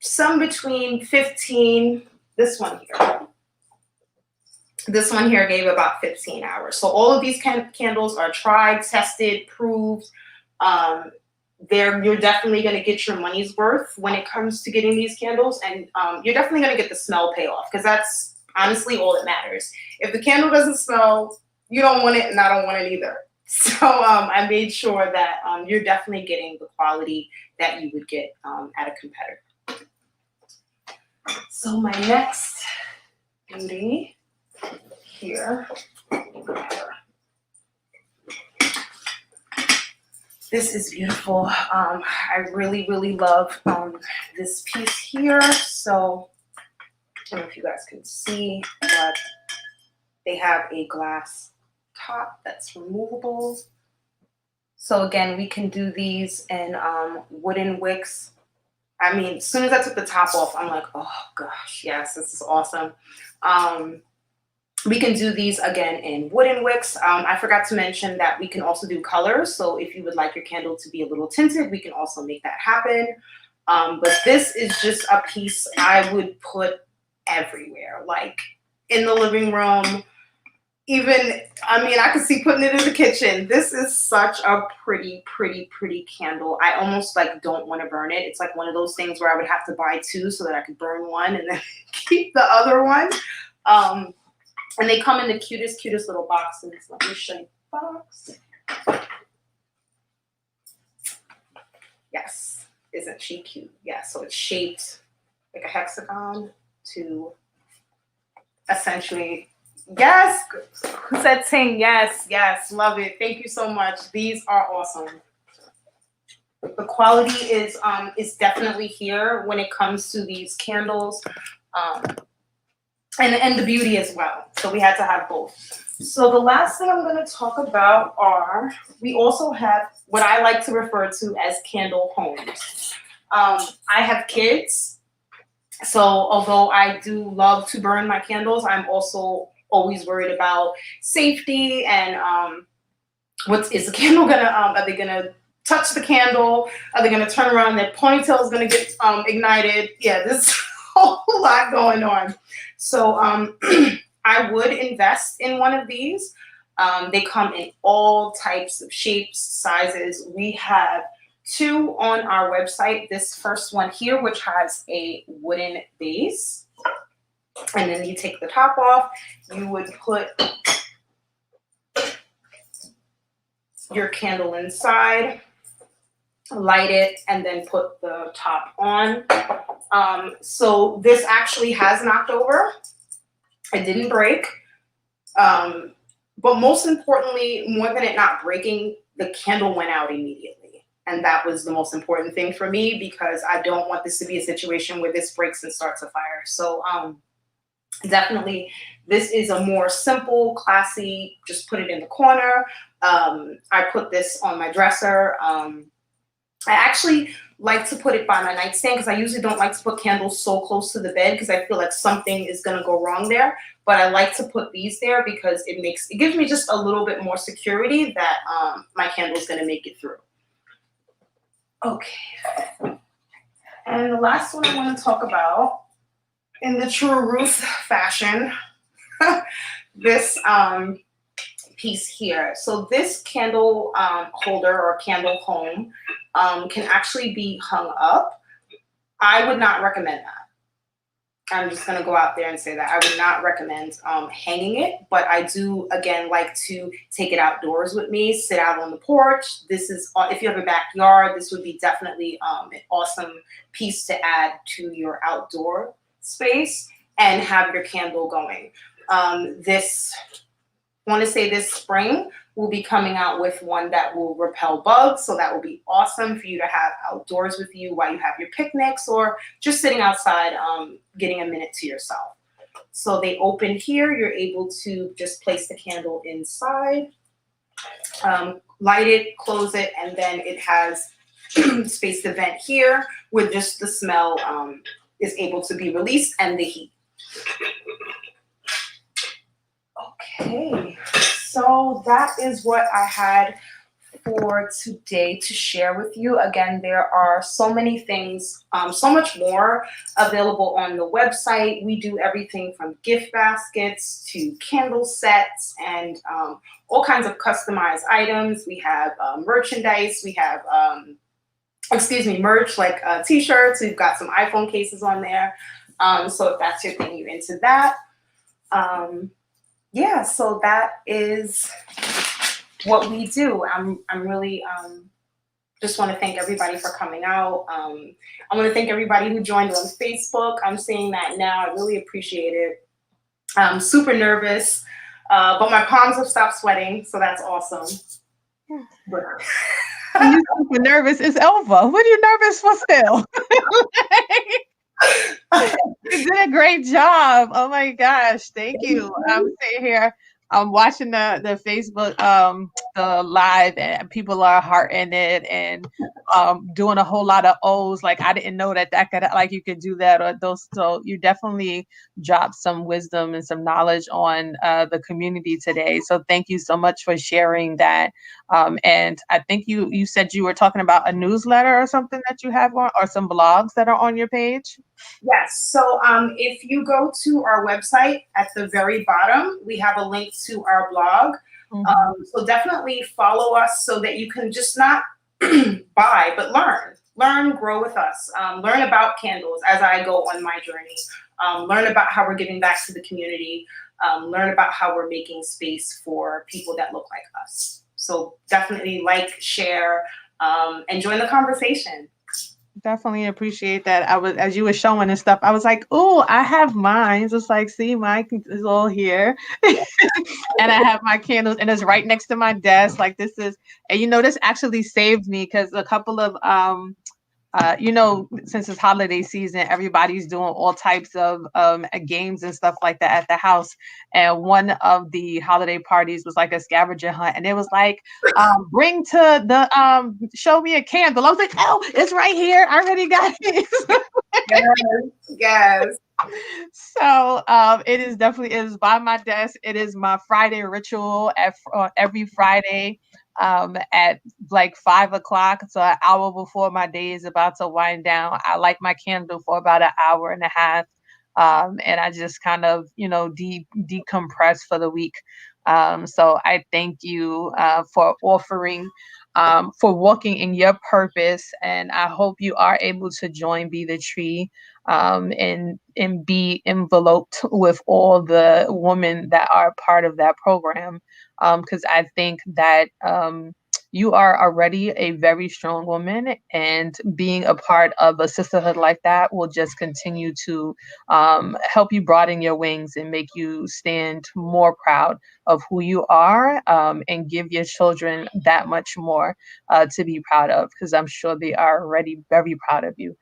Some between 15, this one here gave about 15 hours. So all of these candles are tried, tested, proved. You're definitely going to get your money's worth when it comes to getting these candles, and you're definitely going to get the smell payoff, because that's honestly all that matters. If the candle doesn't smell, you don't want it, and I don't want it either. So I made sure that you're definitely getting the quality that you would get at a competitor. So my next beauty here. This is beautiful. I really, really love this piece here. So I don't know if you guys can see, but they have a glass top that's removable. So again, we can do these in wooden wicks. I mean, as soon as I took the top off, I'm like, oh gosh, yes, this is awesome. We can do these again in wooden wicks. I forgot to mention that we can also do colors. So if you would like your candle to be a little tinted, we can also make that happen. But this is just a piece I would put everywhere, like in the living room. Even, I mean, I could see putting it in the kitchen. This is such a pretty, pretty, pretty candle. I almost like don't want to burn it. It's like one of those things where I would have to buy 2 so that I could burn one and then keep the other one. And they come in the cutest, cutest little boxes. Let me show you the box. Yes, isn't she cute? Yeah, so it's shaped like a hexagon to essentially, yes, who said ting? Yes, yes, love it. Thank you so much. These are awesome. The quality is definitely here when it comes to these candles. And the beauty as well. So we had to have both. So the last thing I'm going to talk about are, we also have what I like to refer to as candle homes. I have kids. So although I do love to burn my candles, I'm also always worried about safety and is the candle gonna, are they gonna touch the candle? Are they gonna turn around? Their ponytail is gonna get ignited. Yeah, there's a whole lot going on. So I would invest in one of these. They come in all types of shapes, sizes. We have 2 on our website. This first one here, which has a wooden base. And then you take the top off. You would put your candle inside, light it, and then put the top on. So this actually has knocked over. It didn't break. But most importantly, more than it not breaking, the candle went out immediately. And that was the most important thing for me, because I don't want this to be a situation where this breaks and starts a fire. So definitely, this is a more simple, classy, just put it in the corner. I put this on my dresser. I actually like to put it by my nightstand, because I usually don't like to put candles so close to the bed, because I feel like something is going to go wrong there. But I like to put these there because it gives me just a little bit more security that my candle is going to make it through. Okay. And the last one I want to talk about, in the true Ruth fashion, this piece here. So this candle holder or candle home can actually be hung up. I would not recommend that. I'm just going to go out there and say that I would not recommend hanging it, but I do, again, like to take it outdoors with me, sit out on the porch. This is, if you have a backyard, this would be definitely an awesome piece to add to your outdoor space and have your candle going. I want to say this spring, we'll be coming out with one that will repel bugs. So that will be awesome for you to have outdoors with you while you have your picnics or just sitting outside, getting a minute to yourself. So they open here. You're able to just place the candle inside, light it, close it, and then it has space to vent here where just the smell is able to be released and the heat. Okay, so that is what I had for today to share with you. Again, there are so many things, so much more available on the website. We do everything from gift baskets to candle sets and all kinds of customized items. We have merchandise. We have, merch like t-shirts. We've got some iPhone cases on there. So if that's your thing, you're into that. Yeah, so that is what we do. I'm really just want to thank everybody for coming out. I want to thank everybody who joined on Facebook. I'm saying that now. I really appreciate it. I'm super nervous, but my palms have stopped sweating, so that's awesome. You're super nervous. It's over. What are you nervous for still? You did a great job. Oh my gosh. Thank you. I'm sitting here. I'm watching the Facebook the live, and people are hearting it and doing a whole lot of O's. Like I didn't know that could, like you could do that, or those. So you definitely dropped some wisdom and some knowledge on the community today. So thank you so much for sharing that. And I think you said you were talking about a newsletter or something that you have on, or some blogs that are on your page. Yes. So if you go to our website at the very bottom, we have a link to our blog. So definitely follow us so that you can just not buy, but learn, grow with us, learn about candles as I go on my journey, learn about how we're giving back to the community, learn about how we're making space for people that look like us. So definitely like, share, and join the conversation. Definitely appreciate that. I was, as you were showing and stuff, I was like, oh, I have mine. It's like, see, mine is all here. And I have my candles, and it's right next to my desk. Like this is, and this actually saved me, because a couple of since it's holiday season, everybody's doing all types of games and stuff like that at the house. And one of the holiday parties was like a scavenger hunt, and it was like, bring to the show me a candle. I was like, oh, it's right here. I already got it. Yes. So it is by my desk. It is my Friday ritual every Friday at like 5 o'clock. So an hour before my day is about to wind down, I light my candle for about an hour and a half. and I just kind of, decompress for the week. So I thank you for offering, for walking in your purpose, and I hope you are able to join Be the Tree, and be enveloped with all the women that are part of that program, because I think that you are already a very strong woman, and being a part of a sisterhood like that will just continue to help you broaden your wings and make you stand more proud of who you are, and give your children that much more to be proud of, because I'm sure they are already very proud of you.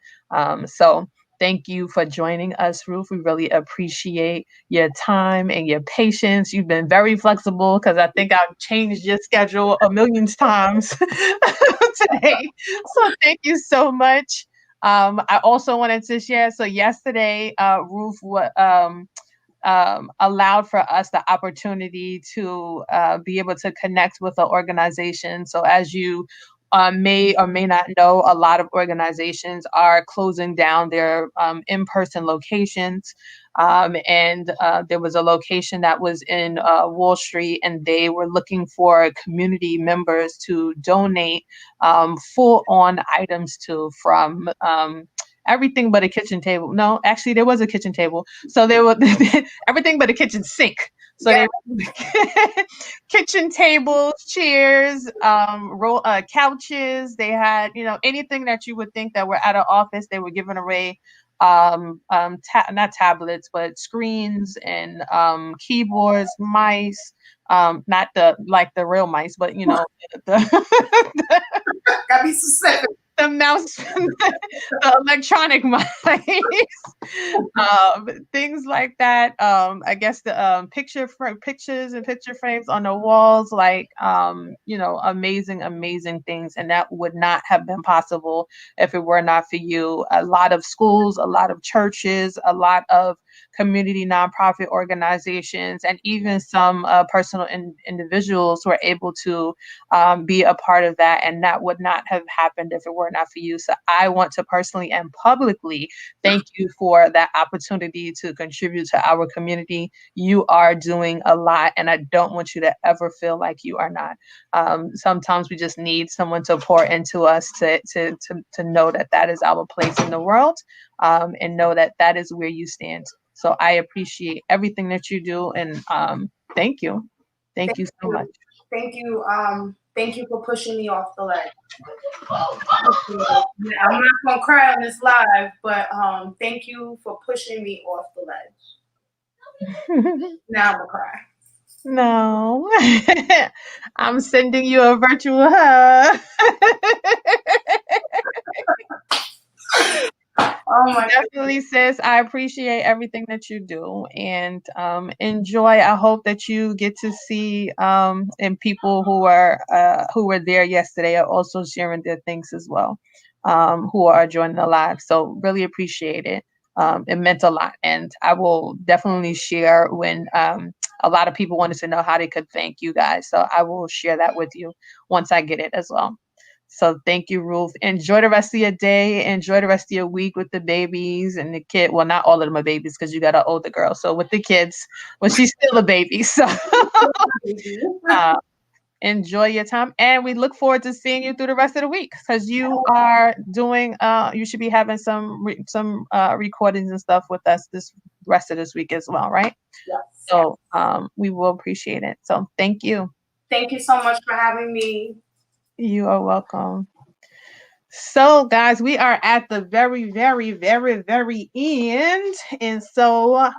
So thank you for joining us, Ruth. We really appreciate your time and your patience. You've been very flexible, because I think I've changed your schedule a million times today. So thank you so much. I also wanted to share, so yesterday, Ruth allowed for us the opportunity to be able to connect with an organization. So as you may or may not know, a lot of organizations are closing down their in-person locations. And there was a location that was in Wall Street, and they were looking for community members to donate full-on items to, from everything but a kitchen table. No, actually, there was a kitchen table. So there was everything but a kitchen sink. So they kitchen tables, chairs, couches. They had, anything that you would think that were at an office. They were giving away, not tablets, but screens and keyboards, mice. Not the real mice, but the Gotta be specific. The mouse, the electronic mice, things like that. I guess the pictures and picture frames on the walls, like amazing things, and that would not have been possible if it were not for you. A lot of schools, a lot of churches, a lot of community nonprofit organizations, and even some personal individuals were able to be a part of that, and that would not have happened if it were not for you. So I want to personally and publicly thank you for that opportunity to contribute to our community. You are doing a lot, and I don't want you to ever feel like you are not. Sometimes we just need someone to pour into us to know that that is our place in the world, and know that that is where you stand. So I appreciate everything that you do, and thank you. Thank you so much. Thank you. Thank you for pushing me off the ledge. I'm not gonna cry on this live, but thank you for pushing me off the ledge. Now I'm gonna cry. No, I'm sending you a virtual hug. Oh my Definitely, sis. I appreciate everything that you do, and enjoy. I hope that you get to see and people who were there yesterday are also sharing their things as well, who are joining the live. So really appreciate it. It meant a lot, and I will definitely share when a lot of people wanted to know how they could thank you guys. So I will share that with you once I get it as well. So thank you, Ruth. Enjoy the rest of your day. Enjoy the rest of your week with the babies and the kid. Well, not all of them are babies, because you got an older girl. So with the kids, well, she's still a baby. So enjoy your time. And we look forward to seeing you through the rest of the week, because you are doing, you should be having some recordings and stuff with us this rest of this week as well, right? Yes. So we will appreciate it. So thank you. Thank you so much for having me. You are welcome. So, guys, we are at the very end. And so,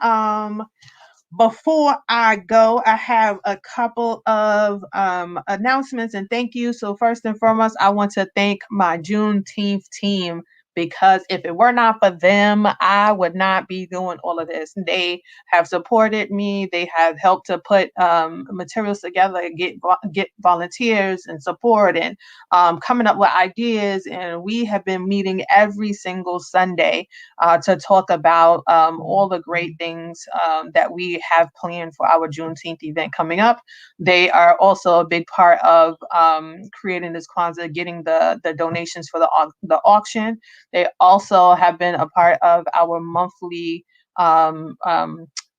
before I go, I have a couple of announcements and thank you. So first and foremost, I want to thank my Juneteenth team, because if it were not for them, I would not be doing all of this. They have supported me. They have helped to put materials together, get volunteers and support, and coming up with ideas. And we have been meeting every single Sunday to talk about all the great things that we have planned for our Juneteenth event coming up. They are also a big part of creating this Kwanzaa, getting the donations for the auction. They also have been a part of our monthly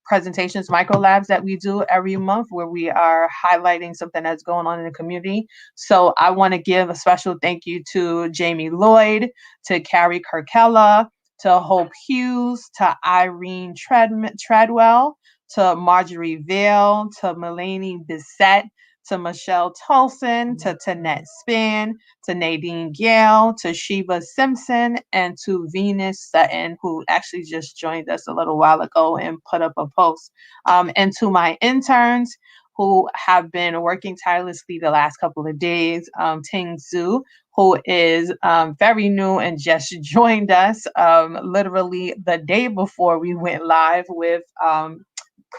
presentations, micro labs that we do every month where we are highlighting something that's going on in the community. So I want to give a special thank you to Jamie Lloyd, to Carrie Kirkella, to Hope Hughes, to Irene Treadwell, to Marjorie Vale, to Melanie Bissett, to Michelle Tolson, to Tanette Span, to Nadine Gale, to Sheba Simpson, and to Venus Sutton, who actually just joined us a little while ago and put up a post. And to my interns who have been working tirelessly the last couple of days, Ting Zhu, who is very new and just joined us literally the day before we went live with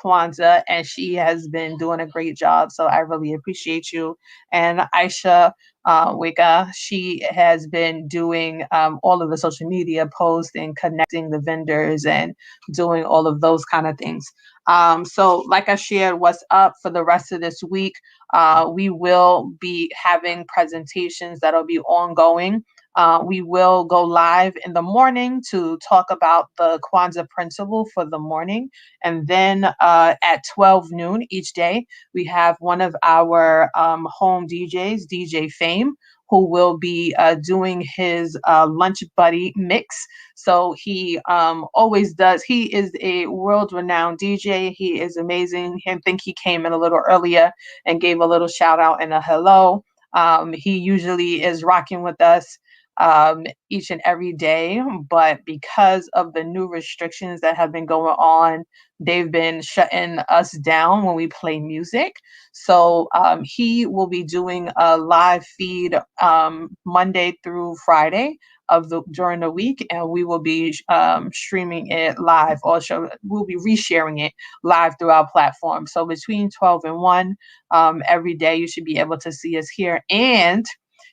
Kwanzaa, and she has been doing a great job. So I really appreciate you. And Aisha Wika, she has been doing all of the social media posts and connecting the vendors and doing all of those kind of things. So like I shared, what's up for the rest of this week, we will be having presentations that'll be ongoing. We will go live in the morning to talk about the Kwanzaa principle for the morning. And then at 12 noon each day, we have one of our home DJs, DJ Fame, who will be doing his lunch buddy mix. So he always does. He is a world-renowned DJ. He is amazing. I think he came in a little earlier and gave a little shout out and a hello. He usually is rocking with us each and every day, but because of the new restrictions that have been going on, they've been shutting us down when we play music. So he will be doing a live feed Monday through Friday during the week, and we will be streaming it live. Also, we'll be resharing it live through our platform. So between 12 and 1 every day, you should be able to see us here. And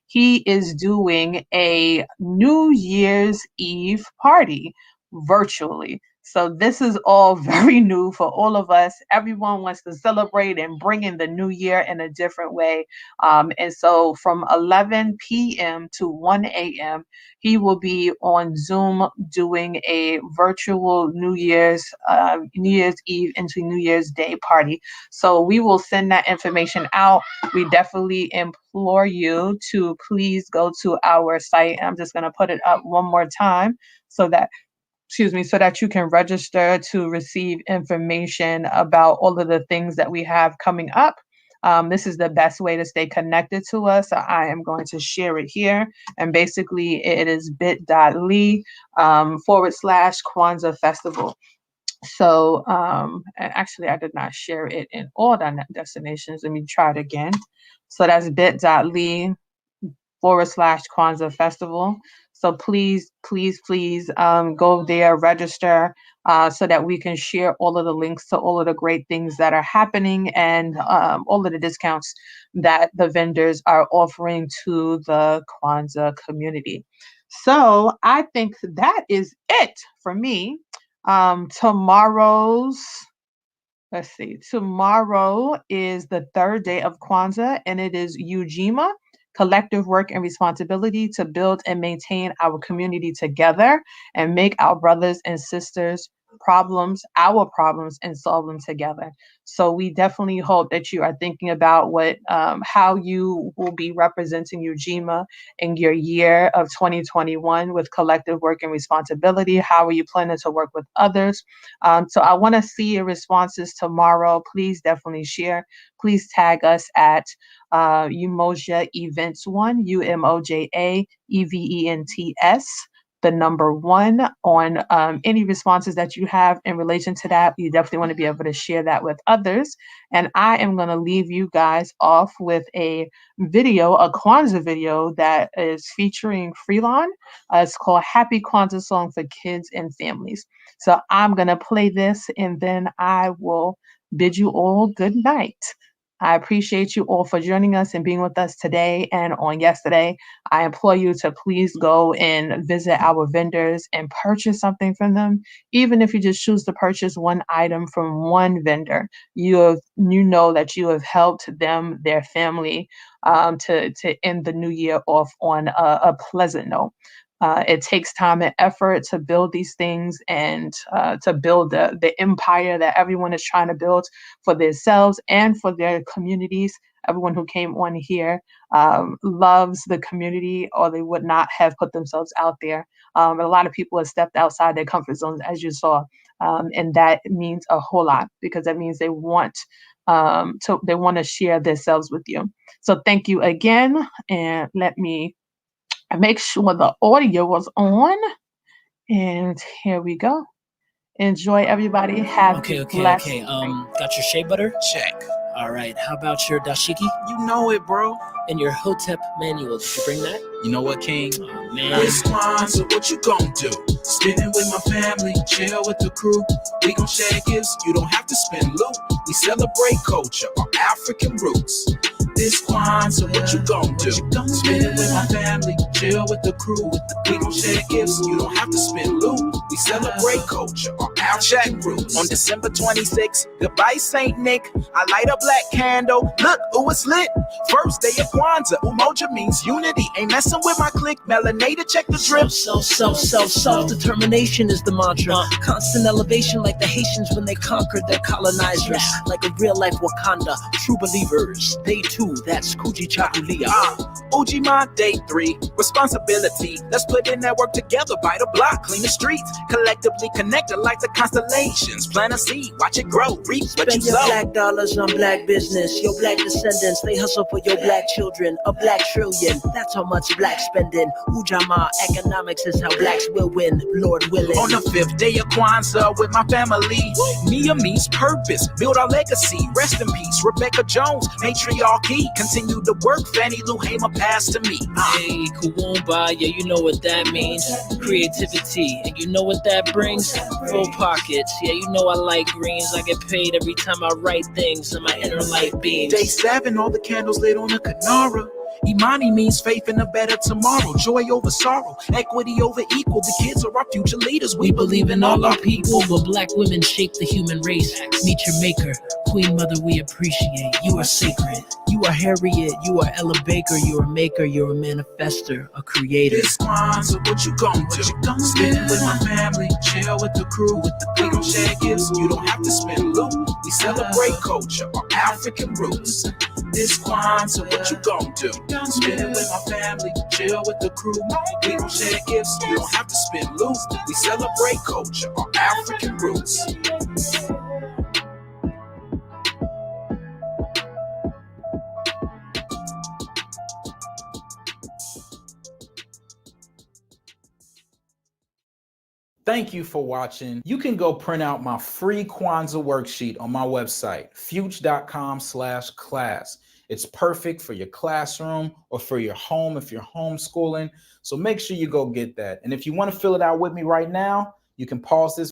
he is doing a New Year's Eve party virtually. So this is all very new for all of us. Everyone wants to celebrate and bring in the new year in a different way. And so from 11 p.m. to 1 a.m., he will be on Zoom doing a virtual New Year's Eve into New Year's Day party. So we will send that information out. We definitely implore you to please go to our site. I'm just going to put it up one more time so that you can register to receive information about all of the things that we have coming up. This is the best way to stay connected to us. So I am going to share it here. And basically it is bit.ly /Kwanzaa Festival. So actually I did not share it in all the destinations. Let me try it again. So that's bit.ly /Kwanzaa Festival. So please go there, register, so that we can share all of the links to all of the great things that are happening and all of the discounts that the vendors are offering to the Kwanzaa community. So I think that is it for me. Tomorrow is the third day of Kwanzaa, and it is Ujima, collective work and responsibility to build and maintain our community together and make our brothers and sisters our problems, and solve them together. So we definitely hope that you are thinking about how you will be representing Ujima in your year of 2021 with collective work and responsibility. How are you planning to work with others? So I want to see your responses tomorrow. Please definitely share. Please tag us at Umoja Events 1, UMOJA EVENTS, the number 1 on any responses that you have in relation to that. You definitely want to be able to share that with others. And I am going to leave you guys off with a Kwanzaa video that is featuring Freelon. It's called Happy Kwanzaa Song for Kids and Families. So I'm going to play this and then I will bid you all good night. I appreciate you all for joining us and being with us today and on yesterday. I implore you to please go and visit our vendors and purchase something from them. Even if you just choose to purchase one item from one vendor, you know that you have helped them, their family, to end the new year off on a pleasant note. It takes time and effort to build these things and to build the empire that everyone is trying to build for themselves and for their communities. Everyone who came on here loves the community, or they would not have put themselves out there. A lot of people have stepped outside their comfort zones, as you saw, and that means a whole lot, because that means they want to share themselves with you. So thank you again, and let me make sure the audio was on. And here we go. Enjoy, everybody. Have Okay. blessed. Got your shea butter? Check. All right. How about your dashiki? You know it, bro. And your Hotep manual. Did you bring that? You know what, King? Oh, man. It's Kwanzaa, what you gon' do? Spending with my family, chill with the crew. We gon' share gifts, you don't have to spend loot. We celebrate culture, our African roots. This Kwanzaa, what you gon' do? Spending with my family, chill with the crew. We gon' share gifts, you don't have to spend loot. We celebrate culture, our African roots. On December 26th, goodbye Saint Nick. I light a black candle. Look, ooh, it's lit. First day of Kwanzaa. Umoja means unity. Ain't messing with my clique. Melanated, check the drip. Self-determination is the mantra. Constant elevation like the Haitians when they conquered their colonizers. Like a real life Wakanda. True believers. Day 2, that's Kujichagulia. Ujima, day 3, responsibility. Let's put in that work together by the block. Clean the streets, collectively connected like the constellations. Plant a seed, watch it grow, reap what you Spend your sow. black dollars on black business. Your black descendants, they hustle for your black children. A black trillion, that's how much black spending. Ujama, economics is how blacks will win, Lord willing. On the 5th day of Kwanzaa with my family, Nia means purpose, build our legacy. Rest in peace, Rebecca Jones, matriarchy. Continue the work, Fannie Lou Hamer passed to me. Hey, Kuwomba, yeah, you know what that means. Creativity, and you know what that brings? Full pockets, yeah, you know I like greens. I get paid every time I write things, and my inner light beams. Day 7, all the candles lit on a Kenara. Imani means faith in a better tomorrow. Joy over sorrow, equity over equal. The kids are our future leaders. We believe in all our people. But black women shape the human race. Meet your maker, Queen Mother, we appreciate. You are sacred. You are Harriet. You are Ella Baker. You're a maker. You're a manifester, a creator. This Kwanzaa, what you gon' do? Spending with my family, chill with the crew. We gon' share gifts, you don't have to spend loot. We celebrate culture, our African roots. This Kwanzaa, what you gon' do? Spending with my family, chill with the crew. We gon' share gifts, you don't have to spend loot. We celebrate culture, our African roots. Thank you for watching. You can go print out my free Kwanzaa worksheet on my website, fuge.com/class. It's perfect for your classroom or for your home if you're homeschooling. So make sure you go get that. And if you want to fill it out with me right now, you can pause this